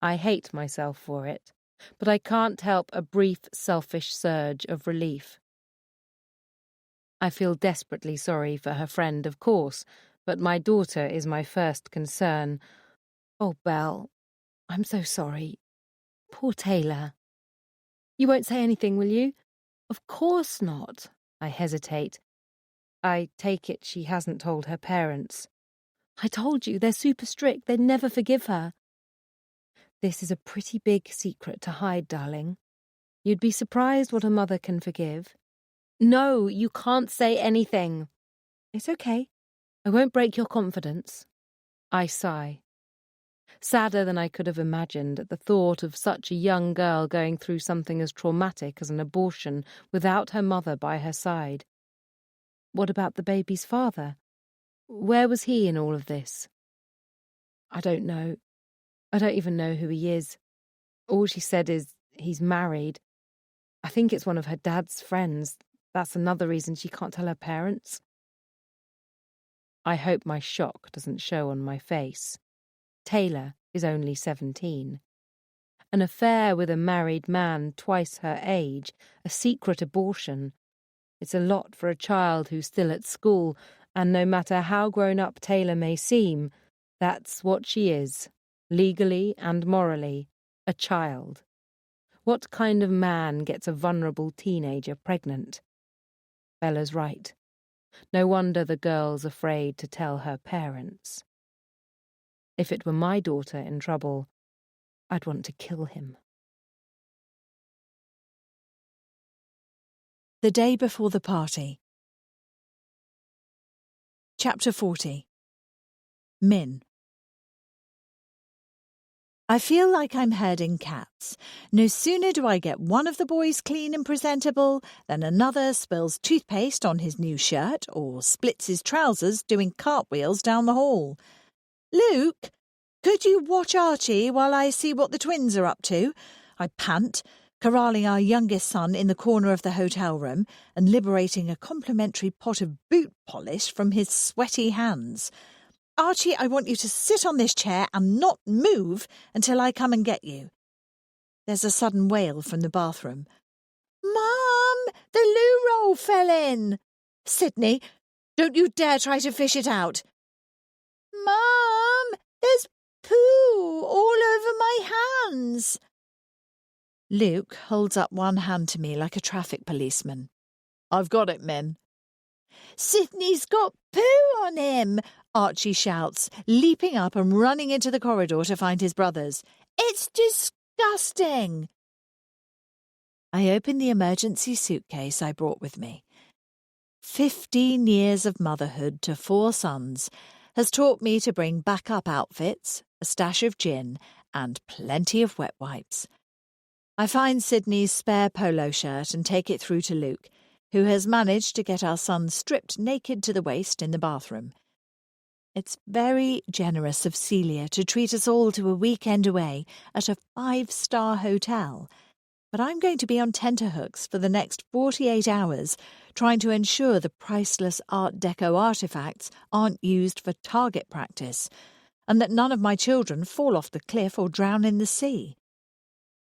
Speaker 1: I hate myself for it, but I can't help a brief, selfish surge of relief. I feel desperately sorry for her friend, of course, but my daughter is my first concern. Oh, Belle, I'm so sorry. Poor Taylor. You won't say anything, will you? Of course not. I hesitate. I take it she hasn't told her parents. I told you, they're super strict. They'd never forgive her. This is a pretty big secret to hide, darling. You'd be surprised what a mother can forgive. No, you can't say anything. It's okay. I won't break your confidence. I sigh. Sadder than I could have imagined at the thought of such a young girl going through something as traumatic as an abortion without her mother by her side. What about the baby's father? Where was he in all of this? I don't know. I don't even know who he is. All she said is he's married. I think it's one of her dad's friends. That's another reason she can't tell her parents. I hope my shock doesn't show on my face. Taylor is only 17. An affair with a married man twice her age, a secret abortion. It's a lot for a child who's still at school, and no matter how grown up Taylor may seem, that's what she is, legally and morally, a child. What kind of man gets a vulnerable teenager pregnant? Bella's right. No wonder the girl's afraid to tell her parents. If it were my daughter in trouble, I'd want to kill him.
Speaker 3: The day before the party. Chapter 40. Min. I feel like I'm herding cats. No sooner do I get one of the boys clean and presentable than another spills toothpaste on his new shirt or splits his trousers doing cartwheels down the hall. Luke, could you watch Archie while I see what the twins are up to? I pant, corralling our youngest son in the corner of the hotel room and liberating a complimentary pot of boot polish from his sweaty hands. Archie, I want you to sit on this chair and not move until I come and get you. There's a sudden wail from the bathroom. Mum, the loo roll fell in. Sydney, don't you dare try to fish it out. Mum, there's poo all over my hands. Luke holds up one hand to me like a traffic policeman. I've got it, Min. Sydney's got poo on him, Archie shouts, leaping up and running into the corridor to find his brothers. It's disgusting. I open the emergency suitcase I brought with me. 15 years of motherhood to 4 sons has taught me to bring backup outfits, a stash of gin, and plenty of wet wipes. I find Sydney's spare polo shirt and take it through to Luke, who has managed to get our son stripped naked to the waist in the bathroom. It's very generous of Celia to treat us all to a weekend away at a 5-star hotel, but I'm going to be on tenterhooks for the next 48 hours trying to ensure the priceless Art Deco artefacts aren't used for target practice, and that none of my children fall off the cliff or drown in the sea.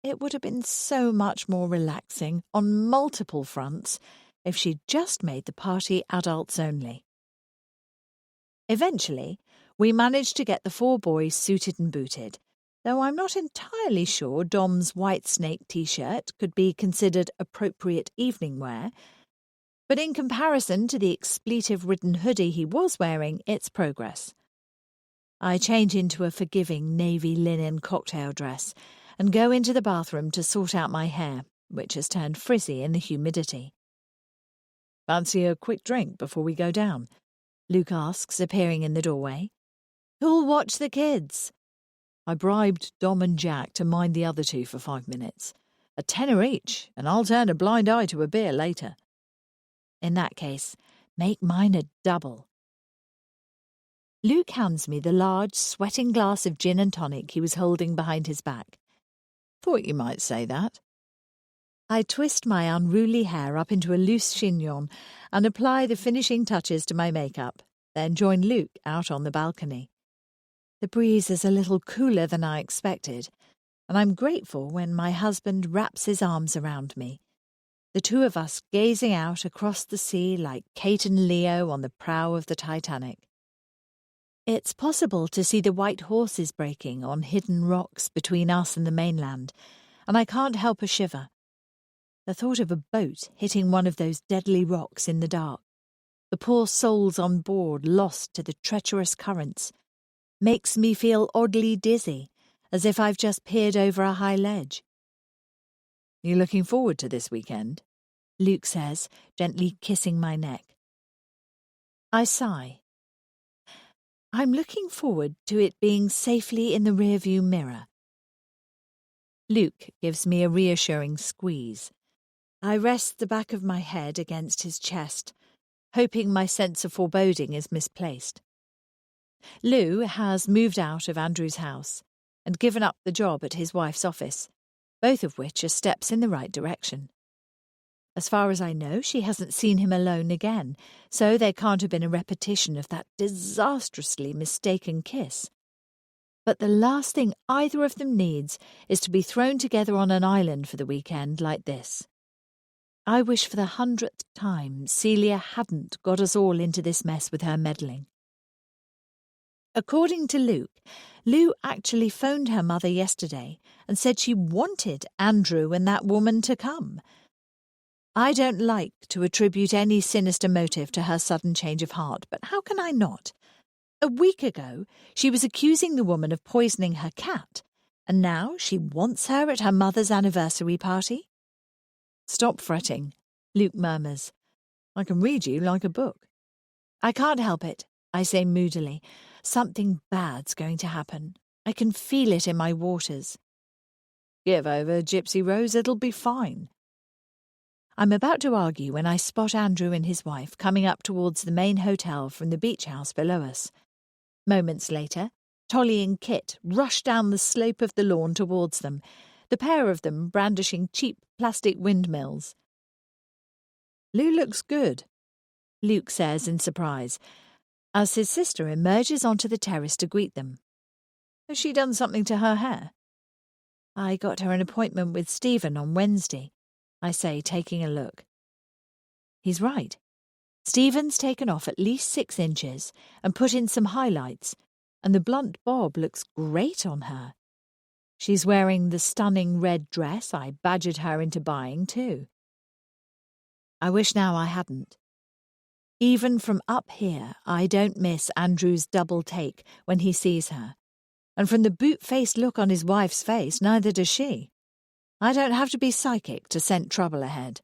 Speaker 3: It would have been so much more relaxing on multiple fronts if she'd just made the party adults only. Eventually, we managed to get the 4 boys suited and booted, though I'm not entirely sure Dom's white snake t-shirt could be considered appropriate evening wear, but in comparison to the expletive-ridden hoodie he was wearing, it's progress. I change into a forgiving navy linen cocktail dress and go into the bathroom to sort out my hair, which has turned frizzy in the humidity. Fancy a quick drink before we go down? Luke asks, appearing in the doorway. Who'll watch the kids? I bribed Dom and Jack to mind the other 2 for 5 minutes. A tenner each, and I'll turn a blind eye to a beer later. In that case, make mine a double. Luke hands me the large, sweating glass of gin and tonic he was holding behind his back. Thought you might say that. I twist my unruly hair up into a loose chignon and apply the finishing touches to my makeup, then join Luke out on the balcony. The breeze is a little cooler than I expected, and I'm grateful when my husband wraps his arms around me. the two of us gazing out across the sea like Kate and Leo on the prow of the Titanic. It's possible to see the white horses breaking on hidden rocks between us and the mainland, and I can't help a shiver. The thought of a boat hitting one of those deadly rocks in the dark, the poor souls on board lost to the treacherous currents, makes me feel oddly dizzy, as if I've just peered over a high ledge. "You looking forward to this weekend?" Luke says, gently kissing my neck. I sigh. I'm looking forward to it being safely in the rearview mirror. Luke gives me a reassuring squeeze. I rest the back of my head against his chest, hoping my sense of foreboding is misplaced. Lou has moved out of Andrew's house and given up the job at his wife's office, both of which are steps in the right direction. As far as I know, she hasn't seen him alone again, so there can't have been a repetition of that disastrously mistaken kiss. But the last thing either of them needs is to be thrown together on an island for the weekend like this. I wish for the 100th time Celia hadn't got us all into this mess with her meddling. According to Luke, Lou actually phoned her mother yesterday and said she wanted Andrew and that woman to come. I don't like to attribute any sinister motive to her sudden change of heart, but how can I not? A week ago, she was accusing the woman of poisoning her cat, and now she wants her at her mother's anniversary party? "Stop fretting," Luke murmurs. "I can read you like a book." "I can't help it," I say moodily. "Something bad's going to happen. I can feel it in my waters." "Give over, Gypsy Rose, it'll be fine." I'm about to argue when I spot Andrew and his wife coming up towards the main hotel from the beach house below us. Moments later, Tolly and Kit rush down the slope of the lawn towards them, the pair of them brandishing cheap plastic windmills. "Lou looks good," Luke says in surprise, as his sister emerges onto the terrace to greet them. "Has she done something to her hair?" "I got her an appointment with Stephen on Wednesday," I say, taking a look. He's right. Stephen's taken off at least 6 inches and put in some highlights, and the blunt bob looks great on her. She's wearing the stunning red dress I badgered her into buying too. I wish now I hadn't. Even from up here, I don't miss Andrew's double take when he sees her, and from the boot-faced look on his wife's face, neither does she. I don't have to be psychic to scent trouble ahead.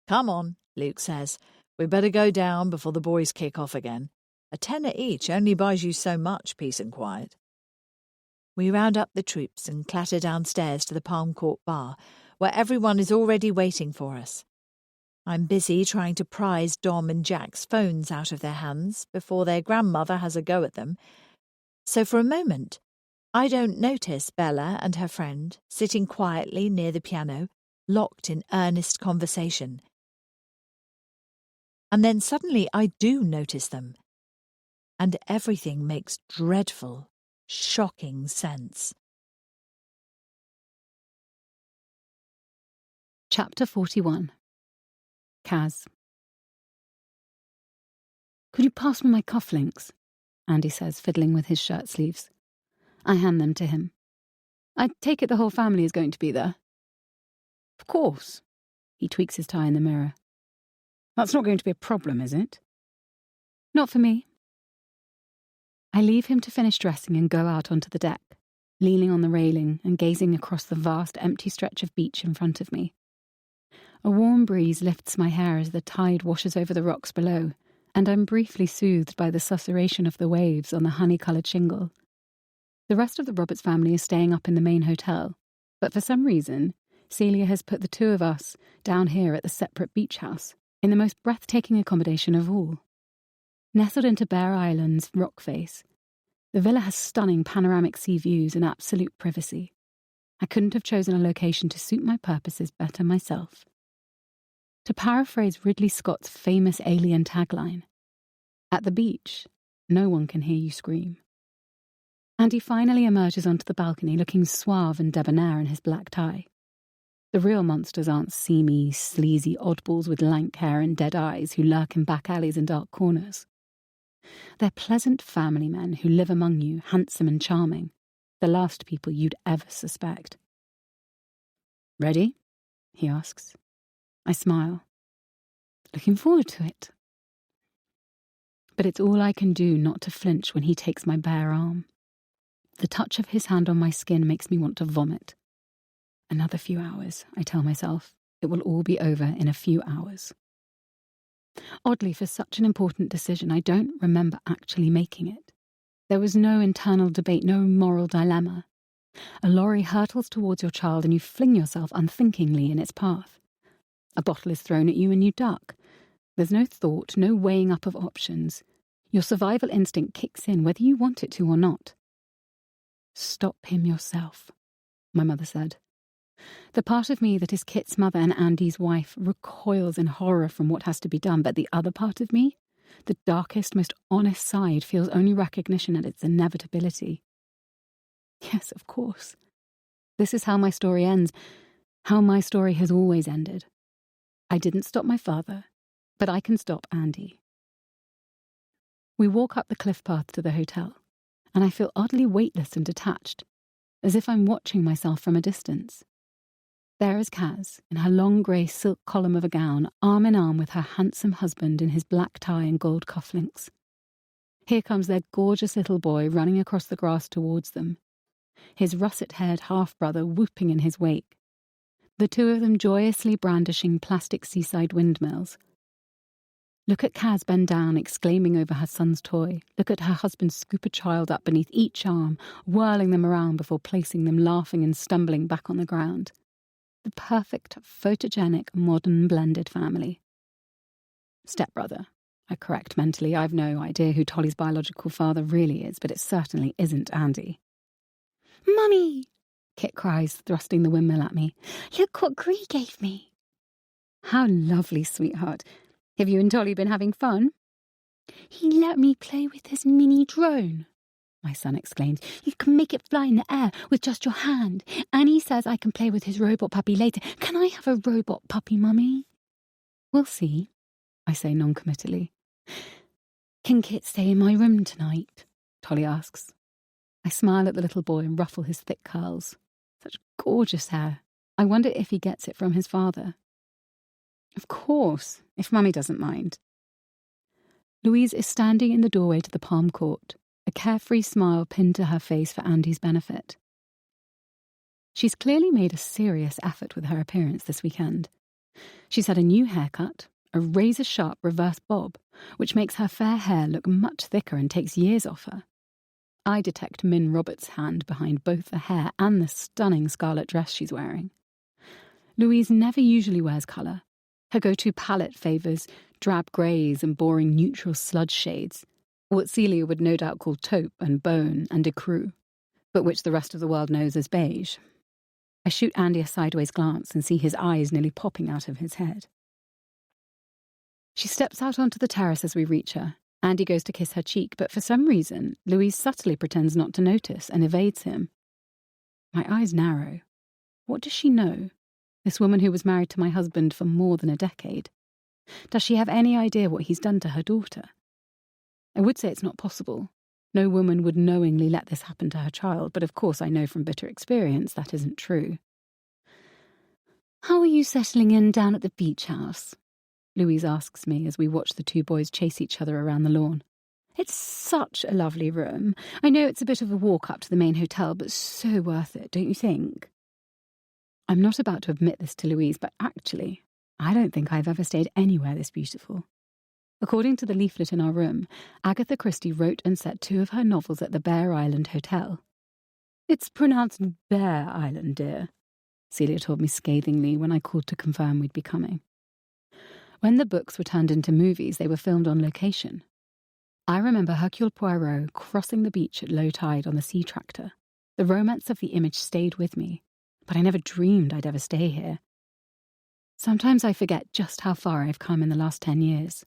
Speaker 3: "Come on," Luke says. "We better go down before the boys kick off again. A tenner each only buys you so much peace and quiet." We round up the troops and clatter downstairs to the Palm Court bar, where everyone is already waiting for us. I'm busy trying to prise Dom and Jack's phones out of their hands before their grandmother has a go at them, so for a moment I don't notice Bella and her friend sitting quietly near the piano, locked in earnest conversation. And then suddenly I do notice them, and everything makes dreadful, shocking sense.
Speaker 4: Chapter 41. Kaz. "Could you pass me my cufflinks?" Andy says, fiddling with his shirt sleeves. I hand them to him. "I take it the whole family is going to be there?" "Of course." He tweaks his tie in the mirror. "That's not going to be a problem, is it?" "Not for me." I leave him to finish dressing and go out onto the deck, leaning on the railing and gazing across the vast empty stretch of beach in front of me. A warm breeze lifts my hair as the tide washes over the rocks below, and I'm briefly soothed by the susurration of the waves on the honey-coloured shingle. The rest of the Roberts family is staying up in the main hotel, but for some reason, Celia has put the two of us down here at the separate beach house, in the most breathtaking accommodation of all. Nestled into Bear Island's rock face, the villa has stunning panoramic sea views and absolute privacy. I couldn't have chosen a location to suit my purposes better myself. To paraphrase Ridley Scott's famous Alien tagline, "At the beach, no one can hear you scream." And he finally emerges onto the balcony looking suave and debonair in his black tie. The real monsters aren't seamy, sleazy oddballs with lank hair and dead eyes who lurk in back alleys and dark corners. They're pleasant family men who live among you, handsome and charming, the last people you'd ever suspect. "Ready?" he asks. I smile. Looking forward to it. But it's all I can do not to flinch when he takes my bare arm. The touch of his hand on my skin makes me want to vomit. Another few hours, I tell myself. It will all be over in a few hours. Oddly, for such an important decision, I don't remember actually making it. There was no internal debate, no moral dilemma. A lorry hurtles towards your child and you fling yourself unthinkingly in its path. A bottle is thrown at you and you duck. There's no thought, no weighing up of options. Your survival instinct kicks in whether you want it to or not. "Stop him yourself," my mother said. The part of me that is Kit's mother and Andy's wife recoils in horror from what has to be done, but the other part of me, the darkest, most honest side, feels only recognition at its inevitability. Yes, of course. This is how my story ends, how my story has always ended. I didn't stop my father, but I can stop Andy. We walk up the cliff path to the hotel, and I feel oddly weightless and detached, as if I'm watching myself from a distance. There is Kaz, in her long grey silk column of a gown, arm in arm with her handsome husband in his black tie and gold cufflinks. Here comes their gorgeous little boy running across the grass towards them, his russet-haired half-brother whooping in his wake, the two of them joyously brandishing plastic seaside windmills. Look at Kaz bend down, exclaiming over her son's toy. Look at her husband scoop a child up beneath each arm, whirling them around before placing them laughing and stumbling back on the ground. The perfect, photogenic, modern blended family. Stepbrother, I correct mentally. I've no idea who Tolly's biological father really is, but it certainly isn't Andy. "Mummy!" Kit cries, thrusting the windmill at me. "Look what Gree gave me." "How lovely, sweetheart. Have you and Tolly been having fun?" "He let me play with his mini drone," my son exclaims. "You can make it fly in the air with just your hand. And he says I can play with his robot puppy later. Can I have a robot puppy, Mummy?" "We'll see," I say non-committally. "Can Kit stay in my room tonight?" Tolly asks. I smile at the little boy and ruffle his thick curls. Such gorgeous hair. I wonder if he gets it from his father. "Of course, if Mummy doesn't mind." Louise is standing in the doorway to the palm court, a carefree smile pinned to her face for Andy's benefit. She's clearly made a serious effort with her appearance this weekend. She's had a new haircut, a razor-sharp reverse bob, which makes her fair hair look much thicker and takes years off her. I detect Min Roberts' hand behind both the hair and the stunning scarlet dress she's wearing. Louise never usually wears colour. Her go-to palette favours drab greys and boring neutral sludge shades, what Celia would no doubt call taupe and bone and ecru, but which the rest of the world knows as beige. I shoot Andy a sideways glance and see his eyes nearly popping out of his head. She steps out onto the terrace as we reach her. Andy goes to kiss her cheek, but for some reason, Louise subtly pretends not to notice and evades him. My eyes narrow. What does she know? This woman who was married to my husband for more than a decade. Does she have any idea what he's done to her daughter? I would say it's not possible. No woman would knowingly let this happen to her child, but of course I know from bitter experience that isn't true. "How are you settling in down at the beach house?" Louise asks me as we watch the two boys chase each other around the lawn. "It's such a lovely room. I know it's a bit of a walk up to the main hotel, but so worth it, don't you think?" I'm not about to admit this to Louise, but actually, I don't think I've ever stayed anywhere this beautiful. According to the leaflet in our room, Agatha Christie wrote and set 2 of her novels at the Bear Island Hotel. "It's pronounced Bear Island, dear," Celia told me scathingly when I called to confirm we'd be coming. When the books were turned into movies, they were filmed on location. I remember Hercule Poirot crossing the beach at low tide on the sea tractor. The romance of the image stayed with me, but I never dreamed I'd ever stay here. Sometimes I forget just how far I've come in the last 10 years.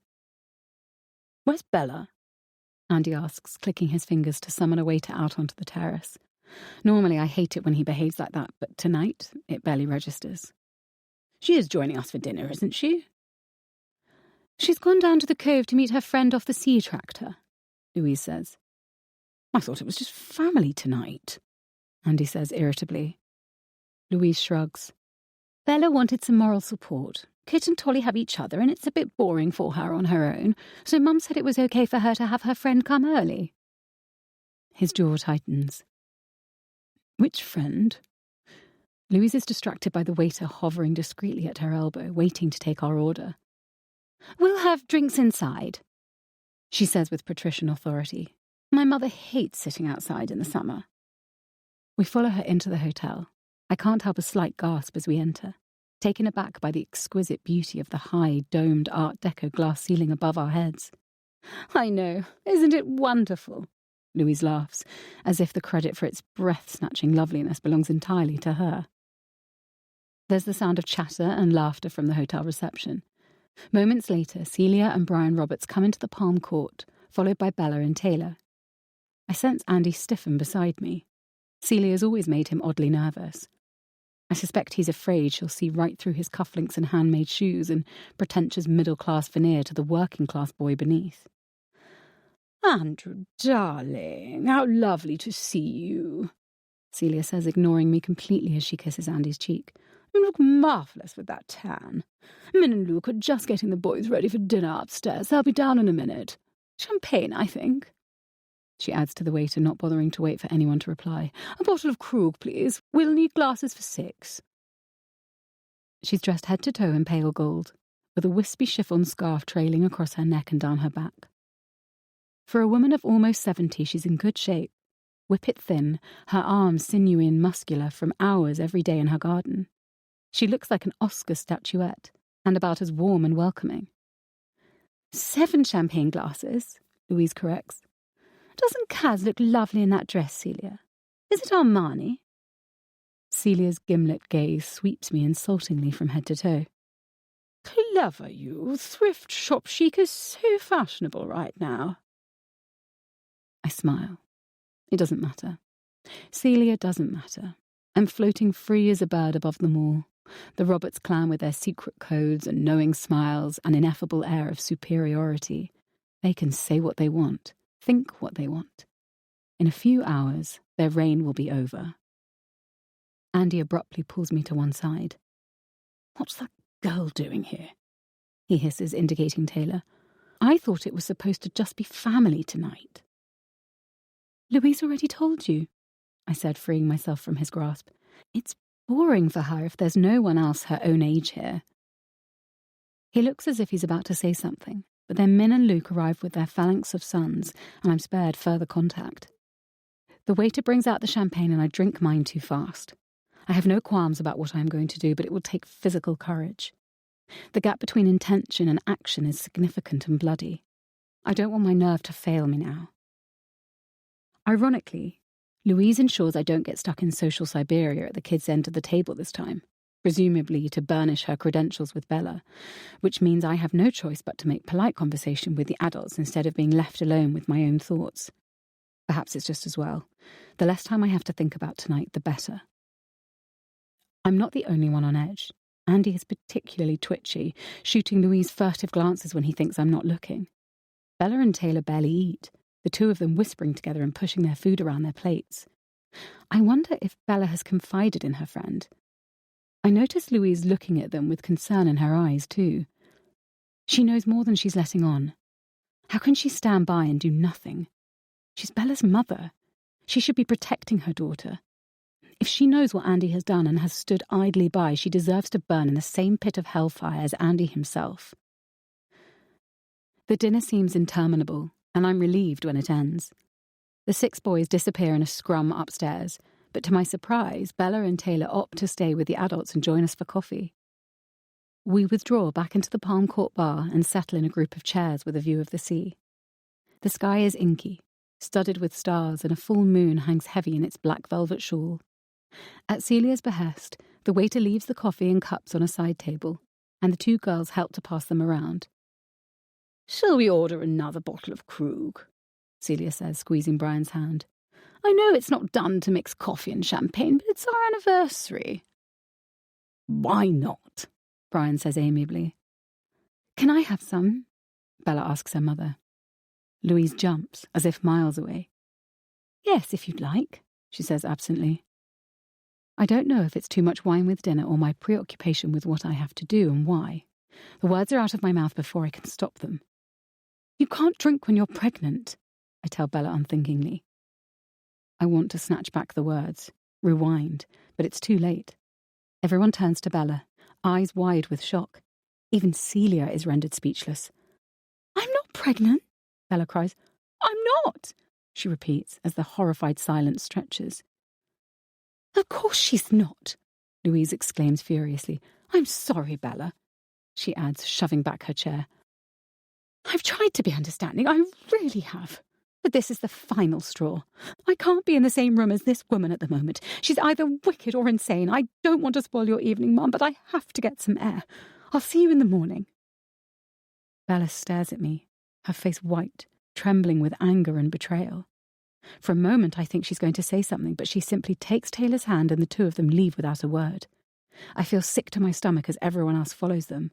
Speaker 4: "Where's Bella?" Andy asks, clicking his fingers to summon a waiter out onto the terrace. Normally I hate it when he behaves like that, but tonight it barely registers.
Speaker 8: She is joining us for dinner, isn't she? She's gone down to the cove to meet her friend off the sea tractor, Louise says. I thought it was just family tonight, Andy says irritably. Louise shrugs. Bella wanted some moral support. Kit and Tolly have each other, and it's a bit boring for her on her own, so Mum said it was okay for her to have her friend come early. His jaw tightens. Which friend? Louise is distracted by the waiter hovering discreetly at her elbow, waiting to take our order. We'll have drinks inside, she says with patrician authority. My mother hates sitting outside in the summer. We follow her into the hotel. I can't help a slight gasp as we enter, taken aback by the exquisite beauty of the high, domed Art Deco glass ceiling above our heads. I know, isn't it wonderful? Louise laughs, as if the credit for its breath-snatching loveliness belongs entirely to her. There's the sound of chatter and laughter from the hotel reception. Moments later, Celia and Brian Roberts come into the Palm Court, followed by Bella and Taylor. I sense Andy stiffen beside me. Celia's always made him oddly nervous. I suspect he's afraid she'll see right through his cufflinks and handmade shoes and pretentious middle-class veneer to the working-class boy beneath. Andrew, darling, how lovely to see you, Celia says, ignoring me completely as she kisses Andy's cheek. You look marvellous with that tan. Min and Luke are just getting the boys ready for dinner upstairs. They'll be down in a minute. Champagne, I think. She adds to the waiter, not bothering to wait for anyone to reply. A bottle of Krug, please. We'll need glasses for 6. She's dressed head to toe in pale gold, with a wispy chiffon scarf trailing across her neck and down her back. For a woman of almost 70, she's in good shape, whippet thin, her arms sinewy and muscular from hours every day in her garden. She looks like an Oscar statuette, and about as warm and welcoming. 7 champagne glasses, Louise corrects. Doesn't Kaz look lovely in that dress, Celia? Is it Armani? Celia's gimlet gaze sweeps me insultingly from head to toe. Clever, you. Thrift shop chic is so fashionable right now. I smile. It doesn't matter. Celia doesn't matter. I'm floating free as a bird above them all. The Roberts clan with their secret codes and knowing smiles and ineffable air of superiority. They can say what they want, think what they want. In a few hours, their reign will be over. Andy abruptly pulls me to one side. What's that girl doing here? He hisses, indicating Taylor. I thought it was supposed to just be family tonight. Louise already told you, I said, freeing myself from his grasp. It's boring for her if there's no one else her own age here. He looks as if he's about to say something, but then Min and Luke arrive with their phalanx of sons, and I'm spared further contact. The waiter brings out the champagne and I drink mine too fast. I have no qualms about what I am going to do, but it will take physical courage. The gap between intention and action is significant and bloody. I don't want my nerve to fail me now. Ironically, Louise ensures I don't get stuck in social Siberia at the kids' end of the table this time, presumably to burnish her credentials with Bella, which means I have no choice but to make polite conversation with the adults instead of being left alone with my own thoughts. Perhaps it's just as well. The less time I have to think about tonight, the better. I'm not the only one on edge. Andy is particularly twitchy, shooting Louise furtive glances when he thinks I'm not looking. Bella and Taylor barely eat, the two of them whispering together and pushing their food around their plates. I wonder if Bella has confided in her friend. I notice Louise looking at them with concern in her eyes, too. She knows more than she's letting on. How can she stand by and do nothing? She's Bella's mother. She should be protecting her daughter. If she knows what Andy has done and has stood idly by, she deserves to burn in the same pit of hellfire as Andy himself. The dinner seems interminable, and I'm relieved when it ends. The 6 boys disappear in a scrum upstairs, but to my surprise, Bella and Taylor opt to stay with the adults and join us for coffee. We withdraw back into the Palm Court bar and settle in a group of chairs with a view of the sea. The sky is inky, studded with stars, and a full moon hangs heavy in its black velvet shawl. At Celia's behest, the waiter leaves the coffee and cups on a side table, and the 2 girls help to pass them around. Shall we order another bottle of Krug? Celia says, squeezing Brian's hand. I know it's not done to mix coffee and champagne, but it's our anniversary. Why not?
Speaker 4: Brian says amiably. Can I have some? Bella asks her mother. Louise jumps, as if miles away. Yes, if you'd like, she says absently. I don't know if it's too much wine with dinner or my preoccupation with what I have to do and why. The words are out of my mouth before I can stop them. You can't drink when you're pregnant, I tell Bella unthinkingly. I want to snatch back the words, rewind, but it's too late. Everyone turns to Bella, eyes wide with shock. Even Celia is rendered speechless. I'm not pregnant, Bella cries. I'm not, she repeats as the horrified silence stretches. Of course she's not, Louise exclaims furiously. I'm sorry, Bella, she adds, shoving back her chair. I've tried to be understanding, I really have. But this is the final straw. I can't be in the same room as this woman at the moment. She's either wicked or insane. I don't want to spoil your evening, Mum, but I have to get some air. I'll see you in the morning. Bella stares at me, her face white, trembling with anger and betrayal. For a moment I think she's going to say something, but she simply takes Taylor's hand and the two of them leave without a word. I feel sick to my stomach as everyone else follows them.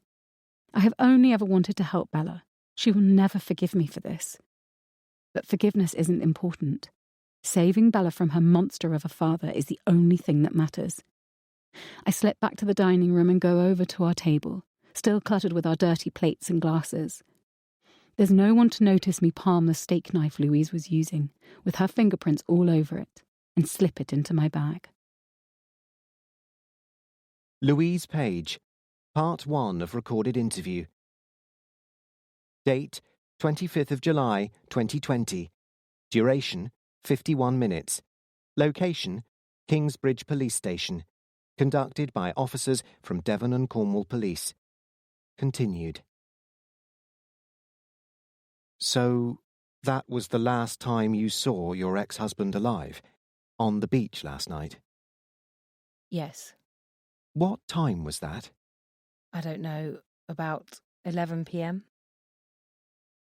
Speaker 4: I have only ever wanted to help Bella. She will never forgive me for this. But forgiveness isn't important. Saving Bella from her monster of a father is the only thing that matters. I slip back to the dining room and go over to our table, still cluttered with our dirty plates and glasses. There's no one to notice me palm the steak knife Louise was using, with her fingerprints all over it, and slip it into my bag.
Speaker 2: Louise Page, Part 1 of recorded interview. Date, 25th of July, 2020. Duration, 51 minutes. Location, Kingsbridge Police Station. Conducted by officers from Devon and Cornwall Police. Continued. So, that was the last time you saw your ex-husband alive? On the beach last night?
Speaker 1: Yes.
Speaker 2: What time was that?
Speaker 1: I don't know, about 11 p.m?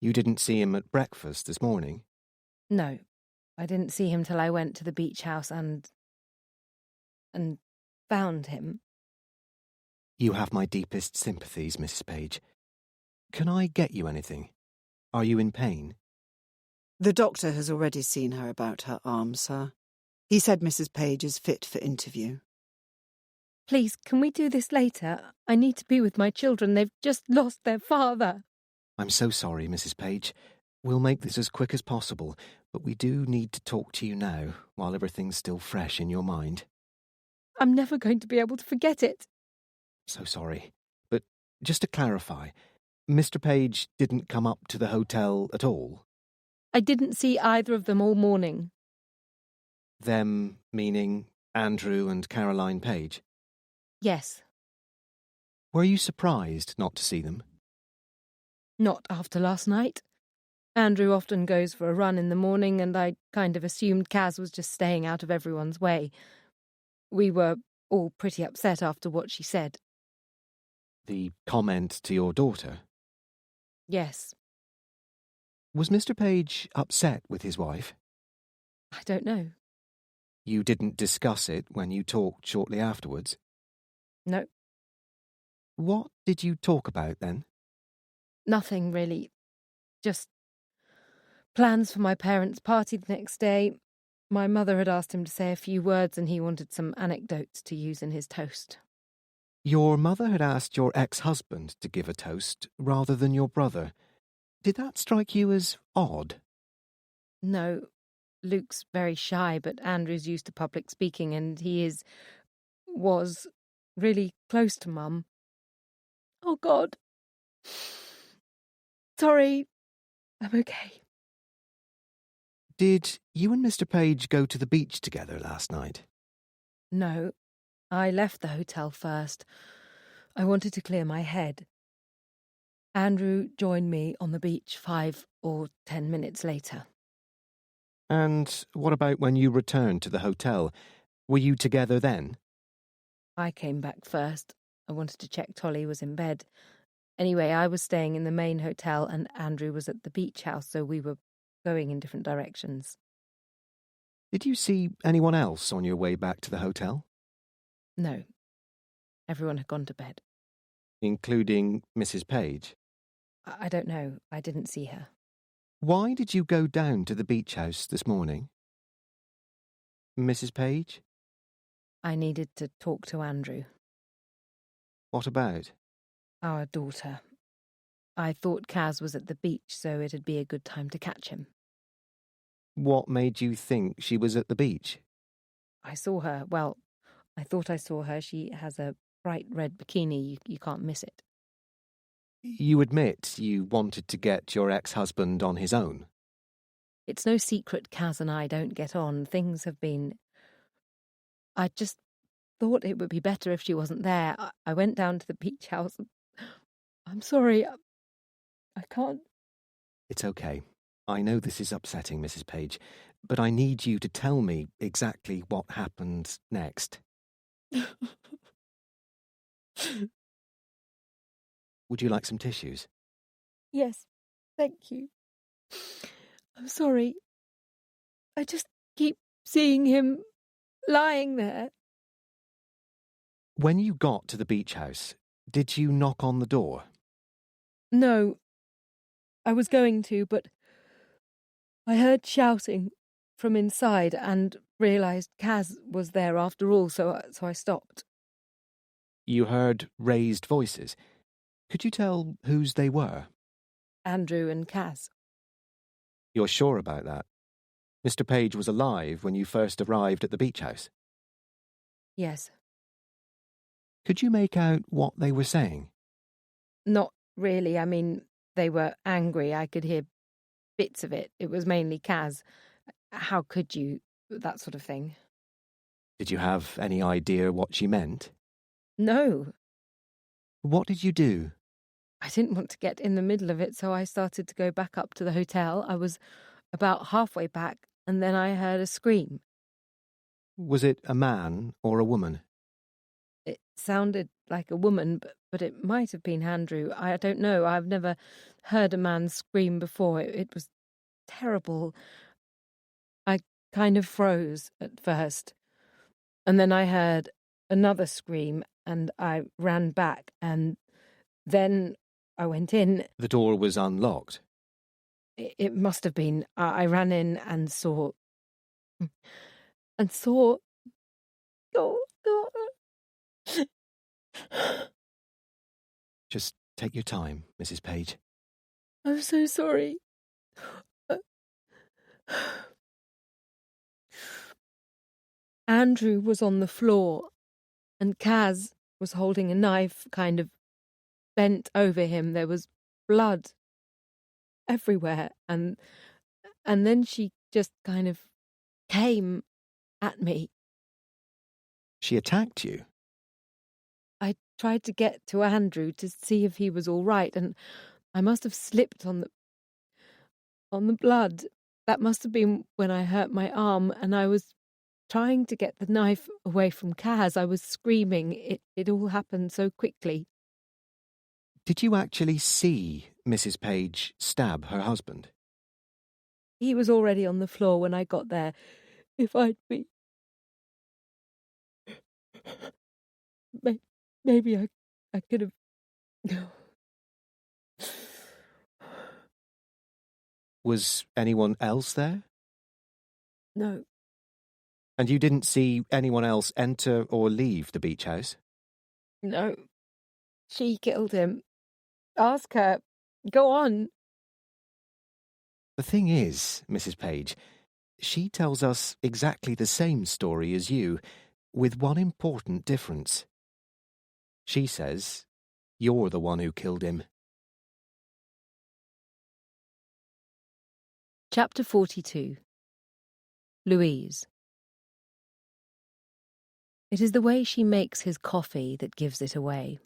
Speaker 2: You didn't see him at breakfast this morning?
Speaker 1: No, I didn't see him till I went to the beach house and found him.
Speaker 2: You have my deepest sympathies, Mrs. Page. Can I get you anything? Are you in pain?
Speaker 5: The doctor has already seen her about her arm, sir. He said Mrs. Page is fit for interview.
Speaker 1: Please, can we do this later? I need to be with my children. They've just lost their father.
Speaker 2: I'm so sorry, Mrs. Page. We'll make this as quick as possible, but we do need to talk to you now, while everything's still fresh in your mind.
Speaker 1: I'm never going to be able to forget it.
Speaker 2: So sorry. But just to clarify, Mr. Page didn't come up to the hotel at all?
Speaker 1: I didn't see either of them all morning.
Speaker 2: Them meaning Andrew and Caroline Page?
Speaker 1: Yes.
Speaker 2: Were you surprised not to see them?
Speaker 1: Not after last night. Andrew often goes for a run in the morning, and I kind of assumed Kaz was just staying out of everyone's way. We were all pretty upset after what she said.
Speaker 2: The comment to your daughter?
Speaker 1: Yes.
Speaker 2: Was Mr. Page upset with his wife?
Speaker 1: I don't know.
Speaker 2: You didn't discuss it when you talked shortly afterwards?
Speaker 1: No.
Speaker 2: What did you talk about then?
Speaker 1: Nothing, really. Just plans for my parents' party the next day. My mother had asked him to say a few words and he wanted some anecdotes to use in his toast.
Speaker 2: Your mother had asked your ex-husband to give a toast rather than your brother. Did that strike you as odd?
Speaker 1: No. Luke's very shy, but Andrew's used to public speaking and was really close to Mum. Oh, God. Sorry. I'm okay.
Speaker 2: Did you and Mr. Page go to the beach together last night?
Speaker 1: No. I left the hotel first. I wanted to clear my head. Andrew joined me on the beach 5 or 10 minutes later.
Speaker 2: And what about when you returned to the hotel? Were you together then?
Speaker 1: I came back first. I wanted to check Tolly was in bed. Anyway, I was staying in the main hotel and Andrew was at the beach house, so we were going in different directions.
Speaker 2: Did you see anyone else on your way back to the hotel?
Speaker 1: No. Everyone had gone to bed.
Speaker 2: including Mrs. Page?
Speaker 1: I don't know. I didn't see her.
Speaker 2: Why did you go down to the beach house this morning? Mrs. Page?
Speaker 1: I needed to talk to Andrew.
Speaker 2: What about?
Speaker 1: Our daughter. I thought Kaz was at the beach, so it'd be a good time to catch him.
Speaker 2: What made you think she was at the beach?
Speaker 1: I saw her. Well, I thought I saw her. She has a bright red bikini. You can't miss it.
Speaker 2: You admit you wanted to get your ex-husband on his own?
Speaker 1: It's no secret Kaz and I don't get on. Things have been... I just thought it would be better if she wasn't there. I went down to the beach house. I'm sorry. I can't...
Speaker 2: It's okay. I know this is upsetting, Mrs. Page, but I need you to tell me exactly what happened next. Would you like some tissues?
Speaker 1: Yes, thank you. I'm sorry. I just keep seeing him lying there.
Speaker 2: When you got to the beach house, did you knock on the door?
Speaker 1: No, I was going to, but I heard shouting from inside and realised Kaz was there after all, so I stopped.
Speaker 2: You heard raised voices. Could you tell whose they were?
Speaker 1: Andrew and Kaz.
Speaker 2: You're sure about that? Mr. Page was alive when you first arrived at the beach house?
Speaker 1: Yes.
Speaker 2: Could you make out what they were saying?
Speaker 1: Not really. I mean, they were angry. I could hear bits of it. It was mainly Kaz. How could you? That sort of thing.
Speaker 2: Did you have any idea what she meant?
Speaker 1: No.
Speaker 2: What did you do?
Speaker 1: I didn't want to get in the middle of it, so I started to go back up to the hotel. I was about halfway back, and then I heard a scream.
Speaker 2: Was it a man or a woman?
Speaker 1: It sounded like a woman, but it might have been Andrew. I don't know. I've never heard a man scream before. It was terrible. I kind of froze at first. And then I heard another scream, and I ran back, and then I went in.
Speaker 2: The door was unlocked.
Speaker 1: It must have been. I ran in and saw... Oh, God.
Speaker 2: Just take your time, Mrs. Page.
Speaker 1: I'm so sorry. Andrew was on the floor, and Kaz was holding a knife kind of bent over him. There was blood everywhere, and then she just kind of came at me.
Speaker 2: She attacked you?
Speaker 1: I tried to get to Andrew to see if he was all right, and I must have slipped on the blood. That must have been when I hurt my arm, and I was trying to get the knife away from Kaz. I was screaming. It all happened so quickly.
Speaker 2: Did you actually see Mrs. Page stab her husband?
Speaker 1: He was already on the floor when I got there. If I'd been... Maybe I could have...
Speaker 2: Was anyone else there?
Speaker 1: No.
Speaker 2: And you didn't see anyone else enter or leave the beach house?
Speaker 1: No. She killed him. Ask her. Go on.
Speaker 2: The thing is, Mrs. Page, she tells us exactly the same story as you, with one important difference. She says you're the one who killed him.
Speaker 1: Chapter 42. Louise. It is the way she makes his coffee that gives it away.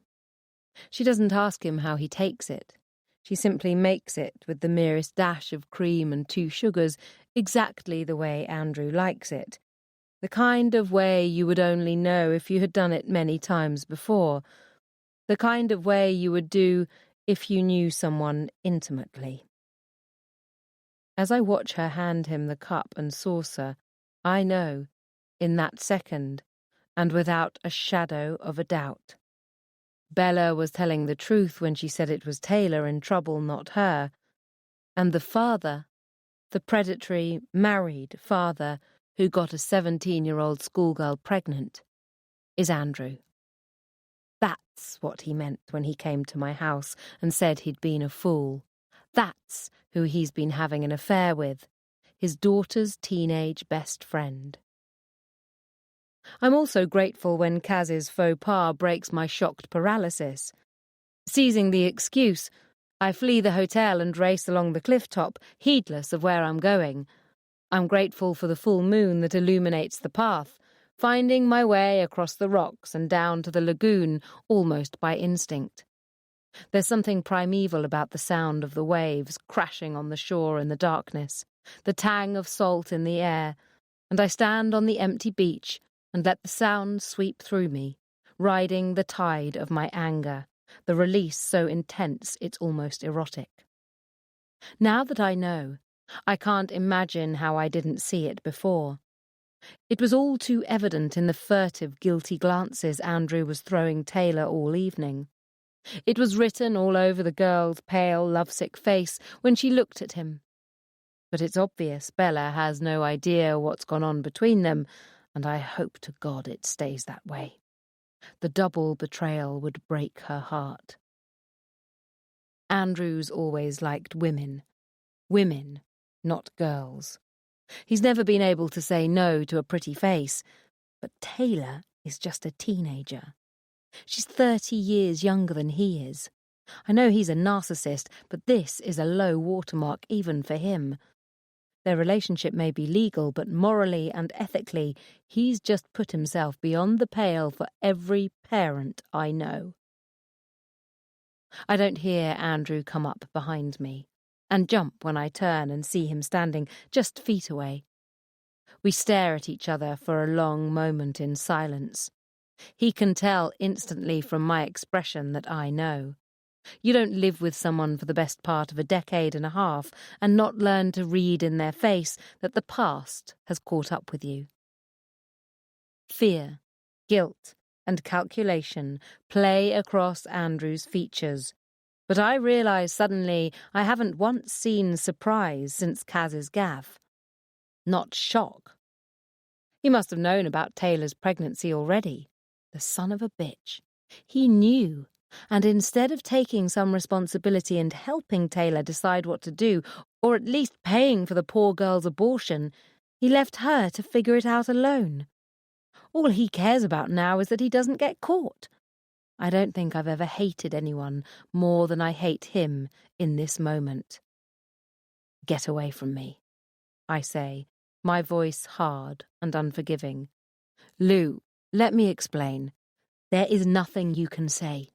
Speaker 1: She doesn't ask him how he takes it. She simply makes it with the merest dash of cream and 2 sugars, exactly the way Andrew likes it. The kind of way you would only know if you had done it many times before. The kind of way you would do if you knew someone intimately. As I watch her hand him the cup and saucer, I know, in that second, and without a shadow of a doubt, Bella was telling the truth when she said it was Taylor in trouble, not her. And the father, the predatory, married father who got a 17-year-old schoolgirl pregnant, is Andrew. That's what he meant when he came to my house and said he'd been a fool. That's who he's been having an affair with, his daughter's teenage best friend. I'm also grateful when Kaz's faux pas breaks my shocked paralysis. Seizing the excuse, I flee the hotel and race along the cliff top, heedless of where I'm going. I'm grateful for the full moon that illuminates the path, finding my way across the rocks and down to the lagoon almost by instinct. There's something primeval about the sound of the waves crashing on the shore in the darkness, the tang of salt in the air, and I stand on the empty beach and let the sound sweep through me, riding the tide of my anger, the release so intense it's almost erotic. Now that I know, I can't imagine how I didn't see it before. It was all too evident in the furtive, guilty glances Andrew was throwing Taylor all evening. It was written all over the girl's pale, lovesick face when she looked at him. But it's obvious Bella has no idea what's gone on between them, and I hope to God it stays that way. The double betrayal would break her heart. Andrew's always liked women. Women, not girls. He's never been able to say no to a pretty face, but Taylor is just a teenager. She's 30 years younger than he is. I know he's a narcissist, but this is a low watermark even for him. Their relationship may be legal, but morally and ethically, he's just put himself beyond the pale for every parent I know. I don't hear Andrew come up behind me and jump when I turn and see him standing just feet away. We stare at each other for a long moment in silence. He can tell instantly from my expression that I know. You don't live with someone for the best part of a decade and a half and not learn to read in their face that the past has caught up with you. Fear, guilt, and calculation play across Andrew's features, but I realise suddenly I haven't once seen surprise since Kaz's gaffe. Not shock. He must have known about Taylor's pregnancy already. The son of a bitch. He knew, and instead of taking some responsibility and helping Taylor decide what to do, or at least paying for the poor girl's abortion, he left her to figure it out alone. All he cares about now is that he doesn't get caught. I don't think I've ever hated anyone more than I hate him in this moment. Get away from me, I say, my voice hard and unforgiving. Lou, let me explain. There is nothing you can say.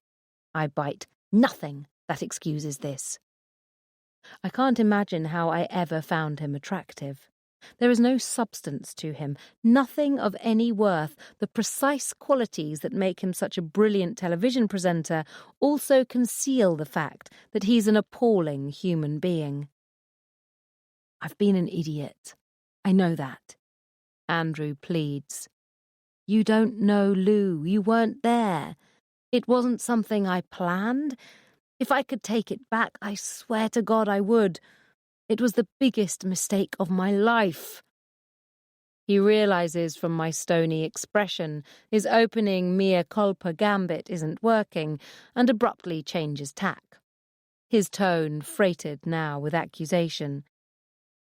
Speaker 1: I bite. Nothing that excuses this. I can't imagine how I ever found him attractive. There is no substance to him, nothing of any worth. The precise qualities that make him such a brilliant television presenter also conceal the fact that he's an appalling human being. I've been an idiot. I know that. Andrew pleads. You don't know, Lou. You weren't there. It wasn't something I planned. If I could take it back, I swear to God I would. It was the biggest mistake of my life. He realises from my stony expression his opening mea culpa gambit isn't working and abruptly changes tack. His tone freighted now with accusation.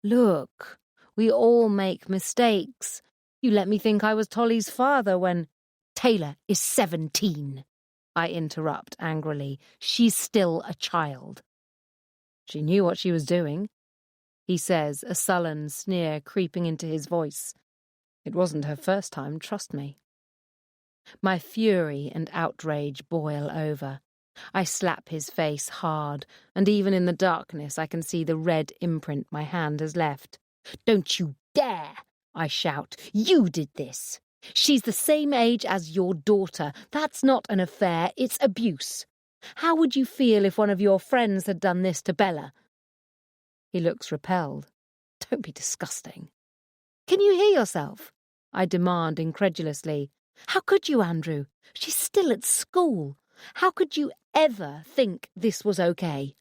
Speaker 1: Look, we all make mistakes. You let me think I was Tolly's father when... Taylor is 17. I interrupt angrily. She's still a child. She knew what she was doing, he says, a sullen sneer creeping into his voice. It wasn't her first time, trust me. My fury and outrage boil over. I slap his face hard, and even in the darkness I can see the red imprint my hand has left. Don't you dare! I shout. You did this. She's the same age as your daughter. That's not an affair, it's abuse. How would you feel if one of your friends had done this to Bella? He looks repelled. Don't be disgusting. Can you hear yourself? I demand incredulously. How could you, Andrew? She's still at school. How could you ever think this was okay?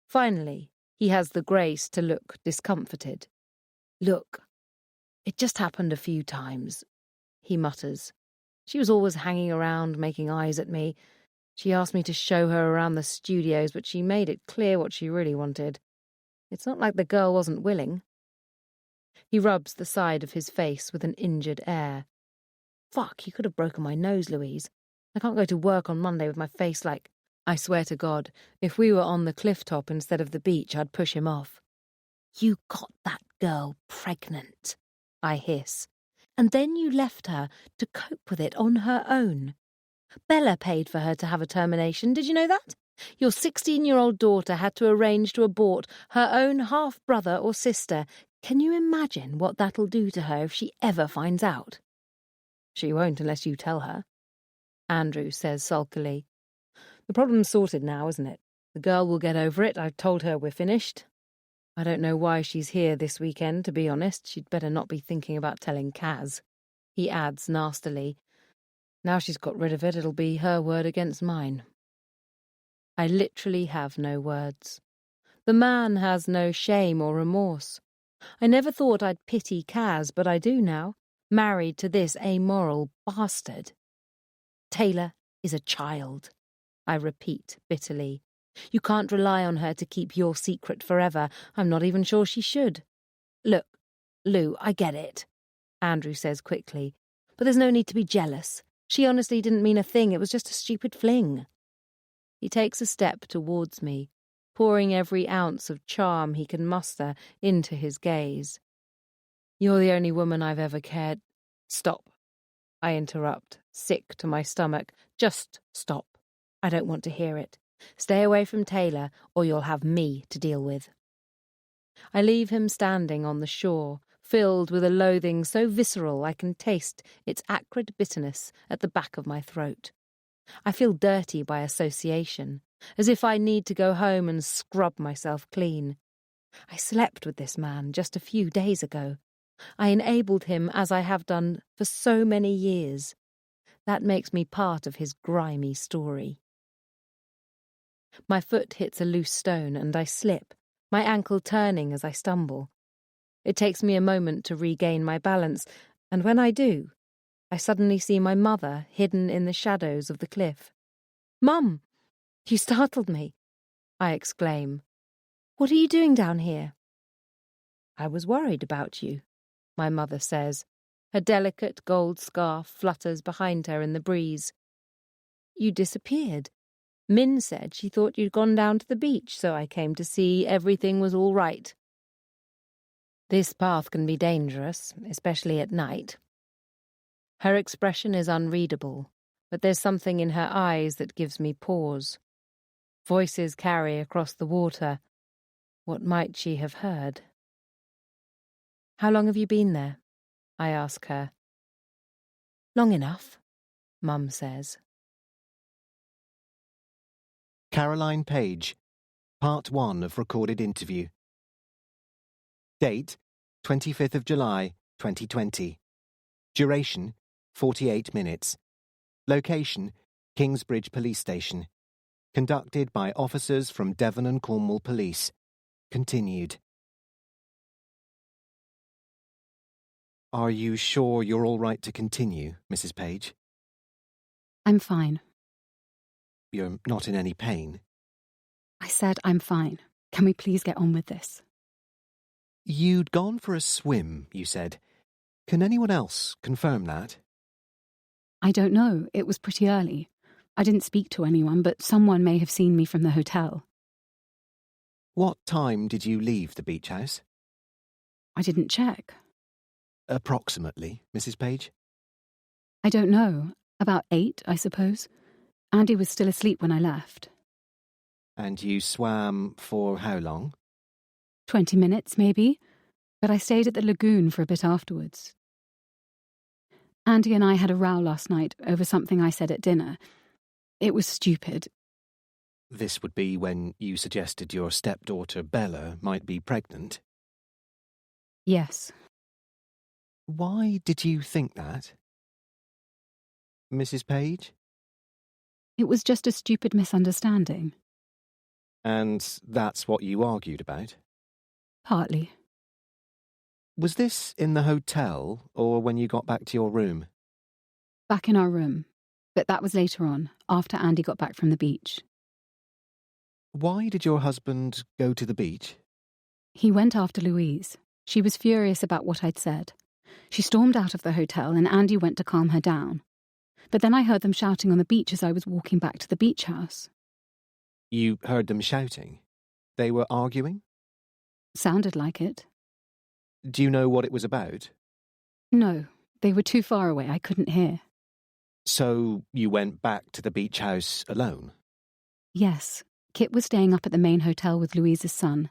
Speaker 1: Finally, he has the grace to look discomforted. Look, it just happened a few times, he mutters. She was always hanging around, making eyes at me. She asked me to show her around the studios, but she made it clear what she really wanted. It's not like the girl wasn't willing. He rubs the side of his face with an injured air. Fuck, you could have broken my nose, Louise. I can't go to work on Monday with my face like... I swear to God, if we were on the cliff top instead of the beach, I'd push him off. You got that girl pregnant, I hiss. And then you left her to cope with it on her own. Bella paid for her to have a termination, did you know that? Your 16-year-old daughter had to arrange to abort her own half-brother or sister. Can you imagine what that'll do to her if she ever finds out? She won't unless you tell her, Andrew says sulkily. The problem's sorted now, isn't it? The girl will get over it. I've told her we're finished. I don't know why she's here this weekend, to be honest. She'd better not be thinking about telling Kaz. He adds nastily, now she's got rid of it, it'll be her word against mine. I literally have no words. The man has no shame or remorse. I never thought I'd pity Kaz, but I do now, married to this amoral bastard. Taylor is a child, I repeat bitterly. You can't rely on her to keep your secret forever. I'm not even sure she should. Look, Lou, I get it, Andrew says quickly, but there's no need to be jealous. She honestly didn't mean a thing. It was just a stupid fling. He takes a step towards me, pouring every ounce of charm he can muster into his gaze. You're the only woman I've ever cared... Stop, I interrupt, sick to my stomach. Just stop. I don't want to hear it. Stay away from Taylor, or you'll have me to deal with. I leave him standing on the shore, filled with a loathing so visceral I can taste its acrid bitterness at the back of my throat. I feel dirty by association, as if I need to go home and scrub myself clean. I slept with this man just a few days ago. I enabled him as I have done for so many years. That makes me part of his grimy story. My foot hits a loose stone and I slip, my ankle turning as I stumble. It takes me a moment to regain my balance, and when I do, I suddenly see my mother hidden in the shadows of the cliff. Mum, you startled me, I exclaim. What are you doing down here? I was worried about you, my mother says. Her delicate gold scarf flutters behind her in the breeze. You disappeared. Min said she thought you'd gone down to the beach, so I came to see everything was all right. This path can be dangerous, especially at night. Her expression is unreadable, but there's something in her eyes that gives me pause. Voices carry across the water. What might she have heard? How long have you been there? I ask her. Long enough, Mum says.
Speaker 2: Caroline Page, Part 1 of recorded interview. Date, 25th of July, 2020. Duration, 48 minutes. Location, Kingsbridge Police Station. Conducted by officers from Devon and Cornwall Police. Continued. Are you sure you're all right to continue, Mrs. Page?
Speaker 4: I'm fine.
Speaker 2: You're not in any pain?
Speaker 4: I said I'm fine. Can we please get on with this?
Speaker 2: You'd gone for a swim, you said. Can anyone else confirm that?
Speaker 4: I don't know. It was pretty early. I didn't speak to anyone, but someone may have seen me from the hotel.
Speaker 2: What time did you leave the beach house?
Speaker 4: I didn't check.
Speaker 2: Approximately, Mrs. Page?
Speaker 4: I don't know. About 8, I suppose. Andy was still asleep when I left.
Speaker 2: And you swam for how long?
Speaker 4: 20 minutes, maybe. But I stayed at the lagoon for a bit afterwards. Andy and I had a row last night over something I said at dinner. It was stupid.
Speaker 2: This would be when you suggested your stepdaughter Bella might be pregnant?
Speaker 4: Yes.
Speaker 2: Why did you think that? Mrs. Page?
Speaker 4: It was just a stupid misunderstanding.
Speaker 2: And that's what you argued about?
Speaker 4: Partly.
Speaker 2: Was this in the hotel or when you got back to your room?
Speaker 4: Back in our room. But that was later on, after Andy got back from the beach.
Speaker 2: Why did your husband go to the beach?
Speaker 4: He went after Louise. She was furious about what I'd said. She stormed out of the hotel and Andy went to calm her down. But then I heard them shouting on the beach as I was walking back to the beach house.
Speaker 2: You heard them shouting? They were arguing?
Speaker 4: Sounded like it.
Speaker 2: Do you know what it was about?
Speaker 4: No, they were too far away. I couldn't hear.
Speaker 2: So you went back to the beach house alone?
Speaker 4: Yes. Kit was staying up at the main hotel with Louise's son.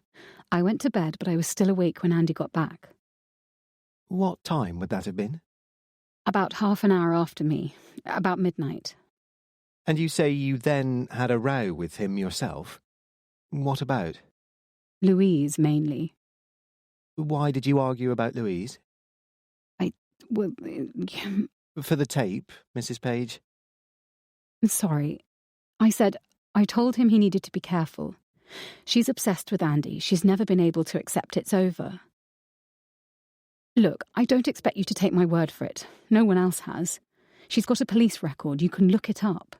Speaker 4: I went to bed, but I was still awake when Andy got back.
Speaker 2: What time would that have been?
Speaker 4: About half an hour after me. About midnight.
Speaker 2: And you say you then had a row with him yourself? What about?
Speaker 4: Louise, mainly.
Speaker 2: Why did you argue about Louise?
Speaker 4: Well,
Speaker 2: For the tape, Mrs. Page?
Speaker 4: sorry. I told him he needed to be careful. She's obsessed with Andy. She's never been able to accept it's over. Look, I don't expect you to take my word for it. No one else has. She's got a police record. You can look it up.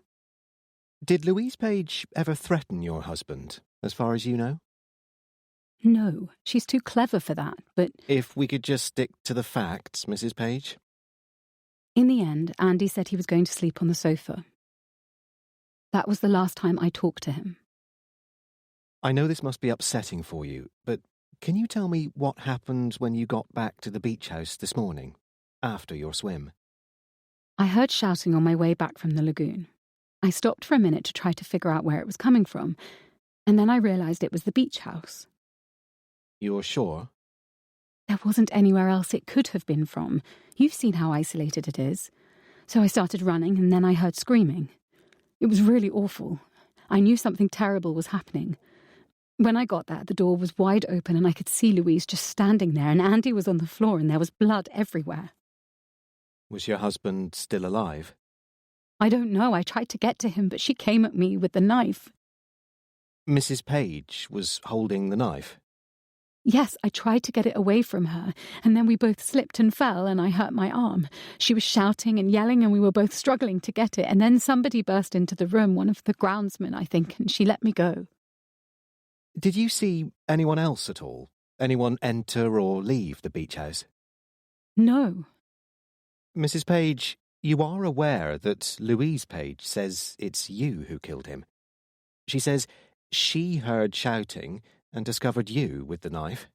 Speaker 2: Did Louise Page ever threaten your husband, as far as you know?
Speaker 4: No, she's too clever for that, but...
Speaker 2: If we could just stick to the facts, Mrs. Page.
Speaker 4: In the end, Andy said he was going to sleep on the sofa. That was the last time I talked to him.
Speaker 2: I know this must be upsetting for you, but can you tell me what happened when you got back to the beach house this morning, after your swim?
Speaker 4: I heard shouting on my way back from the lagoon. I stopped for a minute to try to figure out where it was coming from, and then I realised it was the beach house.
Speaker 2: You're sure?
Speaker 4: There wasn't anywhere else it could have been from. You've seen how isolated it is. So I started running, and then I heard screaming. It was really awful. I knew something terrible was happening. When I got there, the door was wide open and I could see Louise just standing there, and Andy was on the floor and there was blood everywhere.
Speaker 2: Was your husband still alive?
Speaker 4: I don't know. I tried to get to him, but she came at me with the knife.
Speaker 2: Mrs. Page was holding the knife?
Speaker 4: Yes, I tried to get it away from her, and then we both slipped and fell, and I hurt my arm. She was shouting and yelling, and we were both struggling to get it, and then somebody burst into the room, one of the groundsmen, I think, and she let me go.
Speaker 2: Did you see anyone else at all? Anyone enter or leave the beach house?
Speaker 4: No.
Speaker 2: Mrs. Page, you are aware that Louise Page says it's you who killed him. She says she heard shouting and discovered you with the knife.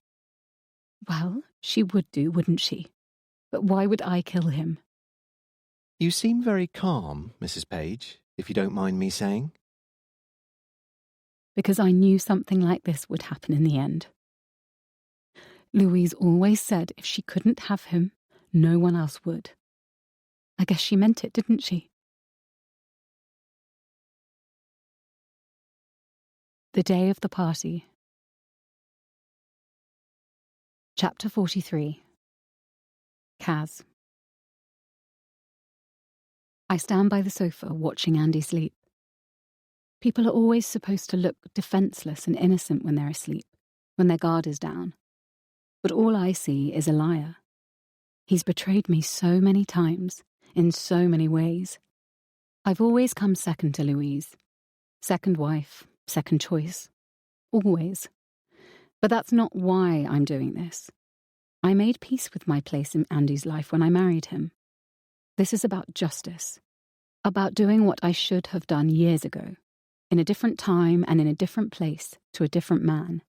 Speaker 4: Well, she would do, wouldn't she? But why would I kill him?
Speaker 2: You seem very calm, Mrs. Page, if you don't mind me saying.
Speaker 4: Because I knew something like this would happen in the end. Louise always said if she couldn't have him, no one else would. I guess she meant it, didn't she? The day of the party. Chapter 43. Kaz. I stand by the sofa watching Andy sleep. People are always supposed to look defenceless and innocent when they're asleep, when their guard is down. But all I see is a liar. He's betrayed me so many times, in so many ways. I've always come second to Louise. Second wife, second choice. Always. But that's not why I'm doing this. I made peace with my place in Andy's life when I married him. This is about justice. About doing what I should have done years ago, in a different time and in a different place to a different man.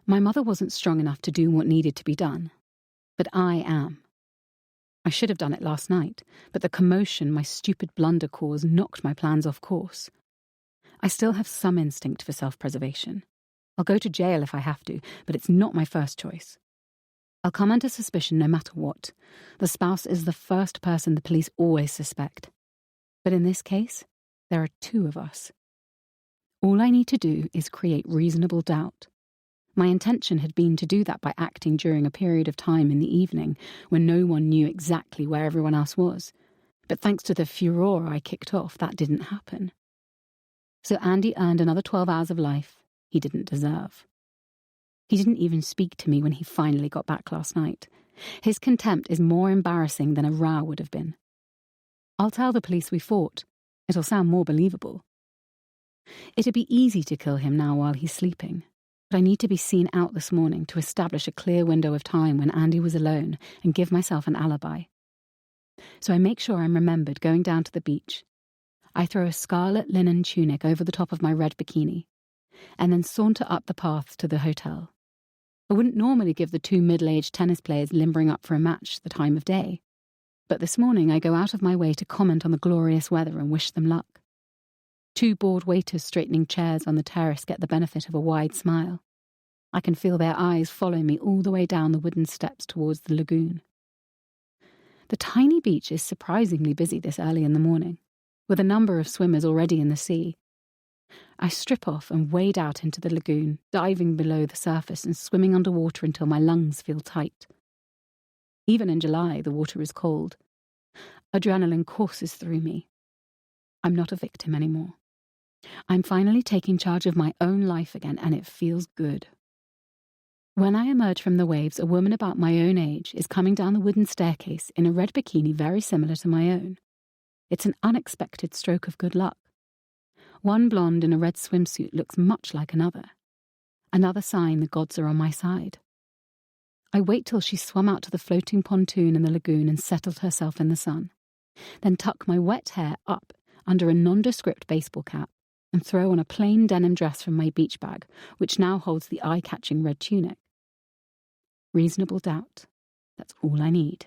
Speaker 4: My mother wasn't strong enough to do what needed to be done, but I am. I should have done it last night, but the commotion my stupid blunder caused knocked my plans off course. I still have some instinct for self-preservation. I'll go to jail if I have to, but it's not my first choice. I'll come under suspicion no matter what. The spouse is the first person the police always suspect. But in this case, there are two of us. All I need to do is create reasonable doubt. My intention had been to do that by acting during a period of time in the evening when no one knew exactly where everyone else was. But thanks to the furore I kicked off, that didn't happen. So Andy earned another 12 hours of life he didn't deserve. He didn't even speak to me when he finally got back last night. His contempt is more embarrassing than a row would have been. I'll tell the police we fought. It'll sound more believable. It'd be easy to kill him now while he's sleeping, but I need to be seen out this morning to establish a clear window of time when Andy was alone and give myself an alibi. So I make sure I'm remembered going down to the beach. I throw a scarlet linen tunic over the top of my red bikini, and then saunter up the path to the hotel. I wouldn't normally give the two middle-aged tennis players limbering up for a match the time of day, but this morning I go out of my way to comment on the glorious weather and wish them luck. Two bored waiters straightening chairs on the terrace get the benefit of a wide smile. I can feel their eyes follow me all the way down the wooden steps towards the lagoon. The tiny beach is surprisingly busy this early in the morning, with a number of swimmers already in the sea. I strip off and wade out into the lagoon, diving below the surface and swimming underwater until my lungs feel tight. Even in July, the water is cold. Adrenaline courses through me. I'm not a victim anymore. I'm finally taking charge of my own life again, and it feels good. When I emerge from the waves, a woman about my own age is coming down the wooden staircase in a red bikini very similar to my own. It's an unexpected stroke of good luck. One blonde in a red swimsuit looks much like another. Another sign the gods are on my side. I wait till she's swum out to the floating pontoon in the lagoon and settled herself in the sun, then tuck my wet hair up under a nondescript baseball cap and throw on a plain denim dress from my beach bag, which now holds the eye-catching red tunic. Reasonable doubt. That's all I need.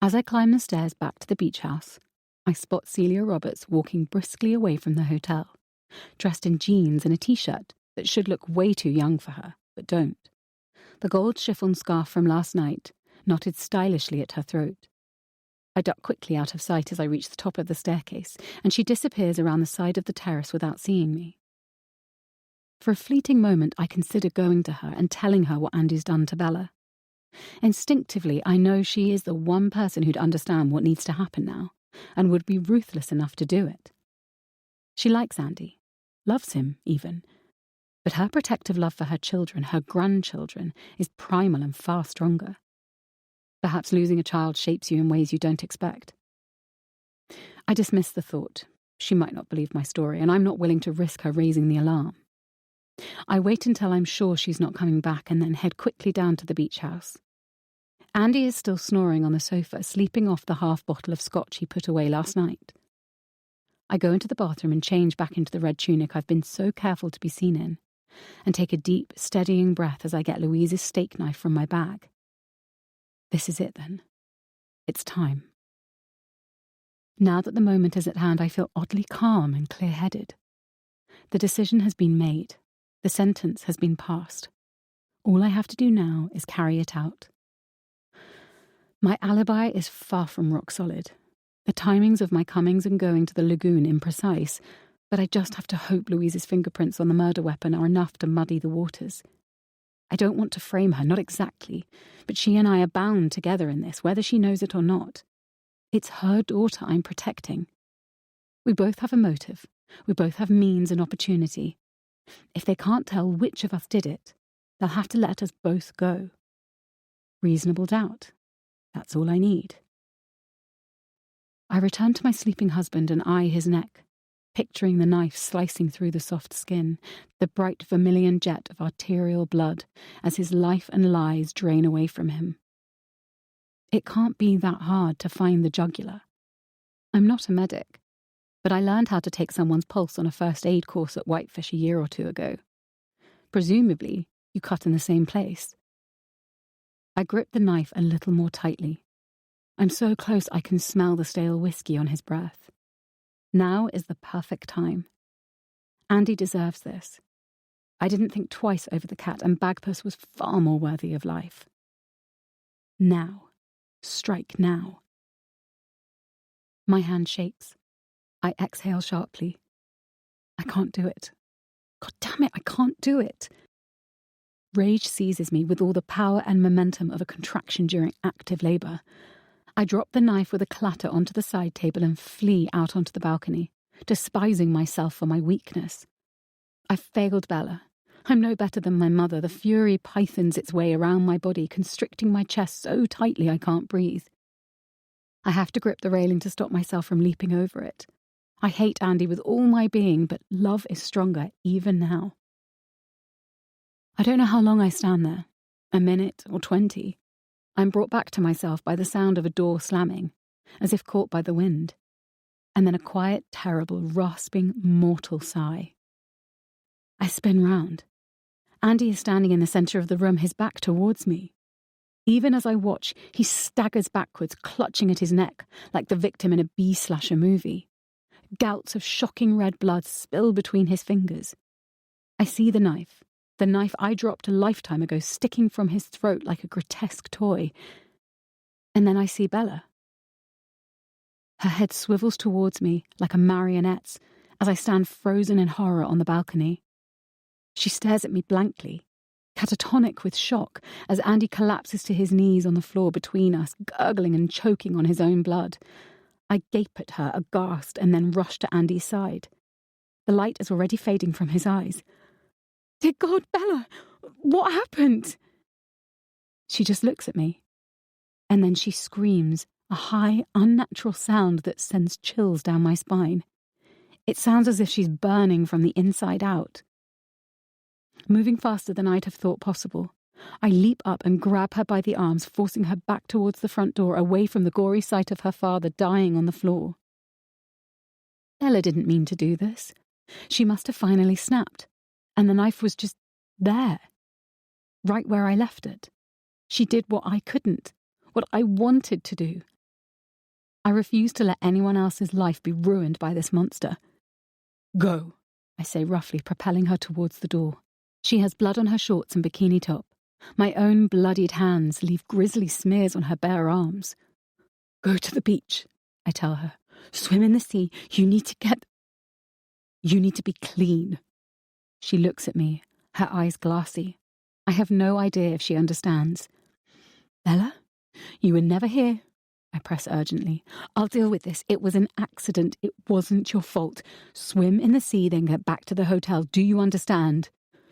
Speaker 4: As I climb the stairs back to the beach house, I spot Celia Roberts walking briskly away from the hotel, dressed in jeans and a t-shirt that should look way too young for her, but don't. The gold chiffon scarf from last night knotted stylishly at her throat. I duck quickly out of sight as I reach the top of the staircase, and she disappears around the side of the terrace without seeing me. For a fleeting moment, I consider going to her and telling her what Andy's done to Bella. Instinctively, I know she is the one person who'd understand what needs to happen now, and would be ruthless enough to do it. She likes Andy, loves him even, but her protective love for her children, her grandchildren, is primal and far stronger. Perhaps losing a child shapes you in ways you don't expect. I dismiss the thought. She might not believe my story, and I'm not willing to risk her raising the alarm. I wait until I'm sure she's not coming back and then head quickly down to the beach house. Andy is still snoring on the sofa, sleeping off the half bottle of scotch he put away last night. I go into the bathroom and change back into the red tunic I've been so careful to be seen in, and take a deep, steadying breath as I get Louise's steak knife from my bag. This is it, then. It's time. Now that the moment is at hand, I feel oddly calm and clear-headed. The decision has been made. The sentence has been passed. All I have to do now is carry it out. My alibi is far from rock solid. The timings of my comings and going to the lagoon imprecise, but I just have to hope Louise's fingerprints on the murder weapon are enough to muddy the waters. I don't want to frame her, not exactly, but she and I are bound together in this, whether she knows it or not. It's her daughter I'm protecting. We both have a motive. We both have means and opportunity. If they can't tell which of us did it, they'll have to let us both go. Reasonable doubt. That's all I need. I return to my sleeping husband and eye his neck, picturing the knife slicing through the soft skin, the bright vermilion jet of arterial blood as his life and lies drain away from him. It can't be that hard to find the jugular. I'm not a medic, but I learned how to take someone's pulse on a first aid course at Whitefish a year or two ago. Presumably, you cut in the same place. I grip the knife a little more tightly. I'm so close I can smell the stale whiskey on his breath. Now is the perfect time. Andy deserves this. I didn't think twice over the cat, and Bagpuss was far more worthy of life. Now. Strike now. My hand shakes. I exhale sharply. I can't do it. God damn it, I can't do it. Rage seizes me with all the power and momentum of a contraction during active labour. I drop the knife with a clatter onto the side table and flee out onto the balcony, despising myself for my weakness. I've failed Bella. I'm no better than my mother. The fury pythons its way around my body, constricting my chest so tightly I can't breathe. I have to grip the railing to stop myself from leaping over it. I hate Andy with all my being, but love is stronger even now. I don't know how long I stand there, a minute or 20. I'm brought back to myself by the sound of a door slamming, as if caught by the wind, and then a quiet, terrible, rasping, mortal sigh. I spin round. Andy is standing in the centre of the room, his back towards me. Even as I watch, he staggers backwards, clutching at his neck, like the victim in a B-slasher movie. Gouts of shocking red blood spill between his fingers. I see the knife I dropped a lifetime ago, sticking from his throat like a grotesque toy. And then I see Bella. Her head swivels towards me like a marionette's as I stand frozen in horror on the balcony. She stares at me blankly, catatonic with shock, as Andy collapses to his knees on the floor between us, gurgling and choking on his own blood. I gape at her, aghast, and then rush to Andy's side. The light is already fading from his eyes. Dear God, Bella, what happened? She just looks at me, and then she screams, a high, unnatural sound that sends chills down my spine. It sounds as if she's burning from the inside out. Moving faster than I'd have thought possible, I leap up and grab her by the arms, forcing her back towards the front door, away from the gory sight of her father dying on the floor. Bella didn't mean to do this. She must have finally snapped, and the knife was just there, right where I left it. She did what I couldn't, what I wanted to do. I refuse to let anyone else's life be ruined by this monster. Go, I say roughly, propelling her towards the door. She has blood on her shorts and bikini top. My own bloodied hands leave grisly smears on her bare arms. Go to the beach, I tell her. Swim in the sea. You need to be clean. She looks at me, her eyes glassy. I have no idea if she understands. Bella, you were never here, I press urgently. I'll deal with this. It was an accident. It wasn't your fault. Swim in the sea, then get back to the hotel. Do you understand?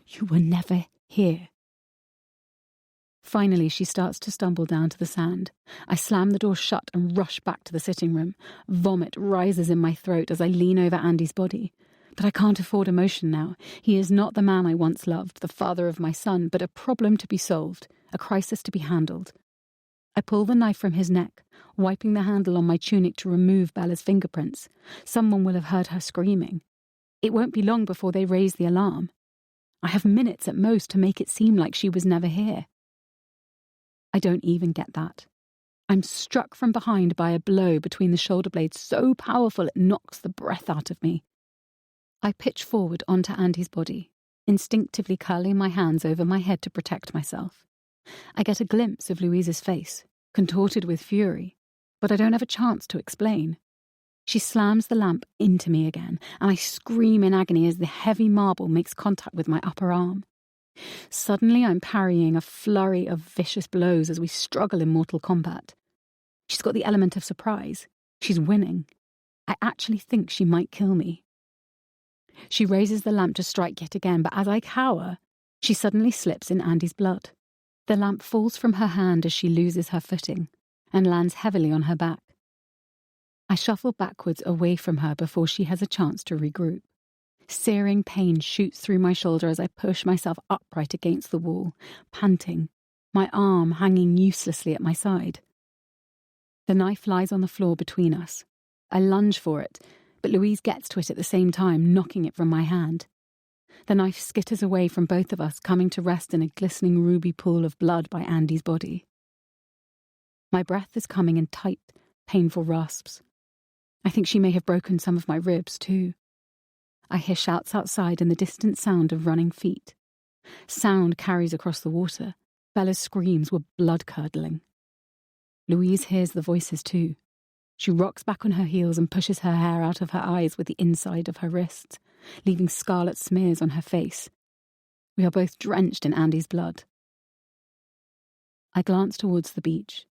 Speaker 4: You were never here. Finally, she starts to stumble down to the sand. I slam the door shut and rush back to the sitting room. Vomit rises in my throat as I lean over Andy's body. But I can't afford emotion now. He is not the man I once loved, the father of my son, but a problem to be solved, a crisis to be handled. I pull the knife from his neck, wiping the handle on my tunic to remove Bella's fingerprints. Someone will have heard her screaming. It won't be long before they raise the alarm. I have minutes at most to make it seem like she was never here. I don't even get that. I'm struck from behind by a blow between the shoulder blades so powerful it knocks the breath out of me. I pitch forward onto Andy's body, instinctively curling my hands over my head to protect myself. I get a glimpse of Louise's face, contorted with fury, but I don't have a chance to explain. She slams the lamp into me again, and I scream in agony as the heavy marble makes contact with my upper arm. Suddenly I'm parrying a flurry of vicious blows as we struggle in mortal combat. She's got the element of surprise. She's winning. I actually think she might kill me. She raises the lamp to strike yet again, but as I cower, she suddenly slips in Andy's blood. The lamp falls from her hand as she loses her footing and lands heavily on her back. I shuffle backwards away from her before she has a chance to regroup. Searing pain shoots through my shoulder as I push myself upright against the wall, panting, my arm hanging uselessly at my side. The knife lies on the floor between us. I lunge for it, but Louise gets to it at the same time, knocking it from my hand. The knife skitters away from both of us, coming to rest in a glistening ruby pool of blood by Andy's body. My breath is coming in tight, painful rasps. I think she may have broken some of my ribs, too. I hear shouts outside and the distant sound of running feet. Sound carries across the water. Bella's screams were blood-curdling. Louise hears the voices, too. She rocks back on her heels and pushes her hair out of her eyes with the inside of her wrists, leaving scarlet smears on her face. We are both drenched in Andy's blood. I glance towards the beach,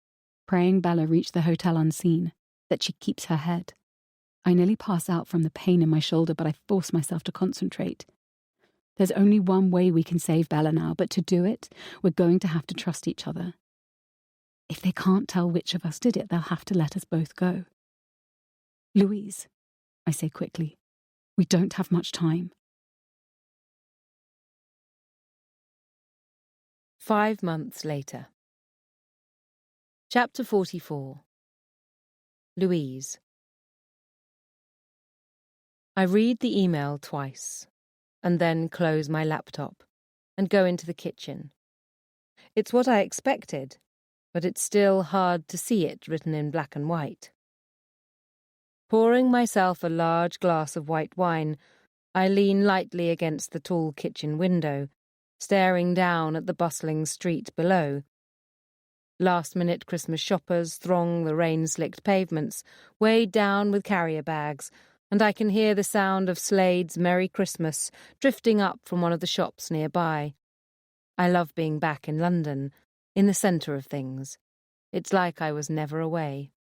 Speaker 4: praying Bella reach the hotel unseen, that she keeps her head. I nearly pass out from the pain in my shoulder, but I force myself to concentrate. There's only one way we can save Bella now, but to do it, we're going to have to trust each other. If they can't tell which of us did it, they'll have to let us both go. Louise, I say quickly, we don't have much time.
Speaker 1: 5 months later. Chapter 44. Louise. I read the email twice, and then close my laptop and go into the kitchen. It's what I expected, but it's still hard to see it written in black and white. Pouring myself a large glass of white wine, I lean lightly against the tall kitchen window, staring down at the bustling street below. Last-minute Christmas shoppers throng the rain-slicked pavements, weighed down with carrier bags, and I can hear the sound of Slade's Merry Christmas drifting up from one of the shops nearby. I love being back in London, in the centre of things. It's like I was never away.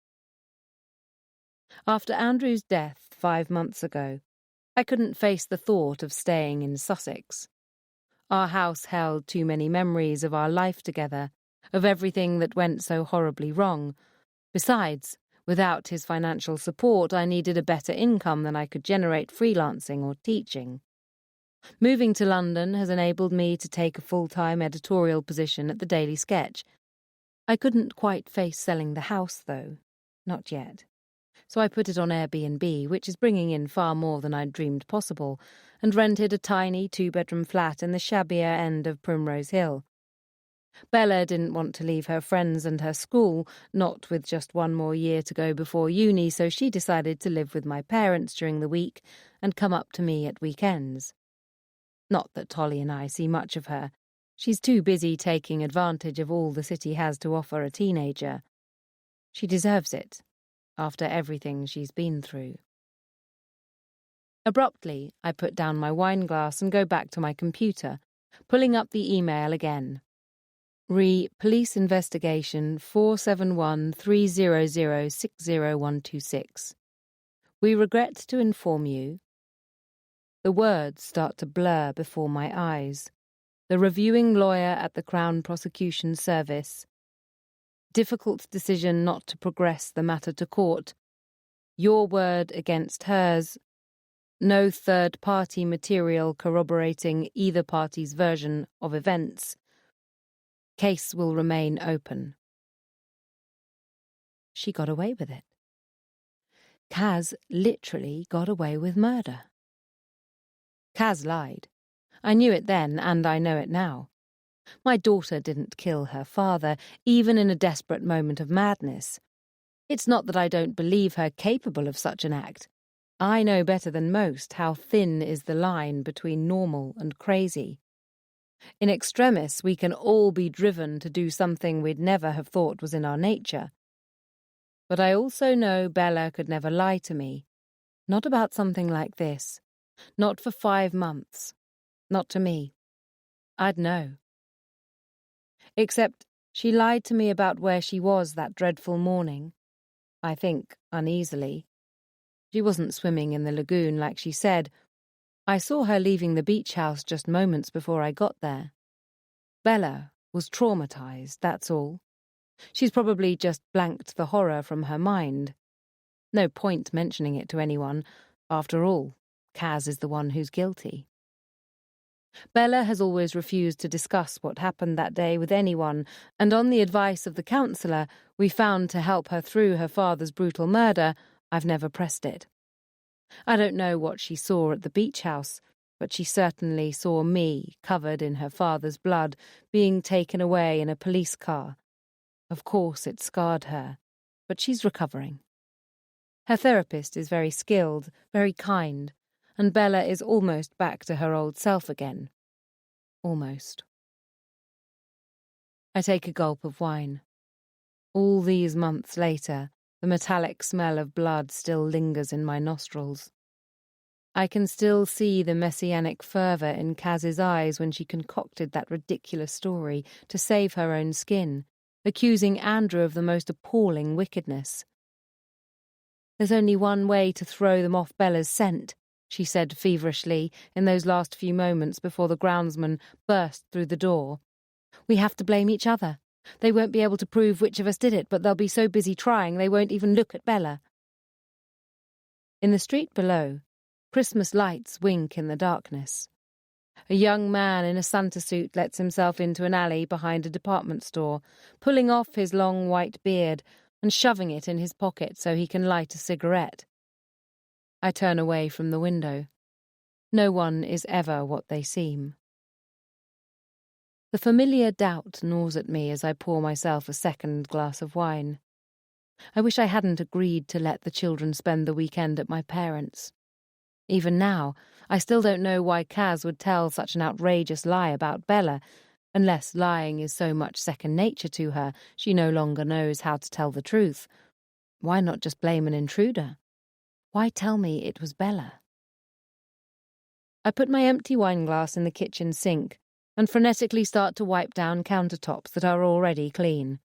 Speaker 1: After Andrew's death 5 months ago, I couldn't face the thought of staying in Sussex. Our house held too many memories of our life together, of everything that went so horribly wrong. Besides, without his financial support, I needed a better income than I could generate freelancing or teaching. Moving to London has enabled me to take a full-time editorial position at the Daily Sketch. I couldn't quite face selling the house, though. Not yet. So I put it on Airbnb, which is bringing in far more than I'd dreamed possible, and rented a tiny 2-bedroom flat in the shabbier end of Primrose Hill. Bella didn't want to leave her friends and her school, not with just 1 more year to go before uni, so she decided to live with my parents during the week and come up to me at weekends. Not that Tolly and I see much of her. She's too busy taking advantage of all the city has to offer a teenager. She deserves it, after everything she's been through. Abruptly, I put down my wineglass and go back to my computer, pulling up the email again. Police investigation 471-300-60126. We regret to inform you. The words start to blur before my eyes. The reviewing lawyer at the Crown Prosecution Service. Difficult decision not to progress the matter to court. Your word against hers. No third-party material corroborating either party's version of events. Case will remain open. She got away with it. Kaz literally got away with murder. Kaz lied. I knew it then, and I know it now. My daughter didn't kill her father, even in a desperate moment of madness. It's not that I don't believe her capable of such an act. I know better than most how thin is the line between normal and crazy. In extremis, we can all be driven to do something we'd never have thought was in our nature. But I also know Bella could never lie to me. Not about something like this. Not for 5 months. Not to me. I'd know. Except she lied to me about where she was that dreadful morning. I think uneasily. She wasn't swimming in the lagoon like she said. I saw her leaving the beach house just moments before I got there. Bella was traumatized, that's all. She's probably just blanked the horror from her mind. No point mentioning it to anyone. After all, Kaz is the one who's guilty. Bella has always refused to discuss what happened that day with anyone, and on the advice of the counsellor we found to help her through her father's brutal murder, I've never pressed it. I don't know what she saw at the beach house, but she certainly saw me, covered in her father's blood, being taken away in a police car. Of course it scarred her, but she's recovering. Her therapist is very skilled, very kind, and Bella is almost back to her old self again. Almost. I take a gulp of wine. All these months later, the metallic smell of blood still lingers in my nostrils. I can still see the messianic fervour in Kaz's eyes when she concocted that ridiculous story to save her own skin, accusing Andrew of the most appalling wickedness. "There's only one way to throw them off Bella's scent," she said feverishly in those last few moments before the groundsman burst through the door. "We have to blame each other. They won't be able to prove which of us did it, but they'll be so busy trying they won't even look at Bella." In the street below, Christmas lights wink in the darkness. A young man in a Santa suit lets himself into an alley behind a department store, pulling off his long white beard and shoving it in his pocket so he can light a cigarette. I turn away from the window. No one is ever what they seem. The familiar doubt gnaws at me as I pour myself a second glass of wine. I wish I hadn't agreed to let the children spend the weekend at my parents'. Even now, I still don't know why Kaz would tell such an outrageous lie about Bella, unless lying is so much second nature to her she no longer knows how to tell the truth. Why not just blame an intruder? Why tell me it was Bella? I put my empty wineglass in the kitchen sink and frenetically start to wipe down countertops that are already clean.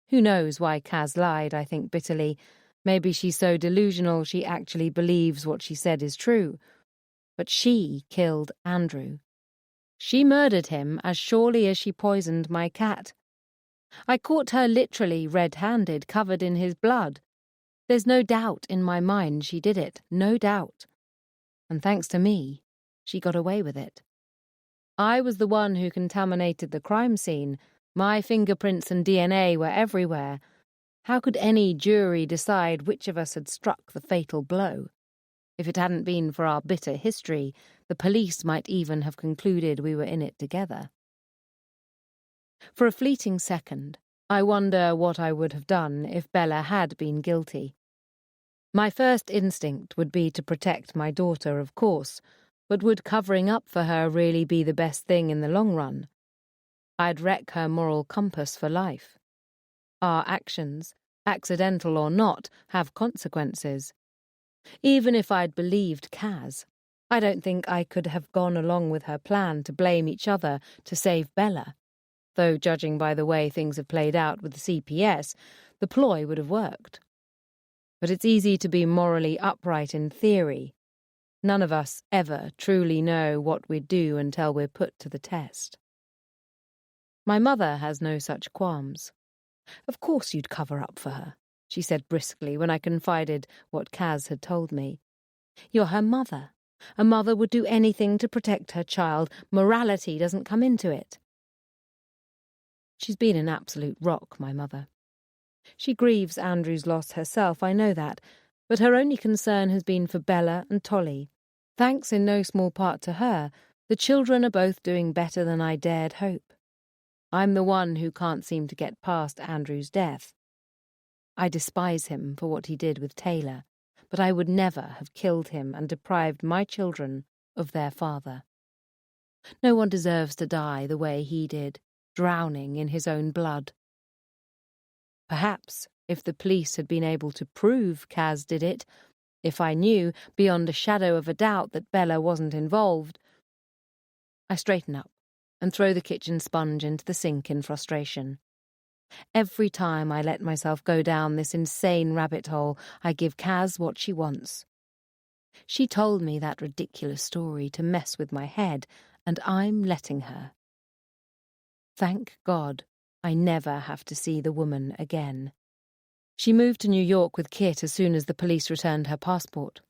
Speaker 1: Who knows why Kaz lied, I think bitterly. Maybe she's so delusional she actually believes what she said is true. But she killed Andrew. She murdered him as surely as she poisoned my cat. I caught her literally red-handed, covered in his blood. There's no doubt in my mind she did it, no doubt. And thanks to me, she got away with it. I was the one who contaminated the crime scene. My fingerprints and DNA were everywhere. How could any jury decide which of us had struck the fatal blow? If it hadn't been for our bitter history, the police might even have concluded we were in it together. For a fleeting second, I wonder what I would have done if Bella had been guilty. My first instinct would be to protect my daughter, of course, but would covering up for her really be the best thing in the long run? I'd wreck her moral compass for life. Our actions, accidental or not, have consequences. Even if I'd believed Kaz, I don't think I could have gone along with her plan to blame each other to save Bella, though judging by the way things have played out with the CPS, the ploy would have worked. But it's easy to be morally upright in theory. None of us ever truly know what we'd do until we're put to the test. My mother has no such qualms. "Of course you'd cover up for her," she said briskly when I confided what Kaz had told me. "You're her mother. A mother would do anything to protect her child. Morality doesn't come into it." She's been an absolute rock, my mother. She grieves Andrew's loss herself, I know that, but her only concern has been for Bella and Tolly. Thanks in no small part to her, the children are both doing better than I dared hope. I'm the one who can't seem to get past Andrew's death. I despise him for what he did with Taylor, but I would never have killed him and deprived my children of their father. No one deserves to die the way he did, drowning in his own blood. Perhaps, if the police had been able to prove Kaz did it, if I knew, beyond a shadow of a doubt, that Bella wasn't involved. I straighten up and throw the kitchen sponge into the sink in frustration. Every time I let myself go down this insane rabbit hole, I give Kaz what she wants. She told me that ridiculous story to mess with my head, and I'm letting her. Thank God I never have to see the woman again. She moved to New York with Kit as soon as the police returned her passport.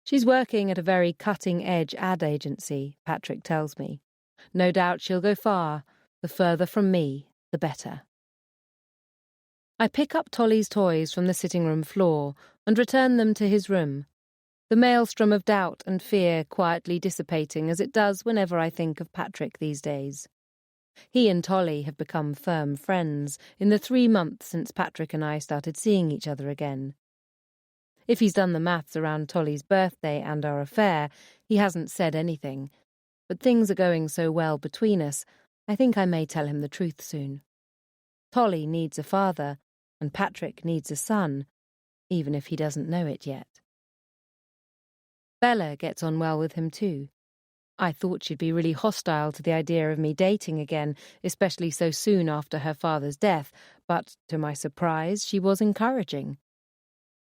Speaker 1: She's working at a very cutting-edge ad agency, Patrick tells me. No doubt she'll go far. The further from me, the better. I pick up Tolly's toys from the sitting room floor and return them to his room, the maelstrom of doubt and fear quietly dissipating as it does whenever I think of Patrick these days. He and Tolly have become firm friends in the 3 months since Patrick and I started seeing each other again. If he's done the maths around Tolly's birthday and our affair, he hasn't said anything, but things are going so well between us, I think I may tell him the truth soon. Tolly needs a father, and Patrick needs a son, even if he doesn't know it yet. Bella gets on well with him too. I thought she'd be really hostile to the idea of me dating again, especially so soon after her father's death, but to my surprise, she was encouraging.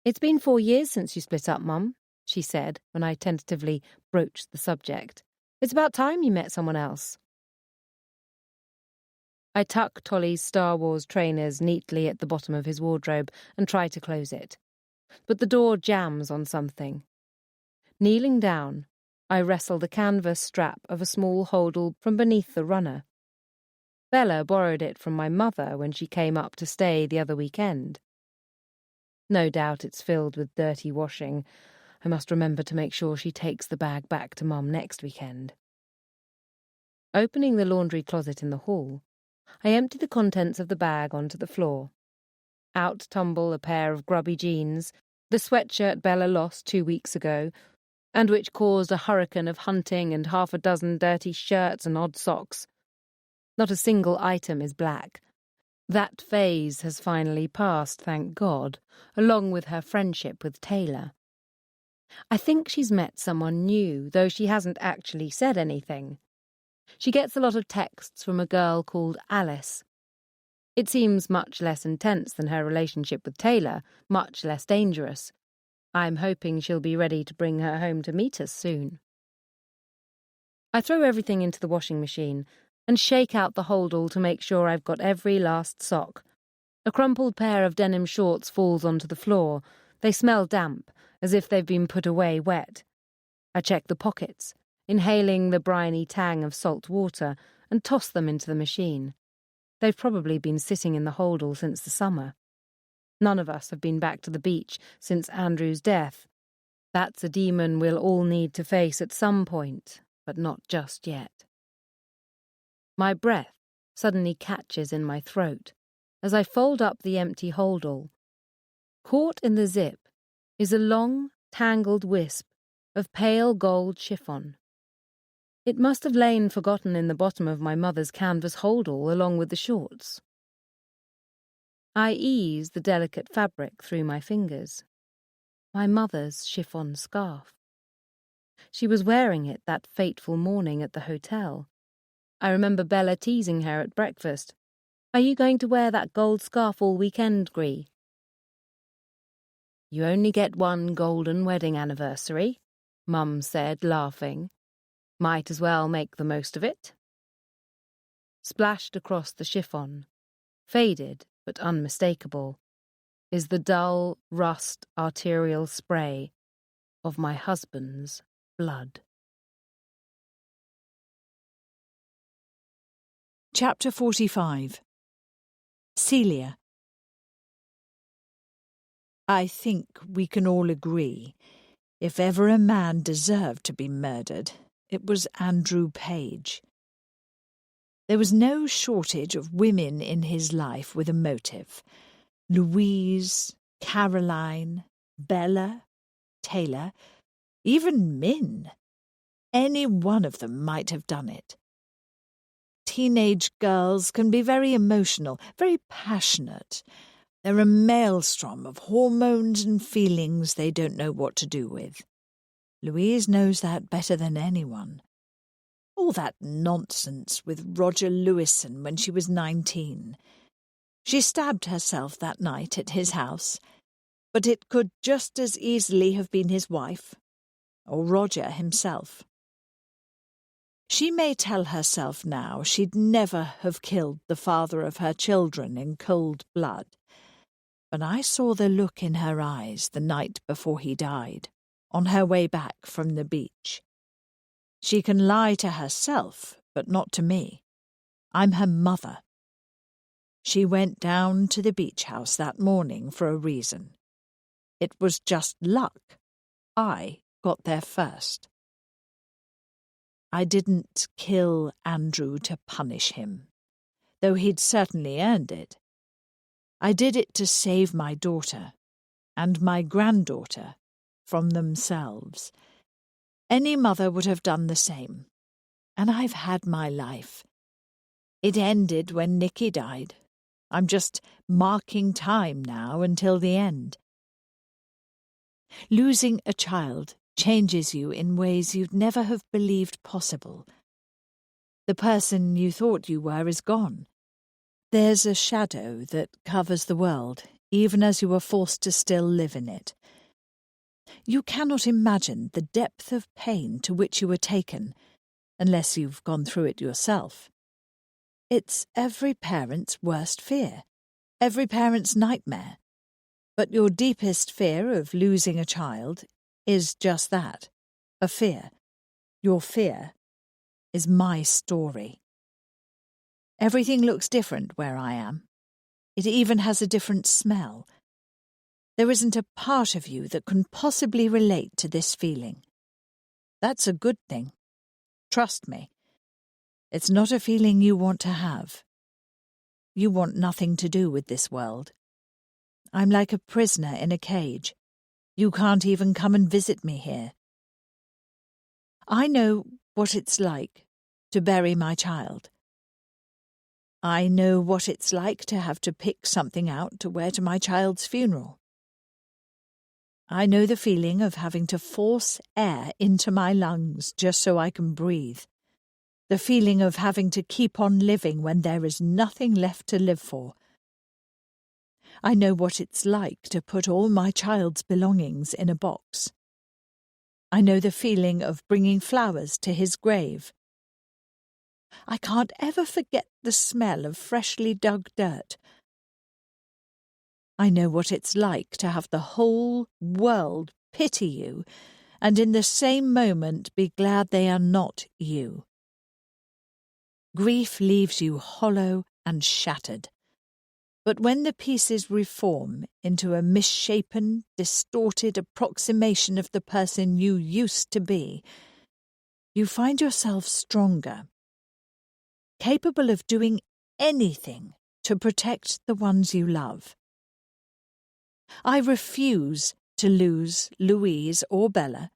Speaker 1: "It's been 4 years since you split up, Mum," she said when I tentatively broached the subject. "It's about time you met someone else." I tuck Tolly's Star Wars trainers neatly at the bottom of his wardrobe and try to close it. But the door jams on something. Kneeling down, I wrestle the canvas strap of a small holdall from beneath the runner. Bella borrowed it from my mother when she came up to stay the other weekend. No doubt it's filled with dirty washing. I must remember to make sure she takes the bag back to Mum next weekend. Opening the laundry closet in the hall, I empty the contents of the bag onto the floor. Out tumble a pair of grubby jeans, the sweatshirt Bella lost 2 weeks ago, and which caused a hurricane of hunting and 6 dirty shirts and odd socks. Not a single item is black. That phase has finally passed, thank God, along with her friendship with Taylor. I think she's met someone new, though she hasn't actually said anything. She gets a lot of texts from a girl called Alice. It seems much less intense than her relationship with Taylor, much less dangerous. I'm hoping she'll be ready to bring her home to meet us soon. I throw everything into the washing machine and shake out the holdall to make sure I've got every last sock. A crumpled pair of denim shorts falls onto the floor. They smell damp, as if they've been put away wet. I check the pockets, inhaling the briny tang of salt water, and toss them into the machine. They've probably been sitting in the holdall since the summer. None of us have been back to the beach since Andrew's death. That's a demon we'll all need to face at some point, but not just yet. My breath suddenly catches in my throat as I fold up the empty holdall. Caught in the zip is a long, tangled wisp of pale gold chiffon. It must have lain forgotten in the bottom of my mother's canvas holdall along with the shorts. I ease the delicate fabric through my fingers. My mother's chiffon scarf. She was wearing it that fateful morning at the hotel. I remember Bella teasing her at breakfast. "Are you going to wear that gold scarf all weekend, Gree?" "You only get one golden wedding anniversary," Mum said, laughing. "Might as well make the most of it." Splashed across the chiffon, faded but unmistakable, is the dull rust arterial spray of my husband's blood.
Speaker 3: Chapter 45. Celia. I think we can all agree, if ever a man deserved to be murdered, it was Andrew Page. There was no shortage of women in his life with a motive. Louise, Caroline, Bella, Taylor, even Min. Any one of them might have done it. Teenage girls can be very emotional, very passionate. They're a maelstrom of hormones and feelings they don't know what to do with. Louise knows that better than anyone. All that nonsense with Roger Lewison when she was 19. She stabbed herself that night at his house, but it could just as easily have been his wife, or Roger himself. She may tell herself now she'd never have killed the father of her children in cold blood, but I saw the look in her eyes the night before he died, on her way back from the beach. She can lie to herself, but not to me. I'm her mother. She went down to the beach house that morning for a reason. It was just luck. I got there first. I didn't kill Andrew to punish him, though he'd certainly earned it. I did it to save my daughter and my granddaughter from themselves. Any mother would have done the same, and I've had my life. It ended when Nicky died. I'm just marking time now until the end. Losing a child changes you in ways you'd never have believed possible. The person you thought you were is gone. There's a shadow that covers the world, even as you are forced to still live in it. You cannot imagine the depth of pain to which you are taken, unless you've gone through it yourself. It's every parent's worst fear, every parent's nightmare. But your deepest fear of losing a child is just that, a fear. Your fear is my story. Everything looks different where I am. It even has a different smell. There isn't a part of you that can possibly relate to this feeling. That's a good thing. Trust me. It's not a feeling you want to have. You want nothing to do with this world. I'm like a prisoner in a cage. You can't even come and visit me here. I know what it's like to bury my child. I know what it's like to have to pick something out to wear to my child's funeral. I know the feeling of having to force air into my lungs just so I can breathe. The feeling of having to keep on living when there is nothing left to live for. I know what it's like to put all my child's belongings in a box. I know the feeling of bringing flowers to his grave. I can't ever forget the smell of freshly dug dirt. I know what it's like to have the whole world pity you and in the same moment be glad they are not you. Grief leaves you hollow and shattered. But when the pieces reform into a misshapen, distorted approximation of the person you used to be, you find yourself stronger, capable of doing anything to protect the ones you love. I refuse to lose Louise or Bella.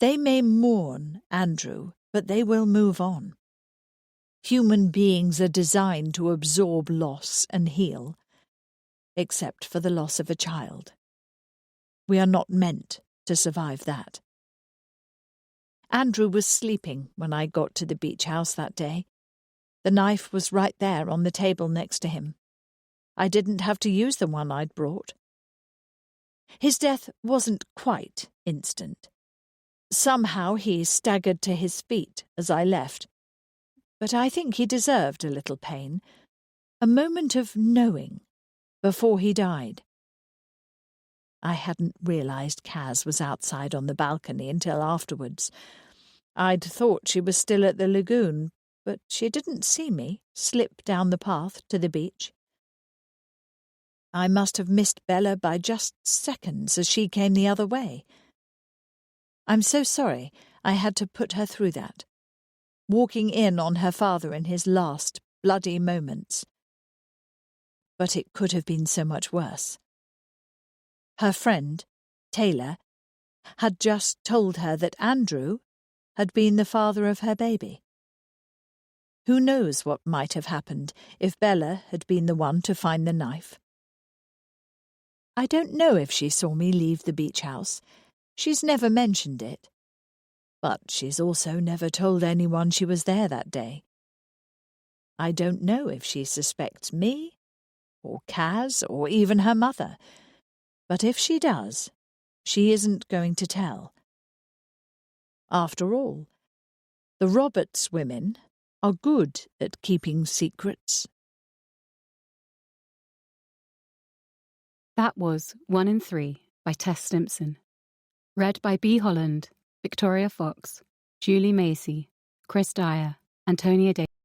Speaker 3: They may mourn Andrew, but they will move on. Human beings are designed to absorb loss and heal, except for the loss of a child. We are not meant to survive that. Andrew was sleeping when I got to the beach house that day. The knife was right there on the table next to him. I didn't have to use the one I'd brought. His death wasn't quite instant. Somehow he staggered to his feet as I left. But I think he deserved a little pain, a moment of knowing before he died. I hadn't realised Kaz was outside on the balcony until afterwards. I'd thought she was still at the lagoon, but she didn't see me slip down the path to the beach. I must have missed Bella by just seconds as she came the other way. I'm so sorry I had to put her through that, walking in on her father in his last bloody moments. But it could have been so much worse. Her friend, Taylor, had just told her that Andrew had been the father of her baby. Who knows what might have happened if Bella had been the one to find the knife? I don't know if she saw me leave the beach house. She's never mentioned it. But she's also never told anyone she was there that day. I don't know if she suspects me, or Kaz, or even her mother. But if she does, she isn't going to tell. After all, the Roberts women are good at keeping secrets.
Speaker 4: That was 1 in 3 by Tess Stimpson. Read by B. Holland, Victoria Fox, Julie Macy, Chris Dyer, Antonia Davis.